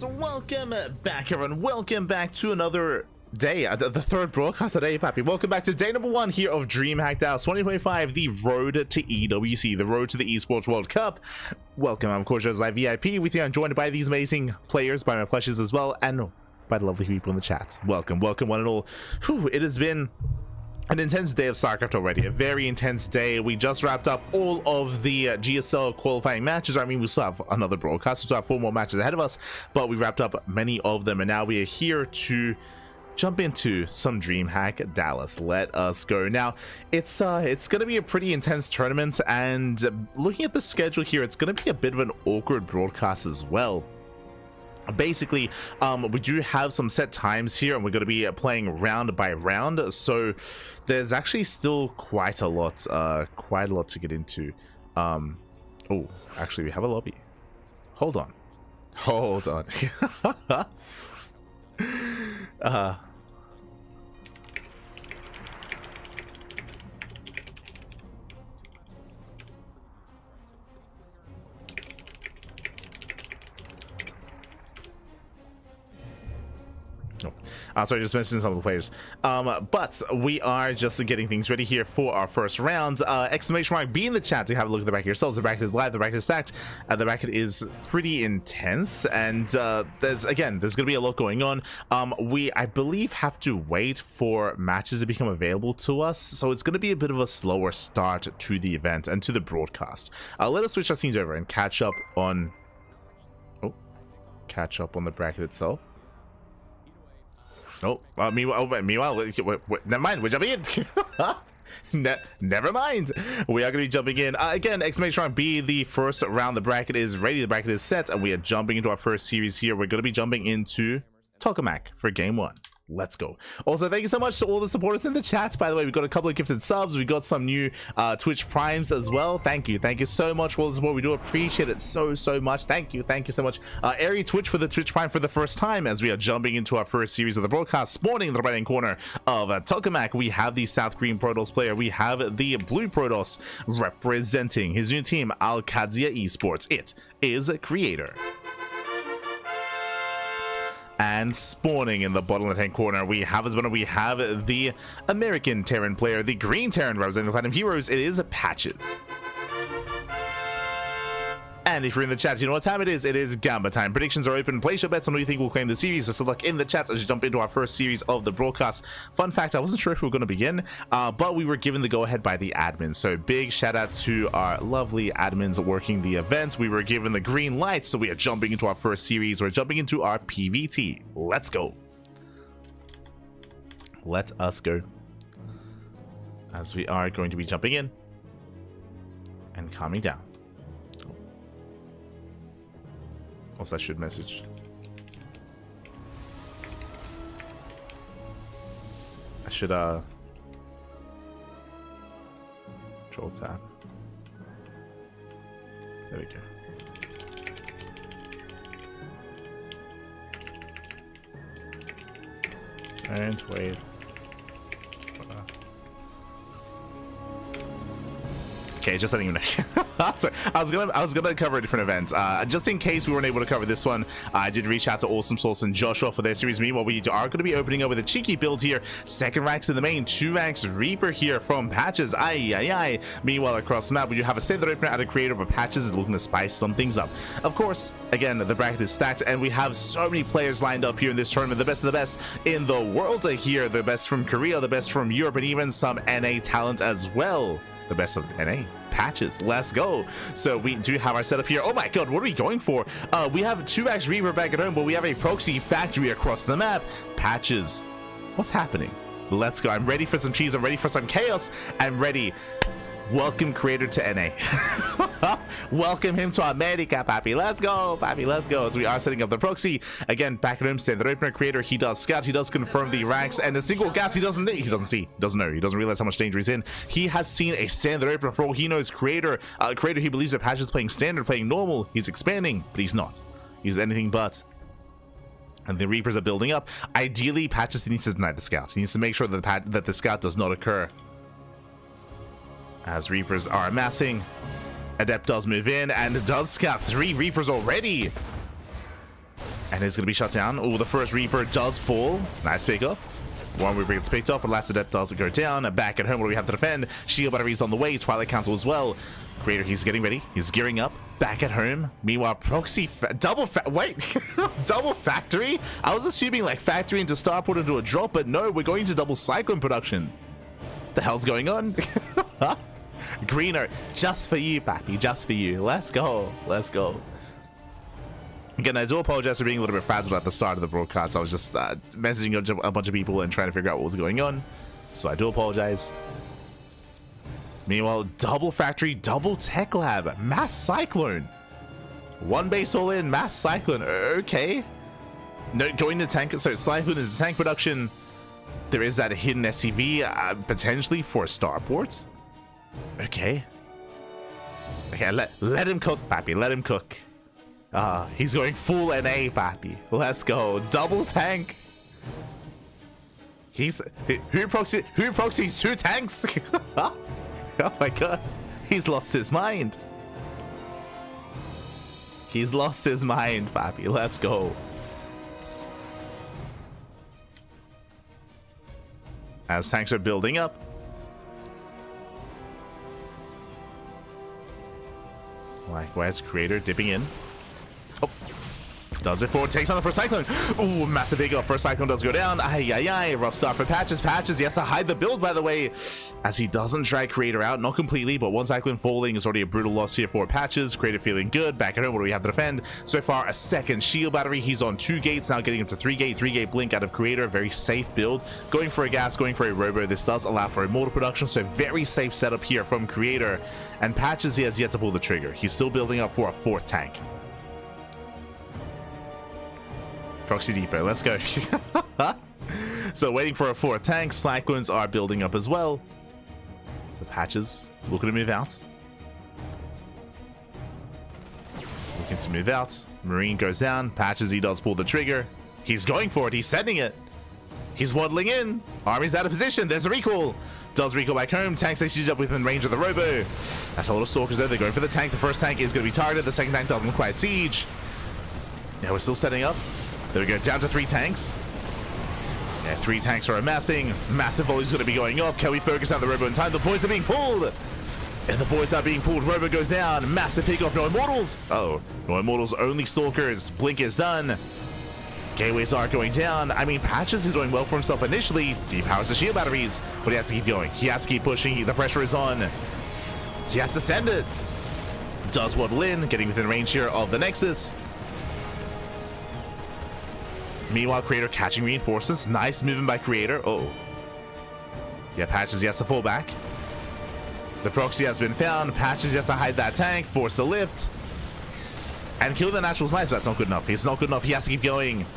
And welcome back, everyone. Welcome back to another day, the third broadcast today, Pappy. Welcome back to day number 1 here of DreamHack Dallas 2025, the road to EWC, the road to the Esports World Cup. Welcome, I'm of course live VIP with you. I'm joined by these amazing players, by my plushes as well, and by the lovely people in the chat. Welcome, welcome one and all. Whew, it has been an intense day of StarCraft already, a very intense day. We just wrapped up all of the GSL qualifying matches. I mean, we still have another broadcast, we still have 4 more matches ahead of us, but we wrapped up many of them, and now we are here to jump into some DreamHack Dallas. Let us go. Now, it's gonna be a pretty intense tournament, and looking at the schedule here, it's gonna be a bit of an awkward broadcast as well. Basically, we do have some set times here, and we're going to be playing round by round, so there's actually still quite a lot to get into. Oh, actually, we have a lobby. Hold on. Sorry, just mentioning some of the players. But we are just getting things ready here for our first round. Exclamation mark be in the chat to have a look at the bracket yourselves. The bracket is live, the bracket is stacked, the bracket is pretty intense, and there's going to be a lot going on. I believe, have to wait for matches to become available to us, so it's going to be a bit of a slower start to the event and to the broadcast. Let us switch our scenes over and catch up on the bracket itself. Oh, meanwhile, never mind, we're jumping in. Never mind. We are going to be jumping in. Again, exclamation mark B, the first round. The bracket is ready, the bracket is set, and we are jumping into our first series here. We're going to be jumping into HeRoMaRinE for game 1. Let's go. Also, thank you so much to all the supporters in the chat. By the way, we got a couple of gifted subs. We got some new Twitch primes as well. Thank you so much for all the support. We do appreciate it so much. Thank you so much. Airy Twitch for the Twitch prime for the first time, as we are jumping into our first series of the broadcast. Spawning in the right hand corner of HeRoMaRinE, we have the South Green Protoss player. We have the Blue Protoss representing his new team, Alcadzia Esports. It is a creator. And spawning in the bottom left hand corner, we have the American Terran player, the Green Terran representing the Platinum Heroes. It is Patches. And if you're in the chat, you know what time it is. It is Gamba time. Predictions are open. Place your bets on who you think will claim the series. Best of luck in the chat as you jump into our first series of the broadcast. Fun fact, I wasn't sure if we were going to begin, but we were given the go-ahead by the admin. So big shout out to our lovely admins working the event. We were given the green light, so we are jumping into our first series. We're jumping into our PVT. Let's go. Let us go. As we are going to be jumping in and calming down. Also, I should message. I should control tab. There we go. And wait. Okay, just letting you know. Sorry, I was gonna cover a different event. Just in case we weren't able to cover this one, I did reach out to Awesome Source and Joshua for their series. Meanwhile, we are going to be opening up with a cheeky build here. 2nd ranks in the main, 2 ranks Reaper here from Patches. Aye. Meanwhile, across the map, we do have a standard opener out of creator, but Patches is looking to spice some things up. Of course, again, the bracket is stacked, and we have so many players lined up here in this tournament. The best of the best in the world are here. The best from Korea, the best from Europe, and even some NA talent as well. The best of NA. Patches, let's go. So we do have our setup here. Oh my god, what are we going for? We have 2x Reaper back at home, but we have a proxy factory across the map. Patches, what's happening? Let's go. I'm ready for some cheese. I'm ready for some chaos. I'm ready. Welcome creator to NA. Welcome him to America, Pappy. Let's go, Pappy. Let's go. As we are setting up the proxy again, back at home, standard opener creator. He does scout. He does confirm the ranks, and a single gas. He doesn't know. He doesn't know. He doesn't realize how much danger he's in. He has seen a standard opener. For all he knows, creator. Creator. He believes that Patch is playing standard, playing normal. He's expanding, but he's not. He's anything but. And the Reapers are building up. Ideally, Patches needs to deny the scout. He needs to make sure that the scout does not occur. As Reapers are amassing, Adept does move in and does scout 3 Reapers already. And it's going to be shut down. Oh, the first Reaper does fall. Nice pickup. One Reaper gets picked up, but Last Adept doesn't go down. Back at home, what do we have to defend? Shield batteries on the way. Twilight Council as well. Creator, he's getting ready. He's gearing up. Back at home. Meanwhile, Proxy... double factory? I was assuming like factory into starport into a drop, but no, we're going to double Cyclone production. What the hell's going on? Greener, just for you, Pappy. Just for you. Let's go. Let's go. Again, I do apologize for being a little bit frazzled at the start of the broadcast. I was just messaging a bunch of people and trying to figure out what was going on. So I do apologize. Meanwhile, double factory, double tech lab, mass cyclone. One base all in, mass cyclone. Okay. No, going to tank. So cyclone is tank production. There is that hidden SCV potentially for starport. Okay. Okay, let him cook, Pappy. Let him cook. He's going full NA, Pappy. Let's go. Double tank. Who proxies 2 tanks? Oh my god. He's lost his mind. He's lost his mind, Pappy. Let's go. As tanks are building up. Where's Creator dipping in? Oh, does it forward, takes on the first Cyclone. Oh, massive big up. First Cyclone does go down. Ay. Rough start for Patches. Patches, he has to hide the build, by the way, as he doesn't drag Creator out. Not completely, but one Cyclone falling is already a brutal loss here for Patches. Creator feeling good. Back at home, what do we have to defend? So far, a second shield battery. He's on 2 gates, now getting him to 3 gate. 3 gate blink out of Creator. Very safe build. Going for a gas, going for a robo. This does allow for immortal production, so very safe setup here from Creator. And Patches, he has yet to pull the trigger. He's still building up for a 4th tank. Proxy Depot, let's go. So waiting for a 4th tank. Cyclones are building up as well. So Patches looking to move out. Looking to move out. Marine goes down. Patches, he does pull the trigger. He's going for it. He's sending it. He's waddling in. Army's out of position. There's a recall. Does recall back home. Tank stations up within range of the robo. That's a lot of stalkers though. They're going for the tank. The first tank is going to be targeted. The second tank doesn't quite siege. Yeah, we're still setting up. There we go, down to 3 tanks. Yeah, 3 tanks are amassing. Massive volleys going to be going off. Can we focus on the robo in time? The boys are being pulled. And the boys are being pulled. Robo goes down. Massive pick off. No immortals. Oh, no immortals. Only stalkers. Blink is done. Gateways are going down. I mean, Patches is doing well for himself initially. Depowers the shield batteries, but he has to keep going. He has to keep pushing. The pressure is on. He has to send it. Does waddle in, getting within range here of the Nexus. Meanwhile, Creator catching reinforcements. Nice movement by Creator. Oh. Yeah, Patches, he has to fall back. The proxy has been found. Patches, he has to hide that tank, force a lift. And kill the natural's nice, but that's not good enough. It's not good enough. He has to keep going.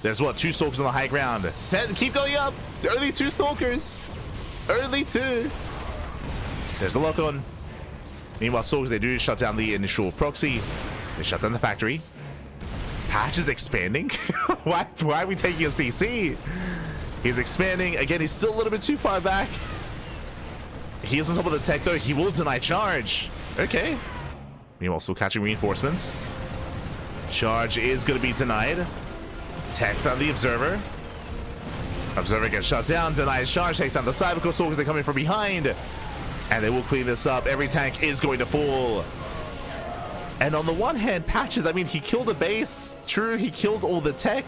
There's what? 2 stalkers on the high ground. Keep going up. Only 2 stalkers. Only 2. There's a lock on. Meanwhile, stalkers, they do shut down the initial proxy. They shut down the factory. Patch is expanding. Why are we taking a CC? He's expanding. Again, he's still a little bit too far back. He is on top of the tech, though. He will deny charge. Okay. Meanwhile, still catching reinforcements. Charge is going to be denied. Text on the Observer. Observer gets shut down. Denies charge. Takes down the Cybercore Stalkers. They're coming from behind. And they will clean this up. Every tank is going to fall. And on the one hand, Patches, I mean, he killed a base. True, he killed all the tech.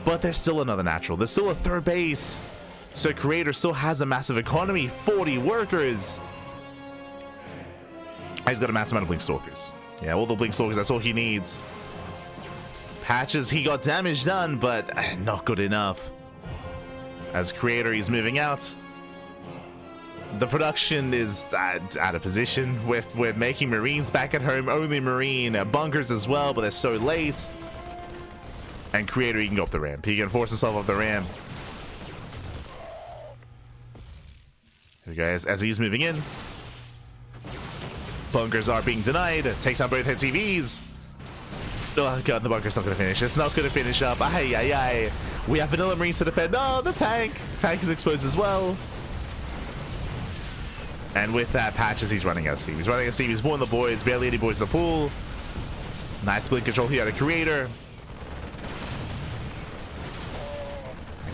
But there's still another natural. There's still a 3rd base. So Creator still has a massive economy. 40 workers. He's got a massive amount of Blink Stalkers. Yeah, all the Blink Stalkers, that's all he needs. Patches, he got damage done, but not good enough. As Creator, he's moving out. The production is out of position. We're making Marines back at home. Only Marine. Bunkers as well, but they're so late. And Creator, he can go up the ramp. He can force himself up the ramp. Here we go, as he's moving in. Bunkers are being denied. Takes out both HCVs. Oh god, the bunker's not going to finish. It's not going to finish up. Ay. We have vanilla Marines to defend. Oh, the tank. Tank is exposed as well. And with that, Patches, he's running out of steam. He's running out of steam. He's pulling the boys. Barely any boys to pull. Nice blink control here out of Creator.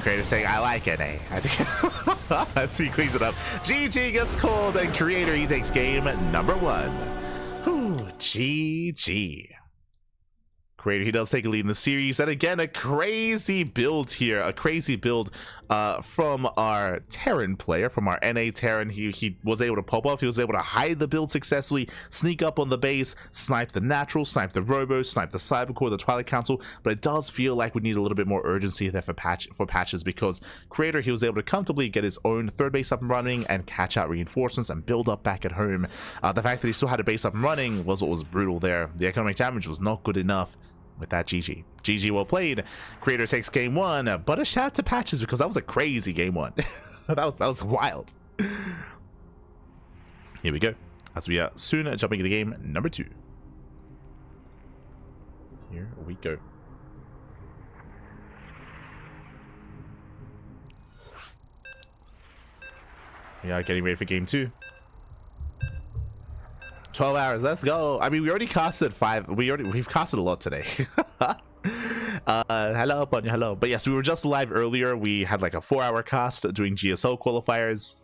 Creator saying, I like NA. I think as he cleans it up. GG gets called, and Creator, he takes game number 1. Whew, GG. Creator, he does take a lead in the series, and again, a crazy build here. A crazy build from our Terran player, from our NA Terran. He was able to pop off. He was able to hide the build successfully, sneak up on the base, snipe the natural, snipe the robo, snipe the cybercore, the Twilight Council. But it does feel like we need a little bit more urgency there for patches, because Creator, he was able to comfortably get his own third base up and running and catch out reinforcements and build up back at home. The fact that he still had a base up and running was what was brutal there. The economic damage was not good enough. With that, GG. GG, well played. Creator takes game 1, but a shout out to patches, because that was a crazy game 1. that was wild. Here we go, as we are soon jumping into game number 2. Here we go. We are getting ready for game 2. 12 hours, let's go. I mean, we already casted 5. We've casted a lot today. Hello, Bunny, hello. But yes, we were just live earlier. We had like a 4-hour cast doing GSO qualifiers.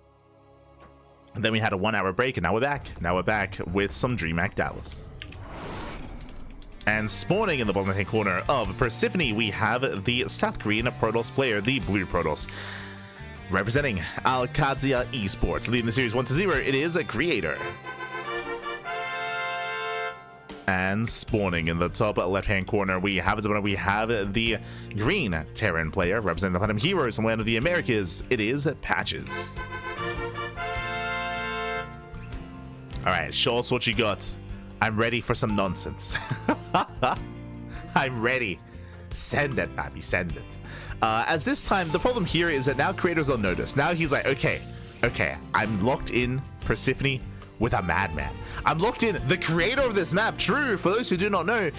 And then we had a 1-hour break, and now we're back. Now we're back with some DreamHack Dallas. And spawning in the bottom right-hand corner of Persephone, we have the South Korean Protoss player, the Blue Protoss. Representing Alkadzia Esports. Leading the series 1-0, it is a Creator. And spawning in the top left-hand corner, we have the green Terran player representing the Platinum Heroes from Land of the Americas. It is Patches. All right, show us what you got. I'm ready for some nonsense. I'm ready. Send it, Pappy, send it. As this time, the problem here is that now Creator's on notice. Now he's like, okay, I'm locked in Persephone with a madman. I'm locked in the creator of this map. True, for those who do not know,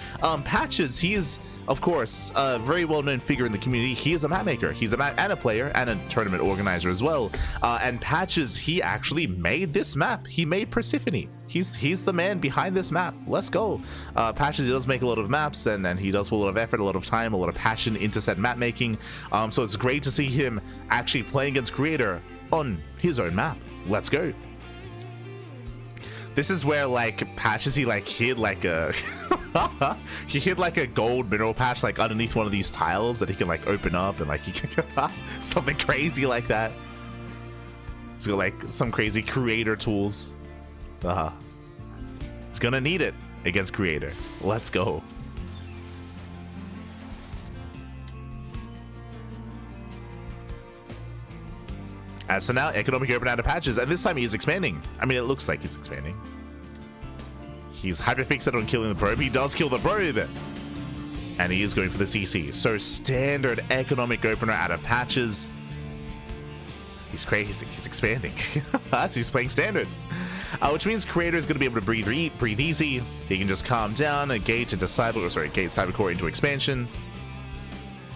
Patches, he is, of course, a very well-known figure in the community. He is a map maker. He's a map and a player and a tournament organizer as well. And Patches, he actually made this map. He made Persephone. He's the man behind this map. Let's go. Patches, he does make a lot of maps, and he does put a lot of effort, a lot of time, a lot of passion into said map making. So it's great to see him actually playing against Creator on his own map. Let's go. This is where, like, Patches, he like hid like a he hid like a gold mineral patch like underneath one of these tiles that he can like open up, and like he can something crazy like that. He's got like some crazy creator tools. He's gonna need it against Creator. Let's go. So now economic open out of Patches, and this time he is expanding. I mean, it looks like he's expanding. He's hyperfixated on killing the probe. He does kill the probe, and he is going for the CC. So standard economic opener out of Patches. He's crazy. He's expanding. He's playing standard, which means Creator is going to be able to breathe easy. He can just calm down, a gate into cybercore into expansion.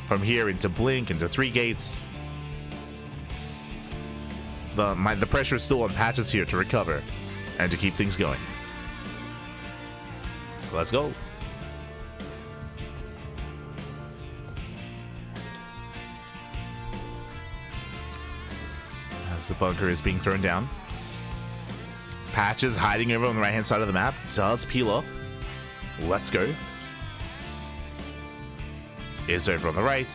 From here into blink into 3 gates. The pressure is still on Patches here to recover and to keep things going. Let's go. As the bunker is being thrown down, Patches hiding over on the right hand side of the map does peel off. Let's go. Is over on the right.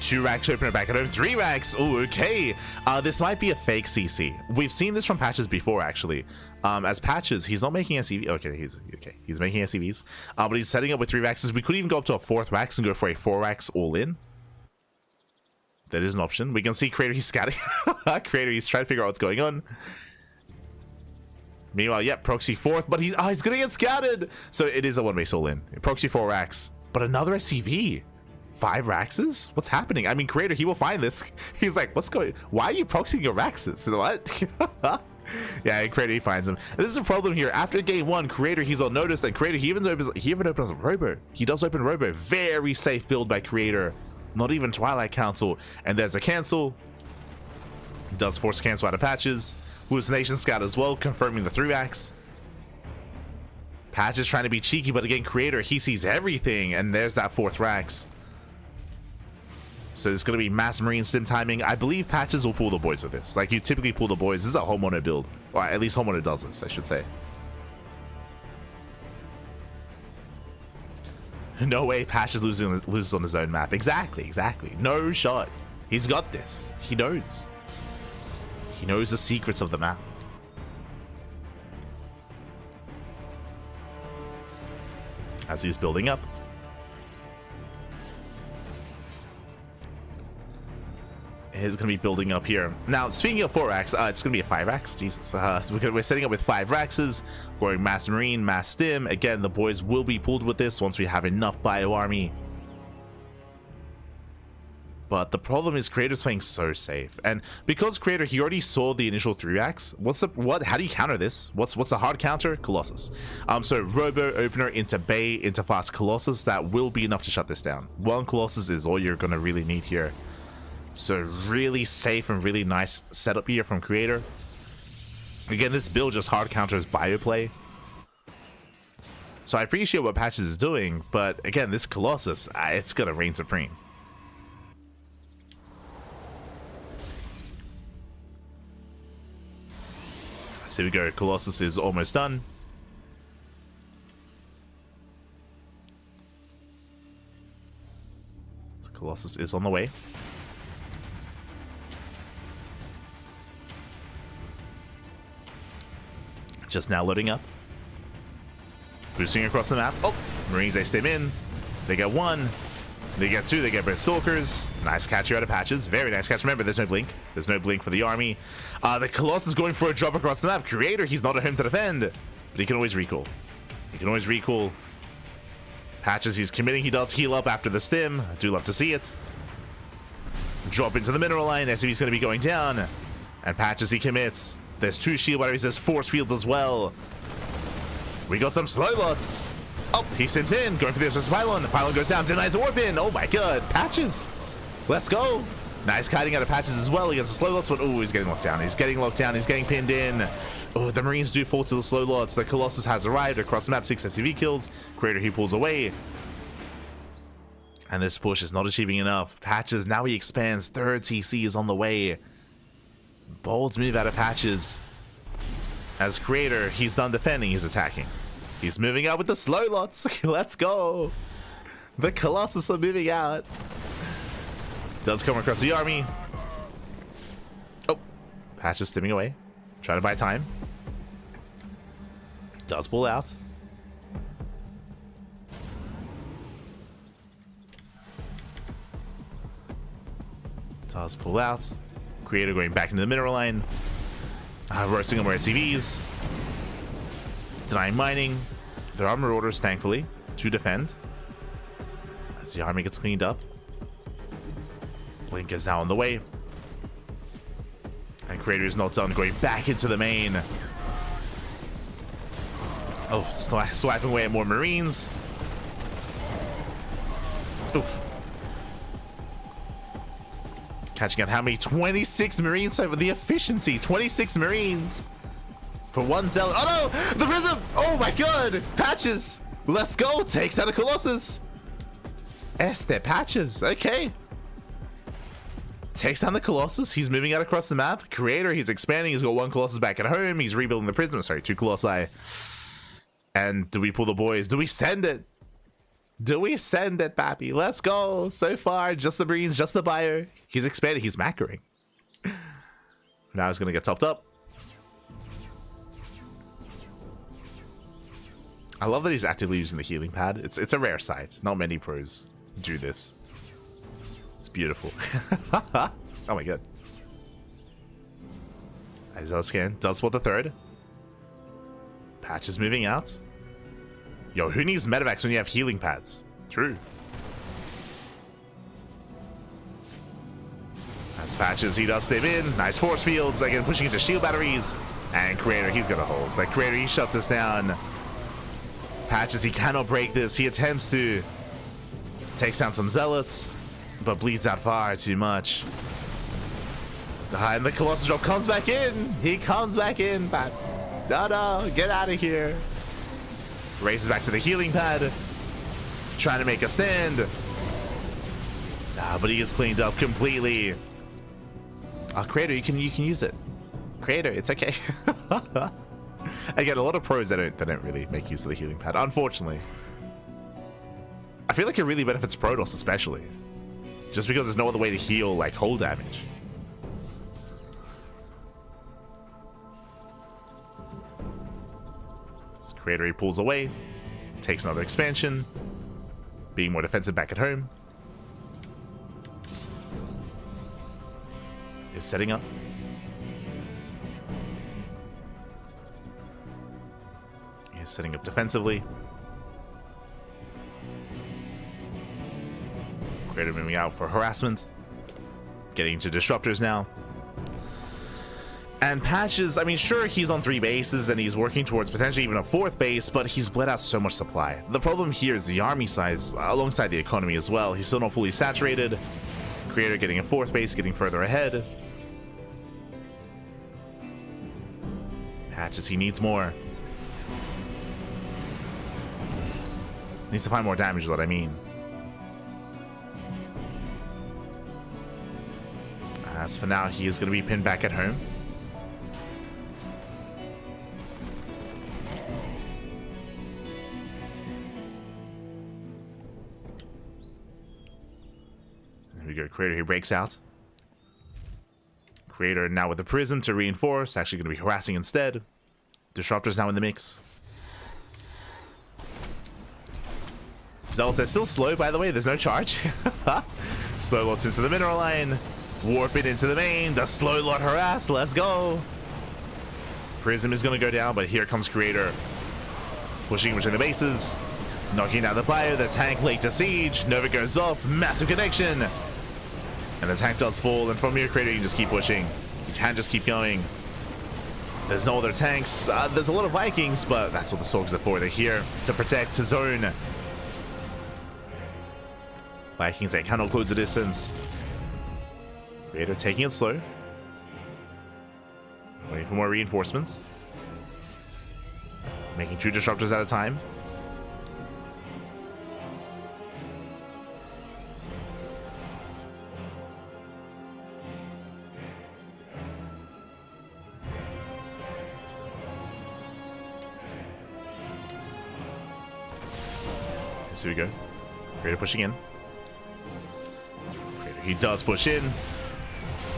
2 racks opener back at home. 3 racks. Oh, okay. This might be a fake CC. We've seen this from Patches before, actually. As Patches, he's not making SCV. Okay, he's making SCVs. But he's setting up with 3 racks. We could even go up to a 4th racks and go for a 4 racks all in. That is an option. We can see Creator, he's scatting. Creator, he's trying to figure out what's going on. Meanwhile, yep, proxy 4th, but he's gonna get scattered. So it is a 1-base all in. Proxy 4 racks, but another SCV. 5 Raxes? What's happening? I mean, Creator, he will find this. He's like, what's going on? Why are you proxying your Raxes? What? Yeah, Creator, he finds him. This is a problem here. After game 1, Creator, he's on notice, and Creator, he even opens Robo. He does open Robo. Very safe build by Creator. Not even Twilight Council. And there's a cancel. Does force cancel out of Patches. Hallucination Scout as well, confirming the 3-axe. Patches trying to be cheeky, but again, Creator, he sees everything, and there's that 4th Rax. So it's going to be mass marine stim timing. I believe Patches will pull the boys with this. Like you typically pull the boys. This is a homeowner build. Or at least homeowner does this, I should say. No way Patches loses on his own map. Exactly. No shot. He's got this. He knows. He knows the secrets of the map. As he's building up. Is going to be building up here. Now, speaking of 4 racks, it's going to be a 5 racks. Jesus. We're setting up with 5 raxes, going mass marine, mass stim. Again, the boys will be pulled with this once we have enough bio army. But the problem is Creator's playing so safe. And because Creator, he already saw the initial 3 racks. How do you counter this? What's a hard counter? Colossus. So Robo opener into Bay into fast Colossus. That will be enough to shut this down. 1 Colossus is all you're going to really need here. So really safe and really nice setup here from Creator. Again, this build just hard counters bio play. So I appreciate what Patches is doing, but again, this Colossus, it's gonna reign supreme. So here we go, Colossus is almost done. So Colossus is on the way. Just now loading up. Boosting across the map. Oh, Marines, they stim in. They get 1. They get 2. They get Bird Stalkers. Nice catch here out of Patches. Very nice catch. Remember, there's no blink. There's no blink for the army. The Colossus going for a drop across the map. Creator, he's not at home to defend. But he can always recall. He can always recall. Patches, he's committing. He does heal up after the stim. I do love to see it. Drop into the mineral line. SCV's going to be going down. And Patches, he commits. There's 2 shield batteries, there's force fields as well. We got some slow lots. Oh, he sims in, going for the Exorcist Pylon. The Pylon goes down, denies the warp in. Oh my god, Patches. Let's go. Nice kiting out of Patches as well against the slow lots, but oh, he's getting locked down. He's getting locked down, he's getting pinned in. Oh, the Marines do fall to the slow lots. The Colossus has arrived across the map, 6 SCV kills. Creator, he pulls away. And this push is not achieving enough. Patches, now he expands. 3rd TC is on the way. Bold move out of Patches. As Creator, he's done defending, he's attacking. He's moving out with the slow lots. Let's go. The Colossus are moving out. Does come across the army. Oh, Patches stimming away. Trying to buy time. Does pull out. Does pull out. Creator going back into the mineral line. Roasting on more SCVs. Denying mining. There are marauders, thankfully, to defend. As the army gets cleaned up. Blink is now on the way. And Creator is not done, going back into the main. Oh, swiping away at more Marines. Oof. Catching out how many? 26 Marines over the efficiency. 26 Marines for 1 Zealot. Oh no! The Prism! Oh my god! Patches! Let's go! Takes out a Colossus. Esther Patches. Okay. Takes down the Colossus. He's moving out across the map. Creator, he's expanding. He's got 1 Colossus back at home. He's rebuilding the Prism. Sorry, 2 Colossi. And do we pull the boys? Do we send it? Do we send it, Pappy? Let's go. So far, just the Marines, just the bio. He's expanding. He's macroing. Now he's going to get topped up. I love that he's actively using the healing pad. It's a rare sight. Not many pros do this. It's beautiful. Oh my god. Isaiah scan. Does spot the 3rd. Patch is moving out. Yo, who needs medevacs when you have healing pads? True. As Patches, he does stay in. Nice force fields. Again, pushing into shield batteries. And Creator, he's gonna hold. Like, Creator, he shuts us down. Patches, he cannot break this. He attempts to. Takes down some Zealots, but bleeds out far too much. And the Colossus drop comes back in. He comes back in. But no, get out of here. Races back to the healing pad. Trying to make a stand. But he is cleaned up completely. Creator, you can use it. Creator, it's okay. Again, a lot of pros, they don't really make use of the healing pad, unfortunately. I feel like it really benefits Protoss especially, just because there's no other way to heal like hull damage. This Creator, he pulls away, takes another expansion, being more defensive back at home. Is setting up. He's setting up defensively. Creator moving out for harassment. Getting into disruptors now. And Patches, I mean, sure, he's on 3 bases and he's working towards potentially even a 4th base, but he's bled out so much supply. The problem here is the army size alongside the economy as well. He's still not fully saturated. Creator getting a 4th base, getting further ahead. Patches, he needs more. Needs to find more damage is what I mean. As for now, he is going to be pinned back at home. There we go. Creator, he breaks out. Creator now with the Prism to reinforce. Actually going to be harassing instead. Disruptor's now in the mix. Zelta is still slow, by the way. There's no charge. Slow lots into the mineral line. Warp it into the main. The slow lot harass. Let's go. Prism is going to go down, but here comes Creator. Pushing between the bases. Knocking down the player. The tank late to siege. Nova goes off. Massive connection. And the tank does fall. And from here, Creator, you can just keep pushing. You can just keep going. There's no other tanks. There's a lot of Vikings, but that's what the Sorgs are for. They're here to protect, to zone. Vikings, they cannot close the distance. Creator taking it slow. Waiting for more reinforcements. Making 2 disruptors at a time. So we go. Creator pushing in. Creator, he does push in.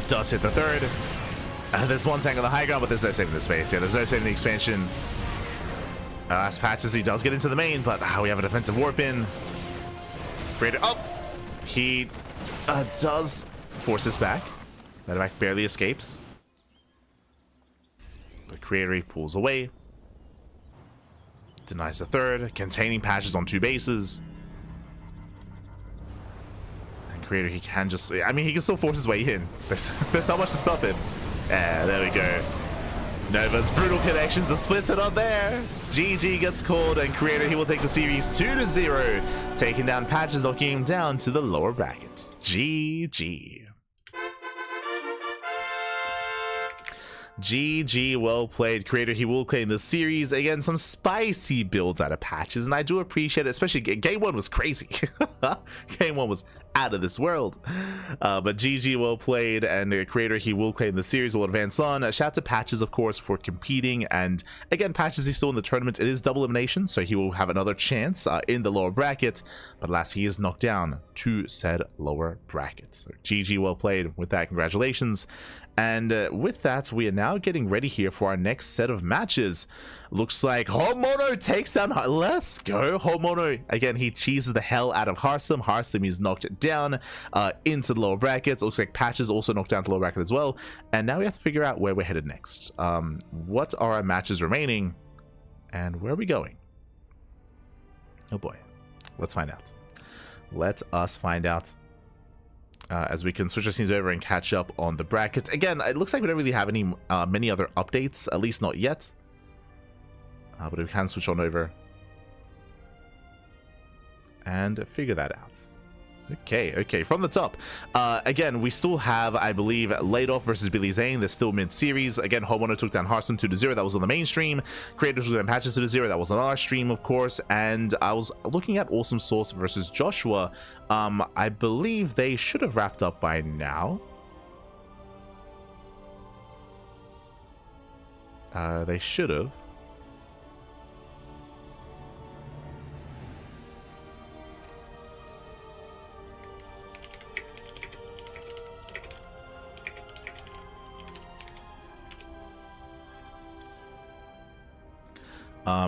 Does hit the 3rd. There's one tank on the high ground, but there's no saving the space. Yeah, there's no saving the expansion. As Patches, he does get into the main, but we have a defensive warp in. Creator, oh! He does force this back. Medevac barely escapes. But Creator, he pulls away. Denies the 3rd, containing Patches on 2 bases. And Creator, he can just, I mean, he can still force his way in. There's not much to stop him. Yeah, there we go. Nova's brutal connections, the splits are not there. GG gets called, and Creator, he will take the series 2-0, taking down Patches, knocking him down to the lower brackets. GG. GG, well played. Creator, he will claim the series. Again, some spicy builds out of Patches, and I do appreciate it, especially game 1 was crazy. Game 1 was out of this world. But GG, well played, and Creator, he will claim the series, will advance on. Shout out to Patches, of course, for competing, and again, Patches is still in the tournament. It is double elimination, so he will have another chance in the lower bracket, but last he is knocked down to said lower bracket. So GG, well played. With that, congratulations. And with that, we are now getting ready here for our next set of matches. Looks like HeRoMaRinE takes down... Let's go. HeRoMaRinE, again, he cheeses the hell out of Hearthstone. Hearthstone is knocked down into the lower brackets. Looks like Patches also knocked down to the lower bracket as well. And now we have to figure out where we're headed next. What are our matches remaining? And where are we going? Oh boy. Let's find out. Let us find out. As we can switch our scenes over and catch up on the brackets. Again, it looks like we don't really have any many other updates, at least not yet. But we can switch on over and figure that out. Okay, from the top. Again, we still have, I believe, Laid-Off versus Billy Zane. They're still mid-series. Again, HeRoMaRinE took down HeRoMaRinE 2-0. That was on the main stream. Creators took down Patches 2-0. That was on our stream, of course. And I was looking at Awesome Sauce versus Joshua. I believe they should have wrapped up by now. They should have.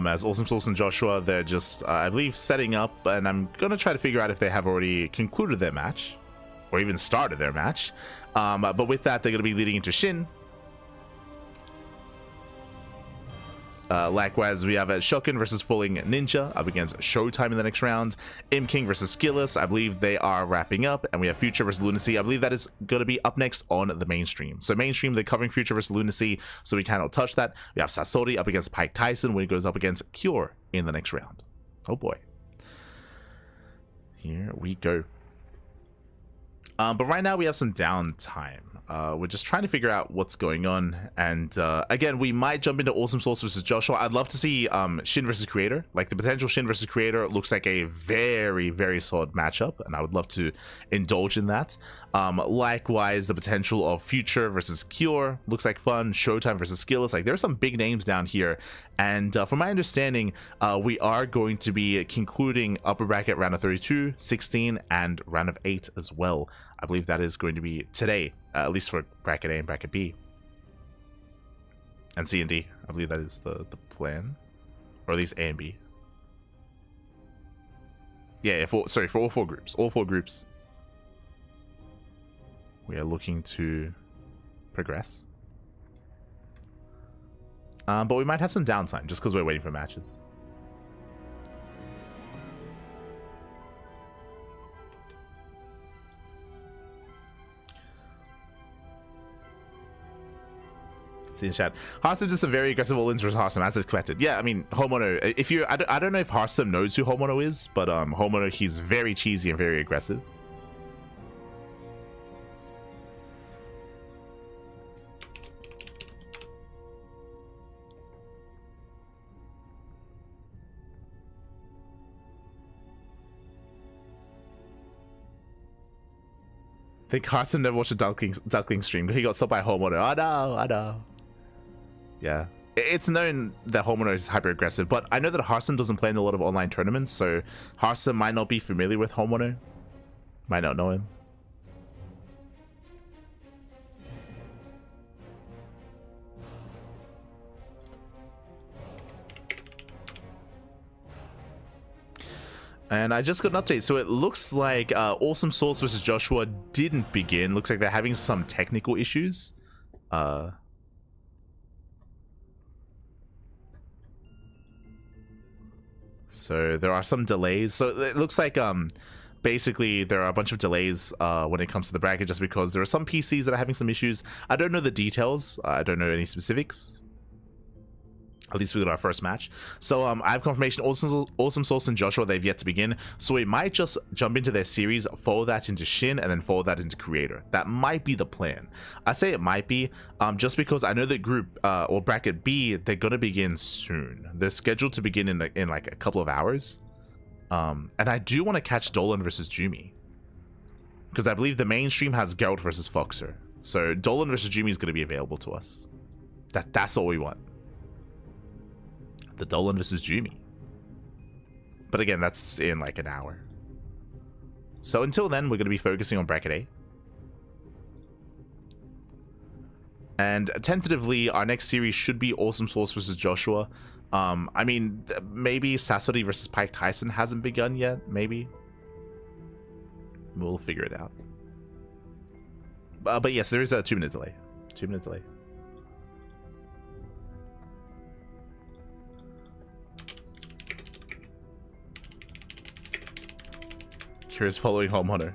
As Awesome Sauce and Joshua, they're just, I believe, setting up, and I'm gonna try to figure out if they have already concluded their match, or even started their match. But with that, they're gonna be leading into Shin. Likewise, we have Shotgun versus Falling Ninja up against Showtime in the next round. M King versus Skillless. I believe they are wrapping up. And we have Future versus Lunacy. I believe that is going to be up next on the mainstream. So mainstream, they're covering Future versus Lunacy, so we cannot touch that. We have Sasori up against Pike Tyson when he goes up against Cure in the next round. Oh boy. Here we go. But right now we have some downtime. We're just trying to figure out what's going on, and again, we might jump into Awesome Sauce versus Joshua. I'd love to see Shin versus Creator. Like, the potential Shin versus Creator looks like a very, very solid matchup, and I would love to indulge in that. Likewise, the potential of Future versus Cure looks like fun. Showtime versus Skillless. Like, there are some big names down here, and from my understanding, we are going to be concluding upper bracket round of 32, 16, and round of 8 as well. I believe that is going to be today, at least for bracket A and bracket B. And C and D. I believe that is the plan. Or at least A and B. Yeah, for all four groups. All four groups. We are looking to progress. But we might have some downtime just because we're waiting for matches. See in chat, HeRoMaRinE did some very aggressive all-ins versus HeRoMaRinE as expected. Yeah, I mean, HeRoMaRinE, if you, I don't know if HeRoMaRinE knows who HeRoMaRinE is, but HeRoMaRinE, he's very cheesy and very aggressive. I think HeRoMaRinE never watched a Ducklings stream. He got stopped by HeRoMaRinE. I know. Yeah, it's known that HeRoMaRinE is hyper aggressive, but I know that HeRoMaRinE doesn't play in a lot of online tournaments, so HeRoMaRinE might not be familiar with HeRoMaRinE. Might not know him. And I just got an update, so it looks like Awesome Sauce versus Joshua didn't begin. Looks like they're having some technical issues. So there are some delays. So it looks like basically there are a bunch of delays when it comes to the bracket, just because there are some PCs that are having some issues. I don't know the details. I don't know any specifics. At least we got our first match. So I have confirmation. Awesome Sauce and Joshua, they've yet to begin. So we might just jump into their series, follow that into Shin, and then follow that into Creator. That might be the plan. I say it might be, just because I know that group or bracket B, they're gonna begin soon. They're scheduled to begin in like a couple of hours. And I do want to catch Dolan versus Jumi, because I believe the mainstream has Geralt versus Foxer. So Dolan versus Jumi is going to be available to us. That's all we want. The Dolan versus Jumi. But again, that's in like an hour. So until then, we're going to be focusing on bracket A. And tentatively, our next series should be Awesome Sauce versus Joshua. I mean, maybe Sasori versus Pike Tyson hasn't begun yet. Maybe. We'll figure it out. But yes, there is a 2-minute delay. 2-minute delay. Curious following HeRoMaRinE.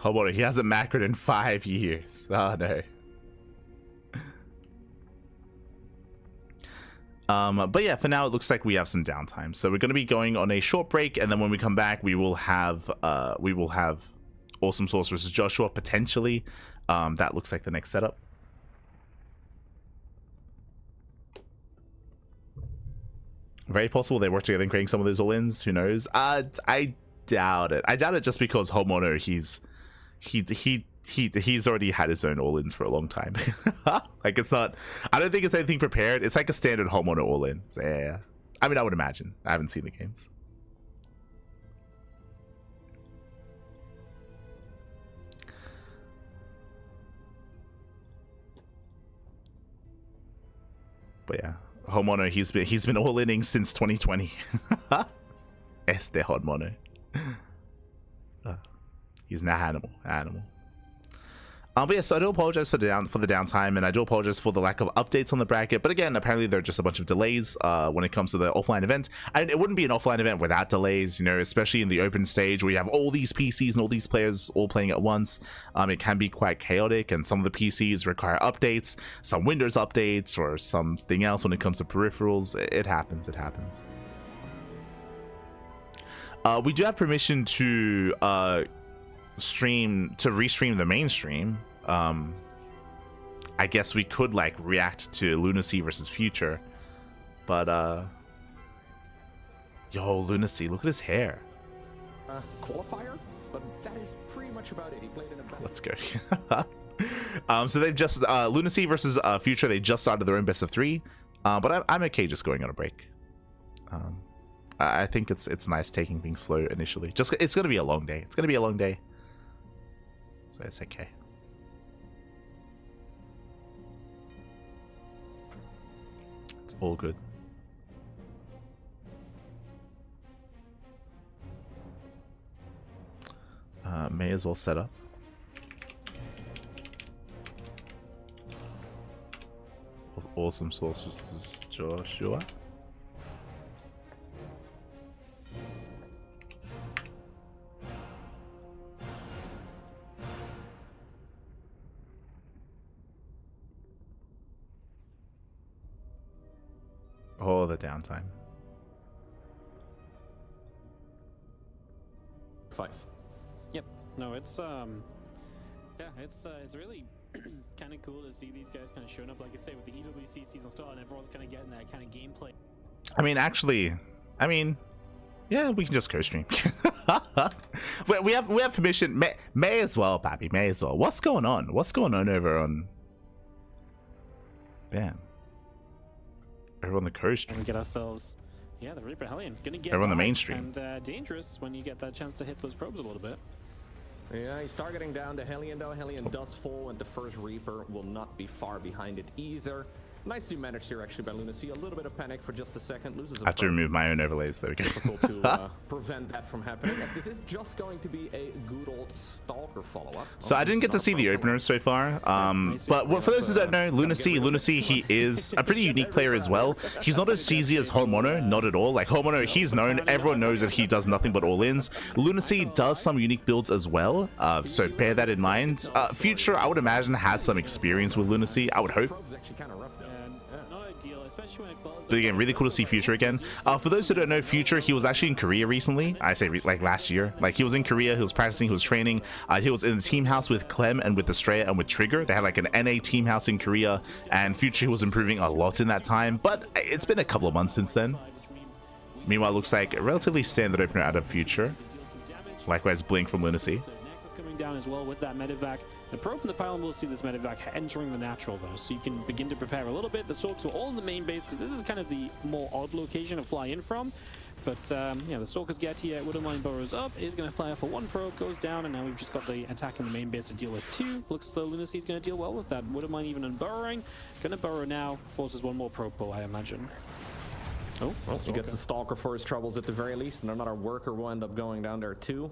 HeRoMaRinE, he hasn't macroed in 5 years. Oh no. But yeah, for now it looks like we have some downtime, so we're going to be going on a short break, and then when we come back we will have Awesome Sauce versus Joshua potentially. That looks like the next setup. Very possible they work together in creating some of those all-ins. Who knows? I doubt it. I doubt it just because HeRoMaRinE, he's already had his own all-ins for a long time. Like, it's not, I don't think it's anything prepared. It's like a standard HeRoMaRinE all-in. So, yeah. I mean, I would imagine. I haven't seen the games. But yeah, HeRoMaRinE, he's been all-inning since 2020. Este HeRoMaRinE. He's an animal. But yeah, so I do apologize for the downtime, and I do apologize for the lack of updates on the bracket. But again, apparently there are just a bunch of delays when it comes to the offline event. It wouldn't be an offline event without delays, you know, especially in the open stage where you have all these PCs and all these players all playing at once. It can be quite chaotic, and some of the PCs require updates, some Windows updates, or something else when it comes to peripherals. It happens. We do have permission to restream the mainstream. I guess we could like react to Lunacy versus Future, but yo, Lunacy, look at his hair. Qualifier, but that is pretty much about it. He played in a best. Let's go. So they've just Lunacy versus Future, they just started their own best of 3, but I'm okay just going on a break. I think it's nice taking things slow initially. Just it's gonna be a long day. So it's okay. It's all good. May as well set up. Awesome Sauce versus Joshua. Oh, the downtime. 5. Yep. No, it's yeah, it's really kind of cool to see these guys kind of showing up, like I say, with the EWC season start, and everyone's kind of getting that kind of gameplay. I mean, actually, yeah, we can just co-stream. we have permission. May as well, Pappy. May as well. What's going on? What's going on over on? Bam. Over on the coast. And we get ourselves, yeah, the Reaper Hellion gonna get over on the mainstream. And dangerous when you get that chance to hit those probes a little bit. Yeah, he's targeting down the Hellion though. Hellion does fall, and the first Reaper will not be far behind it either. Nicely managed here actually by Lunacy. A little bit of panic for just a second. Loses a I have to remove my own overlays. There we go. Difficult to prevent that from happening, as this is just going to be a good old Stalker follow-up. So I didn't get to see the openers so far, but for those who don't know, Lunacy, he is a pretty unique player as well. He's not as cheesy as HeRoMaRinE, not at all. Like HeRoMaRinE, he's known, everyone knows that he does nothing but all-ins. Lunacy does some unique builds as well, so bear that in mind. Future, I would imagine, has some experience with Lunacy, I would hope. But again, really cool to see Future again. For those who don't know, Future, he was actually in Korea recently. I say like last year. Like, he was in Korea, he was practicing, he was training. He was in the team house with Clem and with Estrella and with Trigger. They had like an NA team house in Korea, and Future was improving a lot in that time. But it's been a couple of months since then. Meanwhile, it looks like a relatively standard opener out of Future. Likewise, Blink from Lunacy. Coming down as well with that medevac. The probe and the pylon will see this medevac entering the natural though, so you can begin to prepare a little bit. The Stalks are all in the main base because this is kind of the more odd location to fly in from. But yeah, the Stalkers get here. WoodMine burrows up, is going to fly off for 1 probe, goes down, and now we've just got the attack in the main base to deal with 2. Looks as though Lunacy's going to deal well with that. WoodMine even unburrowing. Going to burrow now, forces 1 more probe pull, I imagine. Oh, well, he gets the Stalker for his troubles at the very least, and another worker will end up going down there too.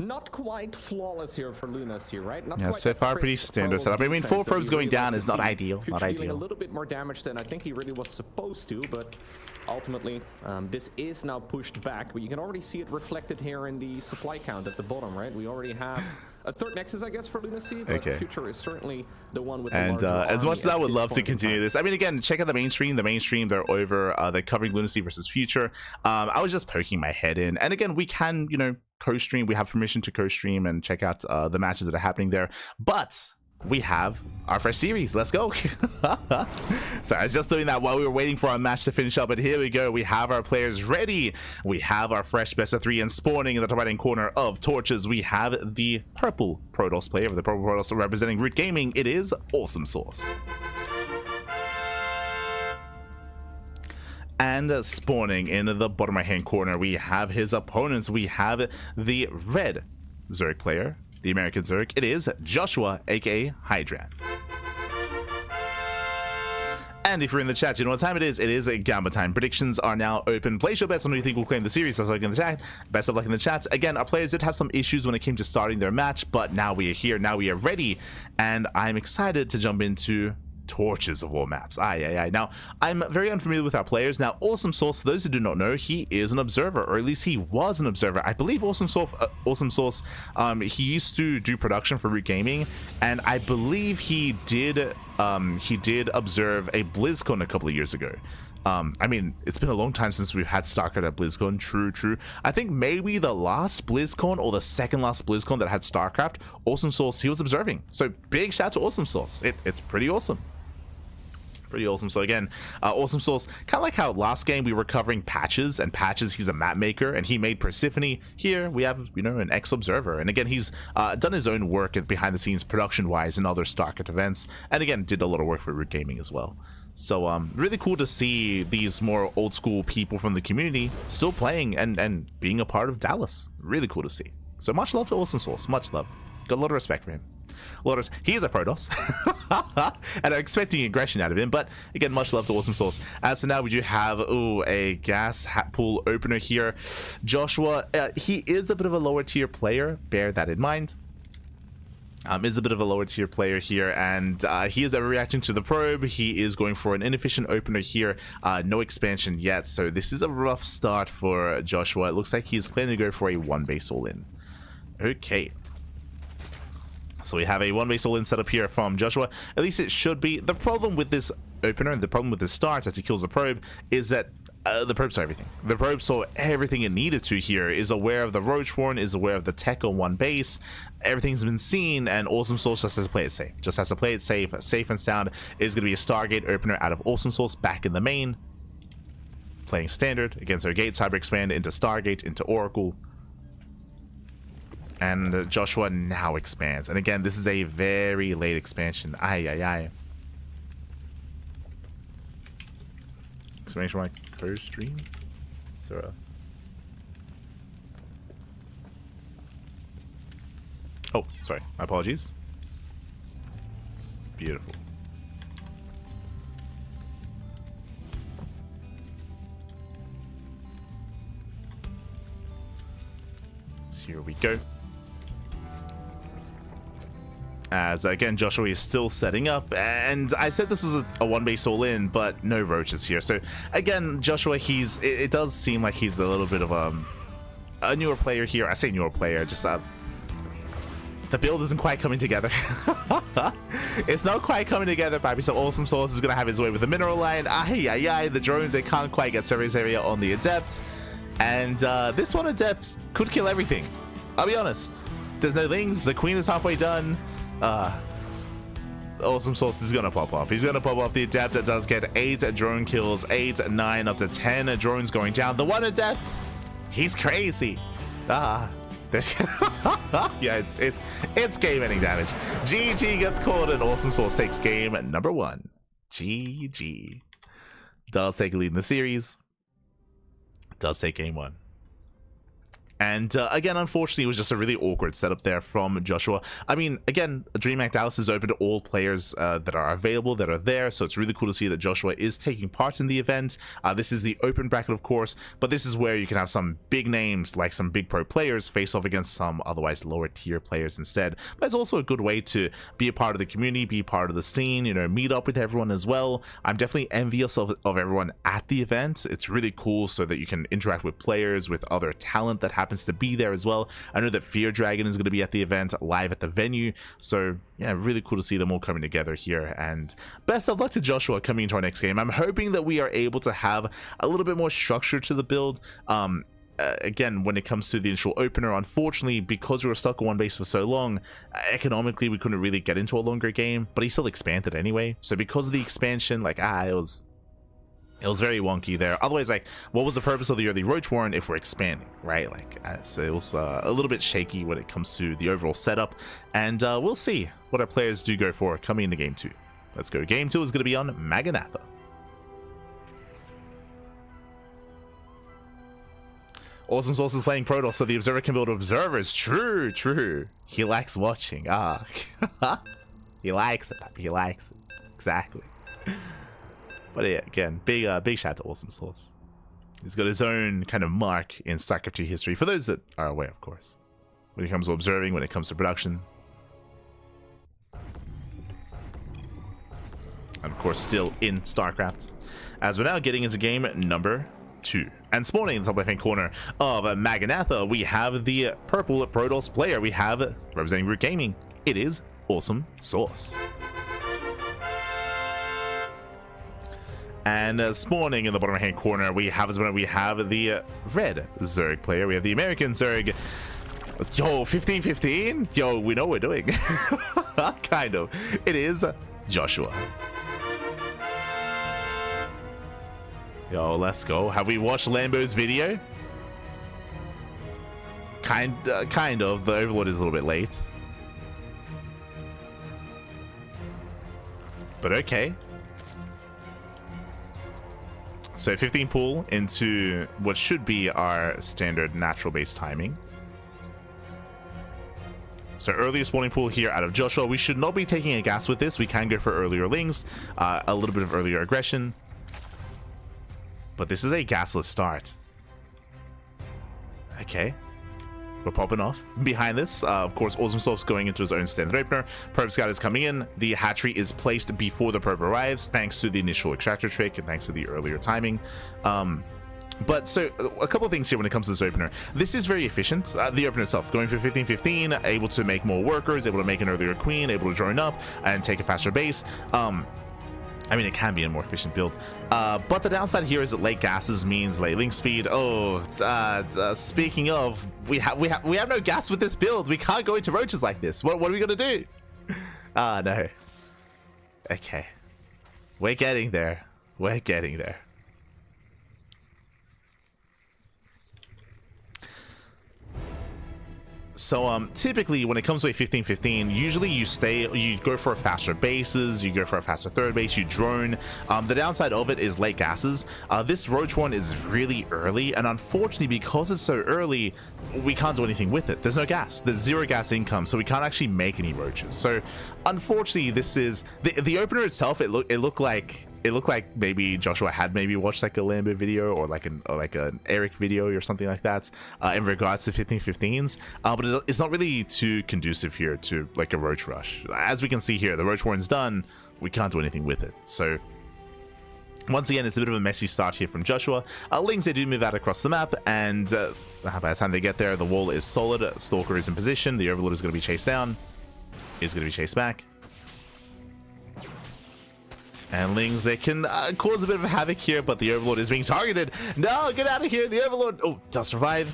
Not quite flawless here for Lunacy, right? Not yeah, quite so far pretty standard setup. I mean, 4 probes going down is not ideal. Not ideal. A little bit more damage than I think he really was supposed to, but ultimately, this is now pushed back. But you can already see it reflected here in the supply count at the bottom, right? We already have a third Nexus, I guess, for Lunacy, but Okay. Future is certainly the one with the And larger as much as army I at would this love to point in continue time. this, I mean, again, check out the mainstream. The mainstream, they're over. They're covering Lunacy versus Future. I was just poking my head in, and again, we can, you know, co-stream. We have permission to co-stream and check out the matches that are happening there. But we have our first series. Let's go. So I was just doing that while we were waiting for our match to finish up, but here we go. We have our players ready. We have our fresh best of 3 and spawning in the top right hand corner of torches. We have the purple Protoss player, the purple Protoss representing Root Gaming. It is Awesome Sauce. And spawning in the bottom right hand corner, we have his opponents. We have the red Zerg player, the American Zerg. It is Joshua, aka Hydran. And if you're in the chat, you know what time it is. It is a Gamba time. Predictions are now open. Place your bets on who you think will claim the series. Best of luck in the chat. Best of luck in the chat. Again, our players did have some issues when it came to starting their match, but now we are here. Now we are ready. And I'm excited to jump into torches of all maps. Now, I'm very unfamiliar with our players. Now, Awesome Sauce, for those who do not know, he is an observer, or at least he was an observer. I believe Awesome Sauce, he used to do production for Root Gaming, and I believe he did observe a BlizzCon a couple of years ago. I mean, it's been a long time since we've had StarCraft at BlizzCon. True. I think maybe the last BlizzCon or the second last BlizzCon that had StarCraft, Awesome Sauce, he was observing. So big shout to Awesome Sauce. It's pretty awesome. Pretty awesome. So again, Awesome Sauce, kind of like how last game we were covering Patches, and Patches, he's a map maker and he made Persephone. Here we have, you know, an ex-observer, and again, he's done his own work behind the scenes production wise in other StarCraft events, and again did a lot of work for Root Gaming as well. So really cool to see these more old school people from the community still playing and being a part of Dallas. Really cool to see. So much love to Awesome Sauce, much love. Got a lot of respect for him. He is a Protoss, and I'm expecting aggression out of him, but again, much love to Awesome Sauce. As for now, we do have a gas hat pool opener here. Joshua, he is a bit of a lower tier player, bear that in mind. Is a bit of a lower tier player here, and he is reacting to the probe. He is going for an inefficient opener here. No expansion yet, so this is a rough start for Joshua. It looks like he's planning to go for a 1-base all-in. Okay. So we have a 1-base all-in setup here from Joshua. At least it should be. The problem with this opener and the problem with this start as he kills the probe is that the probe saw everything. The probe saw everything it needed to here, is aware of the Roach Warren, is aware of the tech on 1 base. Everything's been seen, and Awesome Sauce just has to play it safe. Just has to play it safe. Safe and sound is going to be a Stargate opener out of Awesome Sauce back in the main. Playing standard against our gate, cyber expand into Stargate, into Oracle. And Joshua now expands. And again, this is a very late expansion. Expansion for my co-stream? Is there a... Oh, sorry. My apologies. Beautiful. So here we go. As again, Joshua is still setting up, and I said this is a 1-base all-in, but no roaches here. So again, Joshua, it does seem like he's a little bit of a newer player here. I say newer player, just the build isn't quite coming together. It's not quite coming together, Pappy. So Awesome Sauce is gonna have his way with the mineral line. The drones, they can't quite get service area on the Adept, and this one Adept could kill everything. I'll be honest. There's no things. The Queen is halfway done. Awesome Sauce is gonna pop off. He's gonna pop off the Adept that does get 8 drone kills, 8, 9, up to 10 drones going down. The one Adept, he's crazy. There's yeah, it's game-ending damage. GG gets called, and Awesome Sauce takes game number 1. GG. Does take a lead in the series. Does take game 1. And again, unfortunately, it was just a really awkward setup there from Joshua. I mean, again, DreamHack Dallas is open to all players that are available, that are there. So it's really cool to see that Joshua is taking part in the event. This is the open bracket, of course, but this is where you can have some big names, like some big pro players, face off against some otherwise lower tier players instead. But it's also a good way to be a part of the community, be part of the scene, you know, meet up with everyone as well. I'm definitely envious of everyone at the event. It's really cool so that you can interact with players, with other talent that happens happens to be there as well. I know that Fear Dragon is going to be at the event, live at the venue. So yeah, really cool to see them all coming together here. And best of luck to Joshua coming into our next game. I'm hoping that we are able to have a little bit more structure to the build. Again, when it comes to the initial opener, unfortunately, because we were stuck on one base for so long, economically we couldn't really get into a longer game, but he still expanded anyway. So because of the expansion, like it was very wonky there. Otherwise, like, what was the purpose of the early Roach Warren if we're expanding, right? Like, so it was a little bit shaky when it comes to the overall setup, and we'll see what our players do go for coming into game 2. Let's go. Game 2 is going to be on Maganatha. Awesome Source is playing Protoss, so the observer can build observers. True, true. He likes watching. He likes it. He likes it. Exactly. But yeah, again, big shout out to Awesome Source. He's got his own kind of mark in StarCraft 2 history, for those that are aware, of course. When it comes to observing, when it comes to production. And of course, still in StarCraft. As we're now getting into game number 2. And spawning in the top left-hand corner of Maganatha, we have the purple Protoss player. We have, representing Root Gaming, it is Awesome Source. And spawning in the bottom right-hand corner, we have the red Zerg player. We have the American Zerg. Yo, 15-15? Yo, we know what we're doing. Kind of. It is Joshua. Yo, let's go. Have we watched Lambo's video? Kind of. The Overlord is a little bit late. But okay. So 15 pull into what should be our standard natural base timing. So earlier spawning pool here out of Joshua. We should not be taking a gas with this. We can go for earlier lings, a little bit of earlier aggression. But this is a gasless start. Okay. We're popping off. Behind this, of course, Awesome Source going into his own standard opener. Probe Scout is coming in. The hatchery is placed before the probe arrives, thanks to the initial extractor trick and thanks to the earlier timing. But so a couple of things here when it comes to this opener. This is very efficient. The opener itself, going for 15-15, able to make more workers, able to make an earlier queen, able to drone up and take a faster base. I mean, it can be a more efficient build, but the downside here is that late gases means late link speed. Oh, speaking of, we have no gas with this build. We can't go into roaches like this. What are we gonna do? No. Okay, we're getting there. We're getting there. So typically when it comes to a 15-15, usually you go for faster bases, you go for a faster third base, you drone. The downside of it is late gases. This roach one is really early, and unfortunately because it's so early, we can't do anything with it. There's no gas. There's zero gas income, so we can't actually make any roaches. So unfortunately, this is the opener itself. It looked like maybe Joshua had maybe watched like a Lambo video or like an Eric video or something like that in regards to 15-15s, but it's not really too conducive here to like a roach rush. As we can see here, the roach warren's done. We can't do anything with it. So once again, it's a bit of a messy start here from Joshua. Lings, they do move out across the map, and by the time they get there, the wall is solid. Stalker is in position. The Overlord is going to be chased down. Is going to be chased back. And Lings, they can cause a bit of havoc here, but the Overlord is being targeted. No, get out of here. The Overlord, oh, does survive.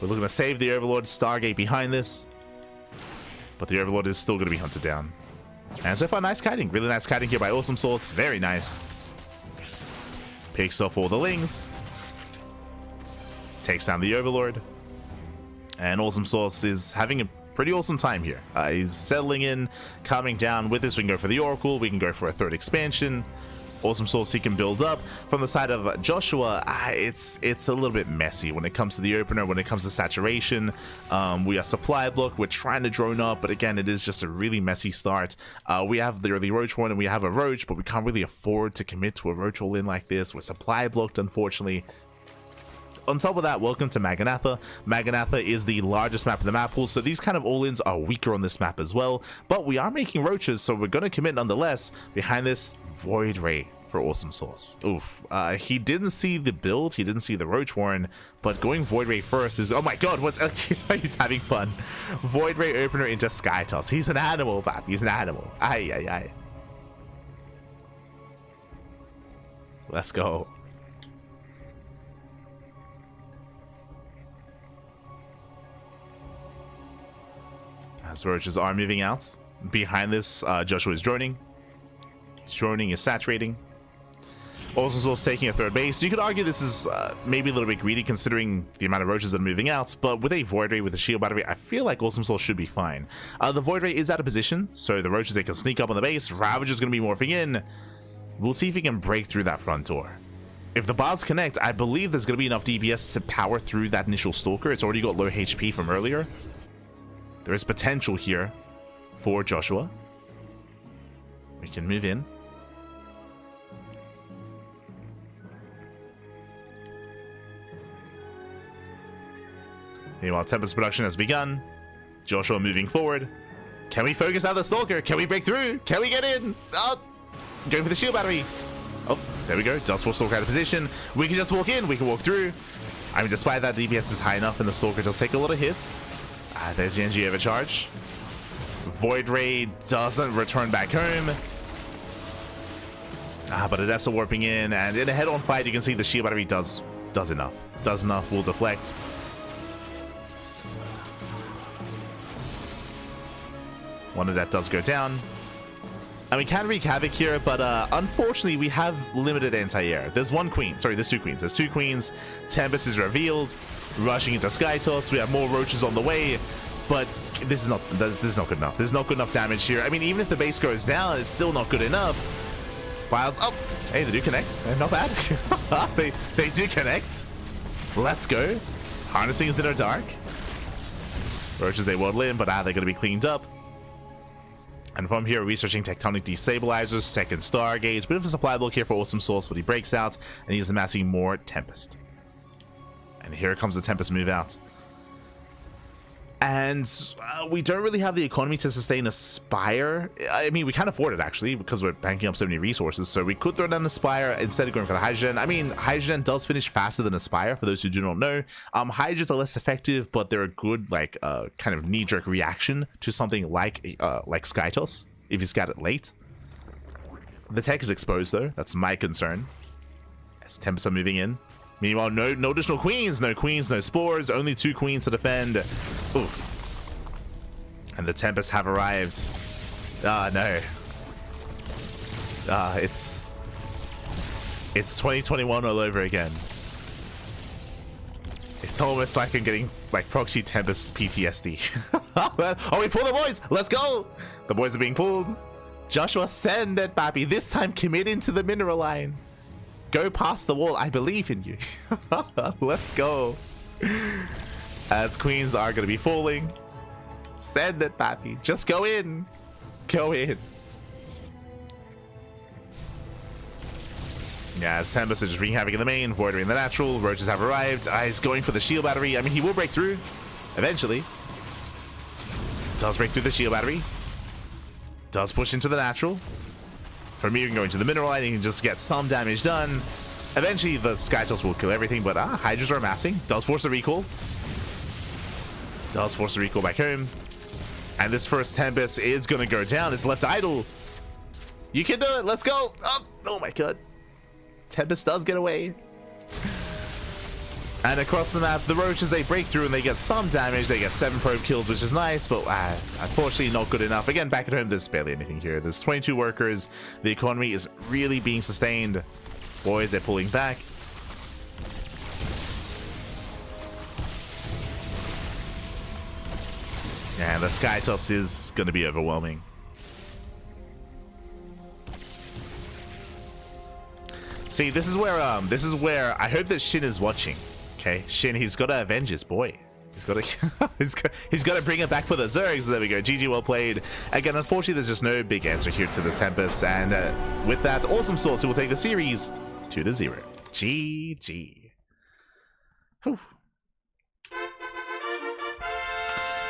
We're looking to save the Overlord. Stargate behind this. But the Overlord is still going to be hunted down. And so far, nice kiting. Really nice kiting here by Awesome Source. Very nice. Picks off all the Lings. Takes down the Overlord. And Awesome Source is having a pretty awesome time here. He's settling in, calming down. With this, we can go for the Oracle. We can go for a third expansion. Awesome Source, he can build up. From the side of Joshua, it's a little bit messy when it comes to the opener, when it comes to saturation. We are supply block. We're trying to drone up, but again, it is just a really messy start. We have the early roach one, and we have a roach, but we can't really afford to commit to a roach all in like this. We're supply blocked, unfortunately. On top of that, welcome to Maganatha. Maganatha is the largest map in the map pool, so these kind of all-ins are weaker on this map as well. But we are making roaches, so we're going to commit nonetheless. Behind this, Void Ray. for Awesome Sauce. Oof. He didn't see the build, he didn't see the Roach Warren, but going Void Ray first is, oh my god, what's he's having fun. Void Ray opener into Sky Toss. He's an animal, Bap. He's an animal. Aye, aye, aye. Let's go. As Roaches are moving out. Behind this, Joshua is droning. He's droning, is saturating. Awesome Sauce taking a third base. You could argue this is maybe a little bit greedy considering the amount of Roaches that are moving out, but with a Void Ray with a shield battery, I feel like Awesome Sauce should be fine. The Void Ray is out of position, so the Roaches, they can sneak up on the base. Ravager's going to be morphing in. We'll see if he can break through that front door. If the bars connect, I believe there's going to be enough DPS to power through that initial Stalker. It's already got low HP from earlier. There is potential here for Joshua. We can move in. Meanwhile, Tempest production has begun. Joshua moving forward. Can we focus out the Stalker? Can we break through? Can we get in? Oh, going for the shield battery. Oh, there we go. Dust Force Stalker out of position. We can just walk in. We can walk through. I mean, despite that, DPS is high enough and the Stalker does take a lot of hits. There's the NG overcharge. Void Ray doesn't return back home. But Adepts are warping in, and in a head-on fight, you can see the shield battery does enough. Does enough, will deflect. One Adept does go down. And we can wreak havoc here, but unfortunately, we have limited anti-air. There's one queen. Sorry, there's two queens. There's two queens. Tempest is revealed. Rushing into Sky Toss. We have more Roaches on the way, but this is not good enough. There's not good enough damage here. I mean, even if the base goes down, it's still not good enough. Files up. Hey, they do connect. Not bad. they do connect. Let's go. Harnessing is in the dark. Roaches, they waddle in, but they're going to be cleaned up. And from here, researching Tectonic Destabilizers, second Stargaze. Bit of a supply block here for Awesome Sauce, but he breaks out, and he's amassing more Tempest. And here comes the Tempest move out. And we don't really have the economy to sustain a Spire. I mean, we can't afford it, actually, because we're banking up so many resources. So we could throw down the Spire instead of going for the Hydrogen. I mean, Hydrogen does finish faster than a Spire, for those who do not know. Hydrogens are less effective, but they're a good, like, kind of knee-jerk reaction to something like Sky Toss, if you scat it late. The tech is exposed, though. That's my concern. As Tempest are moving in. Meanwhile, no additional queens, no spores, only two queens to defend. Oof. And the Tempests have arrived. No. It's 2021 all over again. It's almost like I'm getting like proxy Tempest PTSD. Oh, we pull the boys. Let's go. The boys are being pulled. Joshua, send it, Bappy. This time commit into the mineral line. Go past the wall. I believe in you. Let's go. As queens are going to be falling. Send it, Pappy. Just go in. Go in. Yeah, Tempest is just wreaking havoc in the main. Void Ray in the natural. Roaches have arrived. He's going for the shield battery. I mean, he will break through. Eventually. Does break through the shield battery. Does push into the natural. From here, you can go into the mineral line, you can just get some damage done. Eventually, the Sky Toss will kill everything, but Hydras are amassing. Does force a recall. Does force a recall back home. And this first Tempest is going to go down. It's left idle. You can do it. Let's go. Oh my god. Tempest does get away. And across the map, the Roaches, they break through and they get some damage. They get 7 probe kills, which is nice, but unfortunately not good enough. Again, back at home, there's barely anything here. There's 22 workers. The economy is really being sustained. Boys, they're pulling back. And the Sky Toss is going to be overwhelming. See, this is where I hope that Shin is watching. Okay, Shin, he's got to avenge his boy. He's got to he's got to bring it back for the Zergs. There we go. GG, well played. Again, unfortunately, there's just no big answer here to the Tempest. And with that, Awesome Sauce will take the series 2-0. GG. Whew.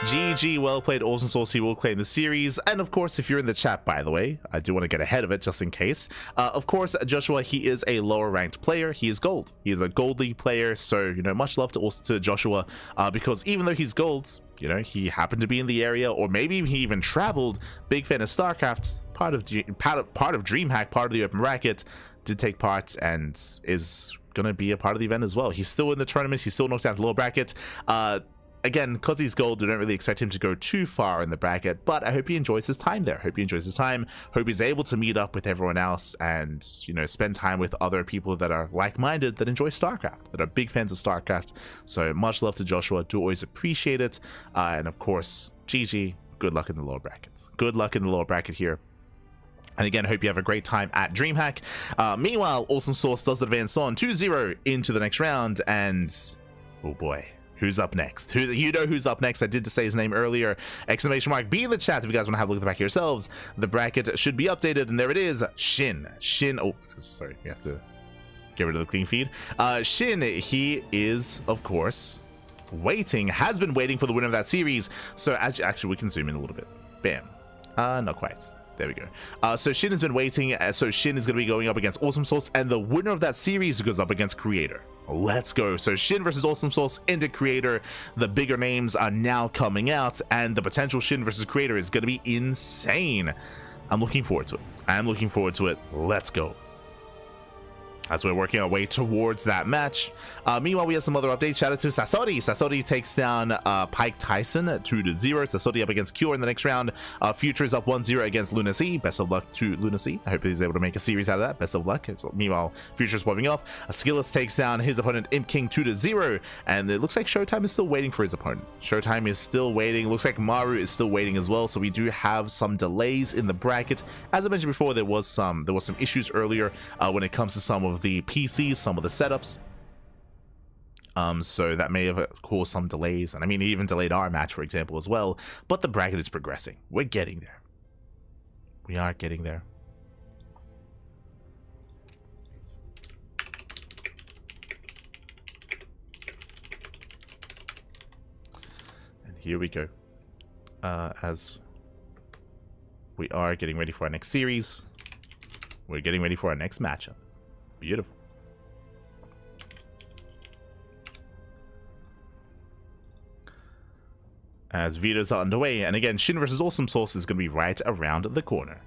GG, well played, Awesome Sauce. He will claim the series. And of course, if you're in the chat, by the way, I do want to get ahead of it just in case. Of course, Joshua, he is a lower ranked player. He is gold. He is a gold league player. So, you know, much love to Joshua, because even though he's gold, you know, he happened to be in the area, or maybe he even traveled. Big fan of StarCraft, part of DreamHack, part of the open bracket, did take part and is going to be a part of the event as well. He's still in the tournament. He's still knocked out the lower bracket. Again, because he's gold, we don't really expect him to go too far in the bracket, but I hope he enjoys his time there. Hope he enjoys his time. Hope he's able to meet up with everyone else and, you know, spend time with other people that are like-minded, that enjoy StarCraft, that are big fans of StarCraft. So much love to Joshua. Do always appreciate it. And of course, GG, good luck in the lower bracket. Good luck in the lower bracket here. And again, hope you have a great time at DreamHack. Meanwhile, Awesome Sauce does advance on 2-0 into the next round, and oh boy. Who's up next? You know who's up next. I did say his name earlier. Exclamation mark B in the chat if you guys want to have a look at the back yourselves. The bracket should be updated, and there it is. Shin. Oh, sorry. We have to get rid of the clean feed. Shin, he is, of course, has been waiting for the winner of that series. So actually, we can zoom in a little bit. Bam. Not quite. There we go. So Shin has been waiting. So Shin is going to be going up against Awesome Sauce, and the winner of that series goes up against Creator. Let's go. So Shin versus Awesome Sauce into Creator. The bigger names are now coming out, and the potential Shin versus Creator is going to be insane. I'm looking forward to it. Let's go. As we're working our way towards that match. Meanwhile, we have some other updates. Shout out to Sasori. Sasori takes down Pike Tyson 2-0. Sasori up against Cure in the next round. Future is up 1-0 against Lunacy. Best of luck to Lunacy. I hope he's able to make a series out of that. Best of luck. So, meanwhile, Future is warming off. Skillus takes down his opponent Imp King 2-0. And it looks like Showtime is still waiting for his opponent. Showtime is still waiting. Looks like Maru is still waiting as well. So we do have some delays in the bracket. As I mentioned before, there was some issues earlier when it comes to some of the PCs, some of the setups, so that may have caused some delays, and I mean, it even delayed our match, for example, as well. But the bracket is progressing. We're getting there. We are getting there. And here we go, as we are getting ready for our next series. We're getting ready for our next matchup. Beautiful. As Veto's are underway, and again, Shin versus Awesome Sauce is going to be right around the corner.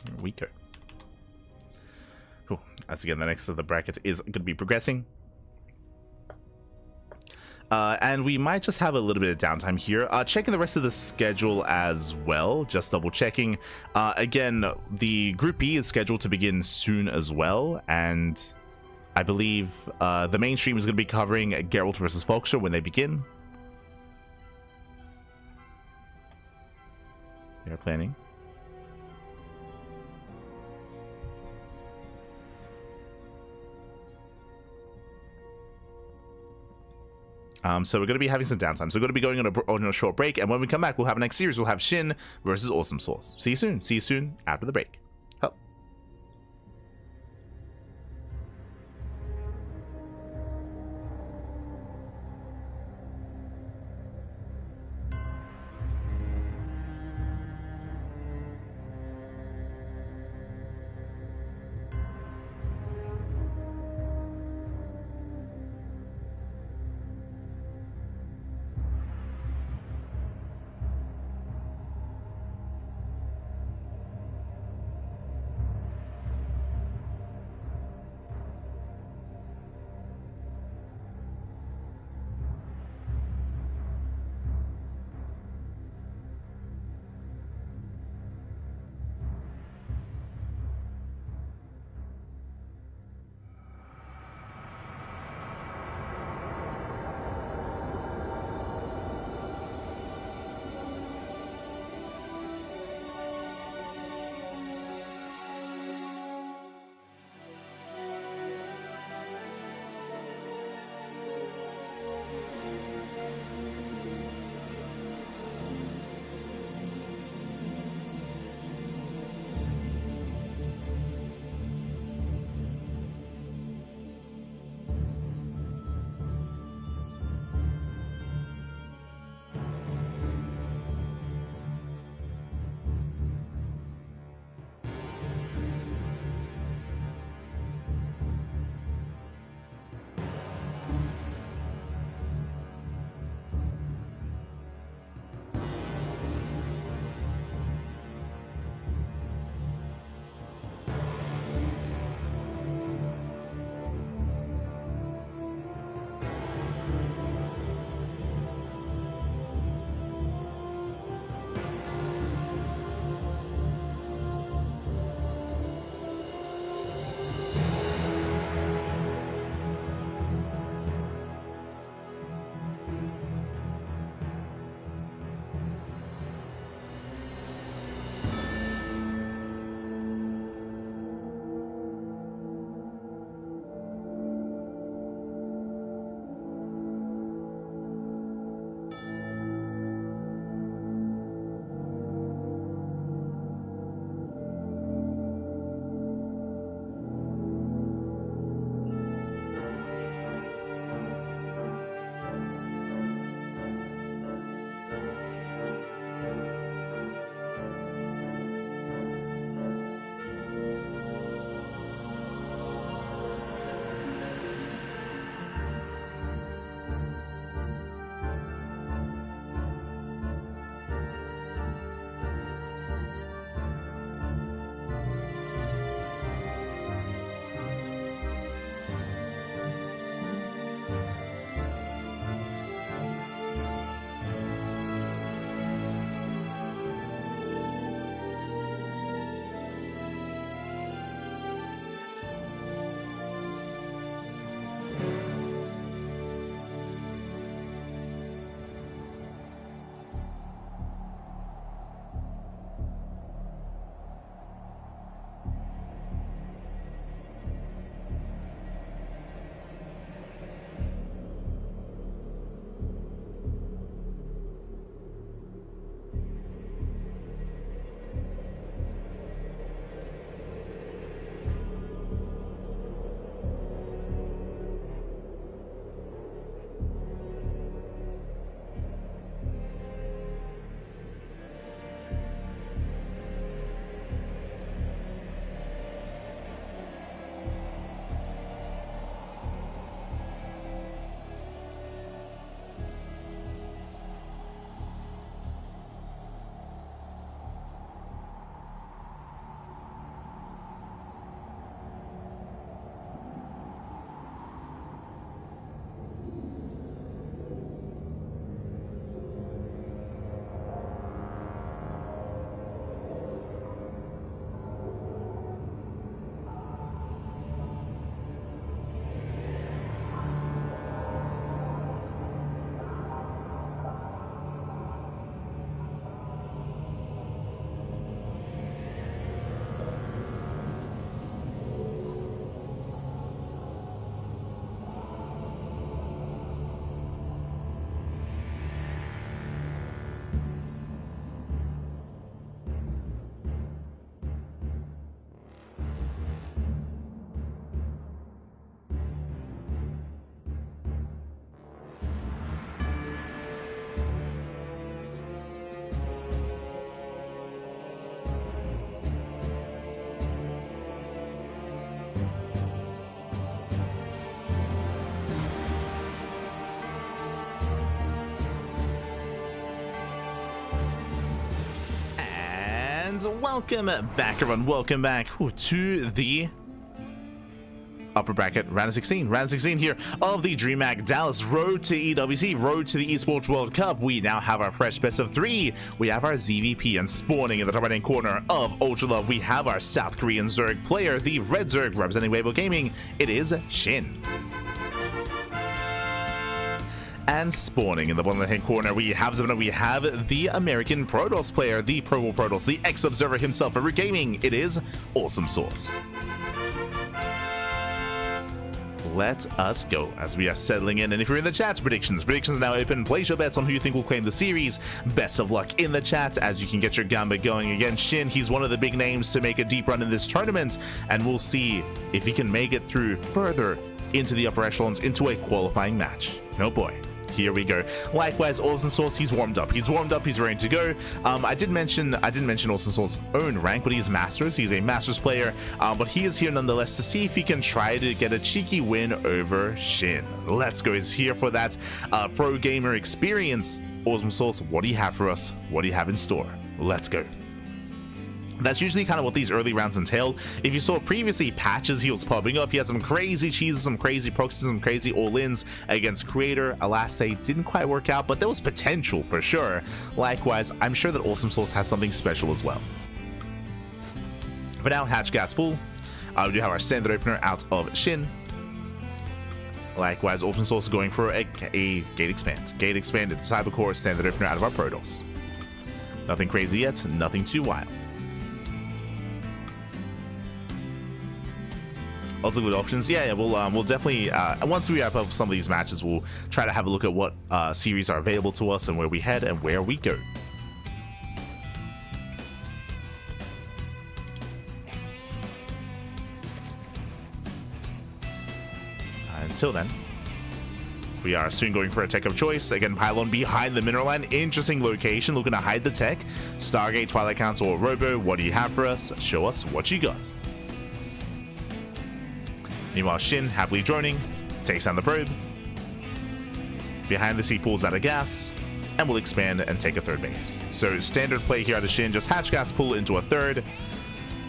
Here we go. Cool. As again, the next of the bracket is going to be progressing. And we might just have a little bit of downtime here. Checking the rest of the schedule as well, just double checking. Again, the Group B is scheduled to begin soon as well, and I believe the main stream is going to be covering Geralt versus Volkswagen when they begin. They are planning. So we're going to be having some downtime. So we're going to be going on a short break, and when we come back, we'll have our next series. We'll have Shin versus Awesome Sauce. See you soon. See you soon after the break. And welcome back, everyone. Welcome back to the upper bracket round of 16. Round of 16 here of the DreamHack Dallas Road to EWC, Road to the Esports World Cup. We now have our fresh best of 3. We have our ZVP, and spawning in the top right hand corner of Ultra Love, we have our South Korean Zerg player, the Red Zerg representing Weibo Gaming. It is Shin. And spawning in the bottom left-hand corner, we have Zoun. We have the American Protoss player, the Pro Bowl Protoss, the ex-observer himself for Root Gaming. It is Awesome Sauce. Let us go as we are settling in. And if you're in the chat, predictions are now open. Place your bets on who you think will claim the series. Best of luck in the chat as you can get your gambit going against Shin. He's one of the big names to make a deep run in this tournament, and we'll see if he can make it through further into the upper echelons, into a qualifying match. Oh boy. Here we go. Likewise, Awesome Sauce, he's warmed up. He's ready to go. I didn't mention Awesome Sauce's own rank, but he's Masters. He's a Masters player, but he is here nonetheless to see if he can try to get a cheeky win over Shin. Let's go. He's here for that pro gamer experience. Awesome Sauce, what do you have for us? What do you have in store? Let's go. That's usually kind of what these early rounds entail. If you saw previously, Patches, he was popping up. He had some crazy cheeses, some crazy proxies, some crazy all-ins against Creator. Alas, they didn't quite work out, but there was potential for sure. Likewise, I'm sure that Awesome Sauce has something special as well. For now, Hatch Gas Full. We do have our standard opener out of Shin. Likewise, Awesome Sauce going for a Gate Expand. Gate Expand into Cybercore, standard opener out of our Protoss. Nothing crazy yet, nothing too wild. Also good options. Yeah, we'll definitely once we wrap up some of these matches, we'll try to have a look at what series are available to us and where we head and where we go. Until then, we are soon going for a tech of choice. Again, pylon behind the mineral line. Interesting location, looking to hide the tech. Stargate, Twilight Council, or Robo, what do you have for us? Show us what you got. Meanwhile, Shin, happily droning, takes down the probe. Behind this, he pulls out a gas, and will expand and take a third base. So standard play here out of Shin, just hatch gas, pull it into a third.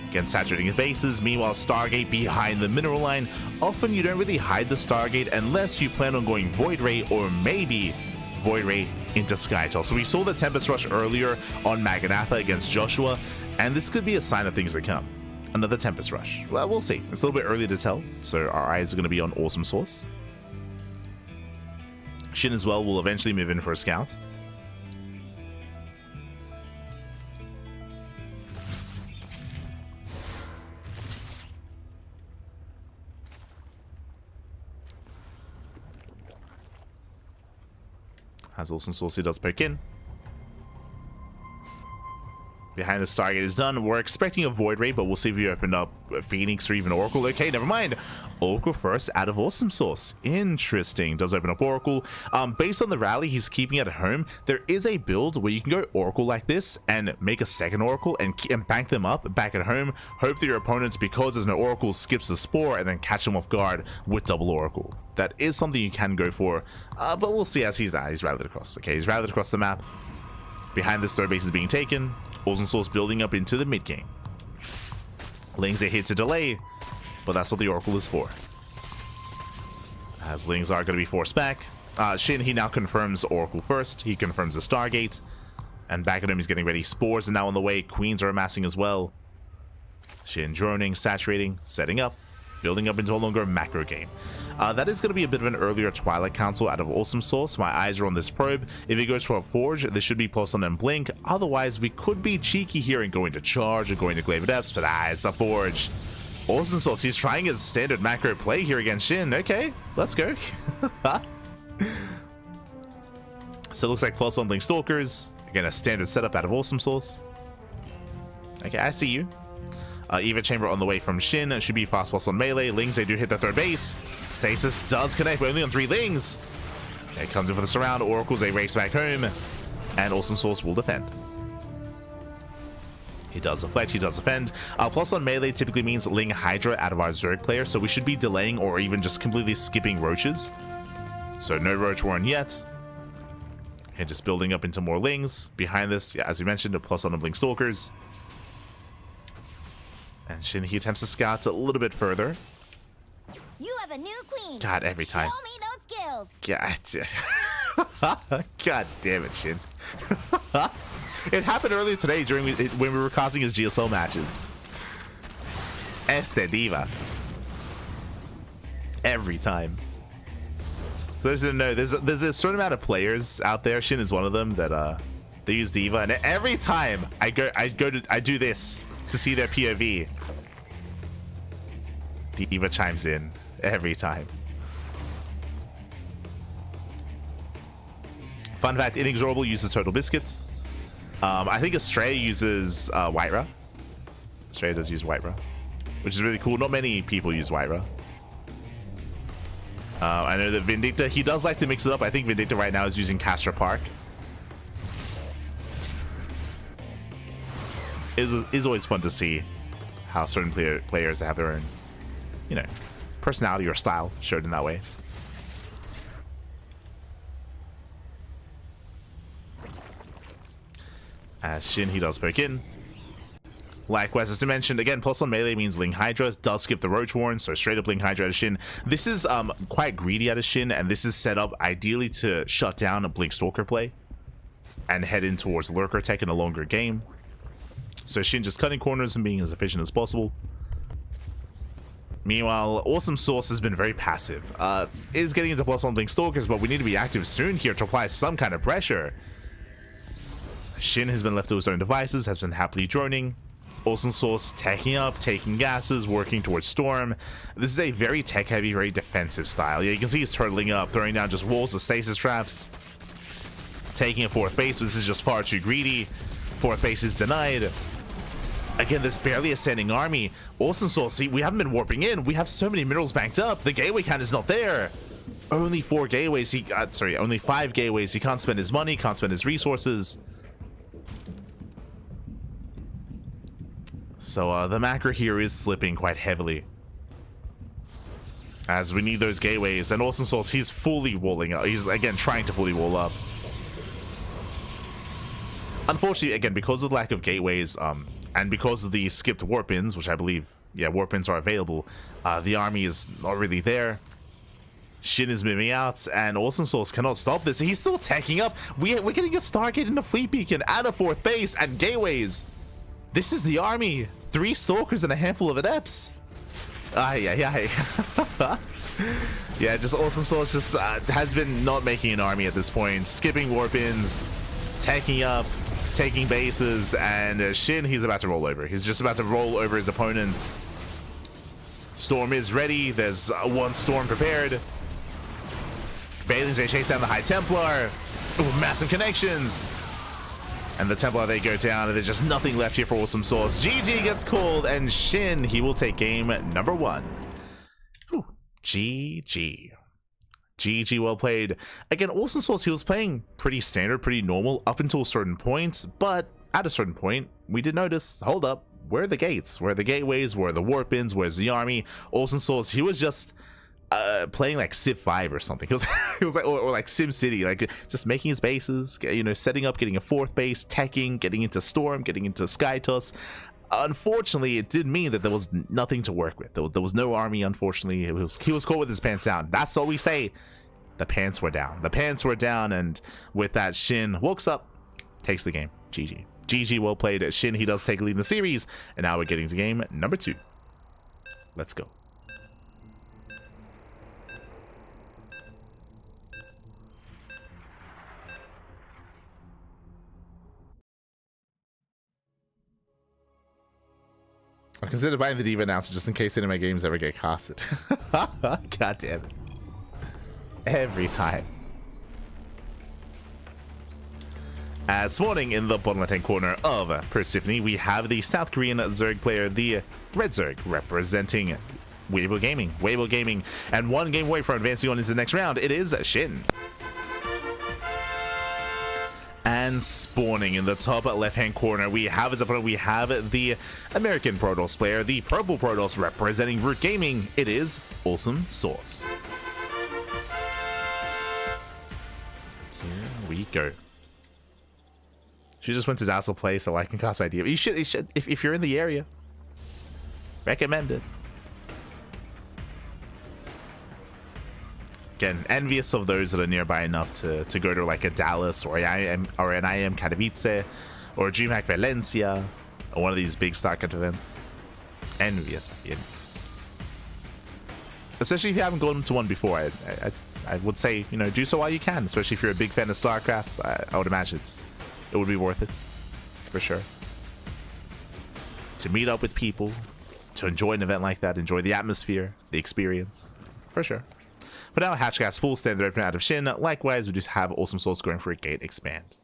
Again, saturating his bases. Meanwhile, Stargate behind the mineral line. Often you don't really hide the Stargate unless you plan on going Void Ray, or maybe Void Ray into Skytel. So we saw the Tempest Rush earlier on Maganatha against Joshua, and this could be a sign of things to come. Another Tempest Rush. Well, we'll see. It's a little bit early to tell, so our eyes are going to be on Awesome Sauce. Shin as well will eventually move in for a scout. As Awesome Sauce, he does poke in. Behind the Stargate is done. We're expecting a Void Ray, but we'll see if we open up Phoenix or even Oracle. Okay, never mind. Oracle first out of Awesome Sauce. Interesting. Does open up Oracle. Based on the rally he's keeping at home, there is a build where you can go Oracle like this and make a second Oracle and bank them up back at home. Hope that your opponents, because there's no Oracle, skips the Spore and then catch them off guard with double Oracle. That is something you can go for, but we'll see as he's rallied across. Okay, he's rallied across the map. Behind this, third base is being taken. Awesome Sauce building up into the mid game. Lings hits a delay, but that's what the Oracle is for. As Lings are going to be forced back. Shin, he now confirms Oracle first. He confirms the Stargate. And back at him, he's getting ready. Spores are now on the way. Queens are amassing as well. Shin droning, saturating, setting up, building up into a longer macro game. That is going to be a bit of an earlier Twilight Council out of Awesome Sauce. My eyes are on this probe. If he goes for a Forge, this should be plus on and Blink. Otherwise, we could be cheeky here and going to Charge or going to Glaive Depths, but it's a Forge. Awesome Sauce, he's trying his standard macro play here against Shin. Okay, let's go. So it looks like plus on Blink Stalkers. Again, a standard setup out of Awesome Sauce. Okay, I see you. Eva Chamber on the way from Shin. It should be fast plus on melee. Lings, they do hit the third base. Stasis does connect, but only on 3 Lings. Okay, comes in for the surround. Oracles, they race back home. And Awesome Sauce will defend. He does deflect, he does defend. Plus on melee typically means Ling Hydra out of our Zerg player, so we should be delaying or even just completely skipping Roaches. So no Roach Warren yet. And just building up into more Lings. Behind this, yeah, as we mentioned, a plus on the Blink Stalkers. And Shin, he attempts to scout a little bit further. You have a new queen. God, every time. Show me those skills. God. God damn it, Shin. It happened earlier today when we were casting his GSL matches. Este Diva. Every time. There's a certain amount of players out there. Shin is one of them that they use Diva, and every time I do this to see their POV, Diva chimes in every time. Fun fact: Inexorable uses Total Biscuits. I think Astrea uses Whitera. Astrea does use Whitera, which is really cool. Not many people use Whitera. I know that Vindicta, he does like to mix it up. I think Vindicta right now is using Castra Park. It's always fun to see how certain players have their own, you know, personality or style showed in that way. As Shin, he does poke in. Likewise, as I mentioned, again, plus on melee means Ling Hydra does skip the Roach Warren, so straight up Ling Hydra out of Shin. This is quite greedy out of Shin, and this is set up ideally to shut down a Blink Stalker play and head in towards Lurker Tech in a longer game. So Shin just cutting corners and being as efficient as possible. Meanwhile, Awesome Sauce has been very passive. Is getting into +1 Blink Stalkers, but we need to be active soon here to apply some kind of pressure. Shin has been left to his own devices, has been happily droning. Awesome Sauce teching up, taking gases, working towards Storm. This is a very tech-heavy, very defensive style. Yeah, you can see he's turtling up, throwing down just walls of stasis traps. Taking a 4th base, but this is just far too greedy. 4th base is denied. Again, this barely ascending army. Awesome Sauce, see, we haven't been warping in. We have so many minerals banked up. The gateway count is not there. Only 4 gateways. Only 5 gateways. He can't spend his money, can't spend his resources. So the macro here is slipping quite heavily, as we need those gateways. And Awesome Sauce, he's fully walling up. He's again trying to fully wall up. Unfortunately, again, because of the lack of gateways, and because of the skipped warp ins, which I believe, yeah, warp ins are available, the army is not really there. Shin is moving out, and Awesome Sauce cannot stop this. He's still teching up. We're getting a Stargate and a Fleet Beacon and a 4th base and gateways. This is the army. 3 Stalkers and a handful of Adepts. Yeah, just Awesome Sauce just has been not making an army at this point. Skipping warp-ins, taking up, taking bases, and Shin, he's about to roll over. He's just about to roll over his opponent. Storm is ready. There's 1 Storm prepared. Bailey's they chase down the High Templar. Ooh, massive connections. And the Templar, they go down, and there's just nothing left here for Awesome Sauce. GG gets called, and Shin, he will take game number 1. Ooh, GG. GG, well played. Again, Awesome Sauce, he was playing pretty standard, pretty normal up until a certain point, but at a certain point, we did notice, hold up, where are the gates? Where are the gateways? Where are the warp-ins? Where's the army? Awesome Sauce, he was just playing like Civ 5 or something. It was like, or like Sim City, like just making his bases, you know, setting up, getting a 4th base, teching, getting into Storm, getting into Skytoss. Unfortunately, it did mean that there was nothing to work with. There was no army, unfortunately. He was caught with his pants down. That's all we say. The pants were down. The pants were down, and with that, Shin walks up, takes the game. GG. GG, well played. Shin, he does take a lead in the series, and now we're getting to game number 2. Let's go. I consider buying the Diva announcer just in case any of my games ever get casted. God damn it. Every time. As morning in the bottom left-hand corner of Persephone, we have the South Korean Zerg player, the Red Zerg, representing Weibo Gaming. Weibo Gaming, and 1 game away from advancing on into the next round, it is Shin. And spawning in the top left-hand corner, we have as opponent, we have the American Protoss player, the Purple Protoss, representing Root Gaming. It is Awesome Sauce. Here we go. She just went to Dazzle Play so I can cast my idea. You should if you're in the area. Recommended. Again, envious of those that are nearby enough to go to like a Dallas or an IM Katowice or a DreamHack Valencia or one of these big StarCraft events. Envious. Especially if you haven't gone to one before. I would say, you know, do so while you can, especially if you're a big fan of StarCraft. I would imagine it would be worth it, for sure. To meet up with people, to enjoy an event like that, enjoy the atmosphere, the experience, for sure. For now, Hatchcast full standard open out of Shin. Likewise, we just have Awesome Sauce going for a gate expand.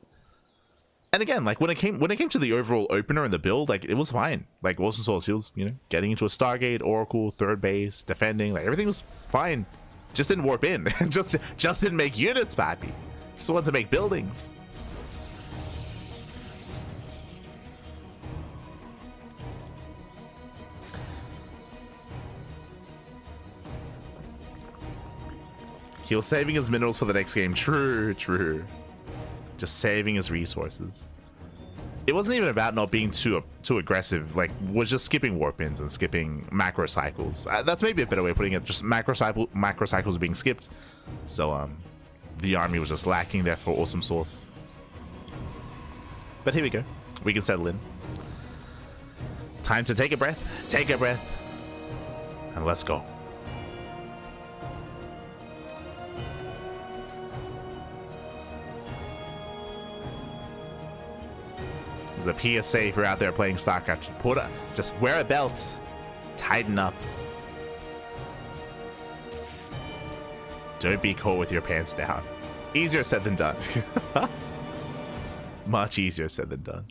And again, like when it came to the overall opener and the build, like it was fine. Like Awesome Sauce, he was, you know, getting into a Stargate, Oracle, third base, defending, like everything was fine. Just didn't warp in. just didn't make units, pappy. Just wanted to make buildings. He was saving his minerals for the next game. True. Just saving his resources. It wasn't even about not being too aggressive. Like, was just skipping warp ins and skipping macro cycles. That's maybe a better way of putting it. Just macro cycles being skipped. So the army was just lacking there for Awesome Sauce. But here we go. We can settle in. Time to take a breath. Take a breath. And let's go. The PSA if you're out there playing StarCraft. Just wear a belt. Tighten up. Don't be caught with your pants down. Easier said than done. Much easier said than done.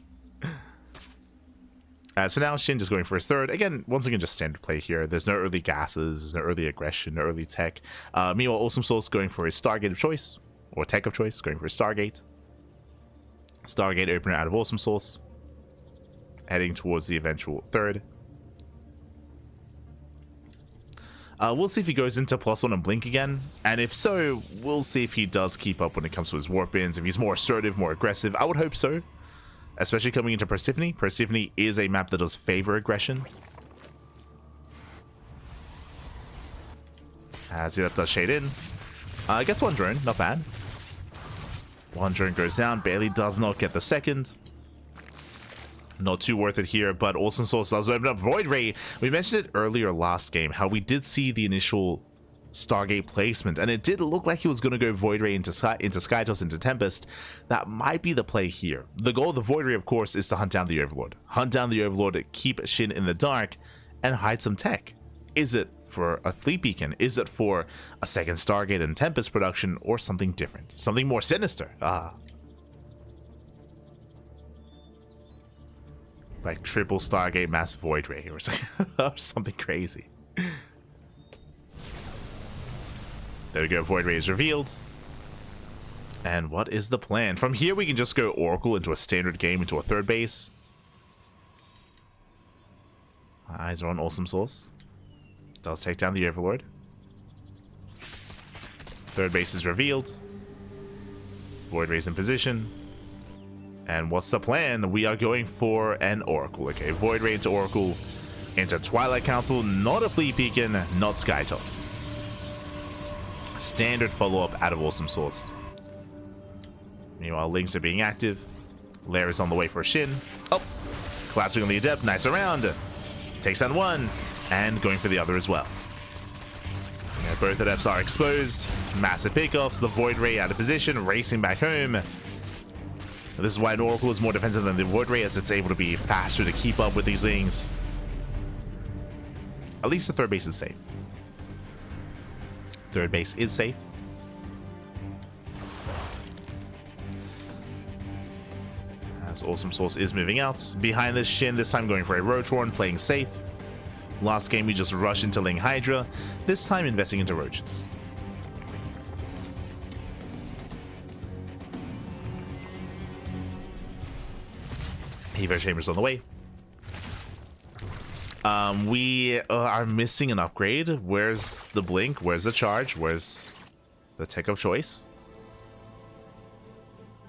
So now Shin just going for his third. Again, once again, just standard play here. There's no early gases, there's no early aggression, no early tech. Meanwhile, Awesome Sauce going for his Stargate of choice, or tech of choice, going for his Stargate. Stargate opener out of Awesome Sauce. Heading towards the eventual third. We'll see if he goes into +1 and blink again. And if so, we'll see if he does keep up when it comes to his warp ins. If he's more assertive, more aggressive. I would hope so. Especially coming into Persephone. Persephone is a map that does favor aggression. As it does shade in. Gets one drone, not bad. One drone goes down, barely does not get the second. Not too worth it here, but Awesome Sauce does open up Void Ray. We mentioned it earlier last game, how we did see the initial Stargate placement, and it did look like he was going to go Void Ray into Skytoss, into Tempest. That might be the play here. The goal of the Void Ray, of course, is to hunt down the Overlord. Hunt down the Overlord, keep Shin in the dark, and hide some tech. Is it for a Fleet Beacon? Is it for a second Stargate and Tempest production, or something different? Something more sinister? Like triple Stargate mass Void Ray or something crazy. There we go, Void Ray is revealed. And what is the plan? From here we can just go Oracle into a standard game, into a third base. My eyes are on Awesome Sauce. Does take down the Overlord. Third base is revealed. Void Ray's in position. And what's the plan? We are going for an Oracle. Okay, Void Ray into Oracle, into Twilight Council, not a Fleet Beacon, not Skytoss. Standard follow-up out of Awesome Sauce. Meanwhile, Links are being active. Lair is on the way for a Shin. Oh, collapsing on the Adept, nice around. Takes down one, and going for the other as well. Yeah, both Adepts are exposed. Massive pickoffs, the Void Ray out of position, racing back home. This is why an Oracle is more defensive than the Void Ray, as it's able to be faster to keep up with these things. At least the third base is safe. Third base is safe. As Awesome Sauce is moving out. Behind this Shin, this time going for a Roachhorn, playing safe. Last game we just rushed into Ling Hydra. This time investing into Roaches. Evo Chambers on the way. We are missing an upgrade. Where's the blink? Where's the charge? Where's the tech of choice?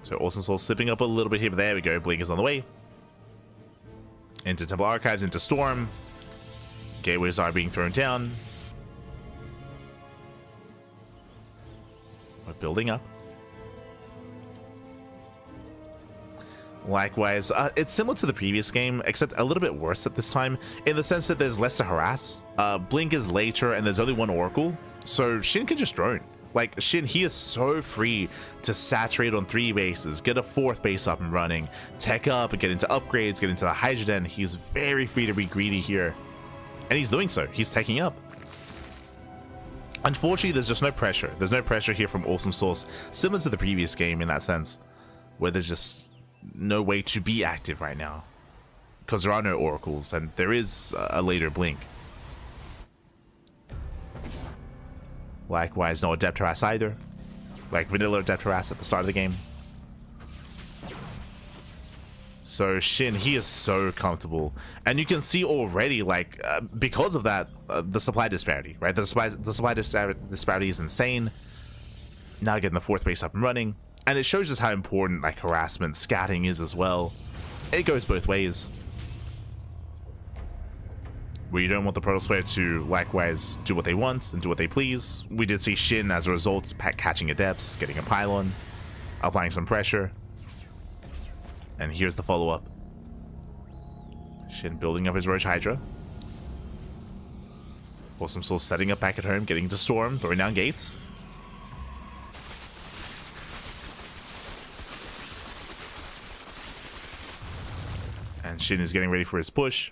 So Awesome Soul slipping up a little bit here, but there we go. Blink is on the way. Into Temple Archives, into Storm. Gateways are being thrown down. We're building up. Likewise, it's similar to the previous game, except a little bit worse at this time, in the sense that there's less to harass. Blink is later, and there's only one Oracle, so Shin can just drone. Like, Shin, he is so free to saturate on 3 bases, get a 4th base up and running, tech up, and get into upgrades, get into the Hydra Den. He's very free to be greedy here, and he's doing so. He's taking up. Unfortunately, there's just no pressure. There's no pressure here from Awesome Sauce, similar to the previous game in that sense, where there's just no way to be active right now because there are no oracles and there is a later blink. Likewise, no adept harass either, like vanilla adept harass at the start of the game. So Shin, he is so comfortable, and you can see already, like, because of that, the supply disparity, right? The supply disparity is insane. Now getting the 4th base up and running. And it shows us how important, like, harassment, scatting is as well. It goes both ways. Where you don't want the Protoss player to, likewise, do what they want and do what they please. We did see Shin, as a result, catching adepts, getting a pylon, applying some pressure. And here's the follow-up. Shin building up his Roach Hydra. Awesome Soul setting up back at home, getting to Storm, throwing down gates. And Shin is getting ready for his push.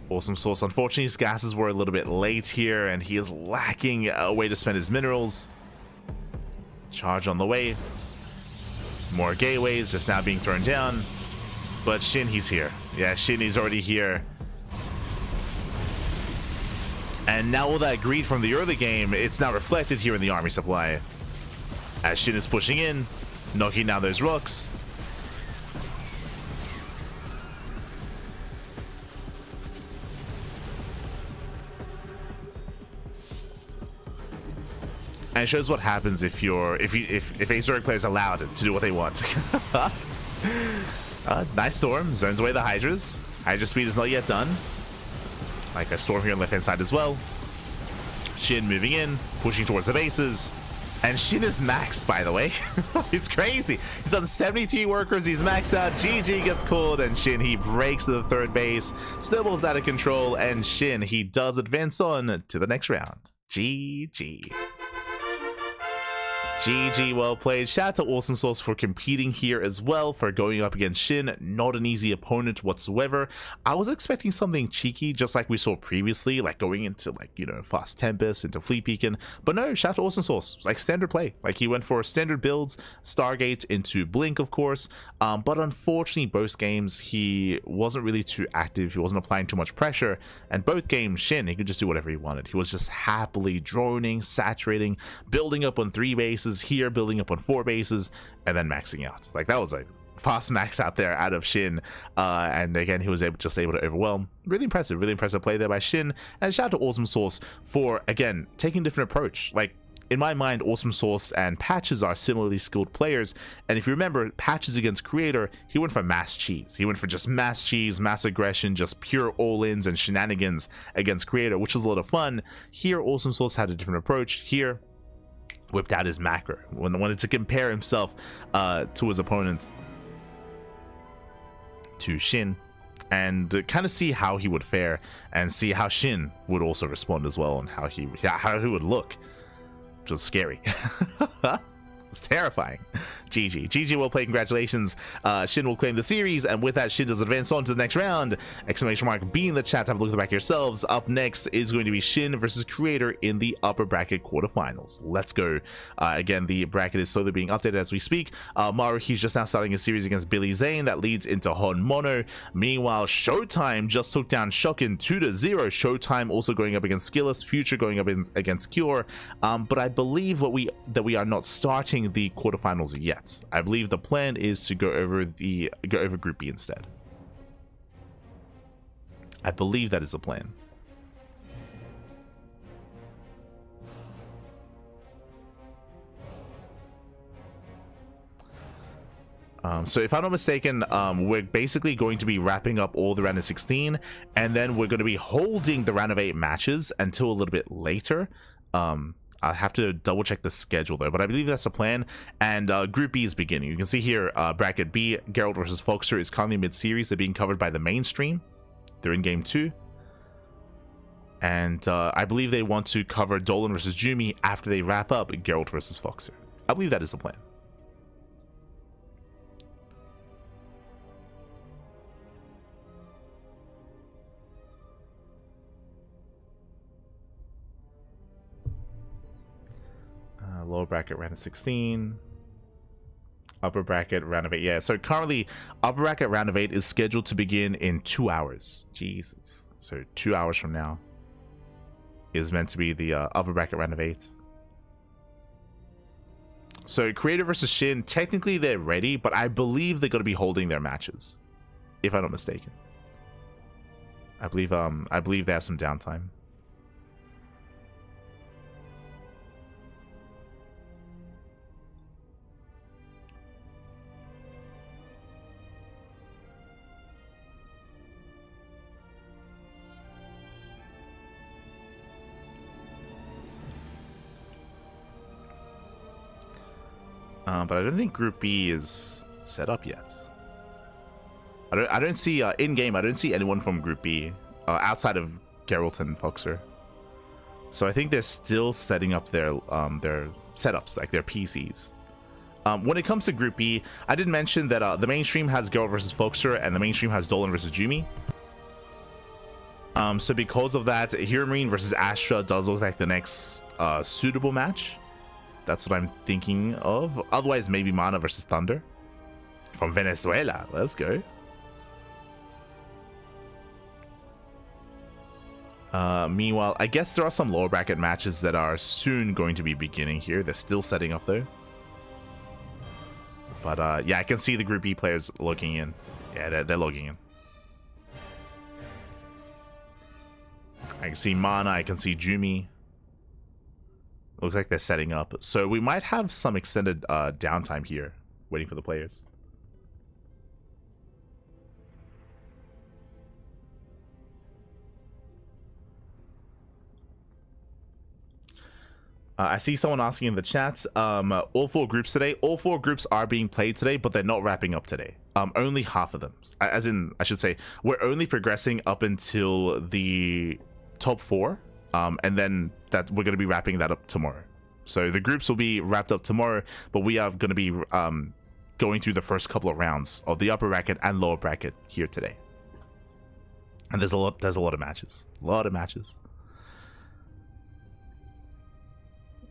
Awesome Source, unfortunately, his gases were a little bit late here, and he is lacking a way to spend his minerals. Charge on the way. More gateways just now being thrown down. But Shin, he's here. Yeah, Shin, he's already here. And now all that greed from the early game, it's now reflected here in the army supply. As Shin is pushing in, knocking down those rocks. And it shows what happens if Azoric players are allowed to do what they want. Nice Storm, zones away the Hydras. Hydra speed is not yet done. Like a Storm here on the left hand side as well. Shin moving in, pushing towards the bases. And Shin is maxed, by the way. It's crazy. He's on 73 workers, he's maxed out. GG gets called, and Shin, he breaks to the 3rd base. Snowball's out of control, and Shin, he does advance on to the next round. GG. GG, well played. Shout out to Awesome Sauce for competing here as well, for going up against Shin. Not an easy opponent whatsoever. I was expecting something cheeky, just like we saw previously, like going into, like, you know, Fast Tempest, into Fleet Beacon. But no, shout out to Awesome Sauce. Like, standard play. Like, he went for standard builds, Stargate into Blink, of course. But unfortunately, both games, he wasn't really too active. He wasn't applying too much pressure. And both games, Shin, he could just do whatever he wanted. He was just happily droning, saturating, building up on 3 bases, here building up on 4 bases, and then maxing out. Like, that was a fast max out there out of Shin, and again, he was just able to overwhelm. Really impressive play there by Shin. And shout out to Awesome Sauce for, again, taking a different approach. Like, in my mind, Awesome Sauce and Patches are similarly skilled players, and if you remember, Patches against Creator, he went for mass cheese. He went for just mass cheese, mass aggression, just pure all-ins and shenanigans against Creator, which was a lot of fun. Here, Awesome Sauce had a different approach. Here, whipped out his macro, wanted to compare himself to his opponent, to Shin, and kind of see how he would fare, and see how Shin would also respond as well, and how he would look, which was scary. It's terrifying. GG, well played, congratulations. Shin will claim the series, and with that, Shin does advance on to the next round. Exclamation mark, be in the chat, have a look at the back yourselves. Up next is going to be Shin versus Creator in the upper bracket quarterfinals. Let's go. Again, the bracket is slowly being updated as we speak. Maru, he's just now starting a series against Billy Zane that leads into Hon Mono. Meanwhile, Showtime just took down Shockin 2-0. Showtime also going up against Skillus, Future going up against Cure. But I believe that we are not starting the quarterfinals yet. I believe the plan is to go over Group B instead. I believe that is the plan. So if I'm not mistaken, we're basically going to be wrapping up all the round of 16, and then we're going to be holding the round of 8 matches until a little bit later. I'll have to double check the schedule though, but I believe that's the plan. And Group B is beginning. You can see here, Bracket B, Geralt versus Foxer is currently mid-series. They're being covered by the mainstream. They're in Game 2. And I believe they want to cover Dolan versus Jumi after they wrap up Geralt versus Foxer. I believe that is the plan. Lower bracket round of 16, upper bracket round of 8. Yeah, so currently upper bracket round of 8 is scheduled to begin in 2 hours. Jesus. So 2 hours from now is meant to be the upper bracket round of 8. So Creator versus Shin, technically they're ready, but I believe they're going to be holding their matches, if I'm not mistaken. I believe they have some downtime. But I don't think Group B is set up yet. I don't see in game. I don't see anyone from Group B outside of Geralt and Foxer. So I think they're still setting up their setups, like their PCs. When it comes to Group B, I did mention that the mainstream has Geralt versus Foxer and the mainstream has Dolan versus Jumi. So because of that, HeRoMaRinE versus Astra does look like the next suitable match. That's what I'm thinking of. Otherwise, maybe Mana versus Thunder from Venezuela. Let's go. Meanwhile, I guess there are some lower bracket matches that are soon going to be beginning here. They're still setting up though. But yeah, I can see the Group B players logging in. Yeah, they're logging in. I can see Mana. I can see Jumi. Looks like they're setting up. So we might have some extended downtime here, waiting for the players. I see someone asking in the chat, all 4 groups today. All 4 groups are being played today, but they're not wrapping up today. Only half of them. As in, I should say, we're only progressing up until the top 4. And then that we're going to be wrapping that up tomorrow. So the groups will be wrapped up tomorrow, but we are going to be going through the first couple of rounds of the upper bracket and lower bracket here today. And there's a lot of matches. A lot of matches.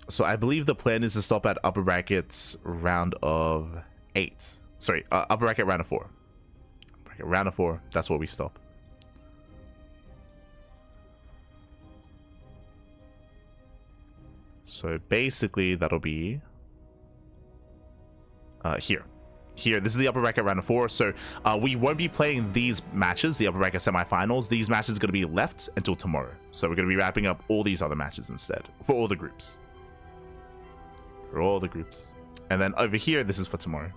So I believe the plan is to stop at upper brackets round of 8. Sorry, upper bracket round of 4. Round of 4, that's where we stop. So basically, that'll be here. This is the upper bracket round of 4. So we won't be playing these matches, the upper bracket semifinals. These matches are going to be left until tomorrow. So we're going to be wrapping up all these other matches instead for all the groups. For all the groups. And then over here, this is for tomorrow.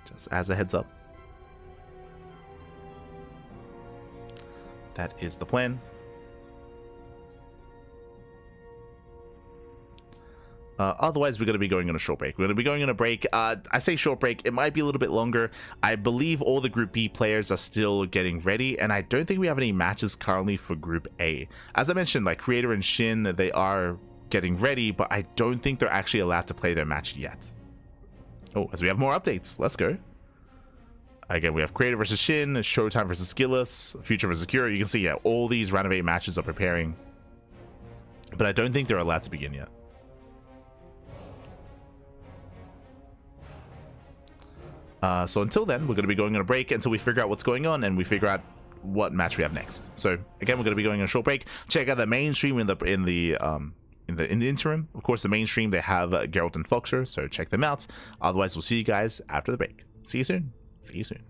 Just as a heads up. That is the plan. Otherwise, we're going to be going on a short break. We're going to be going on a break. I say short break. It might be a little bit longer. I believe all the Group B players are still getting ready, and I don't think we have any matches currently for Group A. As I mentioned, like Creator and Shin, they are getting ready, but I don't think they're actually allowed to play their match yet. Oh, as we have more updates. Let's go. Again, we have Creator versus Shin, Showtime versus Skilless, Future versus Cure. You can see, yeah, all these round of 8 matches are preparing, but I don't think they're allowed to begin yet. So until then, we're going to be going on a break until we figure out what's going on and we figure out what match we have next. So again, we're going to be going on a short break. Check out the mainstream in the interim. Of course, the mainstream, they have Geralt and Foxer, so check them out. Otherwise, we'll see you guys after the break. See you soon. See you soon.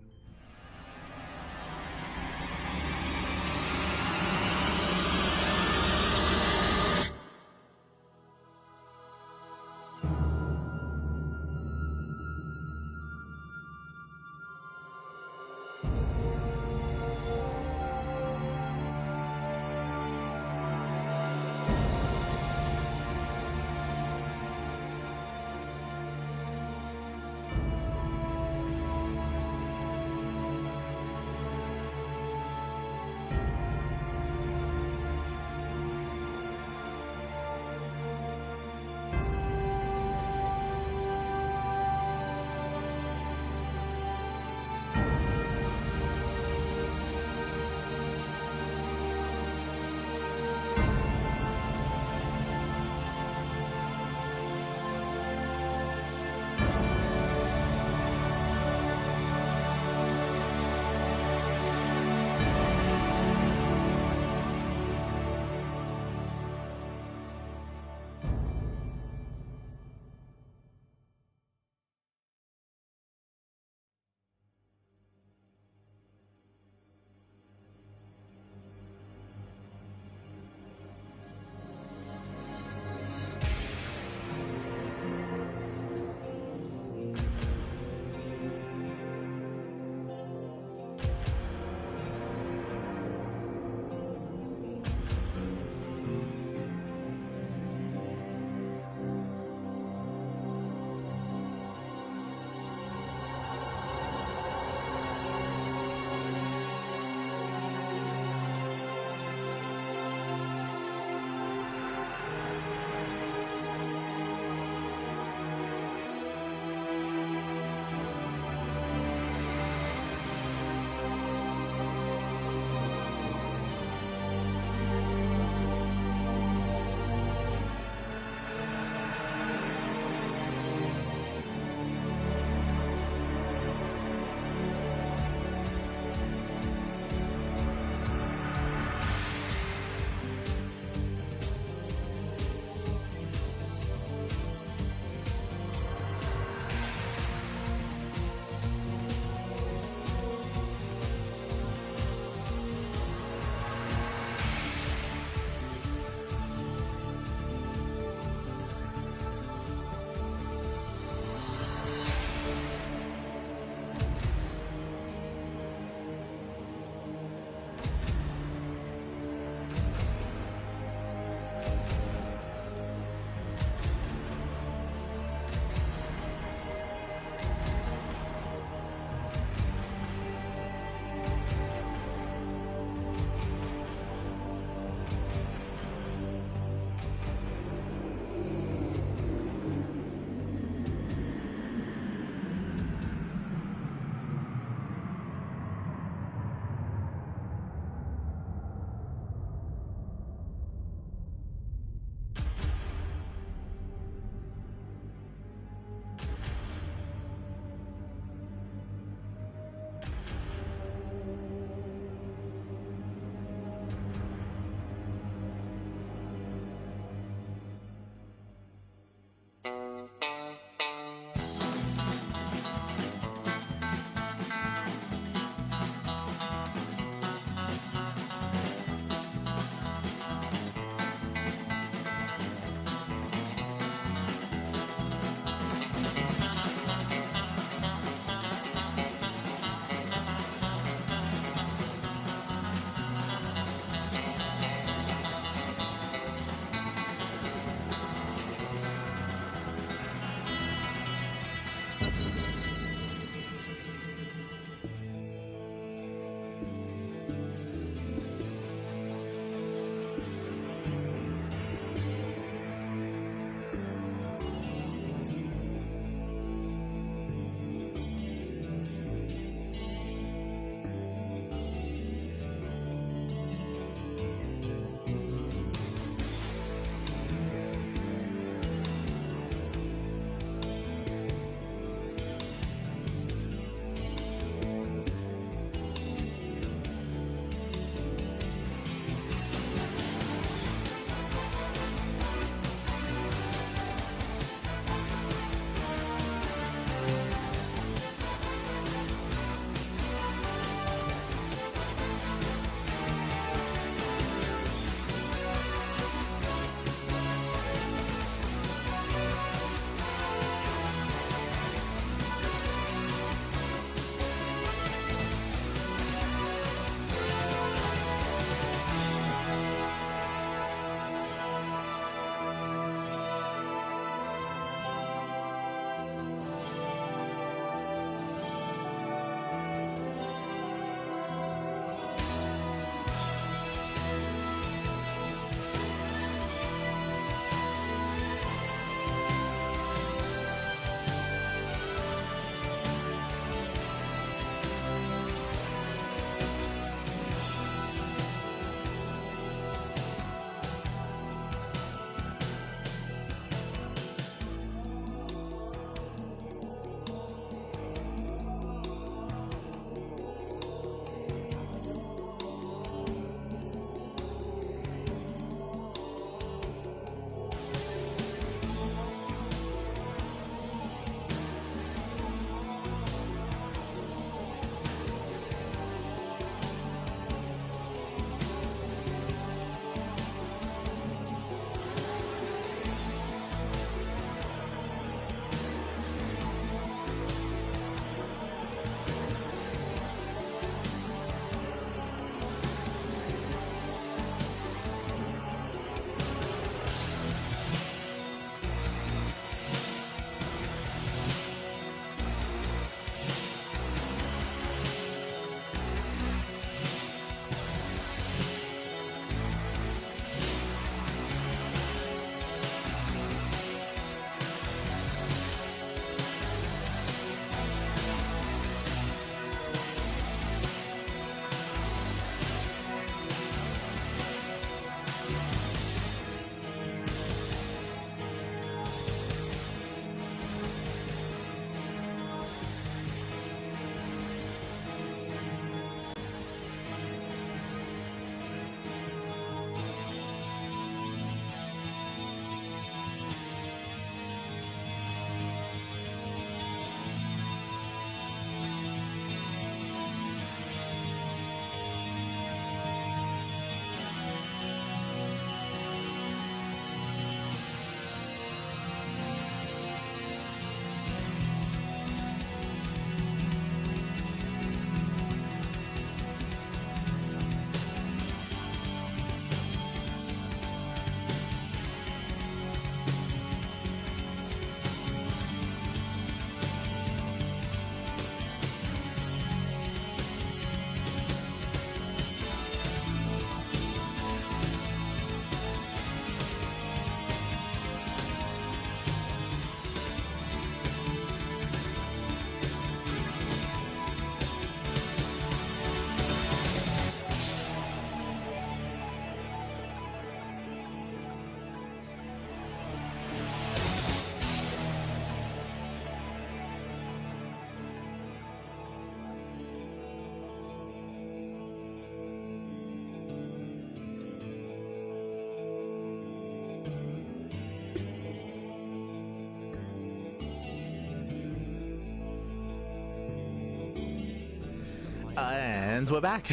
And we're back.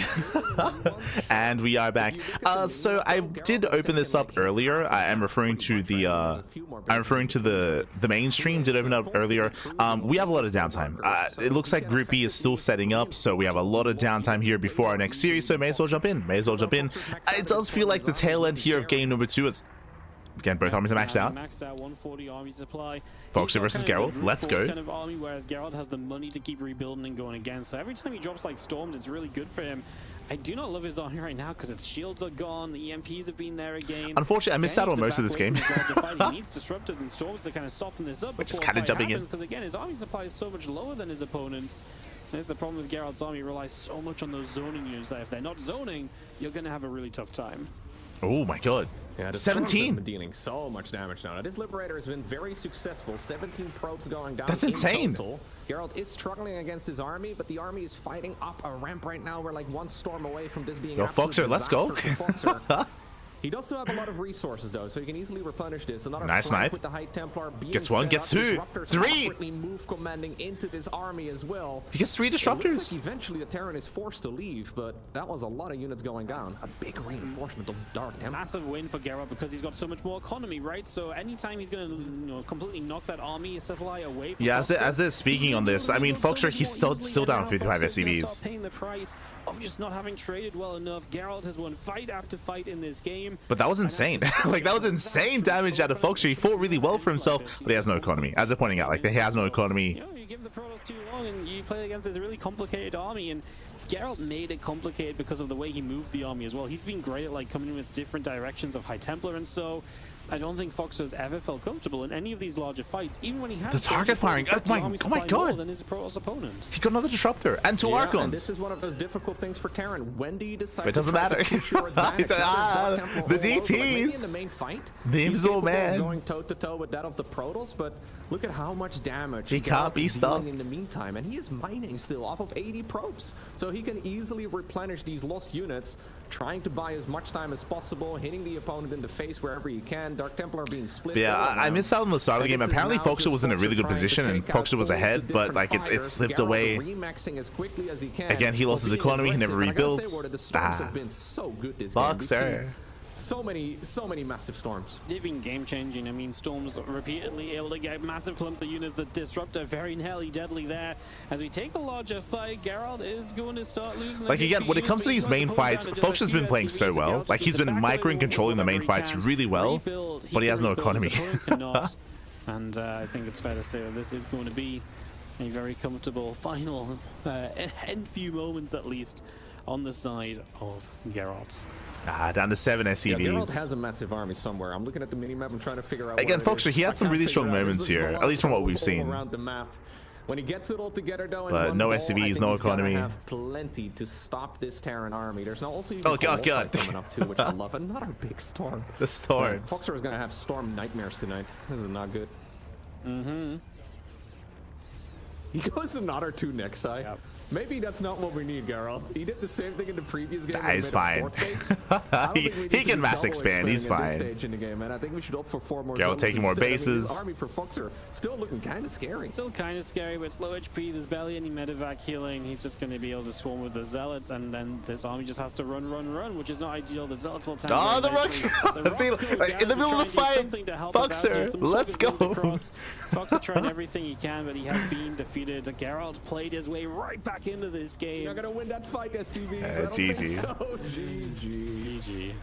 And we are back. So I did open this up earlier. I am referring to the main stream. Did open up earlier. We have a lot of downtime. It looks like Group B is still setting up, so we have a lot of downtime here before our next series. So may as well jump in. It does feel like the tail end here of game number 2 is. Again, both armies are maxed out. 140 army supply. Foxer versus Geralt. Let's go. Kind of army, whereas Geralt has the money to keep rebuilding and going again. So every time he drops like storms, it's really good for him. I do not love his army right now because its shields are gone. The EMPs have been there again. Unfortunately, I missed out on most of this game. He needs disruptors and storms to kind of soften this up. We're just kind of jumping in because again, his army supply is so much lower than his opponents. There's the problem with Geralt's army. He relies so much on those zoning units that if they're not zoning, you're going to have a really tough time. Oh my god. Yeah, 17 been dealing so much damage now. This Liberator has been very successful. 17 probes going down. That's insane. Total. Geralt is struggling against his army, but the army is fighting up a ramp right now. We're like one storm away from this being Foxer, let's go. He does still have a lot of resources though, so he can easily replenish this. Another nice snipe with the High Templar being gets one, gets two, three. Move commanding into this army as well. He gets 3 disruptors. It looks like eventually the Terran is forced to leave, but that was a lot of units going down. A big reinforcement of Dark Templar. Massive win for Geralt because he's got so much more economy, right? So anytime he's going to completely knock that army supply away. From as they're speaking on this, I mean, Foxer, he's still down 55 SCVs. Start paying the price of just not having traded well enough. Geralt has won fight after fight in this game. But that was insane. Like, that was insane damage out of Foxer. He fought really well for himself, but he has no economy. As they're pointing out, like, he has no economy. You know, you give the Protoss too long and you play against this really complicated army, and Geralt made it complicated because of the way he moved the army as well. He's been great at like coming in with different directions of High Templar, and so I don't think Foxer's ever felt comfortable in any of these larger fights, even when he has the target firing. Oh my god! Than his Protoss opponent. He got another disruptor and 2 Archons. And this is one of those difficult things for Terran. When do you decide? It doesn't matter. The DTs. In the main fight, the invisible man going toe to toe with that of the Protoss, but look at how much damage he can't be stopped in the meantime, and he is mining still off of 80 probes, so he can easily replenish these lost units, trying to buy as much time as possible, hitting the opponent in the face wherever he can. Dark Templar being split. Yeah, I missed out on the start of the game. Apparently, Foxer was in a really good position, and Foxer was ahead, but like it slipped away. As quickly as he can. Again, he lost his economy. He never rebuilds. Have been so good this Foxer. So many massive storms. They've been game-changing. I mean, Storms repeatedly able to get massive clumps of units that disrupt are very nearly deadly there. As we take a larger fight, Geralt is going to start losing. Like, again, when it comes to these main fights, Foxer's been playing so well. Like, he's been micro and controlling the main fights really well, but he has no economy. And I think it's fair to say that this is going to be a very comfortable final end few moments, at least, on the side of Geralt. Down to 7 SCVs. Yeah, Geralt has a massive army somewhere. I'm looking at the minimap. I'm trying to figure out. Again, Foxer, he had some really strong moments here, at least from what we've seen. Around the map. When he gets it all together, though, but no SCVs, no economy. Have plenty to stop this Terran army. There's now also god coming up too, which I love. Another big storm. The storms. Foxer is gonna have storm nightmares tonight. This is not good. He goes another 2 Nexi. Yep. Maybe that's not what we need, Geralt. He did the same thing in the previous game. He's fine. he can mass expand. He's fine. Stage in the game, and I think we should opt for 4 more. Geralt taking more bases. I mean, army for Foxer still looking kind of scary. Still kind of scary, but it's low HP. There's barely any medevac healing. He's just going to be able to swarm with the Zealots, and then this army just has to run, which is not ideal. The Zealots will tank. Oh, the Rocks! See, in the middle of the fight, Foxer, let's go. Foxer trying everything he can, but he has been defeated. Geralt played his way right back into this game. You're not gonna win that fight, SCVs. GG. So. GG.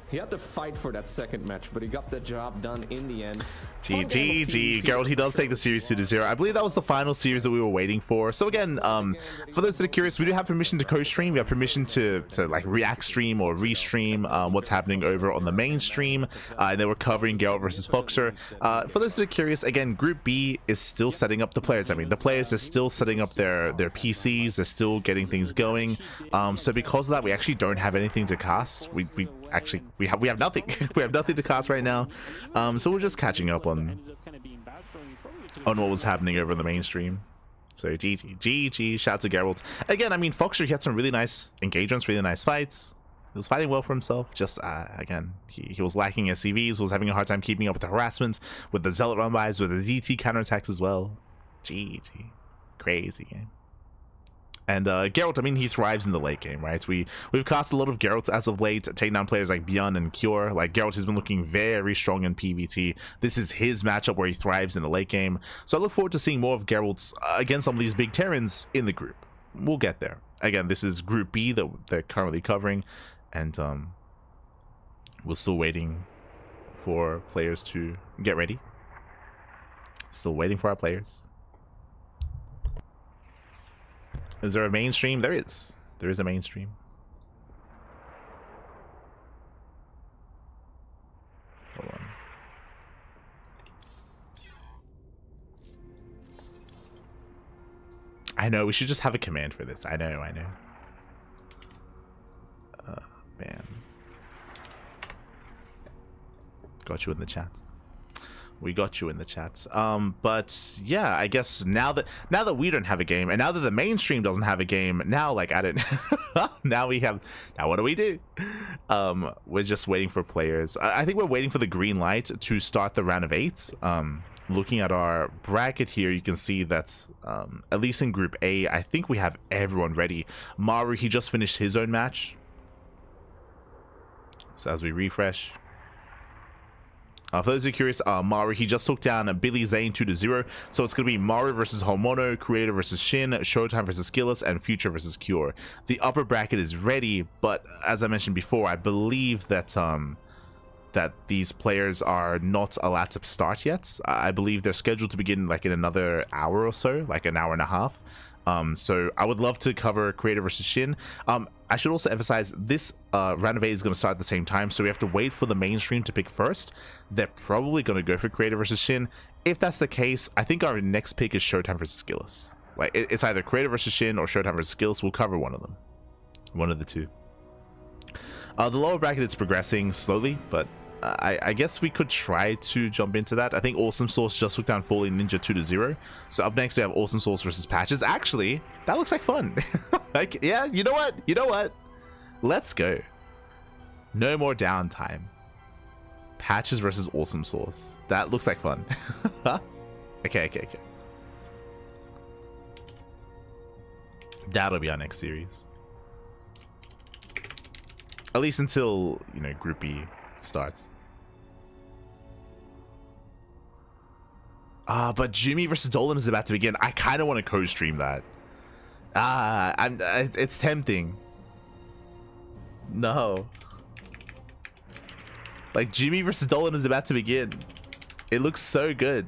He had to fight for that second match, but he got the job done in the end. GG. Geralt, he does take the series 2-0. I believe that was the final series that we were waiting for. So again, for those that are curious, we do have permission to co-stream. We have permission to like react stream or restream what's happening over on the main stream. And then we're covering Geralt versus Foxer. For those that are curious, again, Group B is still setting up the players. I mean, the players are still setting up their PCs. They're still getting things going. So because of that, we actually don't have anything to cast. We have nothing. We have nothing to cast right now. So we're just catching up on what was happening over in the mainstream. So GG. Shout out to Geralt. Again, I mean, Foxer, he had some really nice engagements, really nice fights. He was fighting well for himself. Just again, he was lacking SCVs, was having a hard time keeping up with the harassment, with the Zealot run-bys, with the DT counterattacks as well. GG. Crazy game. And Geralt, I mean, he thrives in the late game, right? We've cast a lot of Geralt as of late, taking down players like Bjorn and Cure. Like, Geralt has been looking very strong in PvT. This is his matchup where he thrives in the late game. So I look forward to seeing more of Geralt against some of these big Terrans in the group. We'll get there. Again, this is Group B that they're currently covering, and we're still waiting for players to get ready. Still waiting for our players. Is there a mainstream? There is. There is a mainstream. Hold on. I know, we should just have a command for this. I know. Man. Got you in the chat. We got you in the chats. But yeah, I guess now that we don't have a game, and now that the mainstream doesn't have a game, now like I don't now what do we do? We're just waiting for players. I think we're waiting for the green light to start the round of 8. Looking at our bracket here, you can see that at least in Group A, I think we have everyone ready. Maru, he just finished his own match. So as we refresh. For those who are curious, Maru, he just took down Billy Zane 2-0. So it's going to be Maru versus Homono, Creator versus Shin, Showtime versus Skillus, and Future versus Cure. The upper bracket is ready, but as I mentioned before, I believe that that these players are not allowed to start yet. I believe they're scheduled to begin like in another hour or so, like an hour and a half. So I would love to cover Creator versus Shin. I should also emphasize this round of 8 is going to start at the same time, so we have to wait for the mainstream to pick first. They're probably going to go for Creator versus Shin. If that's the case, I think our next pick is Showtime versus Skillus. Like it's either Creator versus Shin or Showtime versus Skillus. We'll cover one of them, one of the two. The lower bracket is progressing slowly, but I guess we could try to jump into that. I think Awesome Sauce just took down Falling Ninja 2-0. So up next we have Awesome Sauce versus Patches. Actually, that looks like fun. Like, yeah, you know what? Let's go. No more downtime. Patches versus Awesome Sauce. That looks like fun. Okay. That'll be our next series. At least until, you know, Group B starts. But Jimmy versus Dolan is about to begin. I kind of want to co-stream that. It's tempting. No. Like, Jimmy versus Dolan is about to begin. It looks so good.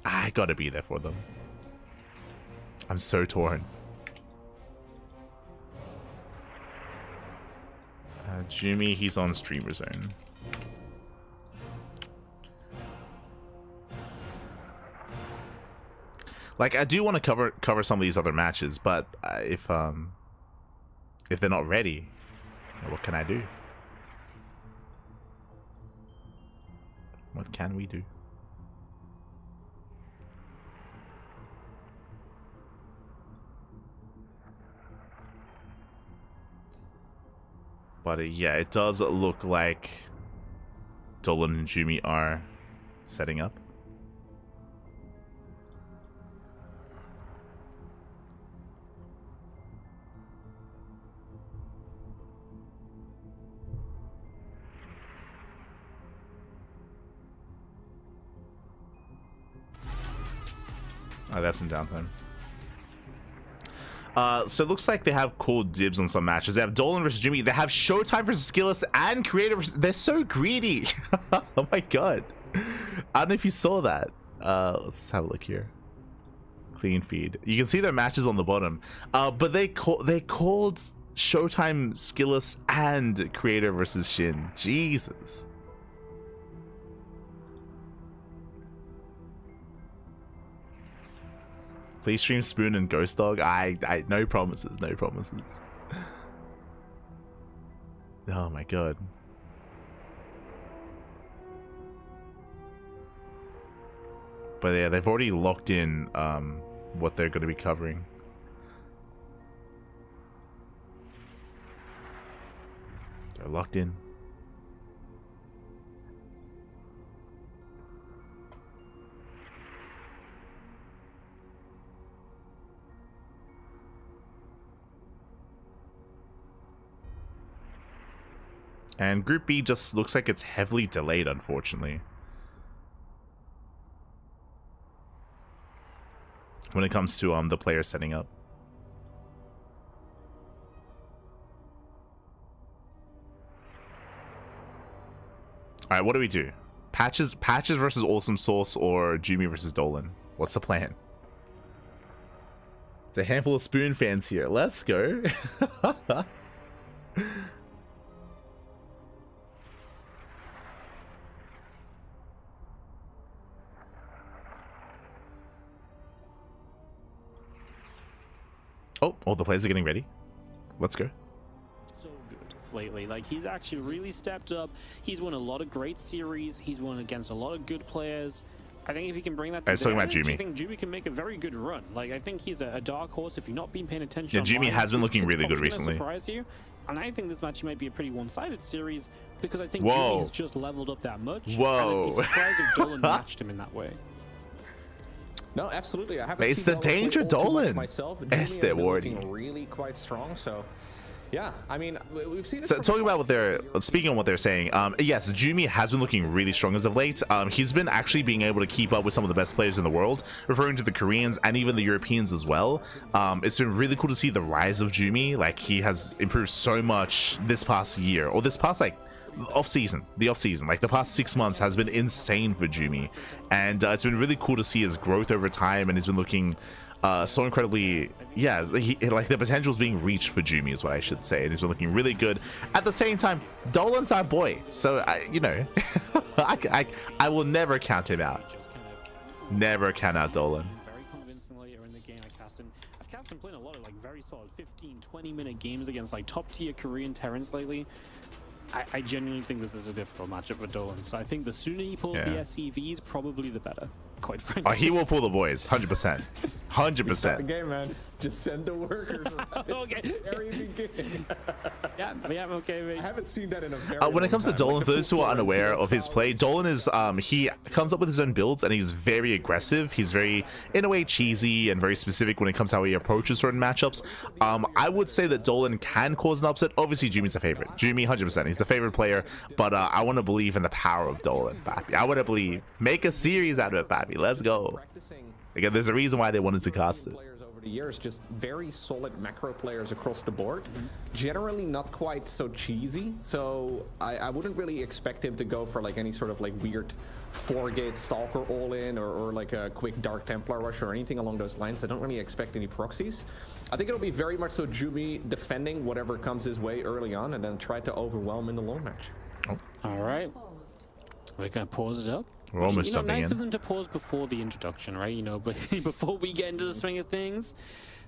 I gotta be there for them. I'm so torn. Jimmy, he's on Streamer Zone. Like, I do want to cover some of these other matches, but if they're not ready, what can I do? What can we do? But yeah, it does look like Dolan and Jimmy are setting up. Oh, they have some downtime. So it looks like they have called dibs on some matches. They have Dolan versus Jimmy. They have Showtime versus Skillus and Creator versus... They're so greedy. Oh my god. I don't know if you saw that. Let's have a look here. Clean feed. You can see their matches on the bottom. But they called Showtime, Skillus, and Creator versus Shin. Jesus. Please stream Spoon and Ghost Dog. I no promises, no promises. Oh my god. But yeah, they've already locked in what they're going to be covering. They're locked in. And Group B just looks like it's heavily delayed, unfortunately, when it comes to the players setting up. All right, what do we do? Patches versus Awesome Sauce or Jumi versus Dolan? What's the plan? It's a handful of Spoon fans here. Let's go. Oh, the players are getting ready. Let's go. So good lately. Like, he's actually really stepped up. He's won a lot of great series. He's won against a lot of good players. I think if he can bring that to talking about Jumi. I think Jumi can make a very good run. Like, I think he's a dark horse if you've not been paying attention. Yeah, Jumi has been looking really good recently. Surprise you. And I think this match might be a pretty one-sided series because I think Whoa. Jumi has just leveled up that much. Whoa. And I'd be surprised if Dolan matched him in that way. No, absolutely. I haven't It's seen the Dolan danger play all too much Dolan. myself. Jumi Este has been Wardy. looking really quite strong. So, yeah, I mean, we've seen it. So talking about what they're speaking on what they're saying, yes, Jumi has been looking really strong as of late. He's been actually being able to keep up with some of the best players in the world, referring to the Koreans and even the Europeans as well. It's been really cool to see the rise of Jumi. Like, he has improved so much this past year, or this past like the off season, like the past 6 months has been insane for Jumi, and it's been really cool to see his growth over time, and he's been looking so incredibly, yeah, like the potential is being reached for Jumi is what I should say, and he's been looking really good. At the same time, Dolan's our boy, so you know, I will never count him out. Never count out Dolan. Very convincingly in the game. I've cast him playing a lot of like very solid 15-20 minute games against like top tier Korean Terrans lately. I genuinely think this is a difficult matchup for Dolan, so I think the sooner he pulls the SCVs, probably the better, quite frankly. Oh, he will pull the boys, 100%. 100%. The game, man. Just send the workers. Okay. Very beginning. Yeah, okay, mate. I haven't seen that in a very When it comes to long time. Dolan, Like for the those who are full unaware Florencio of his style. play, Dolan is he comes up with his own builds, and he's very aggressive. He's very, in a way, cheesy and very specific when it comes to how he approaches certain matchups. I would say that Dolan can cause an upset. Obviously, Jumi's a favorite. Jumi, 100%. He's the favorite player, but I want to believe in the power of Dolan, Pappy. I want to believe. Make a series out of it, Pappy. Let's go. Practicing Again, there's a reason why they wanted to cast it. players over the years, just very solid macro players across the board. Generally not quite so cheesy, so I wouldn't really expect him to go for like any sort of like weird 4-gate stalker all-in or like a quick Dark Templar rush or anything along those lines. I don't really expect any proxies. I think it'll be very much so Jumi defending whatever comes his way early on and then try to overwhelm in the long match. All right. We're going to pause it up. We're almost jumping jumping nice in. of them to pause before the introduction, right? You know, but before we get into the swing of things,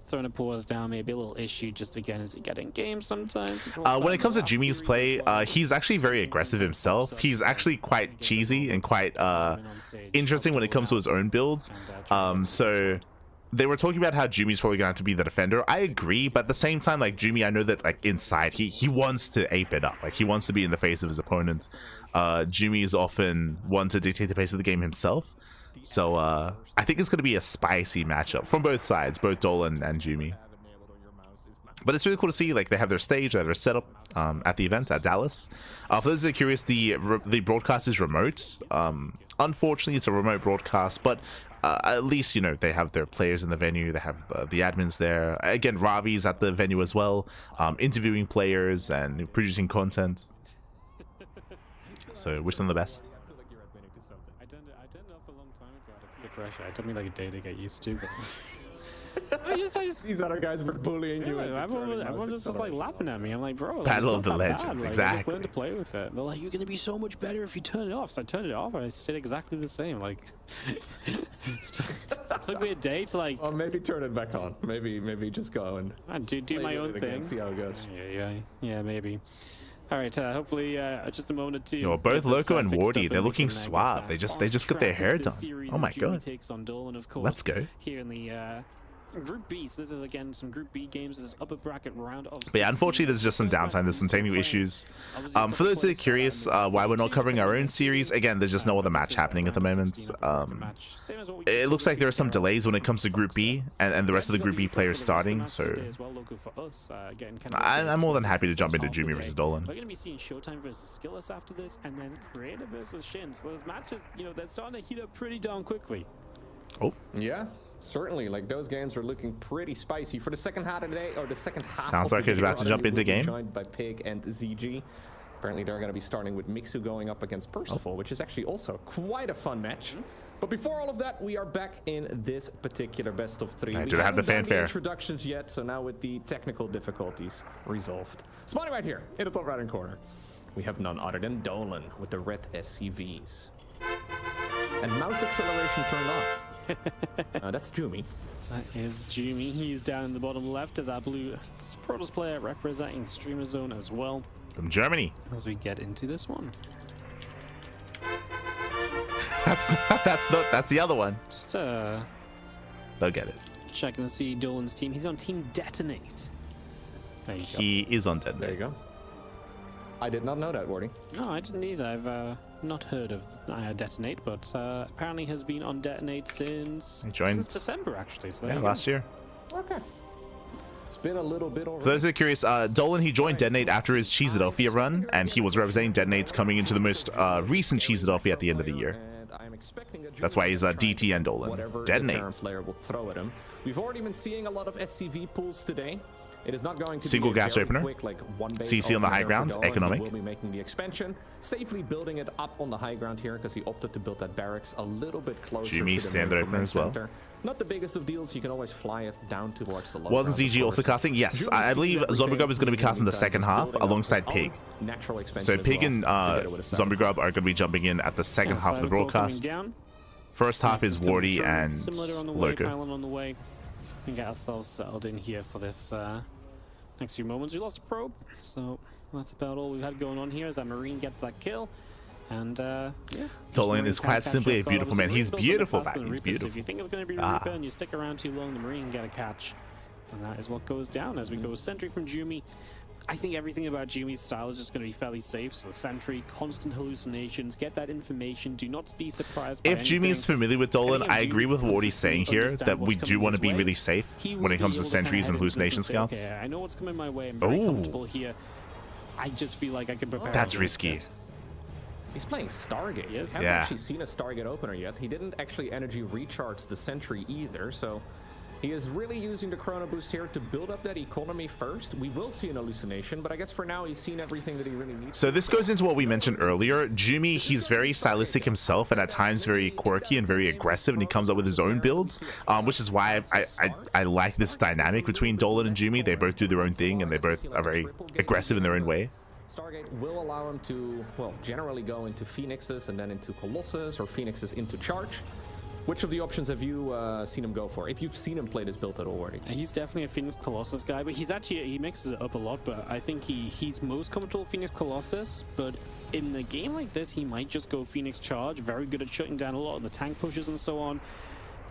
throwing a pause down may be a little issue just again as you get in game sometimes. When it comes to Jumi's play, he's actually very aggressive himself. He's actually quite cheesy and quite interesting when it comes to his own builds. So they were talking about how Jumi's probably going to have to be the defender. I agree, but at the same time, like Jumi, I know that like inside he wants to ape it up. Like he wants to be in the face of his opponent. Jumi is often one to dictate the pace of the game himself. So I think it's going to be a spicy matchup from both sides, both Dolan and Jumi. But it's really cool to see, like, they have their stage, they have their setup at the event at Dallas. For those that are curious, the broadcast is remote. Unfortunately, it's a remote broadcast, but at least, you know, they have their players in the venue, they have the admins there. Again, Ravi's at the venue as well, interviewing players and producing content. So, wish them the best. I turned it off a long time ago out of peer pressure. It took me like a day to get used to, but I just These other guys were bullying you. yeah, everyone was just like laughing at me. I'm like, bro, like, Battle it's of not the that Legends, bad. Like, I exactly. just learned to play with it. They're like, you're gonna be so much better if you turn it off. So I turned it off, and I stayed exactly the same. Like, it took me a day to like. Well, maybe turn it back on. Maybe just go and do play my with own it again, thing. see how it goes. Yeah, maybe. All right, hopefully, just a moment or two. You know, both get this, Loco and fixed up Wardy, they're we looking can, get suave. back They just on got their track hair with this done. series Oh my as Jumi god. takes on Dolan, of course. Let's go. Here in the Group B, so this is again some Group B games. This is upper bracket round of 16. But yeah, unfortunately, there's just some downtime. There's some technical issues. For those that are curious why we're not covering our own series, again, there's just no other match happening at the moment. It looks like there are some delays when it comes to Group B and the rest of the Group B players starting. So I'm more than happy to jump into Jumi versus Dolan. We're going to be seeing Showtime versus Skilless after this, and then Creator versus Shin. So those matches, you know, they're starting to heat up pretty darn quickly. Oh. Yeah. Certainly, like those games are looking pretty spicy for the second half of the day, or the second half. Sounds like it's about to jump into game. Joined by Pig and ZG. Apparently, they're going to be starting with Mixu going up against Percival, which is actually also quite a fun match. But before all of that, we are back in this particular best of 3. I we do have the fanfare. Introductions yet, so now with the technical difficulties resolved. Spotting right here in the top right-hand corner, we have none other than Dolan with the red SCVs. And mouse acceleration turned off. That's Jumi. That is Jumi. He's down in the bottom left as our blue Protoss player representing Streamer Zone as well. From Germany. As we get into this one. That's the other one. Just they'll get it. Checking to see Dolan's team. He's on Team Detonate. There you go. He is on Detonate. There you go. I did not know that, Wardy. No, I didn't either. I've not heard of Detonate, but apparently has been on Detonate since December, actually. So yeah, last year. Okay. It's been a little bit over. For those that are curious, Dolan, he joined Detonate after his Cheeseadelphia run, and he was representing Detonates coming into the most recent Cheeseadelphia at the end of the year. That's why he's DT and Dolan. Detonate. Player will throw at him. We've already been seeing a lot of SCV pools today. It is not going to single be gas very opener. Quick, like one CC on the high ground. Economic. We'll be making the expansion, safely building it up on the high ground here because he opted to build that barracks a little bit closer Jumi to the standard opener as well. Center. Not the biggest of deals. You can always fly it down towards the low. Wasn't ZG also casting? Yes, I believe Zombie Grub is going to be casting the second half alongside Pig. So Pig and Zombie Grub are going to be jumping in at the second half of the broadcast. First half is Wardy and Loco. On the way. We can get ourselves settled in here for this next few moments. We lost a probe, so that's about all we've had going on here as our Marine gets that kill. And yeah, Dolan is quite simply a beautiful man. He's beautiful, man. He's beautiful. So if you think it's going to be a Reaper and you stick around too long, the Marine can get a catch. And that is what goes down as we go Sentry from Jumi. I think everything about Jumi's style is just going to be fairly safe. So the Sentry, constant hallucinations, get that information. Do not be surprised by if Jumi is familiar with Dolan, I agree with what he's saying here, that we do want to be really safe when it comes to sentries and hallucination scouts. Okay, I know what's coming my way. I'm very comfortable here. I just feel like I can prepare. That's risky. He's playing Stargate. Yes. I haven't actually seen a Stargate opener yet. He didn't actually energy recharge the Sentry either, so he is really using the Chrono Boost here to build up that economy first. We will see an hallucination, but I guess for now he's seen everything that he really needs. So this goes into what we mentioned earlier. Jumi, he's very stylistic himself and at times very quirky and very aggressive, and he comes up with his own builds, which is why I like this dynamic between Dolan and Jumi. They both do their own thing, and they both are very aggressive in their own way. Stargate will allow him to, well, generally go into Phoenixes and then into Colossus, or Phoenixes into Charge. Which of the options have you seen him go for? If you've seen him play this build at all already. He's definitely a Phoenix Colossus guy, but he's actually, he mixes it up a lot, but I think he's most comfortable with Phoenix Colossus, but in a game like this, he might just go Phoenix Charge, very good at shutting down a lot of the tank pushes and so on.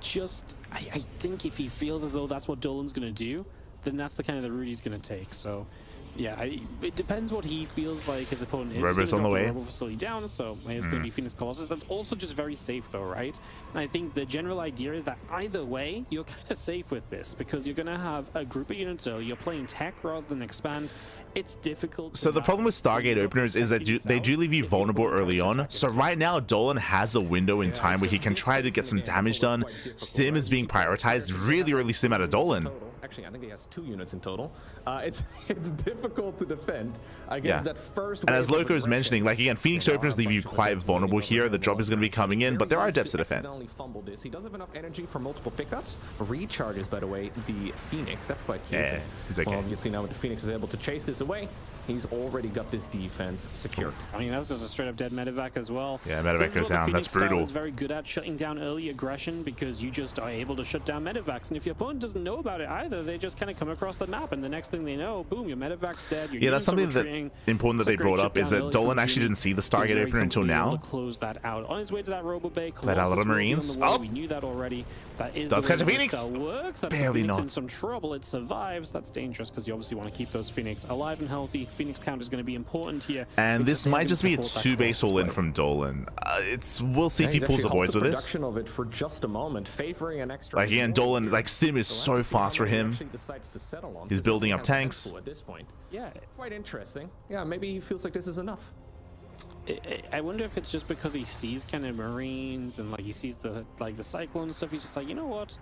Just, I think if he feels as though that's what Dolan's going to do, then that's the kind of the route he's going to take, so... Yeah, it depends what he feels like his opponent is. Robo's on the way. Robo facility down, so it's going to be Phoenix Colossus. That's also just very safe though, right? And I think the general idea is that either way, you're kind of safe with this because you're going to have a group of units early. You're playing tech rather than expand. It's difficult. So the problem with Stargate openers is that they do leave you vulnerable early on. So right now, Dolan has a window in time where he can try to get some damage done. Stim is being prioritized. Really early Stim out of Dolan. Actually, I think he has 2 units in total. It's difficult to defend against that first. And as Loco is mentioning, like again, Phoenix openers leave you quite vulnerable here. The drop is going to be coming in, but there are depths to defend. He does have enough energy for multiple pickups. Recharges, by the way, the Phoenix. That's quite cute. Yeah, he's okay. Well, obviously now with the Phoenix is able to chase this away, he's already got this defense secured. I mean, that's just a straight up dead medevac as well. Yeah, medevac goes down. That's brutal. Is very good at shutting down early aggression because you just are able to shut down medevacs, and if your opponent doesn't know about it either, they just kind of come across the map, and the next thing they know, boom, your medevac's dead. Yeah, that's something that important that they brought up, is that Dolan actually didn't see the Stargate opener until now. Close that out on his way to that Robo Bay. Let out the Marines. Oh, we knew that already. That is does catch a Phoenix. Works. That's Barely Phoenix not. in some trouble. It survives. That's dangerous because you obviously want to keep those Phoenix alive and healthy. Phoenix count is going to be important here. And this might just be a 2-base all-in from Dolan. We'll see if he pulls the boys with this. Of it for just a moment, favoring an extra. Like again, Dolan, like Stim is so fast for him. He's building up tanks. At this point, yeah, quite interesting. Yeah, maybe he feels like this is enough. I wonder if it's just because he sees kind of Marines and like he sees the Cyclone stuff. He's just like, you know what?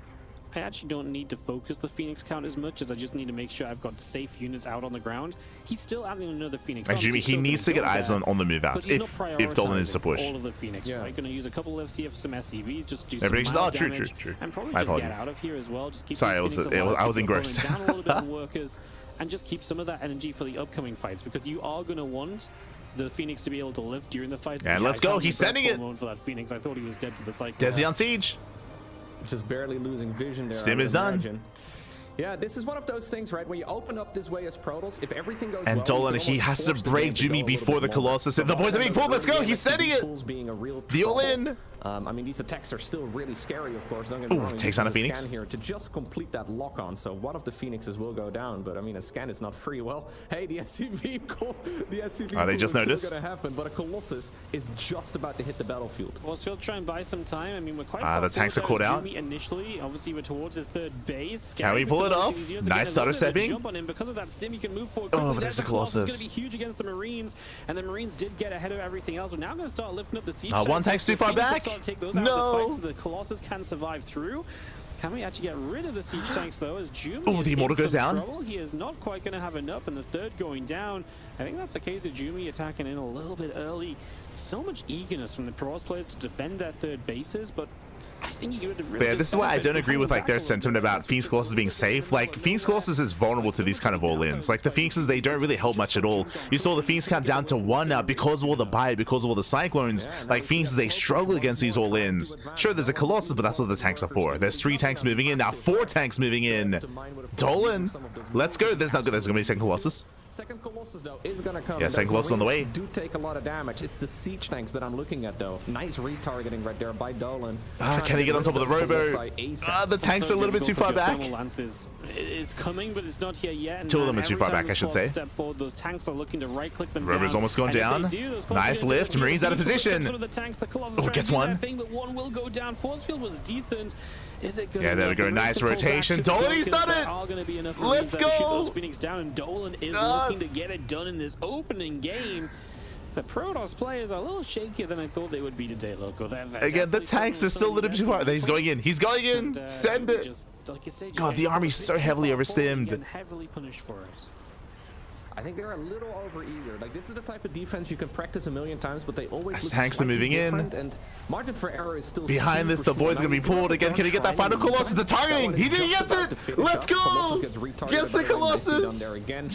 I actually don't need to focus the Phoenix count as much as I just need to make sure I've got safe units out on the ground. He's still adding another Phoenix. Like Jimmy, he needs to get eyes on the move out if Dolan is to push. All of the Phoenix, right? Going to use a couple of some SCVs, just do some mild true. and probably just get out of here as well. Just keep Sorry, I was engrossed. Down a little bit on workers, and just keep some of that energy for the upcoming fights, because you are going to want the Phoenix to be able to live during the fights. And let's go. He's sending it. For that Phoenix, I thought he was dead to the Cyclone. Desi on siege. Just barely losing vision there. Stim is done. Yeah, this is one of those things, right? When you open up this way as Protoss, if everything goes and well, Dolan, he has to break Jimmy before the Colossus. The boys are being pulled. Let's go. He's sending it. The all-in. I mean, these attacks are still really scary, of course. Don't get me wrong. Takes on a Phoenix here to just complete that lock-on. So one of the Phoenixes will go down, but I mean, a scan is not free. Well, hey, the SCV call, the SCV. They just noticed. Going to happen, but a Colossus is just about to hit the battlefield. Well, still try and buy some time. I mean, we're quite. The tanks are caught out. Initially, obviously, we're towards his third base. Can we pull it off? Nice stutter stepping. Jump on him because of that stim. You can move forward. Oh, but there's the Colossus. It's going to be huge against the Marines, and the Marines did get ahead of everything else. We're now going to start lifting up the siege. One tank's too far back. No. So the Colossus can survive through. Can we actually get rid of the siege tanks though? As Jumi the Immortal goes down. Trouble. He is not quite going to have enough, and the third going down. I think that's a case of Jumi attacking in a little bit early. So much eagerness from the Protoss players to defend that third bases, but I think you would really. Yeah, this is why I don't agree with like their sentiment about Phoenix Colossus being safe. Like Phoenix Colossus is vulnerable to these kind of all-ins. Like the Phoenixes, they don't really help much at all. You saw the Phoenix count down to 1 now because of all the buy, because of all the Cyclones. Like Phoenixes, they struggle against these all-ins. Sure, there's a Colossus, but that's what the tanks are for. There's 3 tanks moving in now, 4 tanks moving in. Dolan, let's go. There's gonna be a second Colossus. Second Colossus though is gonna come. Yeah, second Colossus on the way. Do take a lot of damage. It's the siege tanks that I'm looking at though. Nice retargeting right there by Dolan. Can he get on top of the Robo? The tanks are a little bit too far back. Is coming, but it's not here yet. 2 of them are too far back, I should say. Step forward, those tanks are looking to right-click them. Robo's almost gone down. Nice lift. Marines out of position. Oh, gets one. But one will go down. Force field was decent. Is it good? Yeah, there we go. Nice rotation. Dolan, he's done it. Let's go. Phoenix down, and Dolan is looking to get it done in this opening game. The Protoss players are a little shakier than I thought they would be today, Loco. Again, the tanks are still a little bit too far. He's going in. He's going in. Send it. God, the army's so heavily overstimmed. Heavily punished for it. I think they're a little over-eager. Like, this is the type of defense you can practice a million times, but they always look tanks are moving in. And margin for error is still behind this. The boy's gonna be pulled again. Can he get that final Colossus? The targeting. He gets it. Let's go. Gets the Colossus. GG.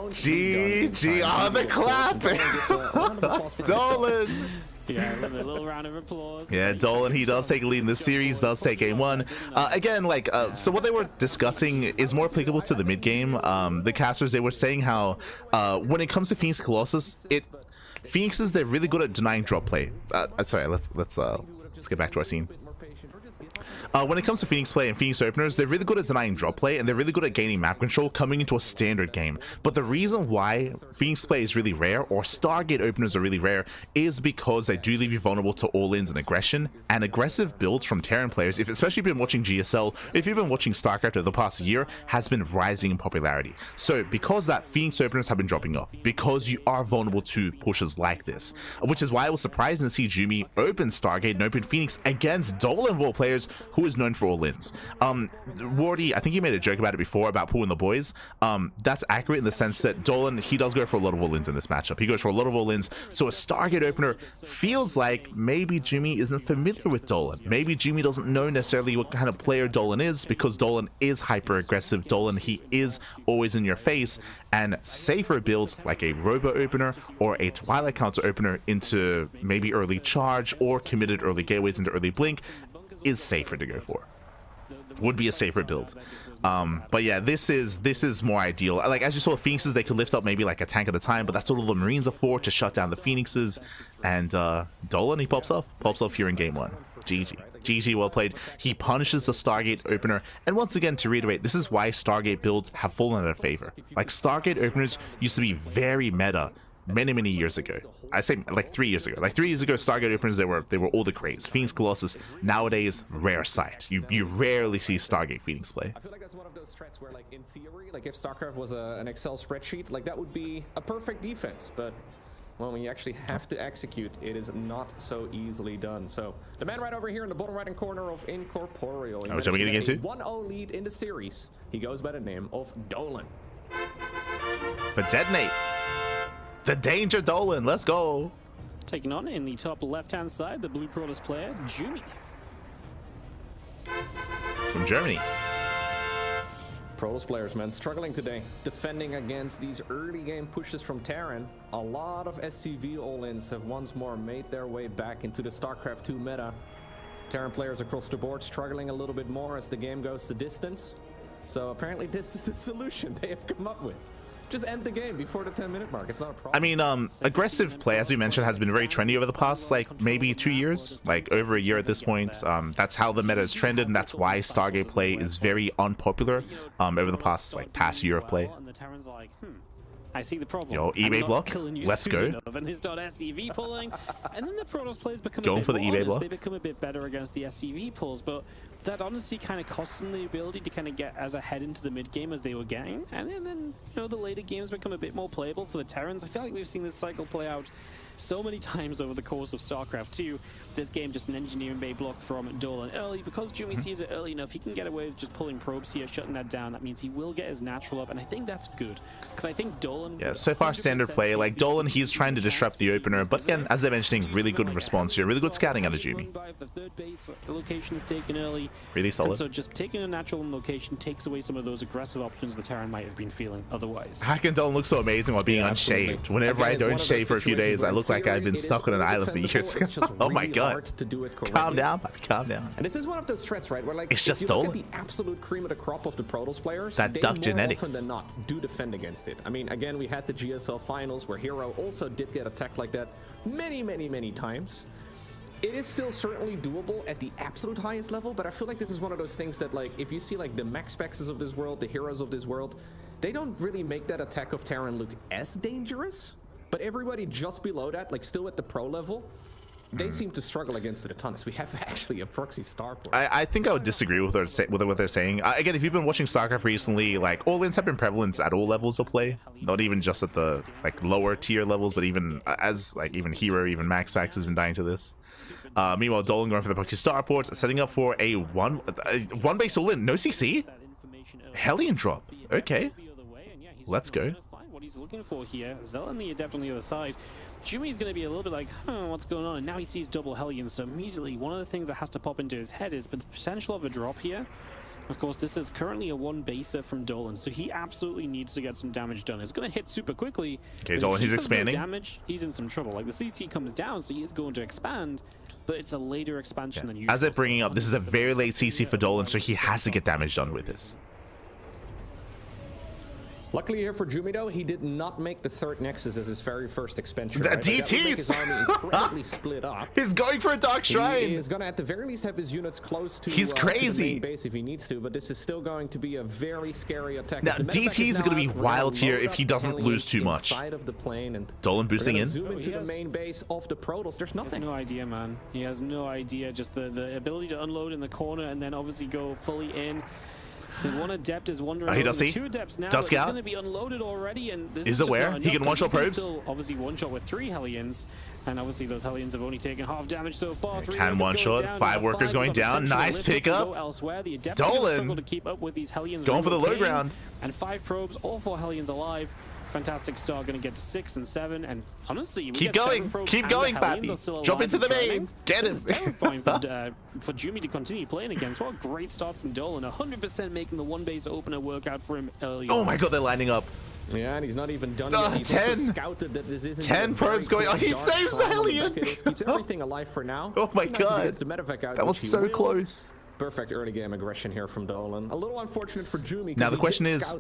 GG on the clap. Dolan. Yeah, a little round of applause. Yeah, Dolan, he does take a lead in this series, does take game 1. Again, like, so what they were discussing is more applicable to the mid-game. The casters, they were saying how when it comes to Phoenix Colossus, Phoenixes, they're really good at denying drop play. Sorry, let's get back to our scene. When it comes to Phoenix play and Phoenix openers, they're really good at denying drop play, and they're really good at gaining map control coming into a standard game. But the reason why Phoenix play is really rare, or Stargate openers are really rare, is because they do leave you vulnerable to all-ins and aggression. And aggressive builds from Terran players, especially if you've been watching GSL, if you've been watching StarCraft over the past year, has been rising in popularity. So because that, Phoenix openers have been dropping off, because you are vulnerable to pushes like this. Which is why I was surprised to see Jumi open Stargate and open Phoenix against Dolan Vol players who is known for all-ins. Wardy, I think he made a joke about it before about pulling the boys. That's accurate in the sense that Dolan, he does go for a lot of all-ins in this matchup. He goes for a lot of all-ins, so a Stargate opener feels like maybe Jimmy isn't familiar with Dolan. Maybe Jimmy doesn't know necessarily what kind of player Dolan is, because Dolan is hyper-aggressive. Dolan, he is always in your face, and safer builds like a Robo opener or a Twilight Counter opener into maybe early charge or committed early gateways into early blink is safer to go for. would be a safer build. But yeah, this is more ideal. Like, as you saw, Phoenixes, they could lift up maybe like a tank at a time, but that's what all the Marines are for, to shut down the Phoenixes. And Dolan, he pops off here in game 1. GG, well played. He punishes the Stargate opener, and once again, to reiterate, this is why Stargate builds have fallen out of favor. Like, Stargate openers used to be very meta many years ago. I say like 3 years ago. Like 3 years ago, Stargate openers, they were all the craze. Phoenix Colossus, nowadays, rare sight. You rarely see Stargate Phoenix play. I feel like that's one of those threats where, like, in theory, like if StarCraft was an Excel spreadsheet, like that would be a perfect defense, but when you actually have to execute, it is not so easily done. So the man right over here in the bottom right-hand corner of Incorporeal, Are we jumping into game 2? 1-0 lead in the series. He goes by the name of Dolan. For Detonate, the Danger Dolan, let's go. Taking on in the top left-hand side, the Blue Protoss player, Jumi. From Germany. Protoss players, man, struggling today, defending against these early game pushes from Terran. A lot of SCV all-ins have once more made their way back into the StarCraft 2 meta. Terran players across the board struggling a little bit more as the game goes the distance. So apparently this is the solution they have come up with. Just end the game before the 10-minute mark. It's not a problem. I mean, aggressive play, as we mentioned, has been very trendy over the past, like, maybe 2 years, like over a year at this point. That's how the meta has trended, and that's why Stargate play is very unpopular over the past year of play. I see the problem. Yo, eBay block. Let's go. And his SCV pulling, and then the Protoss players become going a bit for the eBay honest. block. They become a bit better against the SCV pulls, but that honestly kind of costs them the ability to kind of get as ahead into the mid game as they were getting, and then you know, the later games become a bit more playable for the Terrans. I feel like we've seen this cycle play out so many times over the course of StarCraft 2. This game, just an engineering bay block from Dolan early. Because Jumi sees it early enough, he can get away with just pulling probes here, shutting that down. That means he will get his natural up, and I think that's good. Because I think Dolan... Yeah, so far standard play. Like, Dolan, he's trying to disrupt the opener, but again, as they're mentioning, really good response here. Really good scouting out of Jumi. The third base, the location is taken early. Really solid. And so just taking a natural location takes away some of those aggressive options the Terran might have been feeling otherwise. Hack and Dolan look so amazing while being unshaved. Whenever I don't shave for a few days, I look like I've been stuck on an island for years. Oh my god. Calm down, buddy. Calm down. And this is one of those threats, right? Where, like, it's just if you Dolan. look at the absolute cream of the crop of the Protoss players, that they duck more genetics. often than not do defend against it. I mean, again, we had the GSL finals where Hero also did get attacked like that many times. It is still certainly doable at the absolute highest level, but I feel like this is one of those things that, like, if you see like the Max Pexes of this world, the Heroes of this world, they don't really make that attack of Terran look as dangerous. But everybody just below that, like still at the pro level, they seem to struggle against it a ton. So we have actually a proxy starport. I think I would disagree with what they're saying. Again, if you've been watching StarCraft recently, like, all-ins have been prevalent at all levels of play. Not even just at the like lower tier levels, but even as like even Hero, even Max Pax has been dying to this. Meanwhile, Dolan going for the proxy starports, setting up for a one base all-in, no CC, Hellion drop. Okay, let's go. What he's looking for here, Zell and the Adept on the other side. Jumi's going to be a little bit like, what's going on? And now he sees double Hellions, so immediately one of the things that has to pop into his head is the potential of a drop here. Of course, this is currently a one baser from Dolan, so he absolutely needs to get some damage done. It's going to hit super quickly. Okay, Dolan, he's expanding. Damage, he's in some trouble. Like, the CC comes down, so he is going to expand, but it's a later expansion than usual. As they're bringing up, this is a very late CC for Dolan, so he has to get damage done with this. Luckily here for Jumi, though, he did not make the third Nexus as his very first expansion. The right? DTs! His army incredibly split up. He's going for a Dark Shrine! He is going to at the very least have his units close to, he's crazy. To the main base if he needs to, but this is still going to be a very scary attack. Now, DT is going to be wild here if he doesn't lose too much. Of the plane and Dolan boosting in. Zoom into the main base of the Protoss. There's nothing. He has no idea, man. He has no idea. Just the ability to unload in the corner and then obviously go fully in. The one Adept is wondering. He does see. Two Adepts now. Does It's going to be unloaded already, and this is aware. He can one-shot probes. Still obviously one-shot with 3 Hellions, and obviously those Hellions have only taken half damage so far. Can one-shot. 5 workers going down. Nice pickup. The Adepts Dolan struggle to keep up with these Hellions. going for the low ground. And 5 probes, all 4 Hellions alive. Fantastic start, going to get to 6 and 7, and honestly, keep going, Pappy. Jump into the main. Get it. Terrifying for Jumi to continue playing against. What a great start from Dolan. 100% making the one base opener work out for him early. Oh my god, they're lining up. Yeah, and he's not even done yet. He's 10 scouted that this isn't 10 probes going. Oh, he saves the Hellion. Keeps everything alive for now. Oh my god, that was so close. Perfect early game aggression here from Dolan. A little unfortunate for Jumi. Now the question is,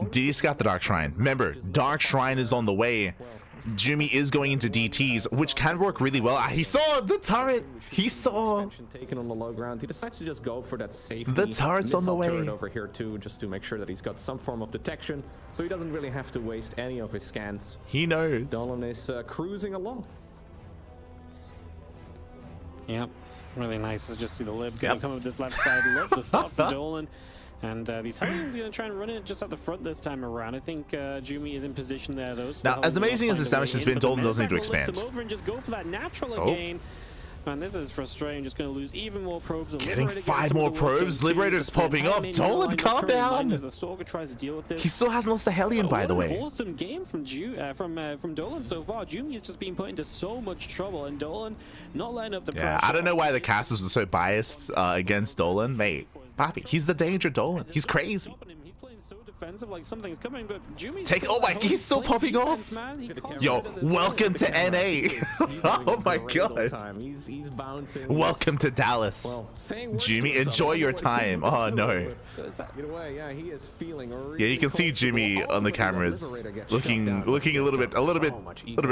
did he scout the Dark Shrine? Remember, Dark Shrine is on the way. Jumi is going into DTs, which can work really well. He saw the turret. He saw taken on the low ground. He decides to just go for that safety. the turret's on the way. Turret over here too, just to make sure that he's got some form of detection, so he doesn't really have to waste any of his scans. He knows. Dolan is cruising along. Yep, really nice to just see the lib gonna come up this left side. Love the start from Dolan. And these Hellions going to try and run it just at the front this time around. I think Jumi is in position there, though. So now, as amazing as this damage has been, Dolan doesn't need to expand. Them over and just go for that natural again. Man, this is frustrating. Just going to lose even more probes. Getting 5 more probes. Liberator's popping up. Dolan, calm down. The Stalker tries to deal with this. He still hasn't lost a Hellion, by the way. Awesome game from Dolan so far. Jumi is just being put into so much trouble, and Dolan not letting up the pressure. I don't know why the casters were so biased against Dolan, mate. Papi, he's the danger Dolan. He's crazy. He's playing so defensive, like something's coming, but Jumi's oh my, he's still popping off. Yo, welcome to NA. Oh my god. He's bouncing. Welcome to Dallas. Well, Jumi, enjoy your time. Oh no. Get away. Yeah, he is feeling Yeah, you can see Jumi on the cameras looking a little bit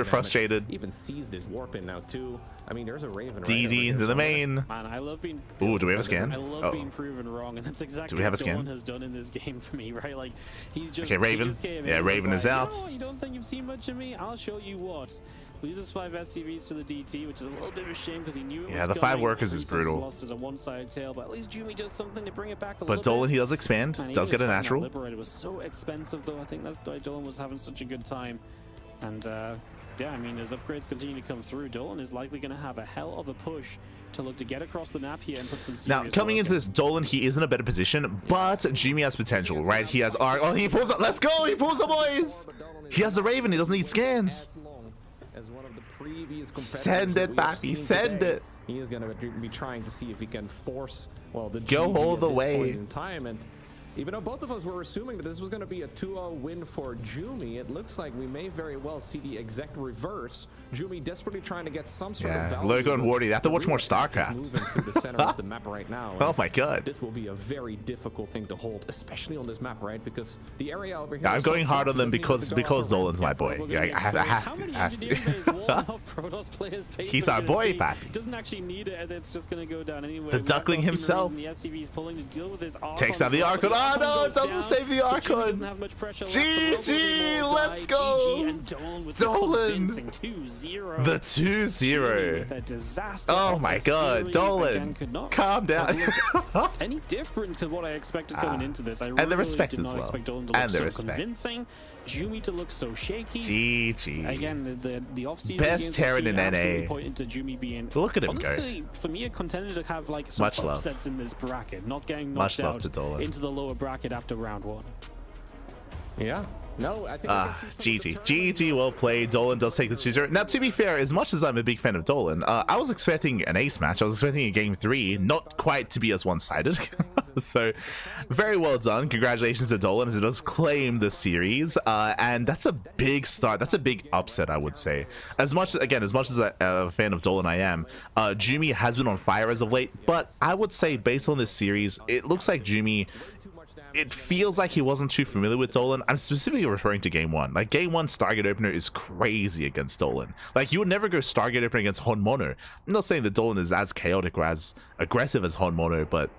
frustrated. Even sees this warp in now too. I mean, there's a Raven. DD into the main. Man, I love being. Ooh, do we have a scan? I love being proven wrong, and that's exactly we have a what scan? Dolan has done in this game for me, right? Like, he's just. Okay, Raven. He just came in Yeah, and Raven was is like, out. You know what? You don't think you've seen much of me? I'll show you what. Loses 5 SCVs to the DT, which is a little bit of a shame because he knew it was the 5 coming. workers is Resources brutal. Lost as a one-sided tail, but at least Jumi does something to bring it back a But little Dolan, bit. he does expand. Man, Does get a natural. Liberator was so expensive, though. I think that's why Dolan was having such a good time. And yeah, I mean, as upgrades continue to come through, Dolan is likely going to have a hell of a push to look to get across the map here and put some serious Now, coming into this, Dolan, he is in a better position, but Jumi has potential, right? He has arc. Oh, he pulls up. Let's go. He pulls the boys. He has a Raven. He doesn't need scans. Send it, Papi. Send it. He is going to be trying to see if he can force, well, the Go GG all at the this way. point in time. And even though both of us were assuming that this was going to be a 2-0 win for Jumi, it looks like we may very well see the exact reverse. Jumi desperately trying to get some sort of value. Logo and Wardy, they have to watch more He's StarCraft. moving through the center of the map right now. Oh my god. This will be a very difficult thing to hold, especially on this map, right? Because the area over here. I'm going hard on them because Dolan's my boy. I have to. He's our boy, Papi. Doesn't actually need it, as it's just going to go down anyway. The Duckling himself takes down the Archon. Oh no, it doesn't save the Archon. GG, let's go. Dolan. The 2-0. Oh my god, Dolan. Calm down. Any different to what I expected coming into this. I really and the respect did as not well. expect Dolan to look And the so respect. convincing. Jumi to look so shaky. GG. Again, the off-season Best Terran in NA. Point into Jumi being, Look at him honestly, go. for me, a contender to have like some Much love. upsets in this bracket, not getting Much knocked love out to Dolan. into the lower bracket after round 1. Yeah. No, I think we can see some of the GG, well played. Dolan does take the 2-0. Now, to be fair, as much as I'm a big fan of Dolan, I was expecting an ace match. I was expecting a game 3, not quite to be as one-sided. So, very well done. Congratulations to Dolan as he does claim the series. And that's a big start. That's a big upset, I would say. As much as a fan of Dolan I am, Jumi has been on fire as of late. But I would say, based on this series, it looks like Jumi... It feels like he wasn't too familiar with Dolan. I'm specifically referring to game 1. Like, game 1 Stargate opener is crazy against Dolan. Like, you would never go Stargate opener against Honmono. I'm not saying that Dolan is as chaotic or as aggressive as Honmono, but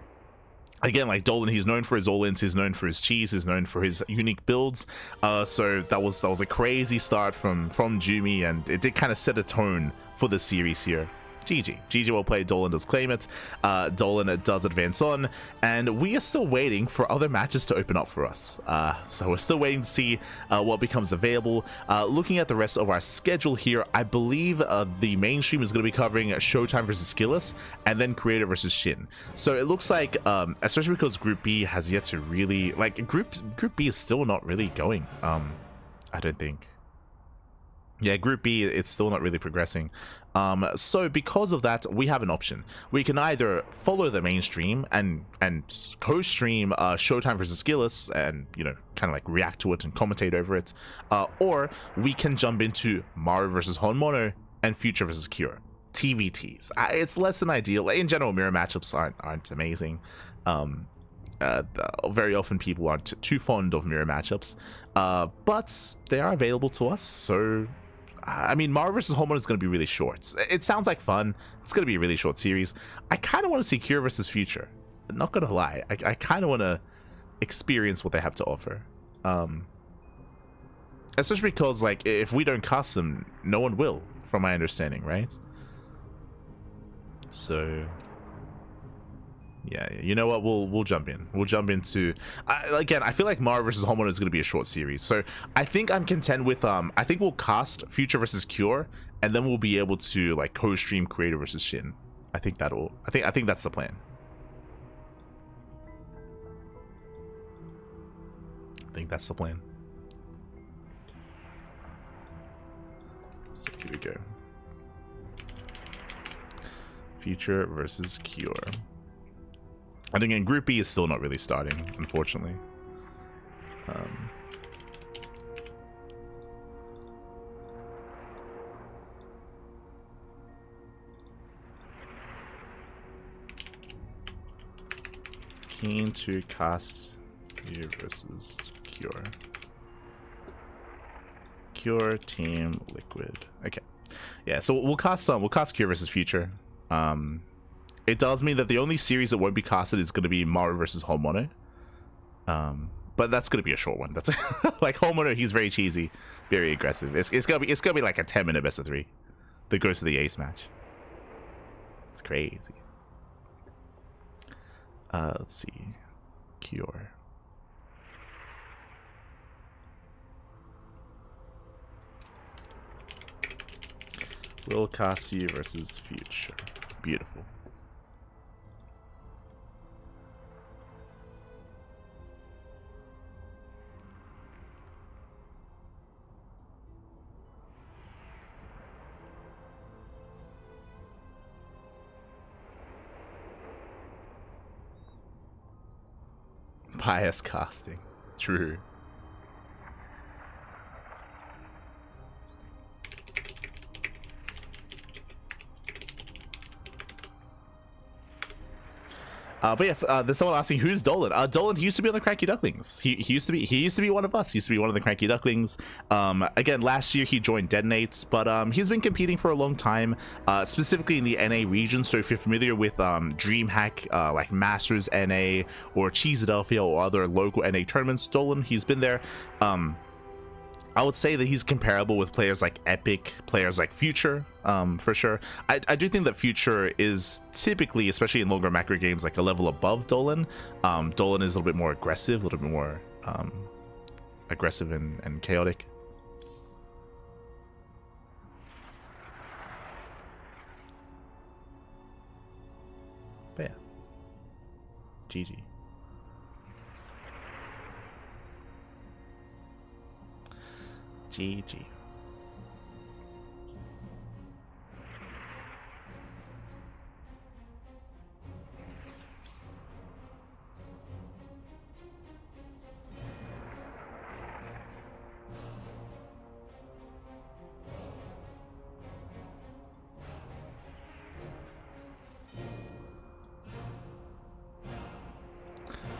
again, like Dolan, he's known for his all-ins, he's known for his cheese, he's known for his unique builds. So that was a crazy start from Jumi, and it did kind of set a tone for the series here. GG well played. Dolan does claim it. Dolan does advance on, and we are still waiting for other matches to open up for us. So we're still waiting to see what becomes available. Looking at the rest of our schedule here, I believe the mainstream is going to be covering Showtime versus Skillus, and then Creator versus Shin. So it looks like, especially because Group B has yet to really, like, Group B is still not really going. I don't think. Yeah, Group B, it's still not really progressing. So because of that, we have an option. We can either follow the mainstream and co-stream Showtime versus Skillus and, you know, kind of like react to it and commentate over it, or we can jump into Maru versus Honmono and Future versus Kira. TVTs. It's less than ideal. In general, mirror matchups aren't amazing. Very often people aren't too fond of mirror matchups, but they are available to us. So, I mean, Mara versus HeRoMaRinE is going to be really short. It sounds like fun. It's going to be a really short series. I kind of want to see Cure versus Future. Not going to lie. I kind of want to experience what they have to offer. Especially because, like, if we don't cast them, no one will, from my understanding, right? So, yeah, you know what? We'll jump in. We'll jump into again. I feel like Mara versus HeRoMaRinE is going to be a short series, so I think I'm content with I think we'll cast Future versus Cure, and then we'll be able to like co-stream Creator versus Shin. I think that'll. I think that's the plan. I think that's the plan. So here we go. Future versus Cure. And again, Group B is still not really starting, unfortunately. Keen to cast you versus Cure. Cure Team Liquid. Okay, yeah. So we'll cast Cure versus Future. It does mean that the only series that won't be casted is going to be Mara versus HeRoMaRinE. But that's going to be a short one. That's like HeRoMaRinE. He's very cheesy, very aggressive. It's gonna be like a 10-minute best of 3 that goes to the ace match. It's crazy. Let's see, Cure. Will cast you versus Future. Beautiful. Bias casting. True. But yeah, there's someone asking who's Dolan. Dolan, he used to be on the CranKy Ducklings. He used to be one of us. He used to be one of the CranKy Ducklings. Again, last year he joined Detonates, but he's been competing for a long time, specifically in the NA region. So if you're familiar with DreamHack, like Masters NA or Cheeseadelphia or other local NA tournaments, Dolan, he's been there. I would say that he's comparable with players like Epic, players like Future, for sure. I do think that Future is typically, especially in longer macro games, like a level above Dolan. Dolan is a little bit more aggressive, a little bit more aggressive and chaotic. But yeah, GG. GG.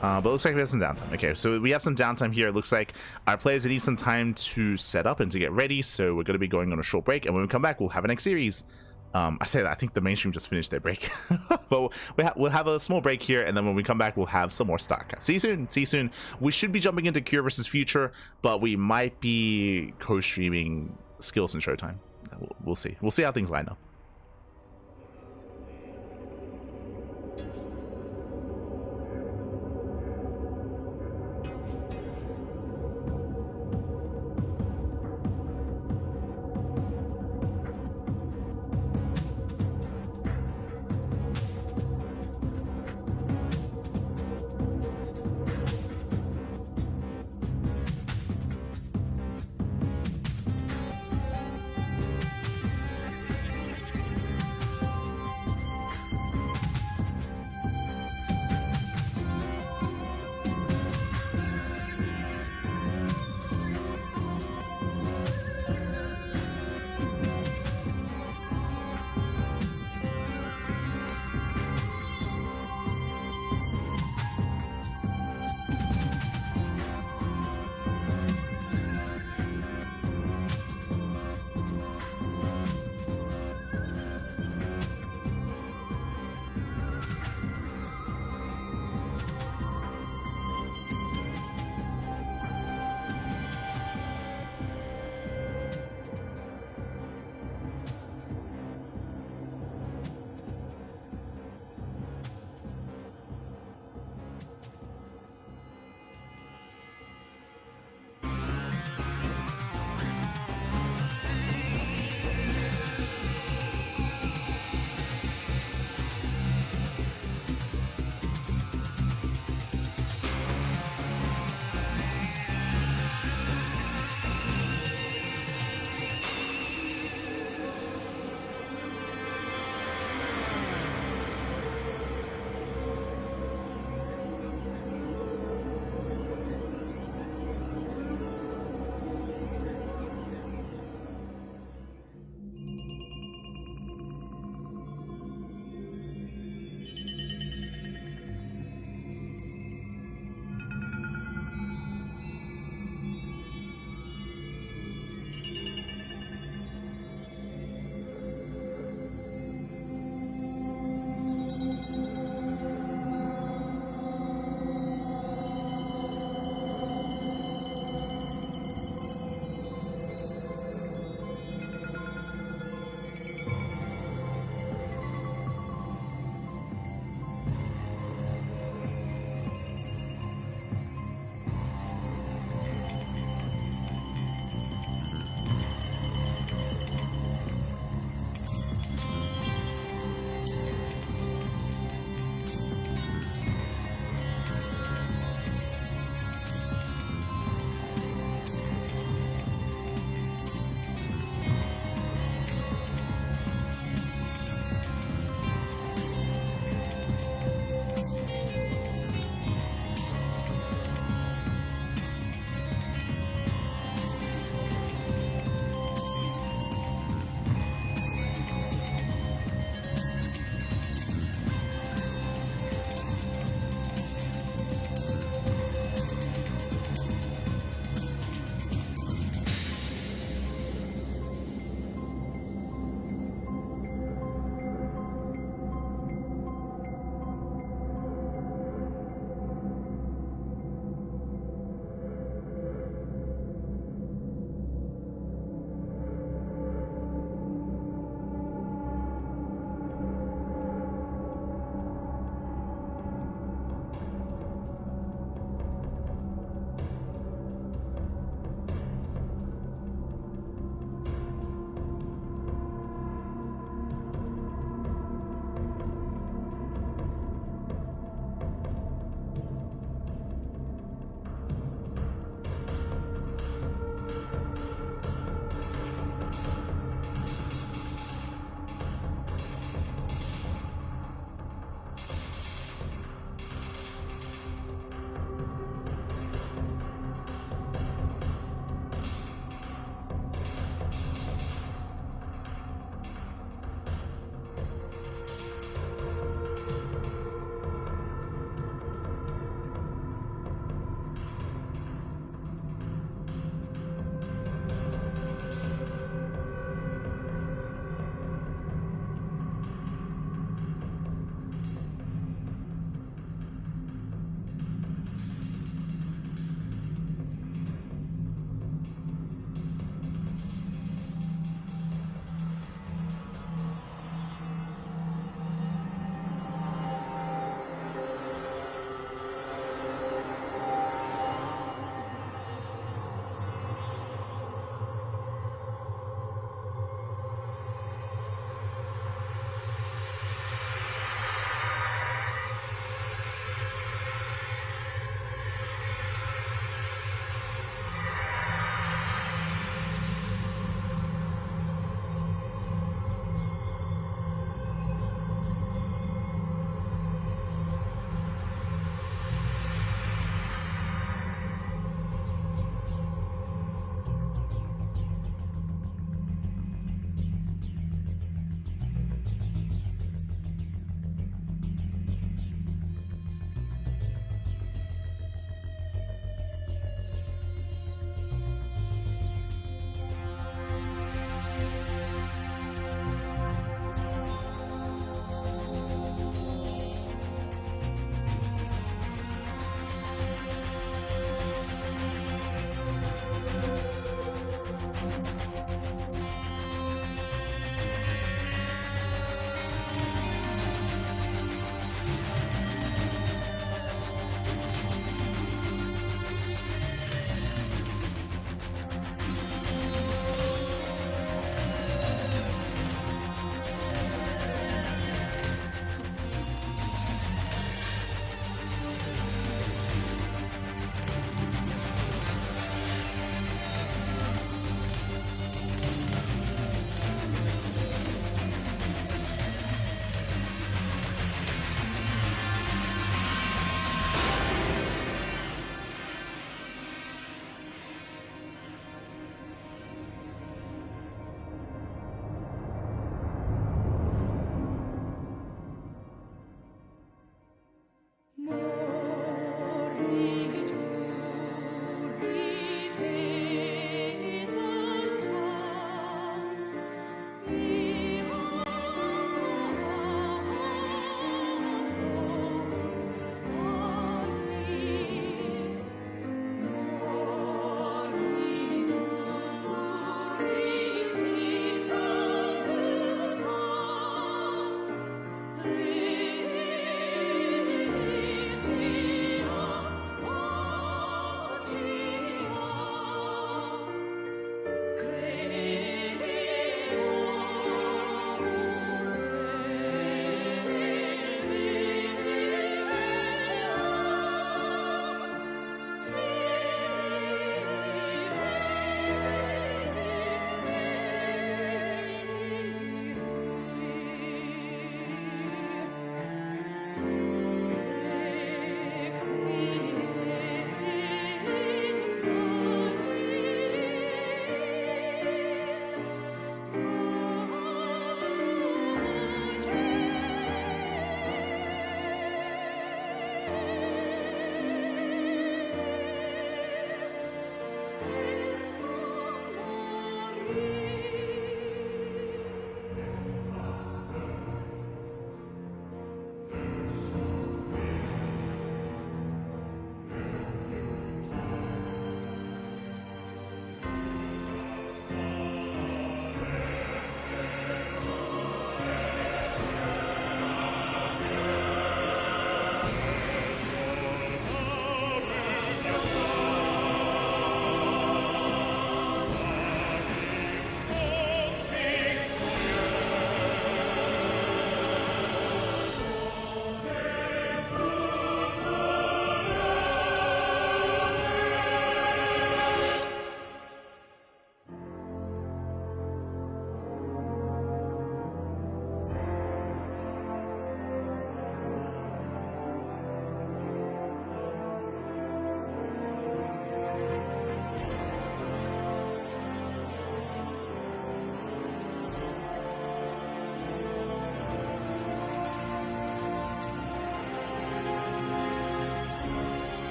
But it looks like we have some downtime. Okay, so we have some downtime here. It looks like our players need some time to set up and to get ready, so we're going to be going on a short break, and when we come back, we'll have a next series. I say that, I think the mainstream just finished their break. But we'll have a small break here, and then when we come back, we'll have some more StarCraft. See you soon. See you soon. We should be jumping into Cure versus Future, but we might be co-streaming Skills and Showtime. We'll see. We'll see how things line up.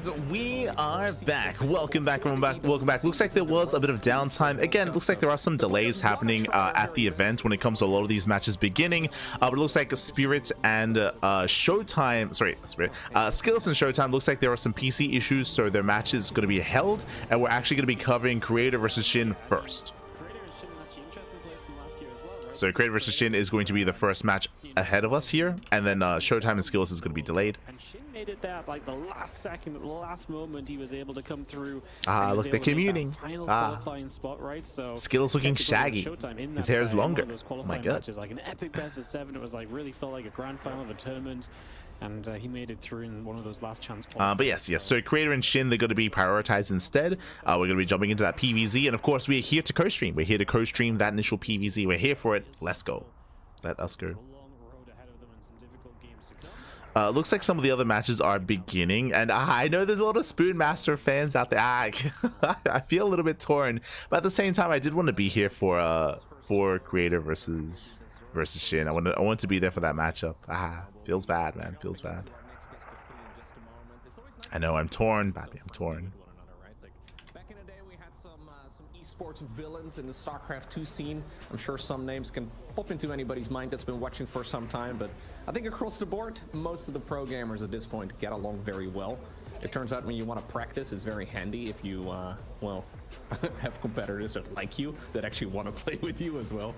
And we are back. Welcome back, welcome back, welcome back. Looks like there was a bit of downtime. Again, looks like there are some delays happening at the event when it comes to a lot of these matches beginning. But it looks like Spirit and Showtime, Skills and Showtime, looks like there are some PC issues, so their match is going to be held, and we're actually going to be covering Creator versus Shin first. So Creator versus Shin is going to be the first match ahead of us here, and then Showtime and Skills is going to be delayed. And Shin made it there like the last second, the last moment he was able to come through. Look, they're communing. Final qualifying spot, right? So Skills looking shaggy. His hair is longer. Oh my god. Matches, like an epic best of 7. It was like really felt like a grand final of a tournament. And he made it through in one of those last chance. But yes. So Creator and Shin, they're going to be prioritized instead. We're going to be jumping into that PVZ, and of course, we're here to co-stream. We're here to co-stream that initial PVZ. We're here for it. Let's go. Let us go. Looks like some of the other matches are beginning, and I know there's a lot of Spoonmaster fans out there. I feel a little bit torn, but at the same time, I did want to be here for Creator versus Shin. I want to be there for that matchup. Feels bad, man. Feels bad. I know I'm torn, Bappy. I'm torn. Back in the day, we had some esports villains in the StarCraft 2 scene. I'm sure some names can pop into anybody's mind that's been watching for some time, but I think across the board, most of the pro gamers at this point get along very well. It turns out when you want to practice, it's very handy if you, well, have competitors that like you, that actually want to play with you as well.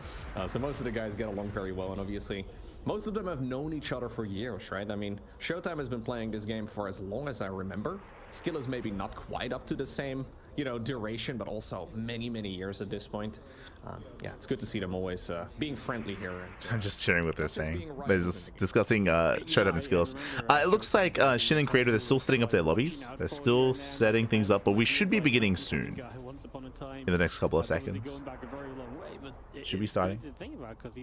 So most of the guys get along very well, and obviously, most of them have known each other for years, right? I mean, Showtime has been playing this game for as long as I remember. Skill is maybe not quite up to the same, duration, but also many, many years at this point. Yeah, it's good to see them always being friendly here. I'm just hearing what they're saying. They're just discussing Showtime and Skills. It looks like Shin and Creator, they're still setting up their lobbies. They're still setting things up, but we should be beginning soon. In the next couple of seconds. Should be starting. Is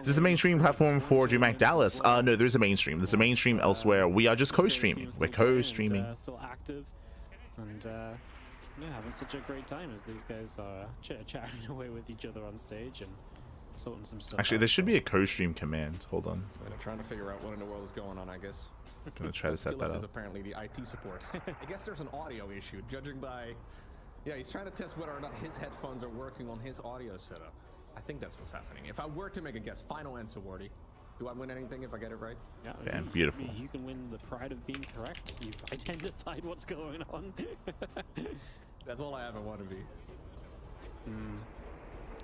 this a mainstream platform for DreamHack Dallas? No, there's a mainstream. There's a mainstream elsewhere. We are just co-streaming. We're co-streaming. Still active, and yeah, having such a great time as these guys are chatting away with each other on stage and sorting some stuff. Actually, there should be a co-stream command. Hold on. I'm trying to figure out what in the world is going on, I guess. I'm gonna try to set that up. Is apparently the IT support. I guess there's an audio issue, judging by. Yeah, he's trying to test whether or not his headphones are working on his audio setup. I think that's what's happening. If I were to make a guess, final answer, Wardy. Do I win anything if I get it right? Yeah, damn, beautiful. You can win the pride of being correct. You've identified what's going on. That's all I ever want to be.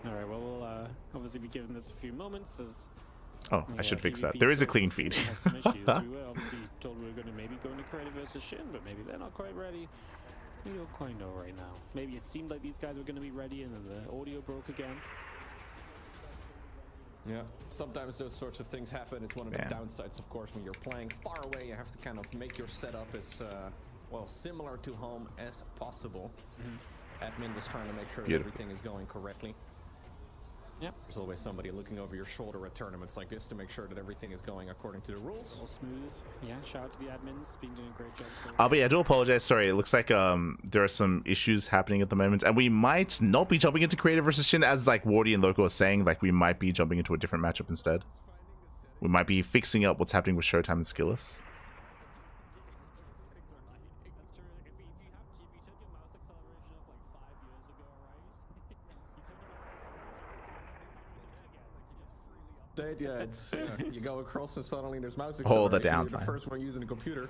All right, well, we'll obviously be giving this a few moments as... Oh, I should fix that. There is a clean feed. Some issues. We were obviously told we were going to maybe go into Creator versus Shin, but maybe they're not quite ready. We don't quite know right now. Maybe it seemed like these guys were going to be ready and then the audio broke again. Yeah, sometimes those sorts of things happen. It's one of the downsides, of course, when you're playing far away. You have to kind of make your setup as, well, similar to home as possible. Admin is trying to make sure that everything is going correctly. Yep. There's always somebody looking over your shoulder at tournaments like this to make sure that everything is going according to the rules. All smooth. Yeah, shout out to the admins. Been doing a great job. But yeah, I do apologize. Sorry, it looks like there are some issues happening at the moment, and we might not be jumping into Creator versus Shin, as like Wardy and Loco are saying. Like, we might be jumping into a different matchup instead. We might be fixing up what's happening with Showtime and Skillless. Yeah, it's you go across and suddenly there's mouse acceleration. Hold the You're downtime. the first one using a computer.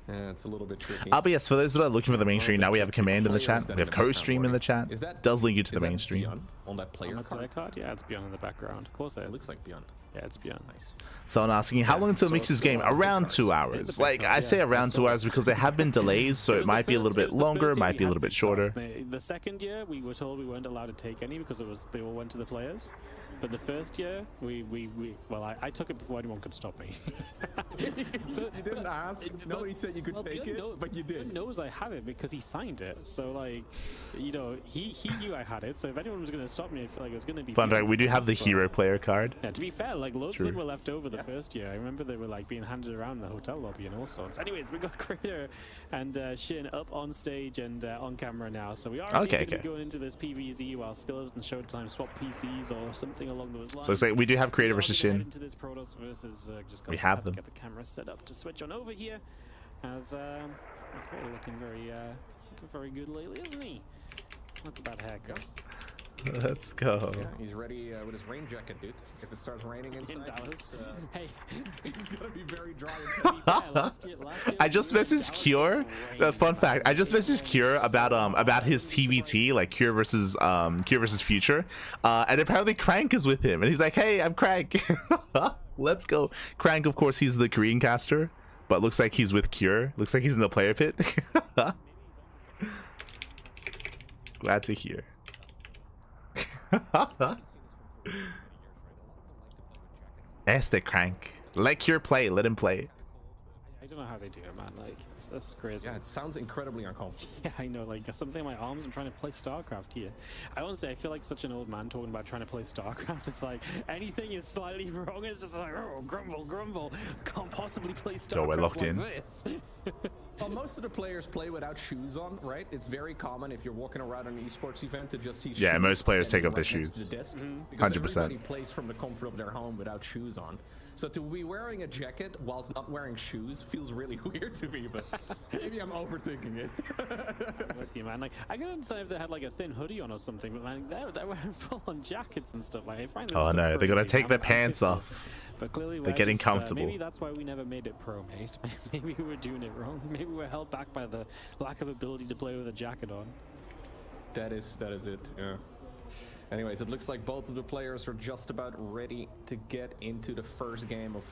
It's a little bit tricky. But yes, for those that are looking for the mainstream, now we have a command in the chat. We have co-stream in the chat. Does link you to the mainstream. On that player card? Yeah, it's beyond in the background. Of course, it looks like beyond. Yeah, it's beyond. Nice. Someone asking how long until it makes this game? Around 2 hours. Like, I say around 2 hours because there have been delays, so it might be a little bit longer, it might be a little bit shorter. The second year, we were told we weren't allowed to take any because they all went to the players. But the first year, I took it before anyone could stop me. You didn't ask? Nobody said you could take it, but you did. He knows I have it because he signed it. So, like, he knew I had it. So if anyone was going to stop me, I feel like it was going to be... Fun fact, we do have the hero player card. Yeah, to be fair, like, loads of them were left over the first year. I remember they were, like, being handed around the hotel lobby and all sorts. Anyways, we got Creator and Shin up on stage and on camera now. So we are going to be going into this PVZ while Skills and Showtime swap PCs or something along those lines. So it's like we do have Creator versus Shin. Into this Protoss versus, we have them. Get the camera set up to switch on over here, as Okay, looking very good lately, isn't he? Look at that haircut. Let's go. Yeah, he's ready with his rain jacket, dude. If it starts raining inside, In Dallas. hey, he's gonna be very dry. Last year I just messaged Cure. Fun fact: I just messaged Cure about his TBT, like Cure versus Future, and apparently Crank is with him, and he's like, "Hey, I'm Crank." Let's go. Crank, of course, he's the Korean caster, but looks like he's with Cure. Looks like he's in the player pit. Glad to hear. Ask the Crank. Let Cure play. Let him play. I don't know how they do it, man. Like, that's crazy. Yeah, it sounds incredibly uncomfortable. Yeah, I know. Like, something in my arms. I'm trying to play StarCraft here. I honestly, I feel like such an old man talking about trying to play StarCraft. It's like anything is slightly wrong. It's just like, oh, grumble. Can't possibly play StarCraft. So we're locked in. This. Well, most of the players play without shoes on, right? It's very common if you're walking around an esports event to just see shoes. Yeah, most players take off their standing right next shoes. to the desk, 100%. because everybody plays from the comfort of their home without shoes on. So to be wearing a jacket whilst not wearing shoes feels really weird to me, but maybe I'm overthinking it. I'm with you, man. Like, I could understand if they had like a thin hoodie on or something, but man, they're wearing full-on jackets and stuff. Like, I find this Oh stuff no, they're gonna crazy. take their I'm pants 50. off. But clearly They're we're getting just, comfortable. Maybe that's why we never made it pro, mate. Maybe we were doing it wrong. Maybe we're held back by the lack of ability to play with a jacket on. That is it, yeah. Anyways, it looks like both of the players are just about ready to get into the first game of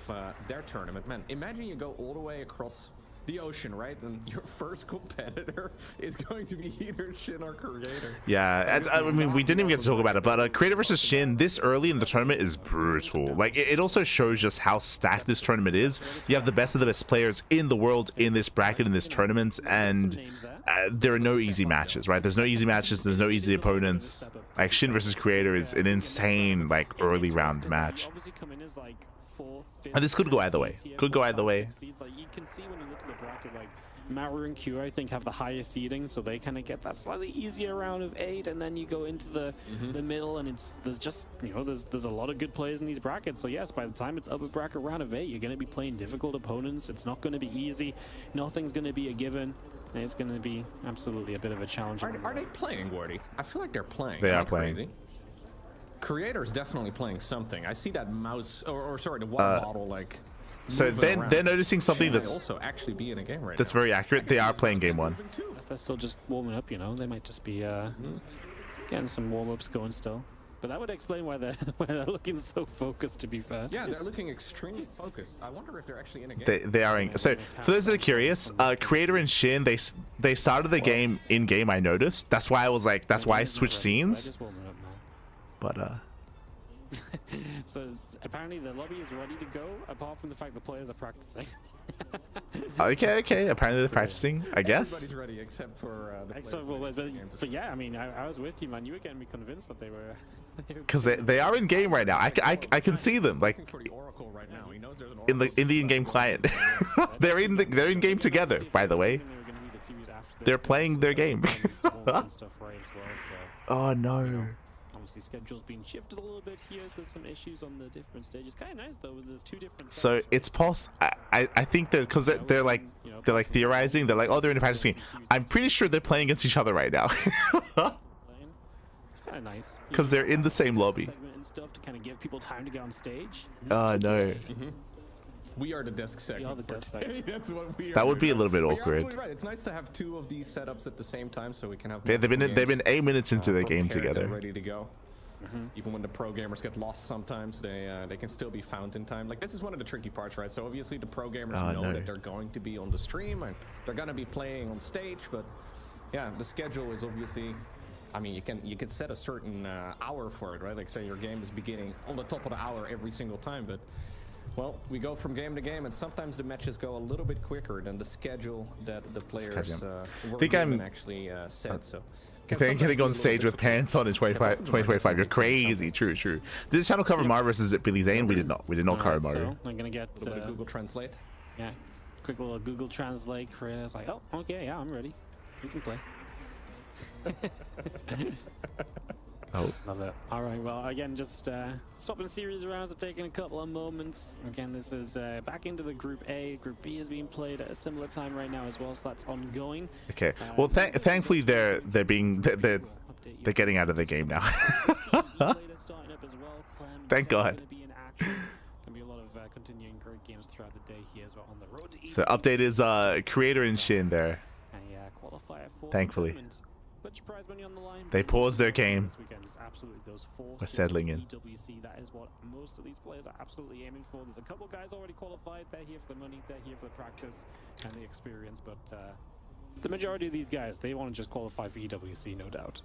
their tournament. Man, imagine you go all the way across the ocean, right? And your first competitor is going to be either Shin or Creator. Yeah, I mean, we didn't even get to talk about it, but Creator versus Shin this early in the tournament is brutal. Like, it also shows just how stacked this tournament is. You have the best of the best players in the world in this bracket, in this tournament, and there are no easy matches, right? There's no easy matches, there's no easy opponents. Like, Shin versus Creator is an insane, like, early round match. And this could go either way. Could go either way. Like, you can see when you look at the bracket, like Maru and Q, I think, have the highest seeding, so they kind of get that slightly easier round of 8, and then you go into the middle, and there's just, you know, there's a lot of good players in these brackets. So yes, by the time it's upper bracket round of 8, you're going to be playing difficult opponents. It's not going to be easy. Nothing's going to be a given. It's going to be absolutely a bit of a challenge. Are they playing, Wardy? I feel like they're playing. They Am are I playing. crazy? Creator's definitely playing something. I see that mouse, or sorry, the water bottle, like. So they're noticing something Might that's also actually be in a game right that's now. very accurate. They are playing game 1. They're still just warming up, you know. They might just be getting some warm-ups going still. But that would explain why they're looking so focused, to be fair. Yeah, they're looking extremely focused. I wonder if they're actually in a game. They are in. So for those that are curious, Creator and Shin, they started the game in game. I noticed. That's why I was like, that's why I switched scenes. Just warming up now. But So apparently the lobby is ready to go, apart from the fact the players are practicing. okay. Apparently they're practicing, I guess. Everybody's ready except for the Except for, but yeah, I mean, I was with you, man. You were getting me convinced that they were. Because they are in game right now. I can see them, like, for the Oracle right now. He knows there's an in the in-game client. they're in game together, by the way. They're playing their game. Oh no. Obviously, schedule's been shifted a little bit here. There's some issues on the different stages. Kind of nice though. There's 2 different. So it's I think that because they're like theorizing. They're like, oh, they're in a practice game. I'm pretty sure they're playing against each other right now. It's kind of nice Because they're in the same lobby. and stuff to kind of give people time to get on stage. Oh no. We are the desk segment. We are the desk segment. That's what we are. That would be a little bit But you're awkward. absolutely right. It's nice to have 2 of these setups at the same time, so we can have. They've been 8 minutes into the game prepared and together. ready to go. Even when the pro gamers get lost, sometimes they can still be found in time. Like, this is one of the tricky parts, right? So obviously the pro gamers know no. that they're going to be on the stream and they're going to be playing on stage, but yeah, the schedule is obviously. I mean, you can set a certain hour for it, right? Like, say your game is beginning on the top of the hour every single time, but. Well, we go from game to game, and sometimes the matches go a little bit quicker than the schedule that the players were given actually set. So, Getting on stage with pants on in 2025. You're crazy. True. Did this channel cover Mar versus Billy Zane? We did not. We did not cover Mar. So I'm gonna get a little bit of Google Translate. Yeah, quick little Google Translate for it. I was like, oh, okay, yeah, I'm ready. You can play. Oh. Love it. All right, well, again, just swapping series rounds are taking a couple of moments. Again, this is back into the Group A. Group B is being played at a similar time right now as well, so that's ongoing. Okay. Well, thankfully they're getting out of the game now. Thank God. Be a lot of continuing great games throughout the day here as well on the road to So update is Creator and Shin there. Qualifier for Thankfully. tournament. Much prize money on the line. They paused their game. This weekend is absolutely those 4 We're settling in. EWC, that is what most of these players are absolutely aiming for. There's a couple guys already qualified. They're here for the money, they're here for the practice and the experience, but the majority of these guys, they want to just qualify for EWC, no doubt.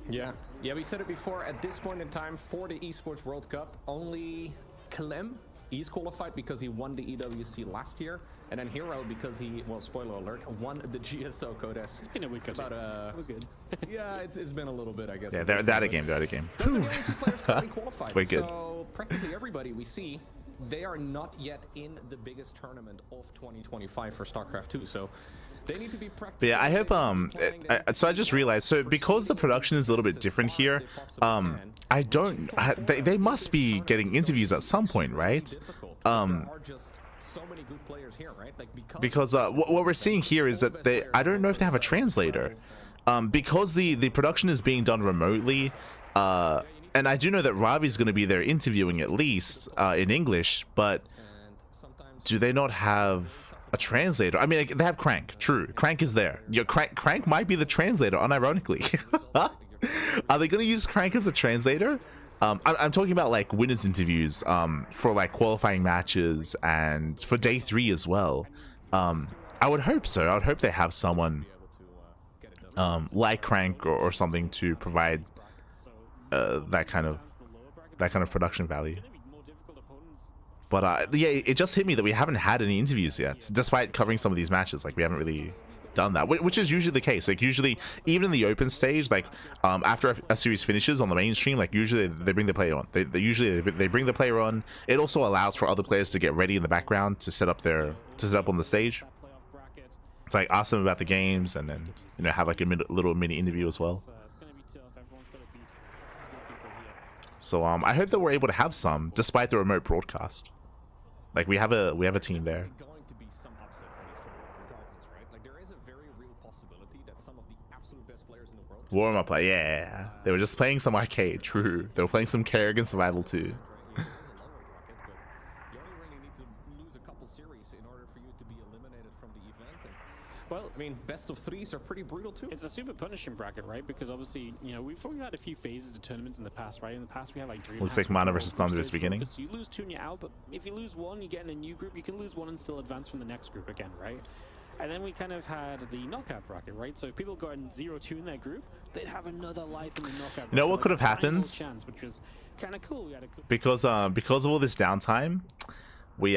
Yeah, we said it before. At this point in time, for the Esports World Cup, only Clem, he's qualified because he won the EWC last year, and then Hero because he, well, spoiler alert, won the GSO Codes. It's been a week or two. We're good. Yeah, it's been a little bit, I guess. Yeah, they're out of game. They're out of game. Those are the only 2 players currently qualified. We're good. So practically everybody we see, they are not yet in the biggest tournament of 2025 for StarCraft 2. So they need to be practicing. But yeah, I hope so I just realized, so because the production is a little bit different here, they must be getting interviews at some point, right? Because what we're seeing here is that I don't know if they have a translator, because the production is being done remotely, and I do know that Ravi's going to be there interviewing at least in English, but do they not have a translator? I mean, they have Crank. True, Crank is there. Yeah, Crank might be the translator, unironically. Are they going to use Crank as a translator? I'm talking about like winners interviews for like qualifying matches and for day 3 as well. I would hope so. I would hope they have someone like Crank or something to provide that kind of production value. But yeah, it just hit me that we haven't had any interviews yet, despite covering some of these matches. Like, we haven't really done that, which is usually the case. Like, usually, even in the open stage, like after a series finishes on the mainstream, like usually they bring the player on. They bring the player on. It also allows for other players to get ready in the background to set up on the stage. It's like, ask them about the games, and then have like a little mini interview as well. So I hope that we're able to have some, despite the remote broadcast. Like, we have a team there. Going to be some upsets in this tournament regardless, right? Like, there is a very real possibility that some of the absolute best players in the world Warm-up play, yeah. They were just playing some arcade, true. They were playing some Kerrigan Survival too. Well, I mean, best of 3s are pretty brutal too. It's a super punishing bracket, right? Because obviously, we've probably had a few phases of tournaments in the past, right? In the past, we had like DreamHack. Looks like Mana versus Thunder this beginning. So you lose 2 and you're out, but if you lose 1, you get in a new group. You can lose 1 and still advance from the next group again, right? And then we kind of had the knockout bracket, right? So if people got in 0-2 in their group, they'd have another life in the knockout bracket. You know what could have happened? Chance, which was kind of cool. We had a because of all this downtime, we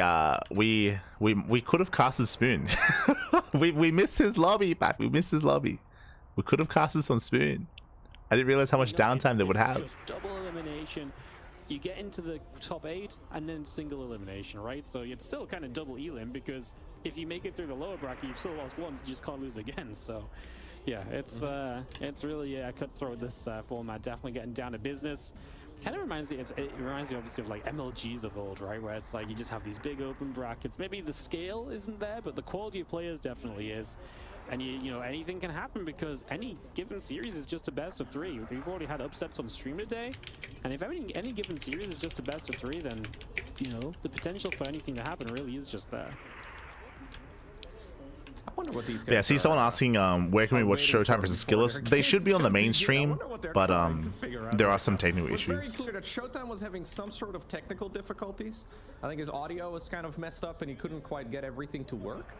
could have casted Spoon. we missed his lobby, Pat. We missed his lobby. We could have casted some Spoon. I didn't realize how much downtime they would have. Just double elimination. You get into the top 8 and then single elimination, right? So it's still kind of double elim, because if you make it through the lower bracket, you've still lost once. You just can't lose again. So yeah, it's really cutthroat, this format. Definitely getting down to business. Kind of reminds me, it reminds me obviously of like MLGs of old, right? Where it's like you just have these big open brackets. Maybe the scale isn't there, but the quality of players definitely is. And you know, anything can happen, because any given series is just a best of 3. We've already had upsets on stream today, and if any given series is just a best of 3, then the potential for anything to happen really is just there. I wonder what these guys. Yeah, see someone asking where can we watch Showtime versus Skillus? They should be on the mainstream, but there are some technical issues. It's very clear that Showtime was having some sort of technical difficulties. I think his audio was kind of messed up and he couldn't quite get everything to work.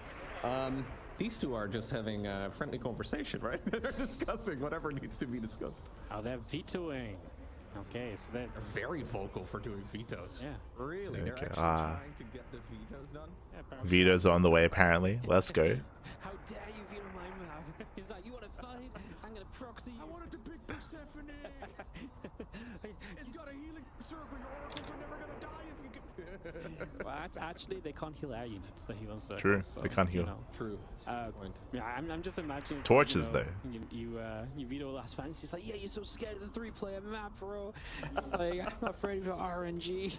These two are just having a friendly conversation, right? They're discussing whatever needs to be discussed. Oh, they're vetoing. Okay, so they're very vocal for doing vetoes. Yeah. Really? Okay, they're actually trying to get the vetoes done? Yeah, Vetoes are on the way, apparently. Let's go. How dare you veto my map? He's like, you want to fight? I'm going to proxy you. I wanted to pick Persephone. It's got a healing circle. Your oracles are never going to die if you get... Well, actually, they can't heal our units, the healing circle. True, so, they can't heal. True. Yeah, I'm just imagining... Torches, though. You you veto last fantasy. It's like, yeah, you're so scared of the 3-player map, bro. It's like, I'm not ready for RNG.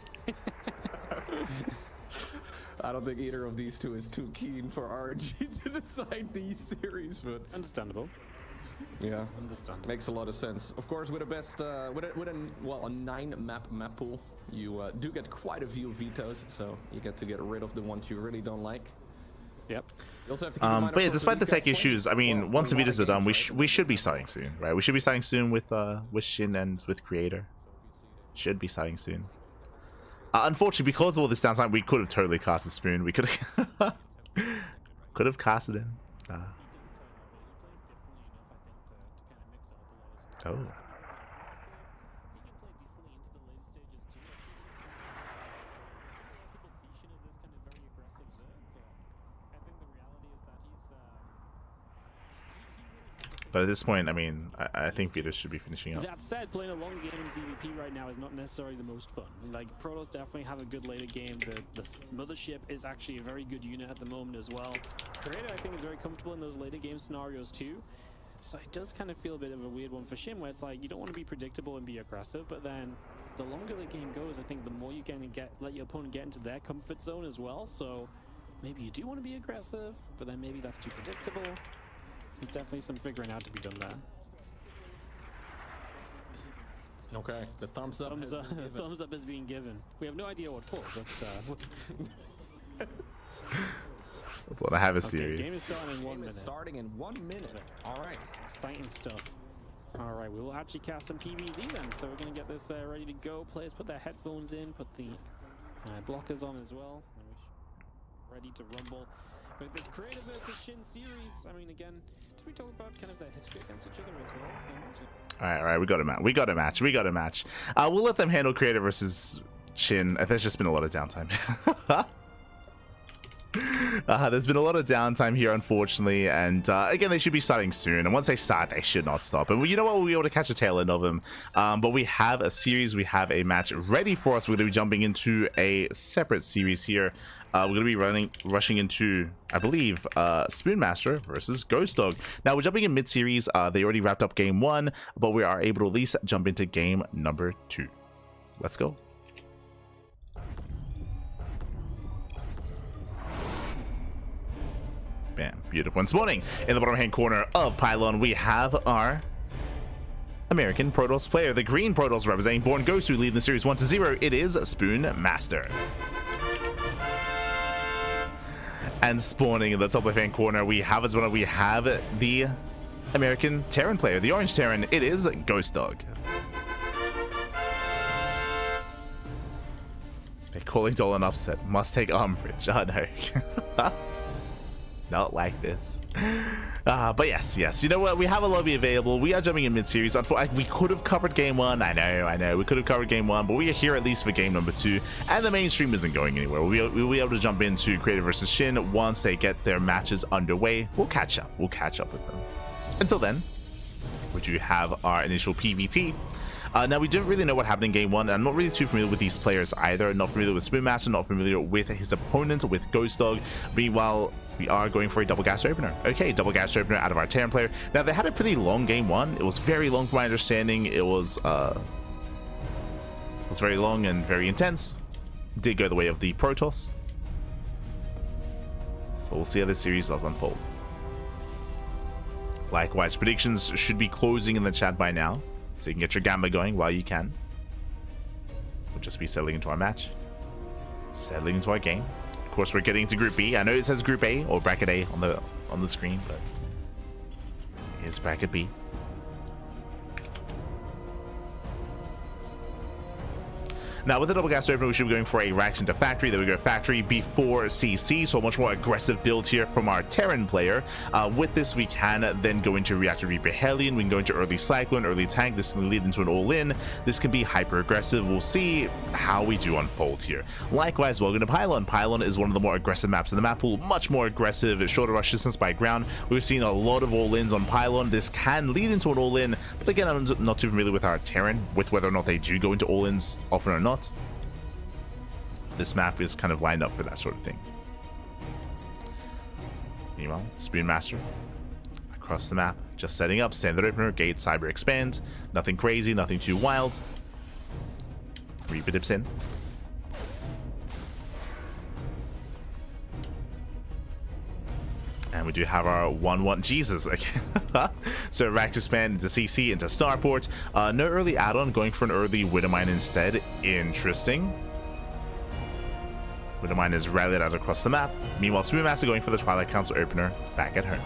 I don't think either of these two is too keen for RNG to decide these series, but Understandable. yeah, Understandable. makes a lot of sense. Of course, with a best, with a 9-map map pool, you do get quite a few vetoes, so you get to get rid of the ones you really don't like. Yep. You also have to keep in mind, But yeah, of course, despite the when these tech guys play, issues, I mean, well, once the a lot Vitas of are done, games, we should be starting soon, right? We should be starting soon with Shin and with Creator. Should be starting soon. Unfortunately, because of all this downtime, we could have totally casted Spoon. We could have could have casted him. Oh. But at this point, I mean, I think Vitas should be finishing up. That said, playing a long game in CVP right now is not necessarily the most fun. Like, Protoss definitely have a good later game. The Mothership is actually a very good unit at the moment as well. Creator, I think, is very comfortable in those later game scenarios too. So it does kind of feel a bit of a weird one for Shin, where it's like, you don't want to be predictable and be aggressive, but then the longer the game goes, I think the more you can let your opponent get into their comfort zone as well. So maybe you do want to be aggressive, but then maybe that's too predictable. There's definitely some figuring out to be done there. Okay, the thumbs up. Thumbs up is being given. We have no idea what for, but Well, I have a okay, series. game is starting in 1 Game is minute. starting in 1 minute. All right. Exciting stuff. All right, we will actually cast some PvZ then, so we're gonna get this ready to go. Players put their headphones in, put the blockers on as well, and we're ready to rumble. But this Creator versus Shin series, I mean, again, did we talk about kind of their history against each other as well? All right, we got a match. We got a match. We'll let them handle Creator versus Shin. There's just been a lot of downtime. There's been a lot of downtime here, unfortunately, and again, they should be starting soon. And once they start, they should not stop. And you know what? We'll be able to catch a tail end of them. But we have a series, we have a match ready for us. We're going to be jumping into a separate series here. We're going to be rushing into, I believe, Spoonmaster versus Ghost Dog. Now, we're jumping in mid-series. They already wrapped up game 1, but we are able to at least jump into game number 2. Let's go. Bam, beautiful. And spawning in the bottom hand corner of Pylon, we have our American Protoss player, the green Protoss representing Born Ghost, who lead the series 1-0. It is Spoonmaster. And spawning in the top left hand corner, we have as well, we have the American Terran player, the orange Terran. It is Ghost Dog. They're calling Dolan upset. Must take umbrage. Oh no. Not like this. But yes, you know what? We have a lobby available. We are jumping in mid-series. We could have covered game 1. I know. We could have covered game 1, but we are here at least for game number 2. And the mainstream isn't going anywhere. We'll be able to jump into Creator versus Shin once they get their matches underway. We'll catch up. We'll catch up with them. Until then, we do have our initial PvT. Now, we didn't really know what happened in game 1. I'm not really too familiar with these players either. Not familiar with Spoonmaster, not familiar with his opponent, with Ghost Dog. Meanwhile, we are going for a double gas opener. Okay, double gas opener out of our Terran player. Now, they had a pretty long game 1. It was very long from my understanding. It was very long and very intense. Did go the way of the Protoss. But we'll see how this series does unfold. Likewise, predictions should be closing in the chat by now, so you can get your Gamba going while you can. We'll just be settling into our match. Settling into our game. Of course, we're getting into Group B. I know it says Group A or Bracket A on the screen, but it is Bracket B. Now, with the double gas opener, we should be going for a Rax into Factory. There we go, Factory before CC. So a much more aggressive build here from our Terran player. With this, we can then go into Reactor Reaper Hellion. We can go into early Cyclone, early Tank. This can lead into an all-in. This can be hyper aggressive. We'll see how we do unfold here. Likewise, welcome to Pylon. Pylon is one of the more aggressive maps in the map pool. Much more aggressive, shorter rush distance by ground. We've seen a lot of all-ins on Pylon. This can lead into an all-in, but again, I'm not too familiar with our Terran, with whether or not they do go into all-ins often or not. This map is kind of lined up for that sort of thing. Meanwhile, Spoonmaster across the map. Just setting up, standard opener, gate, cyber expand. Nothing crazy, nothing too wild. Reaper dips in. And we do have our 1-1. Jesus, okay. So rack to expand into CC, into Starport. No early add-on, going for an early HeRoMaRinE instead. Interesting. HeRoMaRinE is rallied out across the map. Meanwhile, Spoonmaster going for the Twilight Council opener back at home.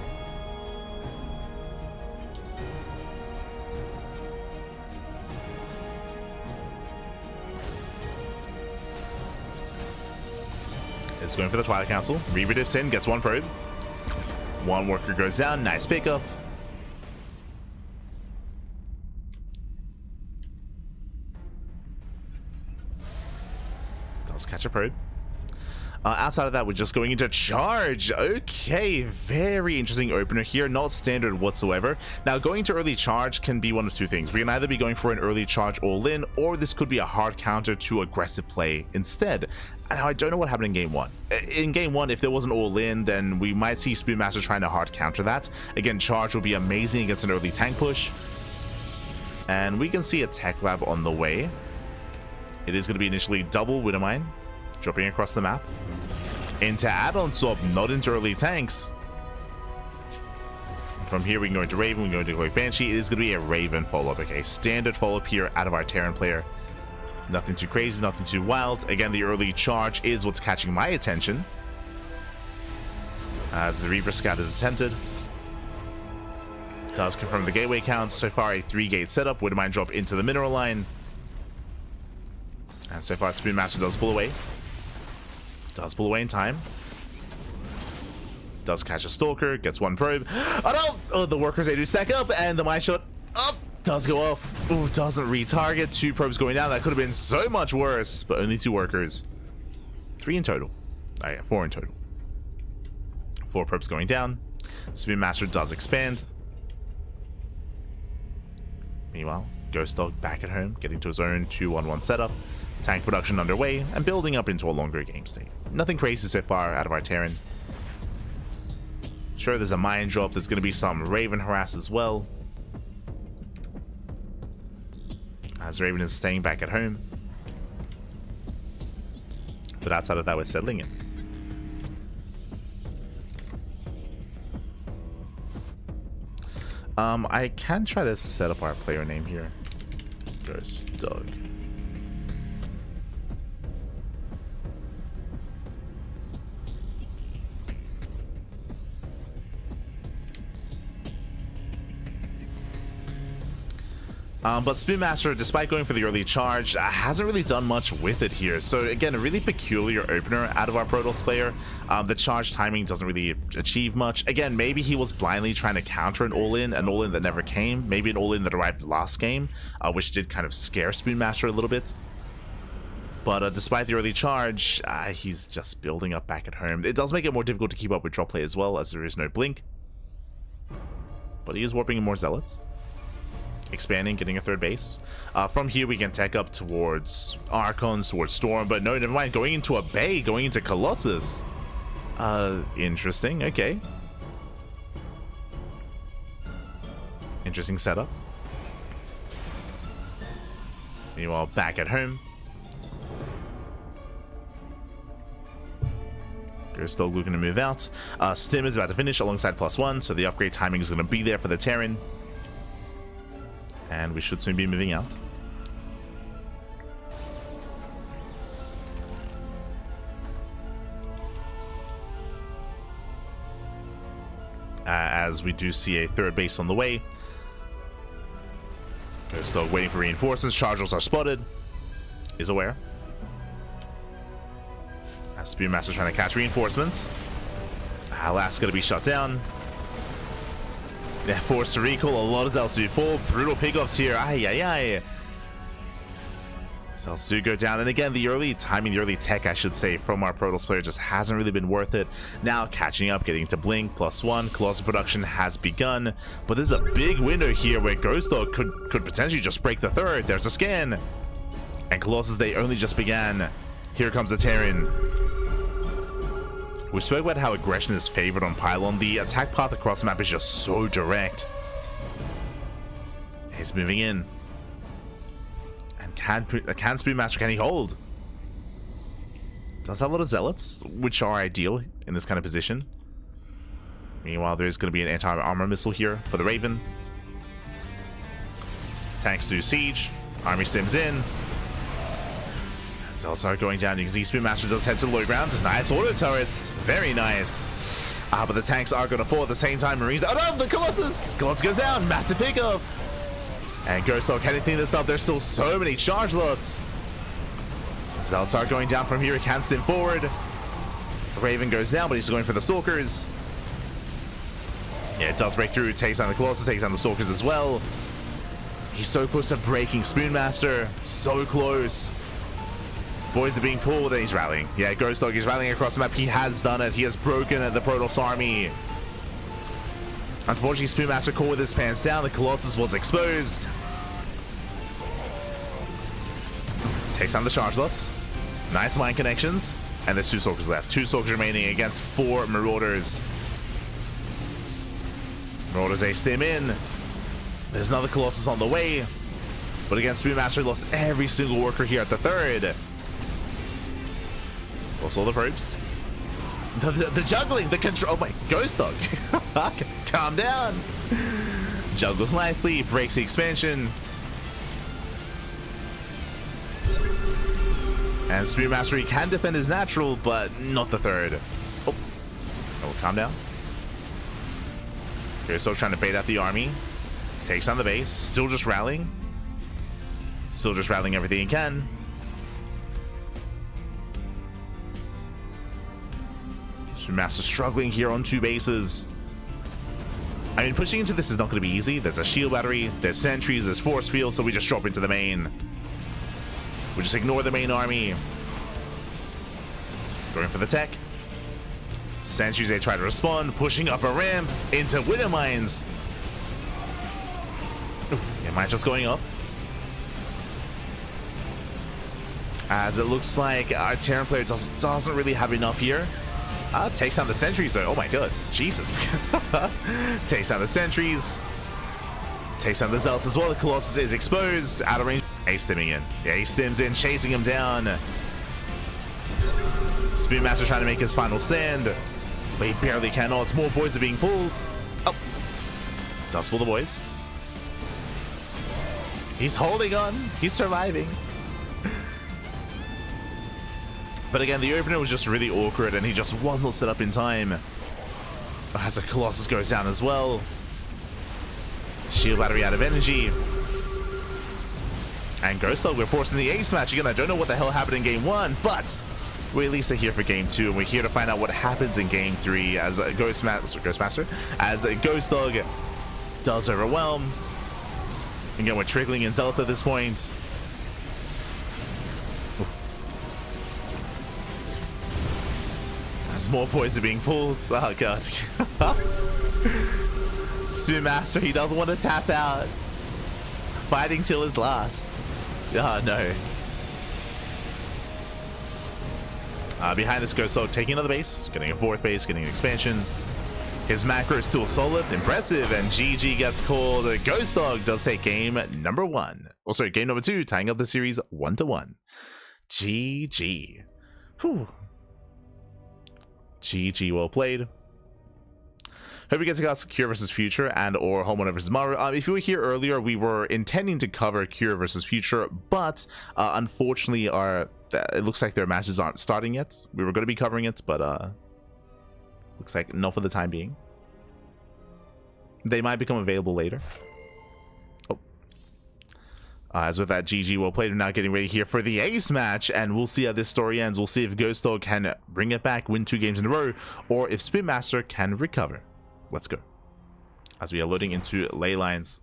Is going for the Twilight Council. Reaver dips in, gets one probe. One worker goes down. Nice pickup. Does catch a probe. Outside of that, we're just going into charge. Okay, very interesting opener here. Not standard whatsoever. Now, going to early charge can be one of two things. We can either be going for an early charge all-in, or this could be a hard counter to aggressive play instead. Now, I don't know what happened in game one. In game one, if there was an all-in, then we might see Spoonmaster trying to hard counter that. Again, charge will be amazing against an early tank push. And we can see a tech lab on the way. It is going to be initially double HeRoMaRinE, dropping across the map. Into add-on swap, not into early tanks. From here, we can go into Raven, we can go into Cloak Banshee. It is going to be a Raven follow-up, okay? Standard follow-up here out of our Terran player. Nothing too crazy, nothing too wild. Again, the early charge is what's catching my attention. As the Reaper Scout is attempted. Does confirm the gateway counts. So far, a 3-gate setup. HeRoMaRinE drop into the mineral line. And so far, Spoonmaster does pull away. Does pull away in time. Does catch a Stalker. Gets one probe. Oh no! Oh, the workers, they do stack up. And the mine shot does go off. Ooh, doesn't retarget. 2 probes going down. That could have been so much worse. But only 2 workers. 3 in total. Oh yeah, 4 in total. 4 probes going down. Spoonmaster does expand. Meanwhile, Ghost Dog back at home, getting to his own 2-1-1 setup. Tank production underway, and building up into a longer game state. Nothing crazy so far out of our Terran. Sure, there's a mine drop. There's going to be some Raven harass as well. As Raven is staying back at home. But outside of that, we're settling in. I can try to set up our player name here. Ghost Dog. But Spoonmaster, despite going for the early charge, hasn't really done much with it here. So again, a really peculiar opener out of our Protoss player. The charge timing doesn't really achieve much. Again, maybe he was blindly trying to counter an all-in that never came. Maybe an all-in that arrived last game, which did kind of scare Spoonmaster a little bit. But despite the early charge, he's just building up back at home. It does make it more difficult to keep up with drop play as well, as there is no blink. But he is warping in more Zealots. Expanding, getting a 3rd base. From here, we can tech up towards Archons, towards Storm, but no, never mind. Going into a Bay, going into Colossus. Interesting. Okay. Interesting setup. Meanwhile, back at home. Ghost Dog looking to move out. Stim is about to finish alongside +1, so the upgrade timing is going to be there for the Terran. And we should soon be moving out. As we do see a 3rd base on the way. Ghost Dog waiting for reinforcements. Chargers are spotted. Is aware. As Spoonmaster trying to catch reinforcements. Last going to be shut down. Yeah, forced to recall. A lot of Zealots do fall. Brutal pickoffs here. Ay. Zealots do go down. And again, the early timing, the early tech, I should say, from our Protoss player just hasn't really been worth it. Now catching up, getting to blink, +1. Colossus production has begun. But there's a big window here where Ghost Dog could potentially just break the 3rd. There's a scan. And Colossus, they only just began. Here comes the Terran. We spoke about how aggression is favored on Pylon. The attack path across the map is just so direct. He's moving in. And can Spoon Master, can he hold? Does have a lot of zealots, which are ideal in this kind of position. Meanwhile, there's going to be an anti-armor missile here for the Raven. Tanks do siege. Army stims in. Zealots are going down. You can see Spoon Master does head to the low ground. Nice auto turrets. Very nice. But the tanks are going to fall at the same time. Marines. Oh no, the Colossus! Colossus goes down. Massive pickup. And Ghost Dog, can he clean this up? There's still so many charge lots. Zealots are going down from here. He can stim forward. Raven goes down, but he's going for the Stalkers. Yeah, it does break through. Takes down the Colossus, takes down the Stalkers as well. He's so close to breaking Spoon Master. So close. Boys are being pulled and he's rallying. Yeah, Ghost Dog is rallying across the map. He has done it. He has broken the Protoss army. Unfortunately, Spoon Master caught with his pants down. The Colossus was exposed. Takes down the charge lots. Nice mine connections. And there's 2 Stalkers left. 2 Stalkers remaining against 4 Marauders. Marauders, they stim in. There's another Colossus on the way. But again, Spoon Master lost every single worker here at the 3rd. Lost all the probes. The juggling, the control. Oh my, Ghost Dog. Calm down. Juggles nicely, breaks the expansion. And Spoon Master, he can defend his natural, but not the 3rd. Oh, calm down. Ghost Dog trying to bait out the army. Takes down the base. Still just rallying. Still just rallying everything he can. Spoon Master struggling here on 2 bases. I mean, pushing into this is not going to be easy. There's a shield battery, there's sentries, there's force field, so we just drop into the main. We just ignore the main army. Going for the tech. Sentries, they try to respond, pushing up a ramp into Wither Mines. Yeah, mine just going up. As it looks like our Terran player doesn't really have enough here. Takes down the sentries though. Oh my god. Jesus. Takes down the sentries. Takes down the Zealots as well. The Colossus is exposed. Out of range. Ace stimming in. Yeah, he stims in, chasing him down. Spoon Master trying to make his final stand. But he barely cannot. More boys are being pulled. Oh. Does pull the boys. He's holding on. He's surviving. But again, the opener was just really awkward and he just wasn't set up in time. As a Colossus goes down as well. Shield battery out of energy. And Ghost Dog, we're forcing the ace match again. I don't know what the hell happened in game 1, but we at least are here for game 2, and we're here to find out what happens in game 3 as a Ghost Master, as a Ghost Dog does overwhelm. Again, we're trickling in Zealots at this point. As more boys are being pulled. Oh god. Spoon Master, he doesn't want to tap out. Fighting till his last. Oh no. Behind this Ghost Dog taking another base, getting a 4th base, getting an expansion. His macro is still solid, impressive, and GG gets called. Ghost Dog does take game number 1. Oh, sorry, game number 2, tying up the series 1-1. GG. Whew. GG, well played. Hope you get to discuss Cure versus Future and or Homeowner versus Maru. If you were here earlier, we were intending to cover Cure versus Future, but unfortunately, it looks like their matches aren't starting yet. We were going to be covering it, but looks like not for the time being. They might become available later. Oh. As with that, GG, well played. We're now getting ready here for the ace match, and we'll see how this story ends. We'll see if Ghost Dog can bring it back, win 2 games in a row, or if Spoon Master can recover. Let's go. As we are loading into ley lines.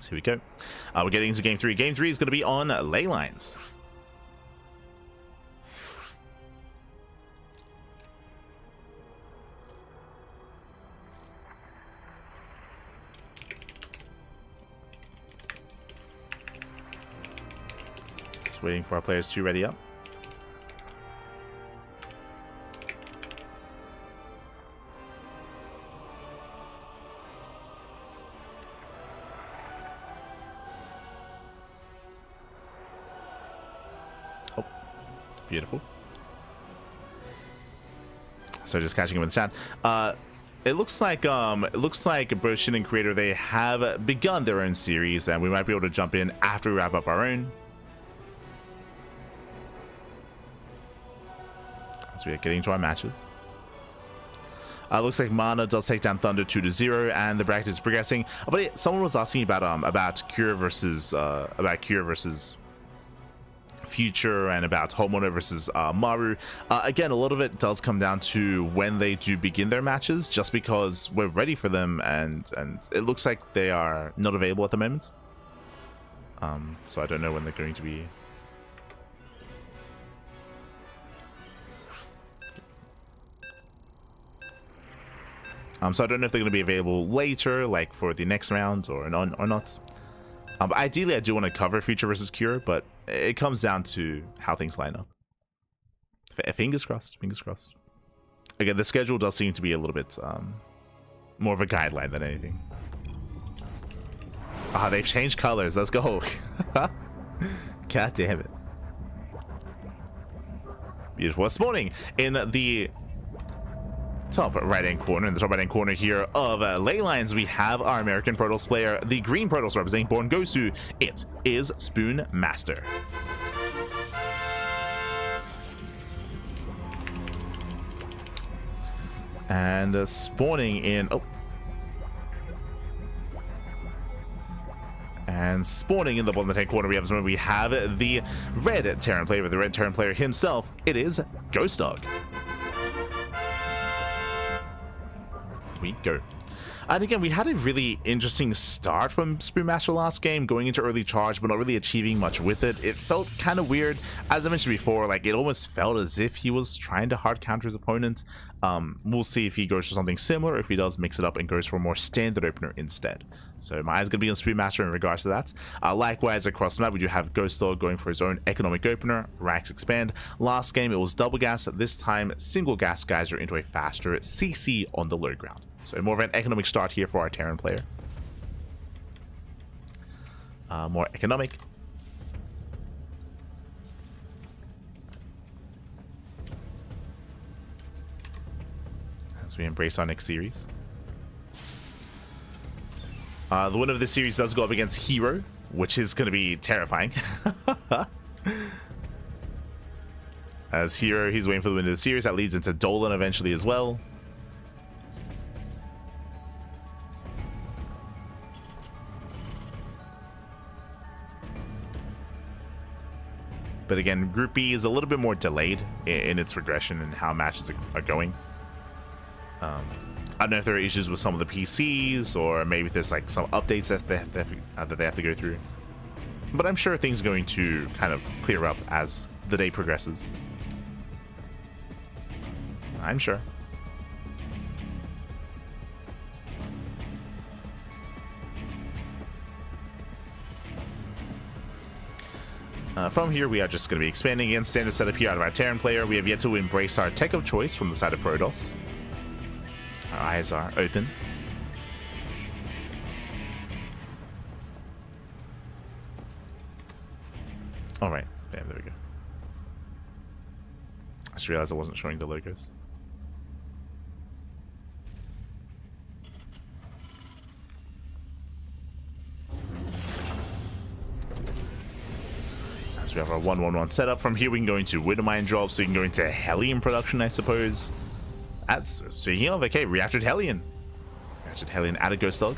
Here we go. We're getting into game 3. Game 3 is going to be on ley lines. Just waiting for our players to ready up. Beautiful. So just catching him in the chat. It looks like both Shin and Creator, they have begun their own series, and we might be able to jump in after we wrap up our own. As we are getting to our matches. Looks like Mana does take down Thunder 2-0, and the bracket is progressing. But someone was asking about Kira versus Future and about Homeowner versus Maru. Again, a lot of it does come down to when they do begin their matches, just because we're ready for them, and it looks like they are not available at the moment. So I don't know when they're going to be. So I don't know if they're going to be available later, like for the next round, or not. But ideally, I do want to cover Future versus Cure, but it comes down to how things line up. Fingers crossed. Fingers crossed. Again, the schedule does seem to be a little bit more of a guideline than anything. Ah, they've changed colors. Let's go. God damn it. Beautiful. Spawning in the top right-hand corner, in the top right-hand corner here of ley lines, we have our American Protoss player, the green Protoss representing Born Gosu. It is Spoon Master. And spawning in... Oh. And spawning in the bottom left-hand corner, we have the red Terran player, the red Terran player himself. It is Ghost Dog. We go. And again, we had a really interesting start from Spoonmaster last game, going into early charge, but not really achieving much with it. It felt kind of weird. As I mentioned before, like, it almost felt as if he was trying to hard counter his opponent. We'll see if he goes for something similar, or if he does mix it up and goes for a more standard opener instead. So my eyes going to be on Spoonmaster in regards to that. Likewise, across the map, we do have Ghost Dog going for his own economic opener, Rax Expand. Last game, it was double gas. This time, single gas Geyser into a faster CC on the low ground. So more of an economic start here for our Terran player. More economic. As we embrace our next series. The winner of this series does go up against Hero, which is going to be terrifying. As Hero, he's waiting for the win of the series. That leads into Dolan eventually as well. But again, Group B is a little bit more delayed in its progression and how matches are going. I don't know if there are issues with some of the PCs, or maybe there's like some updates that they have to go through. But I'm sure things are going to kind of clear up as the day progresses. I'm sure. From here, we are just going to be expanding again. Standard setup here out of our Terran player. We have yet to embrace our tech of choice from the side of Protoss. Our eyes are open. Alright, damn, there we go. I just realized I wasn't showing the logos. We have our 1-1-1 setup. From here, we can go into Widowmine drops, so we can go into Hellion production, I suppose. That's speaking of, okay, Reactored Hellion. Reactored Hellion added Ghost Dog.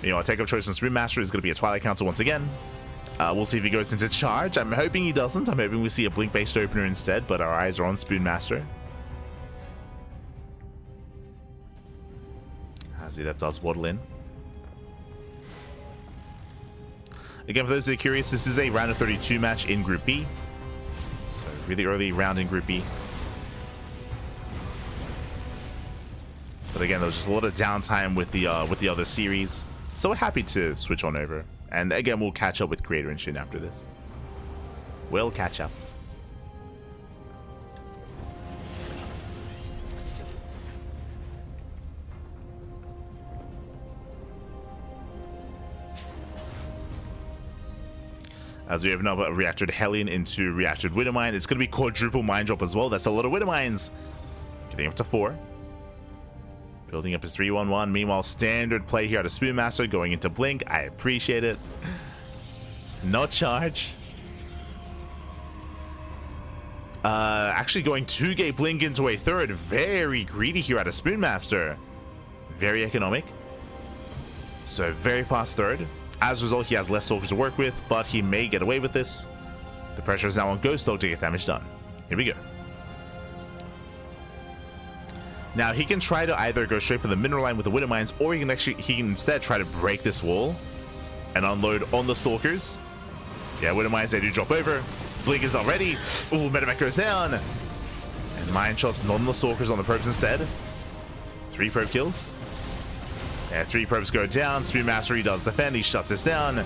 You know, our take-up choice from Spoonmaster is going to be a Twilight Council once again. We'll see if he goes into charge. I'm hoping he doesn't. I'm hoping we see a Blink-based opener instead, but our eyes are on Spoonmaster. As he does waddle in. Again, for those that are curious, this is a round of 32 match in Group B. So really early round in Group B. But again, there was just a lot of downtime with the other series. So we're happy to switch on over. And again, we'll catch up with Creator and Shin after this. We'll catch up. As we open up a reactored Hellion into reactored Widowmine, it's going to be quadruple mine drop as well. That's a lot of Widowmines. Getting up to 4. Building up his 3-1-1. Meanwhile, standard play here at a Spoonmaster going into Blink. I appreciate it. No charge. Actually going 2-gate Blink into a third. Very greedy here at a Spoonmaster. Very economic. So very fast third. As a result, he has less soldiers to work with, but he may get away with this. The pressure is now on Ghost Dog to get damage done. Here we go. Now, he can try to either go straight for the mineral line with the Widow Mines, or he can instead try to break this wall and unload on the Stalkers. Yeah, Widow Mines, they do drop over. Blink is not ready. Ooh, Medevac goes down. And Mine shots not on the Stalkers, on the probes instead. 3 probe kills. Yeah, 3 probes go down. Spoonmaster, he does defend. He shuts this down.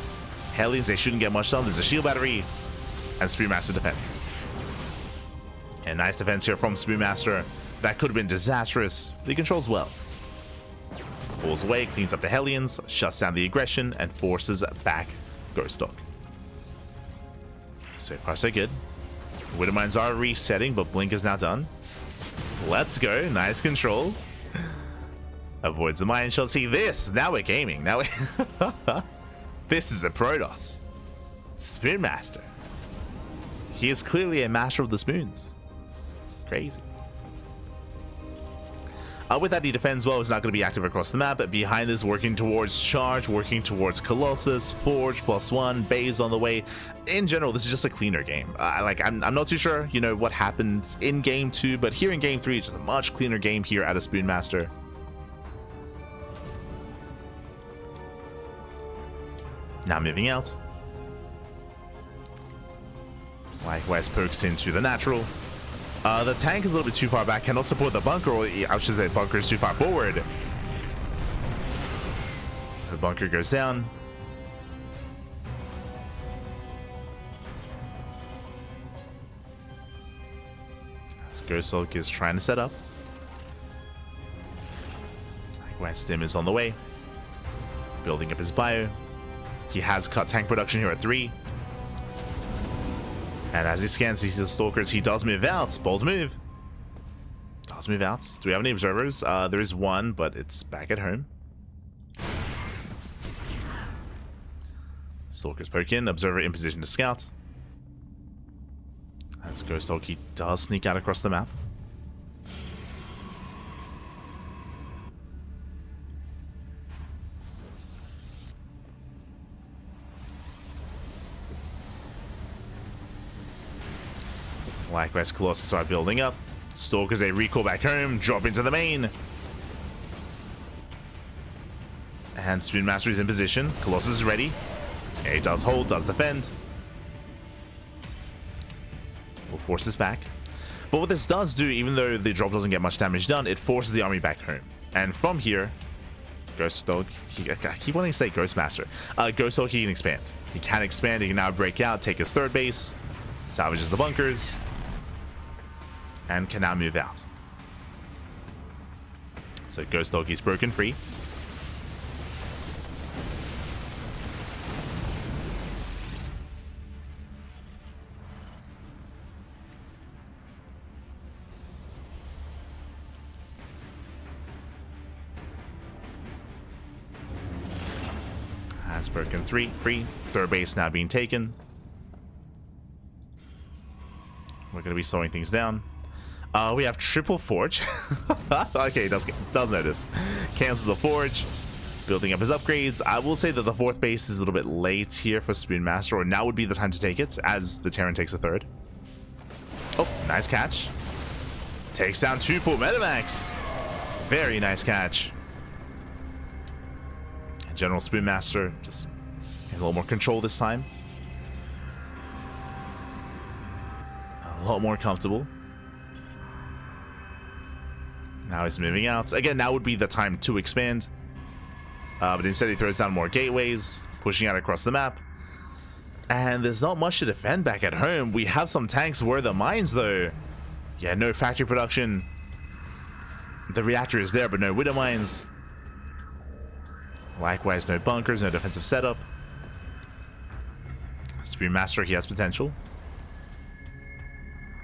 Hellions, they shouldn't get much done. There's a shield battery. And Spoonmaster defends. And nice defense here from Spoonmaster. That could have been disastrous, but he controls well. Falls away, cleans up the Hellions, shuts down the aggression, and forces back Ghost Dog. So far, so good. Widow Mines are resetting, but Blink is now done. Let's go. Nice control. Avoids the mine shot. See this? Now we're gaming. Now this is a Protoss. Spoonmaster. He is clearly a master of the spoons. Crazy. With that, he defends well. He's not going to be active across the map. But behind this, working towards charge, working towards Colossus, Forge +1, Bays on the way. In general, this is just a cleaner game. I'm not too sure, you know, what happened in Game 2, but here in Game 3, it's just a much cleaner game here at a Spoonmaster. Now moving out. Likewise, pokes into the natural. The tank is a little bit too far back, cannot support the bunker, or I should say bunker is too far forward. The bunker goes down. As Ghost Dog is trying to set up. Likewise, Stim is on the way. Building up his bio. He has cut tank production here at 3. And as he scans, he sees the Stalkers. He does move out. Bold move. Does move out. Do we have any observers? There is one, but it's back at home. Stalkers poke in. Observer in position to scout. As Ghost Dog, he does sneak out across the map. Likewise, Colossus are building up. Stalkers, they recall back home, drop into the main. And Spoonmaster is in position. Colossus is ready. Okay, does hold, does defend. Will force this back. But what this does do, even though the drop doesn't get much damage done, it forces the army back home. And from here, Ghost Dog, I keep wanting to say Ghostmaster. Ghost Dog, he can expand. He can expand, he can now break out, take his third base, salvages the bunkers, and can now move out. So Ghost Dog is broken free. Has broken free. Third base now being taken. We're going to be slowing things down. We have triple Forge. Okay, does notice. Cancels the Forge. Building up his upgrades. I will say that the 4th base is a little bit late here for Spoonmaster, or now would be the time to take it, as the Terran takes a 3rd. Oh, nice catch. Takes down 2 full Medivacs. Very nice catch. And General Spoonmaster just A little more control this time. A lot more comfortable. Now he's moving out. Again, now would be the time to expand. But instead he throws down more gateways, pushing out across the map. And there's not much to defend back at home. We have some tanks. Where are the mines, though? Yeah, no factory production. The reactor is there, but no widow mines. Likewise, no bunkers, no defensive setup. Spearmaster, he has potential.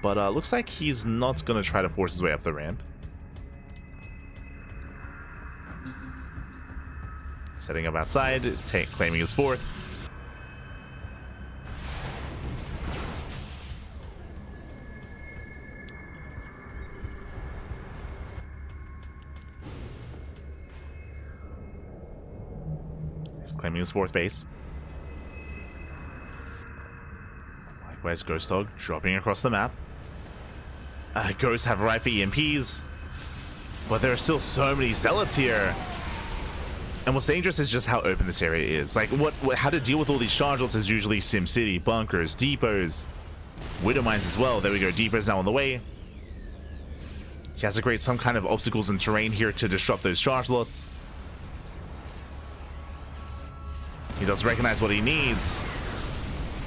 But looks like he's not going to try to force his way up the ramp. Setting up outside, claiming his fourth. He's claiming his fourth base. Likewise, Ghost Dog dropping across the map. Ghosts have right for EMPs, but there are still so many zealots here. And what's dangerous is just how open this area is. Like, how to deal with all these charge lots is usually SimCity, bunkers, depots, widow mines as well. There we go, depots now on the way. He has to create some kind of obstacles and terrain here to disrupt those charge lots. He does recognize what he needs.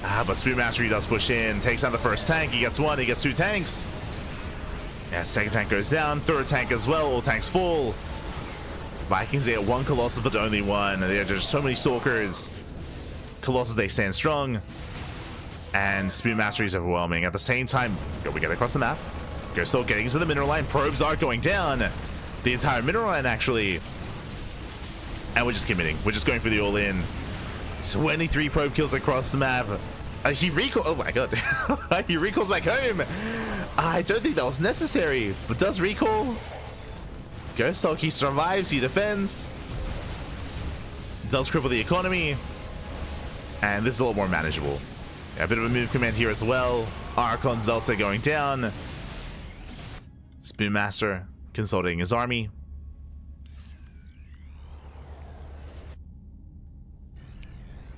But Spearmaster, he does push in, takes down the first tank. He gets one, he gets two tanks. Yeah, second tank goes down, third tank as well, all tanks full. Vikings, they get one Colossus, but only one. There are just so many Stalkers. Colossus, they stand strong. And Spear Mastery is overwhelming. At the same time, we get across the map. We're still getting into the mineral line. Probes are going down. The entire mineral line, actually. And we're just committing. We're just going for the all-in. 23 probe kills across the map. He recalls. Oh my god. He recalls back home. I don't think that was necessary, but does recall. Ghost Dog, he survives, he defends. Does cripple the economy. And this is a little more manageable. Yeah, a bit of a move command here as well. Archon Zelsa going down. Spoonmaster consulting his army.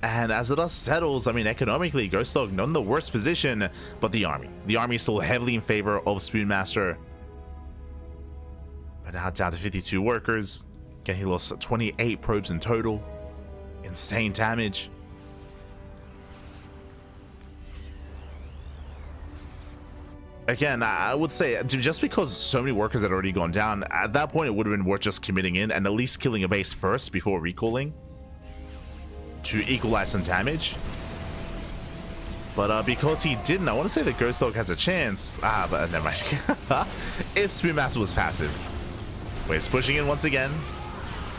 And as the dust settles, I mean, economically, Ghost Dog not in the worst position, but the army. The army is still heavily in favor of Spoonmaster. But now down to 52 workers. Again, he lost 28 probes in total. Insane damage. Again, I would say, just because so many workers had already gone down, at that point it would have been worth just committing in and at least killing a base first before recalling to equalize some damage. But because he didn't, I want to say that Ghost Dog has a chance. But never mind. If Spoonmaster was passive. Wait, it's pushing in once again.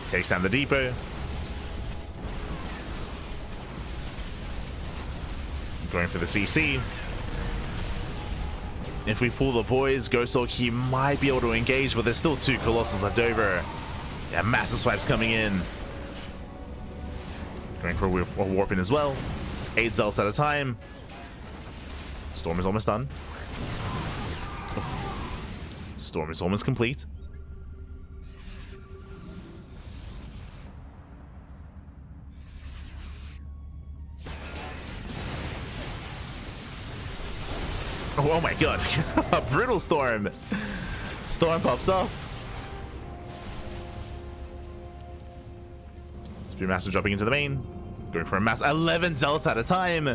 Takes down the depot. Going for the CC. If we pull the boys, Ghost Dog, he might be able to engage, but there's still two Colossus left over. Yeah, massive swipes coming in. Going for a warp in as well. 8 Zealots at a time. Storm is almost done. Storm is almost complete. Oh my god. A brutal storm. Storm pops off. Spearmaster jumping into the main. Going for a mass 11 Zealots at a time.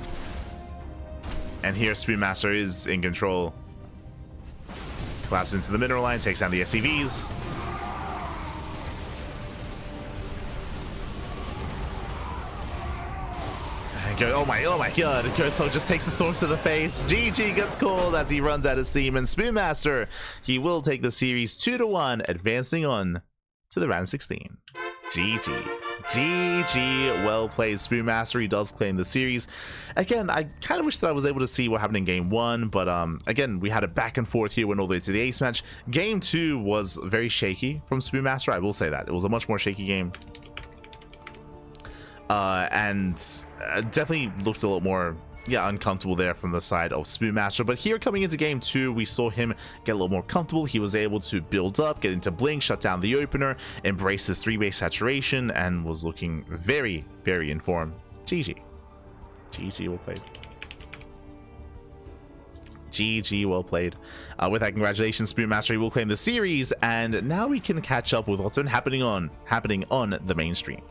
And here Spearmaster is in control. Collapses into the mineral line, takes down the SCVs. Oh my god, Ghost Dog just takes the storms to the face. GG gets called as he runs out of steam, and Spoonmaster, he will take the series 2-1, advancing on to the round 16. GG. GG, well played, Spoonmaster. He does claim the series. Again, I kind of wish that I was able to see what happened in game 1, but again, we had a back and forth here, went all the way to the ace match. Game 2 was very shaky from Spoonmaster, I will say that. It was a much more shaky game. And definitely looked a little more, uncomfortable there from the side of Spoonmaster. But here coming into game 2, we saw him get a little more comfortable. He was able to build up, get into Blink, shut down the opener, embrace his 3-base saturation, and was looking very, very in form. GG. GG, well played. GG, well played. With that, congratulations, Spoon Mastery will claim the series, and now we can catch up with what's been happening on the mainstream.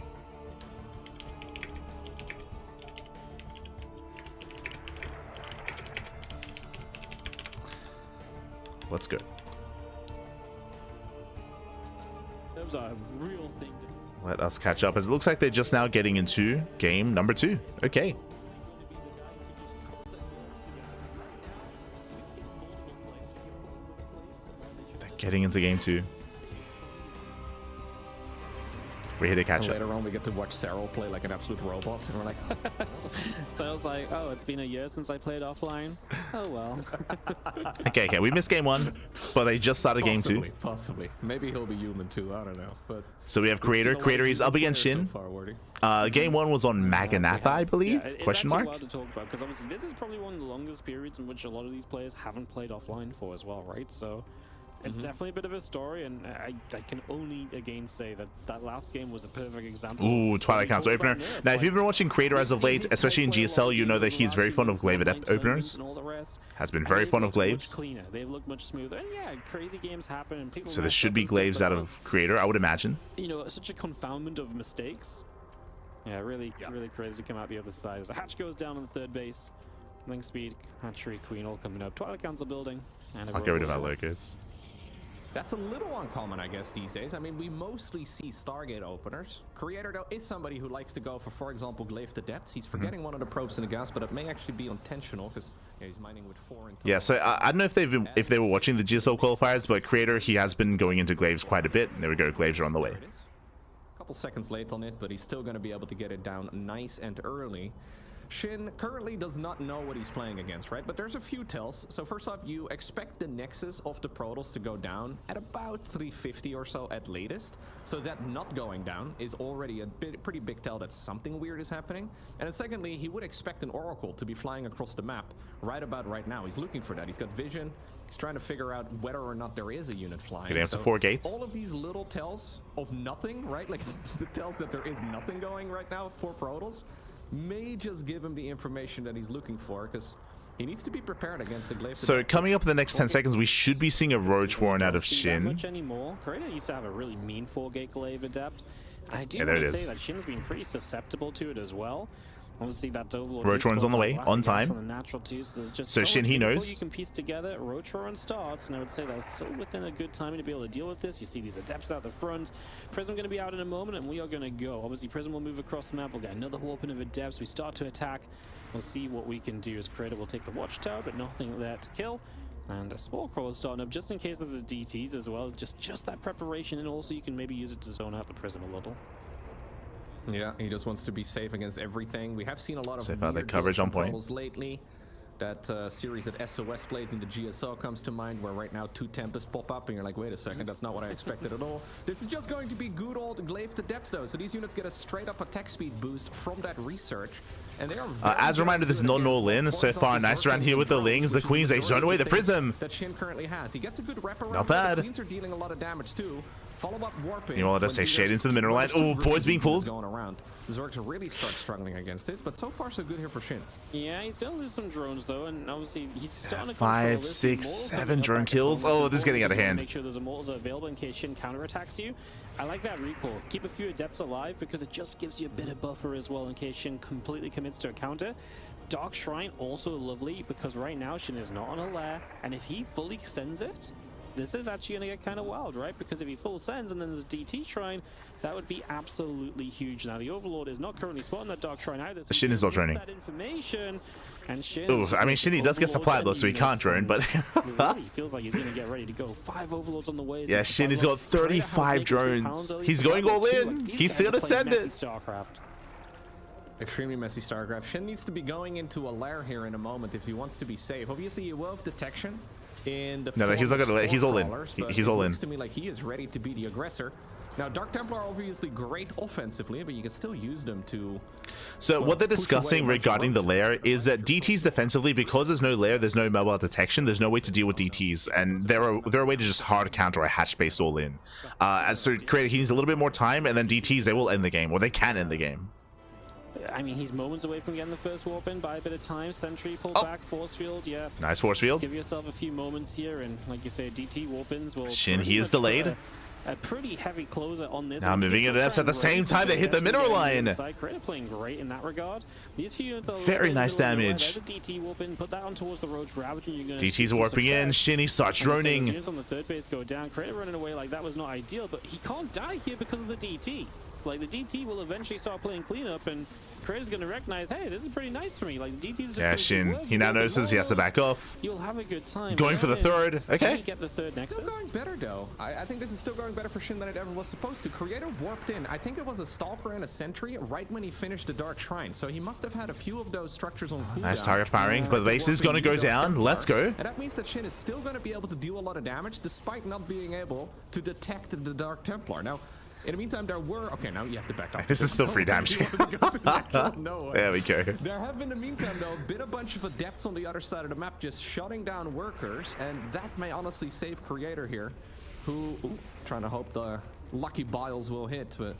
Let's go. Those are a real thing to... Let us catch up, as it looks like they're just now getting into game number 2. Okay. They're getting into game 2. We're here to catch up. Later on, we get to watch Cero play like an absolute robot, and we're like, So I was like, oh, it's been a year since I played offline. Oh well. Okay, we missed game 1, but they just started game 2. Possibly. Maybe he'll be human too. I don't know. But So we have Creator. Creator is up against Shin. So far, Game 1 was on Maganatha, I believe? It's Question mark. wild to talk about, because obviously this is probably one of the longest periods in which a lot of these players haven't played offline for as well, right? So it's definitely a bit of a story, and I can only again say that that last game was a perfect example. Ooh, Twilight Council opener. Now, if you've been watching Creator as of late, especially in GSL, you know that he's very fond of glaive adept openers. Has been very fond of glaives. Cleaner. They've looked much smoother. And yeah, crazy games happen, and people. So there should be glaives out of Creator, I would imagine. You know, such a confoundment of mistakes. Yeah, really crazy to come out the other side. As a hatch goes down on the third base, Link Speed, Hatchery, Queen all coming up. Twilight Council building. And I'll get rid of that locus. That's a little uncommon, I guess, these days. I mean, we mostly see Stargate openers. Creator, though, is somebody who likes to go for example, glaive to depth. He's forgetting one of the probes in the gas, but it may actually be intentional, because he's mining with 4 in total. Yeah, so I don't know if they were watching the GSL qualifiers, but Creator, he has been going into glaives quite a bit. There we go, glaives are on the way. There it is. A couple seconds late on it, but he's still going to be able to get it down nice and early. Shin currently does not know what he's playing against, right? But there's a few tells. So first off, you expect the nexus of the Protoss to go down at about 350 or so at latest. So that not going down is already a pretty big tell that something weird is happening. And then secondly, he would expect an Oracle to be flying across the map right about right now. He's looking for that. He's got vision. He's trying to figure out whether or not there is a unit flying. Getting up to 4 gates. All of these little tells of nothing, right? Like the tells that there is nothing going right now for Protoss may just give him the information that he's looking for, because he needs to be prepared against the glaive. So coming up in the next 10 seconds, we should be seeing a Roach Warren out of Shin. Much anymore. Creator used to have a really mean 4-gate glaive adept. I do Yeah, want there to it say is. that Shin's been pretty susceptible to it as well. Obviously, that Overlord Roach Warren's on the way, on time. On the natural too, so there's just So Shin, he much knows. you can piece together. Roach Warren starts, and I would say that's so within a good timing to be able to deal with this. You see these adepts out the front. Prism going to be out in a moment, and we are going to go. Obviously, Prism will move across the map. We'll get another warping of adepts. We start to attack. We'll see what we can do as Creator will take the Watchtower, but nothing there to kill. And a Spore Crawler starting up just in case there's a DTs as well. Just that preparation, and also you can maybe use it to zone out the Prism a little. Yeah, he just wants to be safe against everything. We have seen a lot of Safe out the weird coverage deals on from point. Protoss lately. That series that SOS played in the GSL comes to mind, where right now 2 Tempests pop up and you're like, wait a second, that's not what I expected at all. This is just going to be good old glaive to depths though, so these units get a straight up attack speed boost from that research. And they are As a reminder, this is not an all-in. So far, nice around here with the Lings. The Queens, they zone away the Prism. That Shin currently has. He gets a good wrap around. Not bad. The Queens are dealing a lot of damage too. Follow-up warping. You know what, let's say shade into the mineral line. Oh, boys being pulled. Going around. The Zergs really start struggling against it, but so far so good here for Shin. Yeah, he's gonna lose some drones though, and obviously he's starting to 5, control this. 6, Immortals 7 coming up drone back at kills. home. Oh, It's this is getting out of important hand. Make sure those immortals are available in case Shin counterattacks you. I like that recall. Keep a few adepts alive because it just gives you a bit of buffer as well in case Shin completely commits to a counter. Dark Shrine also lovely because right now Shin is not on a lair, and if he fully sends it, this is actually going to get kind of wild, right? Because if he full sends and then there's a DT Shrine, that would be absolutely huge. Now, the Overlord is not currently spotting that Dark Shrine either. So Shin is not droning. that information, and Shin... Ooh, I mean, Shin, he does get supplied though, so he can't drone, but... really feels like he's going to get ready to go. 5 Overlords on the way. Yeah, Shin, he's got 35 drones. He's going all in. He's still gonna send it. StarCraft. Extremely messy StarCraft. Shin needs to be going into a lair here in a moment if he wants to be safe. Obviously, he will have detection in the No, he's not gonna let. He's all in. He's all in. Looks to me like he is ready to be the aggressor. Now, Dark Templar are obviously great offensively, but you can still use them to... So what they're discussing regarding the lair is that DTs defensively, because there's no lair, there's no mobile detection, there's no way to deal with DTs, and they're a way to just hard counter a hatch-based all-in. So Creator, he needs a little bit more time, and then DTs, they will end the game, or they can end the game. I mean, he's moments away from getting the first warp in by a bit of time. Sentry, pull back, force field, yeah. Nice force field. Just give yourself a few moments here, and like you say, DT warp ins will... Shin, he is delayed. A pretty heavy closer on this. Now moving into depths at the same time, they hit the mineral line. Creator playing great in that regard. These few units are very nice damage. There's a DT warp in, put that on towards the Roach Ravage, and you're going to DT's warping in, Shinny starts droning. Units on the third base go down. Creator running away like that was not ideal, but he can't die here because of the DT. Like, the DT will eventually start playing cleanup, and Creator's going to recognize, hey, this is pretty nice for me. Like, the DT's just Shin, he now notices he has to back off. You'll have a good time. Going for the third. Okay. Can he get the third Nexus? Still going better, though. I think this is still going better for Shin than it ever was supposed to. Creator warped in. I think it was a Stalker and a Sentry right when he finished the Dark Shrine. So he must have had a few of those structures on cooldown. Nice target firing, but the base is going to go down. Let's go. And that means that Shin is still going to be able to do a lot of damage despite not being able to detect the Dark Templar. Now, in the meantime, there were... Okay, now you have to back up. This is still free damage. No. There we go. There have been, in the meantime, though, been a bunch of adepts on the other side of the map just shutting down workers, and that may honestly save Creator here, who... Ooh, trying to hope the lucky Biles will hit, but...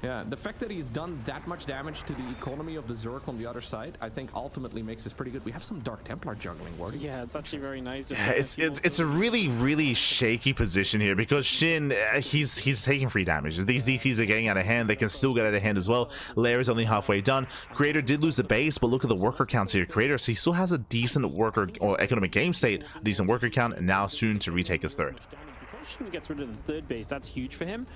Yeah, the fact that he's done that much damage to the economy of the Zerg on the other side, I think ultimately makes this pretty good. We have some Dark Templar juggling, Wardy. Yeah, it's actually very nice. Yeah, it's a really shaky position here because Shin, he's taking free damage. These DTs are getting out of hand. They can still get out of hand as well. Lair is only halfway done. Creator did lose the base, but look at the worker counts here. Creator, so he still has a decent worker or economic game state, decent worker count, and now soon to retake his third. Because Shin gets rid of the third base, that's huge for him.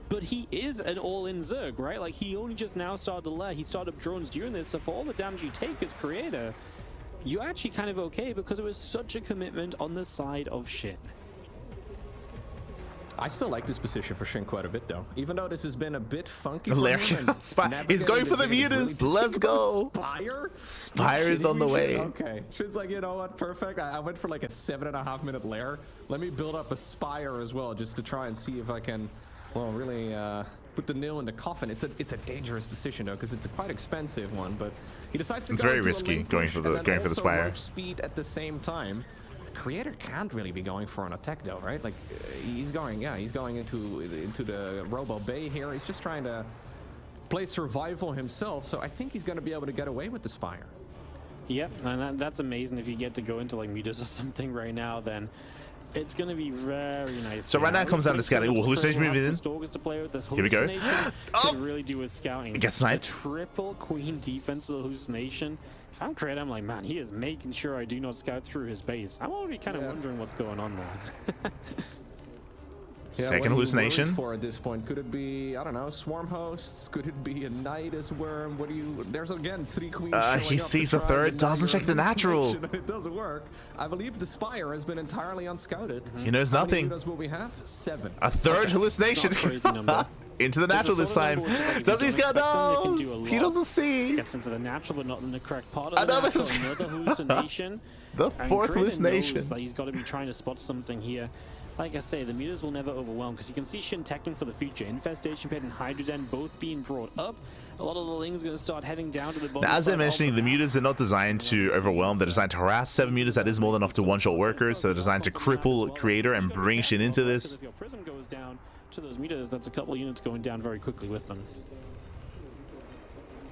But he is an all-in Zerg, right? Like, he only just now started to lair. He started up drones during this, so for all the damage you take as Creator, you're actually kind of okay because it was such a commitment on the side of Shin. I still like this position for Shin quite a bit, though. Even though this has been a bit funky for Lair him. he's going for the mutas. Let's go. Spire? Spire is on the way. Okay. Shin's like, you know what? Perfect. I went for like a 7.5 minute lair. Let me build up a Spire as well, just to try and see if I can... Well, really put the nail in the coffin. It's a dangerous decision though, because it's a quite expensive one. But he decides to it's go very into a risky link going push for the and Spire. Roach speed at the same time. Creator can't really be going for an attack though, right? Like he's going into the Robo Bay here. He's just trying to play survival himself. So I think he's going to be able to get away with the Spire. Yep, and that's amazing. If you get to go into like mutas or something right now, then it's going to be very nice. So right now it comes down to scouting. Ooh, hallucination moving in. To play with. This Here we go. Oh! Really do with scouting. It gets sniped. A triple queen defense of the hallucination. If I'm Creator, I'm like, man, he is making sure I do not scout through his base. I'm already kind of wondering what's going on there. Yeah, second hallucination for at this point, could it be, I don't know, swarm hosts? Could it be a knight as worm? What do you... There's again 3 queens. He sees the third, doesn't check the natural. It doesn't work. I believe the Spire has been entirely unscouted. He knows nothing. How many will we have? 7. A third hallucination. Crazy number. Into the natural this time. Does he scout? No! He doesn't see. Gets into the natural, but not in the correct part of the Another natural. Another hallucination. The fourth hallucination. Knows that he's got to be trying to spot something here. Like I say, the mutas will never overwhelm because you can see Shin teching for the future. Infestation Pit and Hydroden both being brought up. A lot of the Lings are going to start heading down to the bottom. Now, as I'm mentioning, the mutas are not designed to overwhelm. They're designed to harass 7 mutas. That is more than enough to one-shot workers. So they're designed to cripple Creator and bring Shin into this. If your Prism goes down to those mutas, that's a couple of units going down very quickly with them.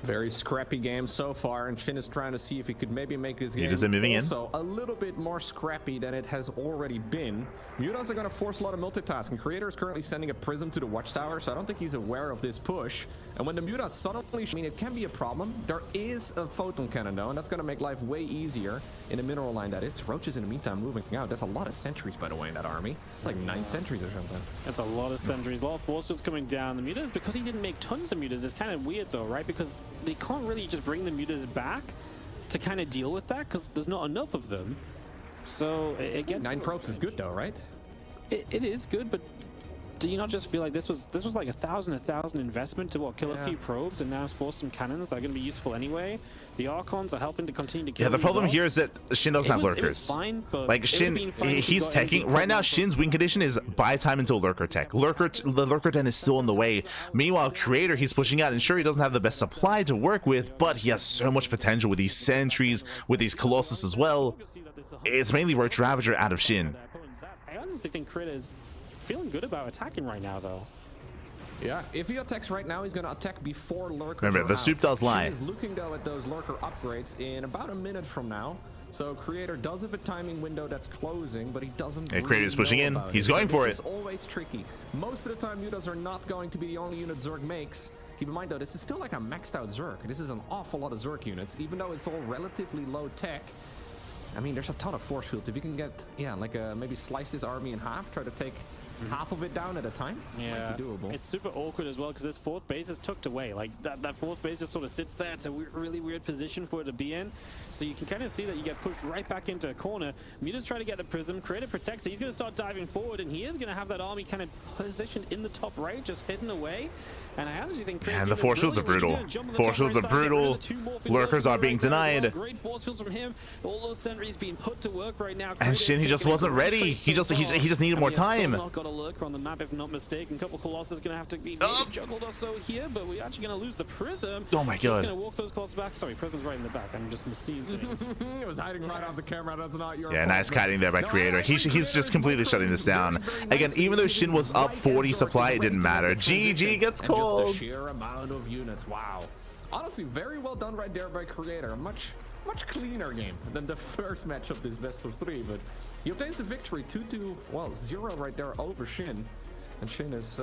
Very scrappy game so far, and Shin is trying to see if he could maybe make this game also a little bit more scrappy than it has already been. Mutas are going to force a lot of multitasking. Creator is currently sending a Prism to the Watchtower, so I don't think he's aware of this push. And when the Mutas suddenly, I mean, it can be a problem. There is a Photon Cannon though, and that's going to make life way easier in a mineral line that is. Roaches in the meantime moving out. There's a lot of sentries, by the way, in that army. It's like 9 sentries or something. That's a lot of sentries, a lot of forces coming down. The mutas, because he didn't make tons of mutas, it's kind of weird though, right? Because they can't really just bring the mutas back to kind of deal with that because there's not enough of them. So it gets 9 probes is good though, right? It is good, but do you not just feel like this was like a thousand investment to what, kill a few probes and now force some cannons that are going to be useful anyway? The Archons are helping to continue to kill. Yeah, the problem here is that Shin doesn't have lurkers. It was fine, but like Shin, he's teching right now. Shin's win condition is buy time until lurker tech. The lurker den is still on the way. Meanwhile, Creator, he's pushing out, and sure, he doesn't have the best supply to work with, but he has so much potential with these sentries, with these Colossus as well. It's mainly Roach Ravager out of Shin. I honestly think Creator is feeling good about attacking right now, though. Yeah, if he attacks right now, he's going to attack before lurkers. Remember, the soup does lie. He's looking though at those lurker upgrades in about a minute from now. So Creator does have a timing window that's closing, but he doesn't. Yeah, Creator's pushing in. He's going for it. This is always tricky. Most of the time, mutas are not going to be the only unit Zerg makes. Keep in mind though, this is still like a maxed out Zerg. This is an awful lot of Zerg units, even though it's all relatively low tech. I mean, there's a ton of force fields. If you can get, yeah, like maybe slice this army in half, try to take half of it down at a time, might be doable. It's super awkward as well because this fourth base is tucked away. Like that fourth base just sort of sits there. It's a really weird position for it to be in. So you can kind of see that you get pushed right back into a corner. Muta's trying to get the prism. Creator protects it. He's going to start diving forward, and he is going to have that army kind of positioned in the top right, just hidden away. And I actually think and the force fields are brutal. Force fields are brutal. Lurkers are being denied. Great force fields from him. All those sentries being put to work right now. And Shin, he just wasn't ready. He just needed more time. Not got a lurker on the map, if not mistaken. A couple Colossus going to have to be juggled or so here, but we're actually going to lose the prism. Oh my god. Just going to walk those Colossus back. Sorry, prism's right in the back. I'm just seeing things. It was hiding right off the camera. That's not your Yeah, fault, nice kiting there by Creator. He's just completely shutting this down. Again, even though Shin was up 40 supply, it didn't matter. GG gets called. Just the sheer amount of units. Wow. Honestly, very well done right there by Creator. Much cleaner game than the first match of this best of 3, but he obtains the victory 2-0 right there over Shin. And Shin is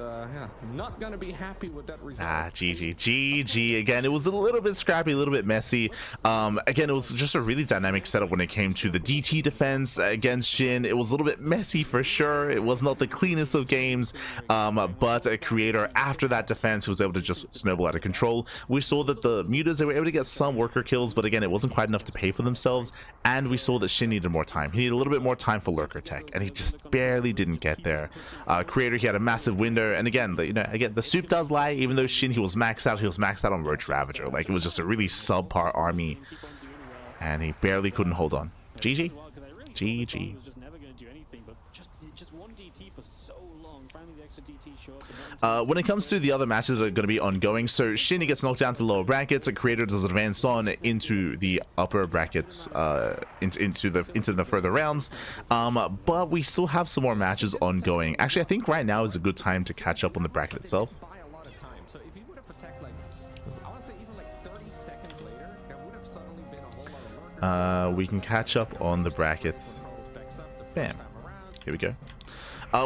not going to be happy with that result. GG. Again, it was a little bit scrappy, a little bit messy. Again, it was just a really dynamic setup when it came to the DT defense against Shin. It was a little bit messy for sure. It was not the cleanest of games, but a Creator, after that defense, was able to just snowball out of control. We saw that the mutas, they were able to get some worker kills, but again, it wasn't quite enough to pay for themselves. And we saw that Shin needed more time. He needed a little bit more time for lurker tech, and he just barely didn't get there. Creator, he had a massive window, and again, the soup does lie. Even though Shin, he was maxed out on Roach Ravager. Like, it was just a really subpar army, and he barely couldn't hold on. GG. When it comes to the other matches that are going to be ongoing, so Shin, he gets knocked down to the lower brackets, and Creator does advance on into the upper brackets, into the further rounds. But we still have some more matches ongoing. Actually, I think right now is a good time to catch up on the bracket itself. We can catch up on the brackets. Bam. Here we go.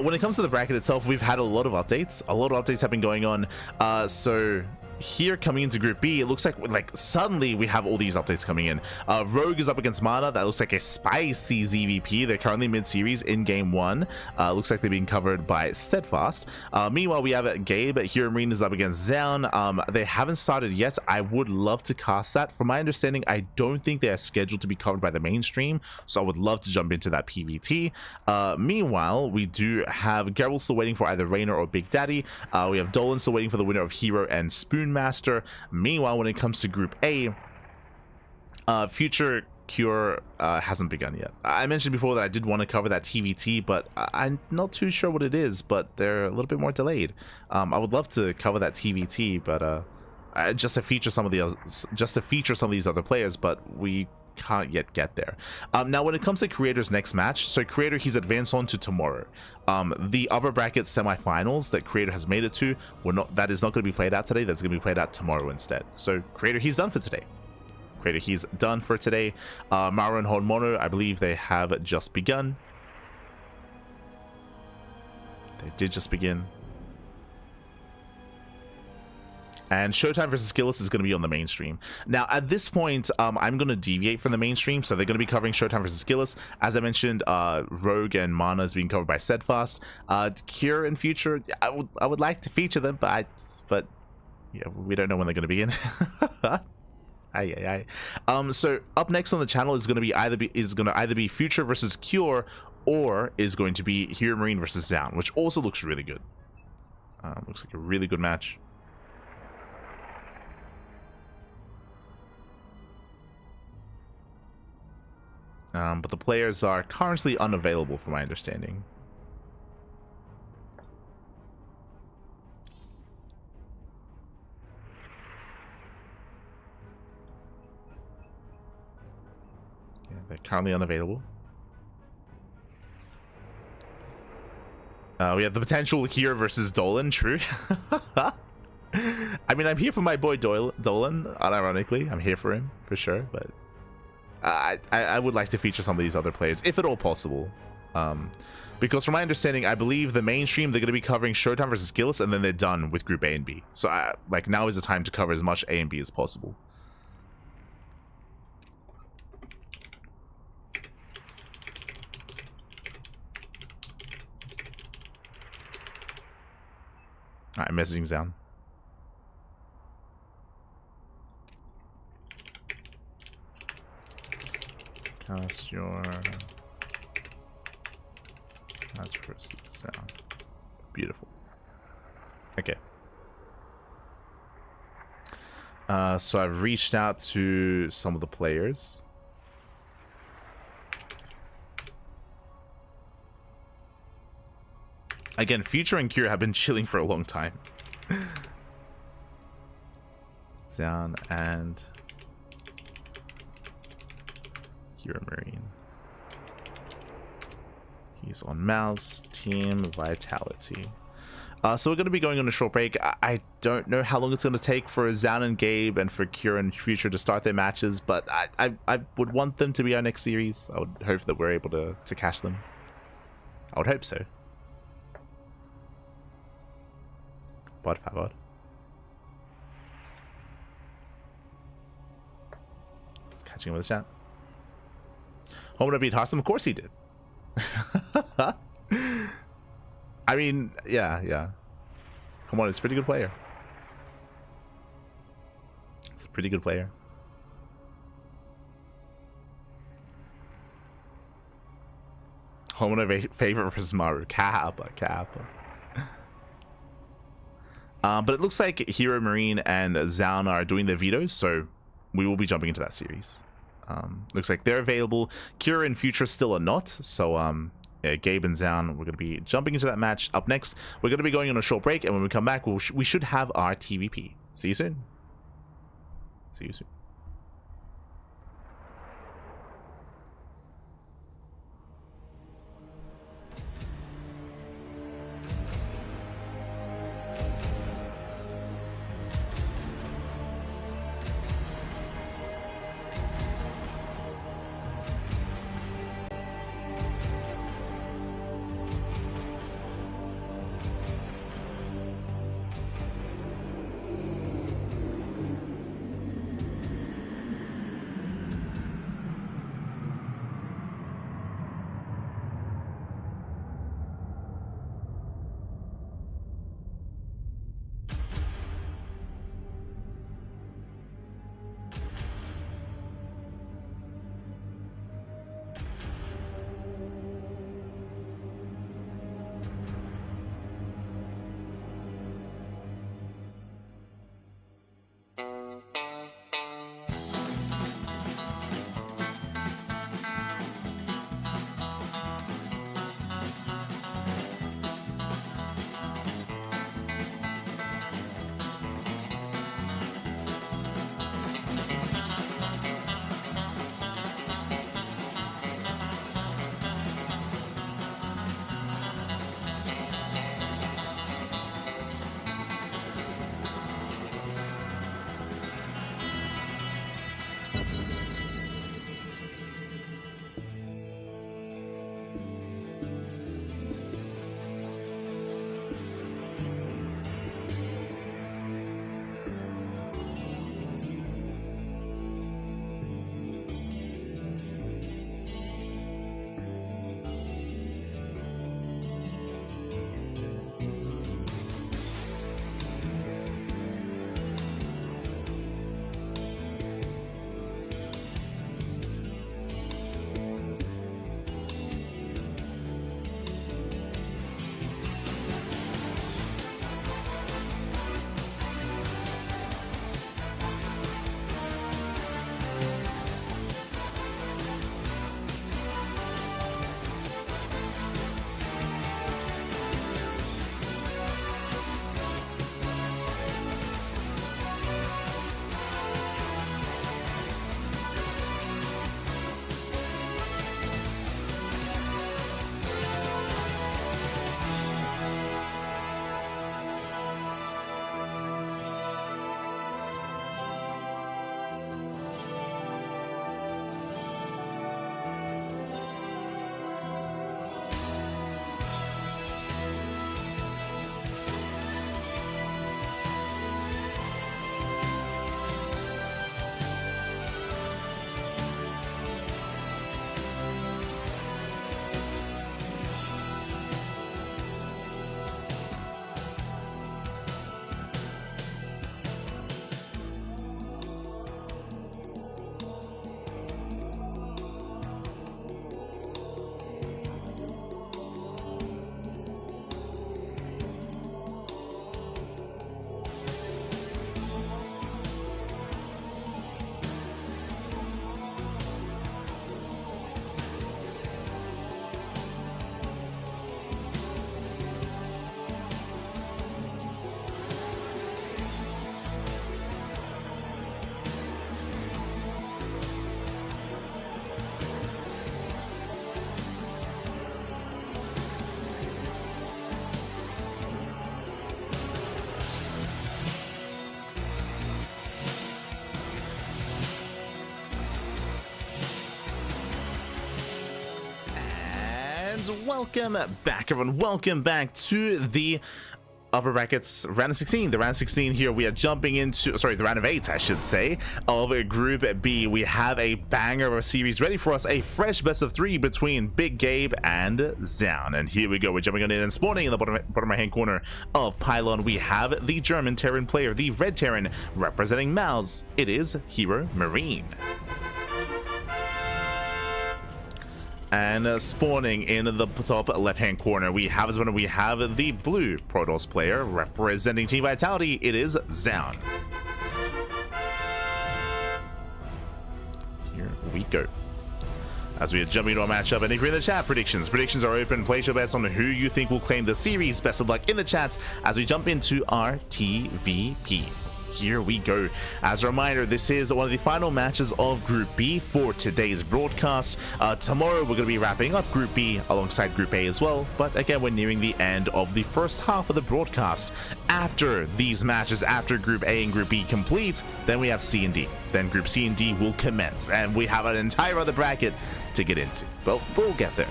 When it comes to the bracket itself, we've had a lot of updates. A lot of updates have been going on. So here, coming into Group B, it looks like suddenly we have all these updates coming in. Rogue is up against Mana. That looks like a spicy ZVP. They're currently mid-series in Game 1. Looks like they're being covered by Steadfast. Meanwhile, we have Gabe. HeRoMaRinE is up against Zoun. They haven't started yet. I would love to cast that. From my understanding, I don't think they are scheduled to be covered by the mainstream, so I would love to jump into that PVT. Meanwhile, we do have Geralt still waiting for either Reynor or Big Daddy. We have Dolan still waiting for the winner of Hero and Spoon Master. Meanwhile, when it comes to Group A, Future Cure hasn't begun yet. I mentioned before that I did want to cover that TVT, but I'm not too sure what it is, but they're a little bit more delayed. I would love to cover that TVT, but just to feature some of these other players, but we can't yet get there. Now, when it comes to Creator's next match, so Creator, he's advanced on to tomorrow. The upper bracket semifinals that Creator has made it to, that is not going to be played out today. That's going to be played out tomorrow instead. So Creator, he's done for today. He's done for today. Mara and Hormono, I believe they have just begun. They did just begin. And Showtime versus Skilless is going to be on the mainstream. Now, at this point, I'm going to deviate from the mainstream, so they're going to be covering Showtime versus Skilless. As I mentioned, Rogue and Mana is being covered by Steadfast. Cure and Future, I would like to feature them, but yeah, we don't know when they're going to be in. So up next on the channel is going to either be Future versus Cure, or is going to be HeRoMaRinE versus Zoun, which also looks really good. Looks like a really good match. But the players are currently unavailable, from my understanding. Yeah, they're currently unavailable. We have the potential here versus Dolan, true. I mean, I'm here for my boy Dolan, unironically. I'm here for him, for sure, but I would like to feature some of these other players, if at all possible. Because from my understanding, I believe the mainstream, they're going to be covering Showtime versus Gillis, and then they're done with Group A and B. So, like, now is the time to cover as much A and B as possible. Alright, messaging Zoun. Cast your match versus Zoun. Beautiful. Okay. So I've reached out to some of the players. Again, Future and Kira have been chilling for a long time. Zoun and HeRoMaRinE. He's on mouse, team, vitality. So we're going to be going on a short break. I don't know how long it's going to take for Zoun and Gabe and for Kira and Future to start their matches, but I would want them to be our next series. I would hope that we're able to catch them. I would hope so. Por favor. Just catching him with the chat. Home beat Harsam? Of course he did. I mean, yeah. Come on, it's a pretty good player. It's a pretty good player. Home favorite versus Maru. Kappa. But it looks like HeRoMaRinE and Zoun are doing their vetoes, so we will be jumping into that series. Looks like they're available. Kira and Future still are not, so yeah, Gabe and Zoun, we're going to be jumping into that match. Up next, we're going to be going on a short break, and when we come back, we should have our TVP. See you soon. See you soon. welcome back, everyone. Welcome back to the upper brackets round of 16. The round of 16 here, we are jumping into, sorry, the round of 8, I should say, of Group B. We have a banger of a series ready for us, a fresh best of 3 between Big Gabe and Zoun. And here we go, we're jumping on in and spawning in the bottom right hand corner of Pylon. We have the German Terran player, the Red Terran, representing Mouse. It is HeRoMaRinE. And spawning in the top left-hand corner, we have the blue Protoss player representing Team Vitality. It is Zoun. Here we go. As we are jumping into our matchup, and if you're in the chat, predictions are open. Place your bets on who you think will claim the series. Best of luck in the chats as we jump into our TVP. Here we go. As a reminder, this is one of the final matches of Group B for today's broadcast. Tomorrow we're going to be wrapping up Group B alongside Group A as well, but again we're nearing the end of the first half of the broadcast. After these matches, after Group A and Group B complete, then we have C and D. Then Group C and D will commence, and we have an entire other bracket to get into. Well, we'll get there.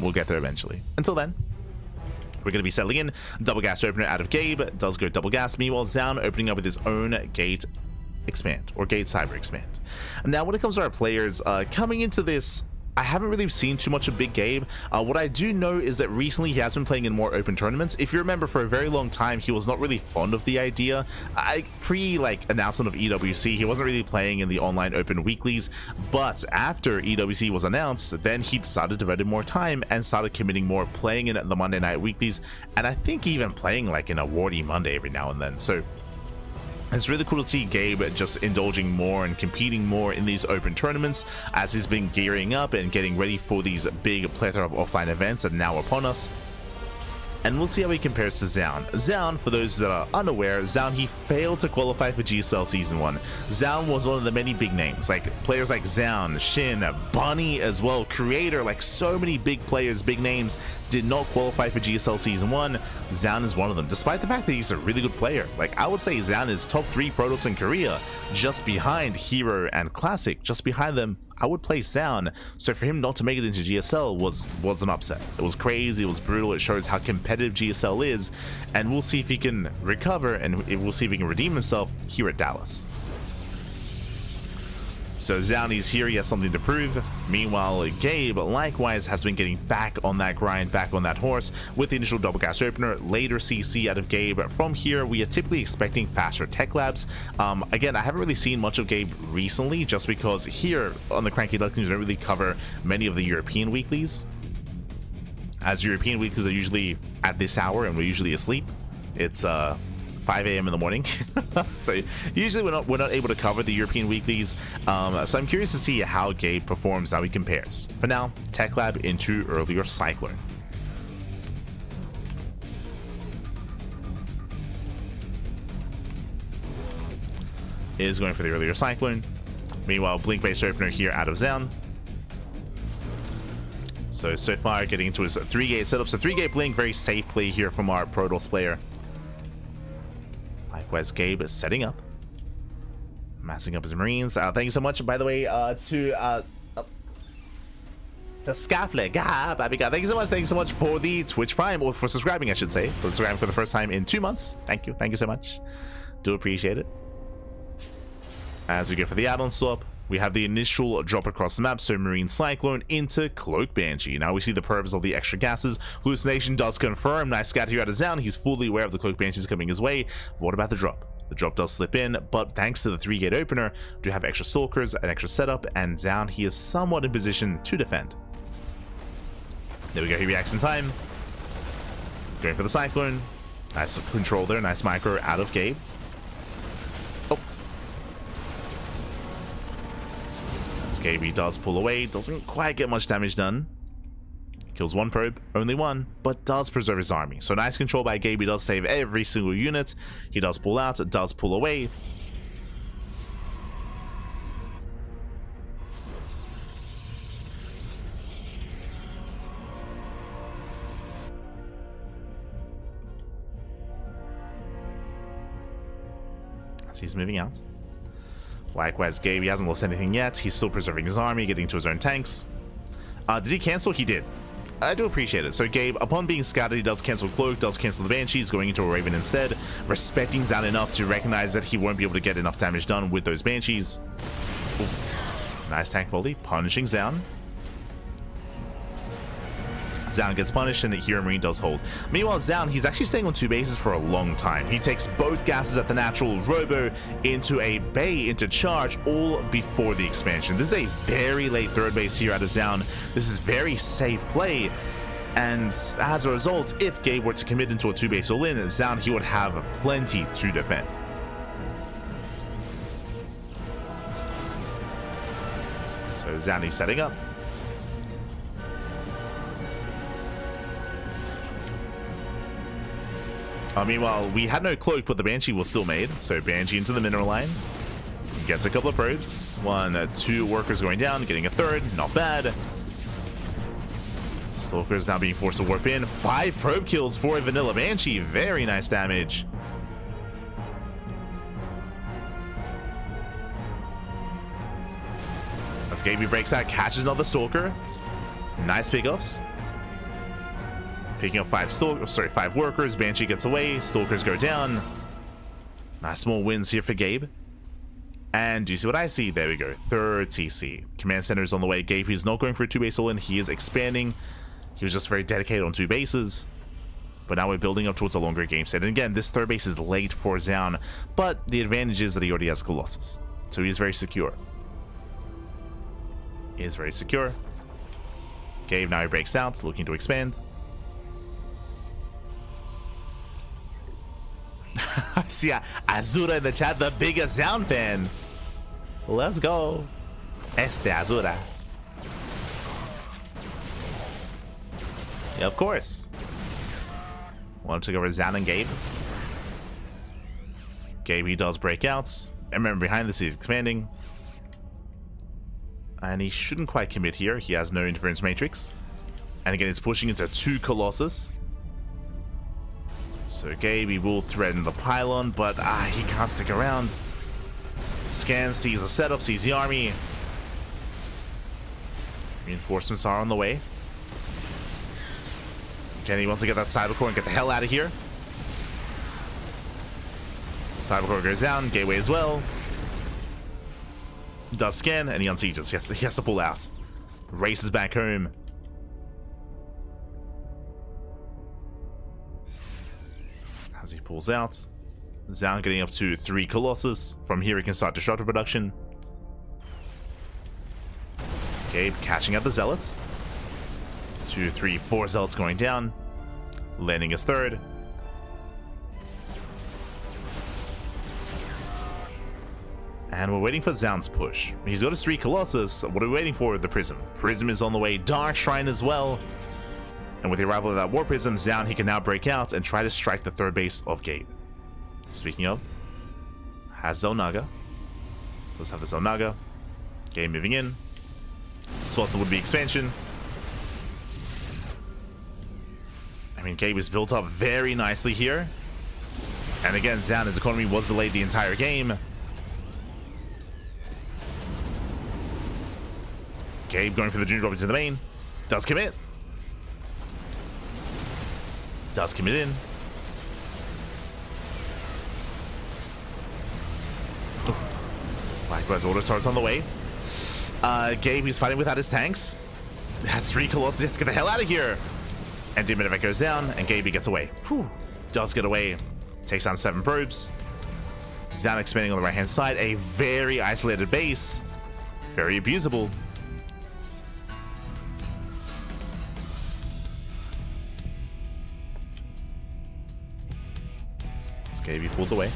We'll get there eventually. Until then, we're going to be settling in. Double gas opener out of Gabe. Does go double gas. Meanwhile, Zoun opening up with his own gate expand, or gate cyber expand. Now, when it comes to our players, coming into this, I haven't really seen too much of Big Gabe. What I do know is that recently he has been playing in more open tournaments. If you remember, for a very long time, he was not really fond of the idea. Announcement of EWC, he wasn't really playing in the online open weeklies. But after EWC was announced, then he decided to devote more time and started committing more, playing in the Monday night weeklies. And I think even playing like in a Wardy Monday every now and then. So it's really cool to see Gabe just indulging more and competing more in these open tournaments as he's been gearing up and getting ready for these big plethora of offline events that are now upon us. And we'll see how he compares to Zoun. Zoun, for those that are unaware, Zoun, he failed to qualify for GSL Season 1. Zoun was one of the many big names, like players like Zoun, Shin, Bunny as well, Creator, like so many big players, big names, did not qualify for GSL Season 1. Zoun is one of them, despite the fact that he's a really good player. Like, I would say Zoun is top 3 Protoss in Korea, just behind Hero and Classic. Just behind them, I would place Zoun. So for him not to make it into GSL was an upset. It was crazy, it was brutal, it shows how competitive GSL is, and we'll see if he can recover, and we'll see if he can redeem himself here at Dallas. So Zoun is here, he has something to prove. Meanwhile, Gabe likewise has been getting back on that grind, back on that horse with the initial double gas opener, later CC out of Gabe. From here, we are typically expecting faster tech labs. Again, I haven't really seen much of Gabe recently, just because here on the CranKy Ducklings, we don't really cover many of the European weeklies, as European weeklies are usually at this hour and we're usually asleep. It's 5 a.m. in the morning. So usually we're not able to cover the European weeklies. So I'm curious to see how Gabe performs, how he compares. For now, Tech Lab into earlier Cyclone. Is going for the earlier Cyclone. Meanwhile, Blink based opener here out of Zoun. So far getting into his 3-gate setup. So 3-gate Blink, very safe play here from our Protoss player. Likewise, Gabe is setting up, massing up his Marines. Thank you so much, by the way, to Scafleg. Thank you so much for the Twitch Prime, or for subscribing, I should say, for subscribing for the first time in 2 months. Thank you so much. Do appreciate it. As we go for the add-on swap, we have the initial drop across the map, so Marine Cyclone into Cloak Banshee. Now we see the purpose of the extra gases. Hallucination does confirm. Nice scatter here out of Zoun. He's fully aware of the Cloak Banshees coming his way. But what about the drop? The drop does slip in, but thanks to the 3-gate opener, do have extra Stalkers, an extra setup, and Zoun, he is somewhat in position to defend. There we go, he reacts in time. Going for the Cyclone. Nice control there, nice micro out of Gabe. Gabe does pull away, doesn't quite get much damage done. Kills one probe, only one, but does preserve his army. So nice control by Gabe, he does save every single unit. He does pull out, does pull away. As he's moving out. Likewise, Gabe, he hasn't lost anything yet. He's still preserving his army, getting to his own tanks. Did he cancel? He did. I do appreciate it. So Gabe, upon being scouted, he does cancel Cloak, does cancel the Banshees, going into a Raven instead, respecting Zoun enough to recognize that he won't be able to get enough damage done with those Banshees. Ooh. Nice tank volley, punishing Zoun. Zoun gets punished and HeRoMaRinE does hold. Meanwhile, Zoun, he's actually staying on 2 bases for a long time. He takes both gases at the natural, Robo into a Bay, into charge, all before the expansion. This is a very late 3rd base here out of Zoun. This is very safe play. And as a result, if Gabe were to commit into a 2 base all-in, Zoun, he would have plenty to defend. So Zoun, he's setting up. Meanwhile, we had no Cloak, but the Banshee was still made. So Banshee into the mineral line. Gets a couple of probes. 1, 2 workers going down, getting a 3rd. Not bad. Stalker's now being forced to warp in. 5 probe kills for a vanilla Banshee. Very nice damage. As Gaby breaks out, catches another Stalker. Nice pickups. Picking up 5 workers. Banshee gets away. Stalkers go down. Nice small wins here for Gabe. And do you see what I see? There we go. 3rd TC. Command center is on the way. Gabe, he's not going for a 2 base all-in. He is expanding. He was just very dedicated on 2 bases. But now we're building up towards a longer game set. And again, this 3rd base is late for Zoun. But the advantage is that he already has Colossus. So he's very secure. He is very secure. Gabe, now he breaks out, looking to expand. I see Azura in the chat, the biggest Zoun fan. Let's go. Azura. Yeah, of course. Want to go over Zoun and Gabe. Gabe, he does breakouts. And remember, behind this, he's expanding. And he shouldn't quite commit here. He has no interference matrix. And again, he's pushing into 2 Colossus. So Gabe, he will threaten the pylon, but he can't stick around. Scans, sees the setup, sees the army. Reinforcements are on the way. Again, he wants to get that Cybercore and get the hell out of here. Cybercore goes down, Gateway as well. Does scan, and he unsieges. He has to pull out. Races back home. As he pulls out, Zoun getting up to 3 Colossus. From here, he can start disruptor production. Gabe catching out the Zealots. 2, 3, 4 Zealots going down. Landing his 3rd. And we're waiting for Zoun's push. He's got his 3 Colossus. What are we waiting for? The Prism. Prism is on the way. Dark Shrine as well. And with the arrival of that War Prism, Zoun, he can now break out and try to strike the 3rd base of Gabe. Speaking of, has Zelnaga. Let's have the Zelnaga. Gabe moving in. Spots a would-be expansion. I mean, Gabe is built up very nicely here. And again, Zoun, his economy was delayed the entire game. Gabe going for the June drop into the main. Does commit. Does commit in. Likewise, auto turrets on the way. Gabe, he's fighting without his tanks. That's 3 Colossus. Let's get the hell out of here. And Diminivac goes down, and Gabe gets away. Whew. Does get away. Takes down 7 probes. Zoun expanding on the right-hand side. A very isolated base. Very abusable. Gabe pulls away.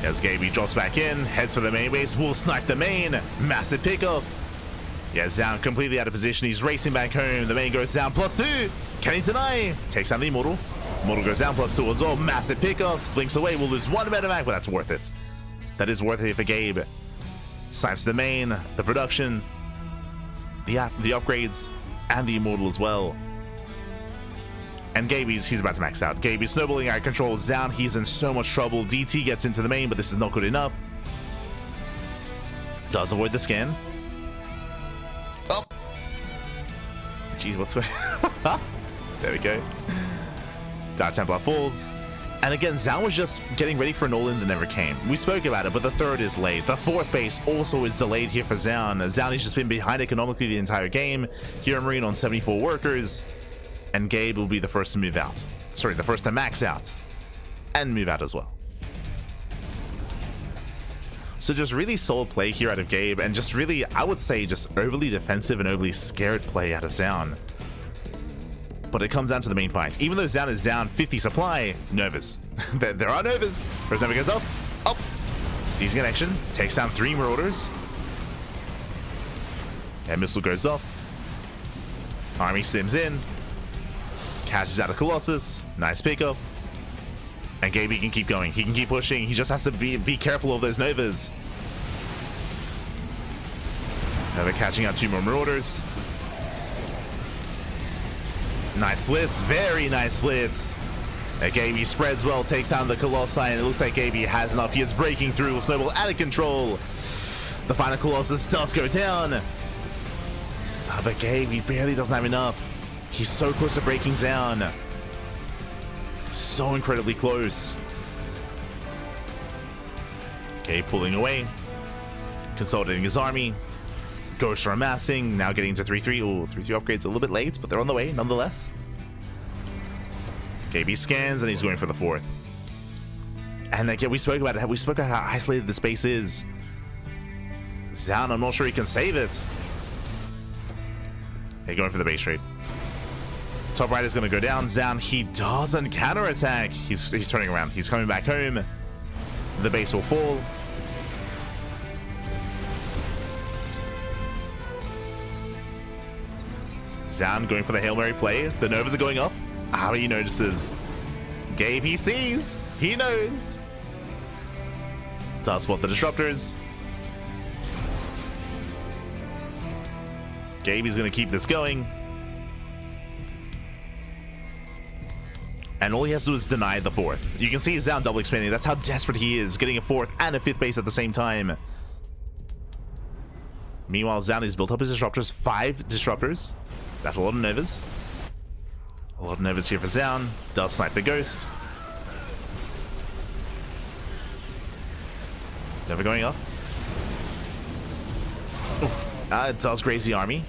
As Gaby drops back in, heads for the main base, will snipe the main. Massive pickup. Yeah, Zoun completely out of position. He's racing back home. The main goes down +2. Can he deny? Takes down the Immortal. Immortal goes down +2 as well. Massive pickups. Blinks away. We'll lose 1 medevac, but that's worth it. That is worth it for Gabe. Snipes the main, the production, the upgrades, and the Immortal as well. And Gabe, he's about to max out. Gabe is snowballing out of control. Zoun, he's in so much trouble. DT gets into the main, but this is not good enough. Does avoid the scan. Oh! Jeez, what's going on? There we go. Dark Templar falls. And again, Zoun was just getting ready for an all-in that never came. We spoke about it, but the third is late. The fourth base also is delayed here for Zoun. Zoun has just been behind economically the entire game. HeRoMaRinE on 74 workers. And Gabe will be the first to move out. Sorry, the first to max out. And move out as well. So just really solid play here out of Gabe. And just really, I would say, just overly defensive and overly scared play out of Zoun. But it comes down to the main fight. Even though Zoun is down 50 supply, Novas. there are Novas. First Nova goes up. Up. Decent connection. Takes down 3 Marauders. And missile goes off. Army sims in. Catches out a Colossus. Nice pickup. And Gabe, he can keep going. He can keep pushing. He just has to be careful of those Novas. Nova catching out 2 more Marauders. Nice splits, very nice splits. Gabe spreads well, takes down the Colossi, and it looks like Gabe has enough. He is breaking through, Snowball out of control. The final Colossus does go down. But Gabe, he barely doesn't have enough. He's so close to breaking down. So incredibly close. Gabe pulling away. Consolidating his army. Ghosts are amassing, now getting to 3-3. Oh, 3-3 upgrades a little bit late, but they're on the way nonetheless. KB scans and he's going for the 4th. And again, we spoke about it. We spoke about how isolated the space is. Zoun, I'm not sure he can save it. Hey, going for the base trade. Top right is going to go down. Zoun, he doesn't counterattack. He's turning around. He's coming back home. The base will fall. Zoun going for the Hail Mary play. The Novas are going up. How he notices. Gabe, he sees. He knows. Does spot the disruptors. Gabe is going to keep this going. And all he has to do is deny the 4th. You can see Zoun double expanding. That's how desperate he is. Getting a 4th and a 5th base at the same time. Meanwhile, Zoun has built up his disruptors. 5 disruptors. That's a lot of Novas. A lot of Novas here for Zoun. Does snipe the Ghost. Nova going up. It does graze the army.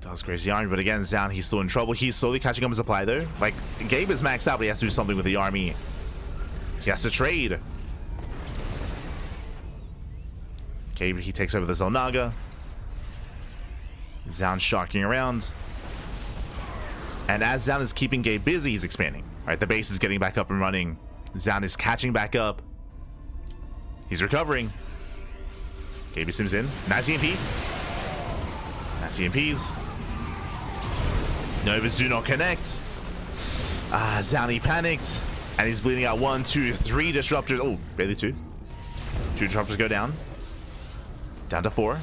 Does graze the army, but again, Zoun, he's still in trouble. He's slowly catching up his supply though. Like, Gabe is maxed out, but he has to do something with the army. He has to trade. Gabe, he takes over the Zelnaga. Zoun shocking around. And as Zoun is keeping Gabe busy, he's expanding. Alright, the base is getting back up and running. Zoun is catching back up. He's recovering. Gabe sims in. Nice EMP. Nice EMPs. Novas do not connect. Zoun, he panicked. And he's bleeding out 1, 2, 3 disruptors. Oh, barely 2. 2 disruptors go down. Down to 4.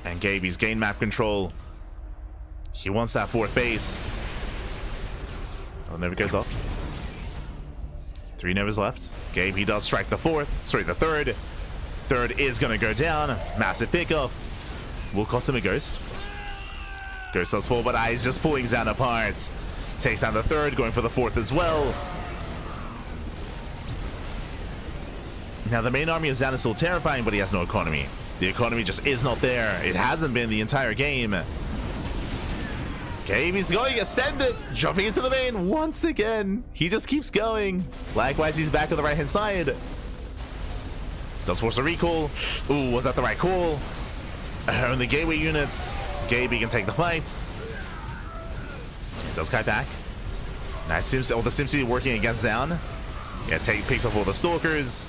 And Gabe, he's gained map control. He wants that 4th base. Oh, Nova goes off. 3 Novas left. Gabe, he does strike the 4th. Sorry, the 3rd. 3rd is going to go down. Massive pickup. Will cost him a Ghost. Ghost does fall, but he's just pulling Zoun apart. Takes down the 3rd, going for the 4th as well. Now, the main army of Zoun is still terrifying, but he has no economy. The economy just is not there. It hasn't been the entire game. Gabe, he's going ascendant, jumping into the main once again. He just keeps going. Likewise, he's back on the right-hand side. Does force a recall. Ooh, was that the right call? Only gateway units. Gabe, he can take the fight. Does kite back. Nice Sims. Oh, the SimCity working against Zoun. Yeah, picks up all the Stalkers.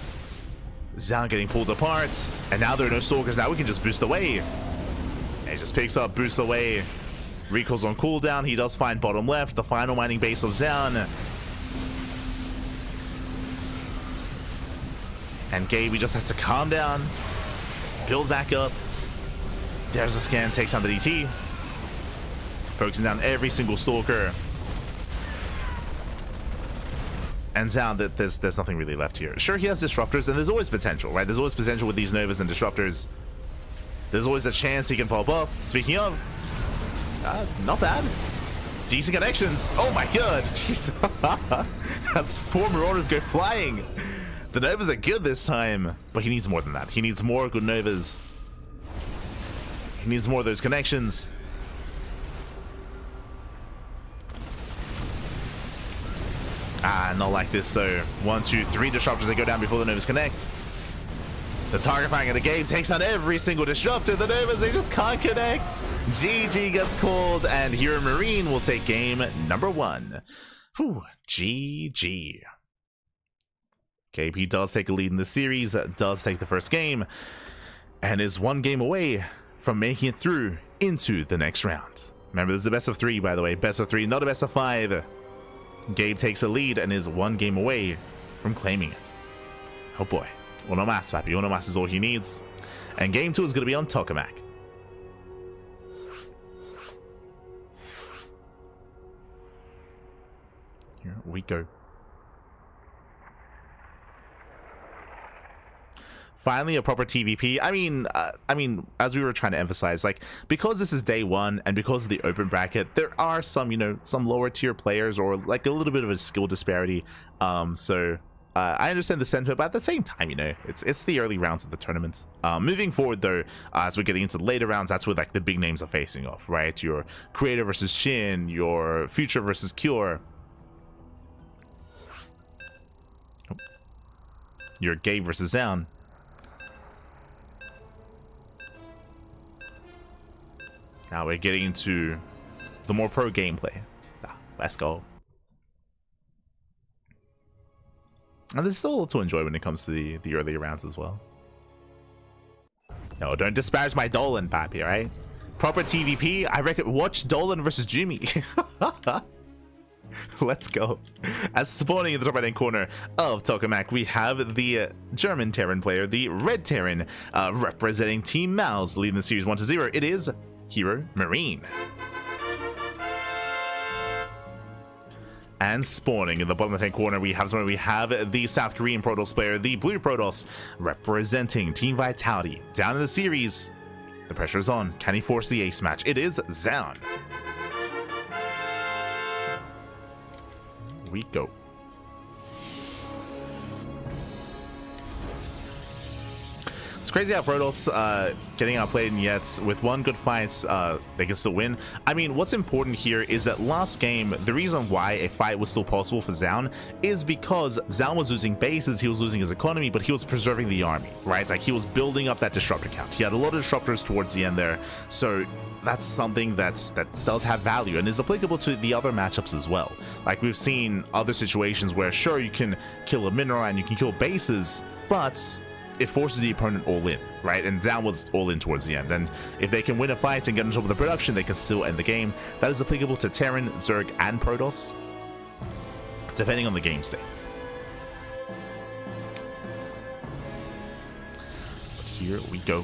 Zoun getting pulled apart. And now there are no Stalkers. Now we can just boost away. And he just picks up, boosts away. Recalls on cooldown. He does find bottom left. The final mining base of Zoun. And Gabe, he just has to calm down, build back up. There's a scan, takes down the DT. Focusing down every single Stalker. And Zoun, that there's nothing really left here. Sure, he has Disruptors, and there's always potential, right? There's always potential with these Novas and Disruptors. There's always a chance he can pop off. Speaking of, not bad. Decent connections. Oh my god. Jeez. As 4 Marauders go flying. The Novas are good this time, but he needs more than that. He needs more good Novas. He needs more of those connections. Not like this, so 1, 2, 3 Disruptors that go down before the Novas connect. The target flying at the game takes on every single Disruptor. The Novas, they just can't connect. GG gets called, and HeRoMaRinE will take game number 1. Whew, GG. KP does take a lead in the series, does take the first game, and is 1 game away from making it through into the next round. Remember, this is a best of 3, by the way. Best of 3, not a best of 5. Gabe takes a lead and is 1 game away from claiming it. Oh boy. Uno mas, papi. Uno mas is all he needs. And game 2 is going to be on Tokamak. Here we go. Finally, a proper TVP. I mean, as we were trying to emphasize, like, because this is day 1 and because of the open bracket, there are some, you know, some lower tier players or like a little bit of a skill disparity. So I understand the sentiment, but at the same time, you know, it's the early rounds of the tournament. Moving forward, though, as we're getting into the later rounds, that's where like the big names are facing off, right? Your Creator versus Shin, your Future versus Cure, your Gabe versus Zoun. Now we're getting into the more pro gameplay. Let's go. And there's still a lot to enjoy when it comes to the earlier rounds as well. No, don't disparage my Dolan, papi, right? Proper TVP, I reckon watch Dolan versus Jumi. Let's go. As spawning in the top right hand corner of Tokamak, we have the German Terran player, the Red Terran, representing Team Mouse, leading the series 1-0. It is HeRoMaRinE. And spawning in the bottom left-hand corner, we have the South Korean Protoss player, the Blue Protoss, representing Team Vitality. Down in the series, the pressure is on. Can he force the ace match? It is Zoun. Here we go. Crazy how Protoss getting outplayed, and yet with 1 good fight they can still win. I mean, what's important here is that last game, the reason why a fight was still possible for Zoun is because Zoun was losing bases, he was losing his economy, but he was preserving the army, right? Like, he was building up that disruptor count. He had a lot of disruptors towards the end there, so that's something that does have value and is applicable to the other matchups as well. Like, we've seen other situations where, sure, you can kill a mineral and you can kill bases, but it forces the opponent all in, right? And Zoun was all in towards the end. And if they can win a fight and get on top of the production, they can still end the game. That is applicable to Terran, Zerg, and Protoss, depending on the game state. But here we go.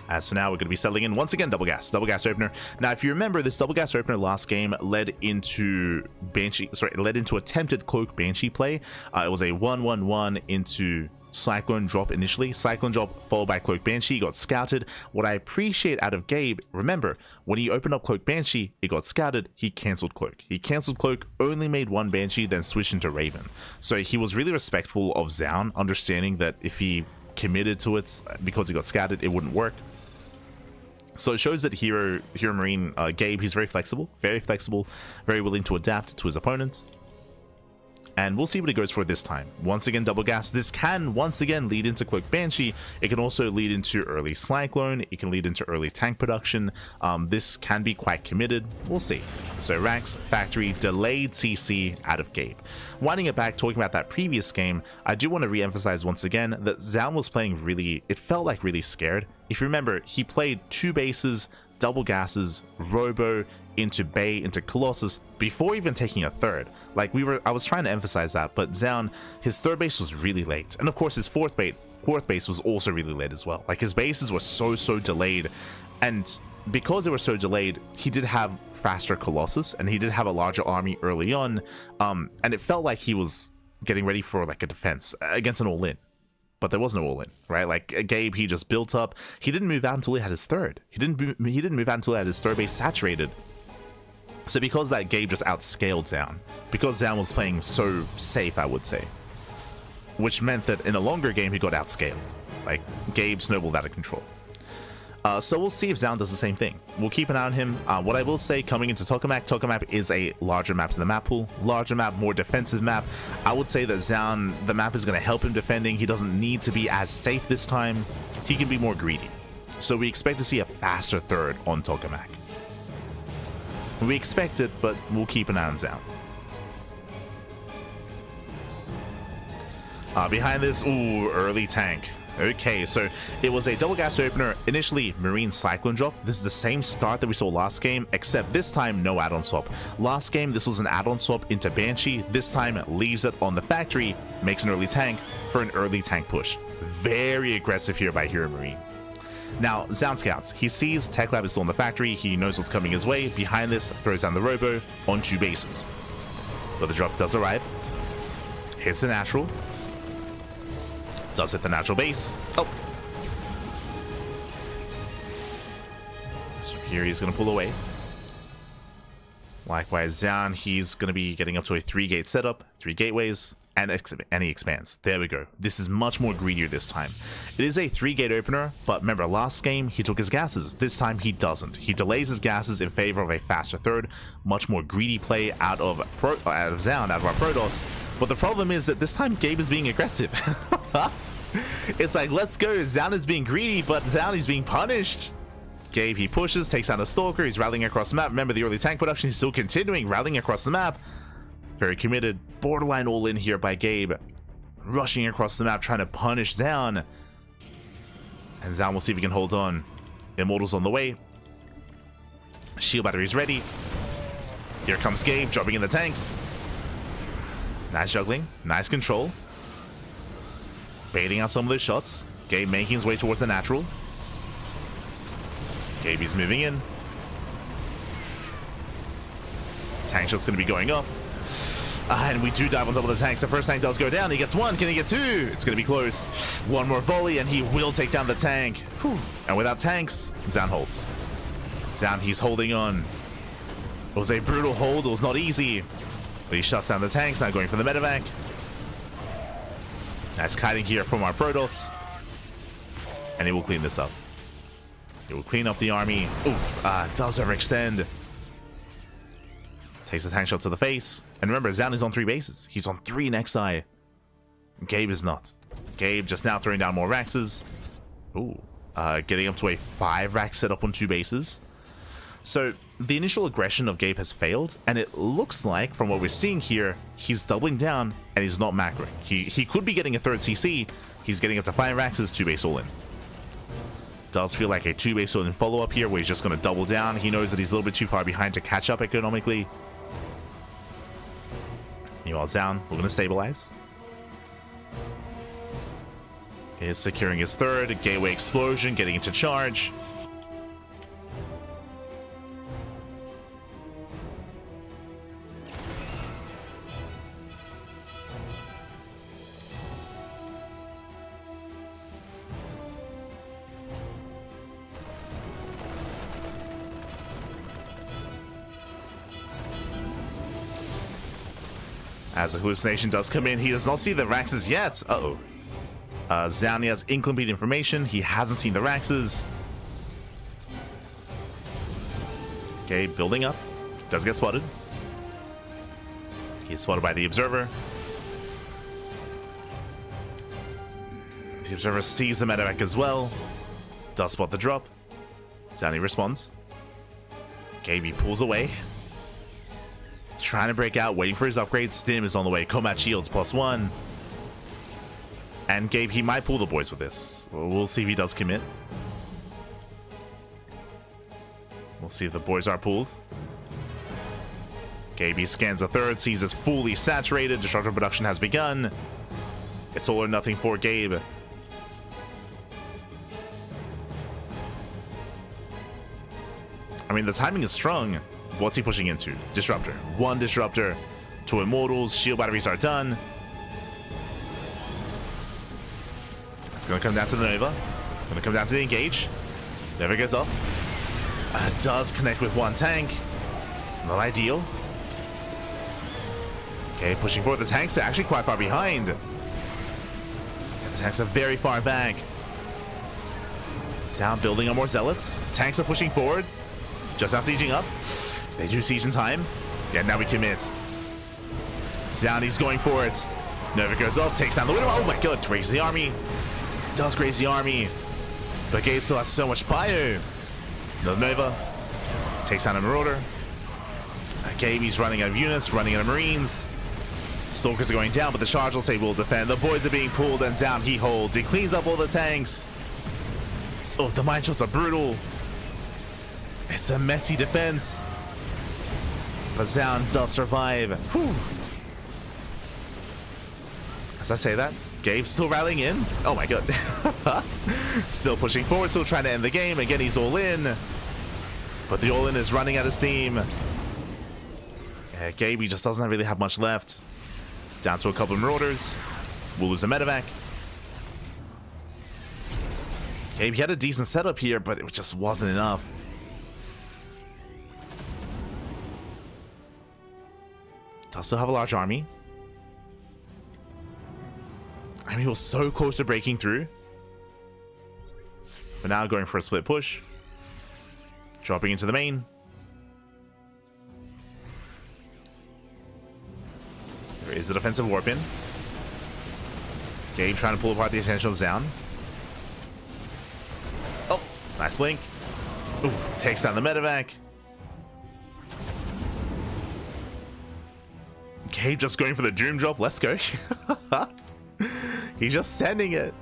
As for now, we're going to be settling in once again double gas opener. Now, if you remember, this double gas opener last game led into attempted cloak Banshee play. It was a 1-1-1 into Cyclone drop initially. Cyclone drop followed by cloak Banshee, got scouted. What I appreciate out of Gabe, remember, when he opened up cloak Banshee, it got scouted, he cancelled cloak. He cancelled cloak, only made 1 Banshee, then switched into Raven. So he was really respectful of Zoun, understanding that if he committed to it because he got scouted, it wouldn't work. So it shows that HeRoMaRinE, Gabe, he's very flexible, very willing to adapt to his opponents. And we'll see what he goes for this time. Once again, double gas. This can once again lead into Cloak Banshee. It can also lead into early Cyclone. It can lead into early tank production. This can be quite committed. We'll see. So Rax, Factory, delayed CC out of Gabe. Winding it back, talking about that previous game, I do want to re-emphasize once again that Zoun was playing really, it felt like really scared. If you remember, he played 2 bases, double gases, robo, into Bay, into Colossus before even taking a third. Like I was trying to emphasize that, but Zoun, his third base was really late. And of course his fourth base was also really late as well. Like his bases were so delayed. And because they were so delayed, he did have faster Colossus and he did have a larger army early on. And it felt like he was getting ready for like a defense against an all-in. But there was no all-in, right? Like Gabe, he just built up. He didn't move out until he had his third. He didn't move out until he had his third base saturated. So because that, Gabe just outscaled Zoun. Because Zoun was playing so safe, I would say. Which meant that in a longer game, he got outscaled. Like, Gabe snowballed out of control. So we'll see if Zoun does the same thing. We'll keep an eye on him. What I will say, coming into Tokamak is a larger map in the map pool. Larger map, more defensive map. I would say that Zoun, the map is going to help him defending. He doesn't need to be as safe this time. He can be more greedy. So we expect to see a faster third on Tokamak. We expect it, but we'll keep an eye on Zoun. Behind this, ooh, early tank. Okay, so it was a double gas opener, initially Marine Cyclone drop. This is the same start that we saw last game, except this time no add-on swap. Last game, this was an add-on swap into Banshee. This time, leaves it on the factory, makes an early tank for an early tank push. Very aggressive here by HeRoMaRinE. Now, Zoun scouts. He sees Tech Lab is still in the factory. He knows what's coming his way. Behind this, throws down the Robo on 2 bases. But the drop does arrive. Hits the natural. Does hit the natural base. Oh. So here he's going to pull away. Likewise, Zoun, he's going to be getting up to a 3-gate setup. 3 gateways. And he expands. There we go. This is much more greedier this time. It is a 3-gate opener, but remember, last game, he took his gases. This time, he doesn't. He delays his gases in favor of a faster third. Much more greedy play out of Zoun, out of our Protoss. But the problem is that this time, Gabe is being aggressive. It's like, let's go. Zoun is being greedy, but Zoun is being punished. Gabe, he pushes, takes down a Stalker. He's rallying across the map. Remember, the early tank production is still continuing, rallying across the map. Very committed, borderline all in here by Gabe, rushing across the map, trying to punish Zoun. And Zoun will see if he can hold on. Immortal's on the way. Shield battery's ready. Here comes Gabe, dropping in the tanks. Nice juggling, nice control. Baiting out some of those shots. Gabe making his way towards the natural. Gabe is moving in. Tank shot's going to be going up. And we do dive on top of the tanks. The first tank does go down. He gets 1. Can he get 2? It's going to be close. 1 more volley, and he will take down the tank. Whew. And without tanks, Zoun holds. Zoun, he's holding on. It was a brutal hold. It was not easy. But he shuts down the tanks. Now going for the medevac. Nice kiting here from our Protoss. And he will clean this up. He will clean up the army. Oof. Does overextend. Takes the tank shot to the face. And remember, Zoun is on 3 bases. He's on 3 in Xi. Gabe is not. Gabe just now throwing down more Raxes. Ooh. Getting up to a 5 rack setup on 2 bases. So the initial aggression of Gabe has failed. And it looks like, from what we're seeing here, he's doubling down and he's not macroing. He could be getting a 3rd CC. He's getting up to 5 Raxes, 2 base all-in. Does feel like a 2 base all-in follow-up here where he's just going to double down. He knows that he's a little bit too far behind to catch up economically. Meanwhile, Zoun, we're going to stabilize. Is securing his 3rd. Gateway explosion, getting into charge. As the hallucination does come in, he does not see the Raxes yet. Uh-oh. Zoun has incomplete information. He hasn't seen the Raxes. Okay, building up. Does get spotted. He's spotted by the Observer. The Observer sees the medevac as well. Does spot the drop. Zoun responds. Okay, he pulls away. Trying to break out, waiting for his upgrade. Stim is on the way. Combat shields +1. And Gabe, he might pull the boys with this. We'll see if he does commit. We'll see if the boys are pulled. KB scans a third, sees it's fully saturated. Destructive production has begun. It's all or nothing for Gabe. I mean, the timing is strong. What's he pushing into? Disruptor. One disruptor. 2 immortals. Shield batteries are done. It's going to come down to the Nova. Going to come down to the engage. Nova goes off. Does connect with 1 tank. Not ideal. Okay, pushing forward. The tanks are actually quite far behind. The tanks are very far back. Zoun building on more zealots. Tanks are pushing forward. Just now sieging up. They do siege in time. Yeah, now we commit. Zoun, he's going for it. Nova goes off, takes down the window. Oh my god, graze the army. Does graze the army. But Gabe still has so much bio. Another Nova. Takes down a Marauder. Gabe, he's running out of units, running out of Marines. Stalkers are going down, but the charge will say we'll defend. The boys are being pulled, and Zoun, he holds. He cleans up all the tanks. Oh, the mine shots are brutal. It's a messy defense. But Zoun does survive. Whew. As I say that, Gabe's still rallying in. Oh my god. Still pushing forward, still trying to end the game. Again, he's all in. But the all in is running out of steam. Yeah, Gabe, he just doesn't really have much left. Down to a couple of Marauders. We'll lose a medevac. Gabe, he had a decent setup here, but it just wasn't enough. Does still have a large army. I mean, he was so close to breaking through. But now going for a split push. Dropping into the main. There is a defensive warp in. Gabe trying to pull apart the attention of Zoun. Oh, nice blink. Ooh, takes down the medevac. Gabe just going for the Doom drop. Let's go. He's just sending it.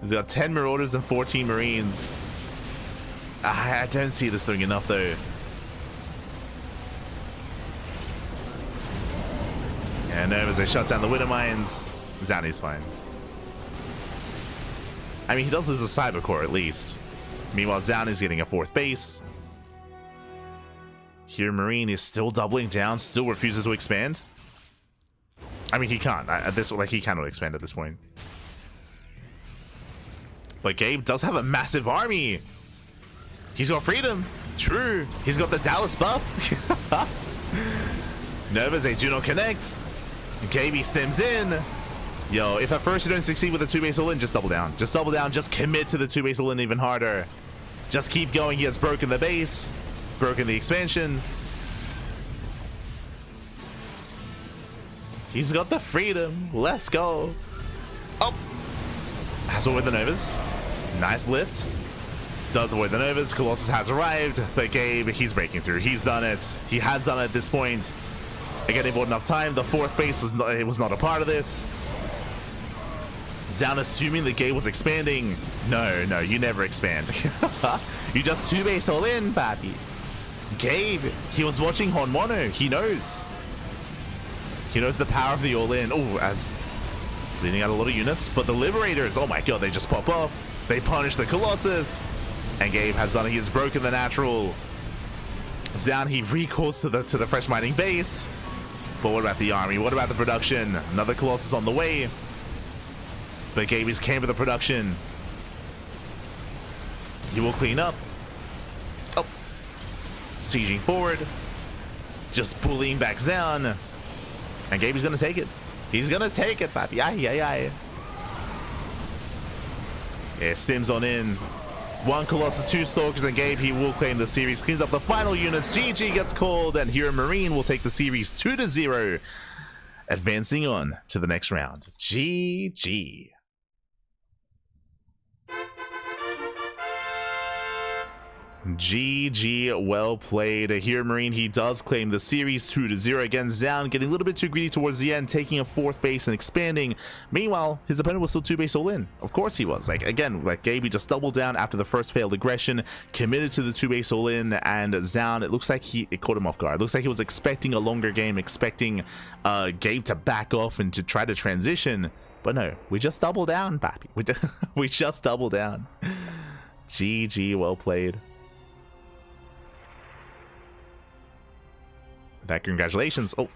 He's got 10 Marauders and 14 Marines. I don't see this doing enough though. Yeah, no, as they shut down the Winter Mines, Zoun's fine. I mean, he does lose a Cyber Core at least. Meanwhile, Zoun is getting a 4th base. HeRoMaRinE is still doubling down, still refuses to expand. I mean, he can't. He cannot expand at this point. But Gabe does have a massive army. He's got freedom. True. He's got the Dallas buff. Novas, they do not connect. Gabe, he stems in. Yo, if at first you don't succeed with the 2-base all-in, just double down. Just double down. Just commit to the 2-base all-in even harder. Just keep going. He has broken the base. Broken the expansion. He's got the freedom. Let's go. Oh. Has avoided the Novas. Nice lift. Does avoid the Novas. Colossus has arrived. But Gabe, he's breaking through. He's done it. He has done it at this point. Again, he bought enough time. The 4th base was not a part of this. Zoun assuming that Gabe was expanding. No, no, you never expand. You just 2-base all in, papi. Gabe, he was watching Hon Mono. He knows. He knows the power of the all-in. Oh, as leading out a lot of units. But the Liberators, oh my god, they just pop off. They punish the Colossus. And Gabe has done it. He has broken the natural. Zoun, he recalls to the fresh mining base. But what about the army? What about the production? Another Colossus on the way. But Gabe is came with the production. He will clean up. Oh. Sieging forward. Just bullying back Zoun. And Gabe is going to take it. He's going to take it, papi. Aye, aye, aye. Yeah, Stims on in. 1 Colossus, 2 Stalkers, and Gabe, he will claim the series. Cleans up the final units. GG gets called, and HeRoMaRinE will take the series 2-0. Advancing on to the next round. GG. GG, well played. HeRoMaRiNE, he does claim the series 2-0 against Zoun, getting a little bit too greedy towards the end, taking a 4th base and expanding. Meanwhile, his opponent was still 2 base all in. Of course he was. Like, again, like Gabe, he just doubled down after the first failed aggression, committed to the 2 base all in, and Zoun, it looks like it caught him off guard. It looks like he was expecting a longer game, expecting Gabe to back off and to try to transition. But no, we just double down, Pappy. We just double down. GG, well played. That congratulations. Oh.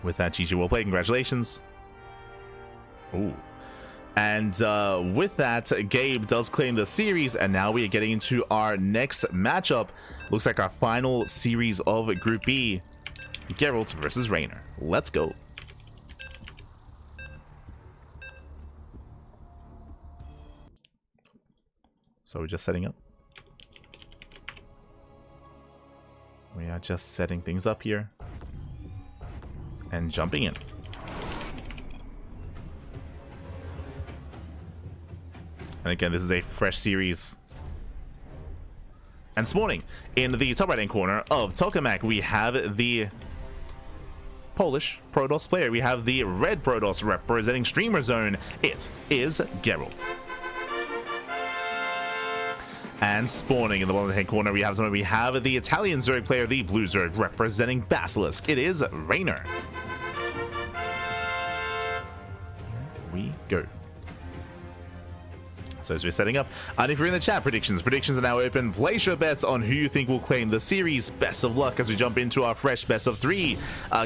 With that, GG, well played. Congratulations. Ooh. And with that, Gabe does claim the series, and now we are getting into our next matchup. Looks like our final series of Group B. Geralt versus Reynor. Let's go. So we're just setting up. We are just setting things up here. And jumping in. And again, this is a fresh series. And spawning in the top right-hand corner of Tokamak, we have the Polish Protoss player. We have the red Protoss representing Streamer Zone. It is Geralt. And spawning in the bottom right-hand corner, we have the Italian Zerg player, the blue Zerg representing Basilisk. It is Reynor. Here we go. So as we're setting up, and if you're in the chat, predictions are now open. Place your bets on who you think will claim the series. Best of luck as we jump into our fresh best of 3.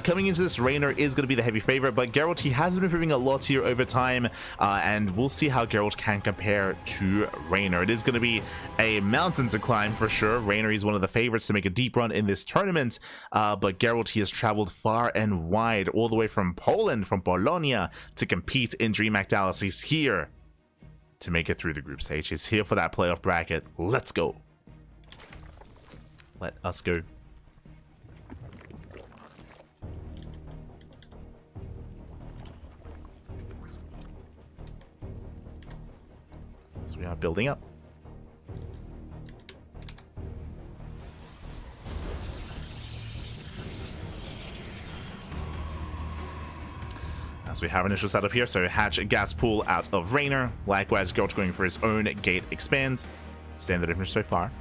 Coming into this, Reynor is going to be the heavy favorite, but Geralt, he has been improving a lot here over time, and we'll see how Geralt can compare to Reynor. It is going to be a mountain to climb for sure. Reynor is one of the favorites to make a deep run in this tournament, but Geralt, he has traveled far and wide, all the way from Poland, from Bologna, to compete in DreamHack Dallas. He's here to make it through the group stage. He's here for that playoff bracket. Let's go. Let us go. So we are building up. So we have initial setup here, so hatch a gas pool out of Reynor. Likewise, Geralt going for his own gate expand. Standard image so far.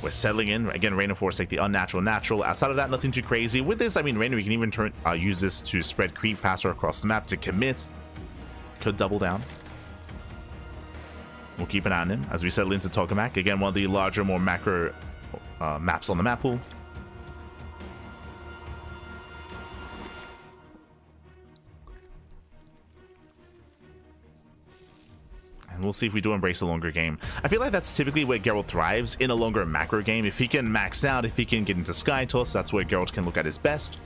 We're settling in. Again, Reynor force take the unnatural natural. Outside of that, nothing too crazy. With this, I mean, Reynor, we can even use this to spread creep faster across the map to commit. Could double down. We'll keep an eye on him as we settle into Tokamak. Again, one of the larger, more macro maps on the map pool. And we'll see if we do embrace a longer game. I feel like that's typically where Geralt thrives, in a longer macro game. If he can max out, if he can get into Sky Toss, that's where Geralt can look at his best.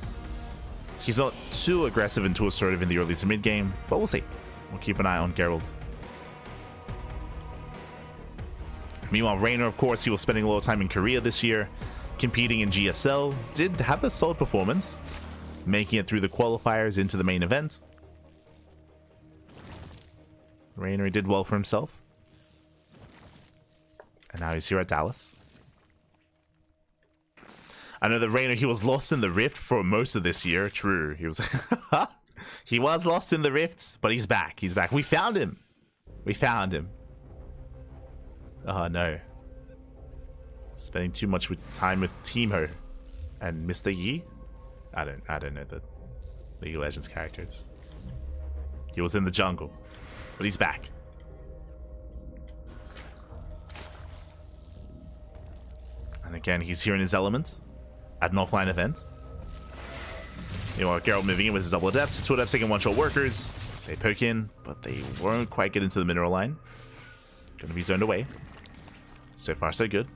He's not too aggressive and too assertive in the early to mid game, but we'll see. We'll keep an eye on Geralt. Meanwhile, Reynor, of course, he was spending a lot of time in Korea this year, competing in GSL. Did have a solid performance, making it through the qualifiers into the main event. Reynor did well for himself. And now he's here at Dallas. I know that Reynor, he was lost in the Rift for most of this year. True. He was he was lost in the Rift, but he's back. He's back. We found him. We found him. Oh no. Spending too much time with Teemo and Mr. Yi? I don't know the League of Legends characters. He was in the jungle. But he's back. And again, he's here in his element at an offline event. You know, Geralt moving in with his double adepts. 2 adepts taking one-shot workers. They poke in, but they won't quite get into the mineral line. Gonna be zoned away. So far, so good.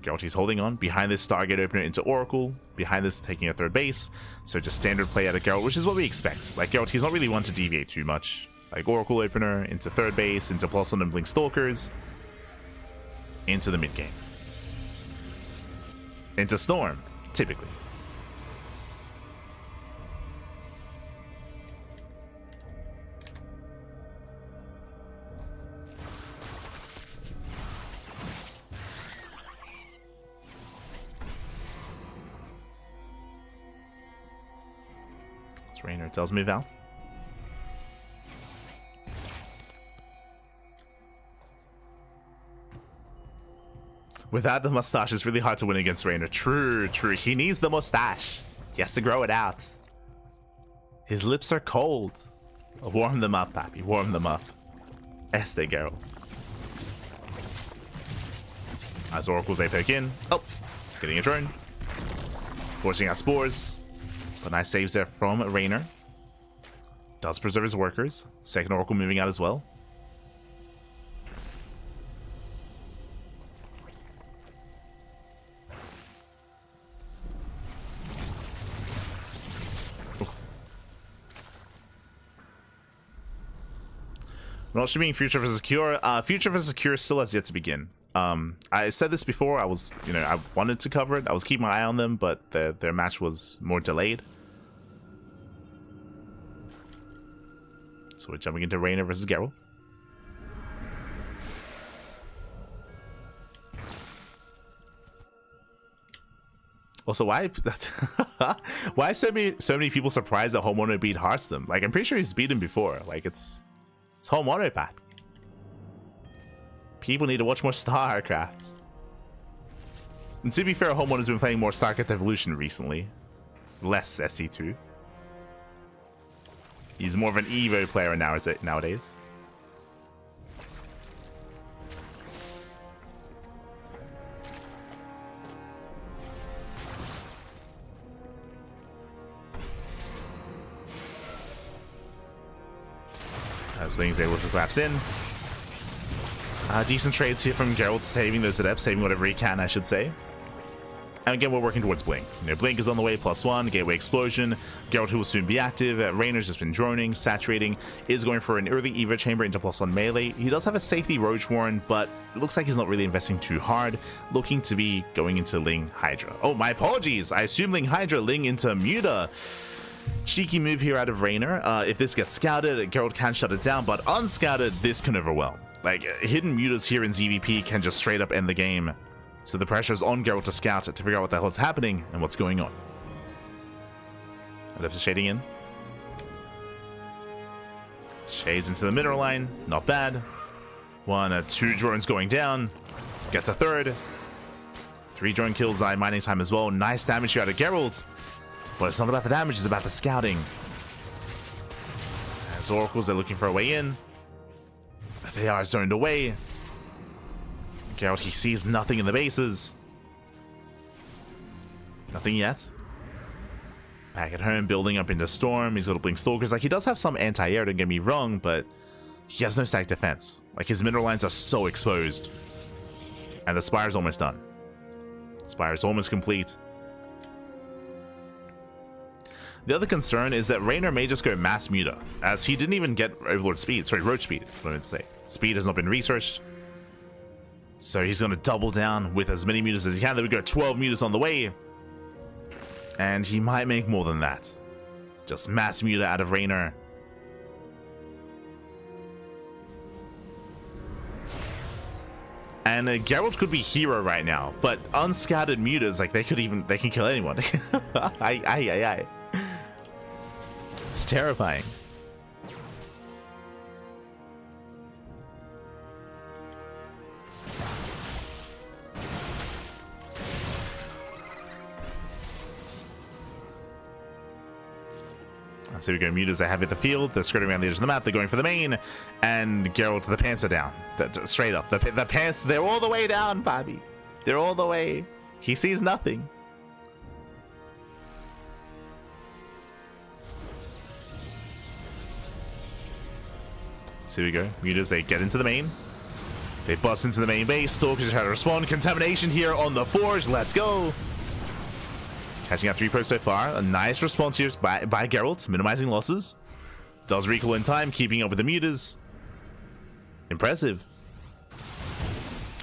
Geralt, he's holding on. Behind this, Stargate opener into Oracle. Behind this, taking a 3rd base. So just standard play out of Geralt, which is what we expect. Like, Geralt, he's not really one to deviate too much. Like Oracle opener, into 3rd base, into plus on Blink Stalkers, into the mid game. Into Storm, typically. Reynor does move out. Without the mustache, it's really hard to win against Reynor. True, true. He needs the mustache. He has to grow it out. His lips are cold. Warm them up, Pappy. Warm them up. Este Geralt. As Oracle's APEC in. Oh, getting a drone. Forcing out spores. But nice saves there from Reynor. Does preserve his workers. Second Oracle moving out as well. Not streaming Future vs. Cure. Future vs. Cure still has yet to begin. I said this before. I was, I wanted to cover it. I was keeping my eye on them, but their match was more delayed. So we're jumping into Reynor versus Geralt. Also, why why so many people surprised that HeRoMaRinE beat Hearthstone? Like, I'm pretty sure he's beaten before. Like, it's HeRoMaRinE, Pat. People need to watch more StarCraft. And to be fair, HeRoMaRinE has been playing more StarCraft Evolution recently. Less SC2. He's more of an Evo player nowadays. As Ling's able to collapse in. Decent trades here from Geralt, saving those adepts, saving whatever he can, I should say. And again, we're working towards Blink. Blink is on the way, +1, Gateway Explosion. Geralt, who will soon be active. Reynor's just been droning, saturating, is going for an early Evo Chamber into +1 melee. He does have a safety Roach Warren, but it looks like he's not really investing too hard. Looking to be going into Ling Hydra. Oh, my apologies. I assume Ling Hydra, Ling into Muta. Cheeky move here out of Reynor. If this gets scouted, Geralt can shut it down, but unscouted, this can overwhelm. Like, hidden mutas here in ZVP can just straight up end the game. So the pressure is on Geralt to scout to figure out what the hell is happening and what's going on. Adepts shading in. Shades into the mineral line. Not bad. 2 drones going down. Gets a third. 3 drone kills, mining time as well. Nice damage here out of Geralt. But it's not about the damage, it's about the scouting. As Oracles, they're looking for a way in. They are zoned away. Geralt, he sees nothing in the bases. Nothing yet. Back at home, building up into Storm. He's got to blink Stalkers. Like, he does have some anti-air, don't get me wrong, but he has no stack defense. Like, his mineral lines are so exposed. And the Spire's almost done. Spire's almost complete. The other concern is that Reynor may just go mass Muta, as he didn't even get Overlord Speed. Sorry, Roach Speed, what I meant to say. Speed has not been researched. So he's going to double down with as many mutas as he can. There we go, 12 mutas on the way. And he might make more than that. Just mass Muta out of Reynor. And Geralt could be hero right now, but unscattered mutas, like, they can kill anyone. Aye. It's terrifying. So we go, mutas they have hit the field, they're skirting around the edge of the map, they're going for the main, and Geralt, the pants are down. Straight up. The pants, they're all the way down, Bobby. They're all the way. He sees nothing. So here we go. Mutas, they get into the main. They bust into the main base. Stalkers try to respond. Contamination here on the Forge. Let's go. Catching out 3 probes so far. A nice response here by Geralt, minimizing losses. Does recall in time, keeping up with the mutas. Impressive.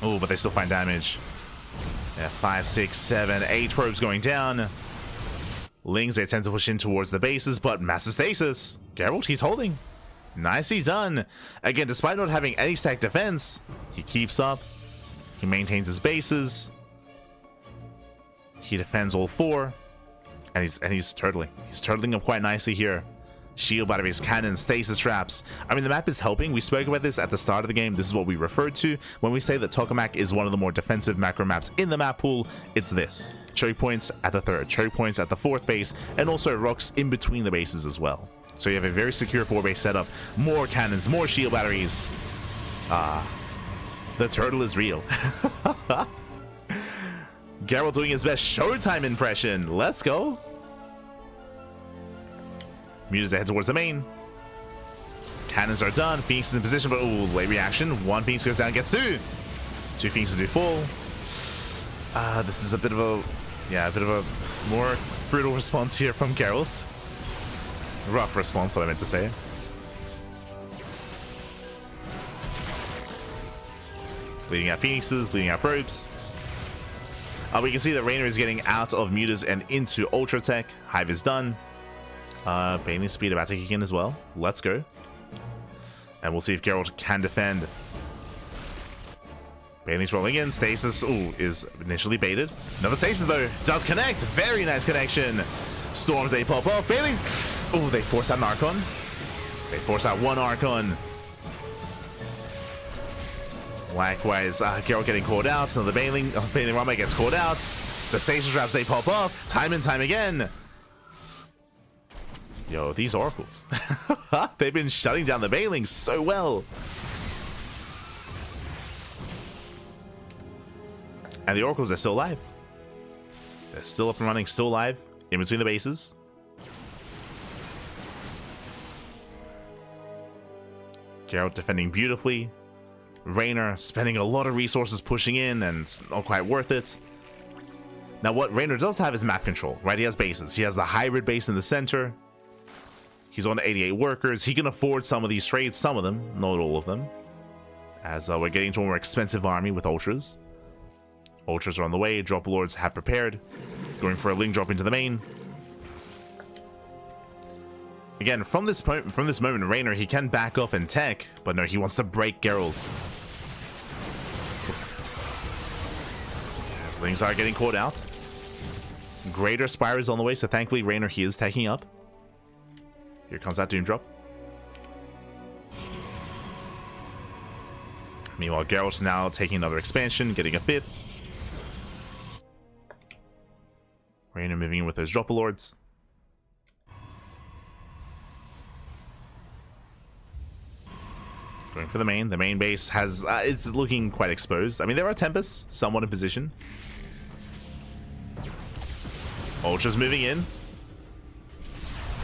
Oh, but they still find damage. Yeah, 5, 6, 7, 8 probes going down. Lings, they attempt to push in towards the bases, but massive stasis. Geralt, he's holding. Nicely done. Again, despite not having any stack defense, he keeps up. He maintains his bases. He defends all 4. And he's turtling. He's turtling up quite nicely here. Shield batteries, cannons, stasis traps. I mean, the map is helping. We spoke about this at the start of the game. This is what we referred to when we say that Tokamak is one of the more defensive macro maps in the map pool. It's this. Choke points at the 3rd, choke points at the 4th base, and also rocks in between the bases as well. So you have a very secure 4-base setup. More cannons, more shield batteries. The turtle is real. Geralt doing his best Showtime impression. Let's go. Mutas head towards the main. Cannons are done. Phoenix is in position, but ooh, late reaction. One Phoenix goes down, gets 2. 2 Phoenixes do fall. This is a bit of a more brutal response here from Geralt. Rough response, what I meant to say. Bleeding out Phoenixes, bleeding out probes. We can see that Reynor is getting out of Mutas and into Ultra Tech. Hive is done. Baneling speed about to kick in as well. Let's go. And we'll see if Geralt can defend. Baneling's rolling in. Stasis, ooh, is initially baited. Another stasis though. Does connect. Very nice connection. Storms, they pop off. Baneling's, ooh, they force out an Archon. They force out one Archon. Likewise, Geralt getting caught out. Another Baneling Rama gets caught out. The stasis traps, they pop off. Time and time again. Yo, these oracles. They've been shutting down the Banelings so well. And the oracles are still alive. They're still up and running, still alive, in between the bases. Geralt defending beautifully. Reynor spending a lot of resources pushing in, and it's not quite worth it. Now, what Reynor does have is map control, right? He has bases. He has the hybrid base in the center. He's on 88 workers. He can afford some of these trades, some of them, not all of them. As we're getting to a more expensive army with Ultras. Ultras are on the way. Drop Lords have prepared. Going for a Ling drop into the main. Again, from this moment, Reynor, he can back off and tech, but no, he wants to break Geralt. As Lings are getting caught out. Greater Spire is on the way, so thankfully Reynor, he is taking up. Here comes that Doom drop. Meanwhile, Geralt's now taking another expansion, getting a 5th. Reynor moving in with those Drop Lords. Going for the main. The main base has is looking quite exposed. I mean, there are Tempests somewhat in position. Ultra's moving in.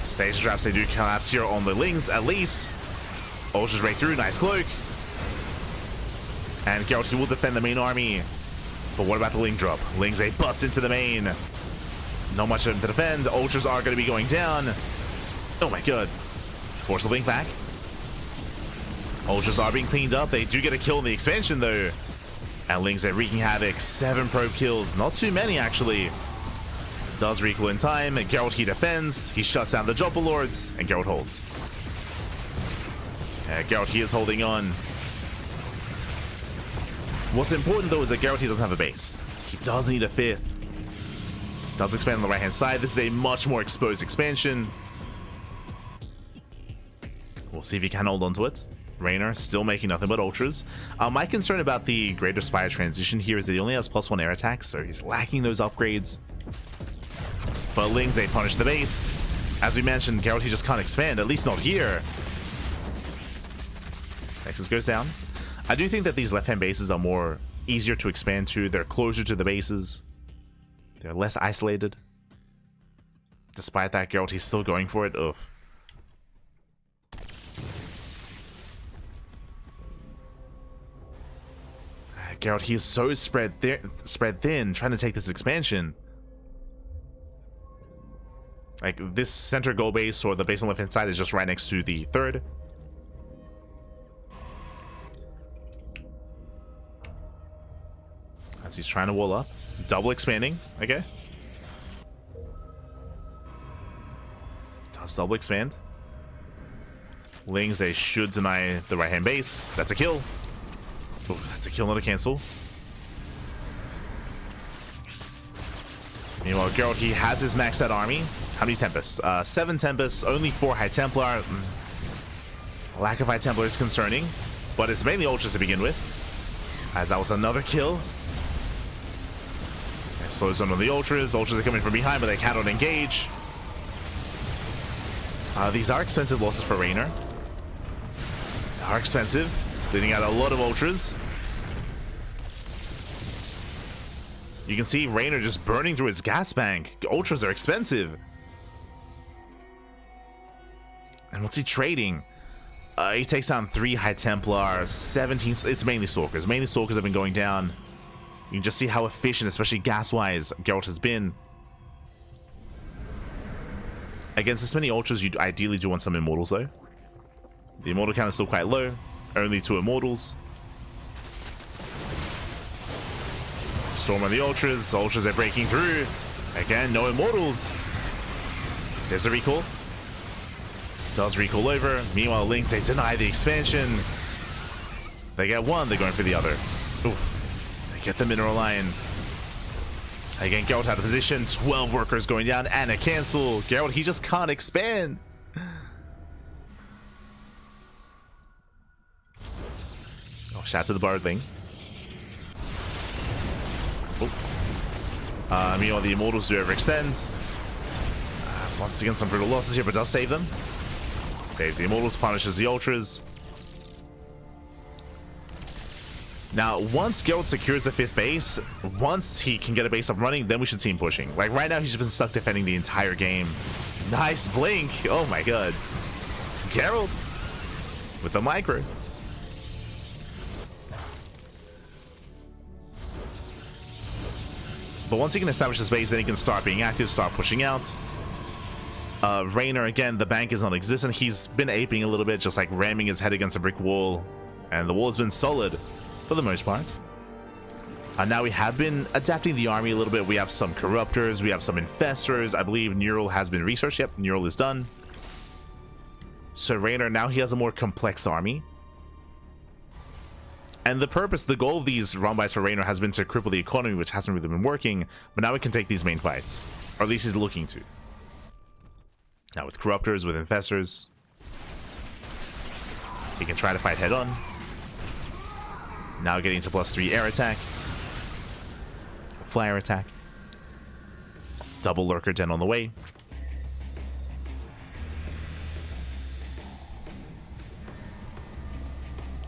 Stage traps, they do collapse here on the Lings, at least. Ultra's right through, nice cloak. And Geralt, he will defend the main army. But what about the Ling drop? Lings, they bust into the main. Not much to defend. Ultras are going to be going down. Oh my god. Force the Link back. Ultras are being cleaned up. They do get a kill in the expansion though. And Lings are wreaking havoc. 7 probe kills. Not too many actually. Does recoil in time. Geralt, he defends. He shuts down the Drop Lords. And Geralt holds. Geralt, he is holding on. What's important though is that Geralt, he doesn't have a base. He does need a 5th. Does expand on the right hand side. This is a much more exposed expansion. We'll see if he can hold on to it. Reynor still making nothing but Ultras. My concern about the Greater Spire transition here is that he only has +1 air attack, so he's lacking those upgrades. But Lings, they punish the base. As we mentioned, Geralt, he just can't expand, at least not here. Nexus goes down. I do think that these left-hand bases are more easier to expand to. They're closer to the bases. They're less isolated. Despite that, Geralt, he's still going for it. Ugh. Geralt, he is so spread thin, trying to take this expansion. Like, this center goal base, or the base on the left-hand side, is just right next to the 3rd. As he's trying to wall up. Double expanding. Okay. Does double expand. Lings, they should deny the right-hand base. That's a kill. Oof, that's a kill, not a cancel. Meanwhile, Geralt, he has his maxed out army. How many Tempests? 7 Tempests, only 4 High Templar. Lack of High Templar is concerning, but it's mainly Ultras to begin with, as that was another kill. Okay, slows down on the Ultras. Ultras are coming from behind, but they cannot engage. These are expensive losses for Reynor. They are expensive, leading out a lot of Ultras. You can see Reynor just burning through his gas bank. Ultras are expensive. And what's he trading? He takes down 3 High Templar, 17... It's mainly Stalkers. Mainly Stalkers have been going down. You can just see how efficient, especially gas-wise, Geralt has been. Against this many Ultras, you ideally do want some Immortals, though. The Immortal count is still quite low. Only 2 Immortals. Storm on the Ultras. Ultras are breaking through. Again, no Immortals. There's a recall. Does recall over. Meanwhile, Lynx, they deny the expansion. They get one, they're going for the other. Oof. They get the Mineral Line. Again, Geralt out of position. 12 workers going down and a cancel. Geralt, he just can't expand. Oh, shout out to the Bardling. Oh. Meanwhile, the Immortals do overextend. Once again, some brutal losses here, but does save them. Saves the Immortals, punishes the Ultras. Now, once Geralt secures the 5th base, once he can get a base up running, then we should see him pushing. Like, right now, he's just been stuck defending the entire game. Nice blink. Oh my god. Geralt with the micro. But once he can establish his base, then he can start being active, start pushing out. Reynor, again, the bank is non-existent. He's been aping a little bit, just like ramming his head against a brick wall. And the wall has been solid for the most part. Now we have been adapting the army a little bit. We have some Corruptors, we have some Infestors. I believe Neural has been researched. Yep, Neural is done. So Reynor, now he has a more complex army. And the purpose, the goal of these run buys for Reynor has been to cripple the economy, which hasn't really been working. But now we can take these main fights. Or at least he's looking to. Now with Corruptors, with Infestors, he can try to fight head on. Now getting to +3 air attack. Flyer attack. Double Lurker Den on the way.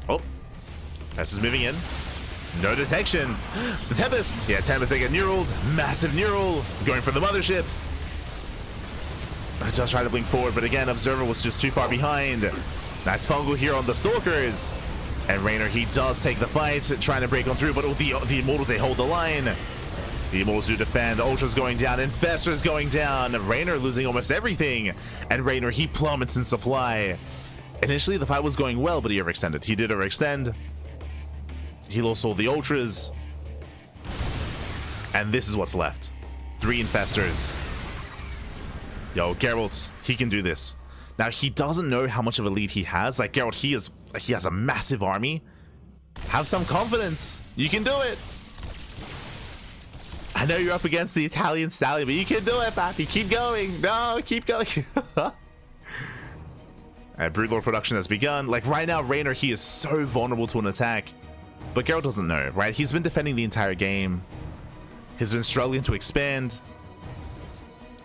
Oh. This is moving in. No detection. The Tempest. Yeah, Tempest, they get Neural. Massive Neural. Going for the mothership. I just tried to blink forward, but again, Observer was just too far behind. Nice fungal here on the Stalkers. And Reynor, he does take the fight, trying to break on through, but the Immortals, they hold the line. The Immortals do defend. Ultra's going down. Infestor's going down. Reynor losing almost everything. And Reynor, he plummets in supply. Initially, the fight was going well, but he overextended. He did overextend. He lost all the Ultras. And this is what's left. 3 Infestors. Yo, Geralt, he can do this. Now, he doesn't know how much of a lead he has. Like, Geralt, he has a massive army. Have some confidence. You can do it. I know you're up against the Italian stallion, but you can do it, Pappy. Keep going. No, keep going. Broodlord production has begun. Like, right now, Reynor, he is so vulnerable to an attack. But Geralt doesn't know, right? He's been defending the entire game. He's been struggling to expand.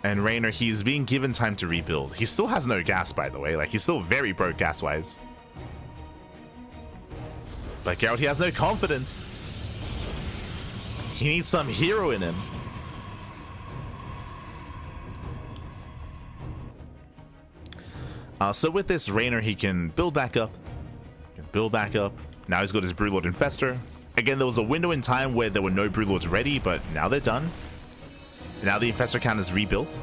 And Reynor, he's being given time to rebuild. He still has no gas, by the way. Like, he's still very broke gas-wise. But Geralt, he has no confidence. He needs some hero in him. So with this, Reynor, he can build back up. Now he's got his Broodlord Infestor. Again, there was a window in time where there were no Broodlords ready, but now they're done. Now the Infestor count is rebuilt.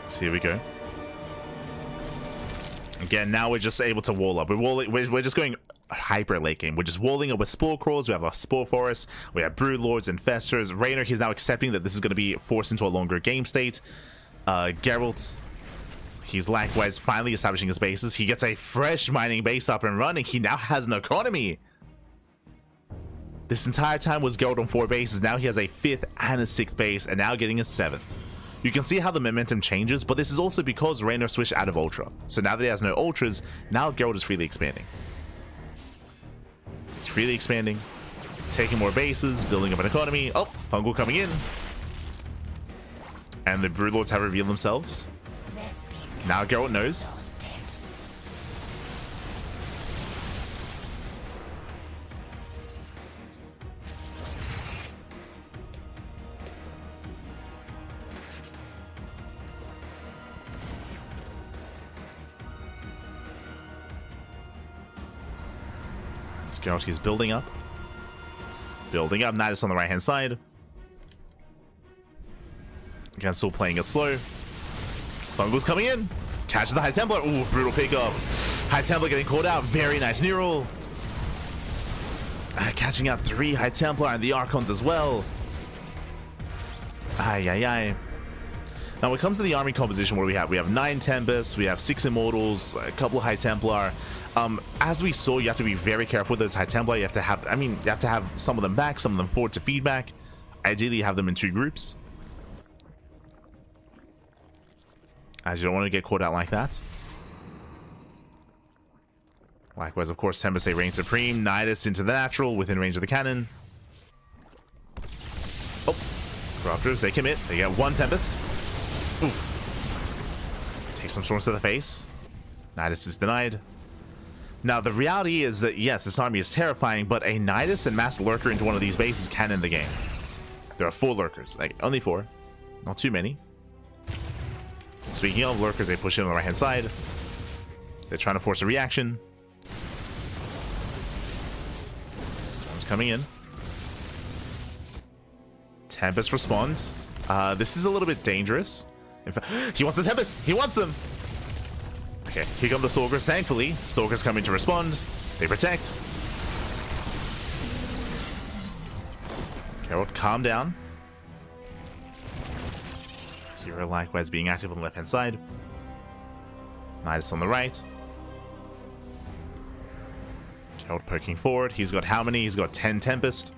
So here we go. Again, now we're just able to wall up. We're just going hyper late game. We're just walling up with Spore Crawls, we have a Spore Forest, we have Broodlords, Infestors. Reynor, he's now accepting that this is going to be forced into a longer game state. Geralt, he's likewise finally establishing his bases. He gets a fresh mining base up and running. He now has an economy. This entire time was Geralt on 4 bases. Now he has a 5th and a 6th base, and now getting a 7th. You can see how the momentum changes, but this is also because Reynor switched out of Ultra. So now that he has no Ultras, now Geralt is freely expanding. He's freely expanding, taking more bases, building up an economy. Oh, Fungal coming in. And the Broodlords have revealed themselves. Now Geralt knows. Geralt, he's building up. Building up. Nidus on the right-hand side. Again, still playing it slow. Fungal's coming in. Catches the High Templar. Ooh, brutal pickup. High Templar getting called out. Very nice neural. Catching out 3 High Templar and the Archons as well. Ay, ay, ay. Now, when it comes to the army composition, what do we have? We have 9 Tempests, we have 6 Immortals, a couple of High Templar. As we saw, you have to be very careful with those High Templar. You have to have, you have to have some of them back, some of them forward to feedback. Ideally, you have them in 2 groups, as you don't want to get caught out like that. Likewise, of course, Tempest reigns supreme. Nidus into the natural, within range of the cannon. Oh, Corruptors, they commit. They get 1 Tempest. Oof. Take some storms to the face. Nidus is denied. Now, the reality is that, yes, this army is terrifying, but a Nidus and Mass Lurker into one of these bases can end the game. There are 4 Lurkers. Like, only 4. Not too many. Speaking of Lurkers, they push in on the right-hand side. They're trying to force a reaction. Storm's coming in. Tempest responds. This is a little bit dangerous. In fact, he wants the Tempest! He wants them! Okay, here come the Stalkers, thankfully. Stalkers coming to respond. They protect. Geralt, calm down. Hero likewise being active on the left-hand side. Nidus on the right. Geralt poking forward. He's got how many? He's got 10 Tempest.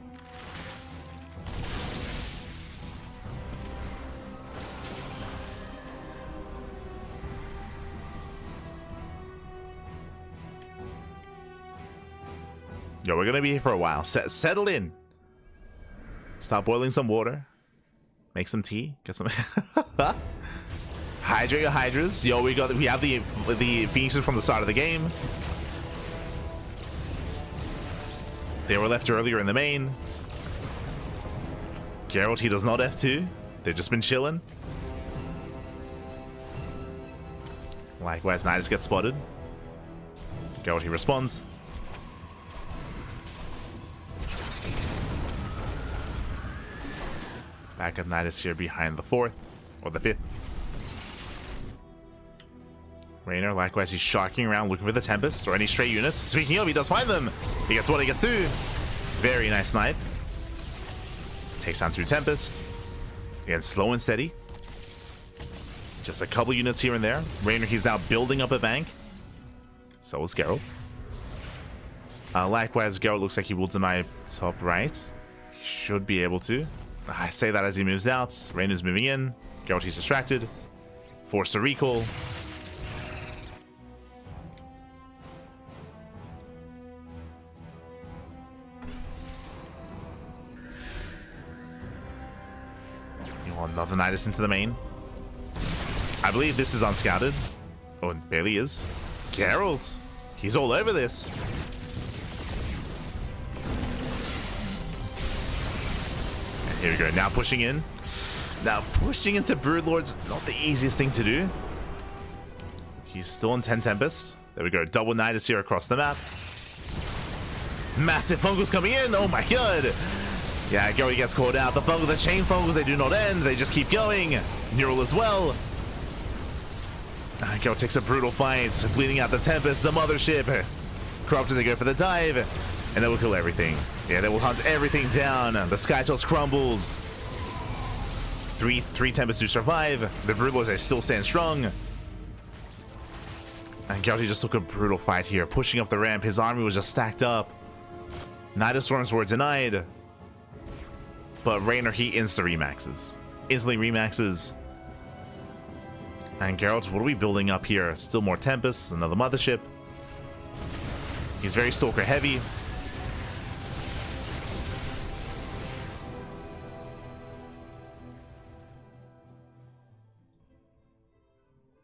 Yo, we're gonna be here for a while. Settle in. Stop boiling some water. Make some tea. Get some. Hydrate your Hydras. Yo, we have the Phoenixes from the start of the game. They were left earlier in the main. Geralt, he does not F2. They've just been chilling. Likewise, Nidus gets spotted. Geralt, he responds. Backup Nidus here behind the 4th, or the 5th. Reynor, likewise, he's shocking around looking for the Tempest or any stray units. Speaking of, he does find them. He gets 1, he gets 2. Very nice snipe. Takes down 2 Tempest. Again, slow and steady. Just a couple units here and there. Reynor, he's now building up a bank. So is Geralt. Likewise, Geralt looks like he will deny top right. He should be able to. I say that as he moves out. Reynor's moving in. Geralt, he's distracted. Force a recall. You want another Nidus into the main. I believe this is unscouted. Oh, it barely is. Geralt, he's all over this. Here we go, now pushing in. Now pushing into Broodlords, not the easiest thing to do. He's still on 10 Tempest. There we go, double Nidus here across the map. Massive Fungals coming in, oh my god. Yeah, Geralt gets caught out. The Fungals, the chain Fungals, they do not end, they just keep going. Neural as well. Geralt takes a brutal fight, bleeding out the Tempest, the Mothership. Corruptors, they go for the dive, and they will kill everything. Yeah, they will hunt everything down. The Skytoss crumbles. Three Tempests do survive. The Broodlords, they still stand strong. And Geralt, he just took a brutal fight here, pushing up the ramp. His army was just stacked up. Neither Storms were denied. But Reynor, he insta-remaxes. Instantly remaxes. And Geralt, what are we building up here? Still more Tempests, another Mothership. He's very Stalker heavy.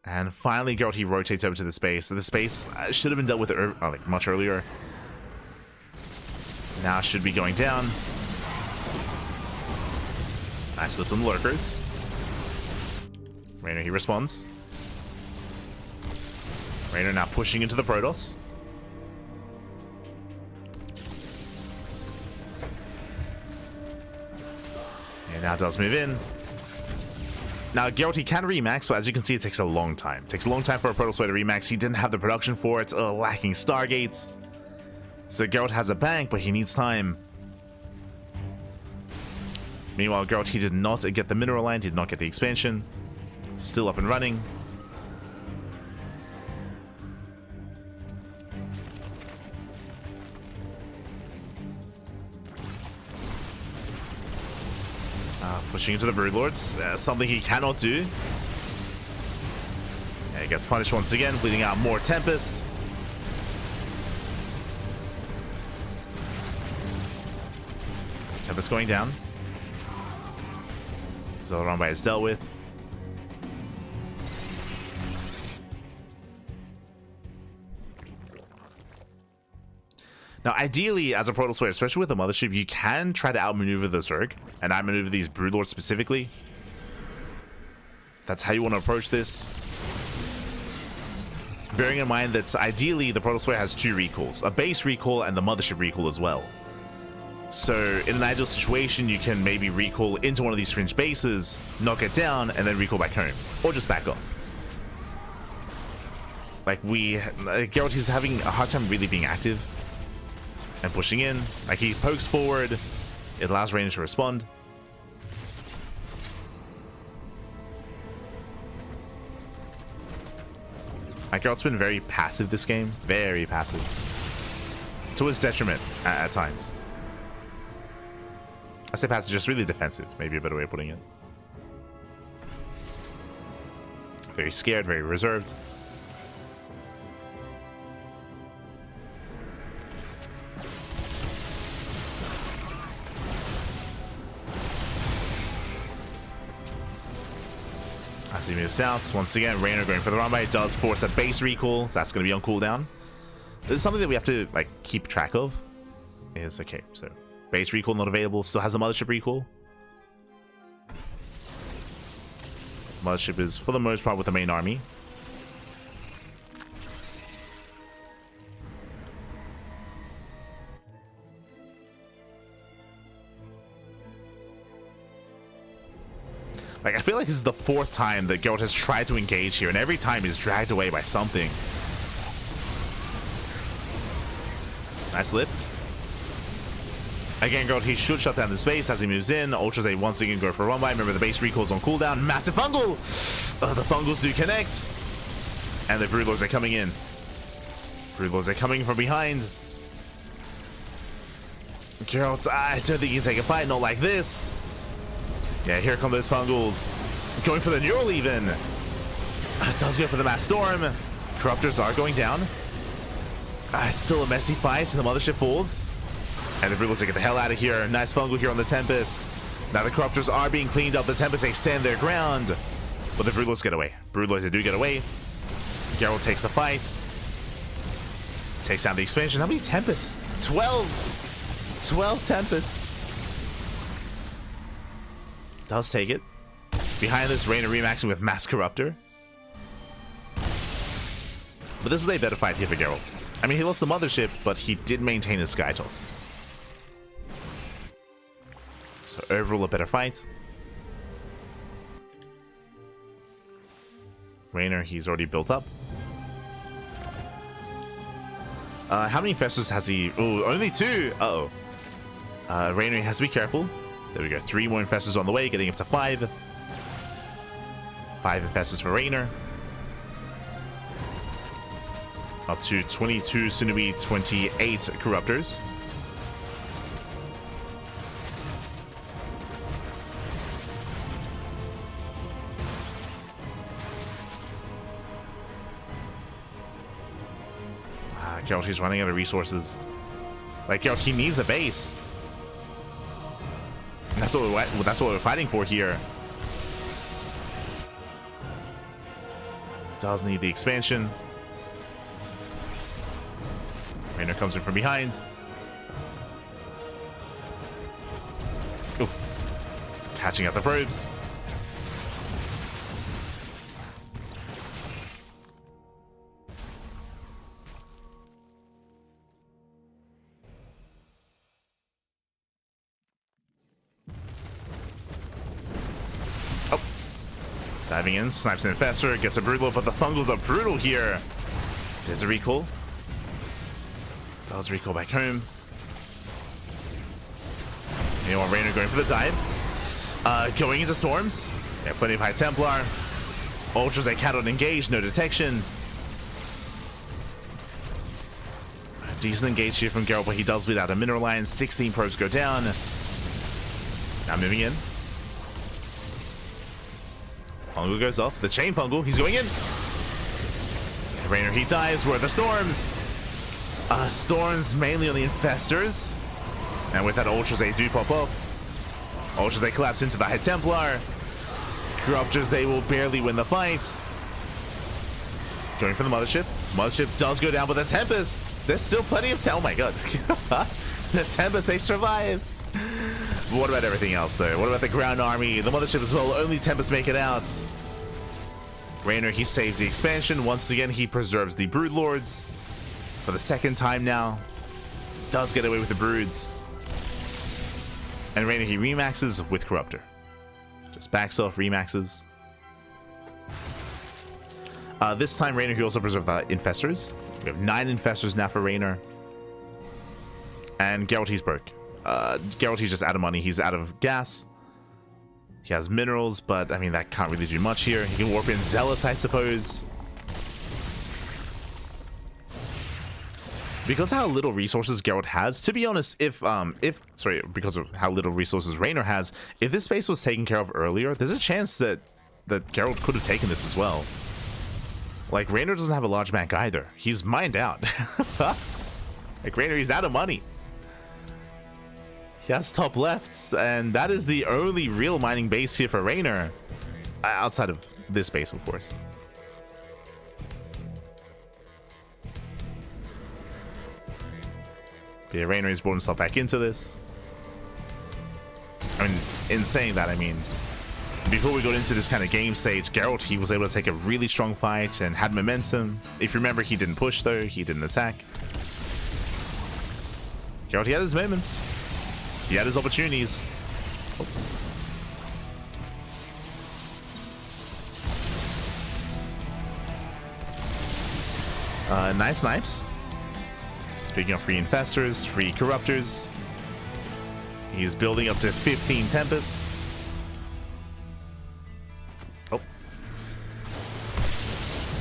And finally, Geralt, he rotates over to the space. So the space should have been dealt with like much earlier. Now should be going down. Nice lift on the lurkers. Reynor, he responds. Reynor now pushing into the Protoss. And now does move in. Now, Geralt, he can remax, but as you can see, it takes a long time. It takes a long time for a Protoss to remax. He didn't have the production for it, lacking Stargates. So Geralt has a bank, but he needs time. Meanwhile, Geralt, he did not get the mineral line, did not get the expansion. Still up and running. Pushing into the Broodlords, something he cannot do. Yeah, he gets punished once again, bleeding out more Tempest. Tempest going down. Zoun is dealt with. Now, ideally, as a Protoss player, especially with the Mothership, you can try to outmaneuver the Zerg, and outmaneuver these Broodlords specifically. That's how you want to approach this. Bearing in mind that ideally, the Protoss player has 2 recalls, a base recall and the Mothership recall as well. So, in an ideal situation, you can maybe recall into one of these fringe bases, knock it down, and then recall back home, or just back off. Like, Geralt, he's having a hard time really being active. And pushing in, like he pokes forward, it allows Reynor to respond. Like Geralt's been very passive this game, very passive, to his detriment at times. I say passive, just really defensive, maybe a better way of putting it. Very scared, very reserved. As he moves south, once again, Reynor going for the runway does force a base recall, so that's going to be on cooldown. This is something that we have to like keep track of. Is okay, so base recall not available, still has a Mothership recall. Mothership is for the most part with the main army. Like, I feel like this is the 4th time that Geralt has tried to engage here, and every time he's dragged away by something. Nice lift. Again, Geralt, he should shut down the space as he moves in. Ultras, they once again go for a run by. Remember, the base recall's on cooldown. Massive fungal! The fungals do connect. And the Broodlords are coming in. Broodlords are coming from behind. Geralt, I don't think you can take a fight, not like this. Yeah, here come those fungals. Going for the neural even. It does go for the mass storm. Corruptors are going down. It's still a messy fight. The Mothership falls. And the Broodlords get the hell out of here. Nice fungal here on the Tempest. Now the Corruptors are being cleaned up. The Tempest, they stand their ground. But the Broodlords get away. Broodlords, they do get away. Geralt takes the fight. Takes down the expansion. How many Tempests? 12. 12 Tempests. Does take it. Behind this, Reynor remaxing with Mass Corruptor. But this is a better fight here for Geralt. I mean, he lost the Mothership, but he did maintain his Skytoss. So overall, a better fight. Reynor, he's already built up. How many infestors has he? Oh, only 2. Uh-oh. Reynor has to be careful. There we go. 3 more infestors on the way, getting up to 5. 5 infestors for Reynor. Up to 22, soon to be 28 corruptors. Geralt, he's running out of resources. Like, Geralt, he needs a base. And that's what we're fighting for here. Does need the expansion. Reynor comes in from behind. Oof. Catching out the probes. Diving in, snipes an infestor, gets a brutal, but the fungals are brutal here. There's a recall. Does recall back home. You want Reynor going for the dive. Going into storms. Yeah, plenty of High Templar. Ultras, they cannot engage, no detection. Decent engage here from Geralt, but he does bleed out a mineral line. 16 probes go down. Now moving in. Fungal goes off. The chain fungal. He's going in. Reynor, he dives. Where are the storms? Storms mainly on the infestors. And with that, Ultras, they do pop up. Ultras, they collapse into the High Templar. Corruptors, they will barely win the fight. Going for the Mothership. Mothership does go down with the Tempest. There's still plenty of... Oh my god. The Tempest, they survive. But what about everything else, though? What about the ground army? The Mothership as well. Only Tempest make it out. Reynor, he saves the expansion. Once again, he preserves the Broodlords. For the 2nd time now. Does get away with the Broods. And Reynor, he remaxes with Corruptor. Just backs off, remaxes. This time, Reynor, he also preserved the Infestors. We have 9 Infestors now for Reynor. And Geralt, he's broke. Geralt, he's just out of money. He's out of gas. He has minerals, but I mean, that can't really do much here. He can warp in Zealots, I suppose. Because of how little resources Geralt has, to be honest, because of how little resources Reynor has, if this space was taken care of earlier, there's a chance that Geralt could have taken this as well. Like, Reynor doesn't have a large bank either. He's mined out. Like, Reynor, he's out of money. He has top left, and that is the only real mining base here for Reynor. Outside of this base, of course. But yeah, Reynor has brought himself back into this. I mean, in saying that, I mean, before we got into this kind of game stage, Geralt, he was able to take a really strong fight and had momentum. If you remember, he didn't push, though. He didn't attack. Geralt, he had his moments. He had his opportunities. Nice snipes. Speaking of free infestors, free corruptors. He's building up to 15 Tempest. Oh.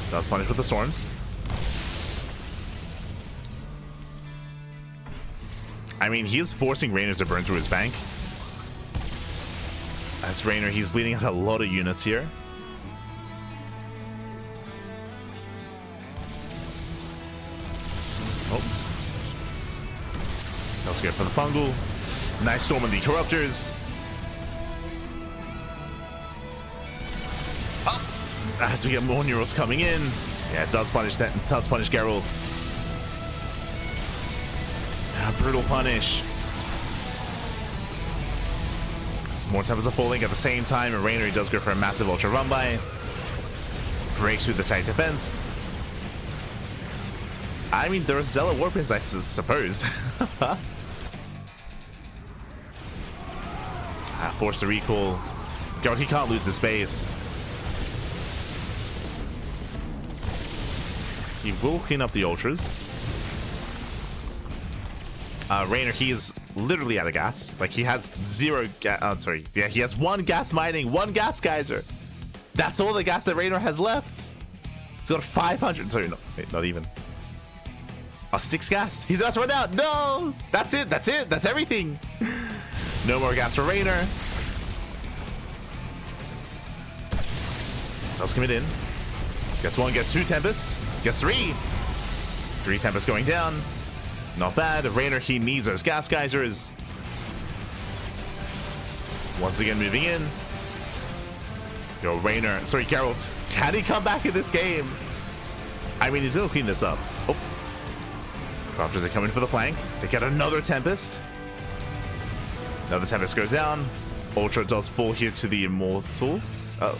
Does punish with the storms. I mean, he is forcing Reynor to burn through his bank. As Reynor, he's bleeding out a lot of units here. Oh. Sounds good for the fungal. Nice storm on the corruptors. Oh. As we get more Neurals coming in. Yeah, it does punish that. It does punish Geralt. Brutal punish. Some more Tempest are falling at the same time, and Reynor, he does go for a massive ultra run by. Breaks through the side defense. I mean, there are Zealot Warpins, I suppose. Force the recall. God, he can't lose this base. He will clean up the ultras. Reynor, he is literally out of gas. Like, he has zero sorry. Yeah, he has one gas mining, one gas geyser. That's all the gas that Reynor has left. He's got 500. Sorry, no, wait, not even. 6 gas. He's about to run out. No! That's it. That's it. That's everything. No more gas for Reynor. Let's commit in. Gets 1, gets 2 Tempest. Gets 3. 3 Tempest going down. Not bad. Reynor, he needs those gas geysers. Once again, moving in. Yo, Reynor. Sorry, Geralt. Can he come back in this game? I mean, he's going to clean this up. Oh. Crafters are coming for the flank. They get another Tempest. Another Tempest goes down. Ultra does fall here to the Immortal. Oh.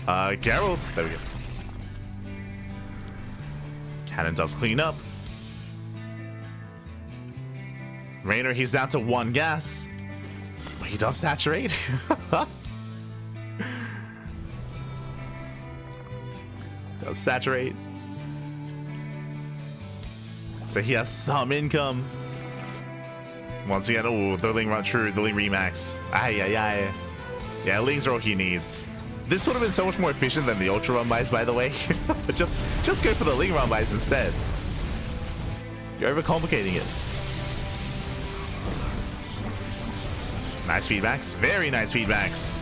Geralt. There we go. Cannon does clean up. Reynor, he's down to 1 gas. But he does saturate. Does saturate. So he has some income. Once again, oh, the Ling run true, the Ling remax. Ay, ay, ay. Yeah, Ling's are all he needs. This would have been so much more efficient than the Ultra run buys, by the way. But just go for the Ling run buys instead. You're overcomplicating it. Nice feedbacks. Very nice feedbacks.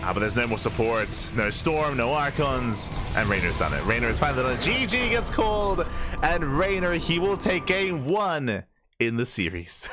But there's no more supports. No Storm, no Archons. And Reynor's done it. Reynor is finally done it. GG gets called. And Reynor, he will take game 1 in the series.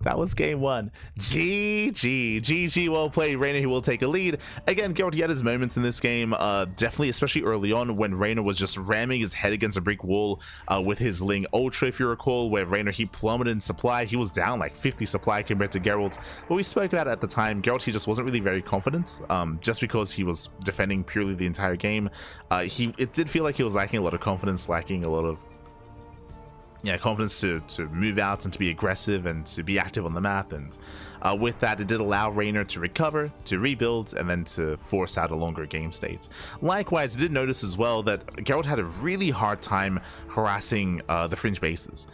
That was game 1. GG, well played. Reynor, he will take a lead. Again, Geralt, he had his moments in this game. Definitely, especially early on when Reynor was just ramming his head against a brick wall with his Ling Ultra, if you recall, where Reynor, he plummeted in supply. He was down like 50 supply compared to Geralt. But we spoke about it at the time. Geralt, he just wasn't really very confident, just because he was defending purely the entire game. It did feel like he was lacking a lot of confidence, lacking a lot of confidence to move out and to be aggressive and to be active on the map, and with that it did allow Reynor to recover, to rebuild, and then to force out a longer game state. Likewise, we did notice as well that Geralt had a really hard time harassing the fringe bases,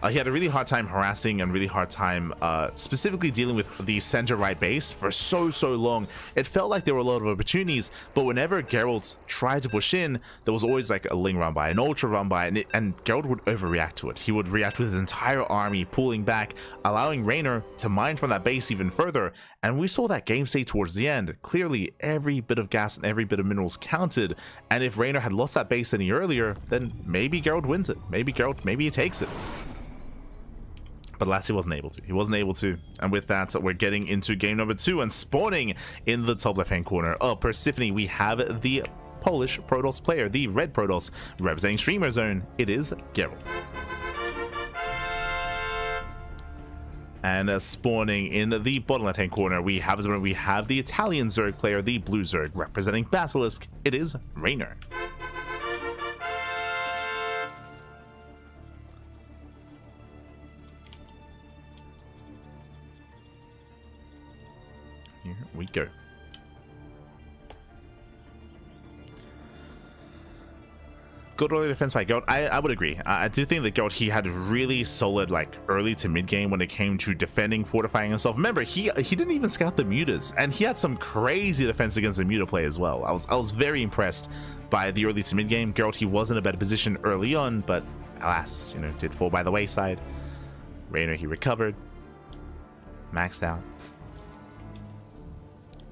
he had a really hard time harassing and really hard time specifically dealing with the center right base for so long. It felt like there were a lot of opportunities, but whenever Geralt tried to push in, there was always like a Ling run by, an Ultra run by, and Geralt would overreact to it. He would react with his entire army pulling back, allowing Reynor to mine from that base even further, and we saw that game state towards the end. Clearly, every bit of gas and every bit of minerals counted, and if Reynor had lost that base any earlier, then maybe Geralt wins it. Maybe he takes it. But alas, he wasn't able to. He wasn't able to. And with that, we're getting into game number 2 and spawning in the top left-hand corner of Persephone. We have the Polish Protoss player, the red Protoss, representing Streamer Zone. It is Geralt. And spawning in the bottom left-hand corner, we have the Italian Zerg player, the blue Zerg, representing Basilisk. It is Reynor. Here we go. Good early defense by Geralt. I would agree. I do think that Geralt, he had really solid like early to mid game when it came to defending, fortifying himself. Remember, he didn't even scout the mutas, and he had some crazy defense against the muta play as well. I was very impressed by the early to mid game. Geralt, he was in a better position early on, but alas, did fall by the wayside. Reynor, he recovered, maxed out,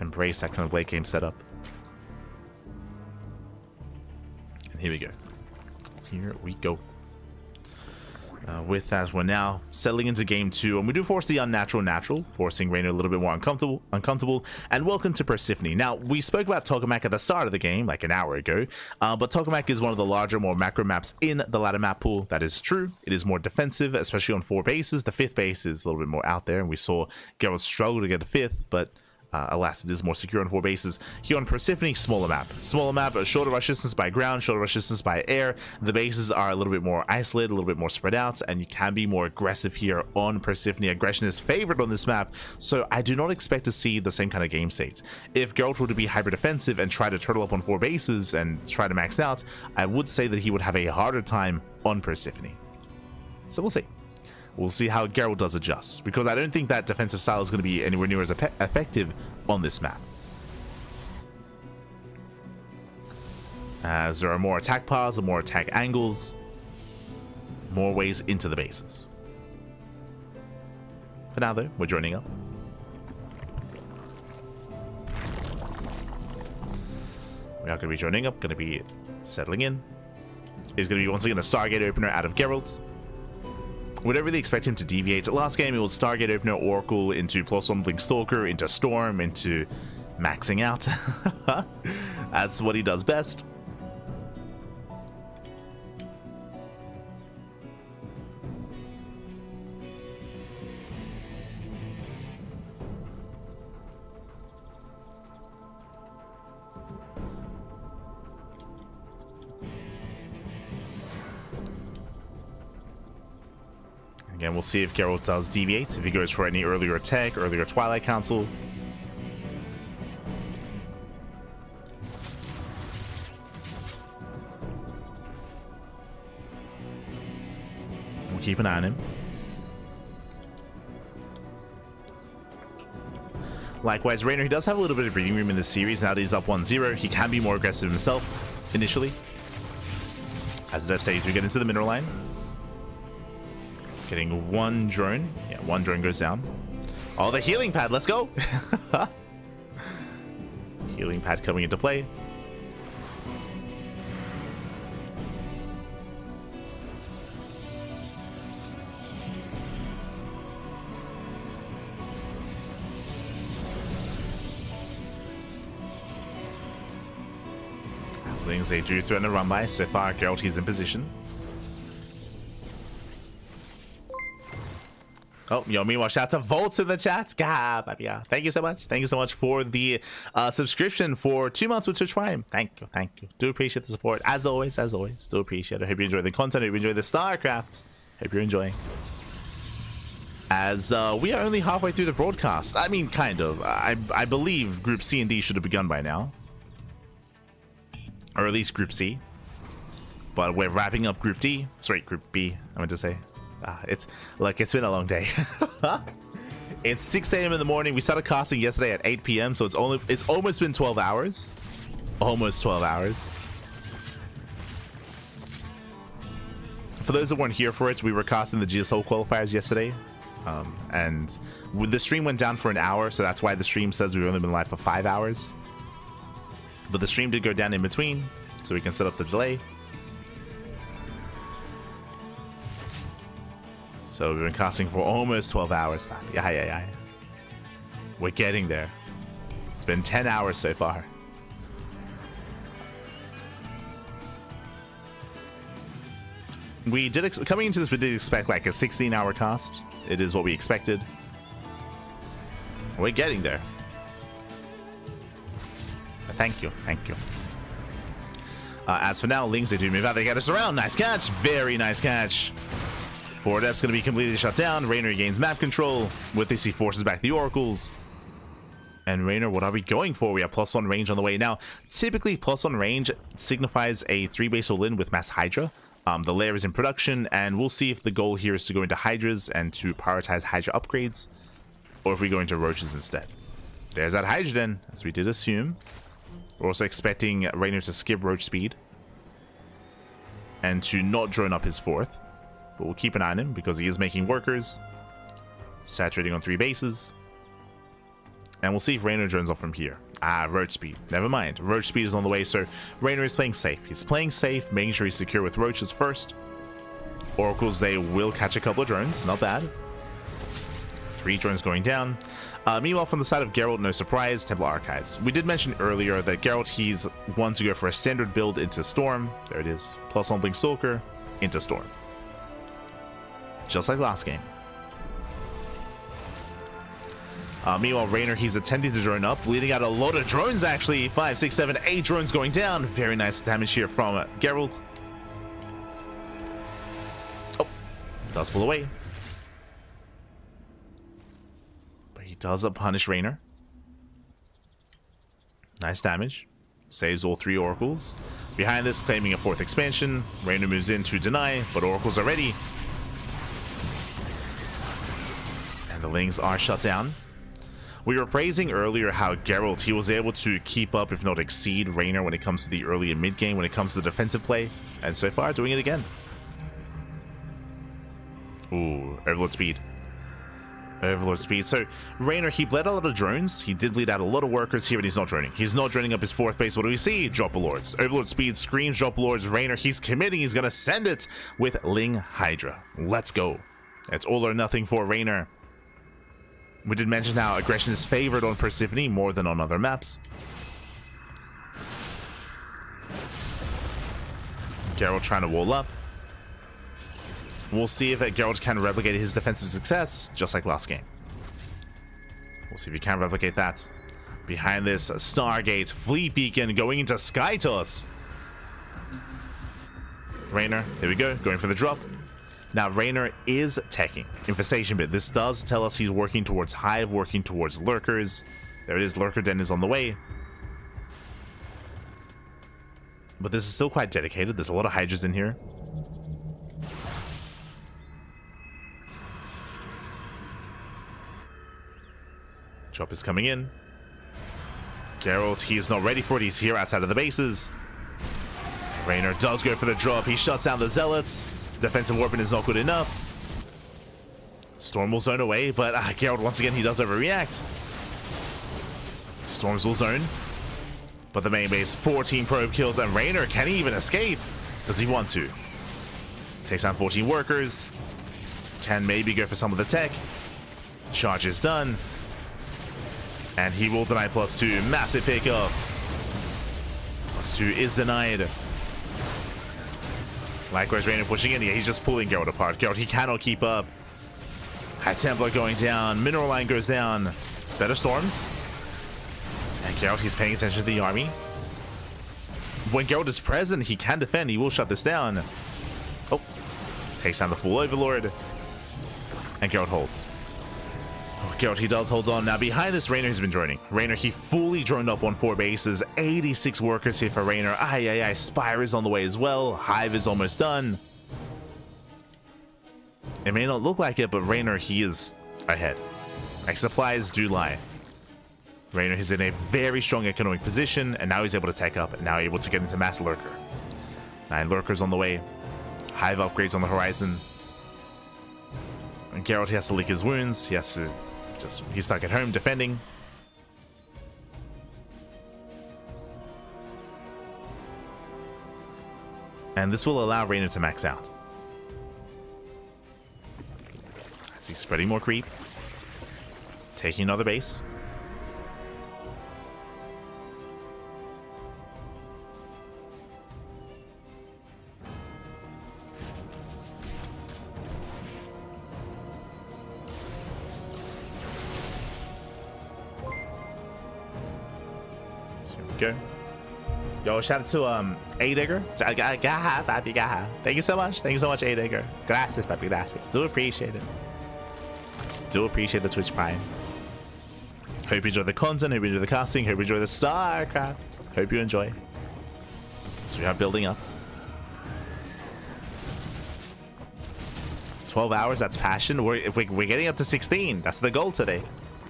embraced that kind of late game setup. And here we go. Here we go. With that, we're now settling into game 2, and we do force the unnatural natural, forcing Reynor a little bit more uncomfortable. And welcome to Persephone. Now, we spoke about Tokamak at the start of the game, like an hour ago, but Tokamak is one of the larger, more macro maps in the ladder map pool. That is true. It is more defensive, especially on 4 bases. The 5th base is a little bit more out there, and we saw Geralt struggle to get a 5th, but Alas, it is more secure on 4 bases. Here on Persephone, smaller map. Smaller map, shorter rush distance by ground, shorter rush distance by air. The bases are a little bit more isolated, a little bit more spread out, and you can be more aggressive here on Persephone. Aggression is favored on this map, so I do not expect to see the same kind of game state. If Geralt were to be hyper defensive and try to turtle up on 4 bases and try to max out, I would say that he would have a harder time on Persephone. So we'll see. We'll see how Geralt does adjust, because I don't think that defensive style is going to be anywhere near as effective on this map. As there are more attack paths, more attack angles, more ways into the bases. For now, though, we're joining up. We are going to be joining up, going to be settling in. He's going to be once again a Stargate opener out of Geralt. We don't really expect him to deviate. Last game, it was Stargate Opener, Oracle, into +1 Blink Stalker, into Storm, into maxing out. That's what he does best. Again, we'll see if Geralt does deviate, if he goes for any earlier attack, earlier Twilight Council. We'll keep an eye on him. Likewise, Reynor, he does have a little bit of breathing room in this series. Now that he's up 1-0, he can be more aggressive himself, initially. As the devs say, do get into the mineral line. Getting 1 drone. Yeah, 1 drone goes down. Oh, the healing pad. Let's go. Healing pad coming into play. As things they do threaten a run by. So far, Geralt is in position. Oh, yo, meanwhile, shout out to Volts in the chat. God, yeah. Thank you so much. Thank you so much for the subscription for 2 months with Twitch Prime. Thank you. Thank you. Do appreciate the support. As always. Do appreciate it. I hope you enjoy the content. I hope you enjoy the StarCraft. Hope you're enjoying. As we are only halfway through the broadcast. I mean, kind of. I believe Group C and D should have begun by now. Or at least Group C. But we're wrapping up Group D. Sorry, Group B, I meant to say. It's been a long day. It's 6 a.m. in the morning. We started casting yesterday at 8 p.m. so it's almost been 12 hours. Almost 12 hours. For those that weren't here for it, we were casting the GSL qualifiers yesterday, and the stream went down for an hour, so that's why the stream says we've only been live for 5 hours. But the stream did go down in between, so we can set up the delay. So we've been casting for almost 12 hours, man. Yeah. We're getting there. It's been 10 hours so far. We did, coming into this, we did expect like a 16-hour cast. It is what we expected. We're getting there. Thank you. As for now, Lings, they do move out. They get us around. Nice catch. Very nice catch. Forward F's going to be completely shut down. Reynor gains map control with this. He forces back the Oracles. And Reynor, what are we going for? We have +1 range on the way. Now, typically +1 range signifies a 3-base all-in with Mass Hydra. The layer is in production, and we'll see if the goal here is to go into Hydras and to prioritize Hydra upgrades, or if we go into Roaches instead. There's that Hydra then, as we did assume. We're also expecting Reynor to skip Roach speed and to not drone up his 4th. But we'll keep an eye on him because he is making workers. Saturating on 3 bases. And we'll see if Reynor drones off from here. Roach speed. Never mind. Roach speed is on the way, so Reynor is playing safe. He's playing safe, making sure he's secure with Roaches first. Oracles, they will catch a couple of drones. Not bad. 3 drones going down. Meanwhile, from the side of Geralt, no surprise, Templar Archives. We did mention earlier that Geralt, he's one to go for a standard build into Storm. There it is. +1 Blink Stalker into Storm. Just like last game. Meanwhile, Reynor, he's attempting to drone up, leading out a lot of drones actually. 5, 6, 7, 8 drones going down. Very nice damage here from Geralt. Oh, does pull away. But he does punish Reynor. Nice damage. Saves all 3 oracles. Behind this, claiming a 4th expansion. Reynor moves in to deny, but oracles are ready. And the Lings are shut down. We were praising earlier how Geralt, he was able to keep up, if not exceed, Reynor when it comes to the early and mid game, when it comes to the defensive play. And so far, doing it again. Ooh, Overlord speed. Overlord speed. So, Reynor, he bled a lot of drones. He did bleed out a lot of workers here, and he's not droning. He's not droning up his 4th base. What do we see? Dropper Lords. Overlord speed screams Dropper Lords. Reynor, he's committing. He's going to send it with Ling Hydra. Let's go. It's all or nothing for Reynor. We did mention how aggression is favored on Persephone more than on other maps. Geralt trying to wall up. We'll see if Geralt can replicate his defensive success, just like last game. We'll see if he can replicate that. Behind this, Stargate, Fleet Beacon going into Sky Toss. Reynor, there we go, going for the drop. Now, Reynor is teching. Infestation bit. This does tell us he's working towards Hive, working towards Lurkers. There it is. Lurker Den is on the way. But this is still quite dedicated. There's a lot of Hydras in here. Drop is coming in. Geralt, he is not ready for it. He's here outside of the bases. Reynor does go for the drop. He shuts down the Zealots. Defensive weapon is not good enough. Storm will zone away, but Geralt, once again, he does overreact. Storms will zone. But the main base, 14 probe kills, and Reynor, can he even escape? Does he want to? Takes down 14 workers. Can maybe go for some of the tech. Charge is done. And he will deny +2. Massive pickup. +2 is denied. Likewise, Reynor pushing in. Yeah, he's just pulling Geralt apart. Geralt, he cannot keep up. High Templar going down. Mineral line goes down. Better storms. And Geralt, he's paying attention to the army. When Geralt is present, he can defend. He will shut this down. Oh. Takes down the full Overlord. And Geralt holds. Oh, Geralt, he does hold on. Now, behind this, Reynor has been droning. Reynor, he fully droned up on 4 bases. 86 workers here for Reynor. Spire is on the way as well. Hive is almost done. It may not look like it, but Reynor, he is ahead. Like, supplies do lie. Reynor is in a very strong economic position, and now he's able to tech up, and now able to get into Mass Lurker. 9 Lurkers on the way. Hive upgrades on the horizon. And Geralt, he has to lick his wounds. He has to he's stuck at home defending. And this will allow Reynor to max out. As he's spreading more creep. Taking another base. Go. Yo, shout out to A-Digger. Thank you so much. Thank you so much, A-Digger. Gracias, papi, gracias. Do appreciate it. Do appreciate the Twitch Prime. Hope you enjoy the content, hope you enjoy the casting, hope you enjoy the StarCraft. Hope you enjoy. So we are building up. 12 hours, that's passion. We're getting up to 16. That's the goal today.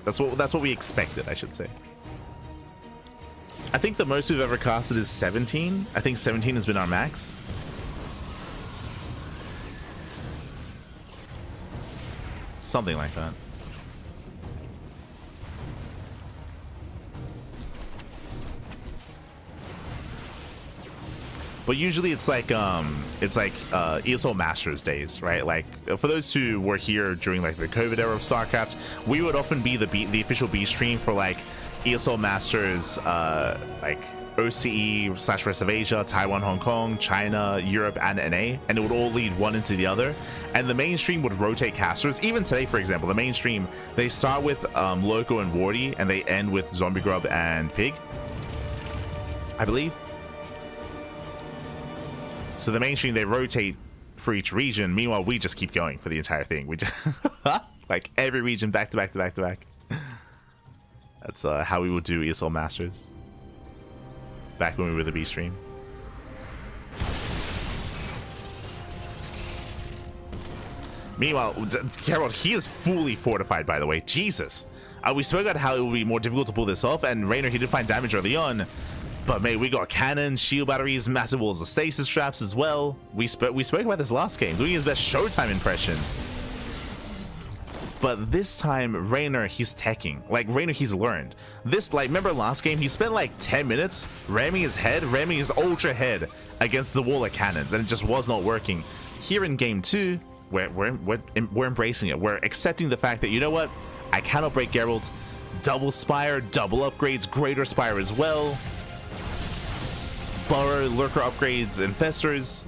That's what we expected, I should say. I think the most we've ever casted is 17. I think 17 has been our max. Something like that. But usually it's like ESL Masters days, right? Like, for those who were here during like the COVID era of StarCraft, we would often be the official B stream for like ESL Masters, like OCE/rest of Asia, Taiwan, Hong Kong, China, Europe, and NA, and it would all lead one into the other. And the mainstream would rotate casters. Even today, for example, the mainstream, they start with Loco and Wardy, and they end with Zombie Grub and Pig, I believe. So the mainstream, they rotate for each region. Meanwhile, we just keep going for the entire thing. We just like every region back to back to back to back. That's how we would do ESL Masters back when we were the B stream. Meanwhile, Geralt, he is fully fortified, by the way. Jesus. We spoke about how it would be more difficult to pull this off, and Reynor, he did find damage early on. But mate, we got cannons, shield batteries, massive walls of stasis traps as well. We spoke about this last game, doing his best Showtime impression. But this time, Reynor, he's teching. Like, Reynor, he's learned. This, like, remember last game? He spent like 10 minutes ramming his ultra head against the wall of cannons, and it just was not working. Here in game 2, we're embracing it. We're accepting the fact that, you know what? I cannot break Geralt. Double Spire, double upgrades, Greater Spire as well. Burrow, Lurker upgrades, Infestors.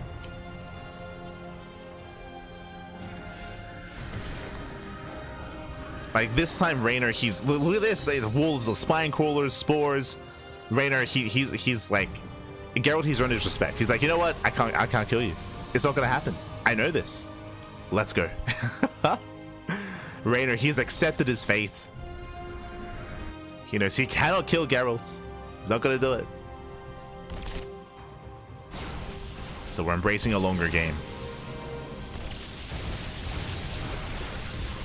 Like this time, Reynor, he's look at this. Wolves, the spine crawlers, spores. Reynor, he's like Geralt. He's earned his respect. He's like, you know what? I can't kill you. It's not gonna happen. I know this. Let's go. Reynor, he's accepted his fate. He knows he cannot kill Geralt. He's not gonna do it. So we're embracing a longer game.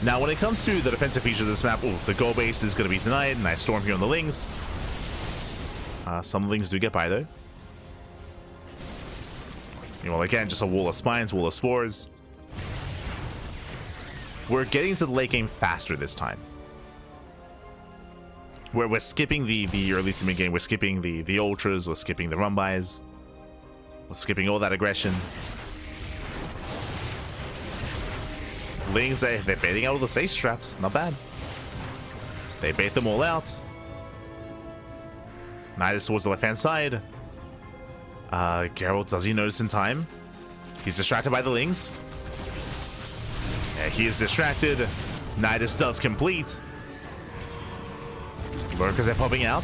Now, when it comes to the defensive features of this map, the goal base is going to be denied. Nice storm here on the Lings. Some Lings do get by, though. Well, again, just a wall of spines, wall of spores. We're getting to the late game faster this time. We're skipping the early to mid game. We're skipping the ultras. We're skipping the run-bys. We're skipping all that aggression. Lings, they're baiting out all the stasis traps. Not bad. They bait them all out. Nidus towards the left-hand side. Geralt, does he notice in time? He's distracted by the Lings. Yeah, he is distracted. Nidus does complete. Lurkers are popping out.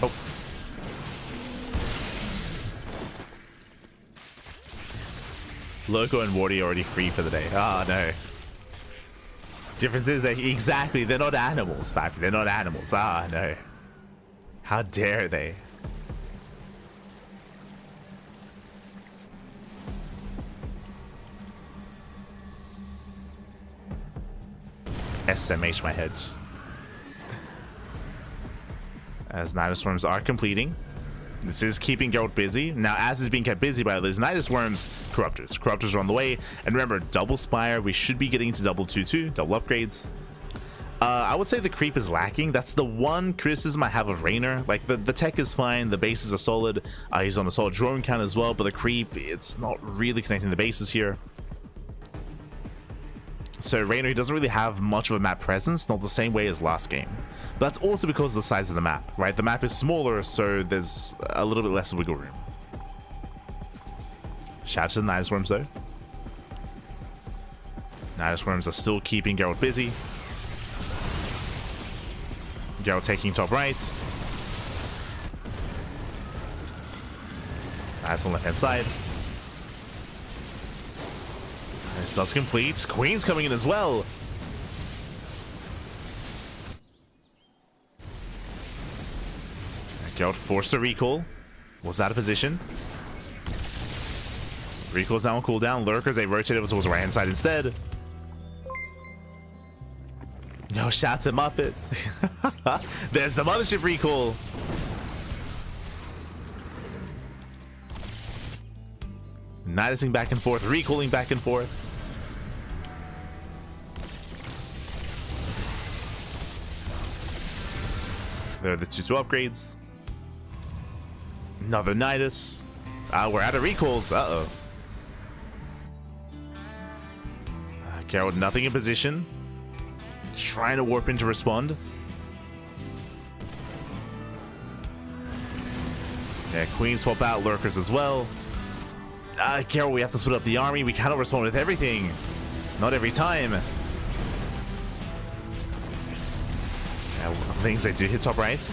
Oh. Loco and Wardy already free for the day. Oh no. Difference is that exactly, they're not animals, Pappy. They're not animals. Ah no. How dare they? SMH my hedge. As Nidus Worms are completing. This is keeping Geralt busy. Now, as is being kept busy by these Nidus Worms, Corruptors. Corruptors are on the way. And remember, double Spire. We should be getting into double 2-2, double upgrades. I would say the creep is lacking. That's the one criticism I have of Reynor. Like, the tech is fine. The bases are solid. He's on a solid drone count as well. But the creep, it's not really connecting the bases here. So Reynor, he doesn't really have much of a map presence, not the same way as last game. But that's also because of the size of the map, right? The map is smaller, so there's a little bit less wiggle room. Shout out to the Nidus Worms, though. Nidus Worms are still keeping Geralt busy. Geralt taking top right. Nidus on the left-hand side. This does complete. Queen's coming in as well. Geralt forced a recall. Was out of position. Recall's now on cooldown. Lurkers, they rotate over towards the right-hand side instead. No, shout to Muppet. There's the Mothership recall. Nidusing back and forth, recalling back and forth. There are the 2-2 upgrades. Another Nidus. We're out of recalls. Uh-oh. Geralt, nothing in position. trying to warp in to respond. Yeah, queens swap out, lurkers as well. Geralt, we have to split up the army. We cannot respond with everything. Not every time. Yeah, things they do hit top right.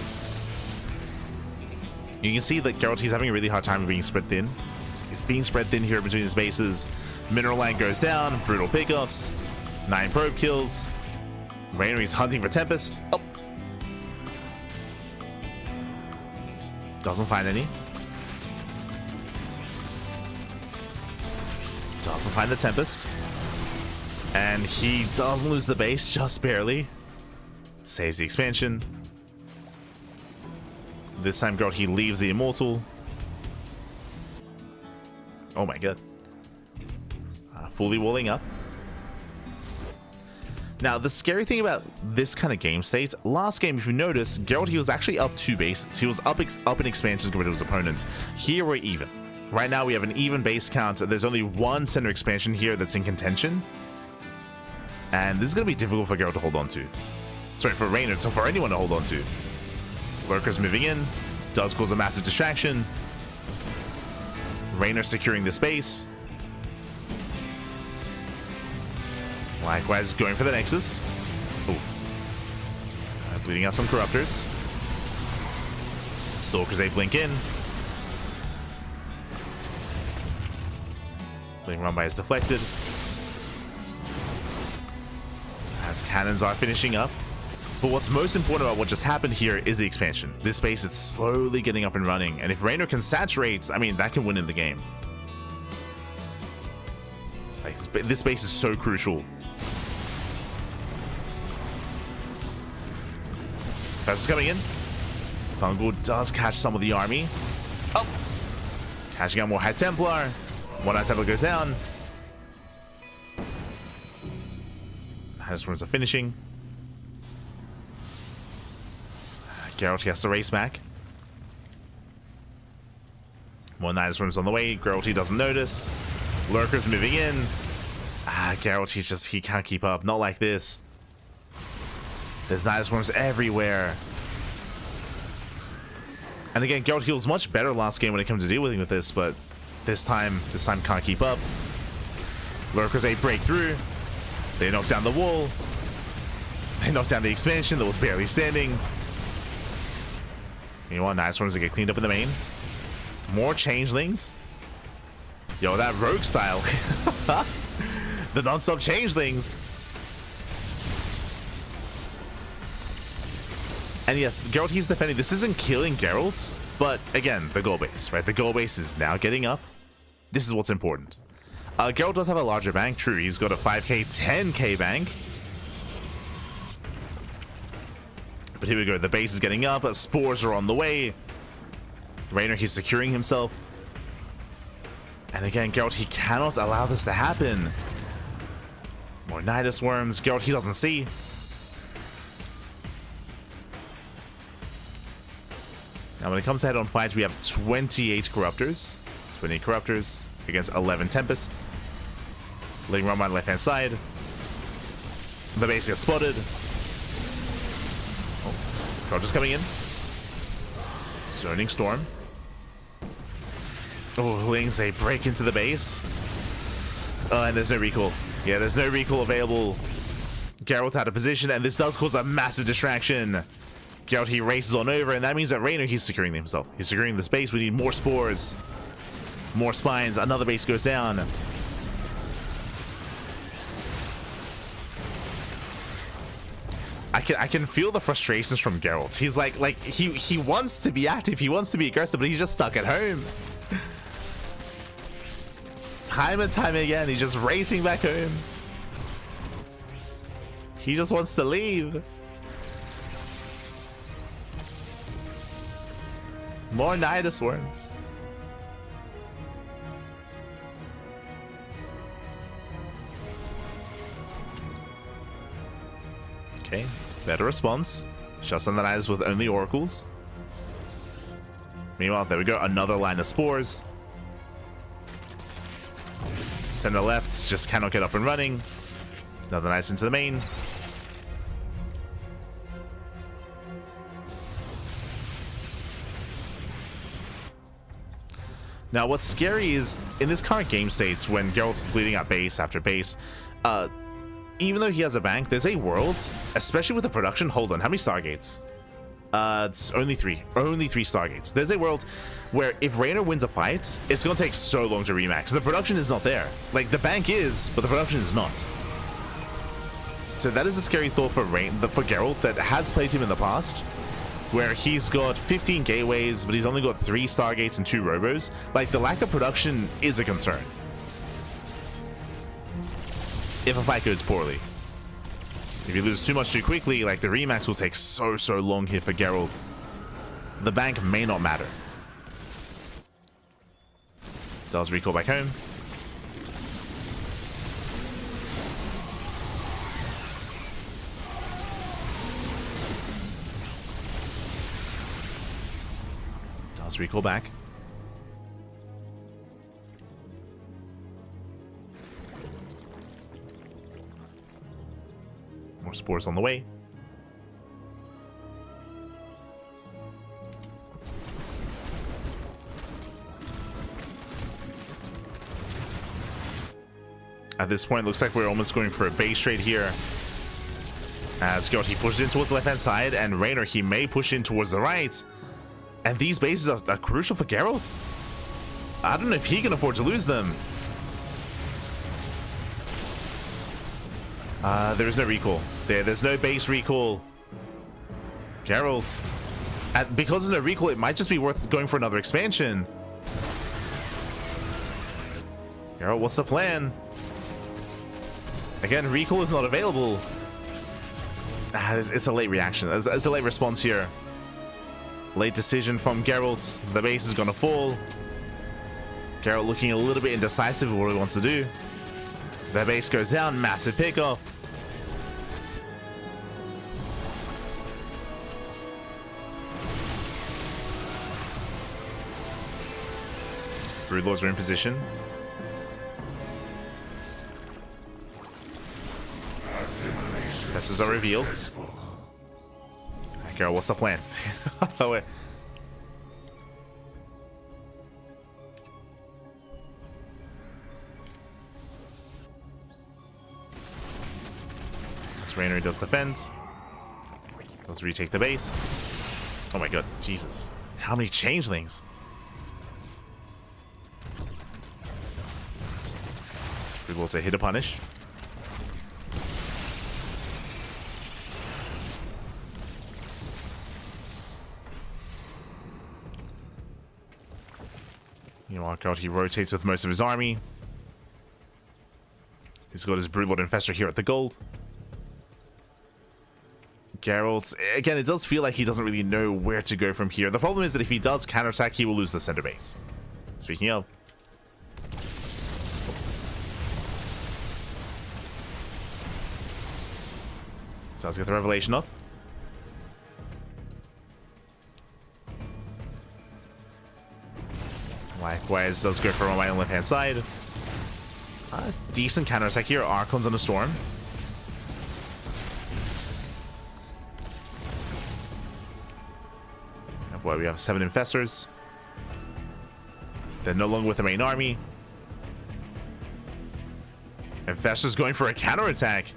You can see that Geralt, he's having a really hard time being spread thin. He's being spread thin here between his bases. Mineral line goes down. Brutal pickoffs. 9 probe kills. Reynor is hunting for Tempest. Oh. Doesn't find any. Doesn't find the Tempest. And he does lose the base, just barely. Saves the expansion. This time, Geralt, he leaves the Immortal. Oh my god. Fully walling up. Now, the scary thing about this kind of game state, last game, if you notice, Geralt, he was actually up 2 bases. He was up in expansions compared to his opponent. Here, we're even. Right now, we have an even base count. There's only 1 center expansion here that's in contention. And this is going to be difficult for Geralt to hold on to. Sorry, for Reynor, so for anyone to hold on to. Lurkers moving in. Does cause a massive distraction. Reynor securing this base. Likewise, going for the Nexus. Ooh. Bleeding out some Corruptors. Stalkers, they blink in. Being run by is deflected. As cannons are finishing up. But what's most important about what just happened here is the expansion. This base is slowly getting up and running. And if Reynor can saturate, I mean, that can win in the game. Like, this base is so crucial. First is coming in. Fungal does catch some of the army. Oh! Catching out more High Templar. 1 High Templar goes down. Highness runes are finishing. Geralt has to race back. More Nidus runes on the way. Geralt, he doesn't notice. Lurkers moving in. Geralt, he can't keep up. Not like this. There's Nidus runes everywhere. And again, Geralt, he was much better last game when it comes to dealing with this, but this time can't keep up. Lurkers, they break through. They knock down the wall. They knock down the expansion that was barely standing. Meanwhile, Nidus runes to get cleaned up in the main. More changelings. Yo, that rogue style. The non-stop changelings. And yes, Geralt, he's defending. This isn't killing Geralt, but again, the goal base, right? The goal base is now getting up. This is what's important. Geralt does have a larger bank. True, he's got a 5k, 10k bank. But here we go. The base is getting up. Spores are on the way. Reynor, he's securing himself. And again, Geralt, he cannot allow this to happen. More Nidus worms. Geralt, he doesn't see. Now, when it comes to head-on fights, we have 28 Corruptors. 28 Corruptors against 11 Tempest. Letting run by the left-hand side. The base gets spotted. Oh, Corruptors coming in. Zoning Storm. Oh, Lings, they break into the base. And there's no recall. Yeah, there's no recall available. Geralt out of position, and this does cause a massive distraction. Geralt, he races on over, and that means that Reynor, he's securing himself. He's securing the space. We need more spores. More spines. Another base goes down. I can feel the frustrations from Geralt. He's like he wants to be active. He wants to be aggressive, but he's just stuck at home. Time and time again, he's just racing back home. He just wants to leave. More Nidus worms. Okay, better response. Shuts down the Nidus with only oracles. Meanwhile, there we go. Another line of spores. Center left just cannot get up and running. Another Nidus into the main. Now, what's scary is in this current game state, when Geralt's bleeding out base after base, even though he has a bank, there's a world, especially with the production. Hold on, how many Stargates? It's only 3. Only 3 Stargates. There's a world where if Reynor wins a fight, it's gonna take so long to remax. The production is not there. Like, the bank is, but the production is not. So that is a scary thought for Geralt that has played him in the past, where he's got 15 gateways, but he's only got 3 Stargates and 2 Robos. Like, the lack of production is a concern if a fight goes poorly. If you lose too much too quickly, like, the remax will take so long here for Geralt. The bank may not matter. Does recall back home. Does recall back. More spores on the way. At this point, it looks like we're almost going for a base trade here. As Geralt, he pushes in towards the left-hand side, and Reynor, he may push in towards the right. And these bases are crucial for Geralt. I don't know if he can afford to lose them. There is no recall. There's no base recall. Geralt. Because there's no recall, it might just be worth going for another expansion. Geralt, what's the plan? Again, recall is not available. It's a late reaction. It's a late response here. Late decision from Geralt. The base is going to fall. Geralt looking a little bit indecisive of what he wants to do. The base goes down. Massive pickoff. Broodlords are in position. Fesses are revealed. Geralt, what's the plan? Oh, wait. As Reynor does defend. Does retake the base. Oh my god, Jesus. How many changelings? We'll say hit a punish. You know what, God, he rotates with most of his army. He's got his Broodlord Infestor here at the gold. Geralt, again, it does feel like he doesn't really know where to go from here. The problem is that if he does counterattack, he will lose the center base. Speaking of. Does get the revelation off. Likewise, does go for on my own left-hand side. Decent counterattack here. Archons on a storm. And boy, we have 7 infestors. They're no longer with the main army. Infestors going for a counterattack.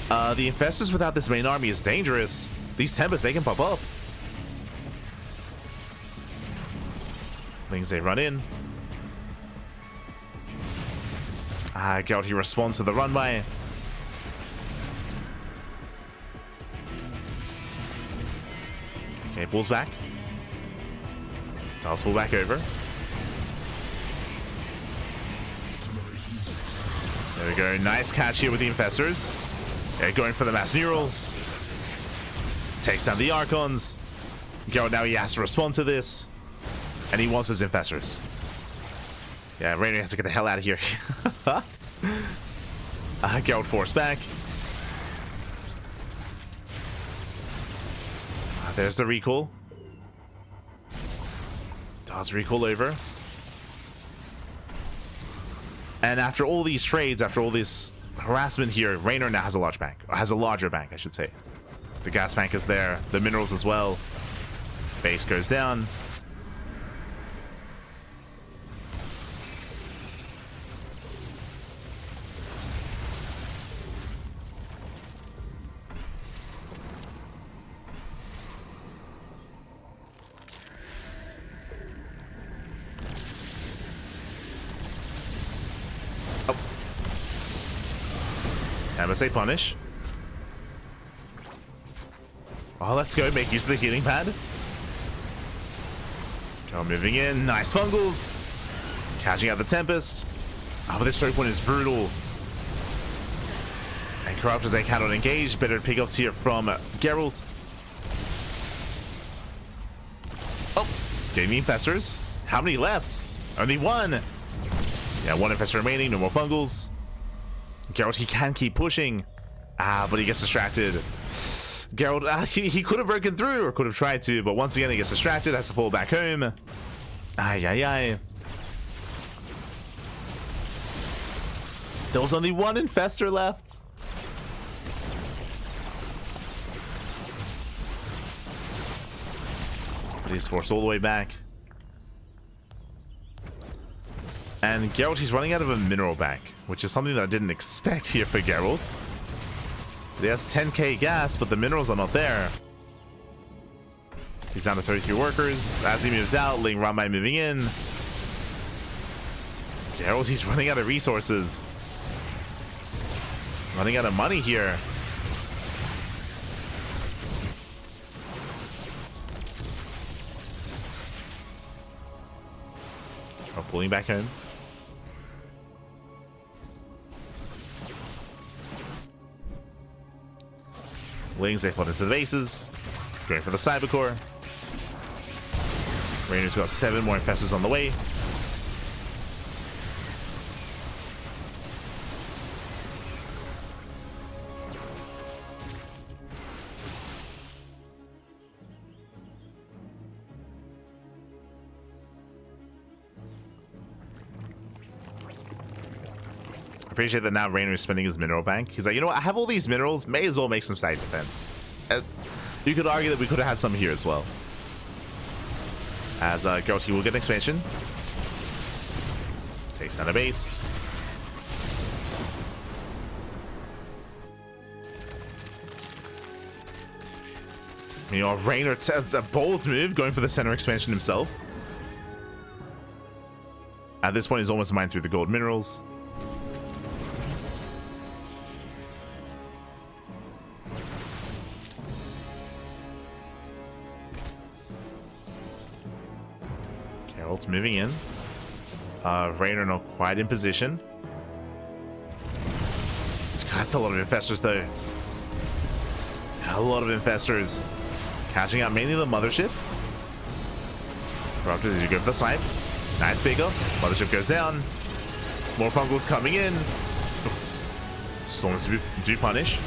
The infestors without this main army is dangerous. These Tempest, they can pop up. Things they run in. Geralt, he responds to the run by. Okay, pulls back. Does pull back over. There we go. Nice catch here with the infestors. Yeah, going for the mass neural. Takes down the Archons. Geralt, now he has to respond to this. And he wants those infestors. Yeah, Reynor has to get the hell out of here. Geralt forced back. There's the recall. Does recall over. And after all these trades, after all this harassment here, Reynor now has a large bank. Has a larger bank, I should say. The gas bank is there. The minerals as well. Base goes down. MSA punish. Oh, let's go. Make use of the healing pad. Go moving in. Nice fungals. Catching out the Tempest. Oh, but this choke point is brutal. And Corruptors, they cannot engage. Better pickoffs here from Geralt. Oh, getting the Infestors. How many left? Only one. Yeah, one Infestor remaining. No more fungals. Geralt, he can keep pushing. But he gets distracted. Geralt, he could have broken through or could have tried to, but once again he gets distracted, has to fall back home. Ay, ay, ay. There was only one Infestor left. But he's forced all the way back. And Geralt, he's running out of a mineral bank, which is something that I didn't expect here for Geralt. He has 10k gas, but the minerals are not there. He's down to 33 workers. As he moves out, HeRoMaRinE moving in. Geralt, he's running out of resources. Running out of money here. Oh, pulling back home. Wings, they flood into the bases. Going for the Cybercore. Reynor's got 7 more Infestors on the way. I appreciate that now Reynor is spending his mineral bank. He's like, you know what? I have all these minerals. May as well make some side defense. You could argue that we could have had some here as well. As Geralt, he will get an expansion. Takes down a base. You know, Reynor has a bold move, going for the center expansion himself. At this point, he's almost mined through the gold minerals. Geralt's moving in. Reynor not quite in position. That's a lot of Infestors, though. A lot of Infestors. Catching out mainly the Mothership. Corruptors, as you go for the snipe. Nice pickup. Mothership goes down. More fungals coming in. Storms do punish.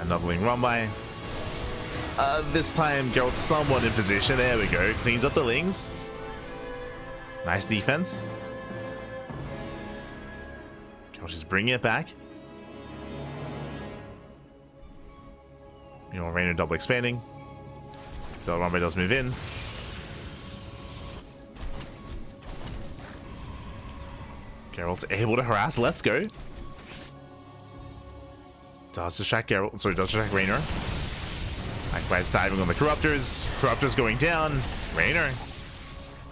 Another HeRoMaRinE. This time, Geralt's somewhat in position. There we go. Cleans up the Lings. Nice defense. Geralt just bringing it back. You know, Reynor double expanding. So HeRoMaRinE does move in. Geralt's able to harass. Let's go. Does distract Geralt. Sorry, does distract Reynor. Likewise, diving on the Corruptors. Corruptors going down. Reynor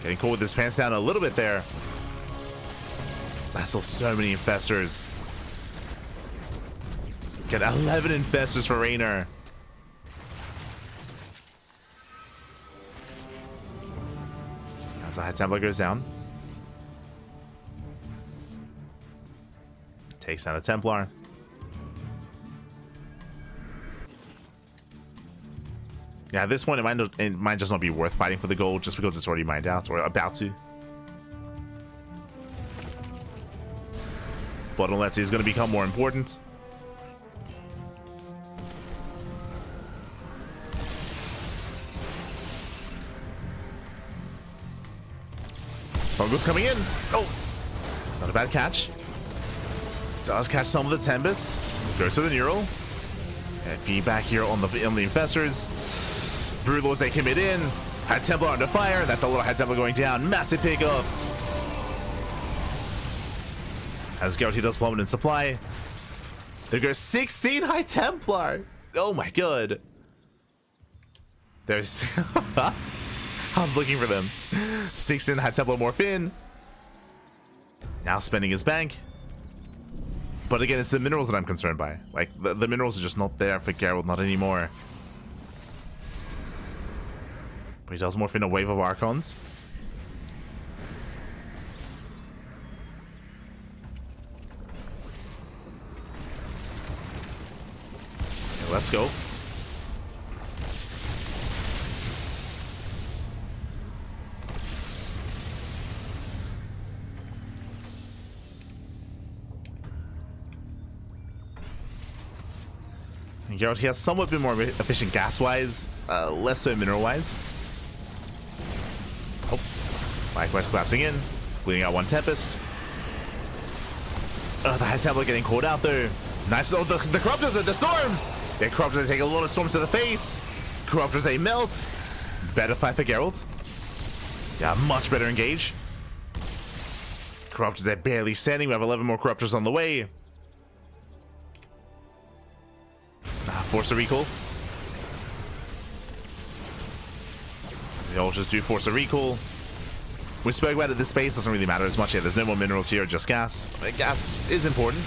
getting caught with his pants down a little bit there. That's still so many Infestors. Get 11 Infestors for Reynor. As the High Templar goes down. Takes down a Templar. Yeah, at this point, it might just not be worth fighting for the gold just because it's already mined out or about to. Bottom left is going to become more important. Fungus coming in. Oh, not a bad catch. Does catch some of the Tempest. Goes to the Neural. And feedback here on the Infestors. Brewlords, they commit in. High Templar under fire. That's a little High Templar going down. Massive pickups. As Geralt, he does plummet in supply. There goes 16 High Templar. Oh my god. There's... I was looking for them. 16 High Templar morph in. Now spending his bank. But again, it's the minerals that I'm concerned by. Like, the minerals are just not there for Geralt, not anymore. But he does morph in a wave of Archons. Okay, let's go. Geralt, he has somewhat been more efficient gas-wise, less so mineral-wise. Oh, likewise collapsing in, bleeding out one Tempest. The High Templar getting caught out though. Nice. Oh, the Corruptors are the storms. The Corruptors take a lot of storms to the face. Corruptors they melt. Better fight for Geralt. Yeah, much better engage. Corruptors are barely standing. We have 11 more Corruptors on the way. Force a recall. The ultras do force a recall. We spoke about it, this space doesn't really matter as much yet. There's no more minerals here, just gas. Gas is important.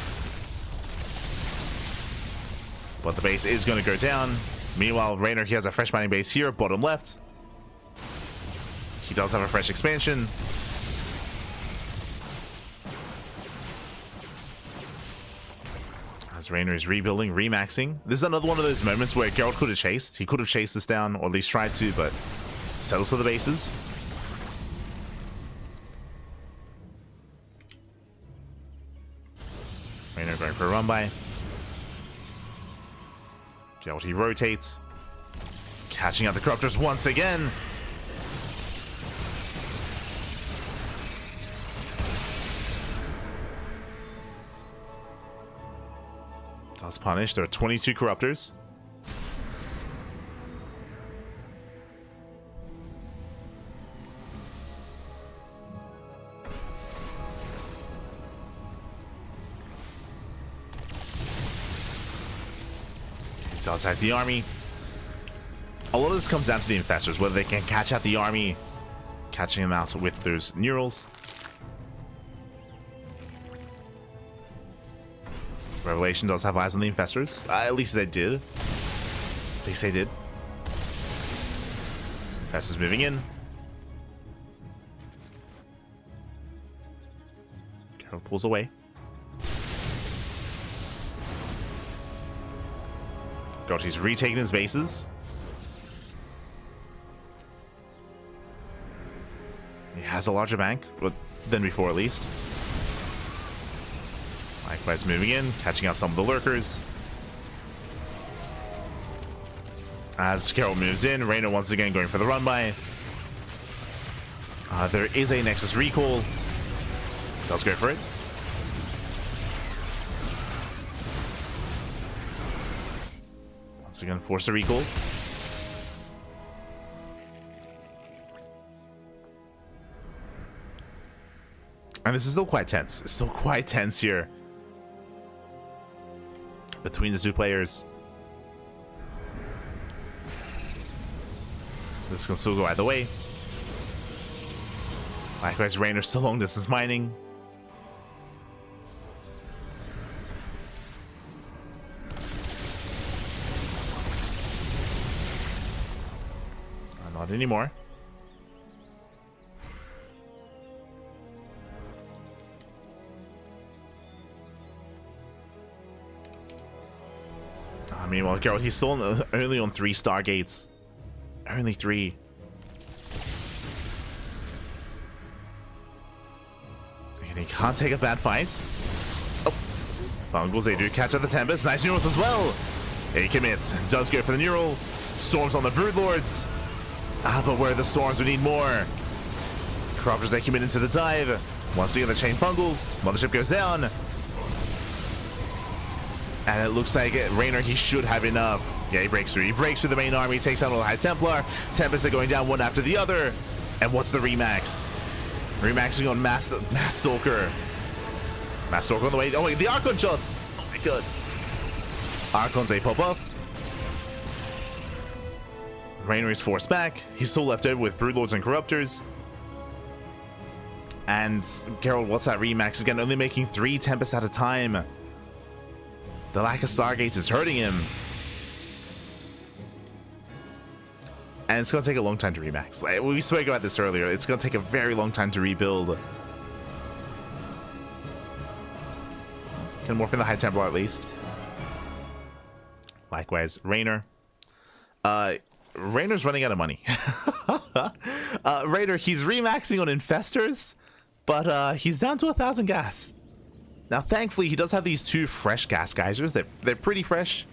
But the base is going to go down. Meanwhile, Reynor, he has a fresh mining base here, bottom left. He does have a fresh expansion. As Reynor is rebuilding, remaxing. This is another one of those moments where Geralt could have chased. He could have chased this down, or at least tried to, but settles for the bases. Reynor going for a run by. Geralt, he rotates. Catching out the Corruptors once again. Does punish. There are 22 Corruptors. It does have the army. A lot of this comes down to the Infestors, whether they can catch out the army, catching them out with those Neurals. Revelation does have eyes on the Infestors. At least they did. At least they did. Infestors moving in. Geralt pulls away. God, he's retaking his bases. He has a larger bank than before, at least. Likewise moving in, catching out some of the lurkers. As Geralt moves in, Reynor once again going for the run by. There is a Nexus recall. Does go for it. Once again, force a recall. And this is still quite tense. It's still quite tense here between the two players. This can still go either way. Likewise, Reynor still long distance mining. Not anymore. Meanwhile, Geralt, he's still only on 3 Stargates. Only 3. And he can't take a bad fight. Oh, Fungals, they do catch out the Tempest. Nice Neurals as well. He commits. Does go for the Neural. Storms on the Broodlords. But where are the storms? We need more. Corruptors, they commit into the dive. Once again, the chain Fungals. Mothership goes down. And it looks like Reynor, he should have enough. Yeah, he breaks through. He breaks through the main army, takes out all the High Templar. Tempest are going down one after the other. And what's the remax? Remaxing on Mass Stalker. Mass Stalker on the way. Oh, wait, the Archon shots. Oh my god. Archons, they pop up. Reynor is forced back. He's still left over with Broodlords and Corruptors. And Geralt, what's that Remax again? Only making 3 Tempests at a time. The lack of Stargates is hurting him. And it's going to take a long time to Remax. Like, we spoke about this earlier. It's going to take a very long time to rebuild. Can morph in the High Templar at least. Likewise, Reynor. Reynor's running out of money. Reynor, he's remaxing on Infestors, but he's down to 1,000 gas. Now, thankfully, he does have these 2 fresh gas geysers. They're pretty fresh.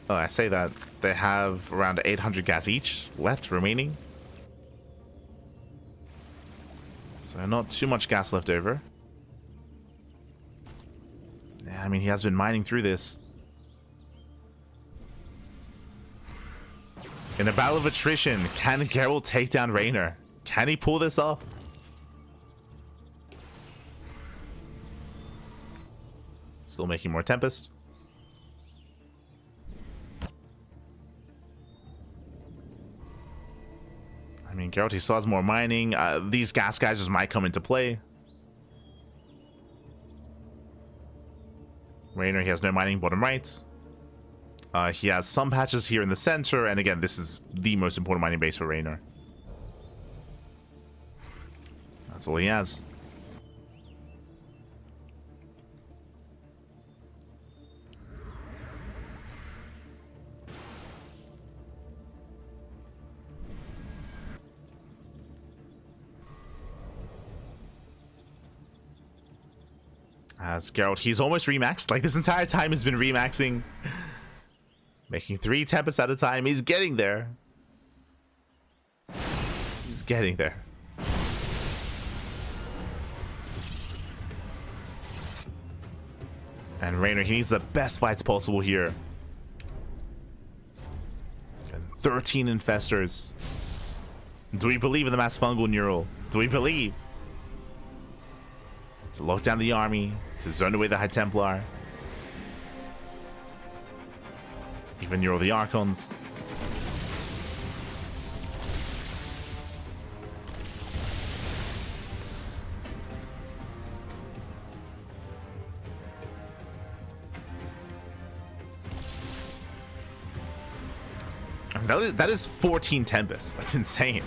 Oh, I say that. They have around 800 gas each left remaining. So not too much gas left over. Yeah, I mean, he has been mining through this. In a battle of attrition, can Geralt take down Reynor? Can he pull this off? Still making more Tempest. I mean, Geralt, he still has more mining. These gas geysers might come into play. Reynor, he has no mining bottom right. He has some patches here in the center, and again, this is the most important mining base for Reynor. That's all he has. As Geralt, he's almost remaxed. Like, this entire time has been remaxing. Making 3 Tempests at a time. He's getting there. He's getting there. And Reynor, he needs the best fights possible here. 13 Infestors. Do we believe in the Mass Fungal Neural? Do we believe? To lock down the army, to zone away the High Templar. Even Neural the Archons. That is 14 Tempests. That's insane.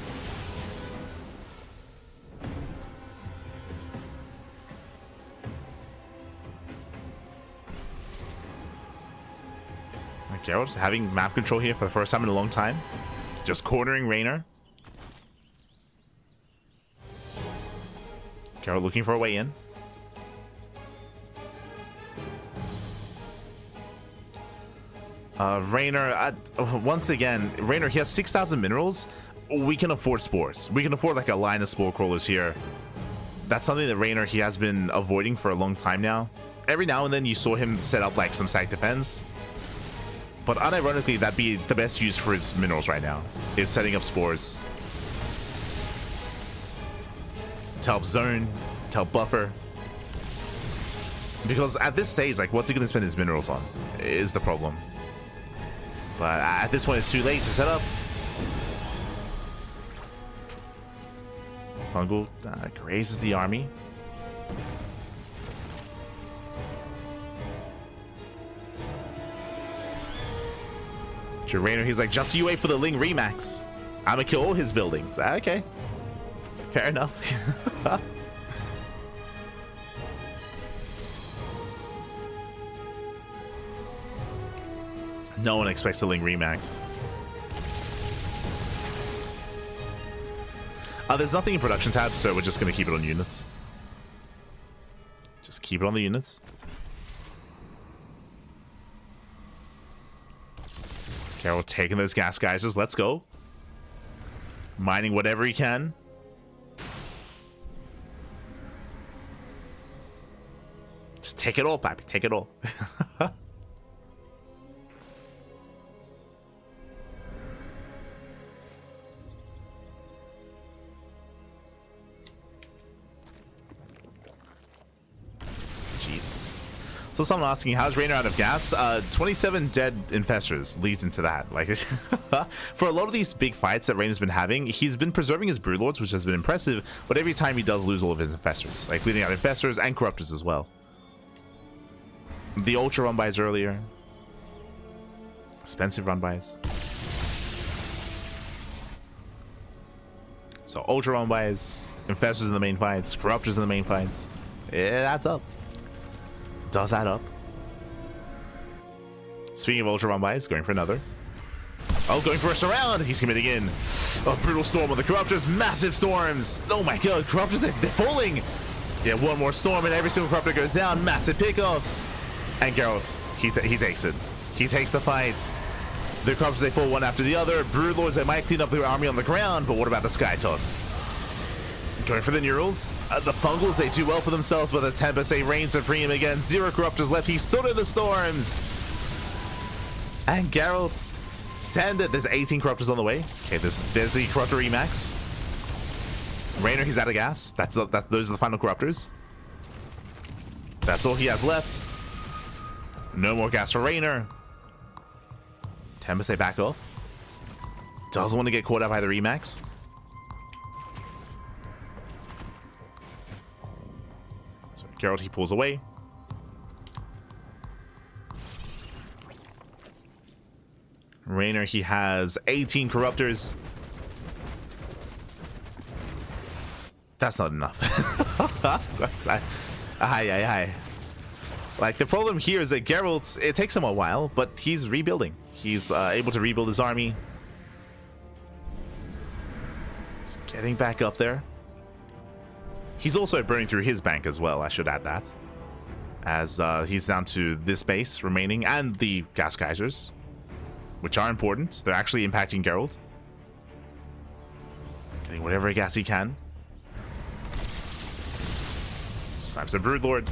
Geralt having map control here for the first time in a long time. Just cornering Reynor. Geralt looking for a way in. Reynor, once again, Reynor, he has 6,000 minerals. We can afford spores. We can afford like a line of spore crawlers here. That's something that Reynor, he has been avoiding for a long time now. Every now and then you saw him set up like some sack defense. But unironically, that'd be the best use for his minerals right now, is setting up spores. To help zone, to help buffer. Because at this stage, like, what's he gonna spend his minerals on, is the problem. But at this point, it's too late to set up. Fungal grazes the army. Reynor, he's like, just you wait for the Ling Remax. I'ma kill all his buildings. Okay. Fair enough. No one expects the Ling Remax. There's nothing in production tab, so we're just gonna keep it on units. Just keep it on the units. Geralt taking those gas geysers. Let's go. Mining whatever he can. Just take it all, Pappy. Take it all. Jesus. So someone asking, how's Reynor out of gas? 27 dead infestors leads into that. Like, for a lot of these big fights that Reynor's been having, he's been preserving his Broodlords, which has been impressive, but every time he does lose all of his infestors, like leading out infestors and corruptors as well. The ultra run-bys earlier. Expensive run-bys. So ultra run-bys, infestors in the main fights, corruptors in the main fights. It adds up. Does add up. Speaking of ultra run-bys, going for another. Oh, going for a surround. He's committing in. A brutal storm on the corruptors. Massive storms. Oh my god, corruptors, they're falling. Yeah, one more storm and every single corruptor goes down. Massive pickoffs. And Geralt, he takes it. He takes the fights. The corruptors, they fall one after the other. Broodlords, they might clean up their army on the ground, but what about the Sky Toss? Going for the Neurals. The Fungals, they do well for themselves, but the Tempest, they reign supreme again. 0 corruptors left. He stood in the storms. And Geralt, send it. There's 18 corruptors on the way. Okay, there's the corruptor Emax. Reynor, he's out of gas. Those are the final corruptors. That's all he has left. No more gas for Reynor. Tempest, they back off. Doesn't want to get caught out by the Emax. Geralt, he pulls away. Reynor, he has 18 corruptors. That's not enough. That's aye. Like, the problem here is that Geralt, it takes him a while, but he's rebuilding. He's able to rebuild his army. He's getting back up there. He's also burning through his bank as well, I should add that. As he's down to this base remaining, and the gas geysers, which are important. They're actually impacting Geralt. Getting whatever gas he can. Snipes a Broodlord.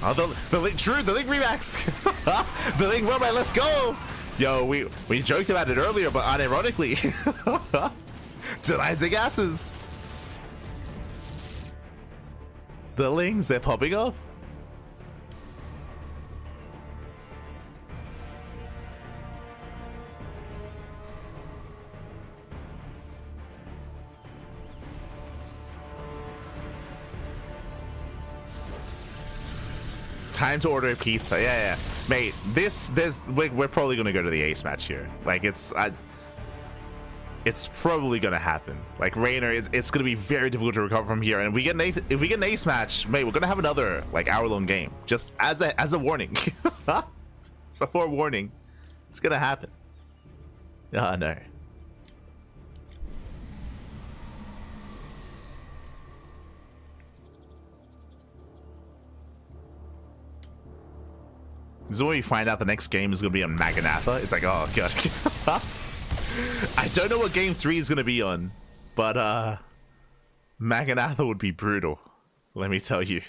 Oh, the Link, true, the Link Remax. The Link Robot, let's go. Yo, we joked about it earlier, but unironically, denies the gases. The Lings, they're popping off. Time to order a pizza. Yeah. Mate, we're probably gonna go to the ace match here. Like, it's probably gonna happen. Like, Reynor, it's gonna be very difficult to recover from here. And if we get an ace match, mate, we're gonna have another like hour-long game. Just as a warning. It's a forewarning. It's gonna happen. Oh no. This is when we find out the next game is going to be on Maganatha. It's like, oh god. I don't know what game 3 is going to be on, but Maganatha would be brutal. Let me tell you.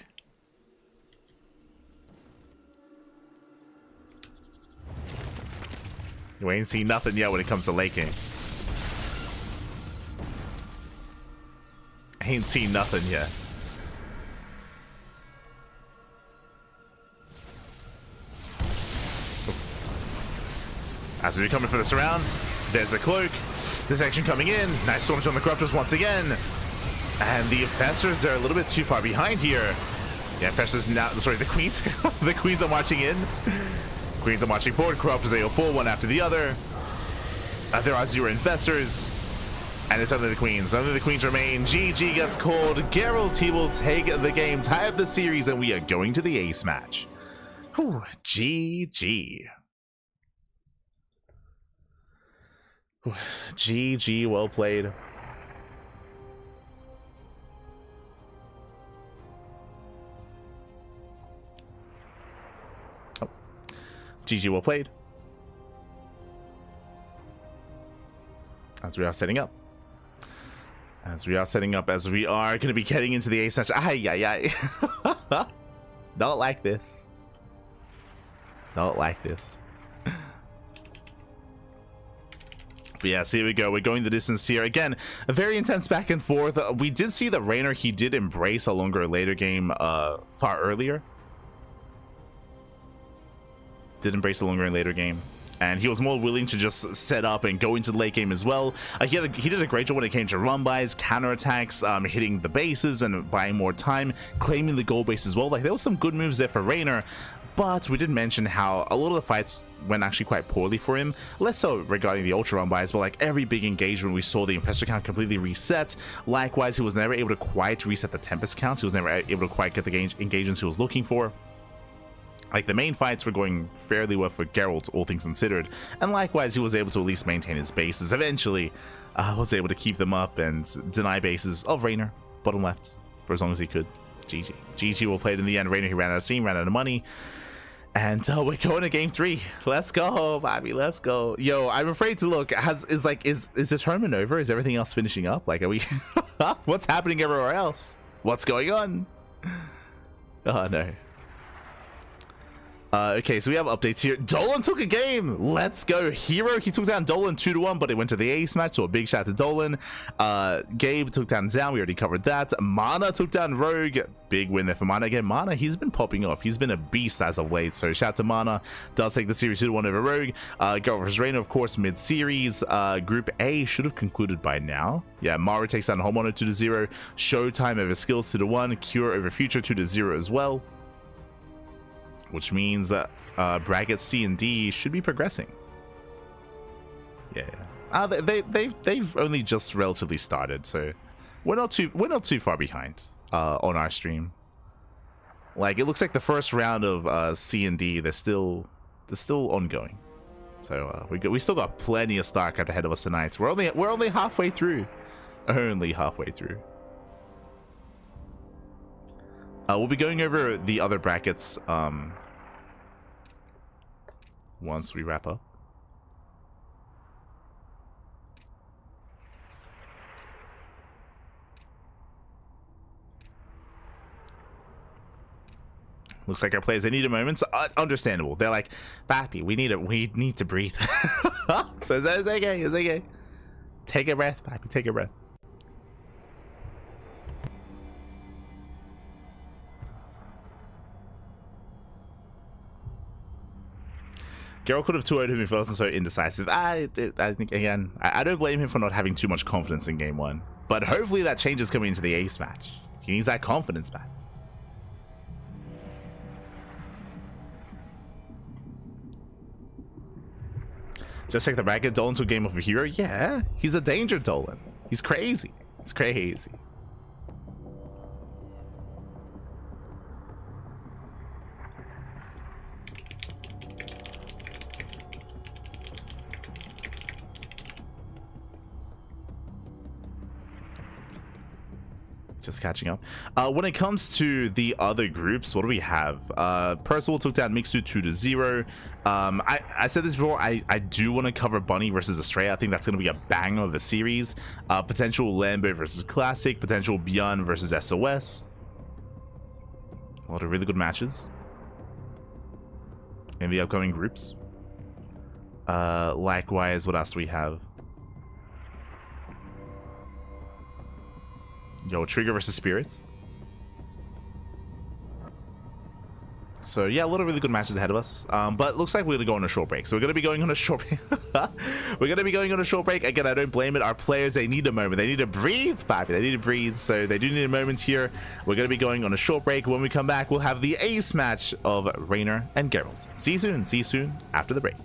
You ain't seen nothing yet when it comes to late game. I ain't seen nothing yet. As we're coming for the surrounds, there's a cloak. Detection coming in. Nice storage on the corruptors once again. And the infestors, they're a little bit too far behind here. Yeah, infestors now, sorry, the queens. The queens are marching in. Queens are marching forward. Corruptors, they go full one after the other. There are 0 infestors. And it's only the queens. Only the queens remain. GG gets called. Geralt, he will take the game, tie up the series, and we are going to the ace match. Whew, GG. GG, well played. Oh. GG, well played. As we are setting up. As we are going to be getting into the ace match. Not like this. Not like this. But yes, here we go. We're going the distance here. Again, a very intense back and forth. We did see that Reynor, he did embrace a longer later game far earlier. Did embrace a longer and later game. And he was more willing to just set up and go into the late game as well. He did a great job when it came to run buys, counterattacks, hitting the bases and buying more time, claiming the gold base as well. Like, there was some good moves there for Reynor. But we did mention how a lot of the fights went actually quite poorly for him. Less so regarding the ultra run buys, but like every big engagement we saw the infestor count completely reset. Likewise, he was never able to quite reset the tempest count. He was never able to quite get the engagements he was looking for. Like, the main fights were going fairly well for Geralt, all things considered. And likewise, he was able to at least maintain his bases. Eventually, was able to keep them up and deny bases of Reynor, bottom left, for as long as he could. GG. GG will play it in the end. Reynor, he ran out of steam, ran out of money. And we're going to game 3. Let's go, Bobby. Let's go. Yo, I'm afraid to look. Is the tournament over? Is everything else finishing up? Like, are we... What's happening everywhere else? What's going on? Oh, no. Okay, so we have updates here. Dolan took a game. Let's go. Hero, he took down Dolan 2-1, but it went to the ace match, so a big shout to Dolan. Gabe took down Zoun. We already covered that. Mana took down Rogue. Big win there for Mana. Again, Mana, he's been popping off. He's been a beast as of late, so shout to Mana. Does take the series 2-1 over Rogue. Go versus Reynor, of course, mid-series. Group A should have concluded by now. Yeah, Maru takes down Homono 2-0. Showtime over Skills 2-1. Cure over Future 2-0 as well. Which means that brackets C and D should be progressing. Yeah, they've only just relatively started, so we're not too far behind on our stream. Like, it looks like the first round of C and D they're still ongoing. So we still got plenty of StarCraft ahead of us tonight. We're only halfway through. Only halfway through. We'll be going over the other brackets once we wrap up. Looks like our players, they need a moment. Understandable. They're like, Pappy, we need to breathe. So it's okay. It's okay. Take a breath, Pappy. Take a breath. Geralt could have 2-0'd him if he wasn't so indecisive. I think, again, I don't blame him for not having too much confidence in game 1. But hopefully that changes coming into the ace match. He needs that confidence back. Just check the bracket. Dolan took game over Hero. Yeah, he's a danger, Dolan. He's crazy. It's crazy. Just catching up. When it comes to the other groups, what do we have? Percival took down Mixu 2-0. I said this before, I do want to cover Bunny versus Estrella. I think that's going to be a banger of a series. Potential Lambo versus Classic, potential Beyond versus SOS. A lot of really good matches in the upcoming groups. Likewise, what else do we have? Yo, Trigger versus Spirit. So yeah, a lot of really good matches ahead of us. But looks like we're gonna go on a short break. So we're gonna be going on a short break. We're gonna be going on a short break. Again, I don't blame it. Our players, they need a moment. They need to breathe, Pappy. They need to breathe. So they do need a moment here. We're gonna be going on a short break. When we come back, we'll have the ace match of Reynor and Geralt. See you soon. See you soon after the break.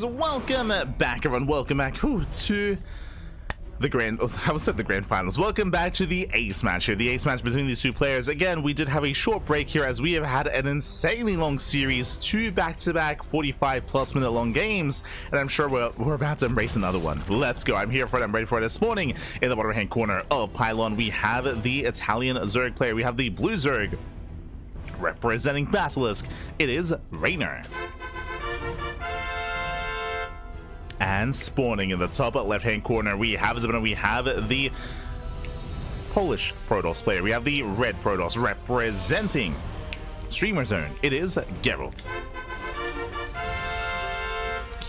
And welcome back, everyone. Welcome back to the grand, I would say the grand finals. Welcome back to the ace match here. The ace match between these two players. Again, we did have a short break here as we have had an insanely long series, 2 back-to-back 45+ minute long games, and I'm sure we're about to embrace another one. Let's go. I'm here for it. I'm ready for it. This morning in the bottom right hand corner of Pylon, we have the Italian Zerg player. We have the blue Zerg representing Basilisk. It is Reynor. And spawning in the top left-hand corner, we have the Polish Protoss player. We have the red Protoss representing Streamer Zone. It is Geralt.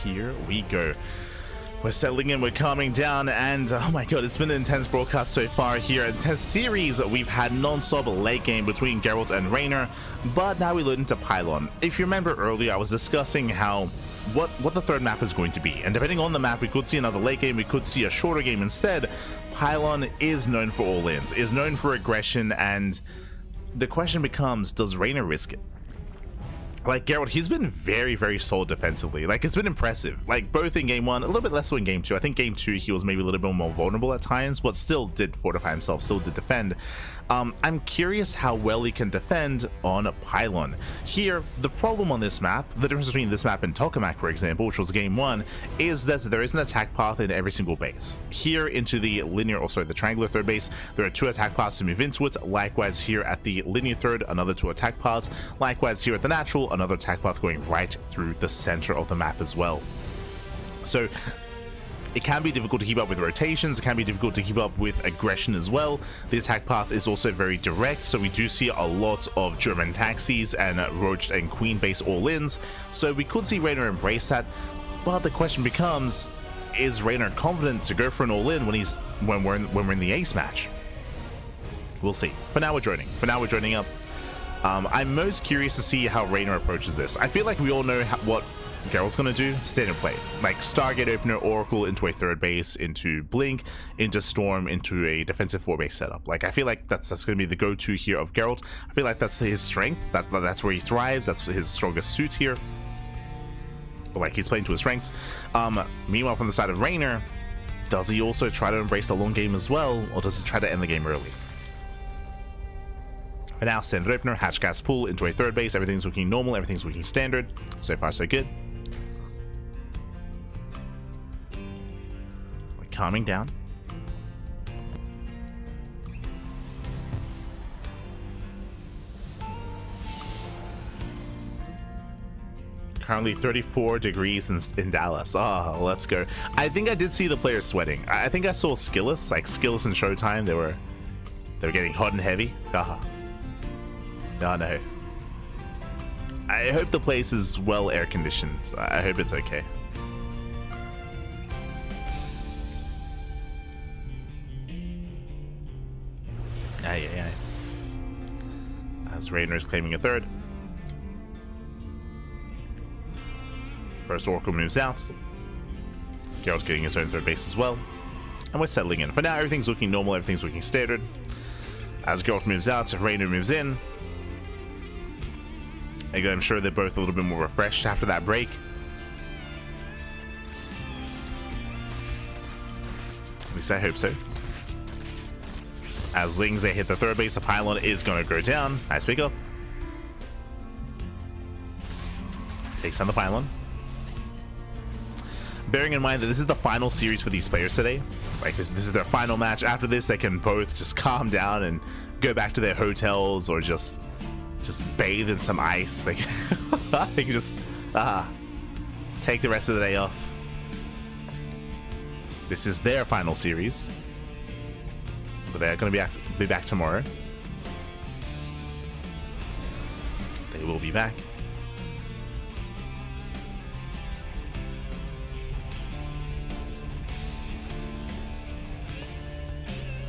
Here we go. We're settling in, we're calming down, and oh my god, it's been an intense broadcast so far here. Intense series. We've had non-stop late game between Geralt and Reynor, but now we load into Pylon. If you remember earlier, I was discussing how what the third map is going to be, and depending on the map, we could see another late game, we could see a shorter game instead. Pylon is known for all-ins, is known for aggression, and the question becomes, does Reynor risk it? Like Geralt, he's been very, very solid defensively. Like, it's been impressive. Like, both in game 1, a little bit less so in game 2. I think game 2 he was maybe a little bit more vulnerable at times, but still did fortify himself, still did defend. I'm curious how well he can defend on Pylon. Here, the problem on this map, the difference between this map and Tokamak, for example, which was game 1, is that there is an attack path in every single base. Here into the linear, or sorry, the triangular third base, there are 2 attack paths to move into it. Likewise here at the linear third, another 2 attack paths. Likewise here at the natural, another attack path going right through the center of the map as well. So it can be difficult to keep up with rotations, it can be difficult to keep up with aggression as well. The attack path is also very direct, so we do see a lot of German taxis and Roached and Queen base all-ins, so we could see Reynor embrace that, but the question becomes, is Reynor confident to go for an all-in when we're in the ace match? We'll see. For now we're joining up. I'm most curious to see how Reynor approaches this. I feel like we all know what Geralt's gonna do. Standard play, like Stargate Opener, Oracle into a third base, into Blink, into Storm, into a defensive 4-base setup. Like, I feel like that's gonna be the go-to here of Geralt. I feel like that's his strength. That's where he thrives. That's his strongest suit here. Like, he's playing to his strengths. Meanwhile, from the side of Reynor, does he also try to embrace the long game as well, or does he try to end the game early? For now, standard opener, hatch gas pull into a third base. Everything's looking normal, everything's looking standard. So far, so good. We're calming down. Currently 34 degrees in Dallas. Oh, let's go. I think I did see the players sweating. I think I saw Skillus, like Skillus and Showtime. They were getting hot and heavy. Haha. Oh no. I hope the place is well air conditioned. I hope it's okay. Aye. As Reynor is claiming a third. First Oracle moves out. Geralt's getting his own third base as well. And we're settling in. For now, everything's looking normal, everything's looking standard. As Geralt moves out, Reynor moves in. Again, I'm sure they're both a little bit more refreshed after that break. At least I hope so. As Lings, they hit the third base, the Pylon is going to go down. Nice pickup. Takes down the Pylon. Bearing in mind that this is the final series for these players today. Like, this is their final match. After this, they can both just calm down and go back to their hotels or just bathe in some ice. They can just take the rest of the day off. This is their final series, but they're going to be back tomorrow. They will be back.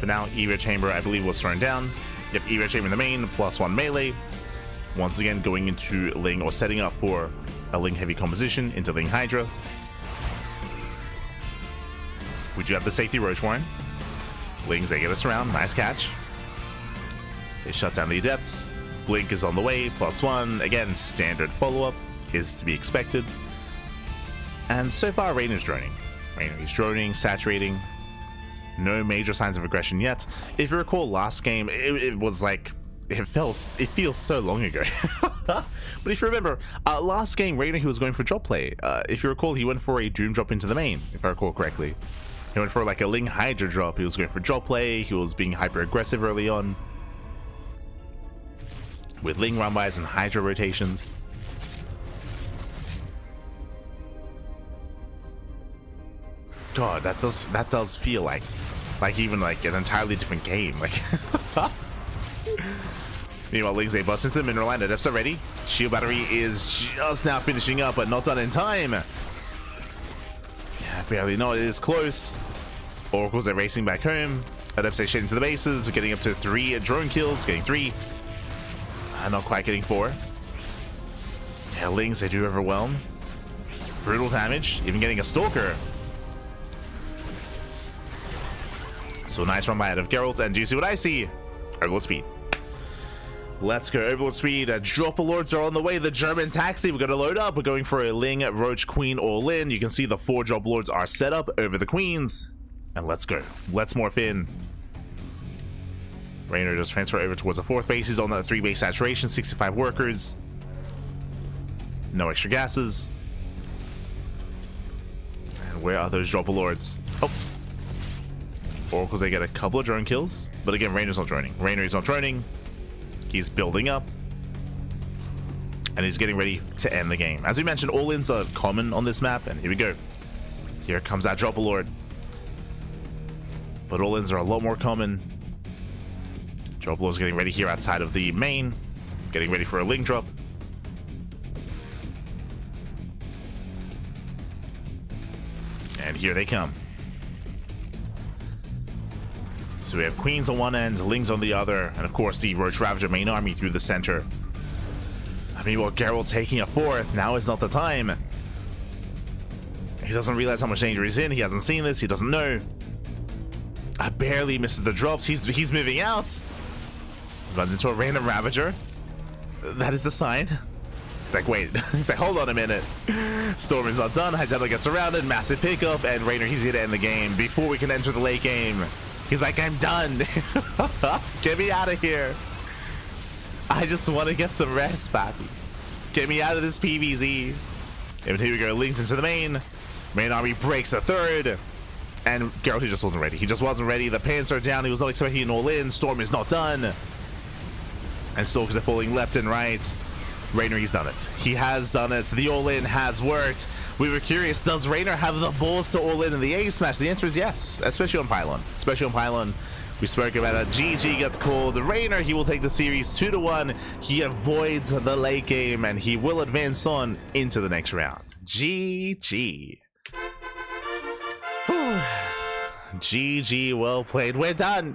For now, Era Chamber, I believe, was thrown down. Yep, Era Chamber in the main, +1 melee. Once again, going into Ling, or setting up for a Ling heavy composition into Ling Hydra. We do have the safety Roach Warren. Lings, they get us around. Nice catch. They shut down the Adepts. Blink is on the way, +1. Again, standard follow-up is to be expected. And so far, Reynor's droning. Reynor is droning, saturating. No major signs of aggression yet. If you recall last game, it was like, it feels so long ago. But if you remember, last game, Reynor, he was going for drop play. If you recall, he went for a Doom drop into the main, if I recall correctly. He went for like a Ling Hydra drop. He was going for drop play. He was being hyper aggressive early on with Ling runbys and Hydra rotations. God, that does feel like even like an entirely different game. Like, meanwhile, Ling's a bust into the mineral line. Adepts are ready. Shield battery is just now finishing up, but not done in time. Yeah, barely. No, it is close. Oracles are racing back home. Adepts are straight into the bases, getting up to 3 drone kills, getting 3. Not quite getting 4. Yeah, Lings, they do overwhelm. Brutal damage, even getting a Stalker. So nice run by out of Geralt, and do you see what I see? Overlord speed. Let's go, Overlord speed. Dropper Lords are on the way. The German taxi, we're going to load up. We're going for a Ling, Roach, Queen, all in. You can see the 4 Drop Lords are set up over the Queens. And let's go. Let's morph in. Reynor just transfer over towards the 4th base. He's on the 3 base saturation, 65 workers. No extra gases. And where are those Dropper Lords? Oh. Oracles, they get a couple of drone kills. But again, Reynor's not droning. Reynor is not droning. He's building up. And he's getting ready to end the game. As we mentioned, all-ins are common on this map. And here we go. Here comes that Dropper Lord. But all-ins are a lot more common. Dropper Lord's getting ready here outside of the main. Getting ready for a Ling drop. And here they come. So we have Queens on one end, Lings on the other, and of course the Roach Ravager main army through the center. I mean, well, Geralt taking a 4th, now is not the time. He doesn't realize how much danger he's in, he hasn't seen this, he doesn't know. Barely misses the drops, he's moving out. Runs into a random Ravager. That is a sign. He's like, wait, he's like, hold on a minute. Storm is not done, Hydraulic gets surrounded, massive pickup, and Reynor, he's here to end the game before we can enter the late game. He's like, I'm done. Get me out of here. I just want to get some rest, papi. Get me out of this PvZ. And here we go, Lings into the main. Main army breaks the 3rd. And Geralt, he just wasn't ready. He just wasn't ready. The pants are down. He was not expecting an all-in. Storm is not done. And Stalkers are falling left and right. Reynor, he's done it. He has done it. The all-in has worked. We were curious, does Reynor have the balls to all-in the A smash? The answer is yes, especially on Pylon. Especially on Pylon. We spoke about it. GG gets called. Reynor, he will take the series 2-1. He avoids the late game, and he will advance on into the next round. GG. Whew. GG, well played. We're done.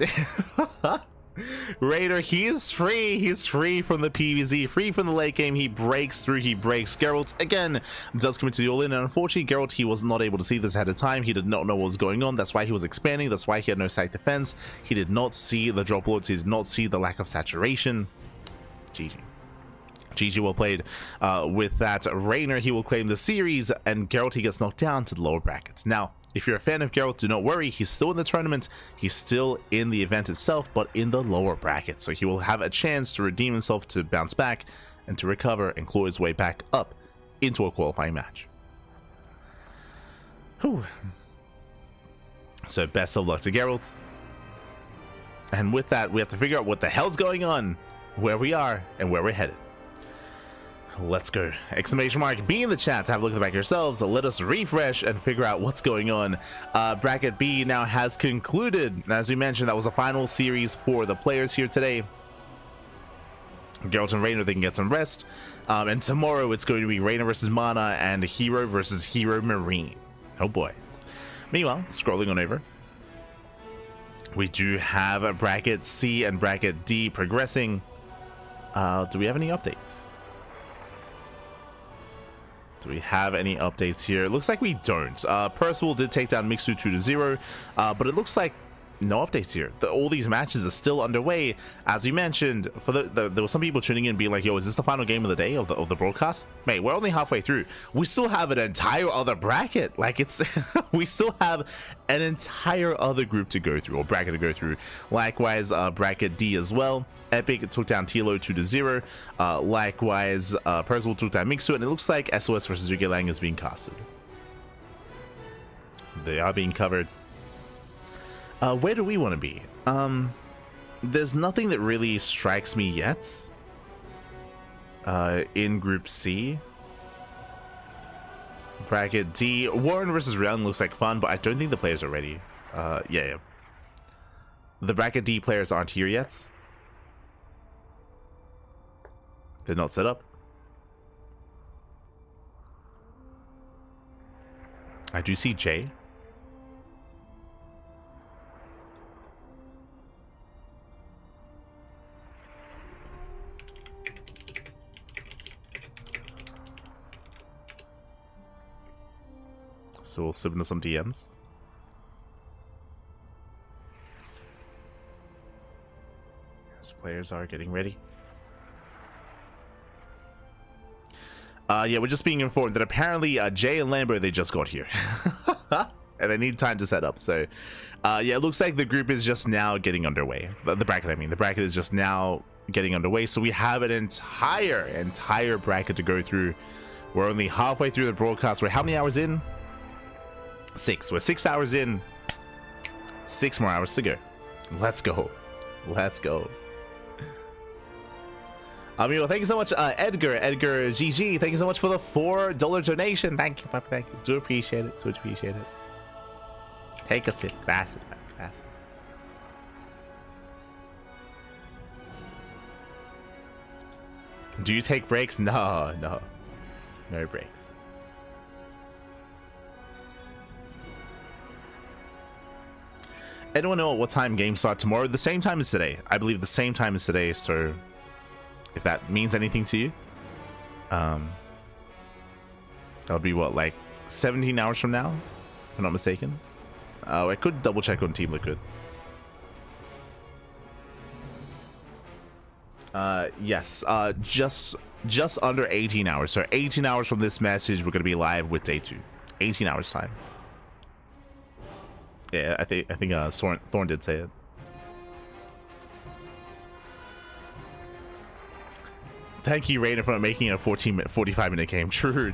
Reynor, he is free. He's free from the PvZ, free from the late game. He breaks through. He breaks. Geralt again does come into the all-in, and unfortunately, Geralt, he was not able to see this ahead of time. He did not know what was going on. That's why he was expanding. That's why he had no site defense. He did not see the drop lords. He did not see the lack of saturation. GG. GG, well played. With that, Reynor, he will claim the series, and Geralt, he gets knocked down to the lower brackets. Now, if you're a fan of Geralt, do not worry. He's still in the tournament. He's still in the event itself, but in the lower bracket. So he will have a chance to redeem himself, to bounce back, and to recover and claw his way back up into a qualifying match. Whew. So best of luck to Geralt. And with that, we have to figure out what the hell's going on, where we are, and where we're headed. Let's go. Exclamation mark B in the chat to have a look at the back yourselves. Let us refresh and figure out what's going on. Bracket B now has concluded. As we mentioned, that was the final series for the players here today. Geralt and Reynor, they can get some rest. And tomorrow it's going to be Reynor versus Mana and Hero versus HeRoMaRinE. Oh boy. Meanwhile, scrolling on over, we do have a bracket C and bracket D progressing. Do we have any updates? Do we have any updates here? It looks like we don't. Percival did take down Mixu 2-0, but it looks like no updates here. All these matches are still underway. As we mentioned, for there were some people tuning in being like, yo, is this the final game of the day of the broadcast? Mate, we're only halfway through. We still have an entire other bracket. Like, it's we still have an entire other group to go through, or bracket to go through. Likewise, bracket D as well. Epic took down TLO 2-0. Likewise, Percival took down Mixu, and it looks like SOS versus Yugelang is being casted. They are being covered. Where do we want to be? There's nothing that really strikes me yet. In Group C. Bracket D. Warren versus Reynor looks like fun, but I don't think the players are ready. Yeah. The Bracket D players aren't here yet. They're not set up. I do see Jay. So we'll slip into some DMs. As players are getting ready. Yeah, we're just being informed that apparently Jay and Lambo, they just got here. And they need time to set up. So yeah, it looks like the group is just now getting underway. The bracket, I mean. The bracket is just now getting underway. So we have an entire bracket to go through. We're only halfway through the broadcast. We're how many hours in? 6. We're 6 hours in. 6 more hours to go. Let's go. Let's go. Well, thank you so much, Edgar GG. Thank you so much for the $4 donation. Thank you, Papa. Thank you. Do appreciate it. Do appreciate it. Take a sip. Glasses, glasses. Do you take breaks? No. No breaks. Anyone know what time games start tomorrow? The same time as today. I believe the same time as today, so if that means anything to you. That would be what, like 17 hours from now? If I'm not mistaken. Oh, I could double check on Team Liquid. Yes, just under 18 hours. So 18 hours from this message, we're gonna be live with day 2. 18 hours time. Yeah, I think Thorn did say it. Thank you, Reynor, for making it a 45-minute game. True.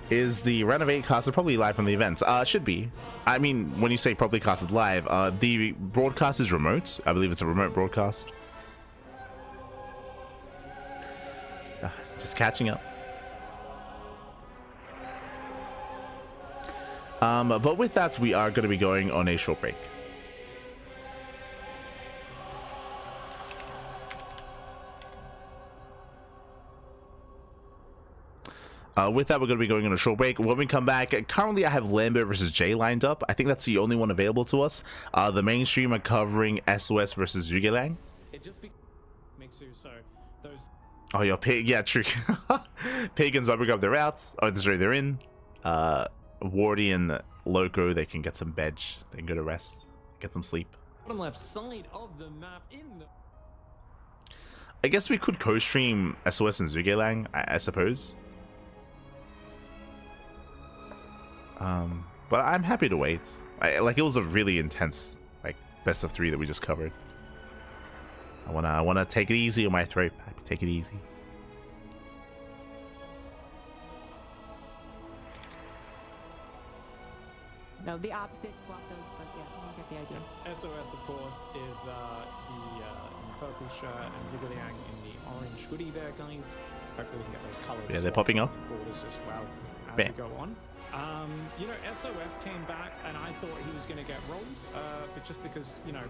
Is the Renovate casted probably live from the events? Should be. I mean, when you say probably casted live, the broadcast is remote. I believe it's a remote broadcast. Just catching up. But with that, we are going to be going on a short break. With that, we're going to be going on a short break. When we come back, currently I have Lambo versus Jay lined up. I think that's the only one available to us. The mainstream are covering SOS versus Yugelang. It just makes you so those. Oh, your pig. Yeah, true. Pig and Zobrigov, they're out. Oh, sorry, they're in. Wardy and Loco, they can get some veg. They can go to rest, get some sleep. Bottom left side of the map in the. I guess we could co-stream SOS and Yugelang, I suppose. But I'm happy to wait. Like, it was a really intense, like, best of 3 that we just covered. I wanna take it easy on my throat. Take it easy. No, the opposite, swap those, but yeah, you get the idea. SOS, of course, is in the purple shirt and Yugelang in the orange hoodie there, guys. Hopefully we can get those colors. Yeah, they're popping up. Borders as well as Bam. we go on. You know, SOS came back and I thought he was going to get rolled, but just because, you know,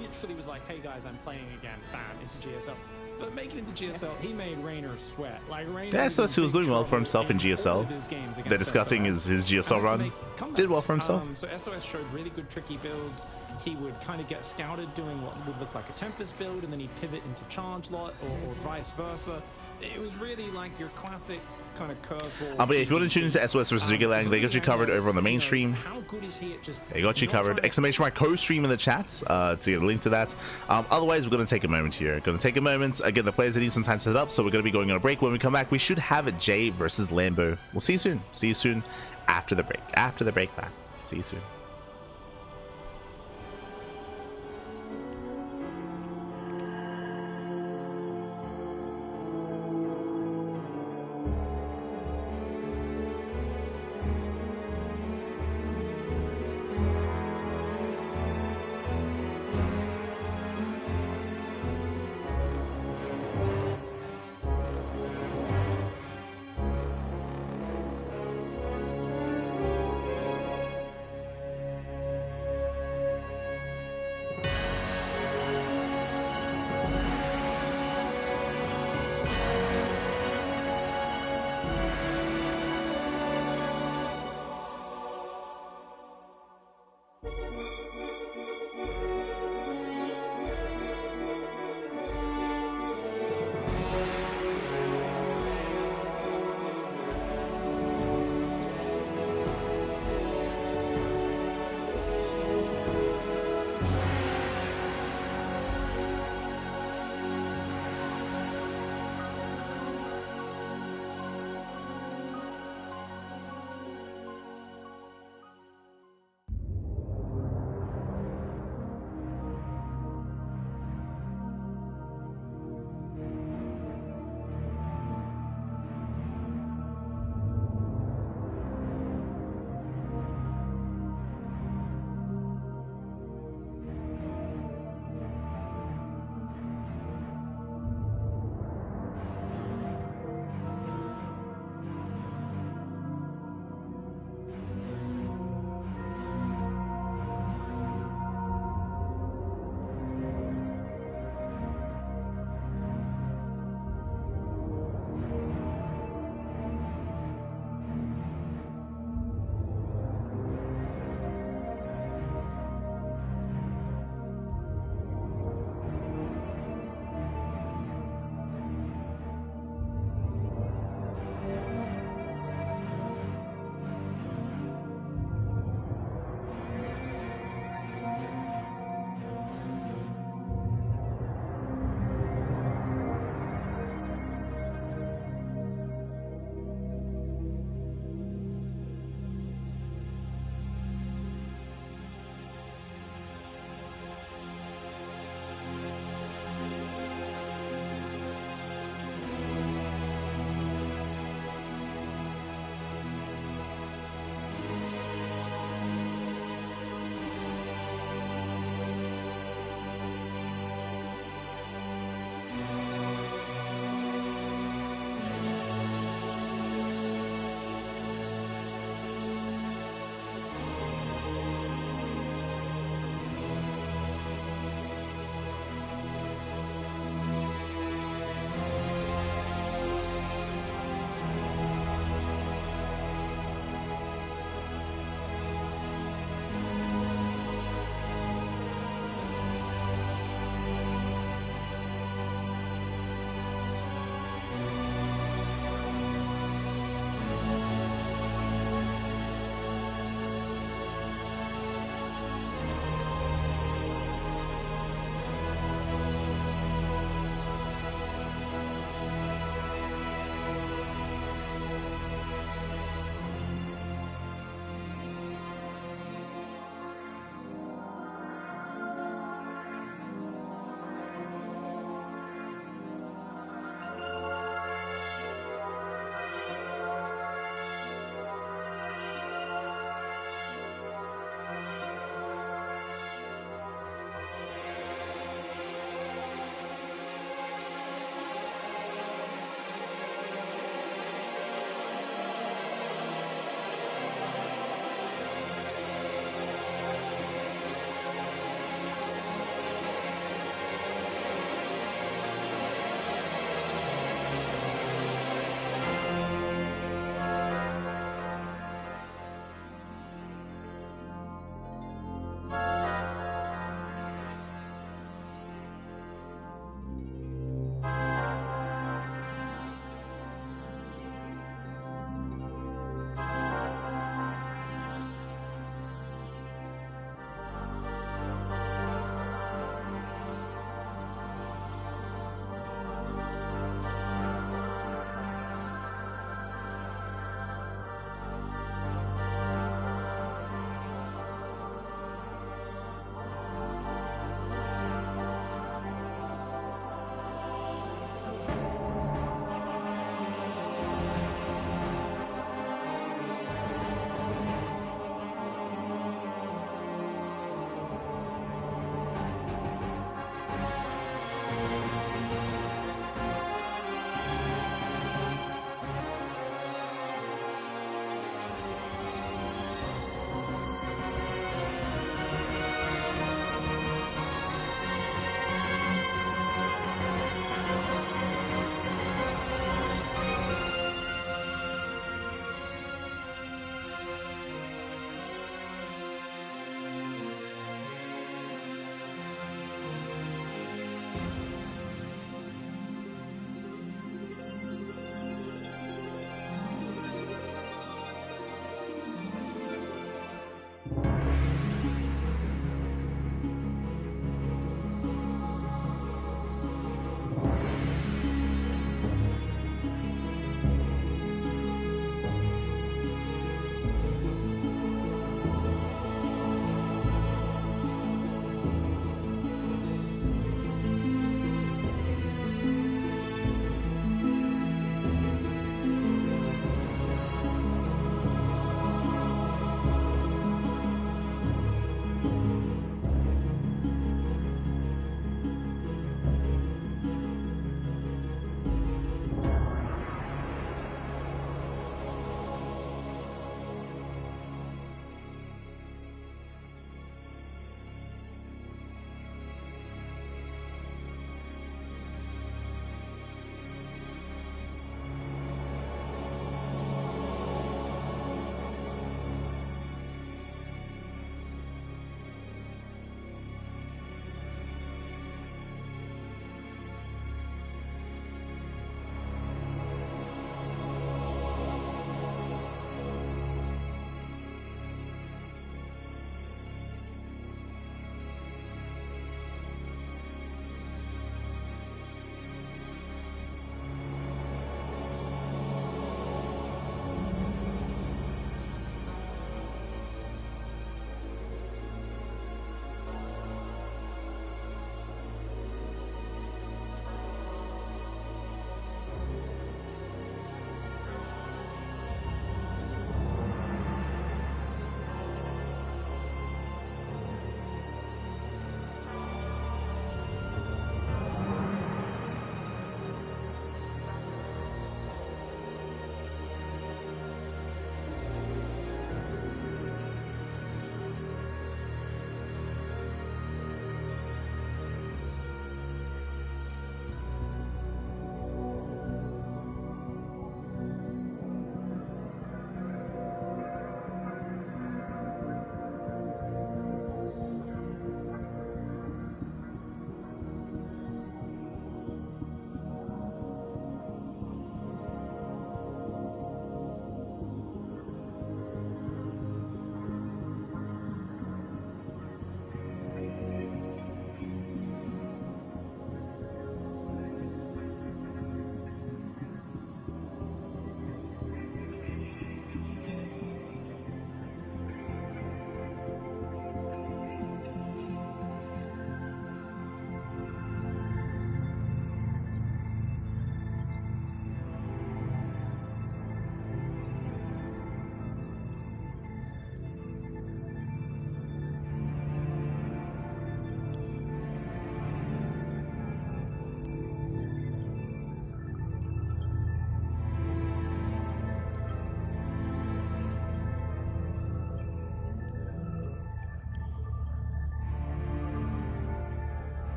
literally was like, hey guys, I'm playing again, bam, into GSL. But making it to GSL, he made Reynor sweat. Like Reynor Yeah, so he was doing well for himself in GSL. They're discussing his GSL run. Did well for himself. So SOS showed really good tricky builds. He would kind of get scouted doing what would look like a Tempest build, and then he'd pivot into Charge Lot or vice versa. It was really like your classic kind of curveball. But yeah, if you want to tune into SOS versus Regulang, they got you covered over on the mainstream. How good is he at just They got you covered. Exclamation mark co-stream in the chat to get a link to that. Otherwise, we're going to take a moment here. Going to take a moment. Again, the players need some time to set up, so we're going to be going on a break. When we come back, we should have it Jay versus Lambo. We'll see you soon. See you soon after the break. After the break, man. See you soon.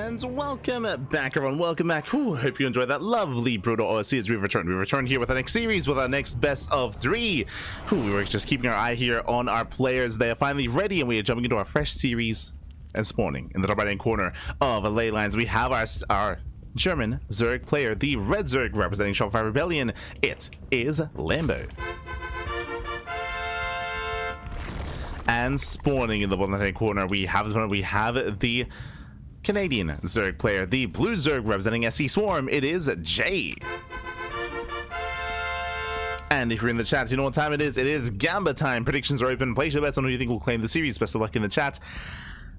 And welcome back, everyone. Welcome back. Whew, hope you enjoyed that lovely brutal OSC as we returned. We returned here with our next series, with our next best of 3. Whew, we were just keeping our eye here on our players. They are finally ready, and we are jumping into our fresh series and spawning in the top right-hand corner of ley lines. We have our German Zerg player, the Red Zerg, representing Shopify Rebellion. It is Lambo. And spawning in the bottom right-hand corner, we have the Canadian Zerg player, the Blue Zerg, representing SC Swarm. It is Jay. And if you're in the chat, you know what time it is. It is Gamba time. Predictions are open. Place your bets on who you think will claim the series. Best of luck in the chat.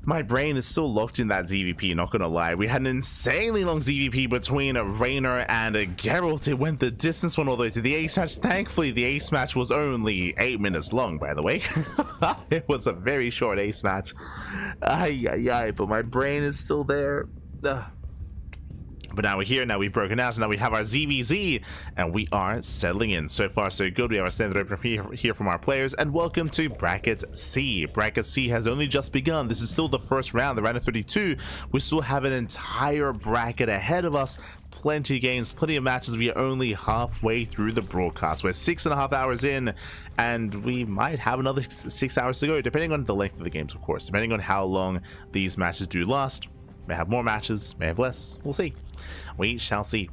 My brain is still locked in that ZVP, not gonna lie. We had an insanely long ZVP between Reynor and Geralt. It went the distance, went all the way to the ace match. Thankfully, the ace match was only 8 minutes long, by the way. It was a very short ace match. But my brain is still there. But now we're here, now we've broken out, and now we have our ZVZ, and we are settling in. So far, so good. We have our standard opener here from our players, and welcome to Bracket C. Bracket C has only just begun. This is still the first round, the round of 32. We still have an entire bracket ahead of us. Plenty of games, plenty of matches. We are only halfway through the broadcast. We're 6.5 hours in, and we might have another 6 hours to go, depending on the length of the games, of course. Depending on how long these matches do last. May have more matches, may have less. We'll see. We shall see.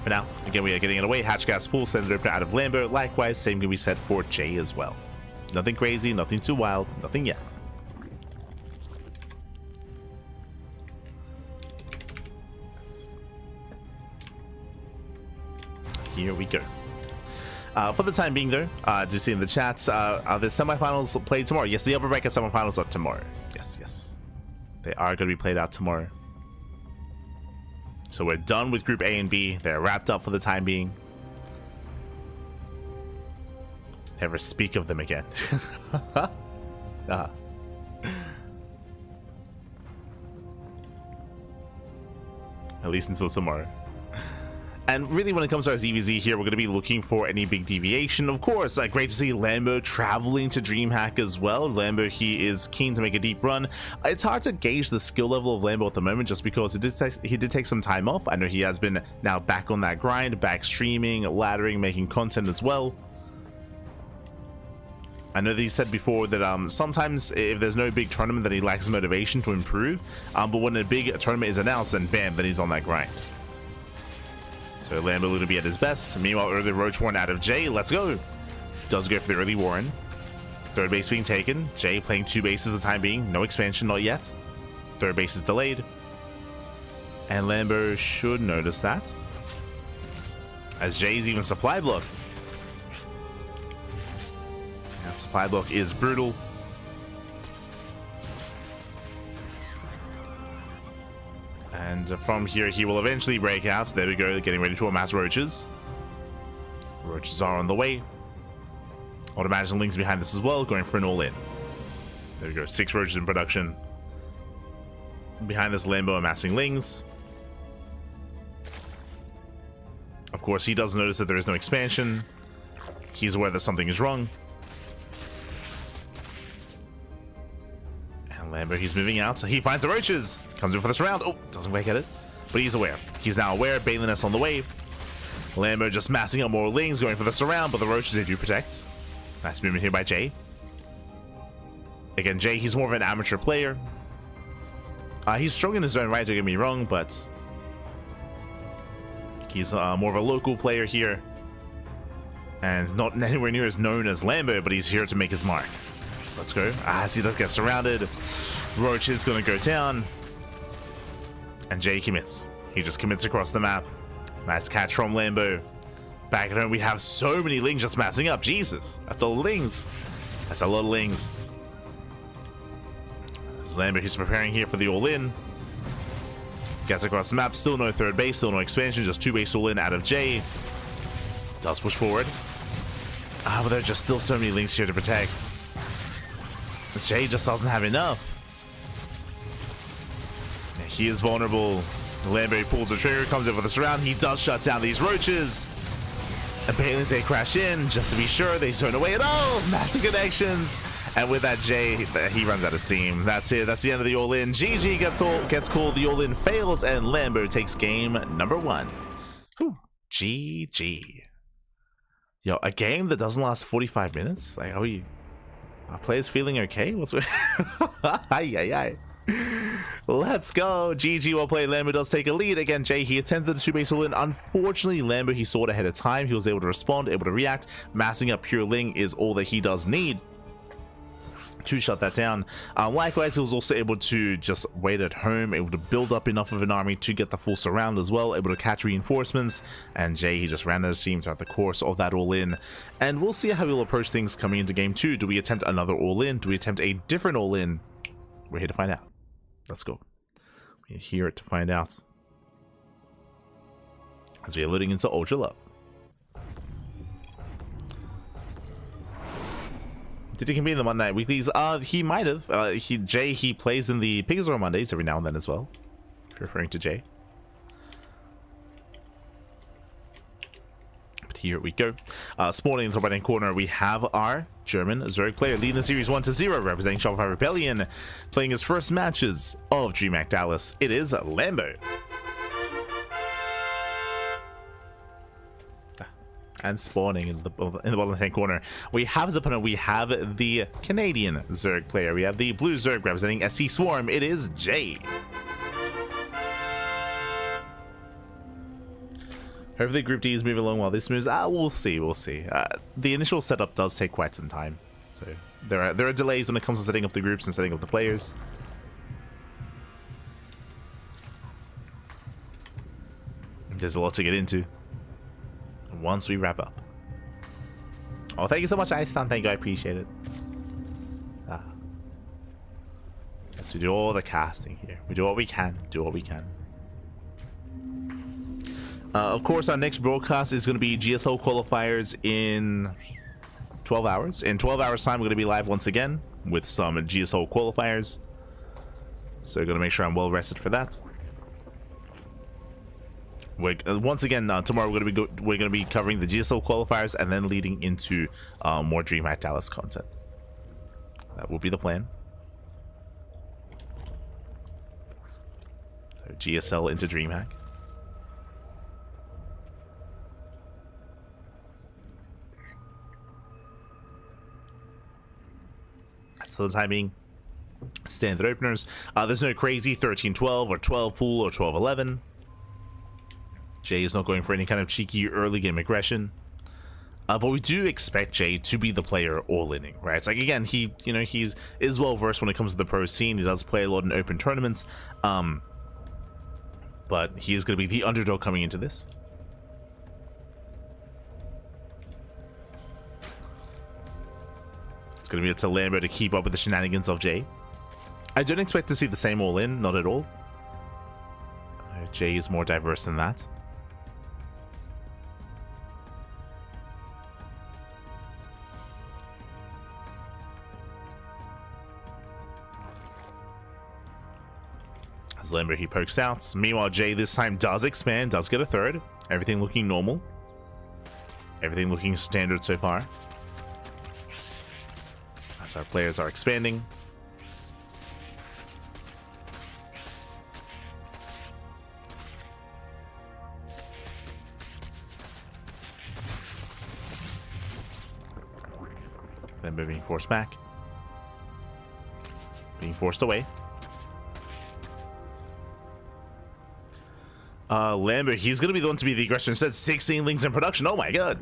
But now, again, we are getting it away. Hatch gas pool, standard opener out of Lambo. Likewise, same can be said for Jay as well. Nothing crazy, nothing too wild, nothing yet. Here we go. For the time being, though, do you see in the chats, are the semifinals played tomorrow? Yes, the upper bracket semifinals are tomorrow. Yes, yes. They are going to be played out tomorrow. So we're done with Group A and B. They're wrapped up for the time being. Never speak of them again. At least until tomorrow. And really, when it comes to our ZVZ here, we're going to be looking for any big deviation. Of course, great to see Lambo traveling to DreamHack as well. Lambo, he is keen to make a deep run. It's hard to gauge the skill level of Lambo at the moment, just because he did take some time off. I know he has been now back on that grind, back streaming, laddering, making content as well. I know that he said before that sometimes if there's no big tournament, then he lacks motivation to improve. But when a big tournament is announced, then bam, then he's on that grind. So Lambo going to be at his best. Meanwhile, early Roach Warren out of Jay. Let's go. Does go for the early Warren. Third base being taken. Jay playing 2 bases for the time being. No expansion, not yet. Third base is delayed. And Lambo should notice that, as Jay's even supply blocked. That supply block is brutal. And from here, he will eventually break out. There we go, getting ready to amass roaches. Roaches are on the way. I would imagine Ling's behind this as well, going for an all-in. There we go, 6 roaches in production. Behind this, Lambo amassing Lings. Of course, he does notice that there is no expansion. He's aware that something is wrong. Lambo, he's moving out, so he finds the roaches. Comes in for this round. Oh, doesn't quite get it, but he's aware. He's now aware. Baliness on the way. Lambo just massing up more Lings, going for the surround, but the roaches, they do protect. Nice movement here by Jay. Again, Jay, he's more of an amateur player. He's strong in his own right, don't get me wrong, but he's more of a local player here. And not anywhere near as known as Lambo, but he's here to make his mark. Let's go. As he does get surrounded, Roach is going to go down, and Jay commits. He just commits across the map. Nice catch from Lambo. Back at home, we have so many Lings just massing up. Jesus, that's a lot of Lings. That's a lot of Lings. This is Lambo, who's preparing here for the all-in. Gets across the map. Still no third base, still no expansion. Just 2 base all-in out of Jay. Does push forward. But there are just still so many Lings here to protect. But Jay just doesn't have enough. Yeah, he is vulnerable. Lambo pulls the trigger, comes in for the surround. He does shut down these roaches. And Bailey's they crash in just to be sure. They turn away at all. Massive connections. And with that, Jay, he runs out of steam. That's it. That's the end of the all-in. GG gets called. The all-in fails, and Lambo takes game number 1. Whew. GG. Yo, a game that doesn't last 45 minutes? Like, are players feeling okay? What's with... Ay. Let's go. GG, well played. Lambo does take a lead. Again, Jay, he attempted the 2-base all-in. Unfortunately, Lambo, he saw it ahead of time. He was able to respond, able to react. Massing up Pure Ling is all that he does need to shut that down. Likewise, he was also able to just wait at home, able to build up enough of an army to get the full surround as well, able to catch reinforcements, and Jay, he just ran out of steam throughout the course of that all-in. And we'll see how he'll approach things coming into game 2. Do we attempt another all-in? Do we attempt a different all-in? We're here to find out. Let's go. We're here to find out as we are loading into Ultra Love. Did he compete in the Monday Night Weeklies? He might have. Jay, he plays in the Pigazor Mondays every now and then as well. If you're referring to Jay. But here we go. Spawning in the right hand corner, we have our German Zerg player leading the series 1-0, representing Shopify Rebellion, playing his first matches of DreamHack Dallas. It is Lambo. And spawning in the bottom hand corner, we have his opponent. We have the Canadian Zerg player. We have the blue Zerg representing SC Swarm. It is Jay. Hopefully Group D is moving along while this moves. We'll see. The initial setup does take quite some time, so there are delays when it comes to setting up the groups and setting up the players. There's a lot to get into once we wrap up. Oh, thank you so much, Iceland. Thank you, I appreciate it. Yes, we do all the casting here. We do what we can. Of course, our next broadcast is going to be GSL qualifiers in 12 hours. In 12 hours time, we're going to be live once again with some GSL qualifiers. So I'm going to make sure I'm well rested for that. Once again, tomorrow we're going to be covering the GSL qualifiers and then leading into more DreamHack Dallas content. That will be the plan. So GSL into DreamHack. So the time being, standard openers. There's no crazy 13-12 or 12 pool or 12-11. Jay is not going for any kind of cheeky early game aggression. But we do expect Jay to be the player all-inning, right? It's like, again, he is well versed when it comes to the pro scene. He does play a lot in open tournaments. But he is going to be the underdog coming into this. It's going to be up to Lambo to keep up with the shenanigans of Jay. I don't expect to see the same all-in, not at all. Jay is more diverse than that. As Lambo, he pokes out. Meanwhile, Jay this time does expand, does get a third. Everything looking normal. Everything looking standard so far. As our players are expanding. Then being forced back. Being forced away. Lambo, he's going to be the one to be the aggressor instead. 16 Lings in production. Oh my god.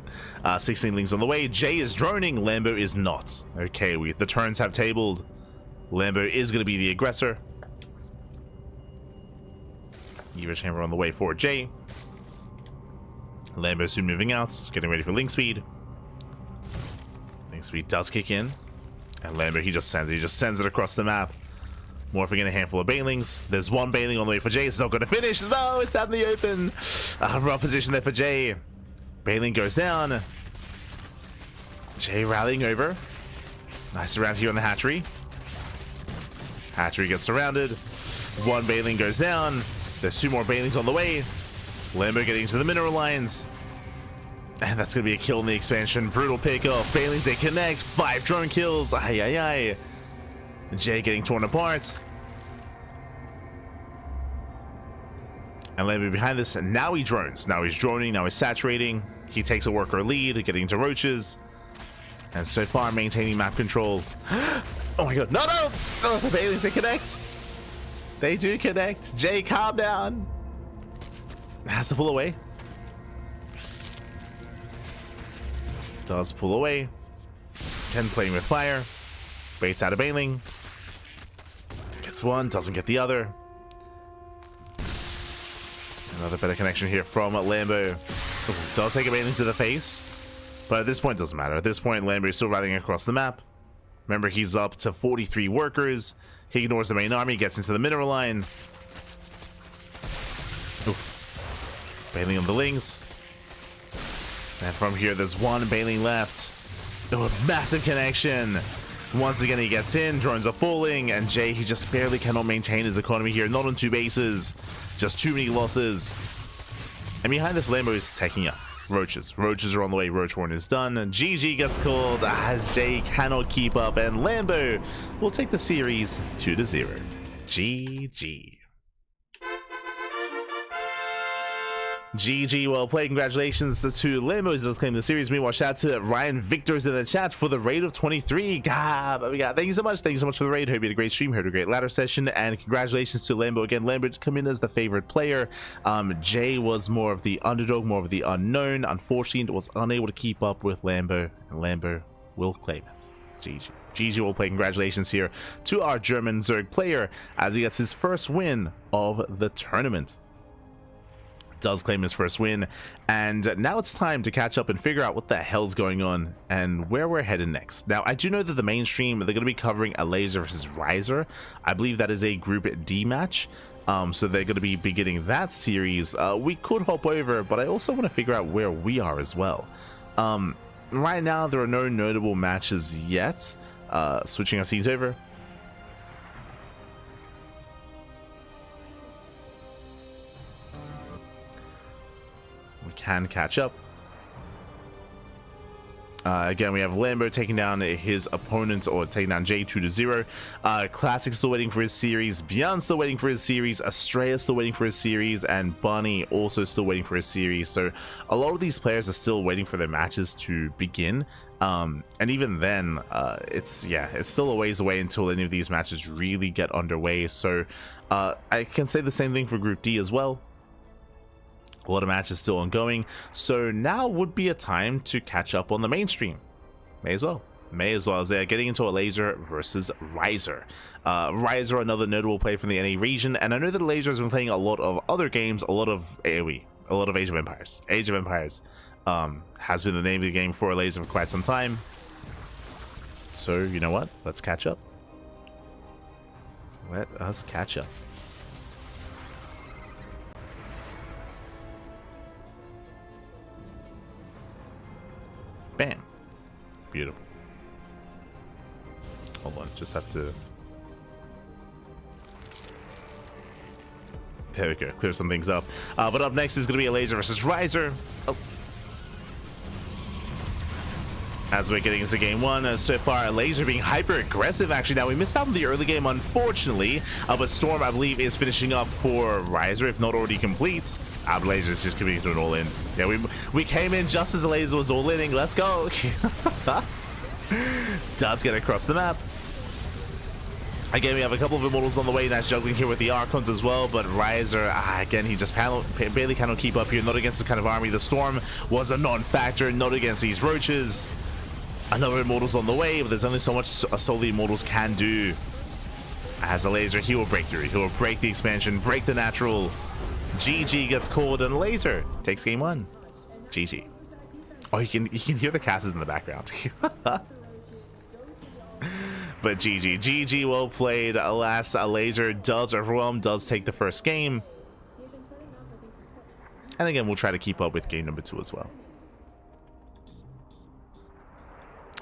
16 Lings on the way. Jay is droning. Lambo is not. Okay, the turns have tabled. Lambo is going to be the aggressor. Eva Chamber on the way for Jay. Lambo soon moving out. Getting ready for Ling Speed. Ling Speed does kick in. And Lambo, he just sends it across the map. Morphing in a handful of Banelings. There's one Baneling on the way for Jay. It's not going to finish. No, it's out in the open. Rough position there for Jay. Baneling goes down. Jay rallying over. Nice around here on the hatchery. Hatchery gets surrounded. One Baneling goes down. There's two more Banelings on the way. Lambo getting into the mineral lines. And that's going to be a kill in the expansion. Brutal pickoff. Bailey's they connect. 5 drone kills. Ay, ay, ay. Jay getting torn apart. And Lambo behind this. And now he drones. Now he's droning. Now he's saturating. He takes a worker lead, getting into roaches. And so far, maintaining map control. Oh my god. No, no! Oh, the Baileys, they connect. They do connect. Jay, calm down. Has to pull away. Does pull away. Ken playing with fire. Baits out of bailing. Gets one, doesn't get the other. Another better connection here from Lambo. Ooh, does take a bailing to the face. But at this point, it doesn't matter. At this point, Lambo is still riding across the map. Remember, he's up to 43 workers. He ignores the main army, gets into the mineral line. Oof. Bailing on the Lings. And from here, there's one bailing left. Oh, massive connection. Once again, he gets in, drones are falling, and Jay, he just barely cannot maintain his economy here. Not on 2 bases. Just too many losses. And behind this, Lambo is taking up roaches. Roaches are on the way. Roach Warren is done. And GG gets called as Jay cannot keep up, and Lambo will take the series 2-0. GG. GG, well played. Congratulations to Lambo as does claim the series. Meanwhile, shout out to Ryan Victors in the chat for the raid of 23. God, thank you so much. Thank you so much for the raid. Hope you had a great stream. Heard a great ladder session. And congratulations to Lambo again. Lambo come in as the favorite player. Jay was more of the underdog, more of the unknown. Unfortunately, was unable to keep up with Lambo, and Lambo will claim it. GG. GG, well played. Congratulations here to our German Zerg player as he gets his first win of the tournament. Does claim his first win, and now it's time to catch up and figure out what the hell's going on and where we're headed next. Now, I do know that the mainstream, they're going to be covering a Laser versus Riser. I believe that is a Group D match, so they're going to be beginning that series. We could hop over, but I also want to figure out where we are as well. Right now, there are no notable matches yet. Switching our scenes over. Can catch up. Again, we have Lambo taking down his opponent, or taking down Jay 2-0. Classic still waiting for his series. Bjorn still waiting for his series. Estrella still waiting for his series, and Bunny also still waiting for his series. So a lot of these players are still waiting for their matches to begin. And even then, it's still a ways away until any of these matches really get underway. So I can say the same thing for Group D as well. A lot of matches still ongoing, so now would be a time to catch up on the mainstream. May as well as they're getting into a Laser versus Riser. Riser, another notable player from the NA region, and I know that Laser has been playing a lot of other games, a lot of AoE, a lot of Age of Empires. Age of Empires has been the name of the game for Laser for quite some time. So you know what? Let's catch up. Let us catch up. Bam. Beautiful. Hold on, just have to... There we go, clear some things up. But up next is going to be a Laser versus Riser. Oh. As we're getting into game one, so far a Laser being hyper aggressive. Actually, now we missed out on the early game, unfortunately. But Storm, I believe, is finishing up for Riser, if not already complete. Laser is just coming to an all-in. Yeah, we came in just as the Laser was all-inning. Let's go. Does get across the map. Again, we have a couple of Immortals on the way. Nice juggling here with the Archons as well. But Riser, again, he just barely cannot keep up here. Not against this kind of army. The Storm was a non-factor. Not against these Roaches. Another Immortals on the way. But there's only so much Soul the Immortals can do. As a Laser, he will break through. He will break the expansion, break the natural. GG gets called, and Laser takes game one. GG. Oh, you can hear the casters in the background. But GG, well played. Alas, Laser does overwhelm, does take the first game. And again, we'll try to keep up with game number 2 as well.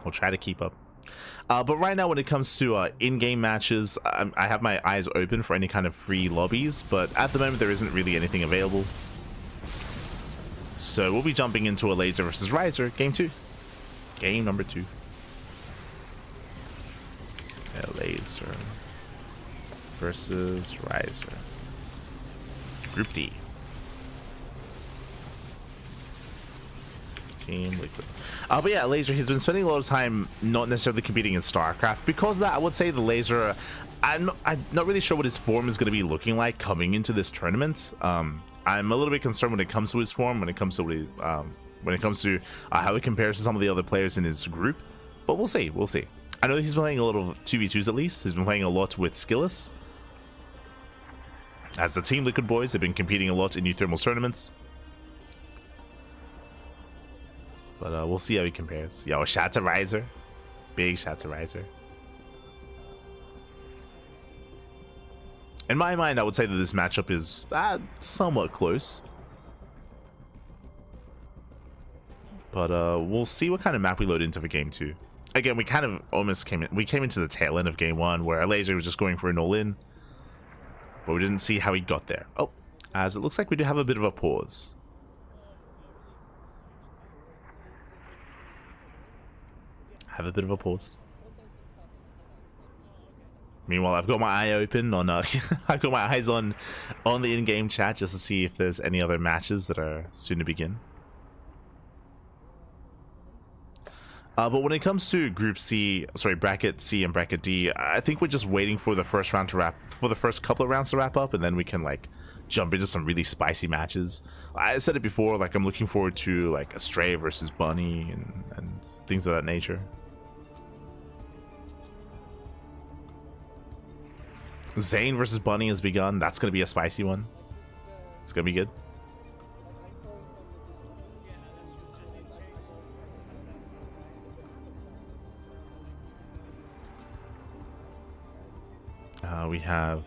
We'll try to keep up. But right now, when it comes to in-game matches, I have my eyes open for any kind of free lobbies, but at the moment there isn't really anything available. So we'll be jumping into a Laser versus Riser, game 2. Game number 2. A Laser versus Riser. Group D. Team Liquid. But yeah, Laser, he's been spending a lot of time not necessarily competing in StarCraft. Because of that, I would say the Laser, I'm not really sure what his form is going to be looking like coming into this tournament. I'm a little bit concerned when it comes to his form, when it comes to what he's, how he compares to some of the other players in his group. But we'll see, we'll see. I know he's been playing a lot of 2v2s at least. He's been playing a lot with Skillus. As the Team Liquid boys have been competing a lot in New Thermals tournaments. But we'll see how he compares. Yo, shout to Riser. Big shout to Riser. In my mind, I would say that this matchup is somewhat close. But we'll see what kind of map we load into for game 2. Again, we kind of almost came into the tail end of game 1 where Laser was just going for an all-in. But we didn't see how he got there. Oh, as it looks like we do have a bit of a pause. Have a bit of a pause. Meanwhile, I've got my eye open on I've got my eyes on the in-game chat just to see if there's any other matches that are soon to begin. But when it comes to Group C, sorry, Bracket C and Bracket D, I think we're just waiting for the first round to the first couple of rounds to wrap up, and then we can like jump into some really spicy matches. I said it before, like I'm looking forward to like Astray versus Bunny and things of that nature. Zoun versus Bunny has begun. That's gonna be a spicy one. It's gonna be good. We have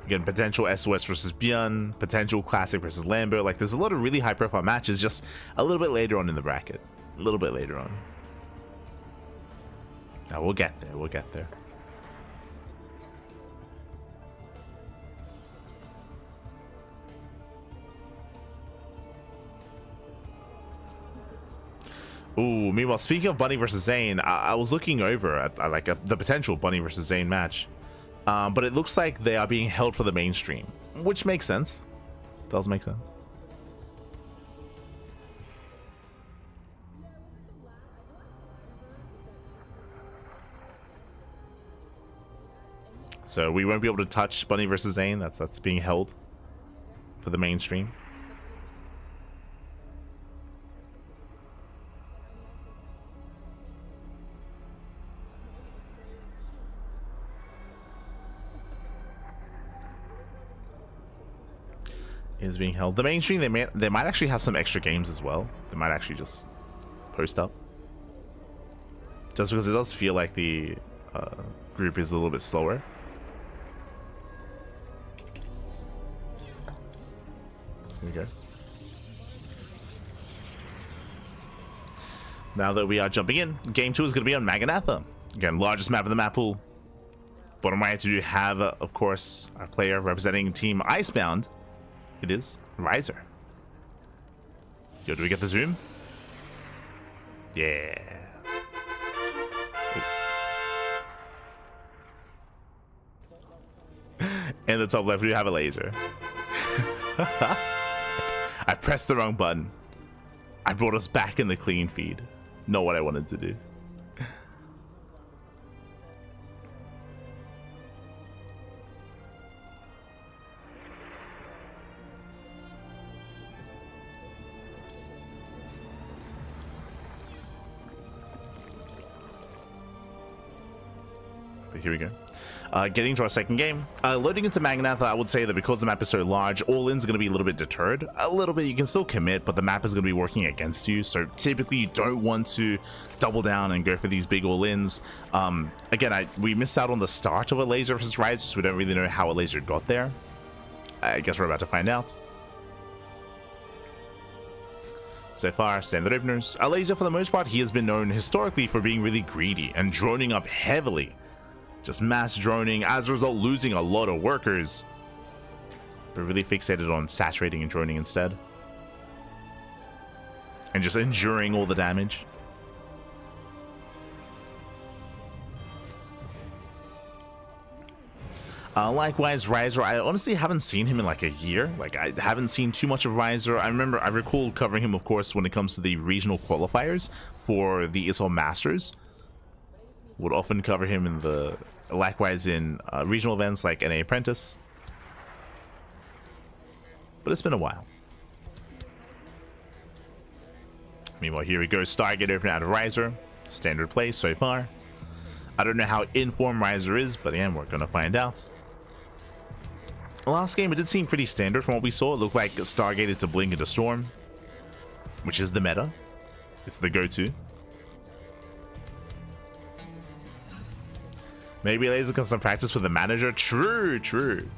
again potential SOS versus Bjorn, potential Classic versus Lambert. Like there's a lot of really high profile matches just a little bit later on in the bracket. A little bit later on. Now we'll get there. We'll get there. Ooh, meanwhile, speaking of Bunny versus Zoun, I was looking over at the potential Bunny versus Zoun match. But it looks like they are being held for the mainstream, which makes sense. Does make sense. So we won't be able to touch Bunny versus Zoun. That's being held for the mainstream. Is being held. The mainstream, they might actually have some extra games as well. They might actually just post up. Just because it does feel like the group is a little bit slower. Here we go. Now that we are jumping in, game 2 is going to be on Maganatha. Again, largest map of the map pool. Bottom right to have, of course, our player representing Team Icebound. It is Riser. Yo, do we get the zoom? Yeah. In the top left, we have a laser. I pressed the wrong button. I brought us back in the clean feed. Not what I wanted to do. Here we go. Getting to our second game. Loading into Maganatha, I would say that because the map is so large, all-in's going to be a little bit deterred. A little bit, you can still commit, but the map is going to be working against you. So typically you don't want to double down and go for these big all-ins. Again, we missed out on the start of a Laser versus Riser, so we don't really know how a Laser got there. I guess we're about to find out. So far, standard openers. A Laser, for the most part, he has been known historically for being really greedy and droning up heavily. Just mass droning, as a result losing a lot of workers. But really fixated on saturating and droning instead. and just enduring all the damage. Likewise, Riser, I honestly haven't seen him in like a year. Like, I haven't seen too much of Riser. I recall covering him, of course, when it comes to the regional qualifiers for the ESL Masters. Would often cover him in the, likewise in regional events like NA Apprentice. But it's been a while. Meanwhile, here we go. Stargate open out of Riser. Standard play so far. I don't know how in-form Riser is, but again, we're going to find out. Last game, it did seem pretty standard from what we saw. It looked like Stargate to Blink into Storm, which is the meta. It's the go-to. Maybe Laser can some practice with the manager. True, true.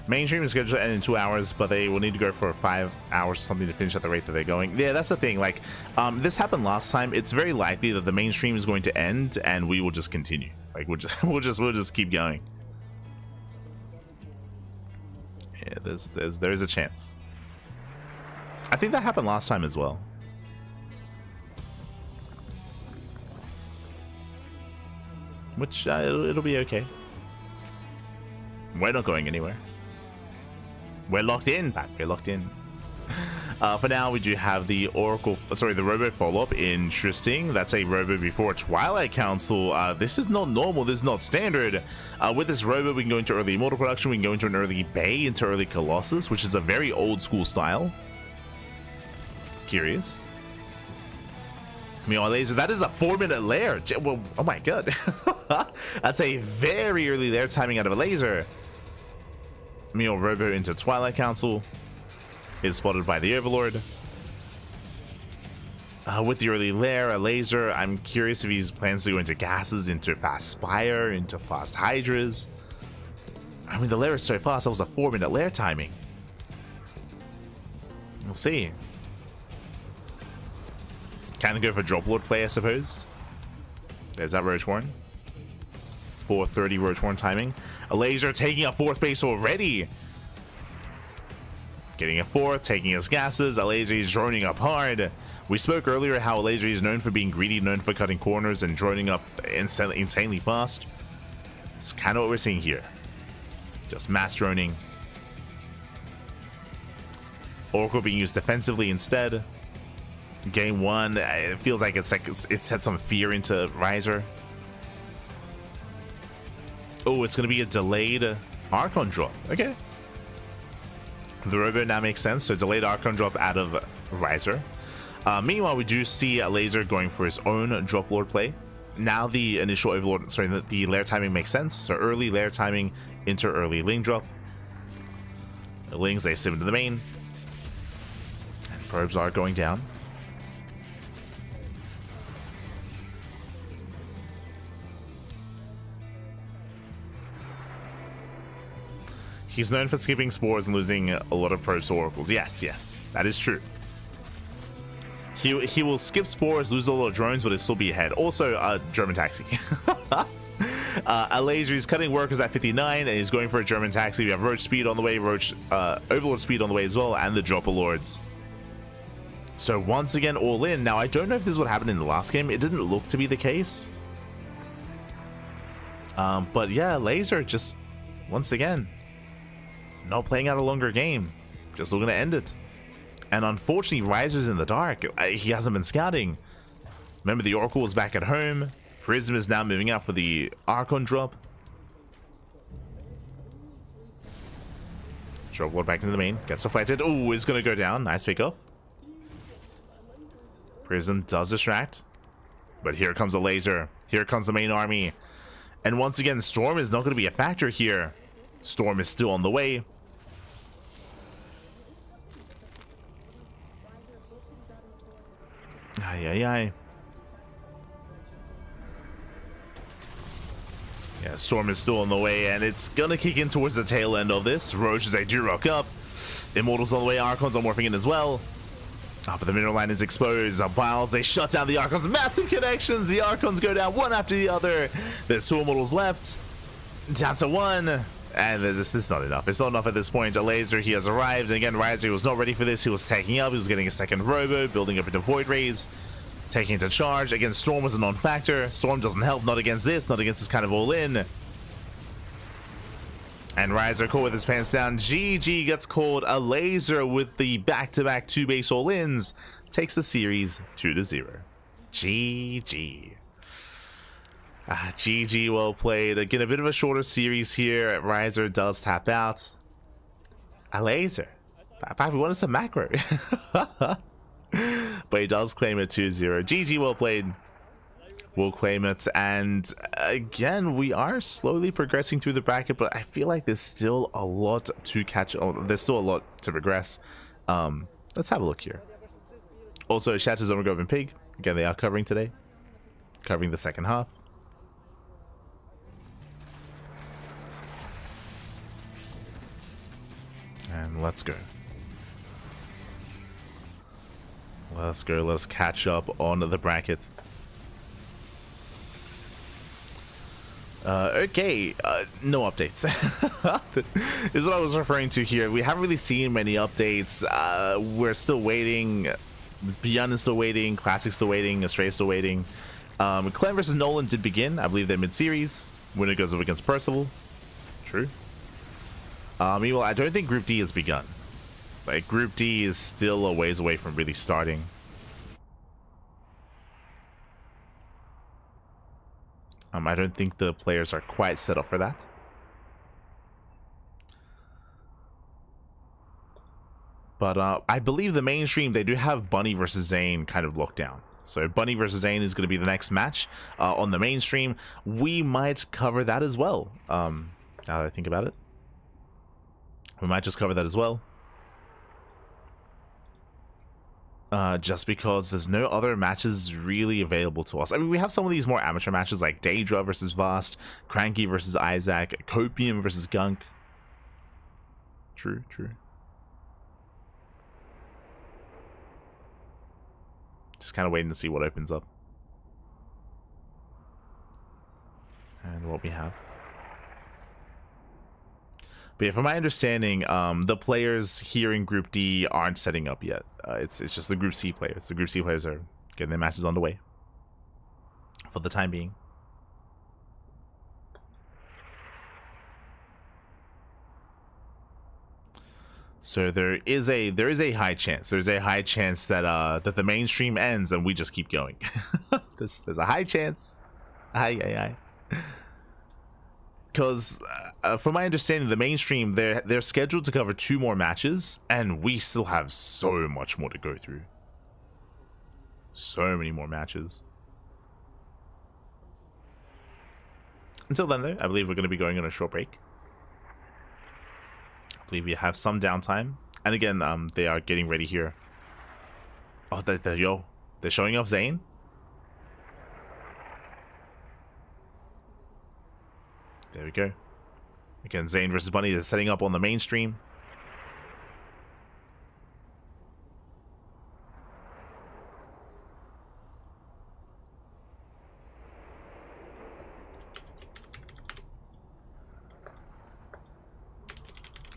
Mainstream is scheduled to end in 2 hours, but they will need to go for 5 hours or something to finish at the rate that they're going. Yeah, that's the thing. Like, this happened last time. It's very likely that the mainstream is going to end, and we will just continue. Like, we'll just keep going. Yeah, there is a chance. I think that happened last time as well. Which it'll be okay. We're not going anywhere. We're locked in, Pat. We're locked in. For now, we do have the the Robo follow-up. Interesting. That's a Robo before Twilight Council. This is not normal. This is not standard. With this Robo, we can go into early Immortal production. We can go into an early Bay, into early Colossus, which is a very old school style. Curious. Meanwhile, Laser, that is a 4-minute lair. Well, oh my god. That's a very early lair timing out of a Laser. Meanwhile, Robo into Twilight Council is spotted by the Overlord. With the early lair, a Laser, I'm curious if he plans to go into gases, into fast Spire, into fast Hydras. I mean, the lair is so fast, that was a 4-minute lair timing. We'll see. Can go for Drop Lord play, I suppose. There's that Roach Horn. 4:30 Roach Horn timing. A Laser taking a 4th base already. Getting a 4th, taking his gases. A Laser is droning up hard. We spoke earlier how a Laser is known for being greedy, known for cutting corners and droning up insanely fast. It's kind of what we're seeing here. Just mass droning. Oracle being used defensively instead. Game 1, it feels like it set some fear into Riser. Oh, it's going to be a delayed Archon drop. Okay. The Robo now makes sense. So delayed Archon drop out of Riser. Meanwhile, we do see a Laser going for his own Drop Lord play. Now the initial Overlord, the lair timing makes sense. So early lair timing into early Ling drop. The Lings, they sim into the main. And probes are going down. He's known for skipping spores and losing a lot of probes to oracles. Yes, that is true. He will skip spores, lose a lot of drones, but he'll still be ahead. Also, German taxi. A Laser is cutting workers at 59, and he's going for a German taxi. We have Roach speed on the way, Overlord speed on the way as well, and the Dropper Lords. So once again, all in. Now, I don't know if this is what happened in the last game. It didn't look to be the case. But yeah, Laser just, once again, not playing out a longer game, just looking to end it. And unfortunately, Riser's in the dark. He hasn't been scouting. Remember, the Oracle was back at home. Prism is now moving out for the Archon drop. Drop Lord back into the main. Gets deflected. Oh, is going to go down. Nice pick off. Prism does distract. But here comes a Laser. Here comes the main army. And once again, Storm is not going to be a factor here. Storm is still on the way. Ay. Yeah, Storm is still on the way, and it's gonna kick in towards the tail end of this. Roche, they do rock up. Immortals on the way, Archons are morphing in as well. Oh, but the mineral line is exposed. Whilst they shut down the Archons. Massive connections. The Archons go down one after the other. There's 2 models left. Down to 1. And this is not enough. It's not enough at this point. A laser, he has arrived. And again, Riser was not ready for this. He was taking up. He was getting a second robo, building up into Void Rays, taking into charge. Again, Storm was a non-factor. Storm doesn't help. Not against this. Not against this kind of all-in. And Riser caught with his pants down. GG gets called. A laser with the back-to-back 2 base all-ins takes the series 2-0. GG. GG, well played. Again, a bit of a shorter series here. Riser does tap out. A laser. We wanted some macro. But he does claim it 2-0. GG, well played. We'll claim it. And again, we are slowly progressing through the bracket, but I feel like there's still a lot to catch. There's still a lot to progress. Let's have a look here. Also, shout out to Zoun and Pig. Again, they are covering today. Covering the second half. And let's go. Let's go. Let's catch up on the bracket. Okay, no updates. Is what I was referring to here. We haven't really seen many updates. We're still waiting. Beyond is still waiting. Classic's still waiting. Astray is still waiting. Clan versus Nolan did begin. I believe they're mid-series. Winner goes up against Percival. True. Meanwhile, I don't think Group D has begun. Like, Group D is still a ways away from really starting. I don't think the players are quite set up for that. But I believe the mainstream, they do have Bunny versus Zane kind of locked down. So Bunny versus Zane is going to be the next match on the mainstream. We might cover that as well. Now that I think about it. We might just cover that as well. Just because there's no other matches really available to us. I mean, we have some of these more amateur matches like Daedra versus Vast, CranKy versus Isaac, Copium versus Gunk. True, true. Just kind of waiting to see what opens up. And what we have. But yeah, from my understanding, the players here in Group D aren't setting up yet. It's just the Group C players. The Group C players are getting their matches on the way for the time being. So there is a high chance. There's a high chance that that the mainstream ends and we just keep going. There's a high chance. Aye. Because from my understanding, the mainstream, they're scheduled to cover 2 more matches, and we still have so much more to go through. So many more matches. Until then, though, I believe we're going to be going on a short break. I believe we have some downtime. And again, they are getting ready here. Oh, they're showing off Zane. There we go. Again, Zane versus Bunny is setting up on the mainstream.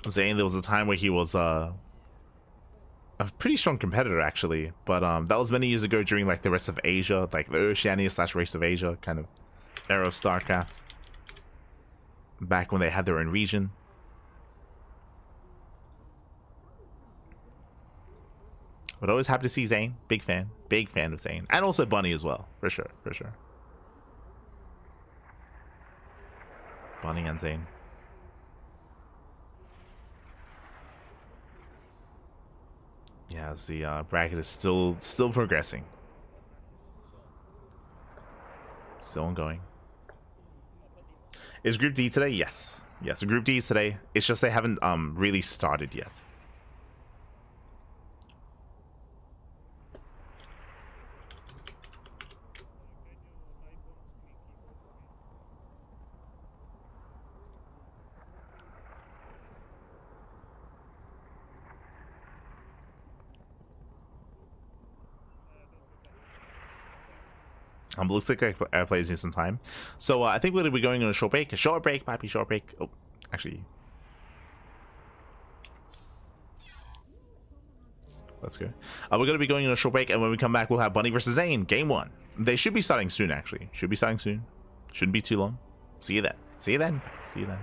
Zane, there was a time where he was a pretty strong competitor, actually. But that was many years ago during like the rest of Asia, like the Oceania / rest of Asia kind of era of StarCraft. Back when they had their own region. But always happy to see Zane. Big fan of Zane. And also Bunny as well, for sure. Bunny and Zane. Yeah, as the bracket is still progressing. Still ongoing. Is Group D today? Yes. Yes, Group D is today. It's just they haven't really started yet. Looks like our players need some time. So I think we're going to be going on a short break. A short break, might be short break. Oh, actually. Let's go. We're going to be going on a short break, and when we come back, we'll have Bunny versus Zoun, game 1. They should be starting soon, actually. Should be starting soon. Shouldn't be too long. See you then. See you then. See you then.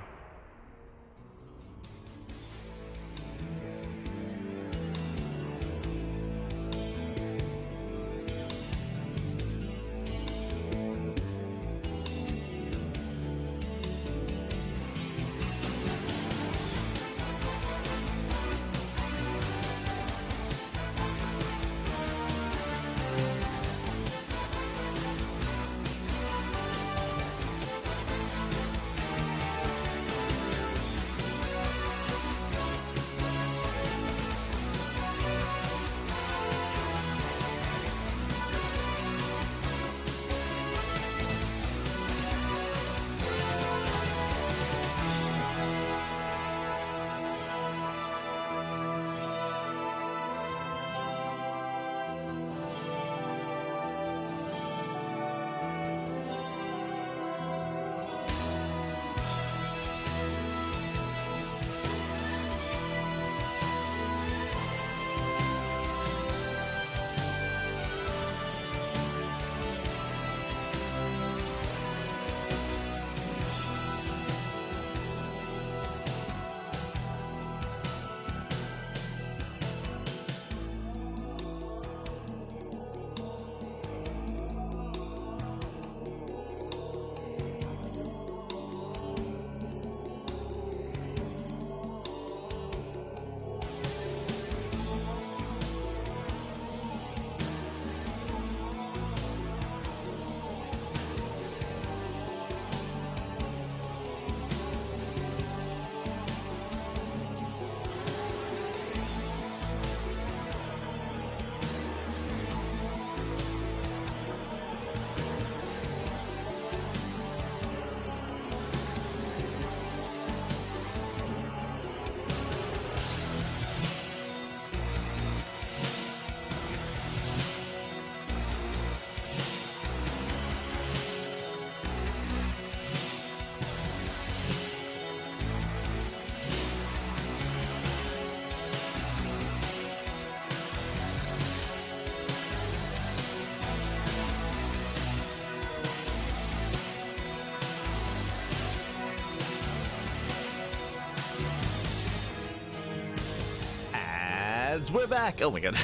We're back. Oh my god.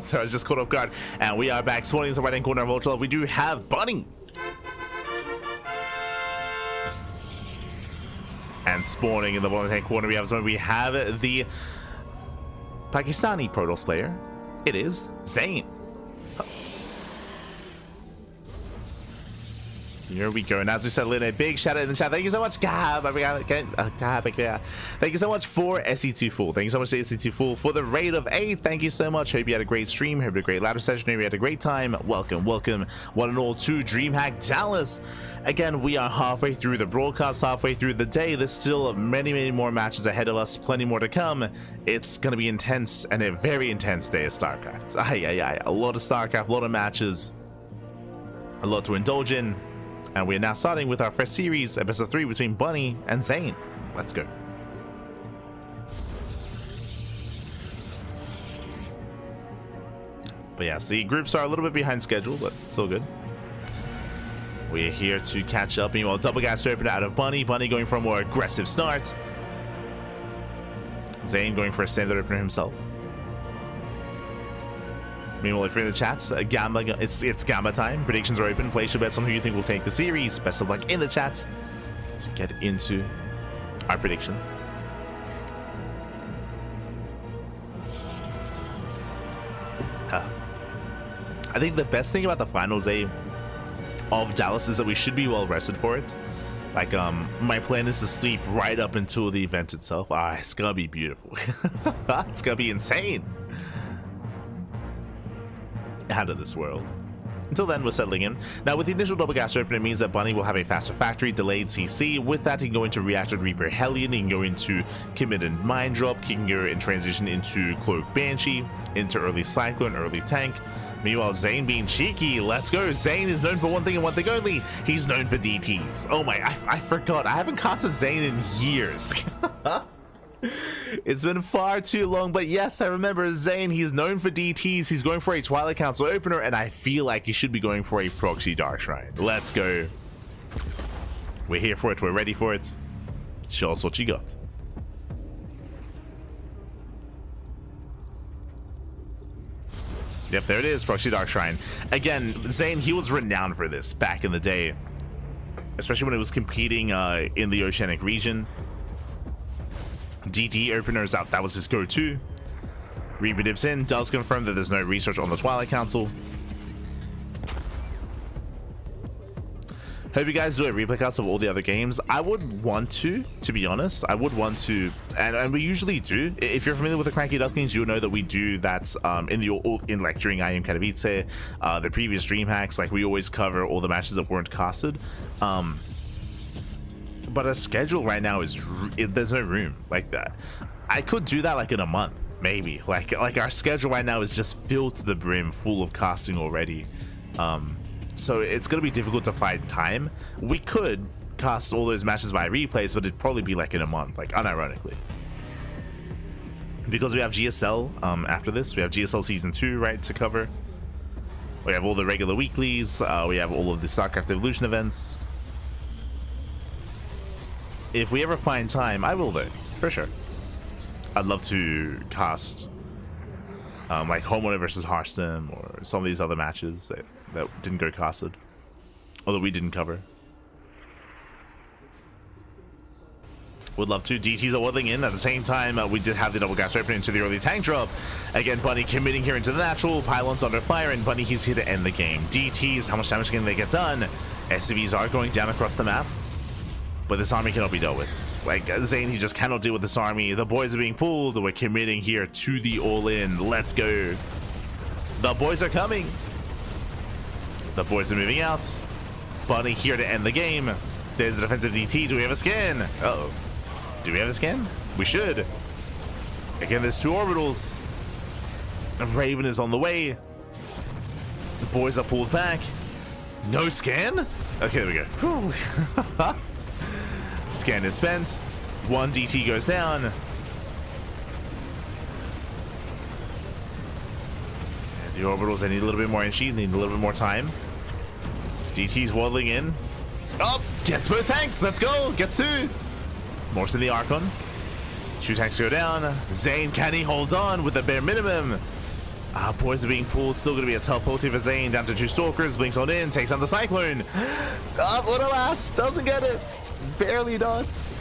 Sorry, I was just caught off guard. And we are back. Spawning into the right hand corner of Ultra. We do have Bunny. And spawning in the bottom hand corner, we have the Pakistani Protoss player. It is Zoun. Here we go. And as we settle in, a big shout out in the chat. Thank you so much, Gab. Thank you so much for SE2 Fool. Thank you so much to SE2 Fool for the raid of 8. Thank you so much. Hope you had a great stream. Hope you had a great ladder session. Hope you had a great time. Welcome, welcome, one and all to DreamHack Dallas. Again, we are halfway through the broadcast, halfway through the day. There's still many, many more matches ahead of us. Plenty more to come. It's going to be intense and a very intense day of StarCraft. A lot of StarCraft, a lot of matches, a lot to indulge in. And we're now starting with our first series, episode 3 between Bunny and Zoun. Let's go. But yeah, the groups are a little bit behind schedule, but still good. We're here to catch up. Meanwhile, double gas opener out of Bunny. Bunny going for a more aggressive start. Zoun going for a standard opener himself. Meanwhile, if you're in the chats, Gamba, it's Gamba time. Predictions are open. Place your bets on who you think will take the series. Best of luck in the chat to get into our predictions. I think the best thing about the final day of Dallas is that we should be well rested for it. Like, my plan is to sleep right up until the event itself. It's gonna be beautiful. It's gonna be insane. Out of this world. Until then, we're settling in. Now, with the initial double gas open, it means that Bunny will have a faster factory, delayed CC. With that, he can go into Reactor Reaper Hellion, he can go into Committed Mind Drop, he can go and transition into Cloak Banshee, into early Cyclone, early Tank. Meanwhile, Zoun being cheeky. Let's go. Zoun is known for one thing and one thing only. He's known for DTs. Oh my, I forgot. I haven't casted Zoun in years. It's been far too long, but yes, I remember Zoun. He's known for DTs. He's going for a Twilight Council opener, and I feel like he should be going for a proxy Dark Shrine. Let's go. We're here for it. We're ready for it. Show us what you got. Yep, there it is, Proxy Dark Shrine. Again, Zoun, he was renowned for this back in the day, especially when it was competing in the Oceanic region. DT openers out, that was his go-to. Reaper dips in, does confirm that there's no research on the Twilight Council. Hope you guys do a replay cast of all the other games. I would want to be honest. I would want to, and we usually do. If you're familiar with the CranKy Ducklings, you'll know that we do that in like during IM Katowice, the previous DreamHacks. Like we always cover all the matches that weren't casted. But our schedule right now is there's no room like that. I could do that like in a month, maybe. Like our schedule right now is just filled to the brim, full of casting already. So it's going to be difficult to find time. We could cast all those matches by replays, but it'd probably be like in a month, like unironically. Because we have GSL after this. We have GSL Season 2, right, to cover. We have all the regular weeklies. We have all of the StarCraft Evolution events. If we ever find time, I will though, for sure. I'd love to cast like Homeowner versus Hearthstone or some of these other matches that didn't go casted, although we didn't cover. Would love to. DTs are waddling in at the same time. We did have the double gas open into the early tank drop. Again, Bunny committing here into the natural. Pylons under fire, and Bunny, he's here to end the game. DTs, how much damage can they get done? SCVs are going down across the map, but this army cannot be dealt with. Like Zoun, he just cannot deal with this army. The boys are being pulled. We're committing here to the all-in. Let's go. The boys are coming. The boys are moving out. Bunny here to end the game. There's a defensive DT. Do we have a scan? Uh-oh. Do we have a scan? We should. Again, there's two orbitals. Raven is on the way. The boys are pulled back. No scan? Okay, there we go. Scan is spent. One DT goes down. And the orbitals, they need a little bit more energy. They need a little bit more time. DT's waddling in. Oh, gets both tanks. Let's go. Gets two. Morphs in the Archon. Two tanks go down. Zoun, can he hold on with the bare minimum? Boys are being pulled. Still going to be a tough ulti for Zoun. Down to two Stalkers. Blinks on in. Takes on the Cyclone. What a last. Doesn't get it. Barely dots.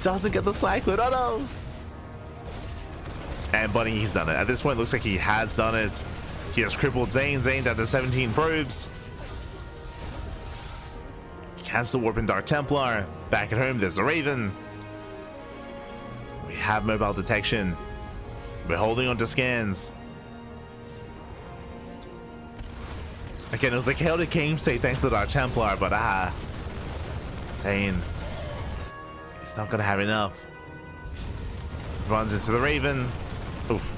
Doesn't get the Cyclone. Oh no. And Bunny, he's done it. At this point, it looks like he has done it. He has crippled Zoun. Zoun down to 17 probes. He can still warp in Dark Templar. Back at home, there's the Raven. We have mobile detection. We're holding on to scans. Again, it was a chaotic game state thanks to the Dark Templar, but Zoun, he's not gonna have enough. Runs into the Raven. Oof.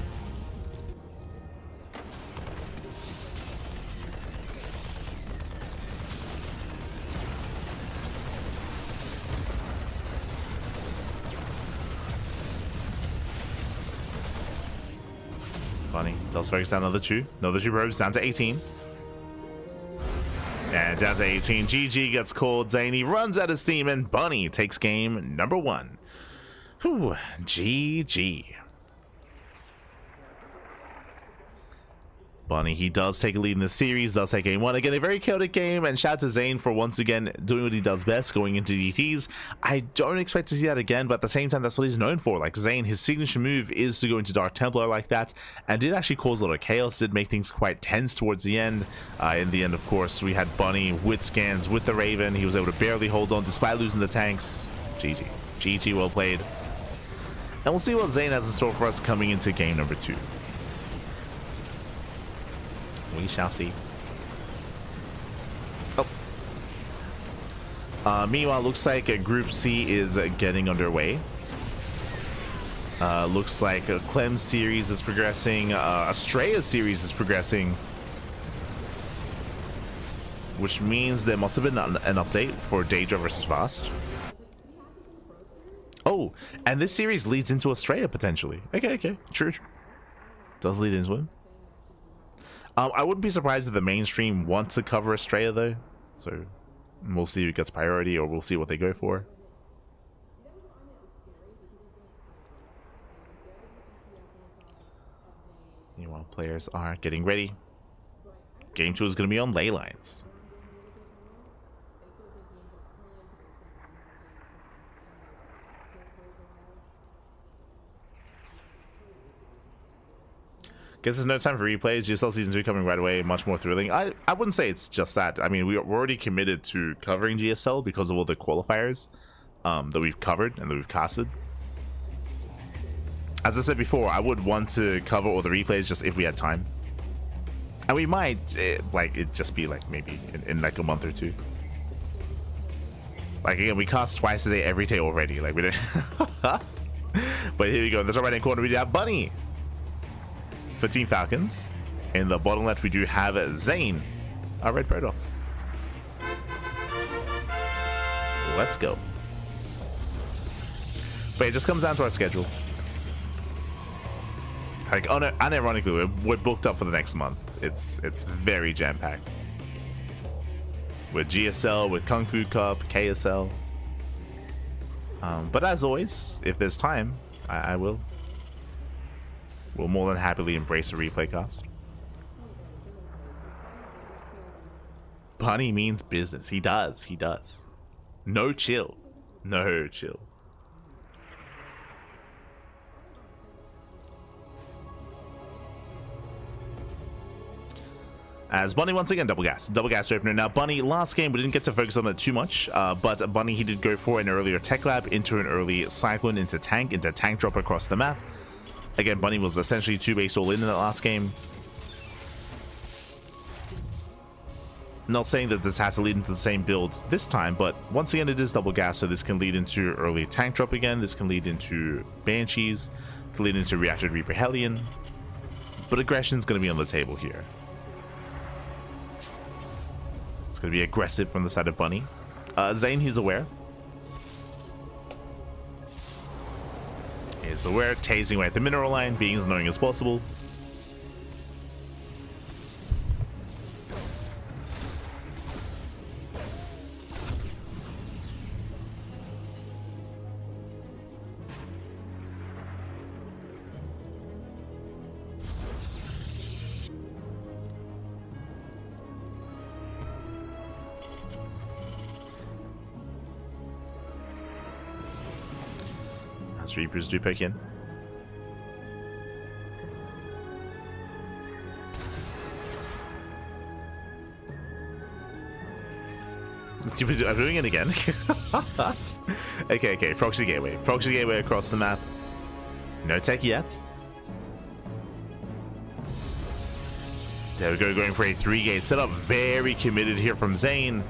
Funny. Does focus down another two. Another two probes down to 18. And down to 18. GG gets called. Zoun runs out of steam, and Bunny takes game number one. Whew. GG. Bunny, he does take a lead in the series, does take game one. Again, a very chaotic game, and shout out to Zoun for once again doing what he does best, going into DTs. I don't expect to see that again, but at the same time, that's what he's known for. Like Zoun, his signature move is to go into Dark Templar like that, and did actually cause a lot of chaos, did make things quite tense towards the end. In the end, of course, we had Bunny with scans, with the Raven. He was able to barely hold on despite losing the tanks. GG. GG, well played. And we'll see what Zoun has in store for us coming into game number two. We shall see. Oh. Meanwhile, looks like Group C is getting underway. Looks like Clem's series is progressing. Astrea's series is progressing. which means there must have been an update for Daedra versus Vast. Oh, and this series leads into Australia potentially. Okay, true. Does lead into him. I wouldn't be surprised if the mainstream wants to cover Australia though, so we'll see who gets priority, or we'll see what they go for. Meanwhile, players are getting ready. Game 2 is going to be on ley lines. Guess there's no time for replays. GSL Season 2 coming right away. Much more thrilling. I wouldn't say it's just that. I mean, we're already committed to covering GSL because of all the qualifiers that we've covered and that we've casted. As I said before, I would want to cover all the replays just if we had time. And we might, like, it just be like maybe in like a month or two. Like, again, we cast twice a day, every day already. Like, we didn't. But here we go. In the top right hand corner, we have Bunny for Team Falcons. In the bottom left, we do have Zoun, our Red Protoss. Let's go. But it just comes down to our schedule. Like, unironically, we're booked up for the next month. It's very jam-packed. With GSL, with Kung Fu Cup, KSL. But as always, if there's time, I will. We'll more than happily embrace a replay cast. Bunny means business. He does. No chill. No chill. As Bunny once again double gas opener. Now Bunny, last game we didn't get to focus on it too much, but Bunny, he did go for an earlier tech lab into an early cyclone into tank drop across the map. Again, Bunny was essentially 2-base all in that last game. Not saying that this has to lead into the same builds this time, but once again it is double gas, so this can lead into early tank drop again. This can lead into Banshees, can lead into Reactor Reaper Hellion, but aggression's going to be on the table here. Going to be aggressive from the side of Bunny. Zoun, he's aware. He's aware, tasing away at the mineral line, being as annoying as possible. Reapers do pick in. I'm doing it again. Okay. Proxy gateway. Proxy gateway across the map. No tech yet. There we go, going for a 3-gate setup. Very committed here from Zoun.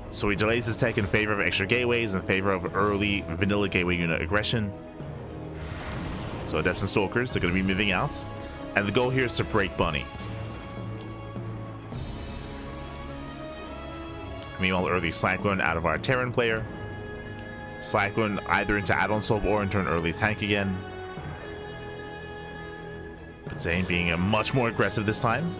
So he delays his tech in favor of extra gateways, in favor of early vanilla gateway unit aggression. So Adepts and Stalkers, they're going to be moving out. And the goal here is to break Bunny. Meanwhile, early Cyclone out of our Terran player. Cyclone either into add-on swap or into an early tank again. But Zoun being much more aggressive this time.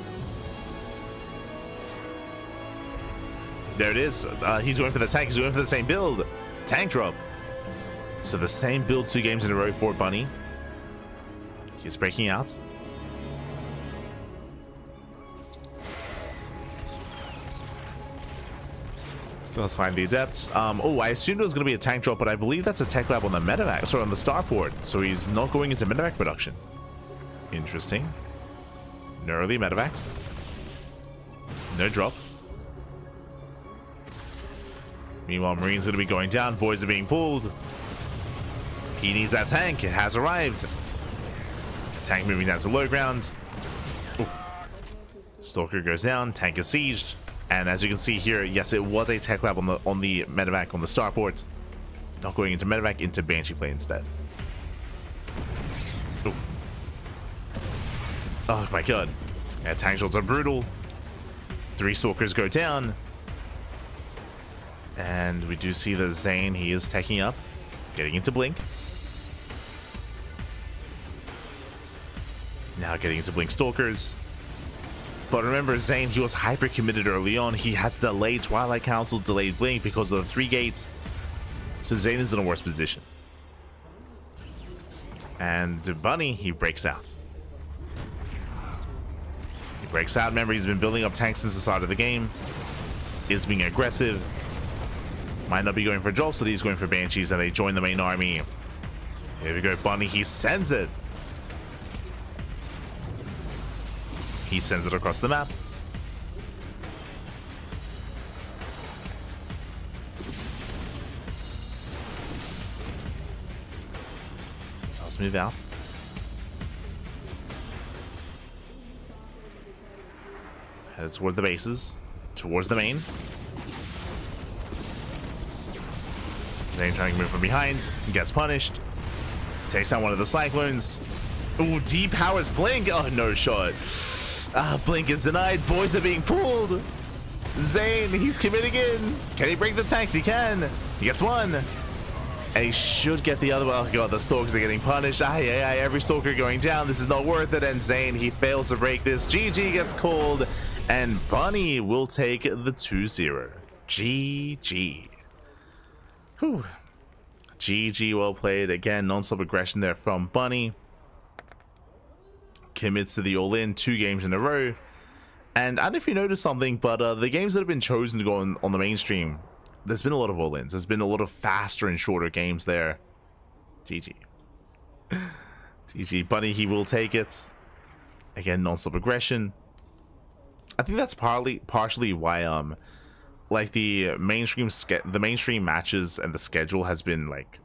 There it is. He's going for the tank. He's going for the same build. Tank drop. So the same build 2 games in a row for Bunny. He's breaking out. So let's find the Adepts. Oh, I assumed it was going to be a tank drop, but I believe that's a tech lab on the medevac. Sorry, on the starport. So he's not going into medevac production. Interesting. No early medevacs. No drop. Meanwhile, Marine's going to be going down. Boys are being pulled. He needs that tank. It has arrived. Tank moving down to low ground. Oof. Stalker goes down. Tank is sieged. And as you can see here, yes, it was a tech lab on the medevac on the starport. Not going into medevac, into Banshee play instead. Oof. Oh my god. Yeah, tank shots are brutal. 3 Stalkers go down. And we do see the Zoun, he is taking up, getting into Blink. Now getting into Blink Stalkers. But remember, Zoun, he was hyper committed early on. He has delayed Twilight Council, delayed Blink because of the 3 gates. So Zoun is in a worse position. And Bunny, he breaks out. He breaks out. Remember, he's been building up tanks since the start of the game. Is being aggressive. Might not be going for drops, but he's going for Banshees, and they join the main army. Here we go, Bunny, he sends it. He sends it across the map. Let's move out. Head toward the bases, towards the main. Zoun trying to move from behind, gets punished. Takes down one of the Cyclones. Ooh, depowers Blink. Oh, no shot. Blink is denied. Boys are being pulled. Zoun, he's committing in. Can he break the tanks? He can. He gets one. And he should get the other one. Oh god, the Stalkers are getting punished. Every Stalker going down. This is not worth it. And Zoun, he fails to break this. GG gets called. And Bunny will take the 2-0. GG. Whew. GG, well played. Again, non-stop aggression there from Bunny. Commits to the all-in 2 games in a row. And I don't know if you noticed something, but the games that have been chosen to go on the mainstream, there's been a lot of all-ins. There's been a lot of faster and shorter games there. GG. GG. Bunny, he will take it. Again, non-stop aggression. I think that's partially why like the mainstream matches and the schedule has been like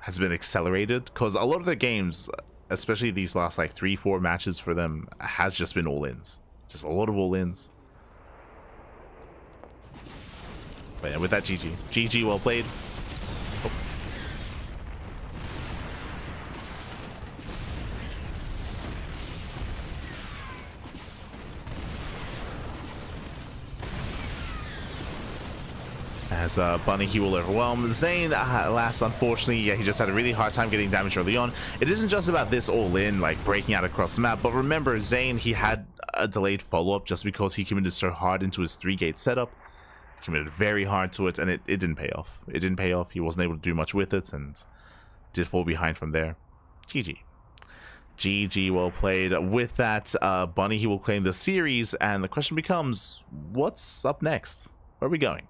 accelerated, because a lot of their games, especially these last like 3-4 matches for them, has just been all-ins. Just a lot of all-ins. But yeah, with that, GG. GG, well played. Oh. As Bunny, he will overwhelm. Zoun, last, unfortunately, yeah, he just had a really hard time getting damage early on. It isn't just about this all-in, like, breaking out across the map, but remember, Zoun, he had a delayed follow-up just because he committed so hard into his 3-gate setup. He committed very hard to it, and it didn't pay off. It didn't pay off. He wasn't able to do much with it, and did fall behind from there. GG. GG, well played. With that, Bunny, he will claim the series, and the question becomes, what's up next? Where are we going?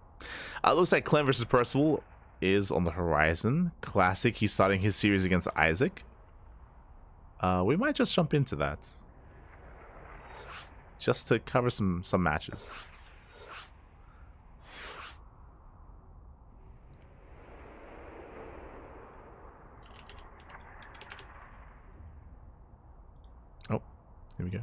Looks like Clem versus Percival is on the horizon. Classic, he's starting his series against Isaac. We might just jump into that. Just to cover some matches. Oh, here we go.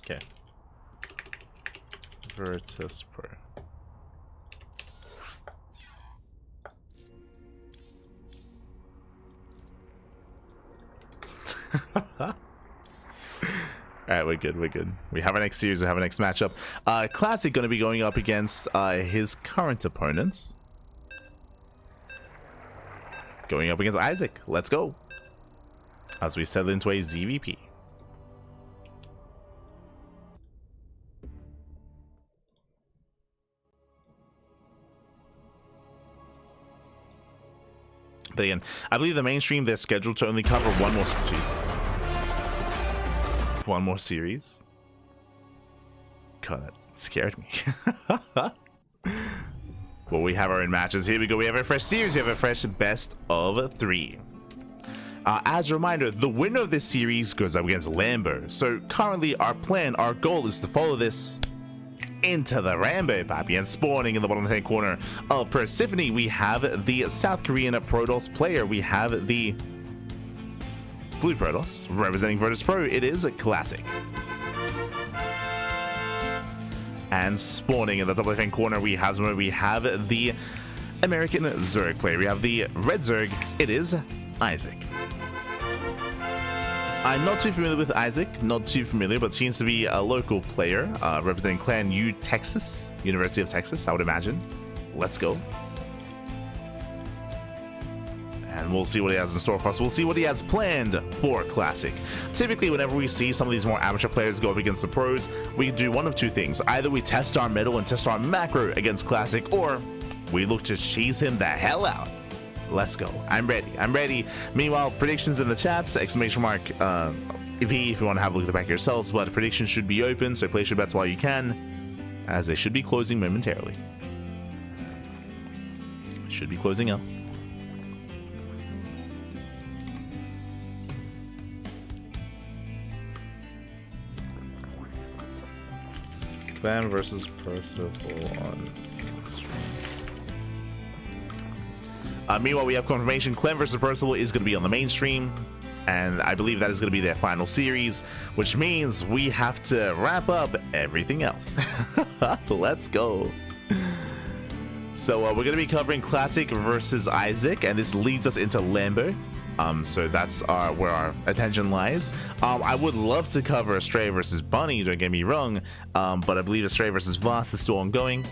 Okay. Virtus Pro. Alright, we're good, we're good. We have our next series, we have our next matchup. Classic going to be going up against his current opponents. Going up against Isaac. Let's go. As we settle into a ZVP. But again, I believe the mainstream, they're scheduled to only cover one more series. God, that scared me. Well, we have our own matches. Here we go. We have a fresh series. We have a fresh best of 3. As a reminder, the winner of this series goes up against Lambo. So currently our plan, our goal is to follow this into the Rambo Pappy, and spawning in the bottom left-hand corner of Persephone, we have the South Korean Protoss player. We have the Blue Protoss representing Virtus Pro. It is a classic. And spawning in the top left-hand corner, we have the American Zerg player. We have the Red Zerg. It is Isaac. I'm not too familiar with Isaac, not too familiar, but seems to be a local player representing Clan U, Texas, University of Texas, I would imagine. Let's go. And we'll see what he has in store for us. We'll see what he has planned for Classic. Typically, whenever we see some of these more amateur players go up against the pros, we do one of two things. Either we test our metal and test our macro against Classic, or we look to cheese him the hell out. Let's go. I'm ready. I'm ready. Meanwhile, predictions in the chats, exclamation mark if you want to have a look at the back yourselves, but predictions should be open, so place your bets while you can, as they should be closing momentarily. Should be closing up. Clan versus Percival on stream. Meanwhile, we have confirmation Clan vs. Percival is going to be on the mainstream, and I believe that is going to be their final series, which means we have to wrap up everything else. Let's go. So we're going to be covering Classic versus Isaac, and this leads us into Lambo. So that's where our attention lies. I would love to cover Astray versus Bunny, don't get me wrong, but I believe Astray versus Voss is still ongoing.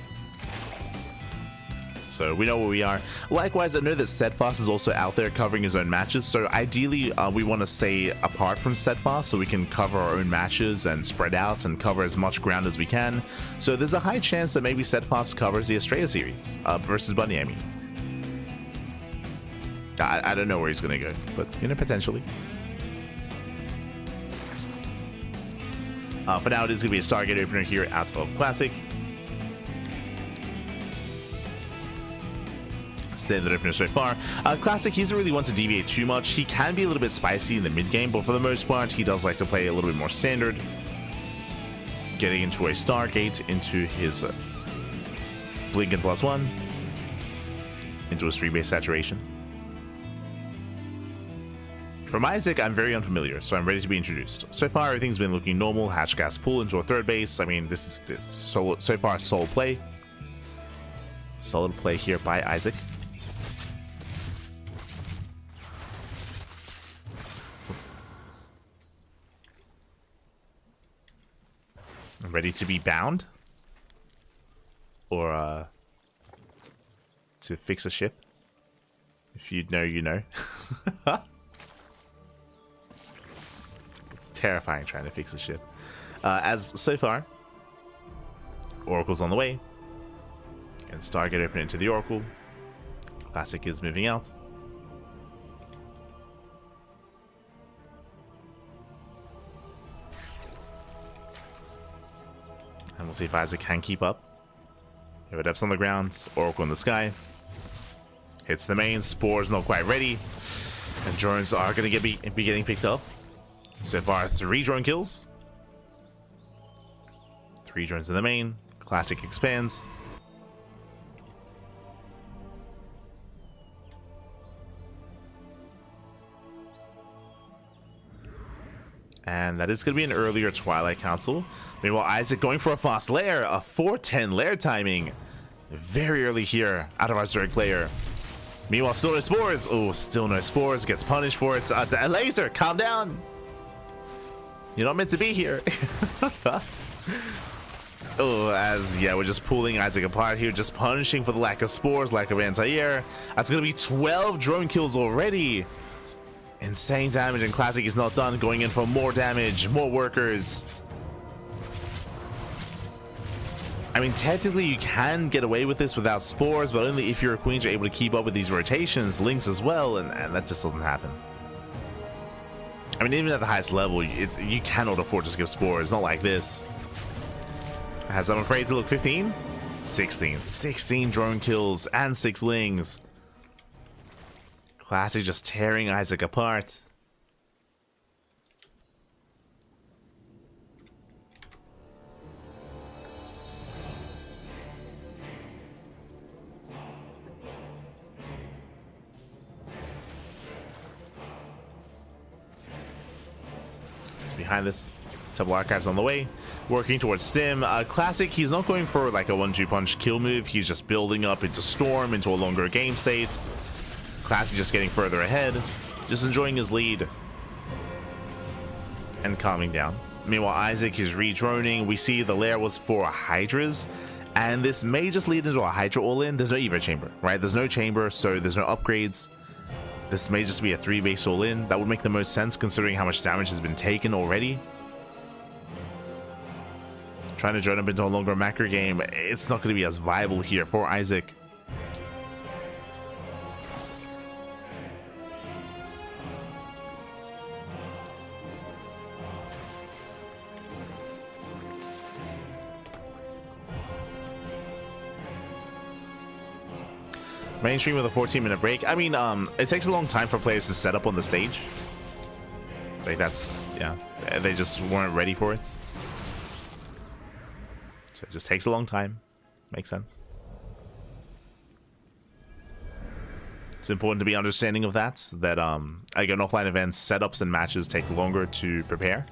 So we know where we are. Likewise, I know that Steadfast is also out there covering his own matches. So ideally, we want to stay apart from Steadfast so we can cover our own matches and spread out and cover as much ground as we can. So there's a high chance that maybe Steadfast covers the Australia series versus Bunny, I mean. I don't know where he's going to go, but, you know, potentially. For now, it is going to be a Stargate opener here out of Classic. Standard opener so far. Classic, he doesn't really want to deviate too much. He can be a little bit spicy in the mid game, but for the most part, he does like to play a little bit more standard. Getting into a Stargate, into his Blinken +1, into a stream-based saturation. From Isaac, I'm very unfamiliar, so I'm ready to be introduced. So far, everything's been looking normal. Hatch gas pull into a third base. I mean, this is so far solid play. Solid play here by Isaac. I'm ready to be bound, or to fix a ship. If you know, you know. It's terrifying trying to fix a ship. As so far, Oracle's on the way. And Stargate open into the Oracle. Classic is moving out. And we'll see if Isaac can keep up. Depths on the ground, Oracle in the sky. Hits the main, Spores not quite ready. And drones are going to be getting picked up. So far, 3 drone kills. 3 drones in the main. Classic expands. And that is going to be an earlier Twilight Council. Meanwhile, Isaac going for a fast lair, a 410 lair timing. Very early here out of our Zerg player. Meanwhile, still no Spores. Oh, still no Spores. Gets punished for it. A laser, calm down. You're not meant to be here. Oh, yeah, we're just pulling Isaac apart here. Just punishing for the lack of Spores, lack of anti-air. That's going to be 12 drone kills already. Insane damage, and Classic is not done. Going in for more damage, more workers. I mean, technically you can get away with this without Spores, but only if your Queens are able to keep up with these rotations, Links as well, and that just doesn't happen. I mean, even at the highest level, you cannot afford to skip Spores. Not like this. Has I'm afraid to look 15? 16 drone kills and 6 Lings. Classic just tearing Isaac apart. behind this. Temple Archives on the way, working towards Stim. Classic, he's not going for like a 1-2 punch kill move. He's just building up into Storm, into a longer game state. Classic just getting further ahead, just enjoying his lead and calming down. Meanwhile, Isaac is re-droning. We see the lair was for Hydras, and this may just lead into a Hydra all-in. There's no Evo chamber, right? There's no chamber, so there's no upgrades. This may just be a 3-base all-in. That would make the most sense considering how much damage has been taken already. Trying to drone up into a longer macro game, it's not going to be as viable here for Isaac. Mainstream with a 14-minute break. I mean, it takes a long time for players to set up on the stage. Like that's, yeah, they just weren't ready for it. So it just takes a long time. Makes sense. It's important to be understanding of that. That again, offline events, setups and matches take longer to prepare,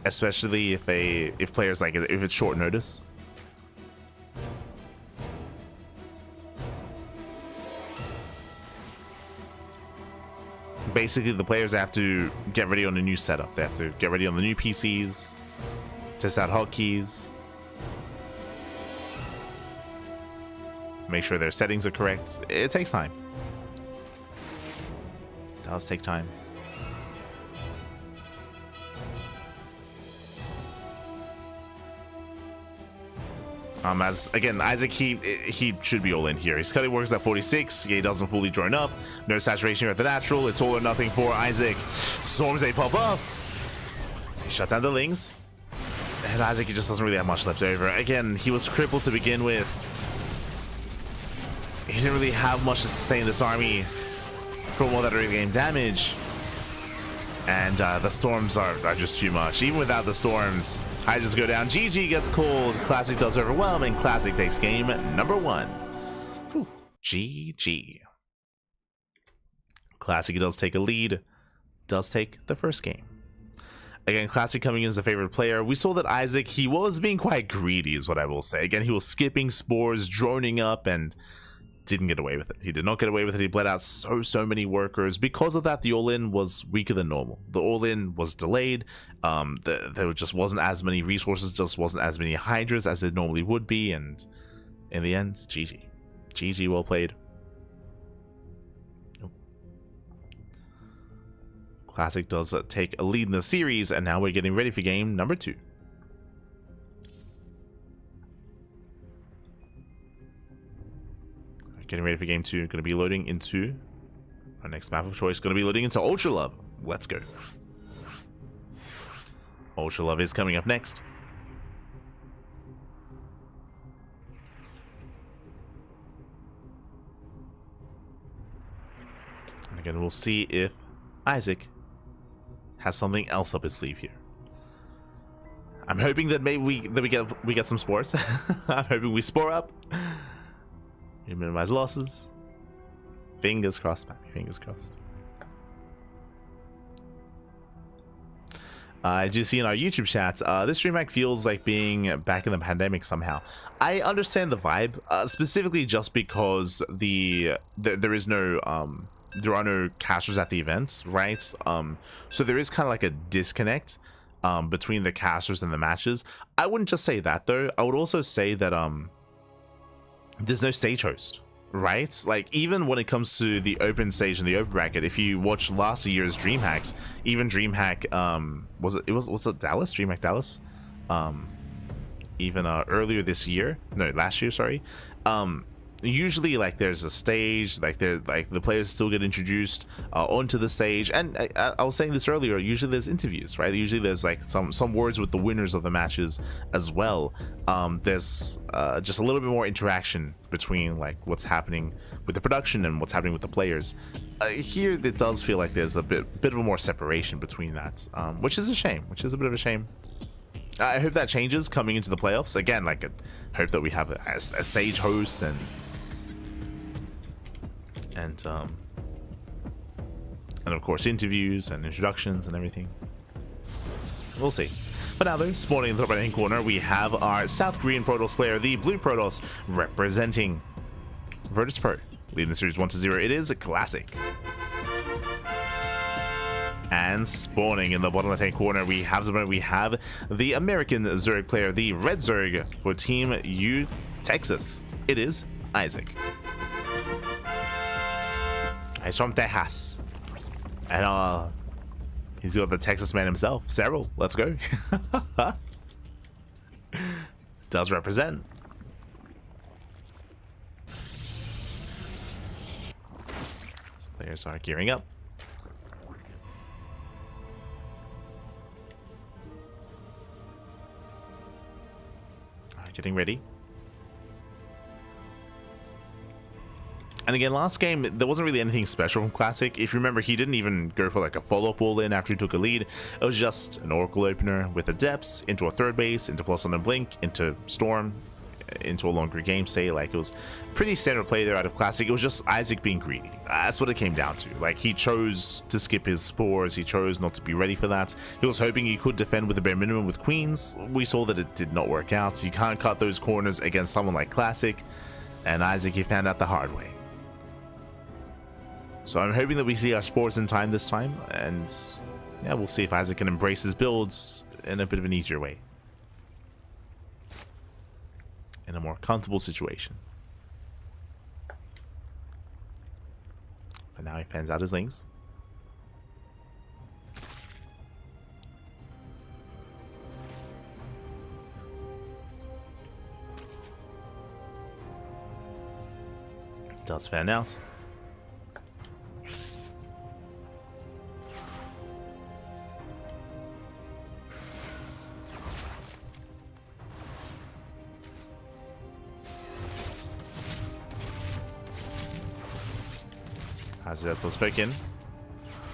especially if players like if it's short notice. Basically, the players have to get ready on a new setup. They have to get ready on the new PCs, test out hotkeys, make sure their settings are correct. It takes time. It does take time. As again, Isaac, he should be all in here. His cutting works at 46. He doesn't fully drone up. No saturation here at the natural. It's all or nothing for Isaac. Storms, they pop up. He shut down the Lings. And Isaac, he just doesn't really have much left over. Again, he was crippled to begin with. He didn't really have much to sustain this army for more than early game damage. And the storms are just too much. Even without the storms, I just go down. GG gets called. Classic does overwhelm, and Classic takes game number 1. Whew. GG. Classic does take a lead. Does take the first game. Again, Classic coming in as a favorite player. We saw that Isaac, he was being quite greedy, is what I will say. Again, he was skipping spores, droning up, and didn't get away with it. He did not get away with it. He bled out so many workers. Because of that, the all-in was weaker than normal. The all-in was delayed. There just wasn't as many resources, just wasn't as many Hydras as it normally would be, and in the end, GG. GG, well played. Nope. Classic does take a lead in the series, and now we're getting ready for game number 2. Getting ready for game 2. Going to be loading into our next map of choice. Going to be loading into Ultra Love. Let's go. Ultra Love is coming up next. And again, we'll see if Isaac has something else up his sleeve here. I'm hoping that maybe we get some spores. I'm hoping we spore up. You minimize losses. Fingers crossed, Pappy. Fingers crossed. I do see in our YouTube chat, this DreamHack feels like being back in the pandemic somehow. I understand the vibe, specifically just because there are no casters at the event, right? So there is kind of like a disconnect between the casters and the matches. I wouldn't just say that though. I would also say that there's no stage host, right? Like even when it comes to the open stage and the open bracket, if you watch last year's DreamHacks, even DreamHack was it Dallas? DreamHack Dallas? Even earlier this year, no, last year, sorry. Usually like there's a stage, like the players still get introduced onto the stage, and I was saying this earlier, usually there's interviews, right? Usually there's like some words with the winners of the matches as well. There's just a little bit more interaction between like what's happening with the production and what's happening with the players. Here it does feel like there's a bit of a more separation between that, which is a shame, which is a bit of a shame. I hope that changes coming into the playoffs. Again, like I hope that we have a stage host and of course interviews and introductions and everything. We'll see. But now though, spawning in the top right-hand corner, we have our South Korean Protoss player, the Blue Protoss, representing Virtus Pro, leading the series 1-0. It is a classic. And spawning in the bottom left-hand corner, we have the American Zerg player, the Red Zerg for Team U Texas. It is Isaac. He's from Texas. And he's got the Texas man himself, Cyril. Let's go. Does represent. Some players are gearing up. Alright, getting ready. And again, last game, there wasn't really anything special from Classic. If you remember, he didn't even go for like a follow-up all in after he took a lead. It was just an Oracle opener with Adepts into a third base, into Plus on a Blink, into Storm, into a longer game stay. Like, it was pretty standard play there out of Classic. It was just Isaac being greedy. That's what it came down to. Like, he chose to skip his spores. He chose not to be ready for that. He was hoping he could defend with the bare minimum with Queens. We saw that it did not work out. You can't cut those corners against someone like Classic. And Isaac, he found out the hard way. So I'm hoping that we see our spores in time this time, and yeah, we'll see if Isaac can embrace his builds in a bit of an easier way. In a more comfortable situation. But now he fans out his lings. Does fan out. Has it up back in.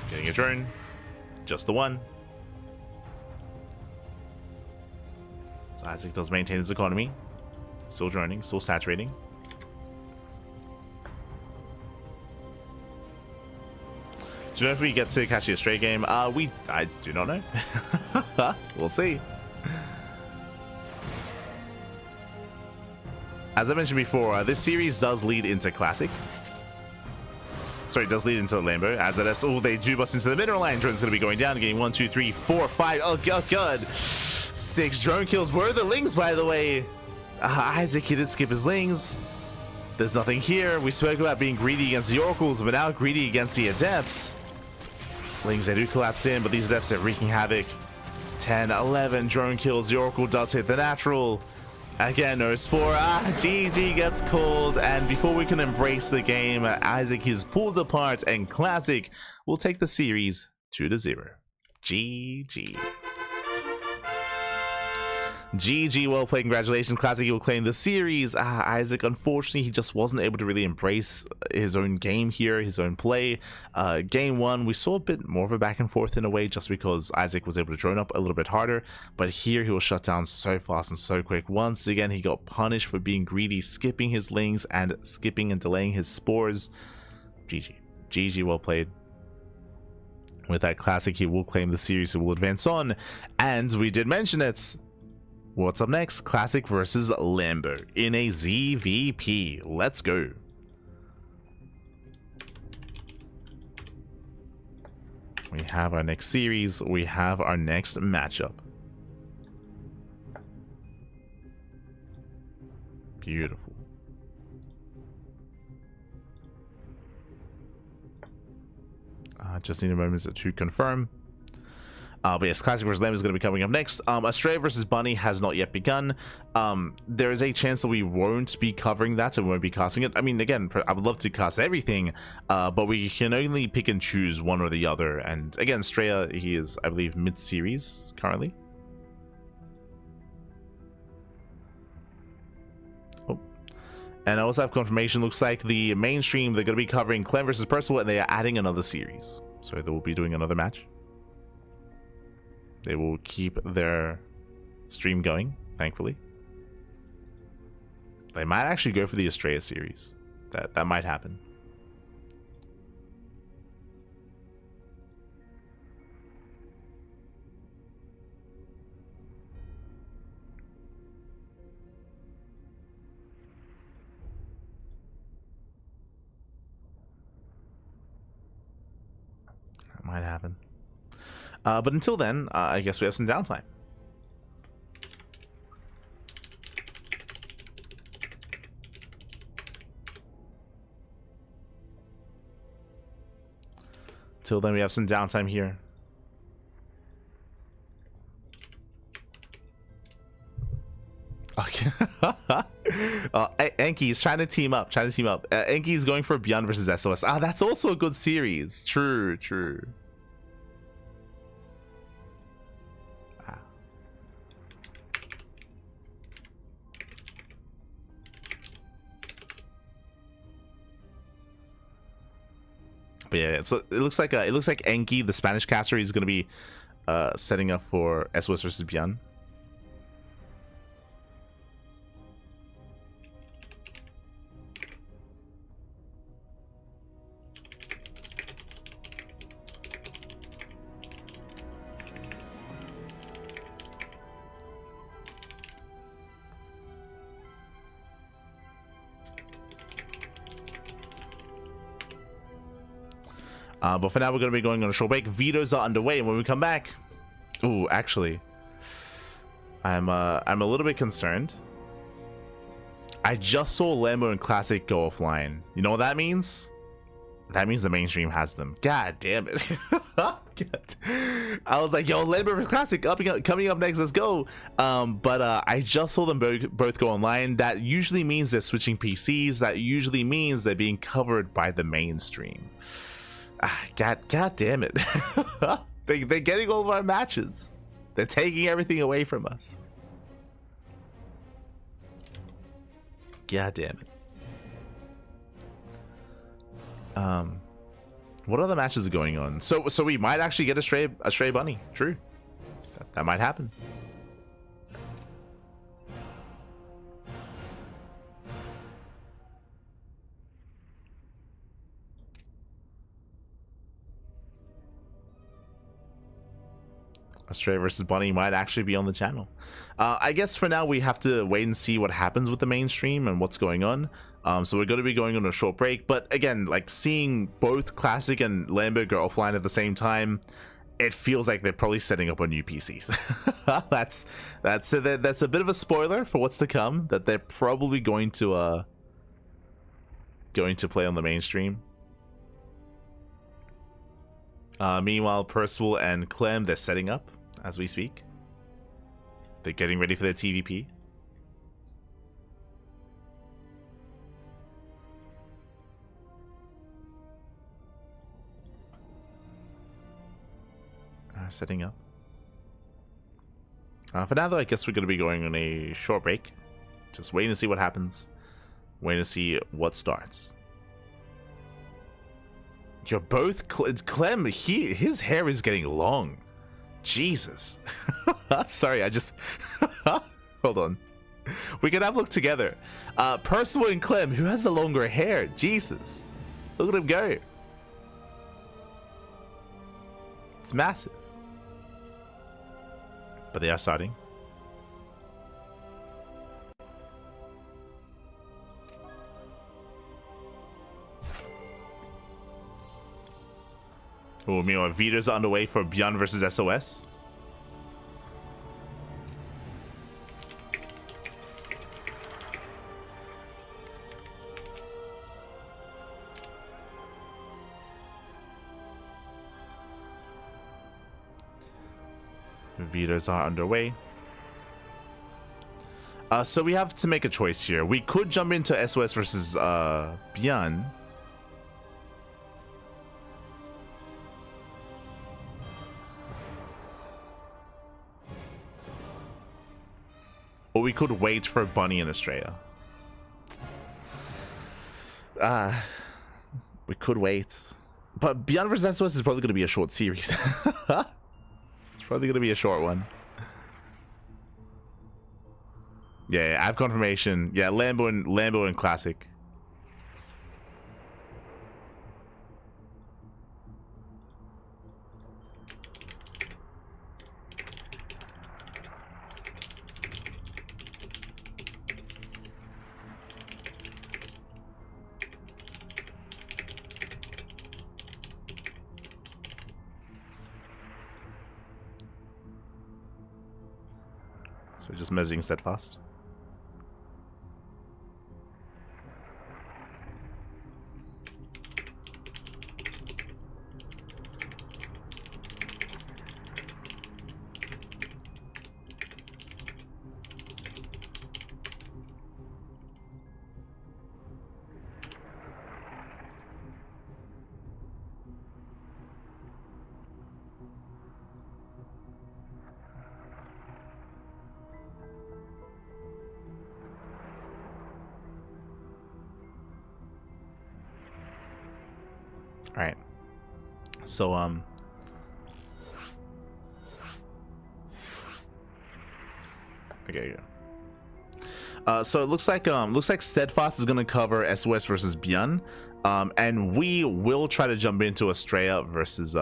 Getting a drone. Just the one. So Isaac does maintain his economy. Still droning, still saturating. Do you know if we get to catch a straight game? I do not know. We'll see. As I mentioned before, this series does lead into Classic. Sorry, it does lead into the Lambo. As that, oh, they do bust into the middle line. Drone's going to be going down, getting 1, 2, 3, 4, 5. Oh, God. 6 drone kills. Where are the lings, by the way? Isaac, he did skip his lings. There's nothing here. We spoke about being greedy against the Oracles, but now greedy against the Adepts. Lings, they do collapse in, but these Adepts are wreaking havoc. 10, 11 drone kills. The Oracle does hit the natural. Again, no spore. GG gets called, and before we can embrace the game, Isaac is pulled apart, and Classic will take the series 2-0. GG. GG, well played. Congratulations, Classic. You will claim the series. Isaac, unfortunately, he just wasn't able to really embrace his own game here, his own play. Game 1, we saw a bit more of a back and forth in a way, just because Isaac was able to drone up a little bit harder. But here, he was shut down so fast and so quick. Once again, he got punished for being greedy, skipping his lings and skipping and delaying his spores. GG. GG, well played. With that, Classic, he will claim the series, he will advance on. And we did mention it. What's up next? Classic versus Lambo in a ZVP. Let's go. We have our next series. We have our next matchup. Beautiful. Just need a moment to confirm. But yes, Classic vs. Lamb is going to be coming up next. Australia vs. Bunny has not yet begun. There is a chance that we won't be covering that and won't be casting it. I mean, again, I would love to cast everything, but we can only pick and choose one or the other. And again, Australia, he is, I believe, mid-series currently. Oh. And I also have confirmation, looks like the mainstream, they're going to be covering Clem vs. Percival, and they are adding another series. So they will be doing another match. They will keep their stream going, thankfully. They might actually go for the Australia series. That might happen. happen. But until then, I guess we have some downtime. Till then, we have some downtime here. Okay. Enki is trying to team up. Enki is going for Beyond versus SOS. Ah, that's also a good series. True. Ah. But yeah, so it looks like Enki, the Spanish caster, is going to be setting up for SOS versus Beyond. But for now, we're going to be going on a short break. Vetoes are underway, and when we come back, ooh, actually, I'm a little bit concerned. I just saw Lambo and Classic go offline. You know what that means? That means the mainstream has them. God damn it! I was like, yo, Lambo and Classic coming up next. Let's go. But I just saw them both go online. That usually means they're switching PCs. That usually means they're being covered by the mainstream. God damn it. They're getting all of our matches. They're taking everything away from us. God damn it. What other matches are going on? So we might actually get a stray bunny. True. That might happen. Stray versus Bunny might actually be on the channel. I guess for now we have to wait and see what happens with the mainstream and what's going on. So we're going to be going on a short break. But again, like seeing both Classic and Lambo go offline at the same time, it feels like they're probably setting up on new PCs. that's a bit of a spoiler for what's to come. That they're probably going to play on the mainstream. Meanwhile, Percival and Clem, they're setting up as we speak. They're getting ready for their TVP. Setting up. For now, though, I guess we're going to be going on a short break. Just waiting to see what happens. Waiting to see what starts. You're both Clem. His hair is getting long. Jesus. Sorry, I just hold on. We can have a look together. Percival and Clem, who has the longer hair? Jesus, look at him go. It's massive. But they are starting. Oh, meanwhile, Vito's underway for Beyond versus SOS. Vetoes are underway. So we have to make a choice here. We could jump into SOS versus Beyond. Or we could wait for Bunny and Estrella. We could wait. But Beyond vs. SOS is probably going to be a short series. It's probably going to be a short one. Yeah, I have confirmation. Yeah, Lambo and Classic. So we're just measuring steadfast. All right. So okay. So it looks like Steadfast is gonna cover SOS versus Bjorn, and we will try to jump into Estrella versus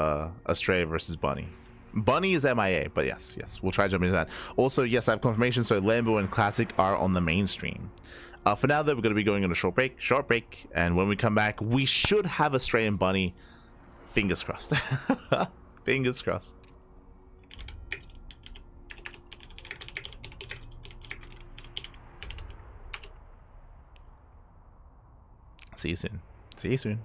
Bunny. Bunny is MIA, but yes, we'll try to jump into that. Also, yes, I have confirmation. So Lambo and Classic are on the main stream. For now, though, we're going to be going on a short break, and when we come back, we should have Estrella and Bunny. Fingers crossed. Fingers crossed. See you soon. See you soon.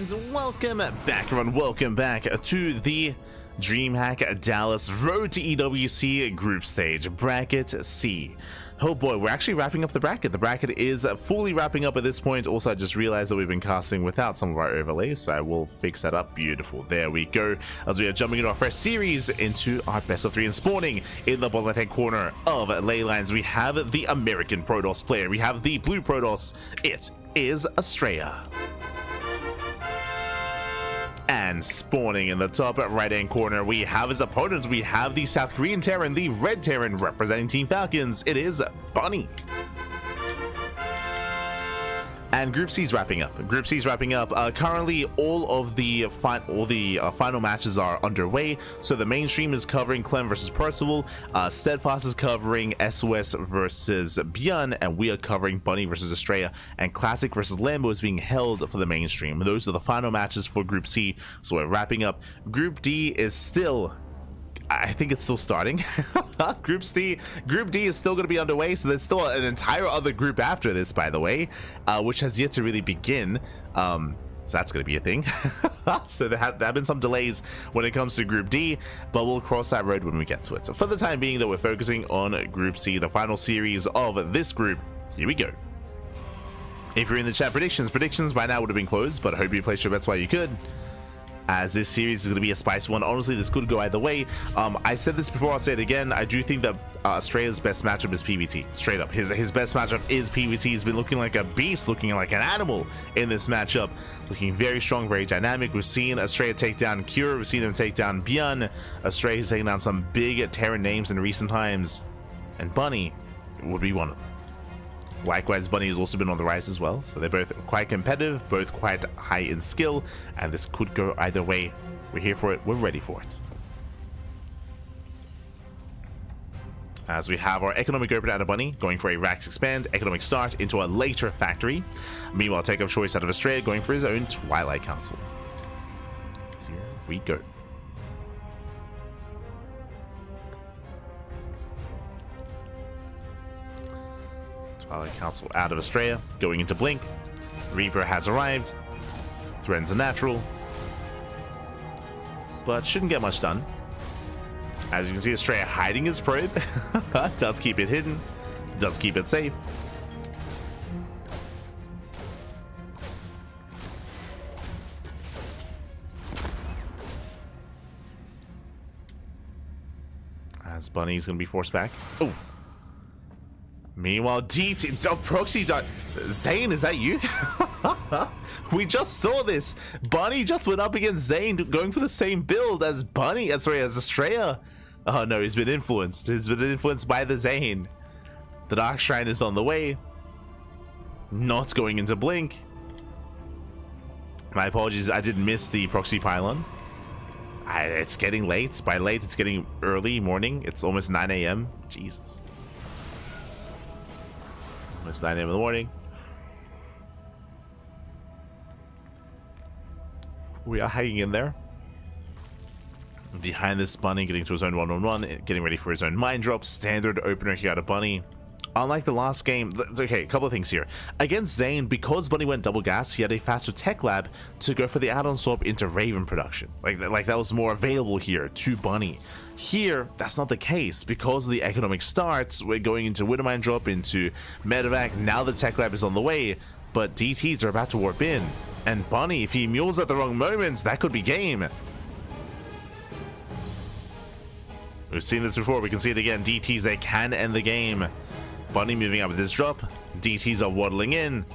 And welcome back, everyone. Welcome back to the DreamHack Dallas Road to EWC Group Stage Bracket C. Oh boy, we're actually wrapping up the bracket. The bracket is fully wrapping up at this point. Also, I just realized that we've been casting without some of our overlays, so I will fix that up. Beautiful. There we go. As we are jumping into our first series into our best of 3 and spawning in the bottom left-hand corner of Leylines, we have the American Protoss player. We have the blue Protoss. It is Estrella. And spawning in the top right-hand corner, we have his opponents. We have the South Korean Terran, the Red Terran representing Team Falcons. It is Bunny. And Group C is wrapping up. Group C is wrapping up. Currently, all the final matches are underway. So the mainstream is covering Clem versus Percival. Steadfast is covering SOS versus Björn, and we are covering Bunny versus Estrella. And Classic versus Lambo is being held for the mainstream. Those are the final matches for Group C. So we're wrapping up. Group D is still, I think it's still starting. Group D is still going to be underway, so there's still an entire other group after this, by the way, which has yet to really begin. So that's going to be a thing. So there have been some delays when it comes to Group D, but we'll cross that road when we get to it. So for the time being, though, we're focusing on Group C, the final series of this group. Here we go. If you're in the chat, predictions by now would have been closed, but I hope you placed your bets while you could, as this series is going to be a spicy one. Honestly, this could go either way. I said this before, I'll say it again. I do think that Estrella's best matchup is PvT. Straight up, his best matchup is PvT. He's been looking like a beast, looking like an animal in this matchup, looking very strong, very dynamic. We've seen Estrella take down Cure, we've seen him take down Björn. Estrella's taken down some big Terran names in recent times, and Bunny would be one of them. Likewise, Bunny has also been on the rise as well, so they're both quite competitive, both quite high in skill, and this could go either way. We're here for it, we're ready for it. As we have our economic opener out of Bunny, going for a Rax Expand, economic start into a later factory. Meanwhile, take of choice out of Estrella, going for his own Twilight Council. Here we go. Twilight Council out of Estrella, going into Blink. Reaper has arrived. Threatens a natural, but shouldn't get much done. As you can see, Estrella hiding his probe. Does keep it hidden, does keep it safe. As Bunny's gonna be forced back. Oh. Meanwhile, proxy dot. Zane, is that you? We just saw this. Bunny just went up against Zane, going for the same build as Bunny. Sorry, as Estrella. Oh no, he's been influenced. He's been influenced by the Zane. The Dark Shrine is on the way. Not going into Blink. My apologies, I did miss the proxy pylon. It's getting late. By late, it's getting early morning. It's almost 9 a.m. Jesus. It's 9 a.m. in the morning. We are hanging in there. Behind this, Bunny getting to his own 1-on-1, getting ready for his own mine drop. Standard opener here out of Bunny. Unlike the last game, okay, a couple of things here. Against Zane, because Bunny went double gas, he had a faster tech lab to go for the add-on swap into Raven production. Like that was more available here to Bunny. Here, that's not the case. Because of the economic starts, we're going into Widowmine drop, into Medevac. Now the tech lab is on the way, but DTs are about to warp in. And Bunny, if he mules at the wrong moments, that could be game. We've seen this before, we can see it again. DTs, they can end the game. Bunny moving up with this drop. DTs are waddling in.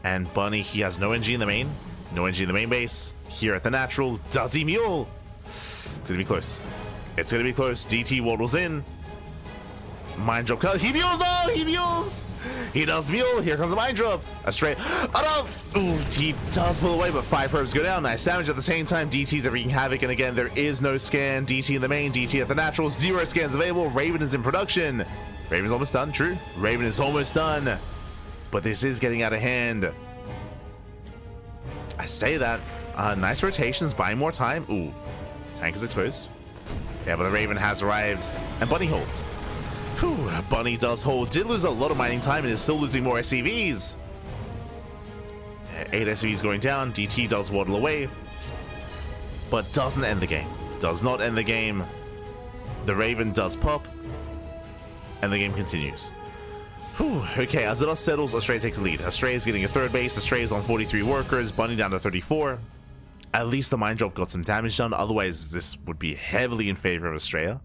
And Bunny, he has no NG in the main. No NG in the main base. Here at the natural, does he mule? It's gonna be close. It's gonna be close. DT waddles in. Mine drop. He mules! No! He mules! He does mule. Here comes the mine drop. A straight. Oh no! Ooh, he does pull away, but 5 probes go down. Nice damage at the same time. DTs are wreaking havoc, and again, there is no scan. DT in the main, DT at the natural. 0 scans available. Raven is in production. Raven's almost done. True. Raven is almost done. But this is getting out of hand. I say that. Nice rotations, buying more time. Ooh. Tank is exposed. Yeah, but the Raven has arrived. And Bunny holds. Whew. Bunny does hold. Did lose a lot of mining time and is still losing more SCVs. 8 SCVs going down. DT does waddle away. But doesn't end the game. Does not end the game. The Raven does pop. And the game continues. Whew. Okay, as the dust settles, Estrella takes the lead. Estrella is getting a third base. Estrella is on 43 workers. Bunny down to 34. At least the mine drop got some damage done. Otherwise, this would be heavily in favor of Estrella.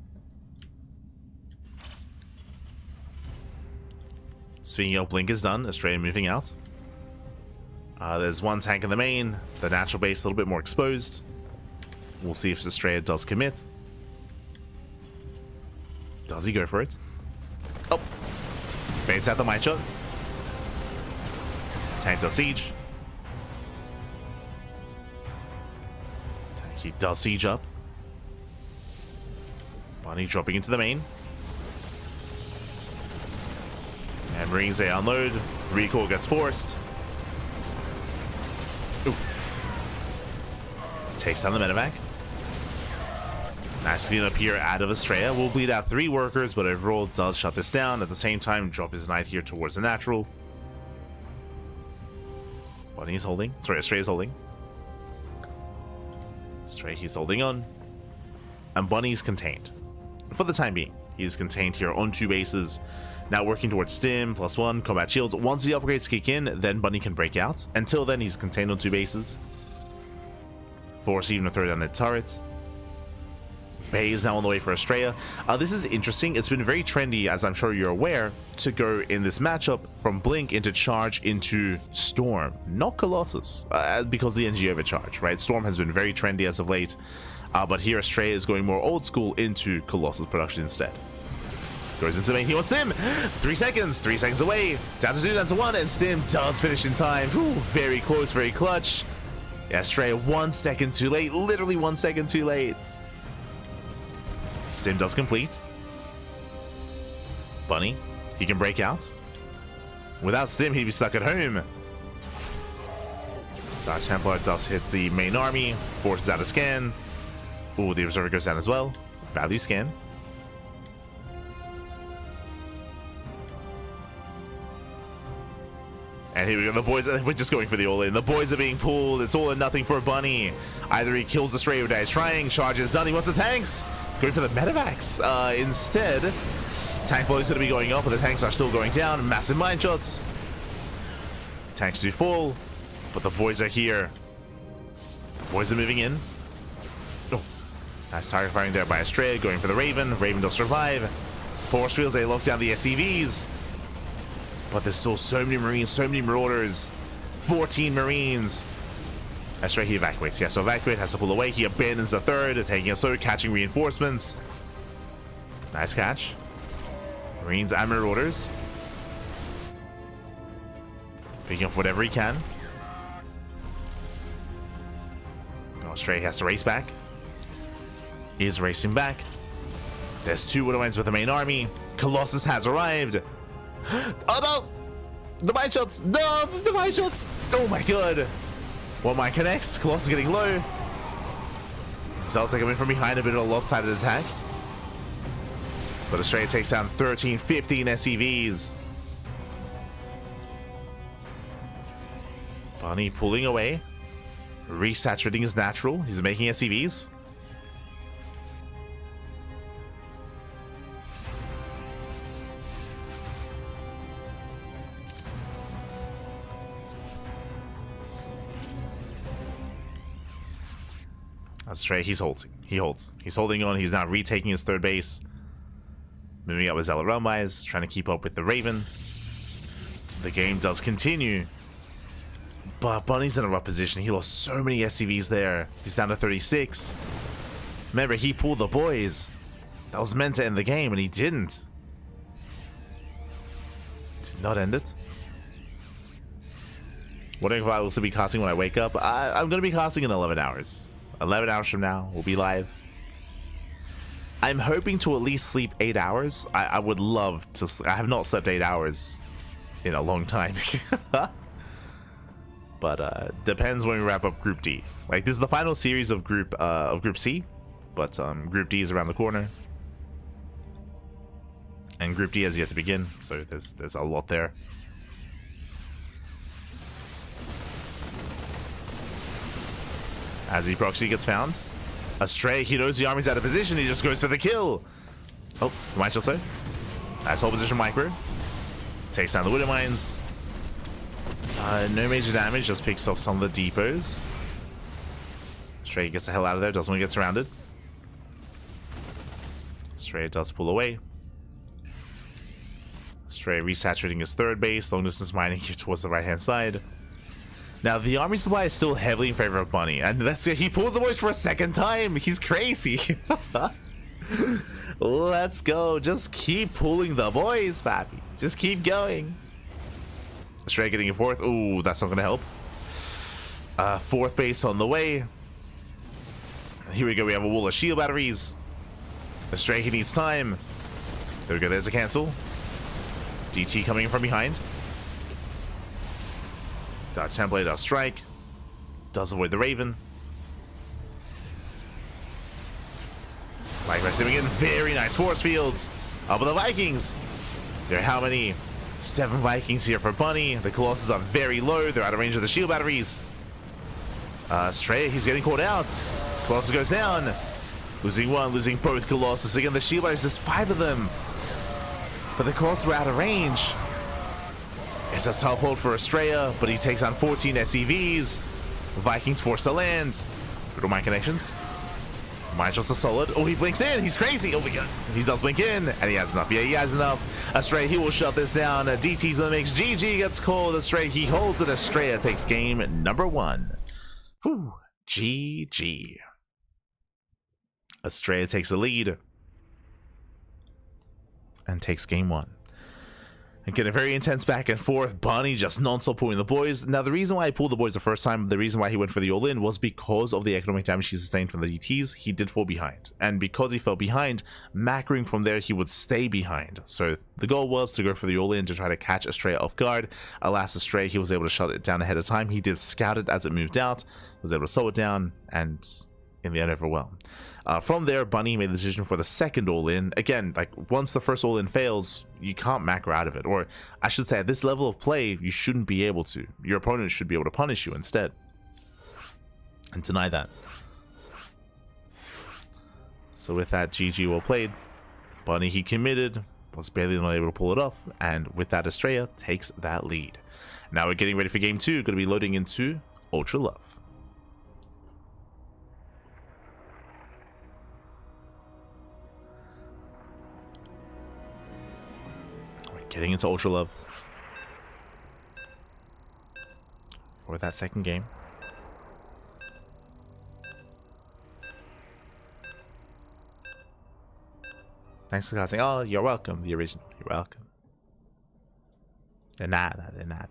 Speaking of, Blink is done. Estrella moving out. There's one tank in the main. The natural base a little bit more exposed. We'll see if Estrella does commit. Does he go for it? Oh! Baits out the mine shot. Tank does siege. Tank, he does siege up. Bunny dropping into the main. And Marines, they unload. Recall gets forced. Ooh. Takes down the medevac. Nice clean up here out of Estrella. Will bleed out 3 workers, but overall does shut this down. At the same time, drop his knight here towards the natural. Bunny's holding. Sorry, Estrella's holding. Estrella, he's holding on. And Bunny's contained. For the time being, he's contained here on 2 bases. Now working towards Stim, +1, combat shields. Once the upgrades kick in, then Bunny can break out. Until then, he's contained on 2 bases. Force even to throw down the turret. Bay is now on the way for Estrella. This is interesting. It's been very trendy, as I'm sure you're aware, to go in this matchup from Blink into Charge into Storm, not Colossus, because the NG overcharge, right? Storm has been very trendy as of late, but here Estrella is going more old school into Colossus production instead. Goes into main, he wants Stim! 3 seconds, 3 seconds away, down to 2, down to 1, and Stim does finish in time. Ooh, very close, very clutch. Yeah, Estrella 1 second too late, literally 1 second too late. Stim does complete. Bunny, he can break out. Without Stim, he'd be stuck at home. Dark Templar does hit the main army, forces out a scan. Ooh, the observer goes down as well. Value scan. And here we go, the boys, we're just going for the all-in. The boys are being pulled, it's all or nothing for Bunny. Either he kills the Stray or dies trying, charge is done, he wants the tanks. Going for the medevacs. Instead, tank volley is going to be going up, but the tanks are still going down. Massive mine shots. Tanks do fall, but the boys are here. The boys are moving in. Oh, nice target firing there by Estrella, going for the Raven. Raven does survive. Force fields, they lock down the SCVs. But there's still so many Marines, so many Marauders. 14 Marines. Estrella, he evacuates. He has to evacuate, has to pull away. He abandons the third, taking a sword, catching reinforcements. Nice catch. Marines and Marauders. Picking up whatever he can. Oh, Estrella has to race back. He is racing back. There's 2 Widowmines with the main army. Colossus has arrived. Oh no! The mine shots! No! The mine shots! Oh my god! One mine connects. Colossus getting low. Celtic coming from behind, a bit of a lopsided attack. But Estrella takes down 13, 15 SCVs. Bunny pulling away. Resaturating his natural. He's making SCVs. That's straight. He's holding. He holds. He's holding on. He's now retaking his 3rd base. Moving up with HeRoMaRinE, trying to keep up with the Raven. The game does continue. But Bunny's in a rough position. He lost so many SCVs there. He's down to 36. Remember, he pulled the boys. That was meant to end the game, and he didn't. Did not end it. Wondering if I will also be casting when I wake up. I'm going to be casting in 11 hours. 11 hours from now, we'll be live. I'm hoping to at least sleep 8 hours. I would love to. I have not slept 8 hours in a long time. But depends when we wrap up Group D. Like, this is the final series of Group C, but Group D is around the corner, and Group D has yet to begin. So there's a lot there. As the proxy gets found, Estrella, he knows the army's out of position. He just goes for the kill. Oh, might also. Nice whole position micro. Takes down the Widow Mines. No major damage, just picks off some of the depots. Estrella gets the hell out of there, doesn't want to get surrounded. Estrella does pull away. Estrella resaturating his 3rd base, long distance mining here towards the right hand side. Now, the army supply is still heavily in favor of Bunny, and he pulls the boys for a second time. He's crazy. Let's go. Just keep pulling the boys, papi. Just keep going. Stray getting a fourth. Ooh, that's not going to help. Fourth base on the way. Here we go. We have a wall of shield batteries. Stray, he needs time. There we go. There's a cancel. DT coming in from behind. Dodge template does strike. Does avoid the Raven. Like receiving in very nice force fields. Up with the Vikings. There are how many? 7 Vikings here for Bunny. The Colossus are very low. They're out of range of the shield batteries. Stray, he's getting caught out. Colossus goes down. Losing one, losing both Colossus. Again, the shield batteries, there's 5 of them. But the Colossus were out of range. It's a tough hold for Estrella, but he takes on 14 SCVs. Vikings force to land. Brutal mind connections. Mind just a solid. Oh, he blinks in. He's crazy. Oh my god. He does blink in, and he has enough. Yeah, he has enough. Estrella, he will shut this down. DT's in the mix. GG gets called. Estrella, he holds it. Estrella takes game number 1. Whew. GG. Estrella takes the lead and takes game 1. And getting a very intense back and forth. Bunny just non-stop pulling the boys. Now, the reason why I pulled the boys the first time, the reason why he went for the all-in was because of the economic damage he sustained from the DTs. He did fall behind. And because he fell behind, macroing from there, he would stay behind. So the goal was to go for the all-in to try to catch Estrella off guard. Alas, Estrella, he was able to shut it down ahead of time. He did scout it as it moved out. Was able to slow it down and in the end overwhelm. From there, Bunny made the decision for the second all-in. Again, like once the first all-in fails, you can't macro out of it. Or I should say, at this level of play, you shouldn't be able to. Your opponent should be able to punish you instead. And deny that. So with that, GG well played. Bunny, he committed, was barely not able to pull it off. And with that, Estrella takes that lead. Now we're getting ready for game 2. Going to be loading into Ultra Love. Getting into Ultra Love for that second game. Thanks for casting. Oh, you're welcome. The original. You're welcome. De nada, de nada.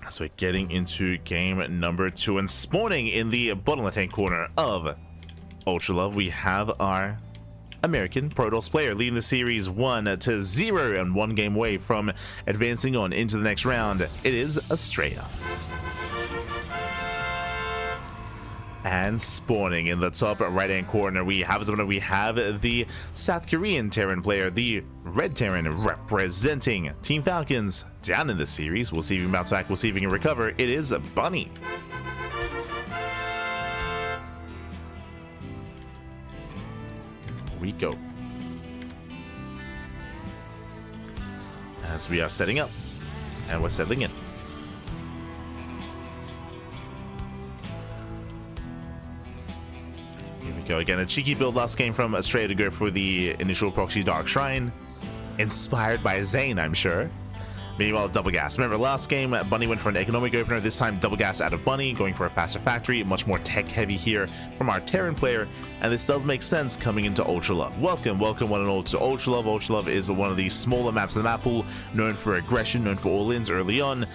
So we're getting into game number 2 and spawning in the bottom left-hand corner of Ultra Love, we have our American Protoss player leading the series 1-0 and 1 game away from advancing on into the next round. It is Estrella. And spawning in the top right-hand corner, we have the South Korean Terran player, the Red Terran representing Team Falcons down in the series. We'll see if he can bounce back. We'll see if he can recover. It is Bunny. Here we go. As we are setting up, and we're settling in. Go again, a cheeky build last game from Estrella to go for the initial proxy Dark Shrine, inspired by Zoun, I'm sure. Meanwhile, double gas. Remember last game, Bunny went for an economic opener. This time, double gas out of Bunny, going for a faster factory, much more tech heavy here from our Terran player, and this does make sense coming into Ultra Love. Welcome one and all to Ultra Love. Ultra Love is one of the smaller maps in the map pool, known for aggression, known for all-ins early on.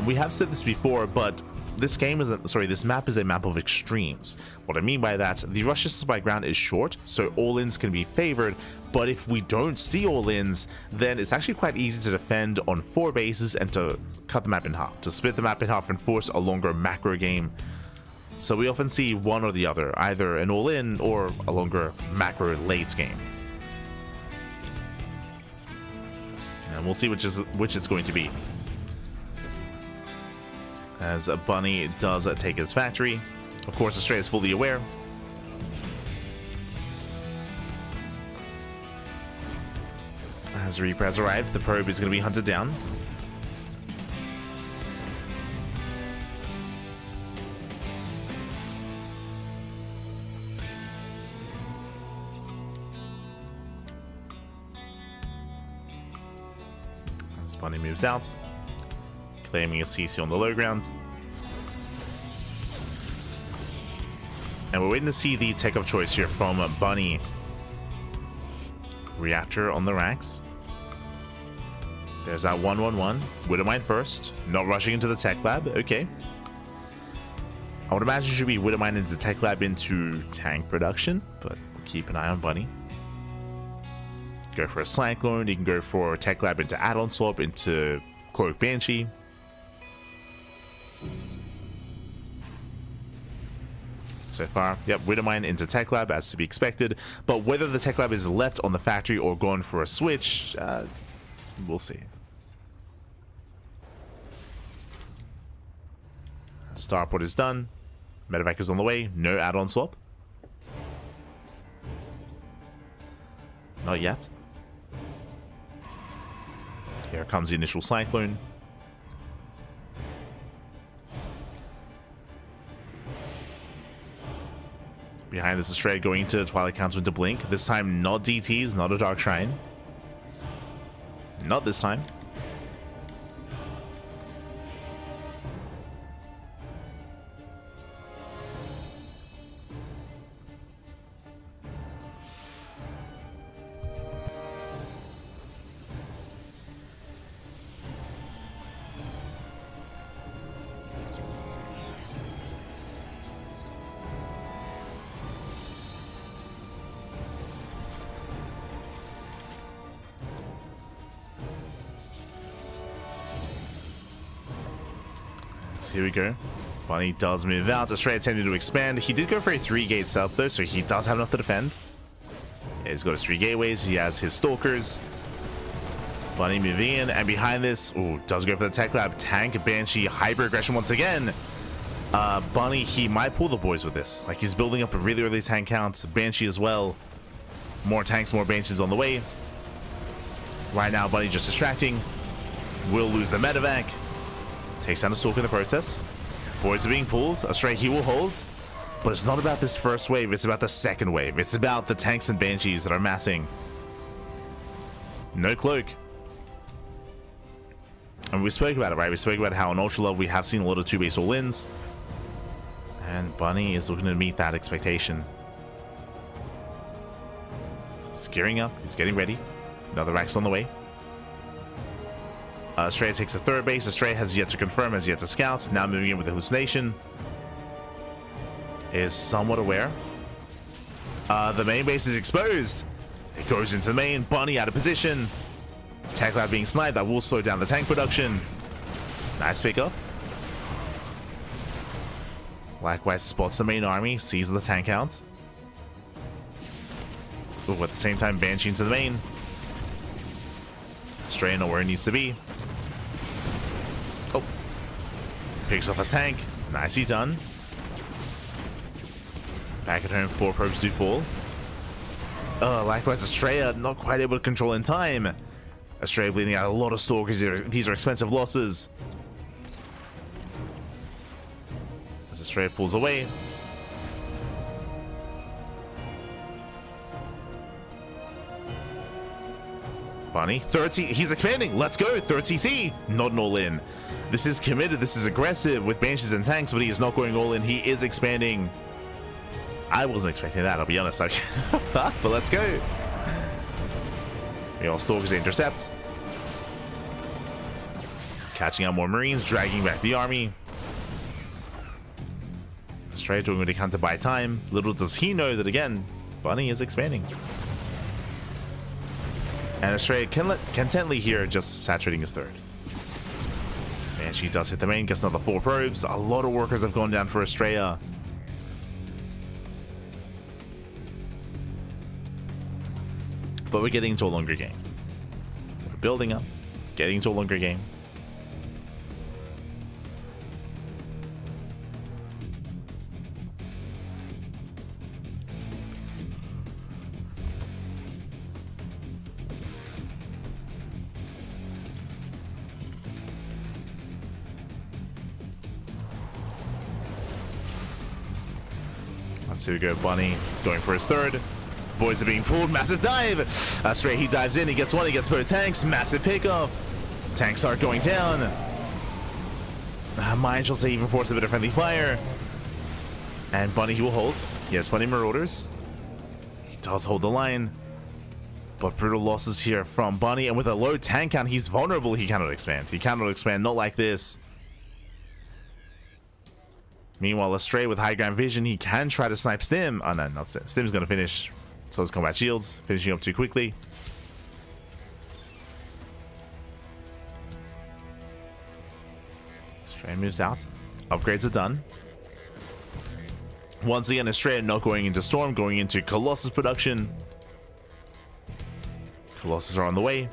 We have said this before, but this map is a map of extremes. What I mean by that, the rush distance by ground is short, so all-ins can be favored, but if we don't see all-ins, then it's actually quite easy to defend on 4 bases and to cut the map in half, to split the map in half and force a longer macro game. So we often see one or the other, either an all-in or a longer macro late game. And we'll see which it's going to be. As Bunny does take his factory. Of course, Estrella is fully aware. As Reaper has arrived, the probe is going to be hunted down. Bunny moves out, claiming a CC on the low ground. And we're waiting to see the tech of choice here from Bunny. Reactor on the racks. There's that 1-1-1. WidowMine first. Not rushing into the tech lab. Okay. I would imagine it should be WidowMine into tech lab into tank production, but keep an eye on Bunny. Go for a Cyclone. You can go for tech lab into add-on swap into Cloak Banshee. So far, yep, WidowMine into tech lab as to be expected, but whether the tech lab is left on the factory or going for a switch, we'll see. Starport is done. Medevac is on the way. No add-on swap. Not yet. Here comes the initial Cyclone. Behind this is Stray going into Twilight Council into Blink. This time not DTs, not a Dark Shrine. Not this time. Here we go. Bunny does move out. Astray attempted to expand. He did go for a 3-gate setup though, so he does have enough to defend. He's got his 3 gateways. He has his stalkers. Bunny moving in, and behind this, ooh, does go for the tech lab. Tank, Banshee, hyper aggression once again. Bunny, he might pull the boys with this. Like, he's building up a really early tank count. Banshee as well. More tanks, more Banshees on the way. Right now, Bunny just distracting. Will lose the medevac. Takes down the Stalker in the process. Boys are being pulled. Astray, he will hold. But it's not about this first wave. It's about the second wave. It's about the tanks and Banshees that are massing. No cloak. And we spoke about it, right? We spoke about how in Ultra Love we have seen a lot of 2-base all-ins. And Bunny is looking to meet that expectation. He's gearing up. He's getting ready. Another rack's on the way. Astray takes a 3rd base. Astray has yet to confirm, has yet to scout. Now moving in with the hallucination. Is somewhat aware. The main base is exposed. It goes into the main. Bunny out of position. Tech lab being sniped. That will slow down the tank production. Nice pickup. Likewise spots the main army. Sees the tank count. Ooh, at the same time, Banshee into the main. Astray know where it needs to be. Oh. Picks off a tank. Nicely done. Back at home, 4 probes do fall. Likewise, Astray not quite able to control in time. Astray bleeding out a lot of stalkers. These are expensive losses. As Astray pulls away. Bunny, 30, he's expanding. Let's go, 3rd CC. Not an all-in. This is committed. This is aggressive with Banshees and tanks, but he is not going all-in. He is expanding. I wasn't expecting that, I'll be honest. But let's go. We all stalkers intercept. Catching out more Marines, dragging back the army. Astray doing what he can to buy time. Little does he know that, again, Bunny is expanding. And Astray contently here, just saturating his 3rd. And she does hit the main, gets another 4 probes. A lot of workers have gone down for Astray. But we're getting into a longer game. We're building up, getting into a longer game. Let's see, we go. Bunny going for his 3rd. Boys are being pulled. Massive dive. Astray, he dives in. He gets 1. He gets both tanks. Massive pickoff. Tanks start going down. Mine shall say even force a bit of friendly fire. And Bunny, he will hold. He has plenty of Marauders. He does hold the line. But brutal losses here from Bunny. And with a low tank count, he's vulnerable. He cannot expand. He cannot expand. Not like this. Meanwhile, Astray with high ground vision, he can try to snipe Stim. Oh no, not Stim. Stim's going to finish. So is combat shields. Finishing up too quickly. Astray moves out. Upgrades are done. Once again, Astray not going into Storm, going into Colossus production. Colossus are on the way.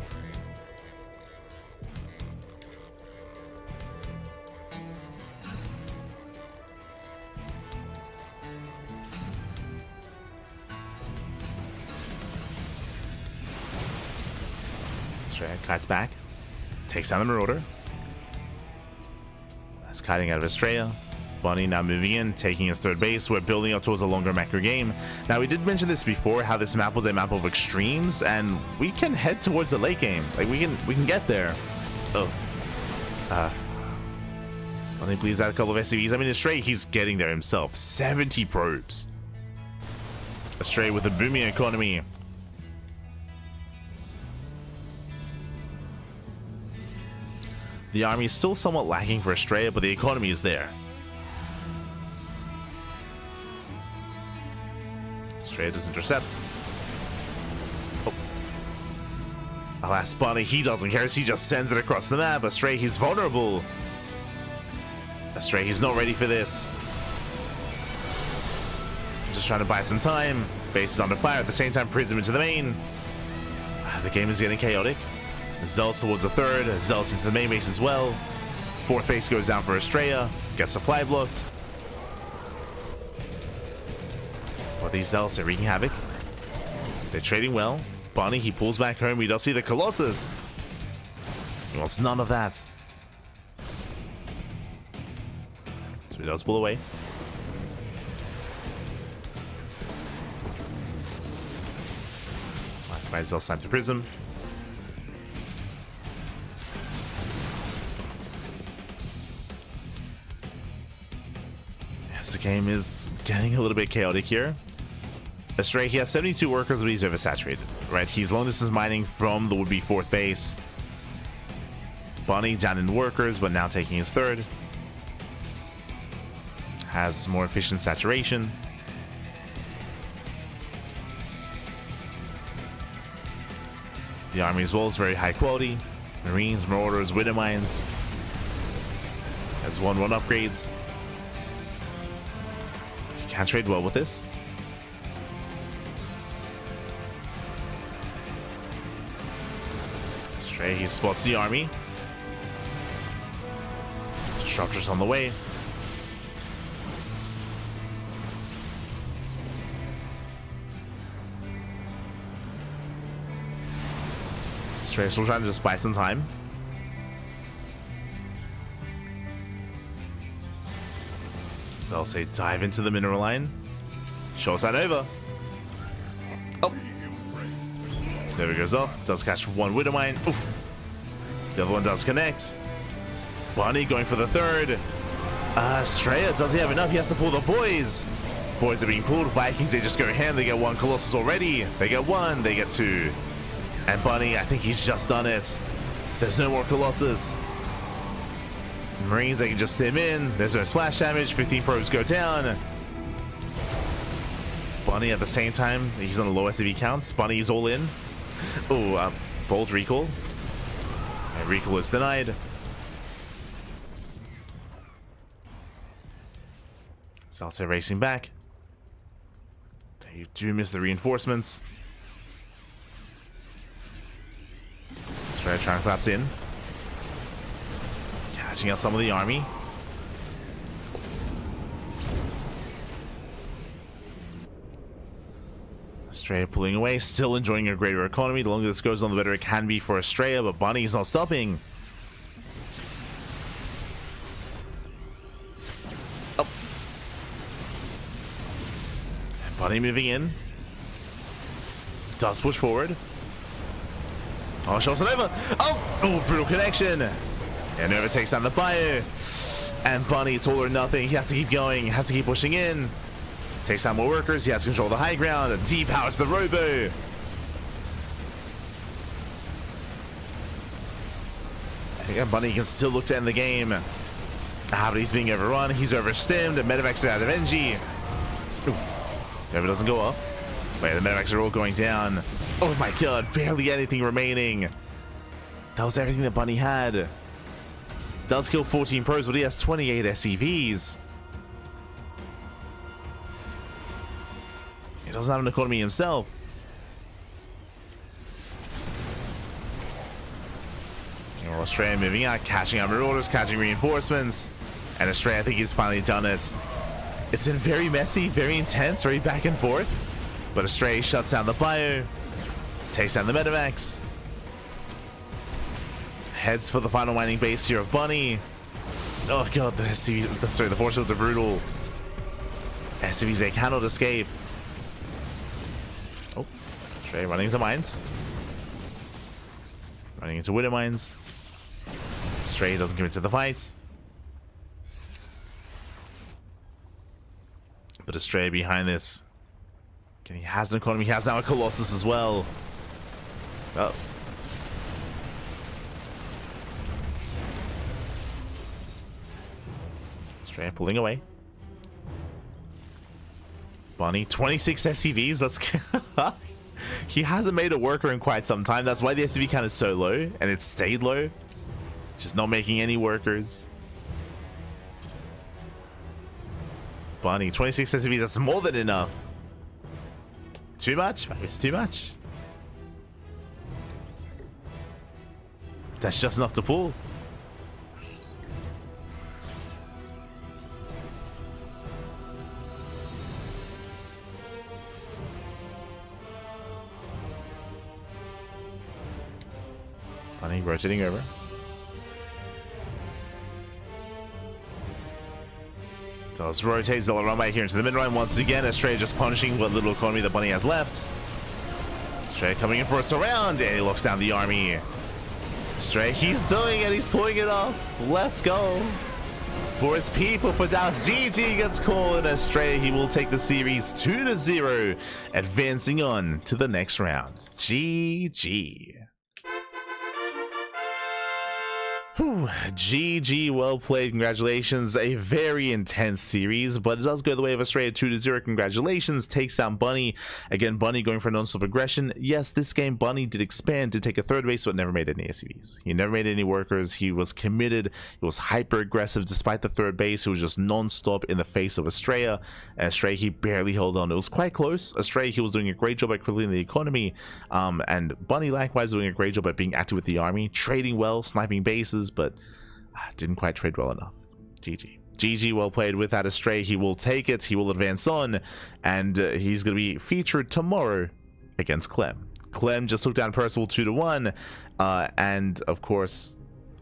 Astray kites back. Takes down the Marauder. That's kiting out of Estrella. Bunny now moving in, taking his third base. We're building up towards a longer macro game. Now, we did mention this before, how this map was a map of extremes, and we can head towards the late game. Like, we can get there. Oh. Bunny bleeds out a couple of SCVs. I mean, Astray, he's getting there himself. 70 probes. Astray with a booming economy. The army is still somewhat lacking for Astray, but the economy is there. Astray does intercept. Oh. Alas, Bunny, he doesn't care. He just sends it across the map. Astray, he's vulnerable. Astray, he's not ready for this. Just trying to buy some time. Base is under fire. At the same time, Prism into the main. The game is getting chaotic. Zealous towards the third. Zealous into the main base as well. Fourth base goes down for Estrella. Gets supply blocked. But these Zealots are wreaking havoc. They're trading well. Bunny, he pulls back home. We does see the Colossus. He wants none of that. So he does pull away. Right, Zealous time to Prism. The game is getting a little bit chaotic here. Astray, he has 72 workers, but he's oversaturated, right? He's long distance mining from the would-be fourth base. Bunny down in workers, but now taking his third. Has more efficient saturation. The army as well is very high quality. Marines, Marauders, Widow Mines. Has 1-1 upgrades. Can trade well with this. Astray, he spots the army. Disruptors on the way. Astray still trying to just buy some time. So I'll say dive into the mineral line. Shows that over. Oh. There it goes off. Does catch one Widow Mine. Oof. The other one does connect. Bunny going for the third. Estrella, does he have enough? He has to pull the boys. Boys are being pulled. Vikings, they just go ham. They get one Colossus already. They get one. They get two. And Bunny, I think he's just done it. There's no more Colossus. Marines, they can just stim in. There's no splash damage. 15 probes go down. Bunny at the same time, he's on a low SCV count. Bunny is all in. Oh, bold recall. And recall is denied. Zelta racing back. They do miss the reinforcements. Trying to collapse in. Catching out some of the army. Estrella pulling away, still enjoying a greater economy. The longer this goes on, the better it can be for Estrella, but Bunny's not stopping. Oh. And Bunny moving in. Does push forward. Oh, shots Nova. Oh, brutal connection. And Nova takes down the bio. And Bunny, it's all or nothing. He has to keep going, has to keep pushing in. Takes down more workers. He has to control the high ground. Depowers the Robo. And Bunny can still look to end the game. But he's being overrun. He's overstimmed. Medevac's out of NG. Nova doesn't go up. Wait, the Medevac's are all going down. Oh my god, barely anything remaining. That was everything that Bunny had. Does kill 14 pros, but he has 28 SCVs. He doesn't have an economy himself. Well, Australia moving out, catching up orders, catching reinforcements. And Australia, I think he's finally done it. It's been very messy, very intense, very back and forth. But Australia shuts down the bio, takes down the Medevacs. Heads for the final mining base here of Bunny. Oh god, the SCVs, the force fields are brutal. SCVs, they cannot escape. Oh, Australia running into mines. Running into widow mines. Stray doesn't commit to the fight. But Astray behind this. Okay, he has an economy. He has now a Colossus as well. Oh. Astray pulling away. Bunny, 26 SCVs. That's he hasn't made a worker in quite some time. That's why the SCV count is so low, and it stayed low. Just not making any workers. Bunny, 26 SCVs. That's more than enough. Too much? Maybe it's too much. That's just enough to pull. Bunny rotating over. Does rotate, they'll run back here into the mid line once again. Australia just punishing what little economy that Bunny has left. Australia coming in for a surround, and he locks down the army. Australia, he's doing it, he's pulling it off. Let's go. For his people, for Dallas, GG gets called, and Australia, he will take the series 2-0, advancing on to the next round. GG. Whew. GG, well played, congratulations. A very intense series, but it does go the way of Australia 2-0. Congratulations, takes down Bunny. Again, Bunny going for non-stop aggression. Yes, this game Bunny did expand to take a third base, but never made any SCVs. He never made any workers. He was committed. He was hyper aggressive despite the third base. He was just non-stop in the face of Australia, and Australia, he barely held on. It was quite close. Australia, he was doing a great job at crippling the economy, and Bunny likewise doing a great job at being active with the army, trading well, sniping bases, but didn't quite trade well enough. GG. GG, well played. With that Astray, he will take it, he will advance on, and he's going to be featured tomorrow against Clem. Clem just took down Percival 2-1, and of course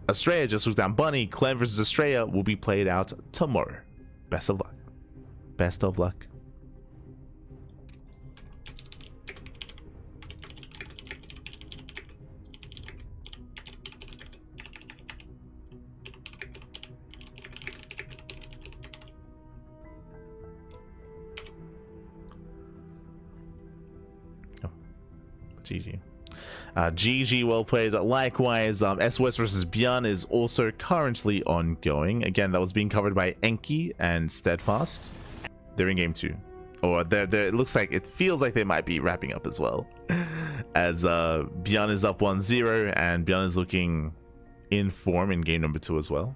Australia just took down Bunny. Clem versus Australia will be played out tomorrow. Best of luck. Best of luck. GG. GG, well played. Likewise, SOS versus Björn is also currently ongoing. Again, that was being covered by Enki and Steadfast. They're in game 2. Or it looks like, it feels like they might be wrapping up as well. As Björn is up 1-0, and Björn is looking in form in game number 2 as well.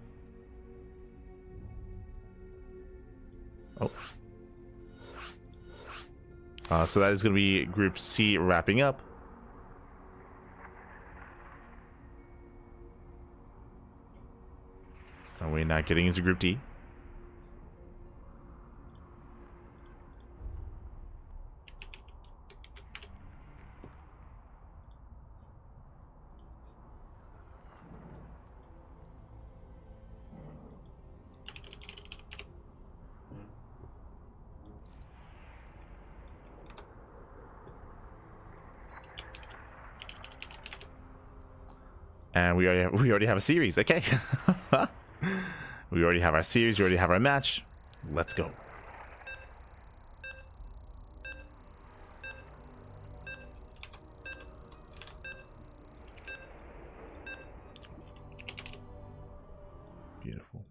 Oh. So that is going to be Group C wrapping up. And we're now getting into Group D. And we already have a series. Okay. We already have our series. We already have our match. Let's go. Beautiful.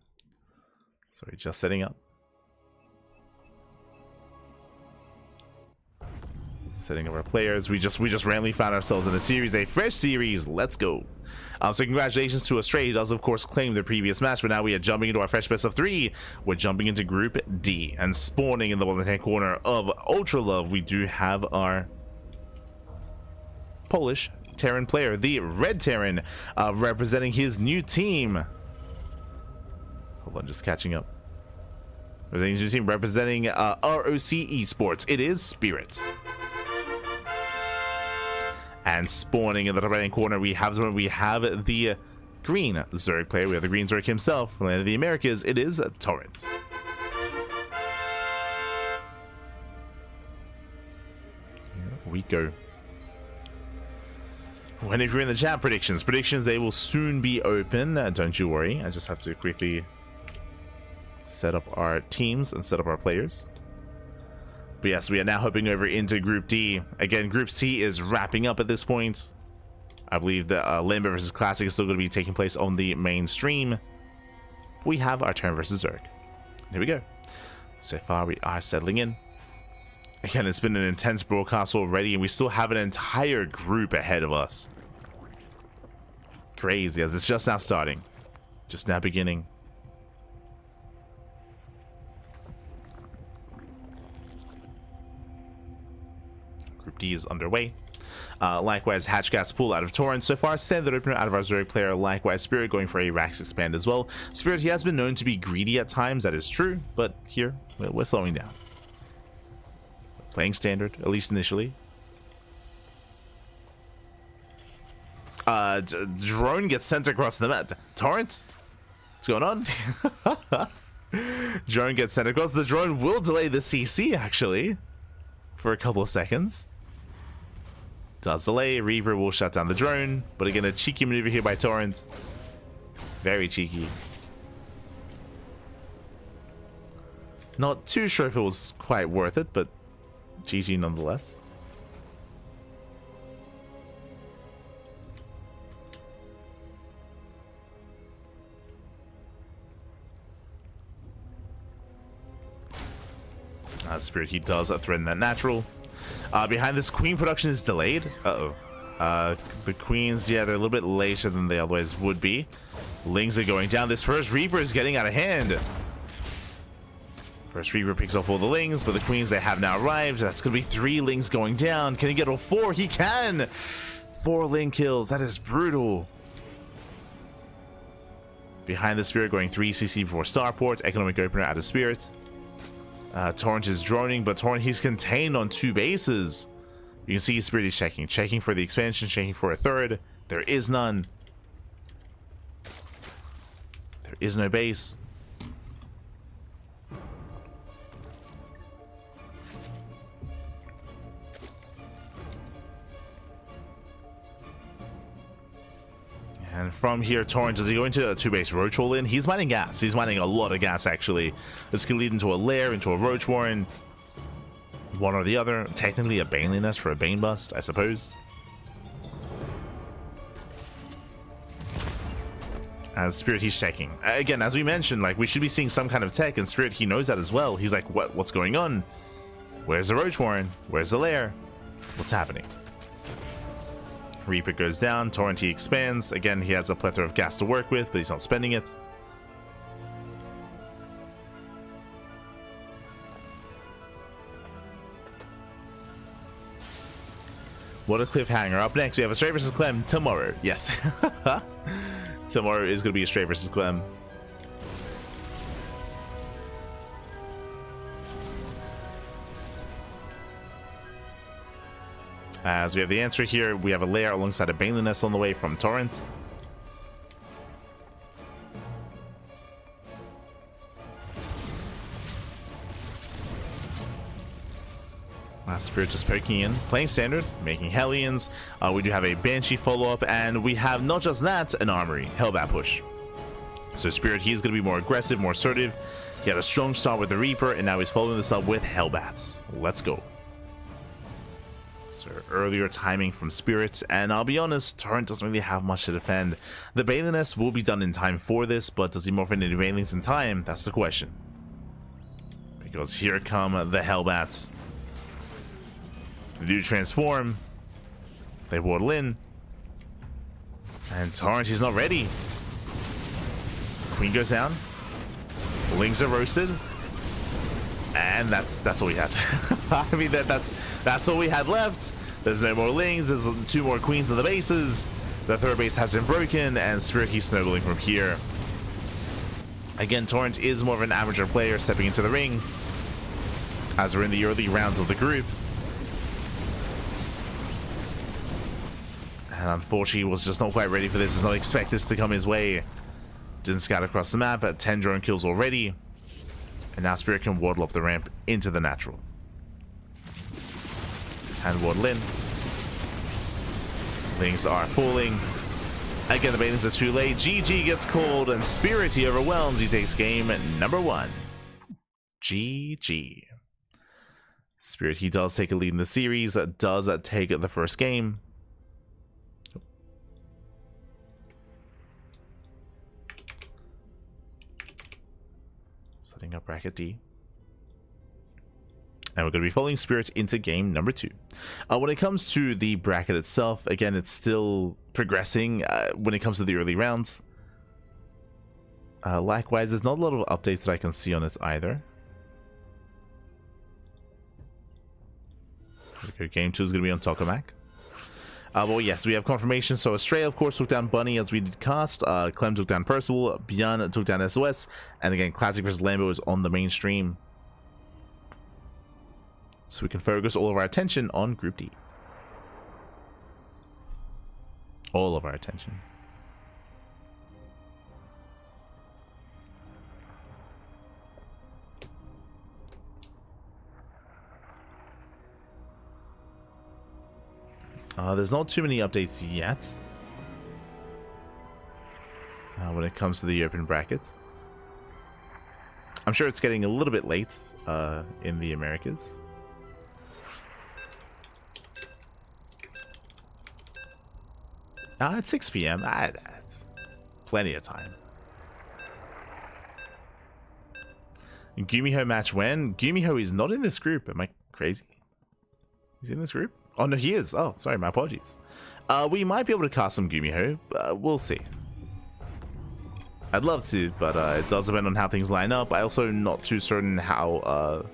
Sorry, just setting up. Setting up our players. We just randomly found ourselves in a series, a fresh series. Let's go. So congratulations to Astray. He does of course claim the previous match, but now we are jumping into our fresh best of 3. We're jumping into Group D, and spawning in the bottom hand corner of Ultra Love, we do have our Polish Terran player, the Red Terran, representing his new team. Hold on, just catching up. Representing his new team, representing ROC Esports. It is Spirit. And spawning in the top right hand corner, we have the green Zerg player. We have the green Zerg himself from the land of the Americas. It is Torrent. Here we go. Whenever you're in the chat, predictions, they will soon be open. Don't you worry. I just have to quickly set up our teams and set up our players. But yes, we are now hopping over into Group D. Again, Group C is wrapping up at this point. I believe that Lambert vs. Classic is still going to be taking place on the main stream. We have our Terran vs. Zerg. Here we go. So far, we are settling in. Again, it's been an intense broadcast already, and we still have an entire group ahead of us. Crazy, as it's just now starting. Just now beginning. Group D is underway. Likewise, Hatchgas pull out of Torrent. So far, standard opener out of our Zerg player. Likewise, Spirit going for a Rax expand as well. Spirit, he has been known to be greedy at times, that is true, but here, we're slowing down. Playing standard, at least initially. Drone gets sent across the map. Torrent? What's going on? Drone gets sent across. The drone will delay the CC, actually, for a couple of seconds. Does delay. Reaper will shut down the drone, but again, a cheeky maneuver here by Torrent. Very cheeky. Not too sure if it was quite worth it, but GG nonetheless. Spirit, he does threaten that natural. Behind this, Queen production is delayed. The Queens, yeah, they're a little bit later than they otherwise would be. Lings are going down. This first Reaper is getting out of hand. First Reaper picks off all the Lings, but the Queens, they have now arrived. That's going to be 3 Lings going down. Can he get all 4? He can! 4 Ling kills. That is brutal. Behind the Spirit, going 3 CC before Starport. Economic opener out of Spirit. Torrent is droning, but Torrent, he's contained on 2 bases. You can see Spirit is checking for the expansion, checking for a 3rd. There is none. There is no base. And from here, Torrent, does he go into a 2-base Roach Wall in? He's mining gas. He's mining a lot of gas, actually. This can lead into a lair, into a Roach Warren. One or the other. Technically a Baneley Nest for a Bane Bust, I suppose. As Spirit, he's checking. Again, as we mentioned, like, we should be seeing some kind of tech, and Spirit, he knows that as well. He's like, what's going on? Where's the Roach Warren? Where's the lair? What's happening? Reaper goes down. Torrent, he expands. Again, he has a plethora of gas to work with, but he's not spending it. What a cliffhanger. Up next, we have a Stray vs. Clem tomorrow. Yes. Tomorrow is going to be a Stray vs. Clem. As we have the answer here, we have a lair alongside a Baneley Nest on the way from Torrent. Spirit just poking in, playing standard, making Hellions. We do have a Banshee follow-up, and we have not just that, an Armory, Hellbat push. So Spirit, he's going to be more aggressive, more assertive. He had a strong start with the Reaper, and now he's following this up with Hellbats. Let's go. So earlier timing from Spirit, and I'll be honest, Torrent doesn't really have much to defend. The Baliness will be done in time for this, but does he morph into Banelings in time? That's the question. Because here come the Hellbats. They do transform. They waddle in. And Torrent, he's not ready. Queen goes down. Lings are roasted. And that's all we had. I mean, that's all we had left. There's no more Lings. There's 2 more Queens on the bases. The 3rd base has been broken, and Spirit keeps snowballing from here. Again, Torrent is more of an amateur player stepping into the ring, as we're in the early rounds of the group. And unfortunately, was just not quite ready for this. Does not expect this to come his way. Didn't scout across the map, at 10 drone kills already. And now Spirit can waddle up the ramp into the natural. And waddle in. Things are falling. Again, the Banelings are too late. GG gets called, and Spirit, he overwhelms. He takes game number 1. GG. Spirit, he does take a lead in the series. Does take the first game. Setting up bracket D. And we're going to be following Spirit into game number 2. When it comes to the bracket itself, again, it's still progressing when it comes to the early rounds. Likewise, there's not a lot of updates that I can see on it either. Okay, game 2 is going to be on Tokamak. Well, yes, we have confirmation. So Astrea, of course, took down Bunny as we did cast. Clem took down Percival. Bjorn took down SOS. And again, Classic vs. Lambo is on the mainstream. So we can focus all of our attention on Group D. All of our attention. There's not too many updates yet when it comes to the open bracket. I'm sure it's getting a little bit late in the Americas. It's 6 p.m. That's plenty of time. Gumiho match when? Gumiho is not in this group. Am I crazy? He's in this group? Oh, no, he is. Oh, sorry, my apologies. We might be able to cast some Gumiho. We'll see. I'd love to, but it does depend on how things line up. I also not too certain how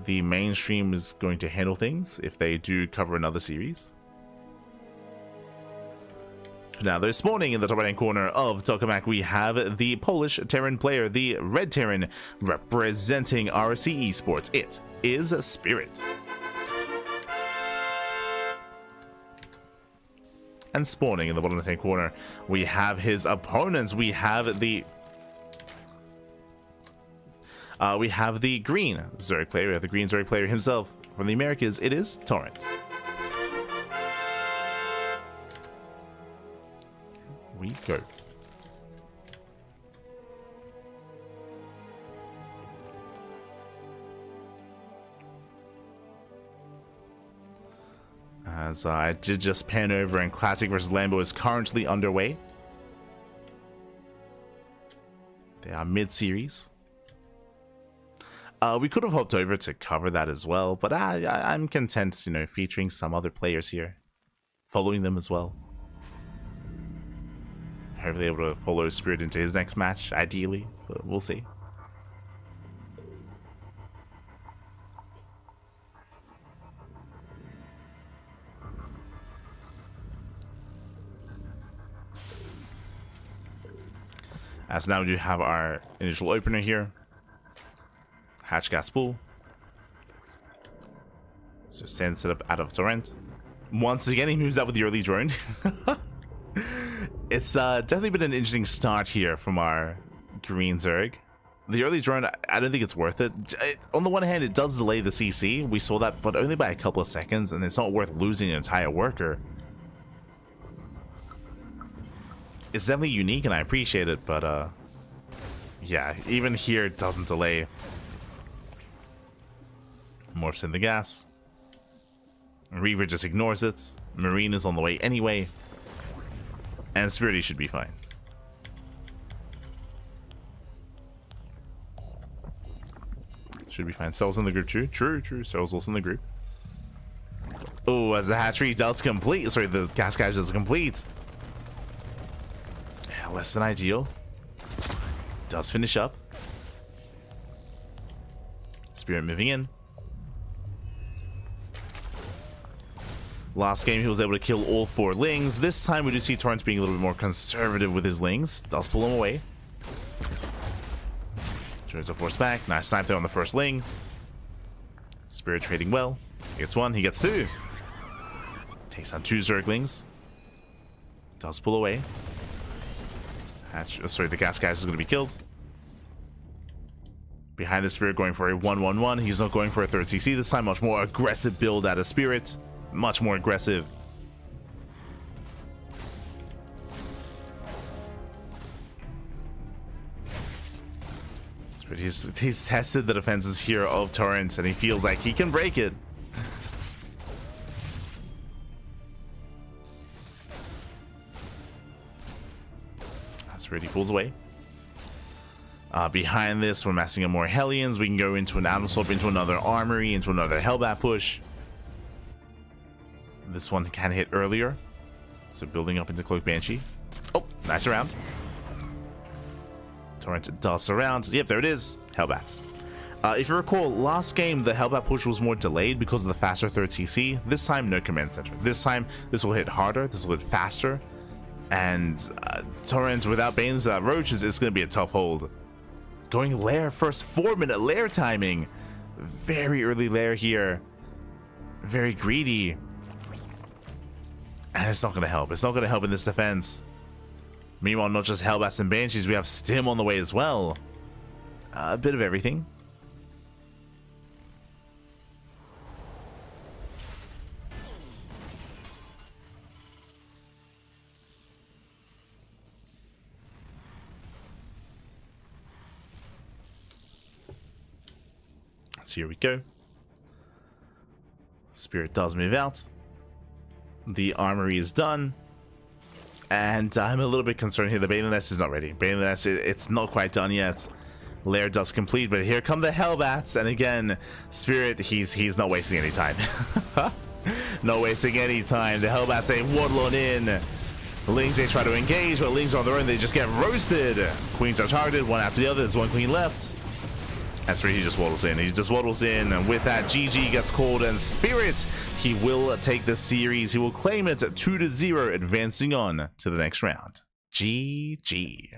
the mainstream is going to handle things if they do cover another series. Now, this morning in the top right-hand corner of Tokamak, we have the Polish Terran player, the Red Terran, representing RC Esports. It is Spirit. And spawning in the bottom left-hand corner, we have his opponents. We have the green Zerg player. We have the green Zerg player himself from the Americas. It is Torrent. We go. As I did just pan over, and Classic vs. Lambo is currently underway. They are mid-series. We could have hopped over to cover that as well, but I'm content, you know, featuring some other players here, following them as well. Hopefully able to follow Spirit into his next match, ideally, but we'll see. As now we do have our initial opener here. Hatch gas pool. So send set up out of Torrent. Once again, he moves out with the early drone. It's definitely been an interesting start here from our green Zerg. The early drone, I don't think it's worth it. On the one hand, it does delay the CC. We saw that, but only by a couple of seconds, and it's not worth losing an entire worker. It's definitely unique, and I appreciate it, but yeah, even here, it doesn't delay. Morphs in the gas. Reaver just ignores it. Marine is on the way anyway. And Spirity should be fine. Should be fine. Cell's in the group too. True. Cell's also in the group. Oh, as the hatchery does complete. Sorry, the gas guy does complete. Yeah, less than ideal. Does finish up. Spirit moving in. Last game, he was able to kill all 4 Lings. This time, we do see Torrent being a little bit more conservative with his Lings. Does pull him away. Joins a force back. Nice snipe there on the first Ling. Spirit trading well. He gets 1. He gets 2. Takes on 2 Zerglings. Does pull away. The gas guy is going to be killed. Behind the Spirit going for a 1-1-1. He's not going for a 3rd CC this time. Much more aggressive build out of Spirit. Much more aggressive. But he's tested the defenses here of Torrent, and he feels like he can break it. That's where he pulls away. Behind this, we're massing up more Hellions. We can go into an Atom Swap, into another Armory, into another Hellbat push. This one can hit earlier. So building up into Cloak Banshee. Oh, nice round. Torrent does surround. Yep, there it is. Hellbats. If you recall, last game, the Hellbat push was more delayed because of the faster 3rd CC. This time, no command center. This time, this will hit harder. This will hit faster. And Torrent, without Banes, without Roaches, it's going to be a tough hold. Going lair first. 4-minute lair timing. Very early lair here. Very greedy. And it's not going to help. It's not going to help in this defense. Meanwhile, not just Hellbats and Banshees, we have Stim on the way as well. A bit of everything. So here we go. Spirit does move out. The armory is done. And I'm a little bit concerned here. The Baneling Nest is not ready. Baneling Nest, it's not quite done yet. Lair does complete, but here come the Hellbats. And again, Spirit, he's not wasting any time. Not wasting any time. The Hellbats say waddle on in. Lings, they try to engage, but Lings on their own, they just get roasted. Queens are targeted, one after the other. There's one queen left. That's where he just waddles in. He just waddles in, and with that, GG gets called, and Spirit, he will take the series. He will claim it 2-0, advancing on to the next round. GG.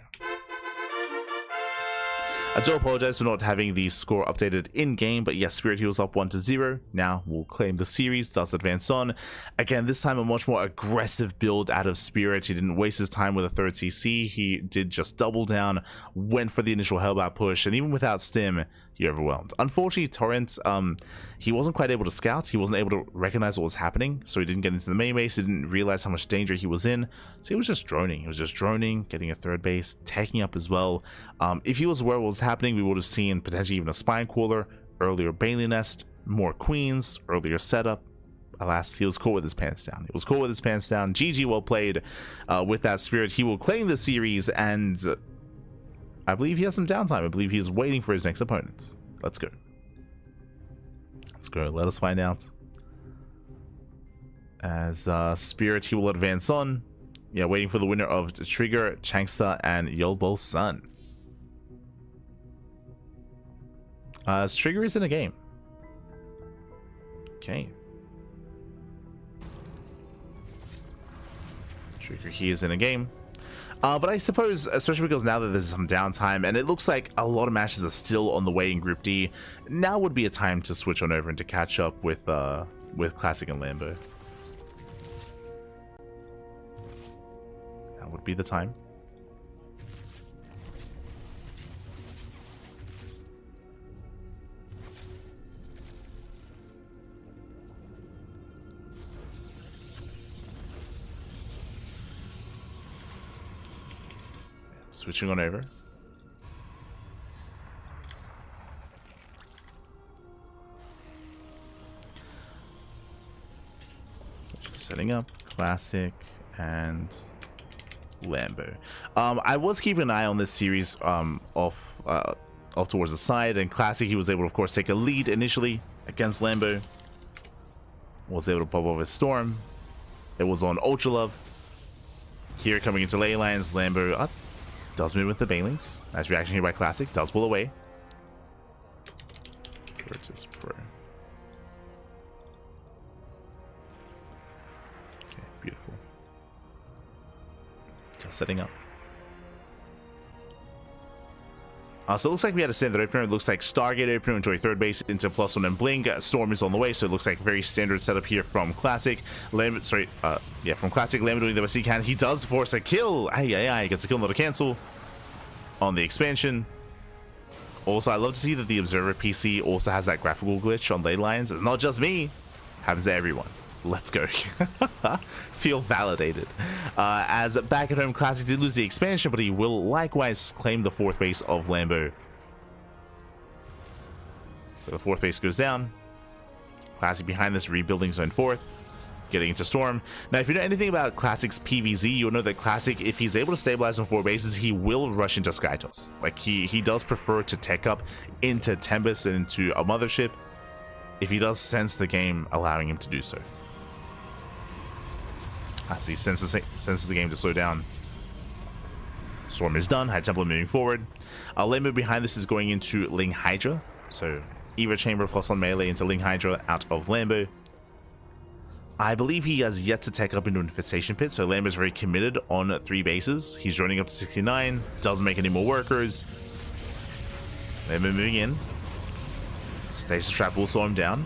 I do apologize for not having the score updated in-game, but yes, Spirit heals up 1-0. Now we'll claim the series, does advance on. Again, this time a much more aggressive build out of Spirit. He didn't waste his time with a 3rd CC. He did just double down, went for the initial Hellbat push, and even without Stim, he overwhelmed. Unfortunately, Torrent, he wasn't quite able to scout. He wasn't able to recognize what was happening, so he didn't get into the main base. He didn't realize how much danger he was in, so he was just droning. He was just droning, getting a 3rd base, taking up as well. If he was aware of what was happening, we would have seen potentially even a Spine Crawler, earlier Baneling Nest, more Queens, earlier setup. Alas, he was caught with his pants down. He was caught with his pants down. GG, well played. With that Spirit, he will claim the series, and I believe he has some downtime. I believe he's waiting for his next opponent. Let's go. Let's go. Let us find out. As Spirit, he will advance on. Yeah, waiting for the winner of Trigger, Changsta, and Yolbo Sun. Trigger is in a game. Okay. Trigger, he is in a game. But I suppose, especially because now that there's some downtime, and it looks like a lot of matches are still on the way in Group D, now would be a time to switch on over and to catch up with Classic and Lambo. That would be the time. Switching on over. Setting up Classic and Lambo. I was keeping an eye on this series off towards the side, and Classic, he was able to of course take a lead initially against Lambo. Was able to pop over Storm. It was on Ultra Love. Here coming into ley lines, Lambo does move with the Banelings. Nice reaction here by Classic. Does pull away. Virtus Pro. Okay, beautiful. Just setting up. So it looks like we had a standard opener. It looks like Stargate opener into a third base into +1 and Blink. Storm is on the way, so it looks like very standard setup here from Classic. From Classic, Lambo doing the best he can. He does force a kill. He gets a kill, not a cancel on the expansion. Also, I love to see that the Observer PC also has that graphical glitch on ley lines. It's not just me. Happens to everyone. Let's go. Feel validated. As back at home, Classic did lose the expansion, but he will likewise claim the fourth base of Lambo. So the fourth base goes down. Classic behind this, rebuilding zone fourth, getting into Storm. Now, if you know anything about Classic's PvZ, you'll know that Classic, if he's able to stabilize on 4 bases, he will rush into Skytoss. Like, he does prefer to tech up into Tempest and into a Mothership if he does sense the game allowing him to do so. As he senses the game to slow down. Storm is done. High Templar moving forward. Lambo behind this is going into Ling Hydra. So Eva Chamber +1 melee into Ling Hydra out of Lambo. I believe he has yet to tech up into Infestation Pit, so Lambo is very committed on 3 bases. He's joining up to 69. Doesn't make any more workers. Lambo moving in. Stasis Trap will slow him down.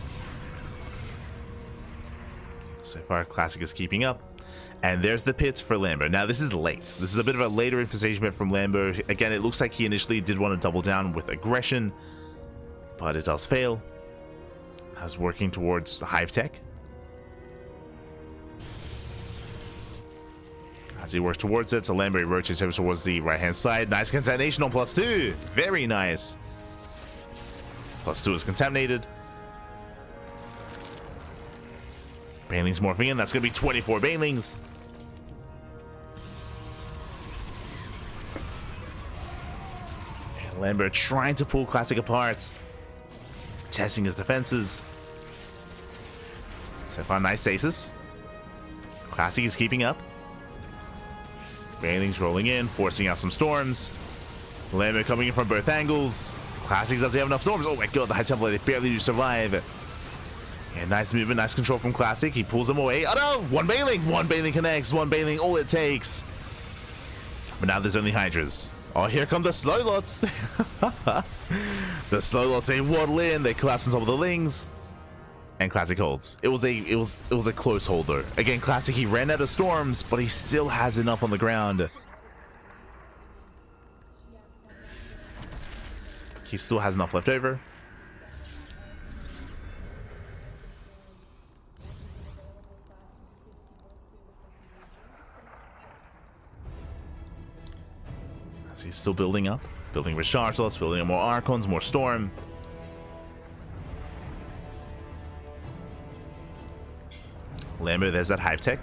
So far, Classic is keeping up. And there's the pits for Lambo. Now, this is late. This is a bit of a later infestation pit from Lambo. Again, it looks like he initially did want to double down with aggression, but it does fail. As working towards the Hive Tech. As he works towards it, so Lambo rotates over towards the right-hand side. Nice contamination on +2. Very nice. +2 is contaminated. Banelings morphing in. That's going to be 24 Banelings. And Lambo trying to pull Classic apart. Testing his defenses. So far, nice stasis. Classic is keeping up. Banelings rolling in, forcing out some storms. Lambo coming in from both angles. Classic doesn't have enough storms. Oh my god, the High Templar, they barely do survive. And nice movement, nice control from Classic. He pulls them away. Oh no! One Baneling connects. One Baneling, all it takes. But now there's only Hydras. Oh, here come the slow lots. The slow lots, they waddle in, they collapse on top of the Lings. And Classic holds. It was a close hold though. Again, Classic, he ran out of storms, but he still has enough on the ground. He still has enough left over. So he's still building up. Building recharge slots, building up more Archons, more Storm. Lambo, there's that Hive Tech.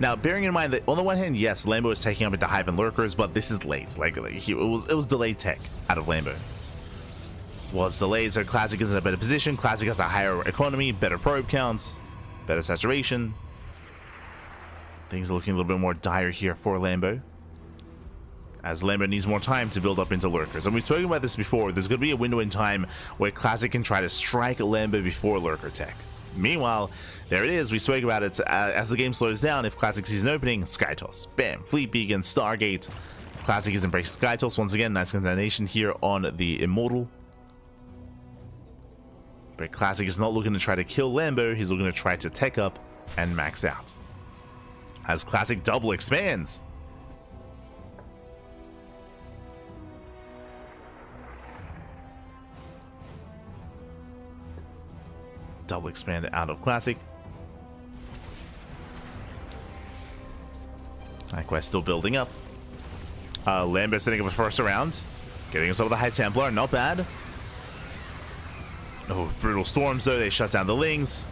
Now, bearing in mind that on the one hand, yes, Lambo is taking up into Hive and Lurkers, but this is late. It was delayed tech out of Lambo. Was delayed, so Classic is in a better position. Classic has a higher economy, better probe counts, better saturation. Things are looking a little bit more dire here for Lambo, as Lambo needs more time to build up into Lurkers. And we've spoken about this before. There's going to be a window in time where Classic can try to strike Lambo before Lurker tech. Meanwhile, there it is. We spoke about it. As the game slows down, if Classic sees an opening, Skytoss. Bam. Fleet Beacon, Stargate. Classic is embracing Skytoss once again. Nice contamination here on the Immortal. But Classic is not looking to try to kill Lambo. He's looking to try to tech up and max out. As Classic double expands. Double expand out of Classic. Likewise, still building up. Lambo setting up a first round. Getting us over the High Templar. Not bad. Oh, brutal storms though. They shut down the Lings.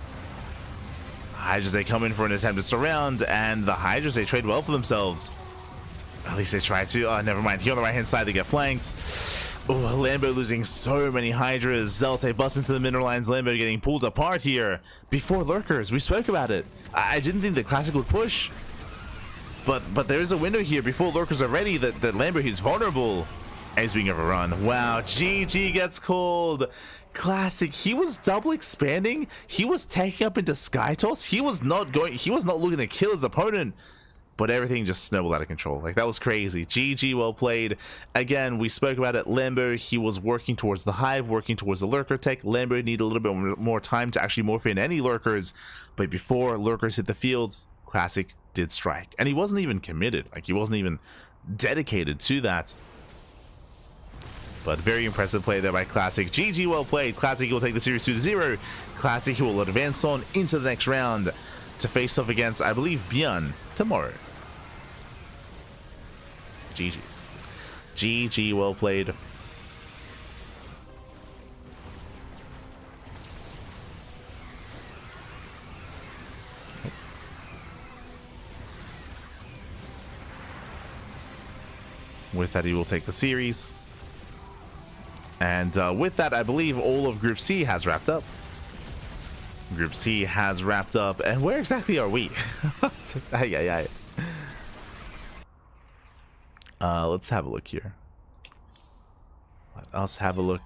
Hydras, they come in for an attempted surround, and the Hydras, they trade well for themselves. At least they try to. Oh, never mind. Here on the right-hand side, they get flanked. Oh, Lambo losing so many Hydras. Zealous, they bust into the mineral lines. Lambo getting pulled apart here. Before Lurkers, we spoke about it. I didn't think the Classic would push. But there is a window here before Lurkers are ready that Lambo, he's vulnerable. And he's being overrun. Wow, GG gets called. Classic, he was double expanding. He was taking up into Sky Toss. He was not looking to kill his opponent. But everything just snowballed out of control. Like, that was crazy. GG, well played. Again, we spoke about it. Lambo, he was working towards the Hive, working towards the Lurker tech. Lambo needed a little bit more time to actually morph in any Lurkers. But before Lurkers hit the field, Classic did strike. And he wasn't even committed. Like, he wasn't even dedicated to that. But very impressive play there by Classic. GG, well played. Classic will take the series 2-0. Classic will advance on into the next round to face off against, I believe, Bjorn tomorrow. GG. GG, well played. With that, he will take the series. And with that, I believe all of Group C has wrapped up. Group C has wrapped up. And where exactly are we? Let's have a look here. Let us have a look.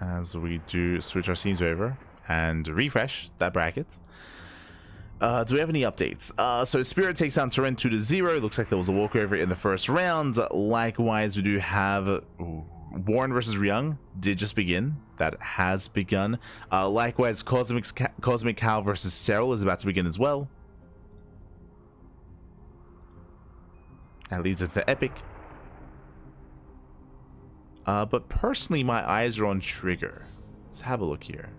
As we do switch our scenes over and refresh that bracket. Do we have any updates? So Spirit takes down Torrent 2-0. Looks like there was a walkover in the first round. Likewise, we do have Warren versus Ryung did just begin. That has begun. Likewise, Cosmic Cow versus Cyril is about to begin as well. That leads into Epic. But personally, my eyes are on Trigger. Let's have a look here.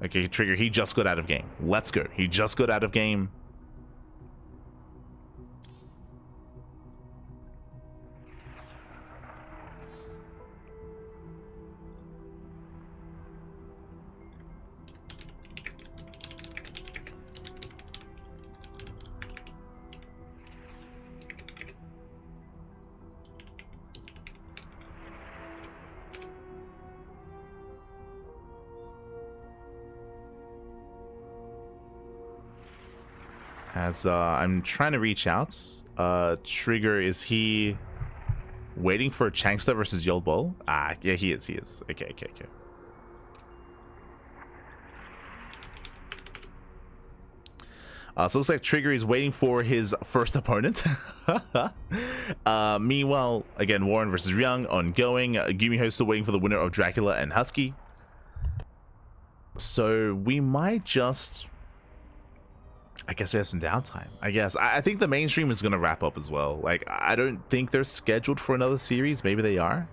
Okay, Trigger, he just got out of game. Let's go. He just got out of game. As I'm trying to reach out. Trigger, is he waiting for Chankster versus Yolbol? Ah, yeah, he is. Okay. So it looks like Trigger is waiting for his first opponent. Meanwhile, again, Warren versus Ryung ongoing. Gumiho still waiting for the winner of Dracula and Husky. So we might just... I guess we have some downtime. I think the mainstream is going to wrap up as well. Like, I don't think they're scheduled for another series. Maybe they are.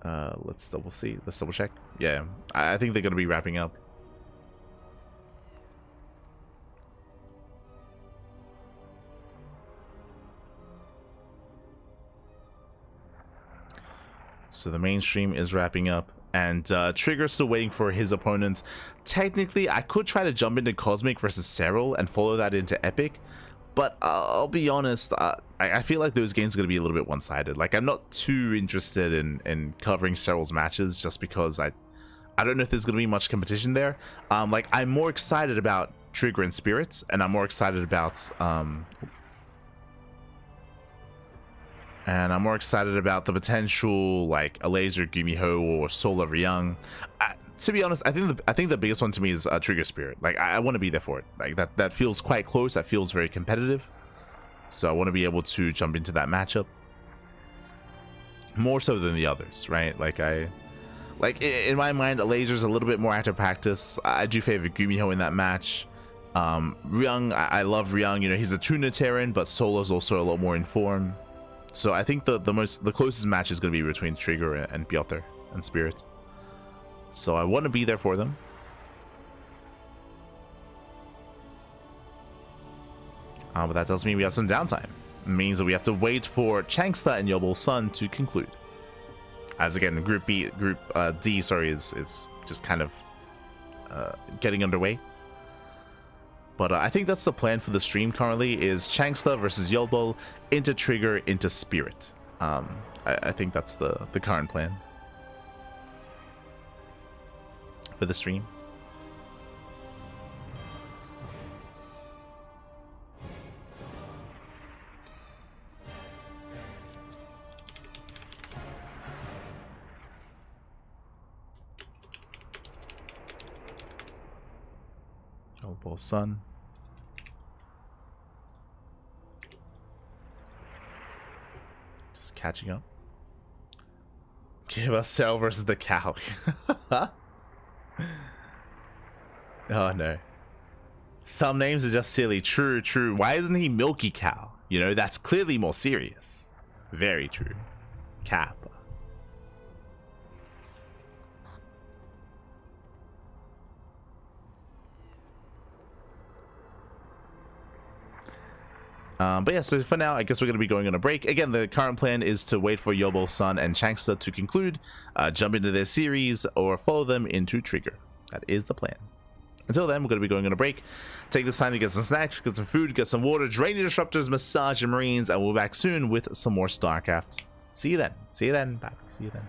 Let's double see. Let's double check. Yeah, I think they're going to be wrapping up. So the mainstream is wrapping up. And Trigger's still waiting for his opponent. Technically, I could try to jump into Cosmic versus Cyril and follow that into Epic. But I'll be honest, I feel like those games are going to be a little bit one-sided. Like, I'm not too interested in covering Cyril's matches just because I don't know if there's going to be much competition there. Like, I'm more excited about Trigger and Spirit, and I'm more excited about... And I'm more excited about the potential, like, a Laser, Gumiho, or Solar Ryung. To be honest, I think the biggest one to me is Trigger Spirit. Like, I want to be there for it. Like, that feels quite close. That feels very competitive. So I want to be able to jump into that matchup. More so than the others, right? Like, in my mind, a Laser's a little bit more active practice. I do favor Gumiho in that match. Ryung, I love Ryung. You know, he's a Tuna Terran, but Solar's also a lot more in form. So I think the closest match is going to be between Trigger and Piotr and Spirit. So I want to be there for them. But that does mean we have some downtime. It means that we have to wait for Changsta and Yobel's Sun to conclude. As again, Group D, is just kind of getting underway. But I think that's the plan for the stream currently, is Changsta versus Yobel, into Trigger, into Spirit. I think that's the current plan for the stream. Yobel Sun. Just catching up. Give us Cell versus the cow. Oh no. Some names are just silly. True, true. Why isn't he Milky Cow? You know, that's clearly more serious. Very true. Cap. But yeah, so for now, I guess we're going to be going on a break. Again, the current plan is to wait for Yobel, Sun, and Changsta to conclude, jump into their series, or follow them into Trigger. That is the plan. Until then, we're going to be going on a break. Take this time to get some snacks, get some food, get some water, drain your disruptors, massage your marines, and we'll be back soon with some more StarCraft. See you then. See you then. Bye. See you then.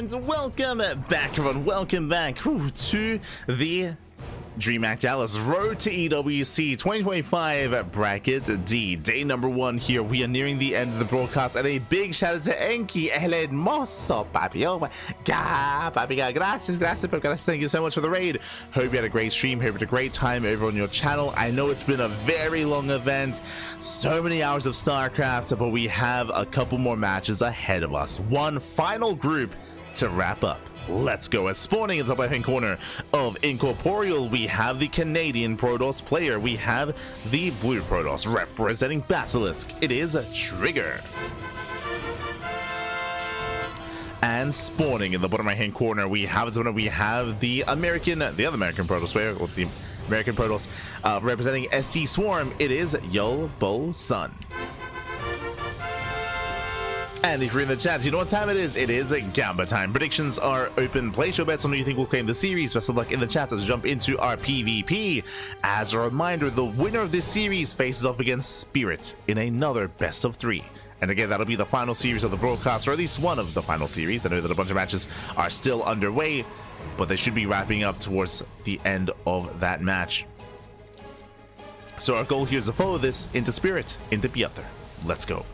And welcome back, everyone. Welcome back to the DreamHack Dallas Road to EWC 2025 Bracket D. Day number 1 here. We are nearing the end of the broadcast, and a big shout out to Enki El Hermoso, papi. Oh my God, papi. Gracias, gracias. Thank you so much for the raid. Hope you had a great stream. Hope you had a great time over on your channel. I know it's been a very long event, so many hours of StarCraft, but we have a couple more matches ahead of us. One final group to wrap up. Let's go. As spawning in the top left hand corner of Incorporeal, we have the Canadian Protoss player. We have the blue Protoss representing Basilisk. It is Trigger. And spawning in the bottom right hand corner, we have the other American Protoss player, or the American Protoss representing SC Swarm. It is Yulbul Sun. And if you're in the chat, you know what time it is. It is Gamba time. Predictions are open. Place your bets on who you think will claim the series. Best of luck in the chat as we jump into our PvP. As a reminder, the winner of this series faces off against Spirit in another best of 3. And again, that'll be the final series of the broadcast, or at least one of the final series. I know that a bunch of matches are still underway, but they should be wrapping up towards the end of that match. So our goal here is to follow this into Spirit, into Piotr. Let's go.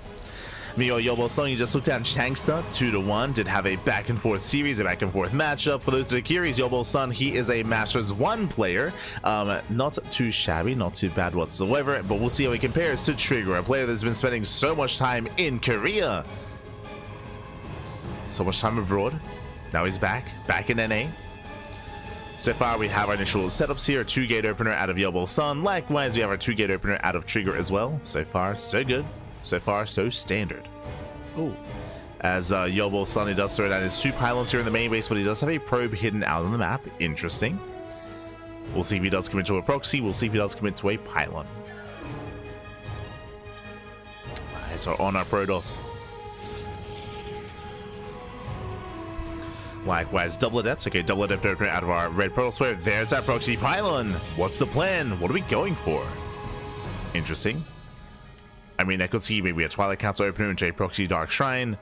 Meanwhile, Yulbul Sun, you just looked at Shanksta 2-1, did have a back and forth series, a back and forth matchup. For those that are curious, Yulbul Sun, he is a Masters 1 player. Not too shabby, not too bad whatsoever, but we'll see how he compares to Trigger, a player that's been spending so much time in Korea. So much time abroad. Now he's back in NA. So far, we have our initial setups here. 2-gate opener out of Yulbul Sun. Likewise, we have our 2-gate opener out of Trigger as well. So far, so good. So far, so standard. Oh, as Yulbul Sun, he does throw down his 2 pylons here in the main base, but he does have a probe hidden out on the map. Interesting. We'll see if he does commit to a proxy. We'll see if he does commit to a pylon. Eyes are on our Protoss. Likewise, double adepts. Okay, double adept opener out of our red Protoss player. There's that proxy pylon. What's the plan? What are we going for? Interesting. I mean, I could see maybe a Twilight Council opener into a proxy Dark Shrine.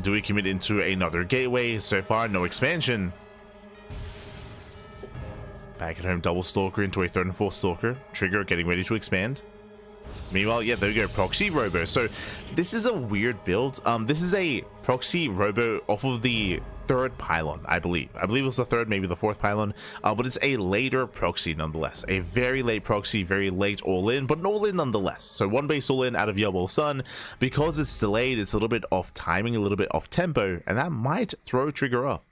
Do we commit into another gateway? So far, no expansion. Back at home, double Stalker into a 3rd and 4th Stalker. Trigger getting ready to expand. Meanwhile, yeah, there we go, proxy Robo. So this is a weird build. This is a proxy Robo off of the 3rd pylon, I believe. I believe it was the 3rd, maybe the 4th pylon, but it's a later proxy nonetheless. A very late proxy, very late all-in, but an all-in nonetheless. So 1 base all-in out of Yulbul Sun. Because it's delayed, it's a little bit off timing, a little bit off tempo, and that might throw Trigger off.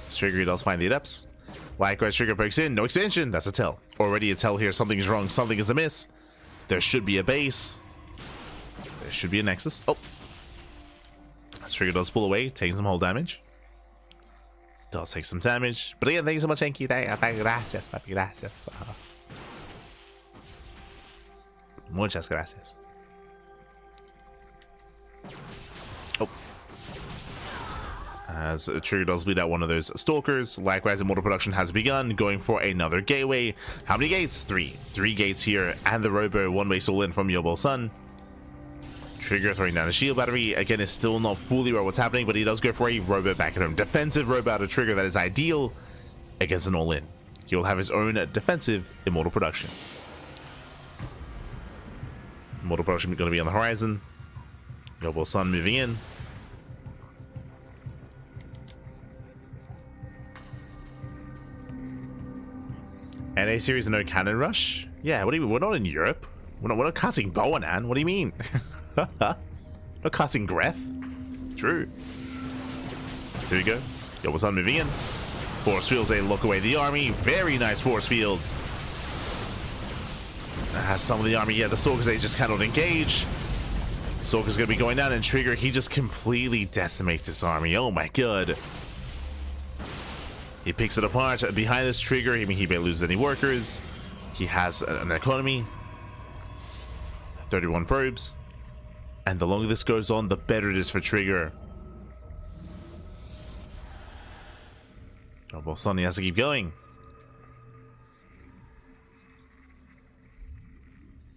Trigger does find the adepts. Likewise, Trigger pokes in, no expansion. That's a tell. Already a tell here, something is wrong, something is amiss. There should be a base. There should be a nexus. Oh. Trigger does pull away, taking some hull damage. Does take some damage. But again, thank you so much, Enki. Gracias, papi, gracias. Muchas gracias. Oh. As Trigger does bleed out one of those Stalkers. Likewise, Immortal Production has begun, going for another gateway. How many gates? 3. 3 gates here, and the Robo 1 base all in from Yulbul Sun. Trigger throwing down a shield battery. Again, is still not fully aware what's happening, but he does go for a Robo back at home. Defensive Robo out of Trigger. That is ideal against an all-in. He will have his own defensive Immortal Production. Immortal Production going to be on the horizon. Yulbul Sun moving in. NA series and no cannon rush? Yeah, what do you mean? We're not in Europe. We're not casting Bowanan. What do you mean? Not casting Greth. True. So here we go. Yulbul Sun moving in. Force fields, they lock away the army. Very nice force fields. Some of the army, yeah, the Stalkers, they just cannot engage. Stalker's gonna be going down, and Trigger, he just completely decimates this army. Oh my god. He picks it apart. Behind this Trigger, I mean, he may lose any workers. He has an economy. 31 probes. And the longer this goes on, the better it is for Trigger. Yulbul Sun, he has to keep going.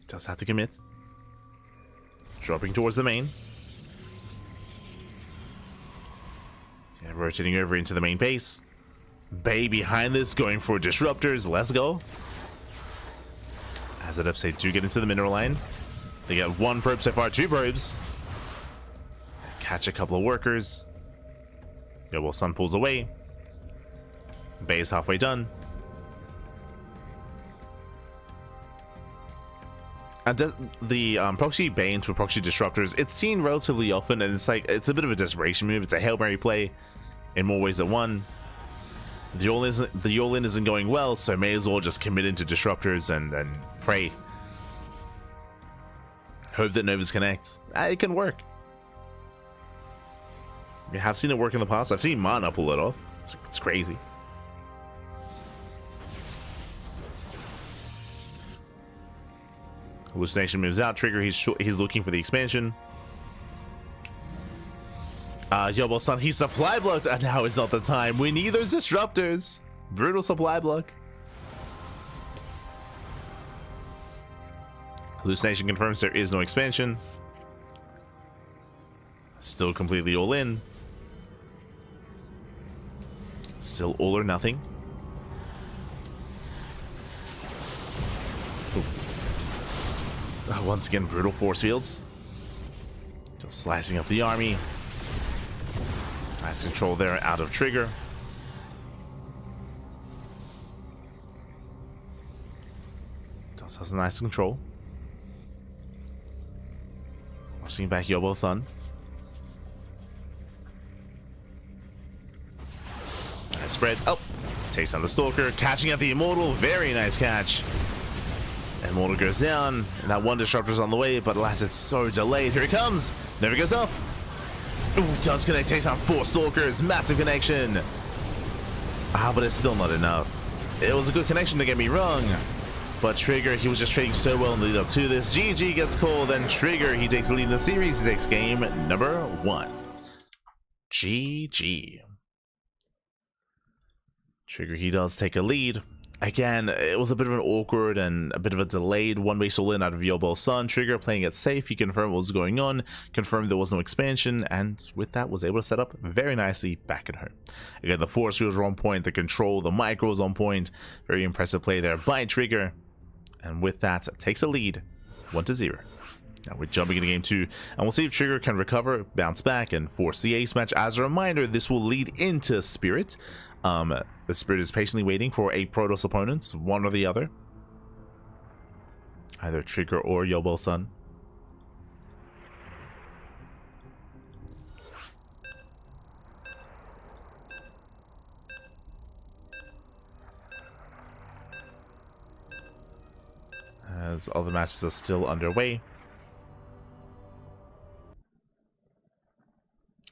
Does have to commit. Dropping towards the main. Rotating over into the main base. Bay behind this, going for disruptors. Let's go. As that upside do get into the mineral line. They got one probe so far, two probes. Catch a couple of workers. Yeah, well, Sun pulls away. Bay is halfway done. And the proxy Bay into proxy disruptors, it's seen relatively often, and it's like it's a bit of a desperation move. It's a Hail Mary play in more ways than one. The all-in isn't going well, so may as well just commit into disruptors and pray. Hope that Novas connect. It can work. I have seen it work in the past. I've seen Mana pull it off. It's crazy. Hallucination moves out. Trigger, he's looking for the expansion. Yobo-san, he supply blocked, and now is not the time. We need those disruptors. Brutal supply block. Hallucination confirms there is no expansion. Still completely all in. Still all or nothing. Once again, brutal force fields. Just slicing up the army. Nice control there out of Trigger. Does have some nice control. Watching back Yobo-san. Nice spread. Oh! Takes down the Stalker. Catching out the Immortal. Very nice catch. Immortal goes down. And that one disruptor's on the way, but alas, it's so delayed. Here it comes. Never goes up. Ooh, does connect. Takes out 4 Stalkers. Massive connection. But it's still not enough. It was a good connection, don't get me wrong. But Trigger, he was just trading so well in the lead up to this. GG gets called. Then Trigger, he takes the lead in the series. He takes game number 1. GG. Trigger, he does take a lead. Again, it was a bit of an awkward and a bit of a delayed one-base all-in out of Yobo-san. Trigger playing it safe. He confirmed what was going on, confirmed there was no expansion, and with that was able to set up very nicely back at home. Again, the force fields were on point, the control, the micro was on point. Very impressive play there by Trigger. And with that, takes a lead, 1-0. Now we're jumping into game 2, and we'll see if Trigger can recover, bounce back, and force the ace match. As a reminder, this will lead into Spirit. The Spirit is patiently waiting for a Protoss opponent, one or the other. Either Trigger or Yobo-san. As all the matches are still underway.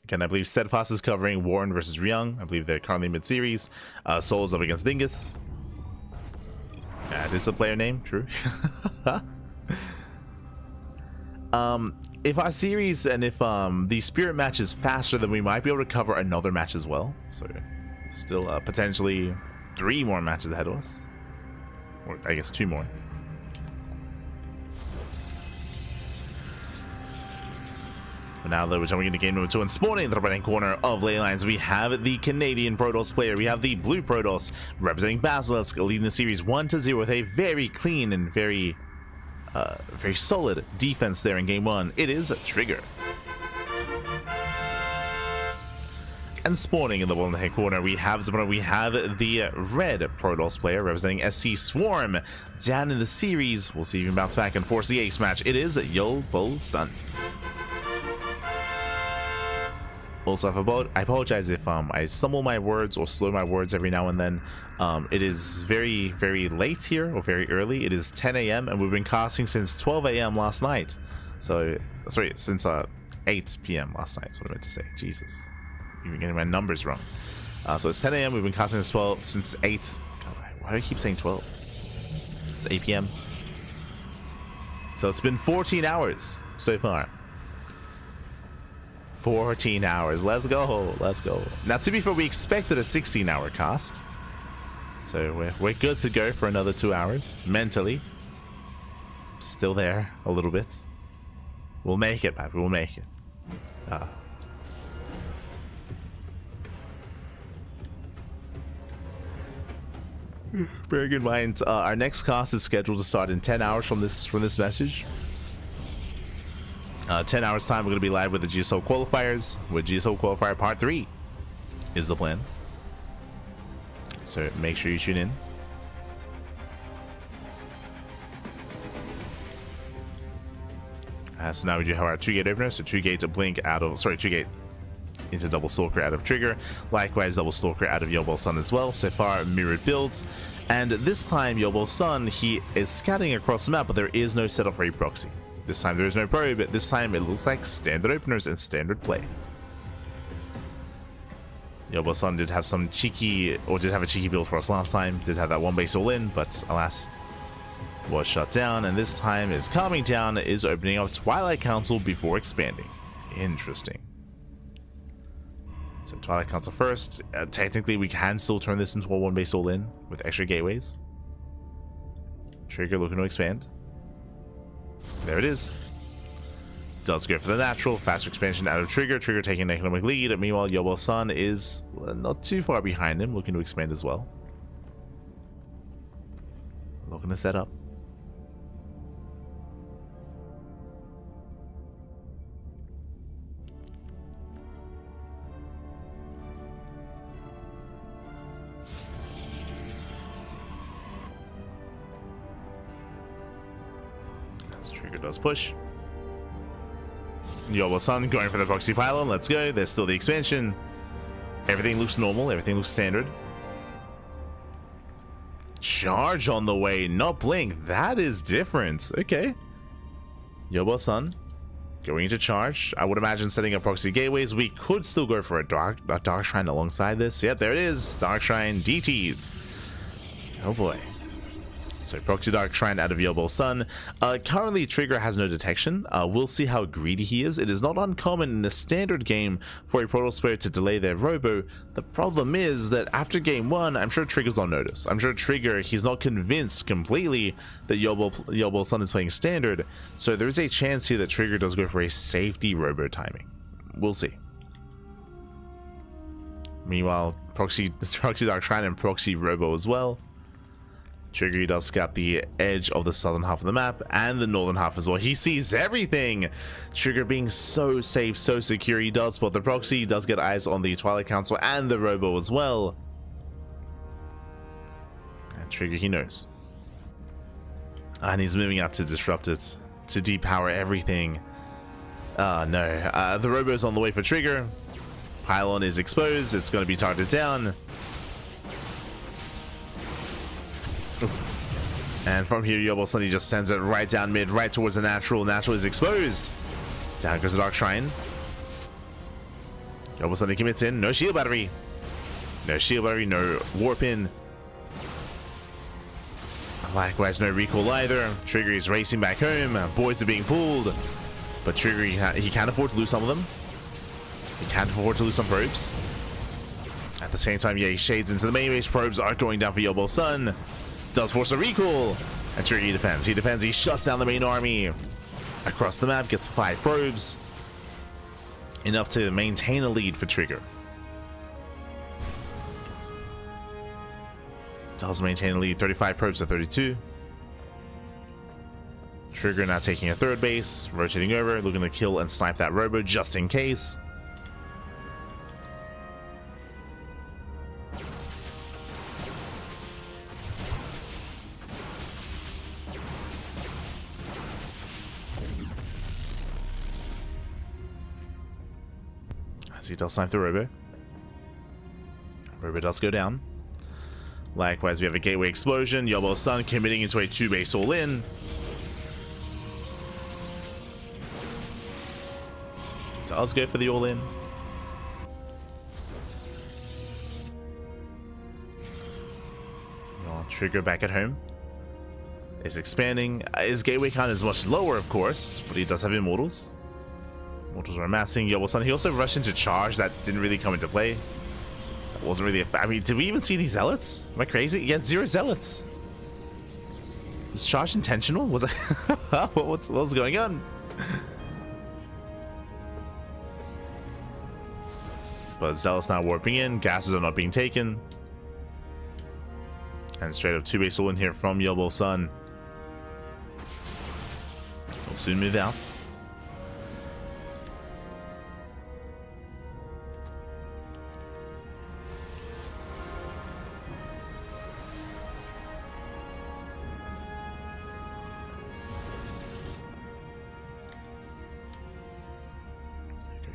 Again, I believe Steadfast is covering Warren versus Ryung. I believe they're currently mid-series. Soul is up against Dingus. Yeah, this is a player name, true. If our series and if the Spirit match is faster, then we might be able to cover another match as well. So still potentially 3 more matches ahead of us. Or I guess 2 more. But now that we're jumping into game number 2 and spawning in the right-hand corner of ley lines, we have the Canadian Protoss player. We have the blue Protoss representing Basilisk, leading the series 1-0 with a very clean and very solid defense there in game 1. It is Trigger. And spawning in the right-hand corner, we have the red Protoss player representing SC Swarm. Down in the series, we'll see if he can bounce back and force the ace match. It is Yobo-san. Also, I apologize if I stumble my words or slow my words every now and then. It is very, very late here, or very early. It is 10 a.m. and we've been casting since 12 a.m. last night. So, sorry, since 8 p.m. last night. That's what I meant to say. Jesus, even getting my numbers wrong. So it's 10 a.m. We've been casting since 8. God, why do I keep saying 12? It's 8 p.m. So it's been 14 hours so far. 14 hours. Let's go. Let's go. Now, to be fair, we expected a 16-hour cast. So we're good to go for another 2 hours. Mentally. Still there a little bit. We'll make it, Pappy. We'll make it. Bearing in mind, our next cast is scheduled to start in 10 hours from this message. 10 hours time, we're going to be live with the GSL qualifiers, with GSL qualifier part 3 is the plan. So make sure you tune in. So now we do have our 2-gate opener, so 2-gate to blink out of, sorry, 2-gate into double stalker out of trigger, likewise double stalker out of Yobo Sun as well. So far mirrored builds, and this time Yobo Sun, he is scouting across the map, but there is no setup for a proxy. This time there is no probe, but this time it looks like standard openers and standard play. Yobo Sun did have some cheeky, or did have a cheeky build for us last time, did have that one base all in, but alas, was shut down, and this time is calming down, is opening up Twilight Council before expanding. Interesting. So Twilight Council first. Technically we can still turn this into a one base all in with extra gateways. Trigger looking to expand. There it is. Does go for the natural. Faster expansion out of Trigger. Trigger taking an economic lead. Meanwhile, Yobo Sun is not too far behind him, looking to expand as well. Looking to set up. Trigger does push. Yobo Sun going for the proxy pylon. Let's go. There's still the expansion. Everything looks normal. Everything looks standard. Charge on the way. Not blink. That is different. Okay. Yobo Sun going into charge. I would imagine setting up proxy gateways. We could still go for a dark shrine alongside this. Yep, there it is. Dark shrine DTs. Oh boy. So proxy dark shrine out of Yobo Sun. Currently Trigger has no detection. We'll see how greedy he is. It is not uncommon in a standard game for a Protoss player to delay their robo. The problem is that after game 1, I'm sure Trigger's on notice. I'm sure Trigger, he's not convinced completely that Yobo Sun is playing standard. So there is a chance here that Trigger does go for a safety robo timing. We'll see. Meanwhile, proxy dark shrine and proxy robo as well. Trigger does scout the edge of the southern half of the map and the northern half as well. He sees everything. Trigger being so safe, so secure. He does spot the proxy. He does get eyes on the Twilight Council and the robo as well. And Trigger, he knows. And he's moving out to disrupt it, to depower everything. No. The robo's on the way for Trigger. Pylon is exposed. It's going to be targeted down. And from here, Yobo Sun just sends it right down mid, right towards the natural. Natural is exposed. Down goes the Dark Shrine. Yobo Sun commits in. No shield battery. No shield battery, no warp in. Likewise, no recall either. Trigger is racing back home. Boys are being pulled. But Trigger, he can't afford to lose some of them. He can't afford to lose some probes. At the same time, yeah, he shades into the main base. Probes are going down for Yobo Sun. Does force a recall, and Trigger, he defends. He shuts down the main army across the map, gets 5 probes, enough to maintain a lead for Trigger. Does maintain a lead, 35 probes to 32. Trigger now taking a third base, rotating over, looking to kill and snipe that robo just in case. He does snipe the robo. Robo does go down. Likewise, we have a gateway explosion. Yobo Sun committing into a 2-base all-in. Does go for the all-in. Trigger back at home. Is expanding. His gateway count is much lower, of course, but he does have immortals. Mortals are amassing. Yobo Sun, he also rushed into charge. That didn't really come into play. That wasn't really I mean, did we even see these zealots? Am I crazy? Yeah, 0 zealots. Was charge intentional? Was it? what was going on? But zealots now warping in. Gases are not being taken. And straight up 2-base all in here from Yobo Sun. Will soon move out.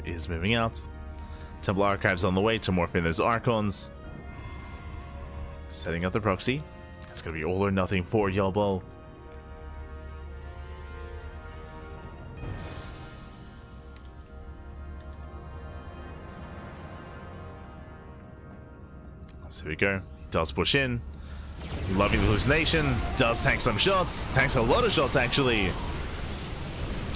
Is moving out. Temple Archives on the way to morph in those Archons. Setting up the proxy. It's going to be all or nothing for Yobo. So here we go. Does push in. Loving the hallucination. Does tank some shots. Tanks a lot of shots actually.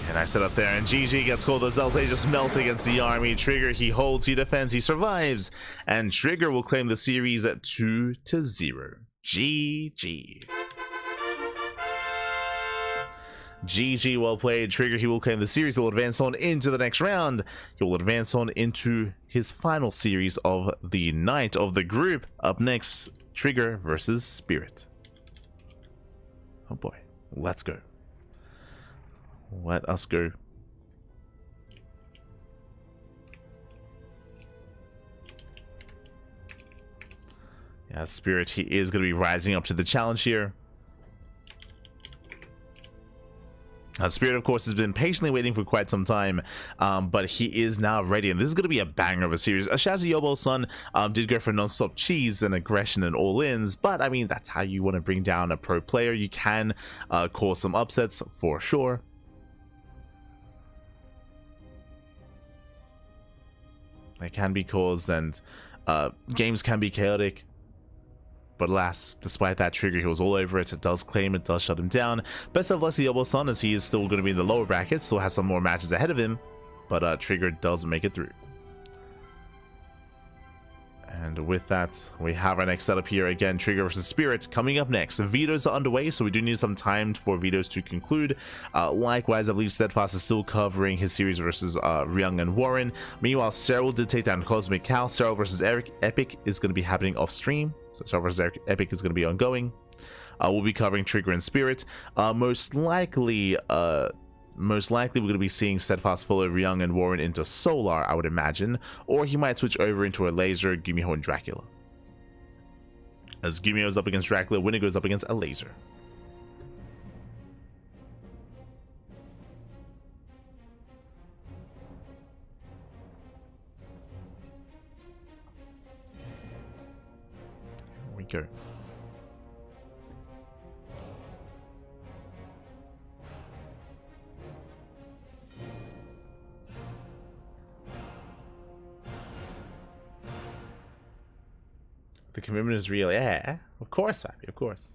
And I set up there, and GG gets called as Zelte just melt against the army. Trigger, he holds, he defends, he survives. And Trigger will claim the series at 2-0. GG. GG, well played. Trigger, he will claim the series. He will advance on into the next round. He will advance on into his final series of the night of the group. Up next, Trigger versus Spirit. Oh boy, let's go. Let us go. Yeah, Spirit, he is going to be rising up to the challenge here. Spirit, of course, has been patiently waiting for quite some time, but he is now ready, and this is going to be a banger of a series. Shout out to Yobo Sun, did go for non-stop cheese and aggression and all-ins, but I mean, that's how you want to bring down a pro player. You can cause some upsets for sure. They can be caused, and games can be chaotic. But alas, despite that, Trigger, he was all over it. It does claim, it does shut him down. Best of luck to Yobo Sun, as he is still going to be in the lower bracket, still has some more matches ahead of him. But Trigger does make it through. And with that, we have our next setup here. Again, Trigger versus Spirit coming up next. The vetoes are underway, so we do need some time for vetoes to conclude. Likewise, I believe Steadfast is still covering his series versus Ryung and Warren. Meanwhile, Cyril did take down Cosmic Cow. Cyril versus Epic is going to be happening off stream. So Cyril versus Epic is going to be ongoing. We'll be covering Trigger and Spirit. Most likely we're going to be seeing Steadfast follow Ryung and Warren into Solar, I would imagine, or he might switch over into a Laser, Gumiho, and Dracula. As Gumiho is up against Dracula, Winner goes up against a Laser. Here we go. The commitment is real. Yeah, of course, Fabi, of course.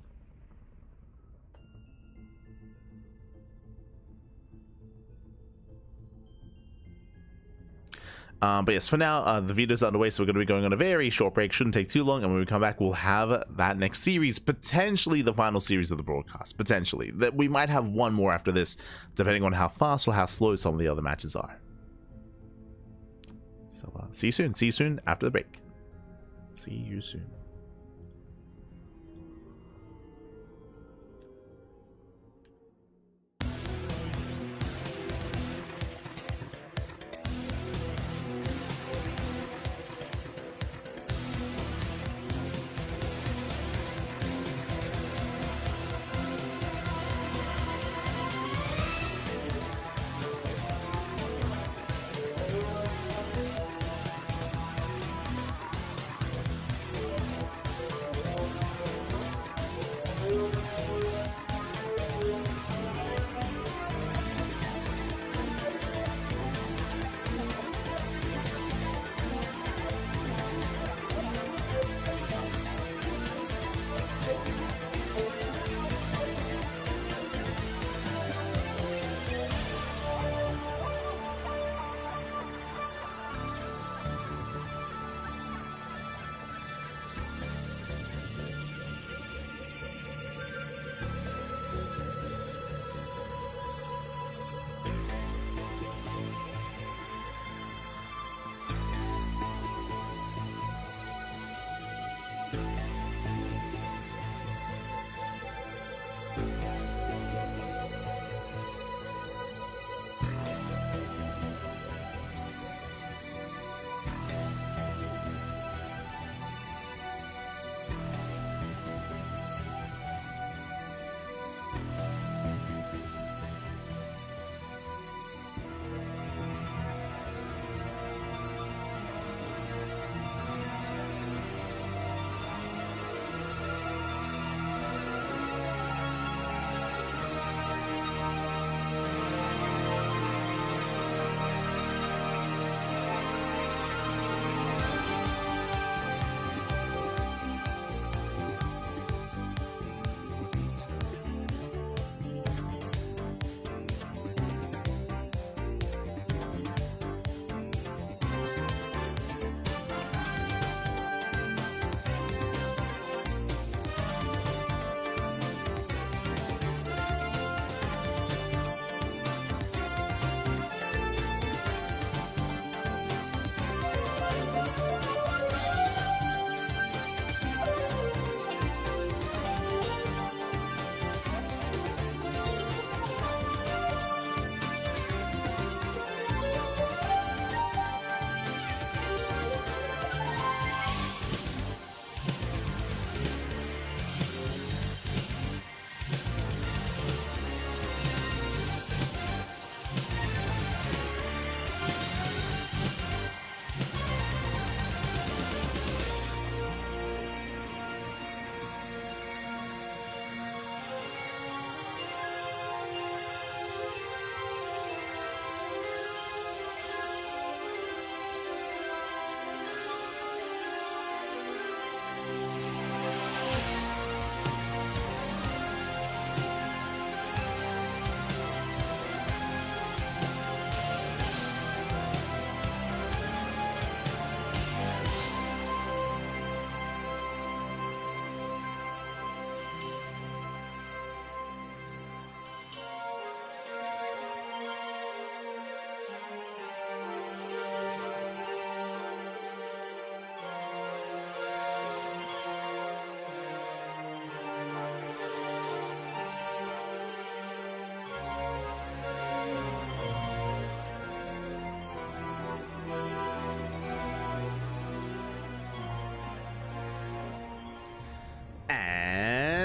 But yes, for now, the video's underway, so we're going to be going on a very short break. Shouldn't take too long, and when we come back, we'll have that next series, potentially the final series of the broadcast. Potentially. That we might have one more after this, depending on how fast or how slow some of the other matches are. So, see you soon. See you soon after the break. See you soon.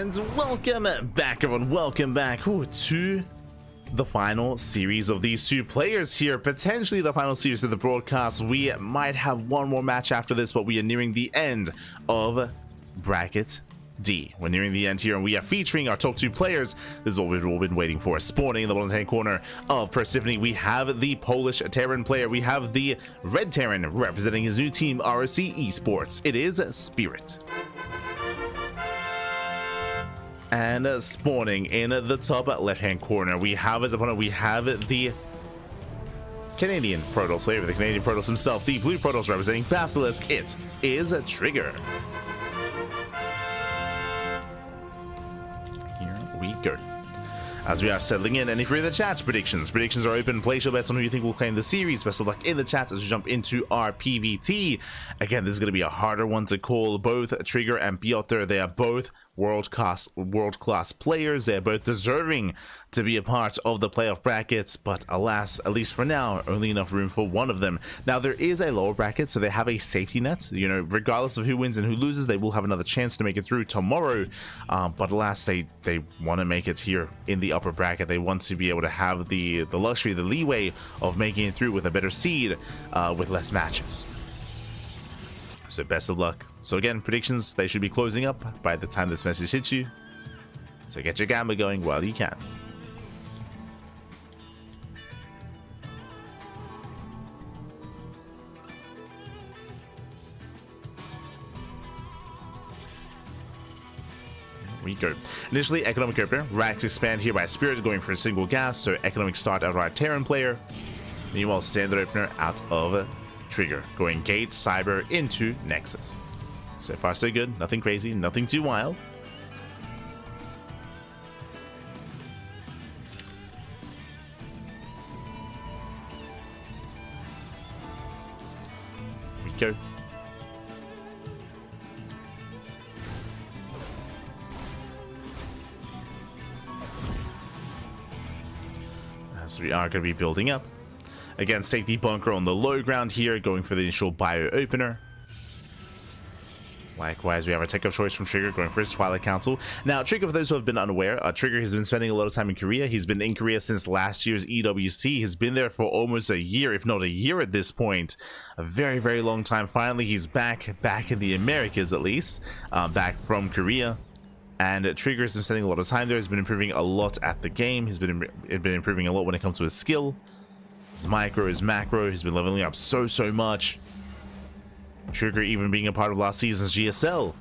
And welcome back, everyone. Welcome back to the final series of these two players here. Potentially the final series of the broadcast. We might have one more match after this, but we are nearing the end of Bracket D. We're nearing the end here, and we are featuring our top two players. This is what we've all been waiting for. Spawning in the bottom hand corner of Persephone, we have the Polish Terran player. We have the Red Terran representing his new team, ROC Esports. It is Spirit. And spawning in the top left hand corner, we have as opponent, we have the Canadian Protoss player, the Canadian Protoss himself, the Blue Protoss representing Basilisk. It is Trigger. We go as we are settling in. And if you're in the chat, predictions are open. Place your bets on who you think will claim the series. Best of luck in the chat as we jump into our PVT. Again, this is going to be a harder one to call. Both Trigger and Piotr, they are both world-class players. They're both deserving to be a part of the playoff brackets, but alas, at least for now, only enough room for one of them. Now, there is a lower bracket, so they have a safety net. You know, regardless of who wins and who loses, they will have another chance to make it through tomorrow. But alas, they want to make it here in the upper bracket. They want to be able to have the luxury, the leeway of making it through with a better seed, with less matches. So best of luck. So again, predictions, they should be closing up by the time this message hits you. So get your gamble going while you can. We go. Initially, economic opener. Racks expand here by Spirit, going for a single gas. So economic start out of our Terran player. Meanwhile, standard opener out of Trigger, going Gate, Cyber into Nexus. So far so good, nothing crazy, nothing too wild. Here we go. As we are going to be building up. Again, safety bunker on the low ground here, going for the initial bio opener. Likewise, we have our tech of choice from Trigger, going for his Twilight Council. Now, Trigger, for those who have been unaware, Trigger has been spending a lot of time in Korea. He's been in Korea since last year's EWC. He's been there for almost a year, if not a year at this point. A very, very long time. Finally, he's back in the Americas, at least, back from Korea. And Trigger has been spending a lot of time there. He's been improving a lot at the game. He's been improving a lot when it comes to his skill. His micro, his macro, he's been leveling up so much. Trigger even being a part of last season's GSL.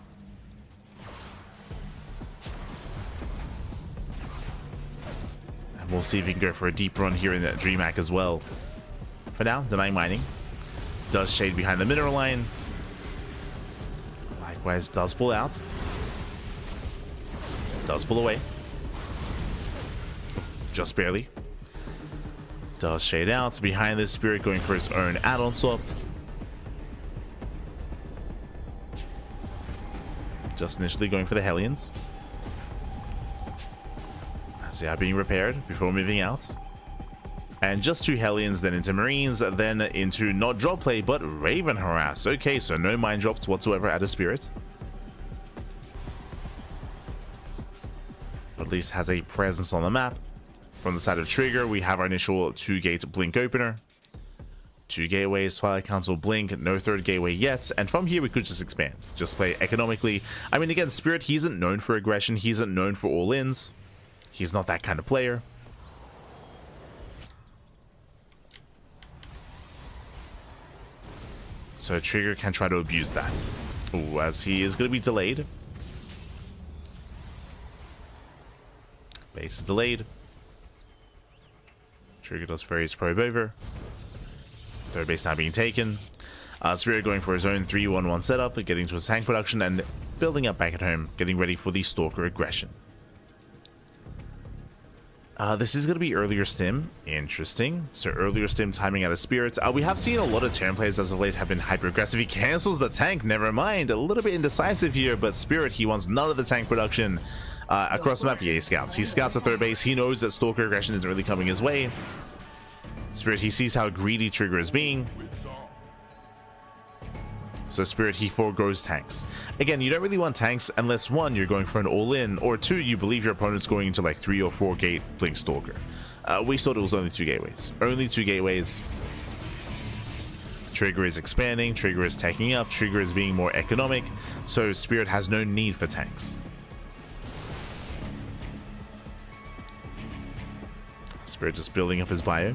And we'll see if he can go for a deep run here in that DreamHack as well. For now, denying mining. Does shade behind the mineral line. Likewise, does pull out. Does pull away. Just barely. Does shade out. Behind this, Spirit going for his own add-on swap. Just initially going for the Hellions. As they are being repaired before moving out. And just two Hellions, then into Marines, then into not drop play, but Raven Harass. Okay, so no mine drops whatsoever out of Spirit. At least has a presence on the map. From the side of Trigger, we have our initial 2-gate blink opener. 2 gateways, Twilight Council, blink, no third gateway yet, and from here we could just expand, just play economically. I mean, again, Spirit, he isn't known for aggression, he isn't known for all-ins, he's not that kind of player. So Trigger can try to abuse that. Ooh, as he is going to be delayed. Base is delayed. Trigger does various probe over. Third base now being taken. Spirit going for his own 3-1-1 setup, getting to his tank production and building up back at home, getting ready for the Stalker aggression. This is going to be earlier stim. Interesting. So earlier stim timing out of Spirit. We have seen a lot of Terran players as of late have been hyper aggressive. He cancels the tank, never mind. A little bit indecisive here, but Spirit, he wants none of the tank production. Across the map, yeah, he scouts. He scouts at third base. He knows that Stalker aggression isn't really coming his way. Spirit, he sees how greedy Trigger is being. So Spirit, he foregoes tanks. Again, you don't really want tanks unless 1, you're going for an all-in, or 2, you believe your opponent's going into like 3 or 4 gate Blink Stalker. We thought it was only 2 gateways. Only 2 gateways. Trigger is expanding, Trigger is taking up, Trigger is being more economic, so Spirit has no need for tanks. Spirit just building up his bio.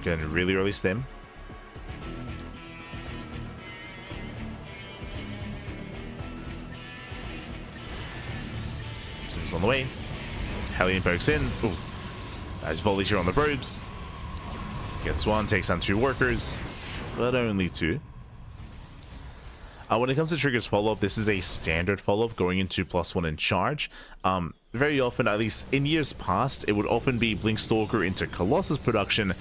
Getting really early stem. Zoom's on the way. Hellion pokes in. Ooh. Nice volley here on the probes. Gets 1, takes down 2 workers, but only 2. When it comes to Trigger's follow-up, this is a standard follow-up going into +1 in charge. Very often, at least in years past, it would often be Blink Stalker into Colossus production,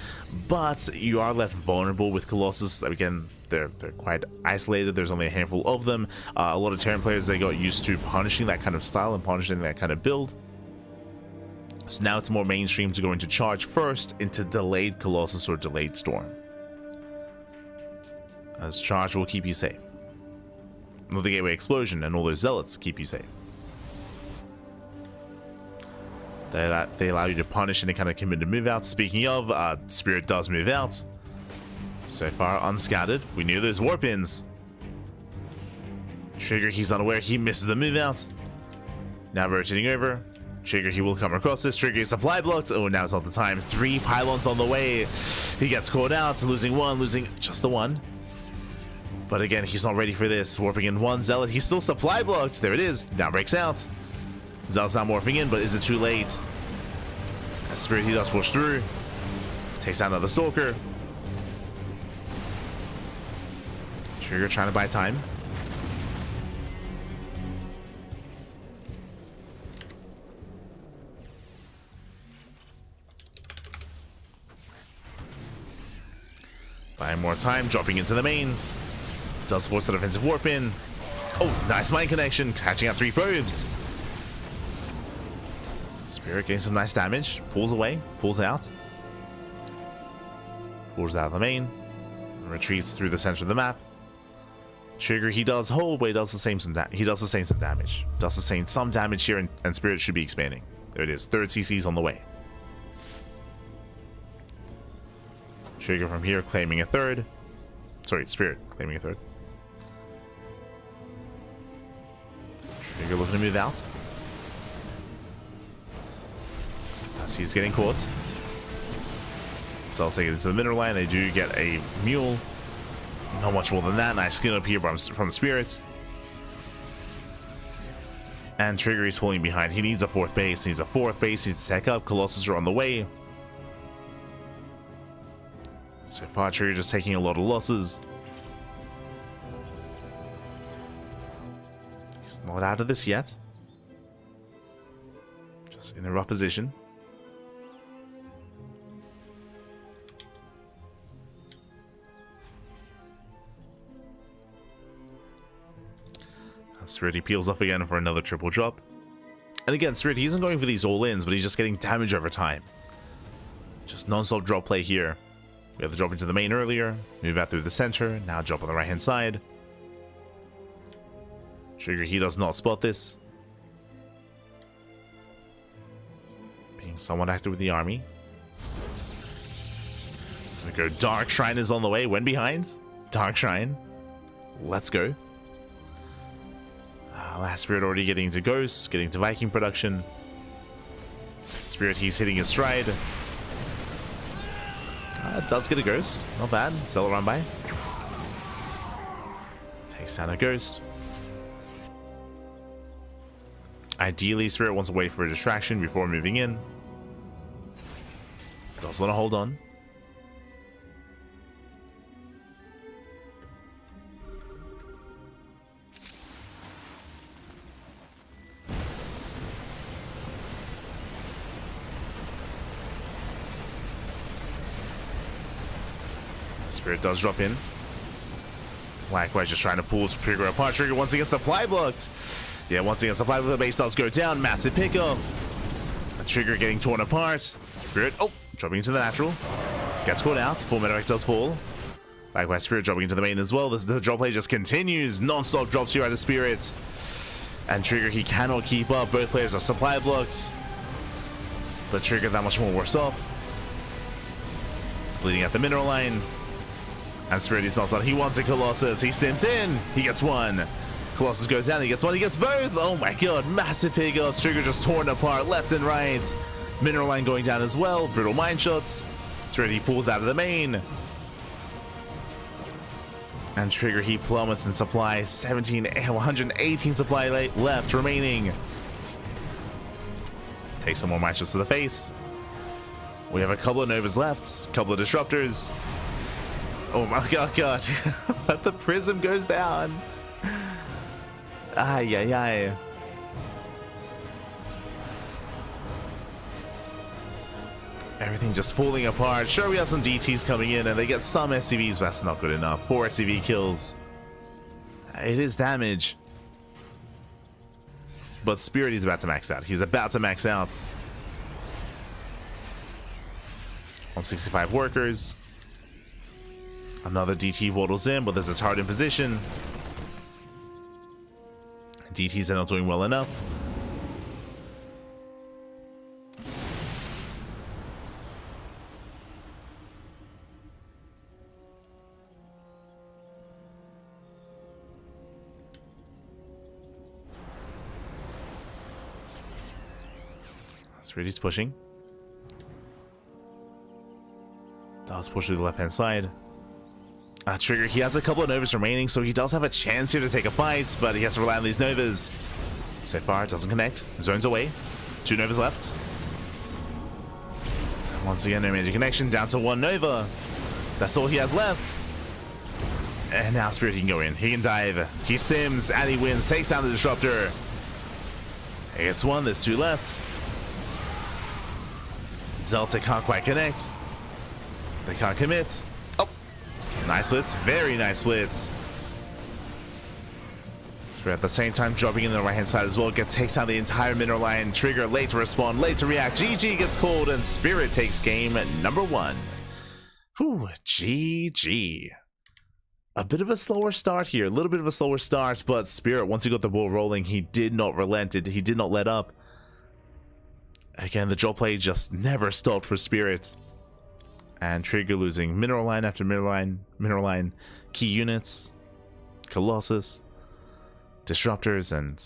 but you are left vulnerable with Colossus. Again, they're quite isolated. There's only a handful of them. A lot of Terran players, they got used to punishing that kind of style and punishing that kind of build. So now it's more mainstream to go into charge first into delayed Colossus or delayed Storm, as charge will keep you safe. Well, the Gateway Explosion and all those zealots keep you safe. They allow you to punish any kind of committed move out. Speaking of, Spirit does move out. So far unscattered. We knew those warp ins. Trigger, he's unaware. He misses the move out. Now rotating over. Trigger, he will come across this. Trigger, supply blocked. Oh, now it's not the time. 3 pylons on the way. He gets caught out, losing 1, losing just the 1. But again, he's not ready for this. Warping in 1 zealot. He's still supply blocked. There it is. Now breaks out. Zealot's not morphing in, but is it too late? That Spirit, he does push through. Takes down another Stalker. Trigger trying to buy time. Buying more time, dropping into the main. Does force the defensive warp in. Oh, nice mind connection, catching out 3 probes. Spirit getting some nice damage. Pulls away, pulls out. Pulls out of the main. Retreats through the center of the map. Trigger, he does hold, but he does sustain some damage. Does sustain some damage here, and Spirit should be expanding. There it is. 3rd CC's on the way. Trigger from here claiming a 3rd. Sorry, Spirit claiming a 3rd. Trigger looking to move out. As he's getting caught. So I'll take it into the middle line. They do get a mule. Not much more than that. Nice skin up here from Spirit. And Trigger is falling behind. He needs a 4th base. He needs to tech up. Colossus are on the way. So far, Trigger just taking a lot of losses. He's not out of this yet. Just in a rough position. Spirit, he peels off again for another triple drop. And again, Spirit, he isn't going for these all-ins, but he's just getting damage over time. Just non-stop drop play here. We have the drop into the main earlier, move out through the center, now drop on the right-hand side. Trigger, he does not spot this. Being somewhat active with the army. We go, Dark Shrine is on the way, when behind? Dark Shrine. Let's go. Last Spirit already getting to Ghosts, getting to Viking production. Spirit, he's hitting his stride. Does get a Ghost. Not bad. Zealot run by. Takes down a Ghost. Ideally, Spirit wants to wait for a distraction before moving in. Does want to hold on. Spirit does drop in. Likewise, just trying to pull Trigger apart. Trigger once again supply blocked. Yeah, once again supply blocked. The base does go down. Massive pickup. The Trigger getting torn apart. Spirit, oh, dropping into the natural. Gets caught out. Full medevac does fall. Likewise, Spirit dropping into the main as well. The drop play just continues. Non-stop drops here out of Spirit. And Trigger, he cannot keep up. Both players are supply blocked. But Trigger that much more worse off. Bleeding at the mineral line. And Spirit is not done. He wants a Colossus. He stims in. He gets one. Colossus goes down. He gets one. He gets both. Oh my god. Massive pickups. Trigger just torn apart left and right. Mineral line going down as well. Brutal mine shots. Spirit, he pulls out of the main. And Trigger, he plummets in supply. 118 supply left remaining. Take some more matches to the face. We have a couple of Novas left. A couple of Disruptors. Oh my god. But the Prism goes down. Ay, ay, ay. Everything just falling apart. Sure, we have some DTs coming in and they get some SCVs, but that's not good enough. 4 SCV kills. It is damage. But Spirit is about to max out. He's about to max out. 165 workers. Another DT waddles in, but there's a turret in position. DTs are not doing well enough. Spirit is pushing. Does push to the left hand side. Trigger, he has a couple of Novas remaining, so he does have a chance here to take a fight, but he has to rely on these Novas. So far, it doesn't connect. Zone's away. 2 Novas left. Once again, no major connection. Down to 1 Nova. That's all he has left. And now Spirit, he can go in. He can dive. He stims, and he wins. Takes down the Disruptor. He gets 1. There's 2 left. Zelta can't quite connect. They can't commit. Oh, nice splits. Very nice splits. Spirit at the same time dropping in the right hand side as well. Takes down the entire mineral line. Trigger late to respond, late to react. GG gets called and Spirit takes game number 1. Whew, GG. A bit of a slower start here. A little bit of a slower start, but Spirit, once he got the ball rolling, he did not relent. He did not let up. Again, the drop play just never stopped for Spirit. And Trigger losing mineral line after mineral line, key units, Colossus, Disruptors, and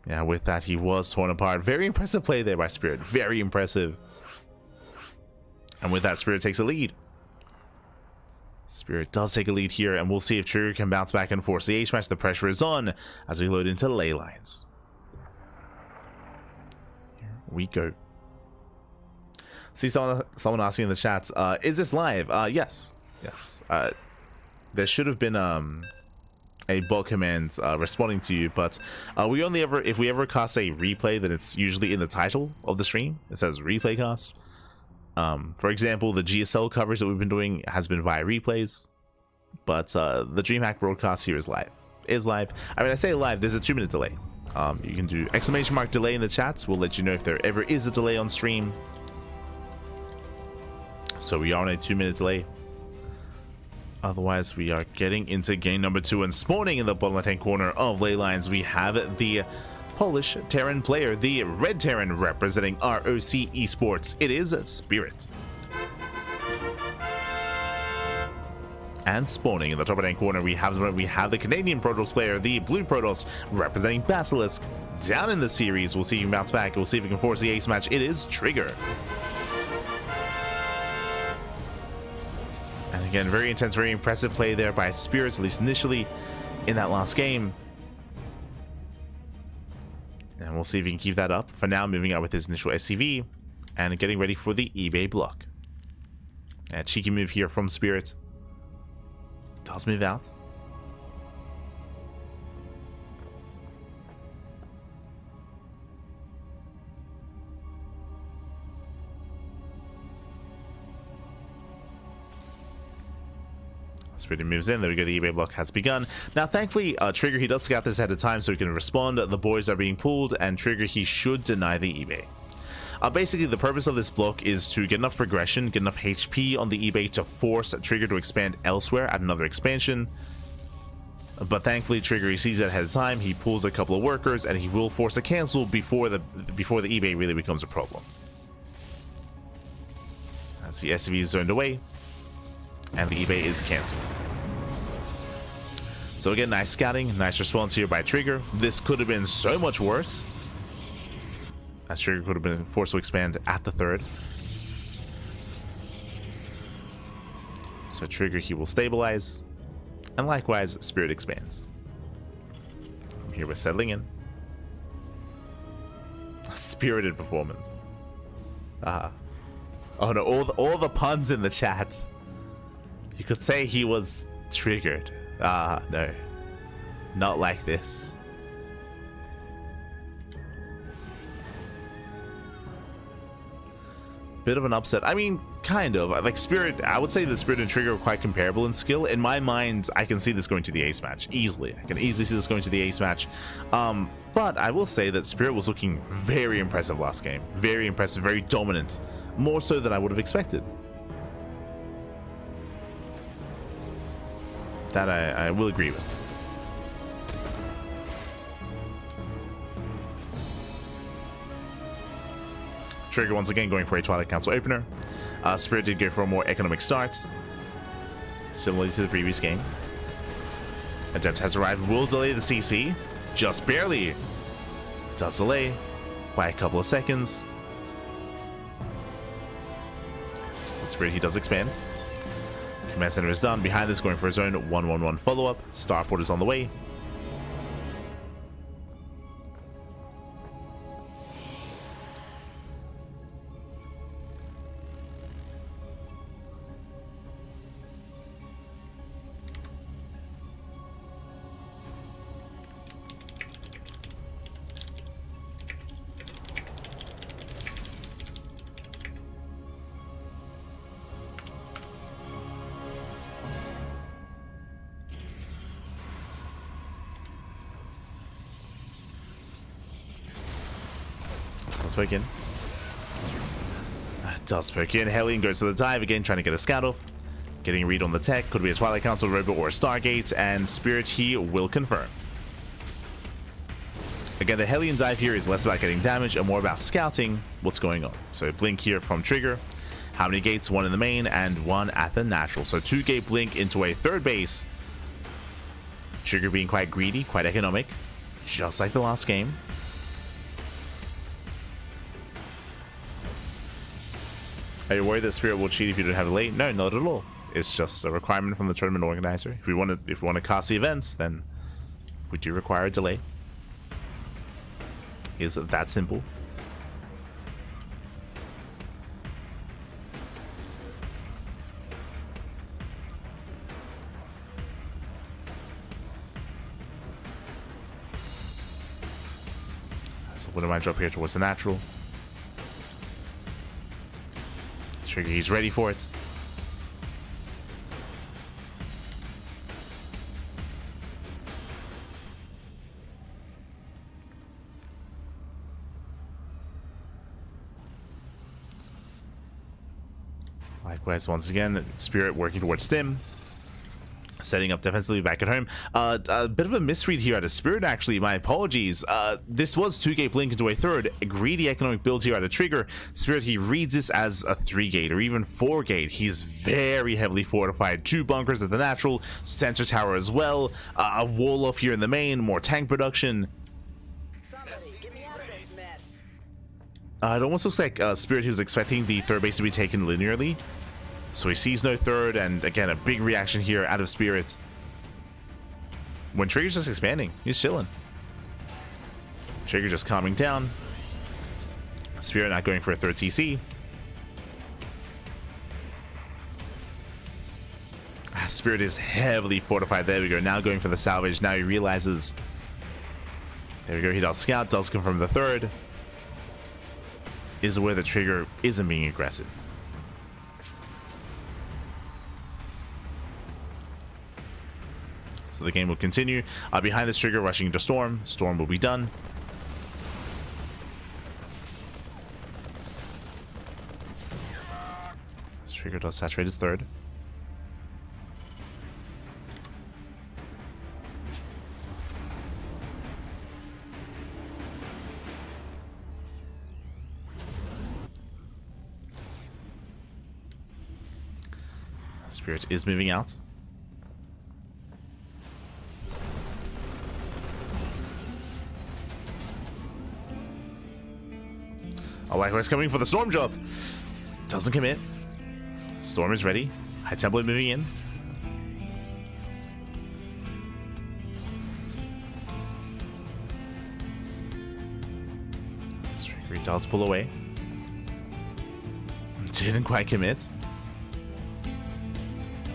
yeah, with that he was torn apart. Very impressive play there by Spirit. Very impressive. And with that, Spirit takes a lead. Spirit does take a lead here, and we'll see if Trigger can bounce back and force the H-match. The pressure is on as we load into ley lines. Here we go. See someone asking in the chat, is this live? Yes. There should have been a bot command responding to you, but we only ever, if we ever cast a replay, then it's usually in the title of the stream. It says replay cast. For example, the GSL coverage that we've been doing has been via replays, but the DreamHack broadcast here is live. I mean, I say live, there's a 2-minute delay. You can do !delay in the chats. We'll let you know if there ever is a delay on stream. So we are on a 2-minute delay. Otherwise, we are getting into game number 2, and spawning in the bottom left-hand corner of ley lines, we have the Polish Terran player, the Red Terran, representing ROC Esports. It is Spirit. And spawning in the top right-hand corner, we have the Canadian Protoss player, the Blue Protoss, representing Basilisk. Down in the series, we'll see if he can bounce back. We'll see if he can force the ace match. It is Trigger. And again, very intense, very impressive play there by Spirit, at least initially in that last game. And we'll see if he can keep that up. For now, moving out with his initial SCV and getting ready for the eBay block. A cheeky move here from Spirit. Does move out. Spirit moves in. There we go. The eBay block has begun. Now, thankfully, Trigger, he does scout this ahead of time so he can respond. The boys are being pulled, and Trigger, he should deny the eBay. Basically, the purpose of this block is to get enough progression, get enough HP on the eBay to force Trigger to expand elsewhere at another expansion. But thankfully, Trigger, he sees that ahead of time. He pulls a couple of workers, and he will force a cancel before the eBay really becomes a problem. As the SCV is zoned away, and the eBay is cancelled. So again, nice scouting, nice response here by Trigger. This could have been so much worse, as Trigger could have been forced to expand at the third. So Trigger, he will stabilize, and likewise, Spirit expands. Here we're settling in. A spirited performance. Oh no, all the puns in the chat. You could say he was triggered. No. Not like this. Bit of an upset. I mean, kind of. Like Spirit, I would say the Spirit and Trigger are quite comparable in skill. In my mind, I can see this going to the ace match. Easily. I can easily see this going to the ace match. But I will say that Spirit was looking very impressive last game. Very impressive, very dominant. More so than I would have expected. That I will agree with. Trigger once again going for a Twilight Council opener. Spirit did go for a more economic start, similarly to the previous game. Adept has arrived, will delay the CC, just barely. Does delay by a couple of seconds. But Spirit, he does expand. Command center is done. Behind this, going for his own 1-1-1 follow-up. Starport is on the way. Poke in. Does poke in. Hellion goes to the dive again, trying to get a scout off. Getting a read on the tech. Could be a Twilight Council robot or a Stargate. And Spirit, he will confirm. Again, the Hellion dive here is less about getting damage and more about scouting what's going on. So blink here from Trigger. How many gates? One in the main and one at the natural. So 2-gate blink into a third base. Trigger being quite greedy, quite economic. Just like the last game. Are you worried that Spirit will cheat if you don't have a late? No, not at all. It's just a requirement from the tournament organizer. If we want to cast the events, then we do require a delay. It's that simple. So what do I drop here towards the natural? Trigger, he's ready for it. Likewise, once again, Spirit working towards Stim. Setting up defensively back at home. A bit of a misread here out of Spirit, actually. My apologies. This was 2-gate blink into a third. A greedy economic build here out of Trigger. Spirit, he reads this as a 3-gate or even 4-gate. He's very heavily fortified. 2 bunkers at the natural. Sensor tower as well. A wall off here in the main. More tank production. It almost looks like Spirit, he was expecting the third base to be taken linearly. So he sees no third, and again, a big reaction here out of Spirit. When Trigger's just expanding, he's chilling. Trigger just calming down. Spirit not going for a third TC. Spirit is heavily fortified. There we go. Now going for the salvage. Now he realizes. There we go. He does scout, does confirm the third. Is where the Trigger isn't being aggressive. So the game will continue. Behind this Trigger, rushing into Storm. Storm will be done. Trigger does saturate his third. Spirit is moving out. Oh, likewise coming for the Storm job. Doesn't commit. Storm is ready. High Templar moving in. Trigger does pull away. Didn't quite commit.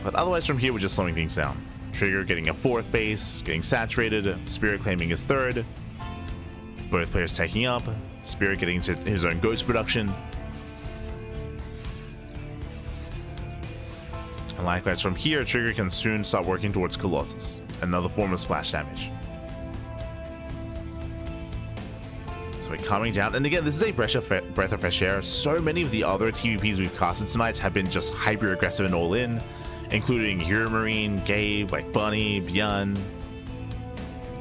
But otherwise from here we're just slowing things down. Trigger getting a fourth base, getting saturated, Spirit claiming his third. Both players taking up, Spirit getting into his own ghost production. And likewise from here, Trigger can soon start working towards Colossus, another form of splash damage. So we're coming down, and again, this is a breath of fresh air. So many of the other TVPs we've casted tonight have been just hyper aggressive and all in, including HeRoMaRinE, Gabe, like Bunny, Bjorn.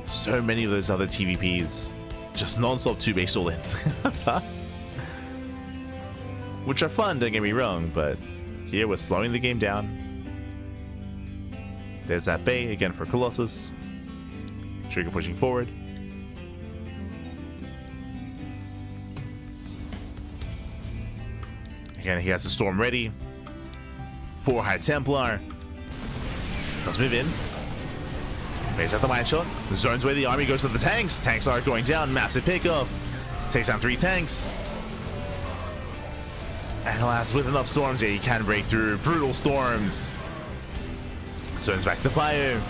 So many of those other TVPs. Just non-stop 2-base all-ins. Which are fun, don't get me wrong, but here we're slowing the game down. There's that Bay, again for Colossus. Trigger pushing forward. Again, he has the Storm ready. 4 High Templar. Does move in. Plays out the mine shot. Zones where the army goes to the tanks. Tanks are going down. Massive pickup. Takes down 3 tanks. And alas, with enough storms, yeah, he can break through. Brutal storms. Zones back to fire.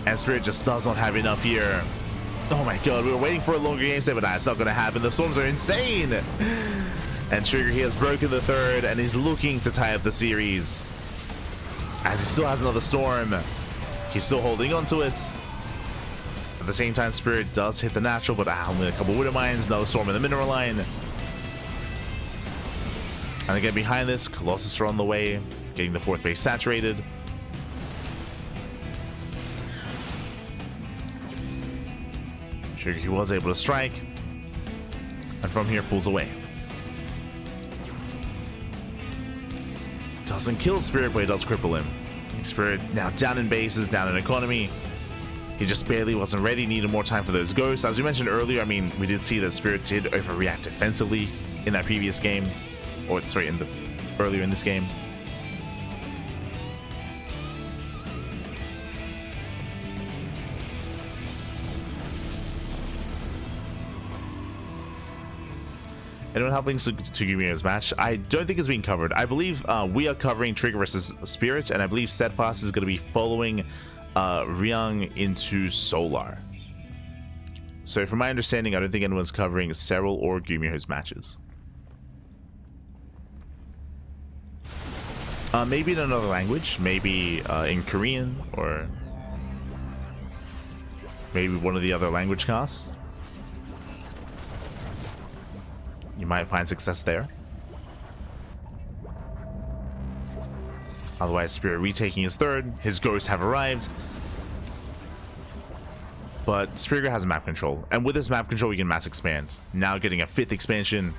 And Spirit just does not have enough here. Oh my god, we were waiting for a longer game set, but that's not going to happen. The storms are insane. And Trigger, he has broken the third, and he's looking to tie up the series. As he still has another storm. He's still holding on to it. At the same time, Spirit does hit the natural, but only a couple Widow Mines, another storm in the mineral line. And again, behind this, Colossus are on the way, getting the 4th base saturated. Trigger, he was able to strike. And from here, pulls away. Doesn't kill Spirit, but it does cripple him. Spirit now down in bases, down in economy. He just barely wasn't ready, needed more time for those ghosts. As we mentioned earlier, I mean, we did see that Spirit did overreact defensively in that previous game. Or, sorry, earlier in this game. Anyone have links to Gumir's match? I don't think it's being covered. I believe we are covering Trigger versus Spirit, and I believe Steadfast is going to be following Ryung into Solar. So from my understanding, I don't think anyone's covering Serral or Gumir's matches. Maybe in another language, maybe in Korean, or maybe one of the other language casts. You might find success there. Otherwise, Spirit retaking his third. His ghosts have arrived. But Trigger has map control. And with this map control, we can mass expand. Now getting a 5th expansion.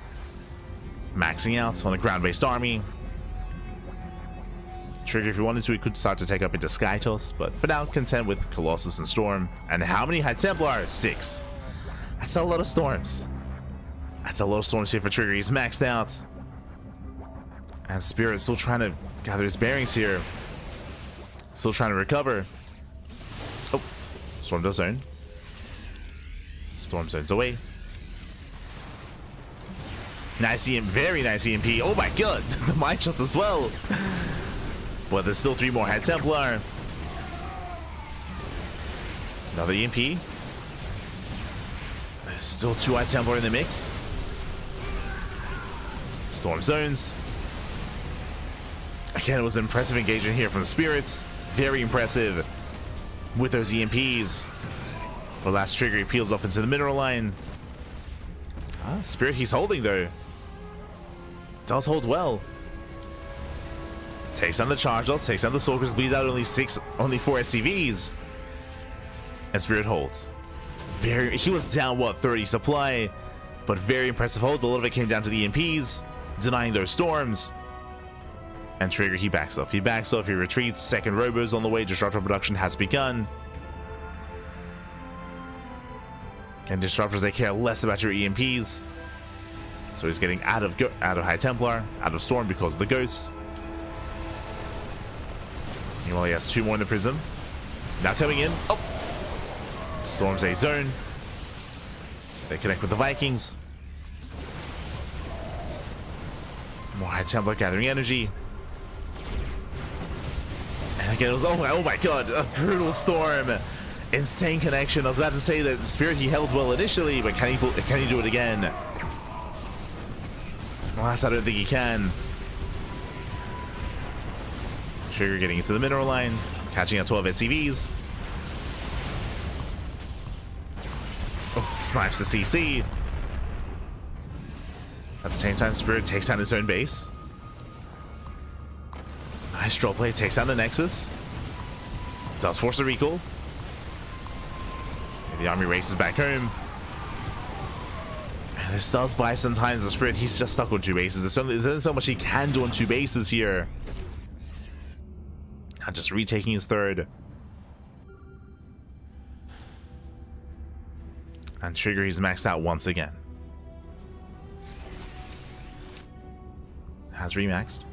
Maxing out on a ground-based army. Trigger, if he wanted to, he could start to take up into Skytos. But for now, content with Colossus and Storm. And how many High Templar? 6. That's a lot of storms. That's a lot of storms here for Trigger. He's maxed out. And Spirit is still trying to gather his bearings here. Still trying to recover. Oh, Storm does zone. Storm zones away. Nice EMP, very nice EMP. Oh my god, the mine shots as well. But there's still 3 more High Templar. Another EMP. There's still 2 High Templar in the mix. Storm zones. Again, it was an impressive engagement here from Spirits. Very impressive with those EMPs. The last Trigger, he peels off into the mineral line. Spirit, he's holding though. Does hold well. Takes down the charge lots, takes down the Stalkers, bleeds out only 4 SCVs. And Spirit holds. He was down, what, 30 supply, but very impressive hold. A lot of it came down to the EMPs, denying those storms. And Trigger, he backs off. He retreats. Second Robo's on the way. Disruptor production has begun. And Disruptors, they care less about your EMPs. So he's getting out of High Templar, out of Storm because of the Ghosts. Meanwhile, he has 2 more in the Prism. Now coming in. Oh! Storms a Zoun. They connect with the Vikings. More High Templar gathering energy. And again, it was, oh my god, a brutal Storm. Insane connection. I was about to say that Spirit, he held well initially, but can he do it again? Alas, I don't think he can. Trigger getting into the mineral line, catching up 12 SCVs. Oh, snipes the CC. At the same time, Spirit takes down his own base. Nice draw play, takes down the Nexus. Does force a recall. The army races back home. And this does buy sometimes the Spirit. He's just stuck on 2 bases. There's only so much he can do on 2 bases here. Now just retaking his 3rd. And Trigger, he's maxed out once again. Has remaxed.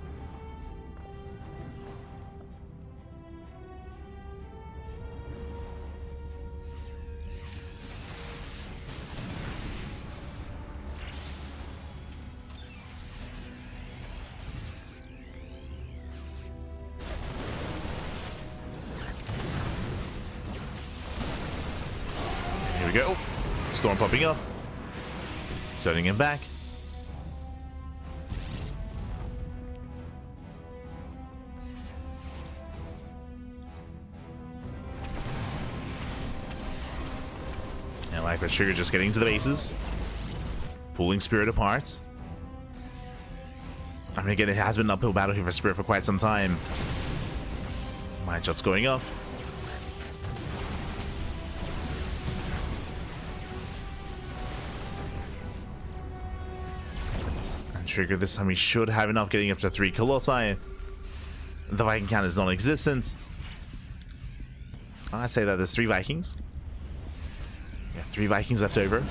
Here we go. Storm popping up. Sending him back. And like with Trigger just getting to the bases. Pulling Spirit apart. I mean, again, it has been an uphill battle here for Spirit for quite some time. Mind shots going up. Trigger this time, he should have enough, getting up to 3 Colossi. The Viking count is non-existent. I say that there's 3 Vikings. Yeah, 3 Vikings left over.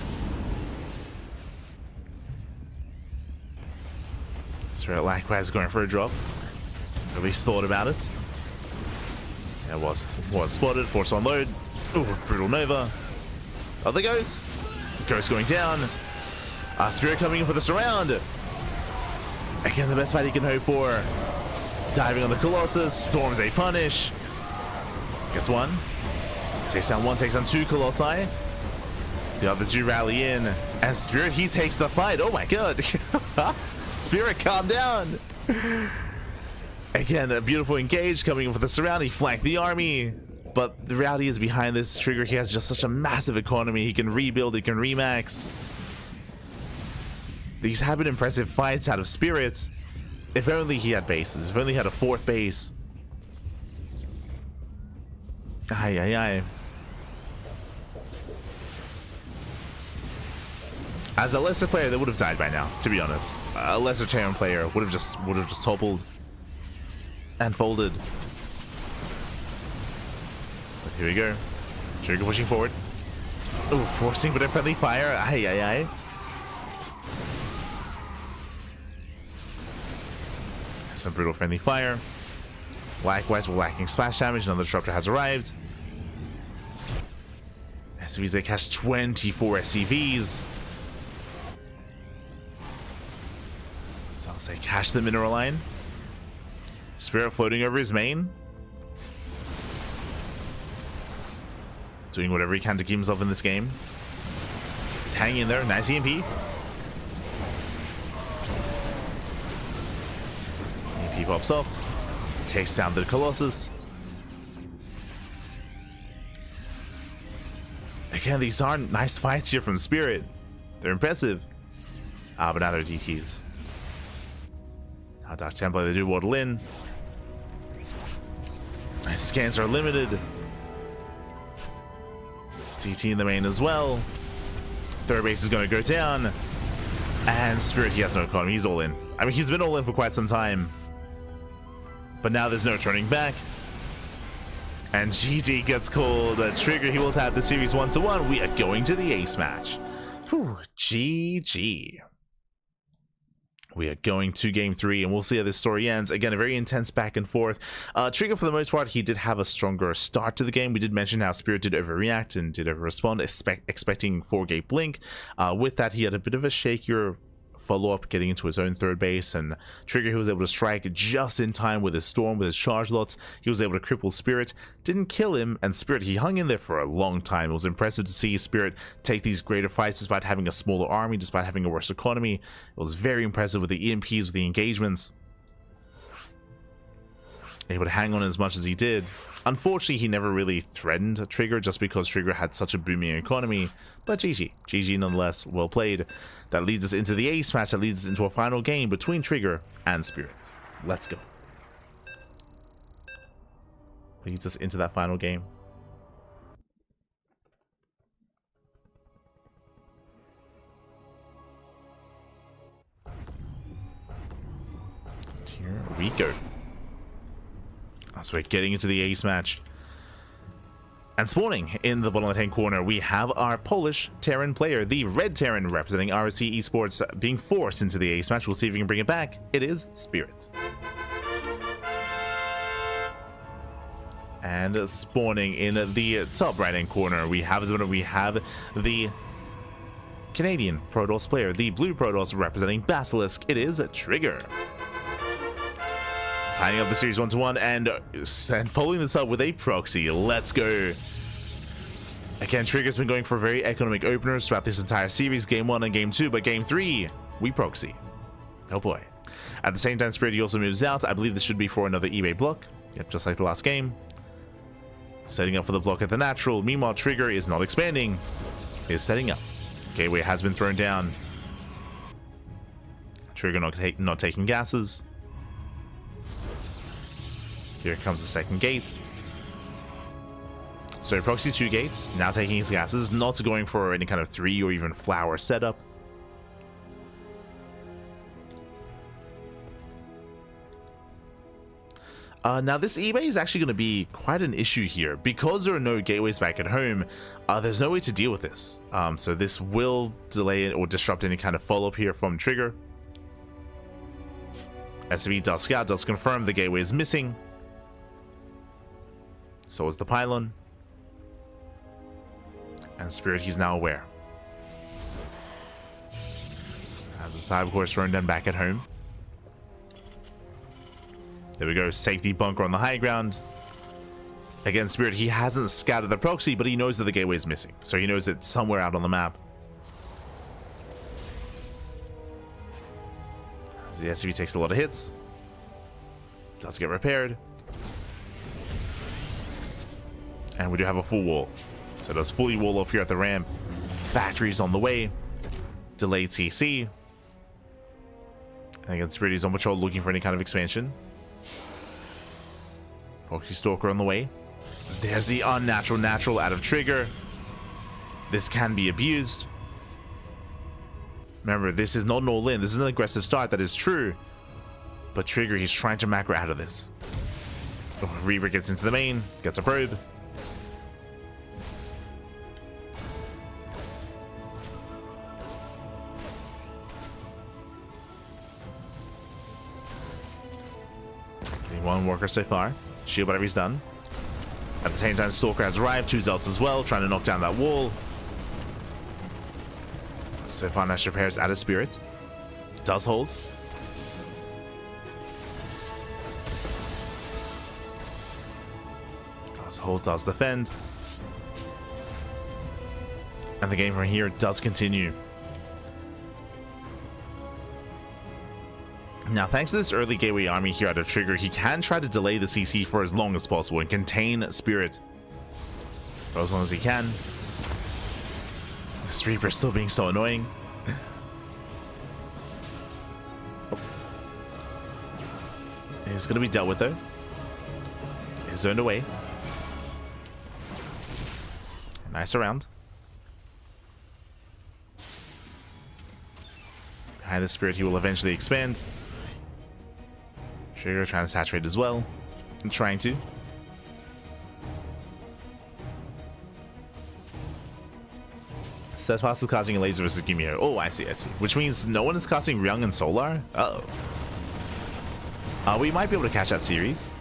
Spirit likewise going for a drop. At least thought about it. Yeah, was spotted. Force on load. Ooh, brutal Nova. Oh, there goes. Ghost going down. Spirit coming in for the surround. Again, the best fight he can hope for. Diving on the Colossus. Storms a punish. Gets 1. Takes down 1, takes down 2 Colossi. The other 2 rally in. And Spirit, he takes the fight. Oh my god. Spirit, calm down. Again, a beautiful engage coming in for the surround. He flanked the army. But the reality is, behind this Trigger, he has just such a massive economy. He can rebuild, he can remax. These have been impressive fights out of Spirit. If only he had bases. If only he had a 4th base. Aye, aye, aye. As a lesser player, they would have died by now, to be honest. A lesser Terran player would have just toppled and folded. But here we go. Trigger pushing forward. Ooh, forcing but a friendly fire. Aye, aye, aye. Some brutal friendly fire. Likewise, we're lacking splash damage. Another disruptor has arrived. SCVs, they catch 24 SCVs. So I'll say cash the mineral line. Spirit floating over his main. Doing whatever he can to keep himself in this game. He's hanging in there. Nice EMP. He pops up, takes down the Colossus. Again, these are nice fights here from Spirit. They're impressive. But now they're DTs. Now Dark Templar, they do waddle in. Scans are limited. TT in the main as well. Third base is going to go down. And Spirit, he has no economy. He's all in. I mean, he's been all in for quite some time. But now there's no turning back. And GG gets called. Trigger, he will tap the series 1-1. We are going to the ace match. Whew, GG. We are going to game 3, and we'll see how this story ends. Again, a very intense back and forth. Trigger, for the most part, he did have a stronger start to the game. We did mention how Spirit did overreact and did over-respond, expecting 4-gate blink. With that, he had a bit of a shakier follow-up getting into his own third base, and Trigger, he was able to strike just in time with his storm, with his charge lots. He was able to cripple Spirit, didn't kill him, and Spirit, he hung in there for a long time. It was impressive to see Spirit take these greater fights despite having a smaller army, despite having a worse economy. It was very impressive with the EMPs, with the engagements. Able to hang on as much as he did. Unfortunately, he never really threatened Trigger just because Trigger had such a booming economy, but GG. GG nonetheless, well played. That leads us into the ace match, that leads us into a final game between Trigger and Spirit. Let's go. Leads us into that final game. Here we go. So we're getting into the ace match. And spawning in the bottom left-hand corner, we have our Polish Terran player, the Red Terran representing RSC Esports, being forced into the ace match. We'll see if we can bring it back. It is Spirit. And spawning in the top right-hand corner, we have the Canadian Protoss player, the Blue Protoss representing Basilisk. It is Trigger. Tying up the series 1-1 and following this up with a proxy. Let's go. Again, Trigger's been going for very economic openers throughout this entire series, game 1 and game 2, but game 3, we proxy. Oh boy. At the same time, Spirit, he also moves out. I believe this should be for another eBay block. Yep, just like the last game. Setting up for the block at the natural. Meanwhile, Trigger is not expanding. He is setting up. Gateway has been thrown down. Trigger not taking gases. Here comes the second gate. So proxy 2 gates, now taking his gases, not going for any kind of 3 or even flower setup. Now this eBay is actually going to be quite an issue here. Because there are no gateways back at home, there's no way to deal with this. So this will delay or disrupt any kind of follow-up here from Trigger. SCV does scout, does confirm the gateway is missing. So is the pylon. And Spirit, he's now aware. As the cyber core is thrown down back at home. There we go, safety bunker on the high ground. Again, Spirit, he hasn't scouted the proxy, but he knows that the gateway is missing. So he knows it's somewhere out on the map. As the SCV takes a lot of hits. Does get repaired. And we do have a full wall. So it does fully wall off here at the ramp. Batteries on the way. Delayed CC. And again, Spirit is on patrol looking for any kind of expansion. Proxy Stalker on the way. There's the unnatural natural out of Trigger. This can be abused. Remember, this is not an all-in. This is an aggressive start. That is true. But Trigger, he's trying to macro out of this. Oh, Reaver gets into the main. Gets a probe. One worker so far. Shield whatever he's done. At the same time, Stalker has arrived. 2 Zelts as well, trying to knock down that wall. So far, nice repairs out of Spirit. Does hold. Does hold, does defend. And the game from here does continue. Now, thanks to this early gateway army here out of Trigger, he can try to delay the CC for as long as possible and contain Spirit for as long as he can. This Reaper still being so annoying. It's going to be dealt with though. He's zoned away. Nice around. Behind the Spirit, he will eventually expand. Trigger trying to saturate as well. I'm trying to. Setpass is casting a laser versus Gimio. Oh, I see, I see. Which means no one is casting Ryung and Solar? Uh-oh. We might be able to catch that series.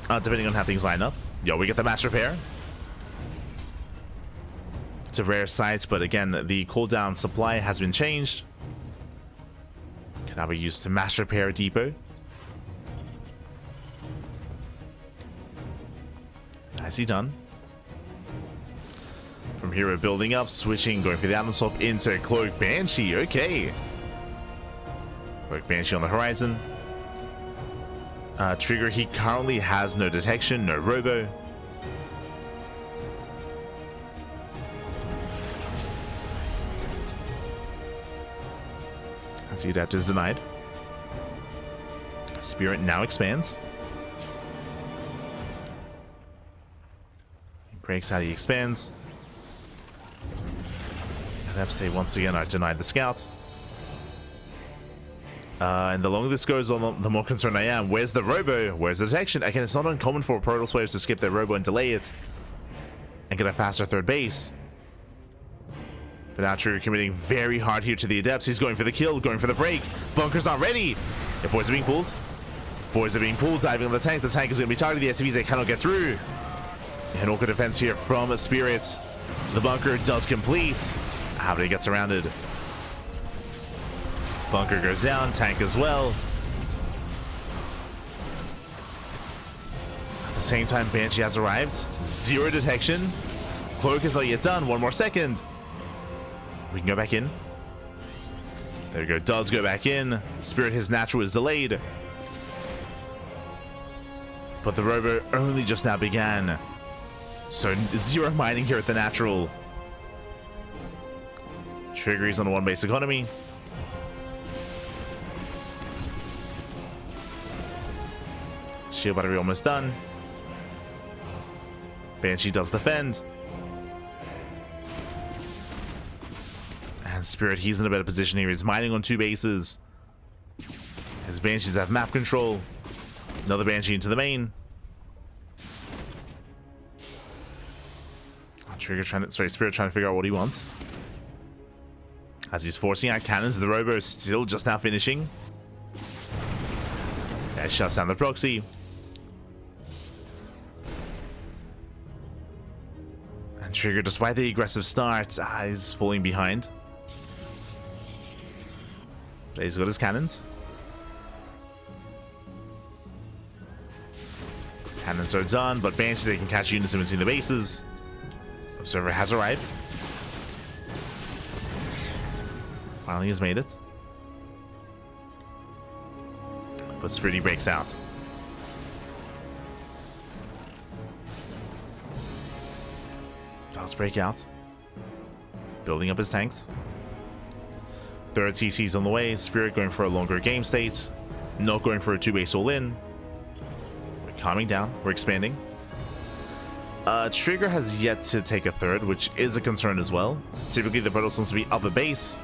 Depending on how things line up. Yo, we get the Master Pair. It's a rare sight, but again, the cooldown supply has been changed. Can now be used to Master Pair Depot. Nicely done. From here, we're building up, switching, going for the Atom Swap into Cloak Banshee. Okay. Cloak Banshee on the horizon. Trigger, he currently has no detection, no robo. As the adapt is denied. Spirit now expands. He breaks out, he expands. Adapts, they once again are denied the scouts. And the longer this goes on, the more concerned I am. Where's the robo? Where's the detection? Again, it's not uncommon for Protoss players to skip their robo and delay it and get a faster third base. But now Trigger committing very hard here to the Adepts. He's going for the kill, going for the break. Bunker's not ready. The boys are being pulled. Boys are being pulled, diving on the tank. The tank is going to be targeted. The SCVs, they cannot get through. An awkward defense here from a Spirit. The bunker does complete. But he gets surrounded. Bunker goes down, tank as well. At the same time, Banshee has arrived. Zero detection. Cloak is not yet done. One more second. We can go back in. There we go. Does go back in. Spirit, his natural is delayed. But the robo only just now began. So zero mining here at the natural. Trigger is on a one base economy. Shield battery almost done. Banshee does defend. And Spirit, he's in a better position here. He's mining on two bases. His Banshees have map control. Another Banshee into the main. Trigger trying to, sorry, Spirit trying to figure out what he wants. As he's forcing out cannons, the robo is still just now finishing. That shuts down the proxy. And Trigger, despite the aggressive start, is falling behind. But he's got his cannons. Cannons are done, but Banshees, they can catch units in between the bases. Observer has arrived. Finally has made it. But Spritty breaks out. Does break out. Building up his tanks. Third TC's on the way. Spirit going for a longer game state. Not going for a two-base all-in. We're calming down. We're expanding. Trigger has yet to take a third, which is a concern as well. Typically, the Protoss wants to be up a base.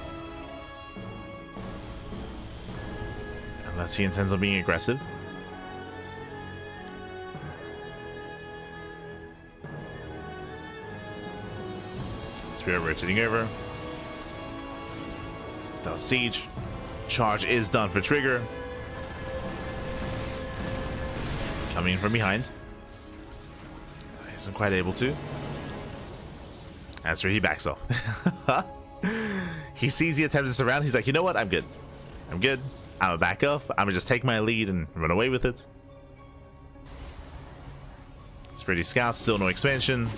Unless he intends on being aggressive. Spirit rotating over. Does siege. Charge is done for Trigger. Coming in from behind. Isn't quite able to. That's where he backs off. He sees the attempt to surround. He's like, you know what? I'm good. I'm good. I'm gonna back off. I'm gonna just take my lead and run away with it. Spritty scouts, still no expansion.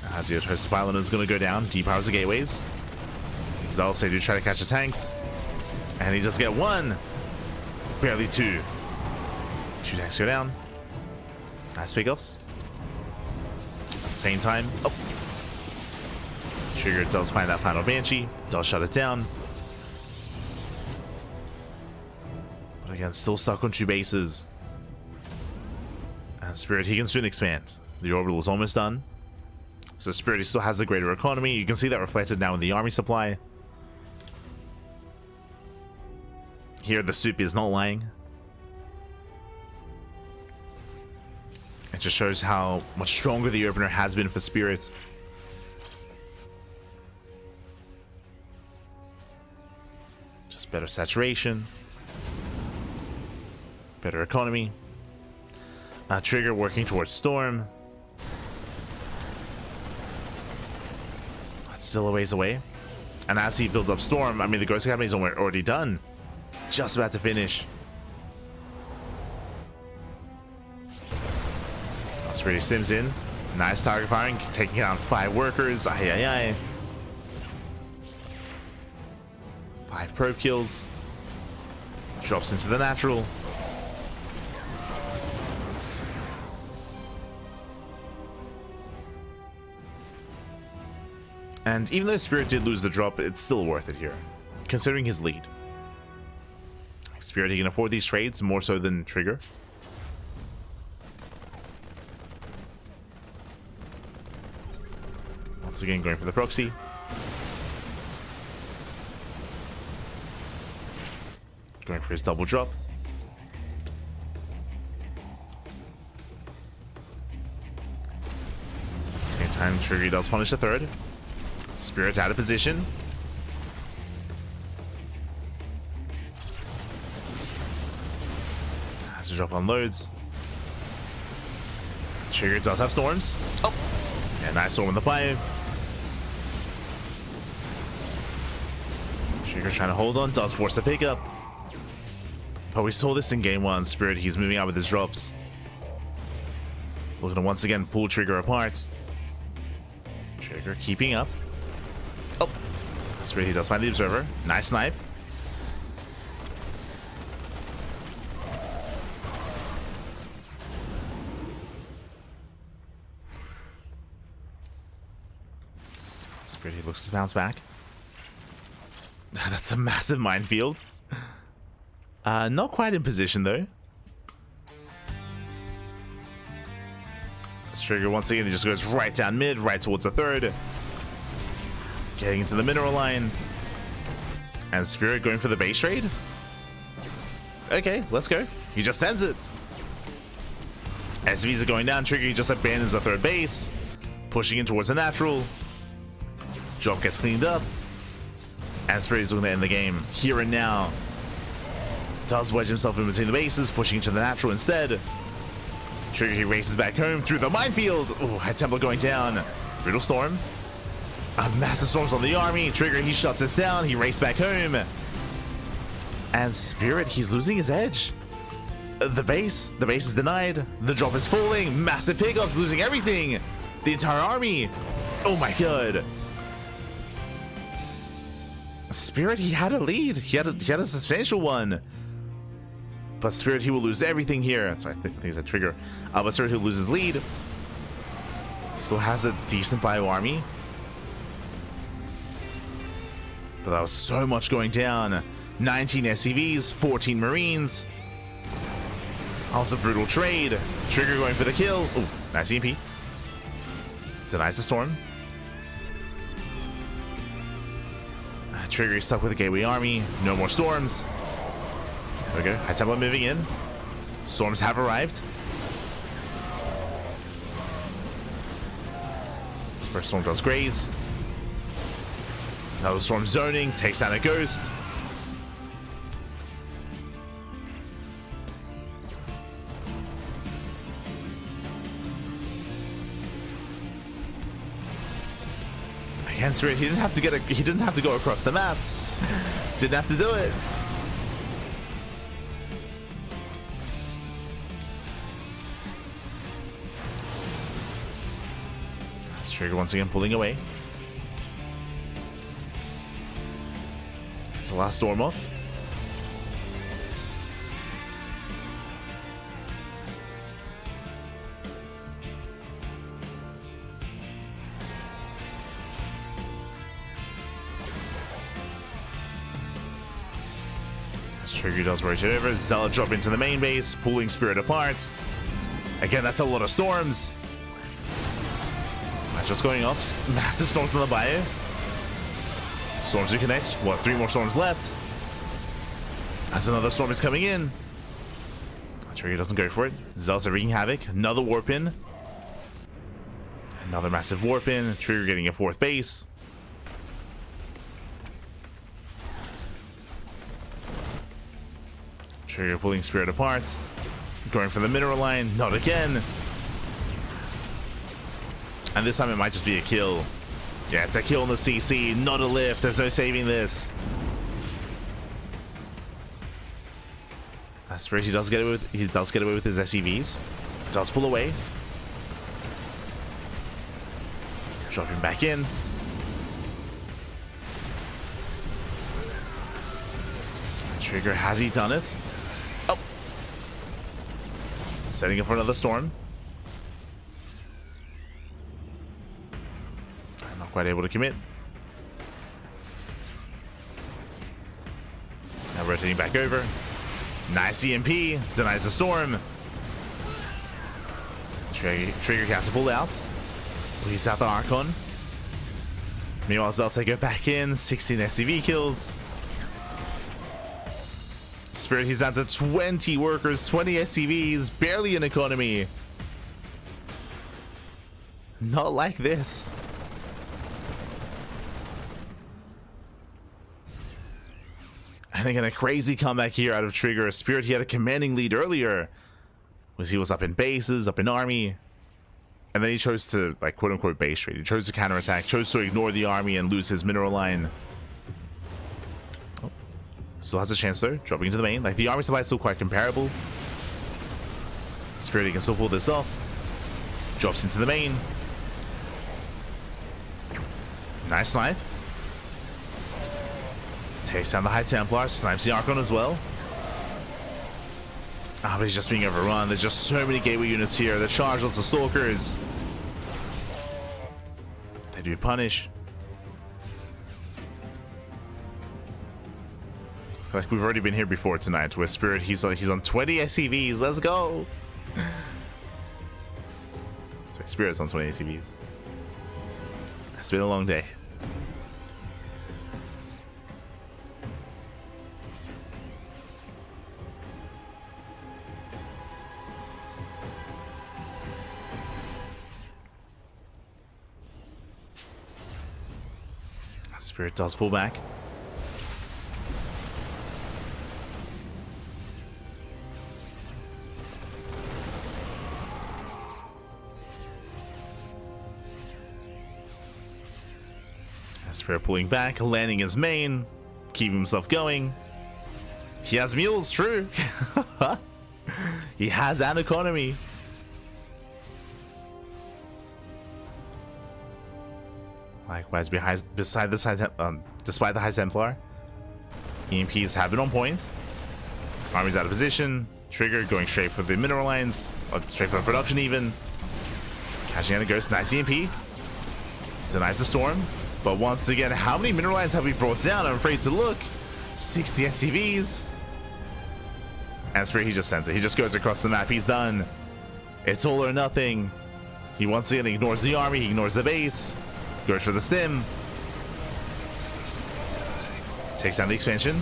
Azio tries to spile and is gonna go down. Depowers the gateways. Zalce do try to catch the tanks. And he does get one. Barely two. Two tanks go down. Nice pickups. At the same time. Oh. Trigger does find that final Banshee, does shut it down. But again, still stuck on 2 bases. And Spirit, he can soon expand. The orbital is almost done. So Spirit, he still has the greater economy. You can see that reflected now in the army supply. Here, the soup is not lying. It just shows how much stronger the opener has been for Spirit. Just better saturation. Better economy. Trigger working towards Storm. That's still a ways away. And as he builds up Storm, I mean, the Ghost Academy is already done. Just about to finish. Spirit sims in. Nice target firing, taking out 5 workers. Aye, aye, aye. 5 probe kills. Drops into the natural. And even though Spirit did lose the drop, it's still worth it here, considering his lead. Spirit, he can afford these trades more so than Trigger. Once again, going for the proxy. Going for his double drop. Same time, Trigger does punish the 3rd. Spirit's out of position. Has to drop unloads. Trigger does have storms. Oh! Yeah, nice storm on the play. Trigger trying to hold on, does force the pickup. But we saw this in game 1. Spirit, he's moving out with his drops. Looking to once again pull Trigger apart. Trigger keeping up. Oh! Spirit, he does find the observer. Nice snipe. Spirit, he looks to bounce back. That's a massive minefield. Not quite in position though. This Trigger once again, he just goes right down mid, right towards the 3rd. Getting into the mineral line. And Spirit going for the base trade. Okay, let's go. He just sends it. SVs are going down. Trigger, he just abandons the 3rd base. Pushing in towards the natural. Drop gets cleaned up. And Spirit is looking to end the game here and now. Does wedge himself in between the bases, pushing into the natural instead. Trigger, he races back home through the minefield. Oh, High Templar going down. Brutal Storm. Massive storms on the army. Trigger, he shuts this down. He races back home. And Spirit, he's losing his edge. The base is denied. The drop is falling. Massive pickups, losing everything. The entire army. Oh my god. Spirit, he had a lead. He had a substantial one. But Spirit, he will lose everything here. That's why I think he's a Trigger. But Spirit, he'll lose his lead. Still has a decent bio army. But that was so much going down. 19 SCVs, 14 Marines. Also brutal trade. Trigger going for the kill. Ooh, nice EMP. Denies the storm. Trigger is stuck with the Gateway Army. No more storms. There we go. High Templar moving in. Storms have arrived. First storm does graze. Another storm zoning. Takes down a ghost. Again, Spirit, he didn't have to go across the map. Didn't have to do it. Trigger once again pulling away. It's the last storm off. Trigger does rotate over. Zealot drop into the main base, pulling Spirit apart. Again, that's a lot of storms. Just going up. Massive storms from the bio. Storms to connect. What, 3 more storms left? As another storm is coming in. Trigger doesn't go for it. Zealots are wreaking havoc. Another warp in. Another massive warp in. Trigger getting a 4th base. Trigger pulling Spirit apart. Going for the mineral line. Not again. And this time it might just be a kill. Yeah, it's a kill in the CC. Not a lift. There's no saving this. Spirit, he does get away with his SCVs. Does pull away. Dropping back in. Trigger, has he done it? Oh! Setting up for another storm. I'm not quite able to commit. Now rotating back over. Nice EMP. Denies the storm. Trigger has to pull out. Bleeds out the Archon. Meanwhile, Zelta go back in. 16 SCV kills. Spirit, he's down to 20 workers, 20 SCVs, barely an economy. Not like this. And again, a crazy comeback here out of Trigger. Spirit, he had a commanding lead earlier. He was up in bases, up in army. And then he chose to, like, quote-unquote base trade. He chose to counterattack, chose to ignore the army and lose his mineral line. Oh. Still has a chance, though, dropping into the main. Like, the army supply is still quite comparable. Spirit, he can still pull this off. Drops into the main. Nice snipe. Takes down the High Templar, snipes the Archon as well. Ah, but he's just being overrun. There's just so many gateway units here. The Chargers, the Stalkers. They do punish. Like we've already been here before tonight, where Spirit, he's on 20 SCVs. Let's go. Sorry, Spirit's on 20 SCVs. It's been a long day. Spirit does pull back. Spirit pulling back, landing his main, keeping himself going. He has mules, true. He has an economy. Likewise, despite the High Templar, EMPs have been on point. Army's out of position. Trigger going straight for the mineral lines, or straight for the production even. Catching out a ghost, nice EMP. Denies the storm. But once again, how many mineral lines have we brought down? I'm afraid to look. 60 SCVs. And Spirit, he just sends it. He just goes across the map. He's done. It's all or nothing. He once again ignores the army. He ignores the base. Goes for the stim. Takes down the expansion.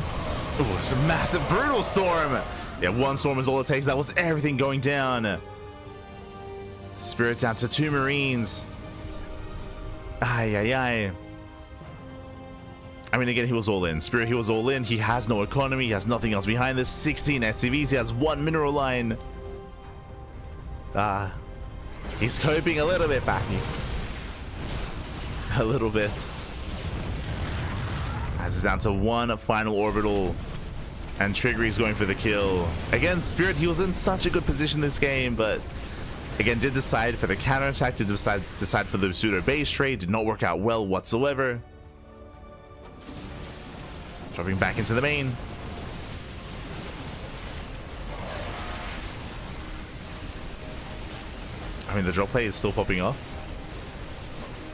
Ooh, it's a massive, brutal storm. Yeah, one storm is all it takes. That was everything going down. Spirit down to 2 Marines. Ay, ay, ay. I mean, again, he was all in. Spirit, he was all in. He has no economy. He has nothing else behind this. 16 SCVs. He has 1 mineral line. He's coping a little bit, Backy. A little bit. As it's down to 1 final orbital. And Trigger is going for the kill. Again, Spirit, he was in such a good position this game, but again, did decide for the counterattack, did decide for the pseudo base trade, did not work out well whatsoever. Dropping back into the main. I mean, the drop play is still popping off.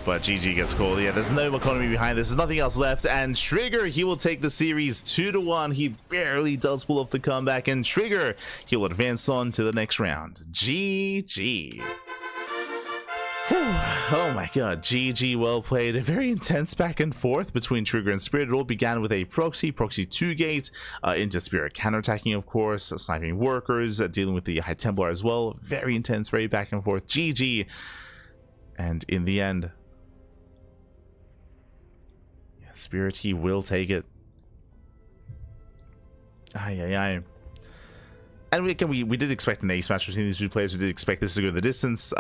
But GG gets called. Yeah, there's no economy behind this. There's nothing else left. And Trigger, he will take the series 2-1. He barely does pull off the comeback. And Trigger, he will advance on to the next round. GG. Oh my god, GG, well played. A very intense back and forth between Trigger and Spirit. It all began with a proxy 2 gate into Spirit counterattacking, of course, sniping workers, dealing with the High Templar as well. Very intense, very back and forth. GG. And in the end, yeah, Spirit, he will take it. Aye. And we did expect an ace match between these two players. We did expect this to go the distance.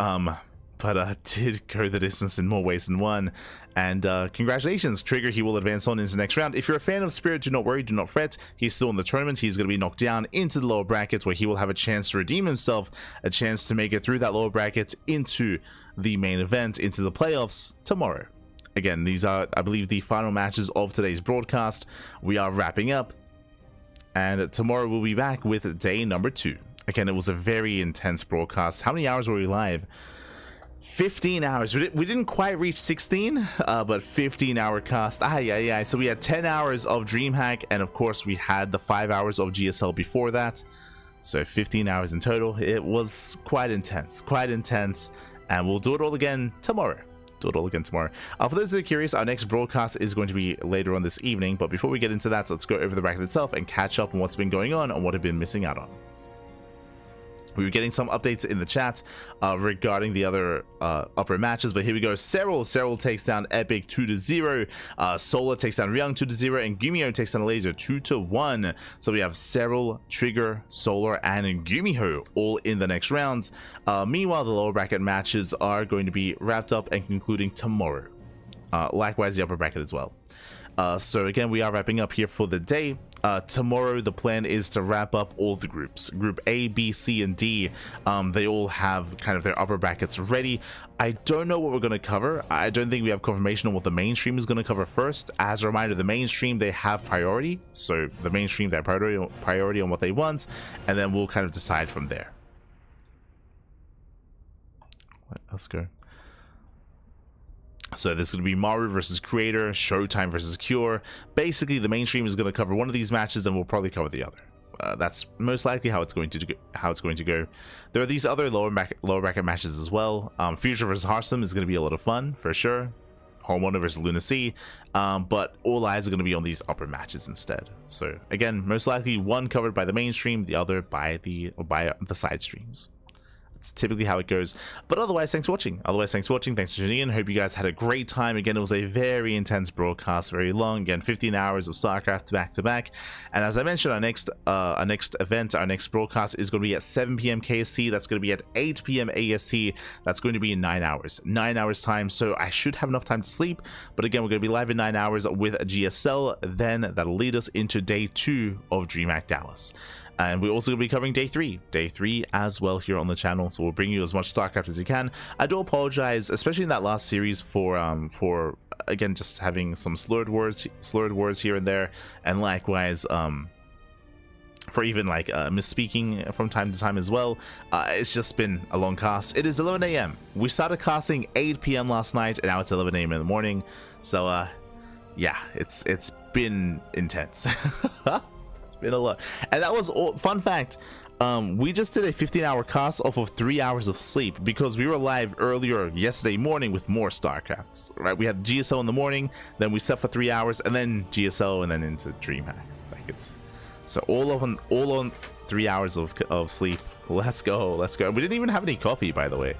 But did go the distance in more ways than one. And congratulations, Trigger, he will advance on into the next round. If you're a fan of Spirit, do not worry, do not fret. He's still in the tournament. He's going to be knocked down into the lower brackets, where he will have a chance to redeem himself, a chance to make it through that lower bracket into the main event, into the playoffs tomorrow. Again, these are, I believe, the final matches of today's broadcast. We are wrapping up, and tomorrow we'll be back with day number 2. Again, it was a very intense broadcast. How many hours were we live? 15 hours. We didn't quite reach 16, but 15-hour cast. So we had 10 hours of DreamHack, and of course we had the 5 hours of GSL before that. So 15 hours in total. It was quite intense, and we'll do it all again tomorrow. For those that are curious, our next broadcast is going to be later on this evening, but before we get into that, let's go over the bracket itself and catch up on what's been going on and what I've been missing out on. We were getting some updates in the chat regarding the other upper matches, but here we go. Serral takes down Epic 2-0. Solar takes down Ryung 2-0, and Gumiho takes down Laser 2-1. So we have Serral, Trigger, Solar, and Gumiho all in the next round. Meanwhile, the lower bracket matches are going to be wrapped up and concluding tomorrow. Likewise, the upper bracket as well. So again, we are wrapping up here for the day. Tomorrow the plan is to wrap up all the groups. Group A, B, C, and D. They all have kind of their upper brackets ready. I don't know what we're going to cover. I don't think we have confirmation on what the mainstream is going to cover first. As a reminder, the mainstream, they have priority. So the mainstream, they have priority on what they want, and then we'll kind of decide from there. Let's go. So this is going to be Maru versus Creator, Showtime versus Cure. Basically, the mainstream is going to cover one of these matches, and we'll probably cover the other. That's most likely how it's going to go. There are these other lower bracket matches as well. Future versus Hearthstone is going to be a lot of fun for sure. HeRoMaRinE versus Lunacy, but all eyes are going to be on these upper matches instead. So again, most likely one covered by the mainstream, the other by the side streams. It's typically how it goes. But otherwise, thanks for watching. Thanks for tuning in. Hope you guys had a great time. Again, it was a very intense broadcast, very long. Again, 15 hours of StarCraft back to back. And as I mentioned, our next event, our next broadcast is going to be at 7 p.m. KST. That's going to be at 8 p.m. AST. That's going to be in 9 hours. 9 hours time. So I should have enough time to sleep. But again, we're going to be live in 9 hours with a GSL. Then that'll lead us into day 2 of DreamHack Dallas. And we're also going to be covering day 3 as well here on the channel. So we'll bring you as much StarCraft as we can. I do apologize, especially in that last series, for again just having some slurred words here and there, and likewise for even like misspeaking from time to time as well. It's just been a long cast. It is 11 a.m. We started casting 8 p.m. last night, and now it's 11 a.m. in the morning. So yeah, it's been intense. Been a lot. And that was all. Fun fact, we just did a 15-hour cast off of 3 hours of sleep because we were live earlier yesterday morning with more StarCrafts, right? We had GSL in the morning, then we slept for 3 hours, and then GSL, and then into DreamHack. Like, it's so all on 3 hours of sleep. Let's go. We didn't even have any coffee, by the way.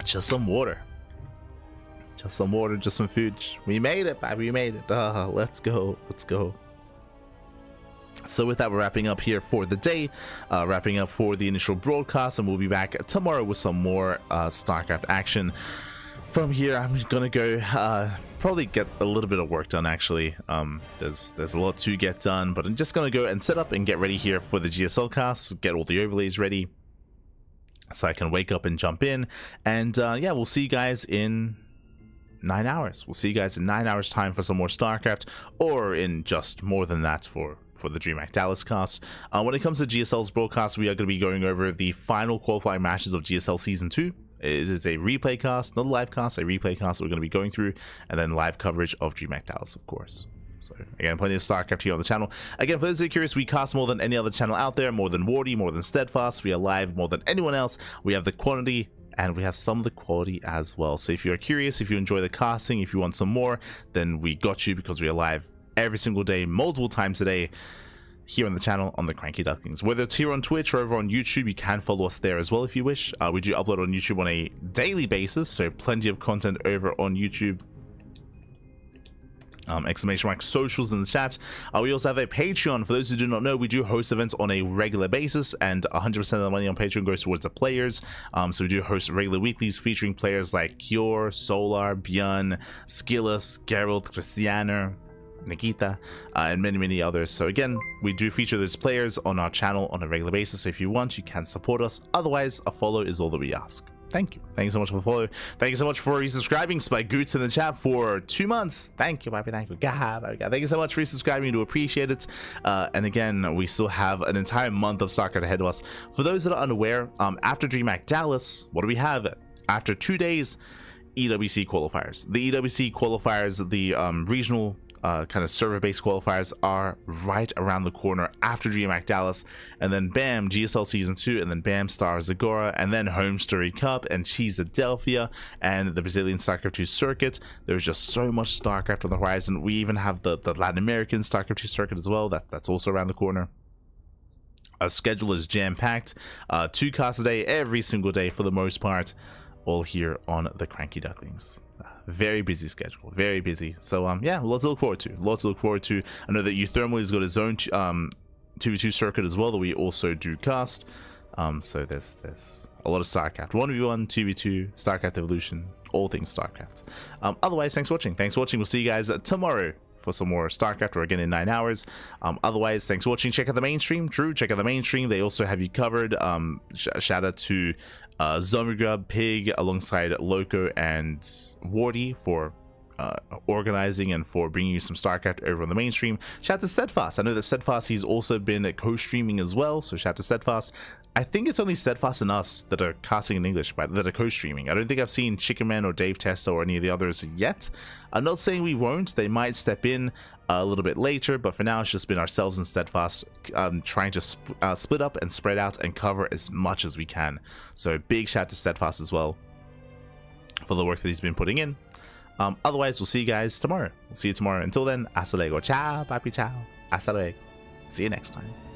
Just some water. Just some water, just some food. We made it, baby. We made it. Let's go. So with that, we're wrapping up here for the day, wrapping up for the initial broadcast, and we'll be back tomorrow with some more StarCraft action. From here, I'm gonna go probably get a little bit of work done. Actually, there's a lot to get done, but I'm just gonna go and set up and get ready here for the GSL cast, get all the overlays ready, so I can wake up and jump in. And yeah, we'll see you guys in 9 hours. We'll see you guys in 9 hours time for some more StarCraft, or in just more than that for the DreamHack Dallas cast. When it comes to GSL's broadcast, we are going to be going over the final qualifying matches of GSL Season 2. It is a replay cast, not a live cast, a replay cast that we're going to be going through, and then live coverage of DreamHack Dallas, of course. So again, plenty of StarCraft here on the channel. Again, for those who are curious, we cast more than any other channel out there, more than Wardy, more than Steadfast. We are live more than anyone else. We have the quantity and we have some of the quality as well. So if you're curious, if you enjoy the casting, if you want some more, then we got you, because we are live every single day, multiple times a day here on the channel on the CranKy Ducklings. Whether it's here on Twitch or over on YouTube, you can follow us there as well if you wish. We do upload on YouTube on a daily basis, so plenty of content over on YouTube. Exclamation mark socials in the chat. We also have a Patreon. For those who do not know, we do host events on a regular basis, and 100% of the money on Patreon goes towards the players. So we do host regular weeklies featuring players like Kior, Solar, Björn, Skillus, Geralt, Christiana, Nikita, and many others. So again, we do feature those players on our channel on a regular basis. So if you want, you can support us. Otherwise, a follow is all that we ask. Thank you. Thank you so much for the follow. Thank you so much for resubscribing. Spike Goots in the chat for 2 months. Thank you, baby. Thank you. God, thank you so much for resubscribing. We do appreciate it. And again, we still have an entire month of StarCraft ahead of us. For those that are unaware, after DreamHack Dallas, what do we have? After 2 days, EWC qualifiers. The EWC qualifiers, the regional kind of server-based qualifiers, are right around the corner after DreamHack Dallas, and then bam, GSL Season 2, and then bam, Star Zagora, and then Home Story Cup, and Cheesadelphia, and the Brazilian StarCraft 2 circuit. There's just so much StarCraft on the horizon. We even have the Latin American StarCraft 2 circuit as well. That's also around the corner. Our schedule is jam-packed. 2 casts a day, every single day for the most part, all here on the CranKy Ducklings. Very busy schedule, very busy. So yeah, lots to look forward to. I know that Euthermal has got his own 2v2 circuit as well that we also do cast. So there's a lot of StarCraft, 1v1, 2v2, StarCraft Evolution, all things StarCraft. Otherwise, thanks for watching. We'll see you guys tomorrow for some more StarCraft, or again in 9 hours. Otherwise, thanks for watching. Check out the mainstream. Drew, check out the mainstream. They also have you covered. Shout out to Zombie Pig alongside Loco and Wardy for organizing and for bringing you some StarCraft over on the mainstream. Shout out to Steadfast. I know that Steadfast, he's also been co-streaming as well, so shout out to Steadfast. I think it's only Steadfast and us that are casting in English, but that are co-streaming. I don't think I've seen Chickenman or Dave Testa or any of the others yet. I'm not saying we won't. They might step in a little bit later, but for now it's just been ourselves and Steadfast trying to split up and spread out and cover as much as we can. So big shout out to Steadfast as well for the work that he's been putting in. Otherwise, we'll see you guys tomorrow. Until then, hasta luego. Ciao, papi, ciao. Hasta luego. See you next time.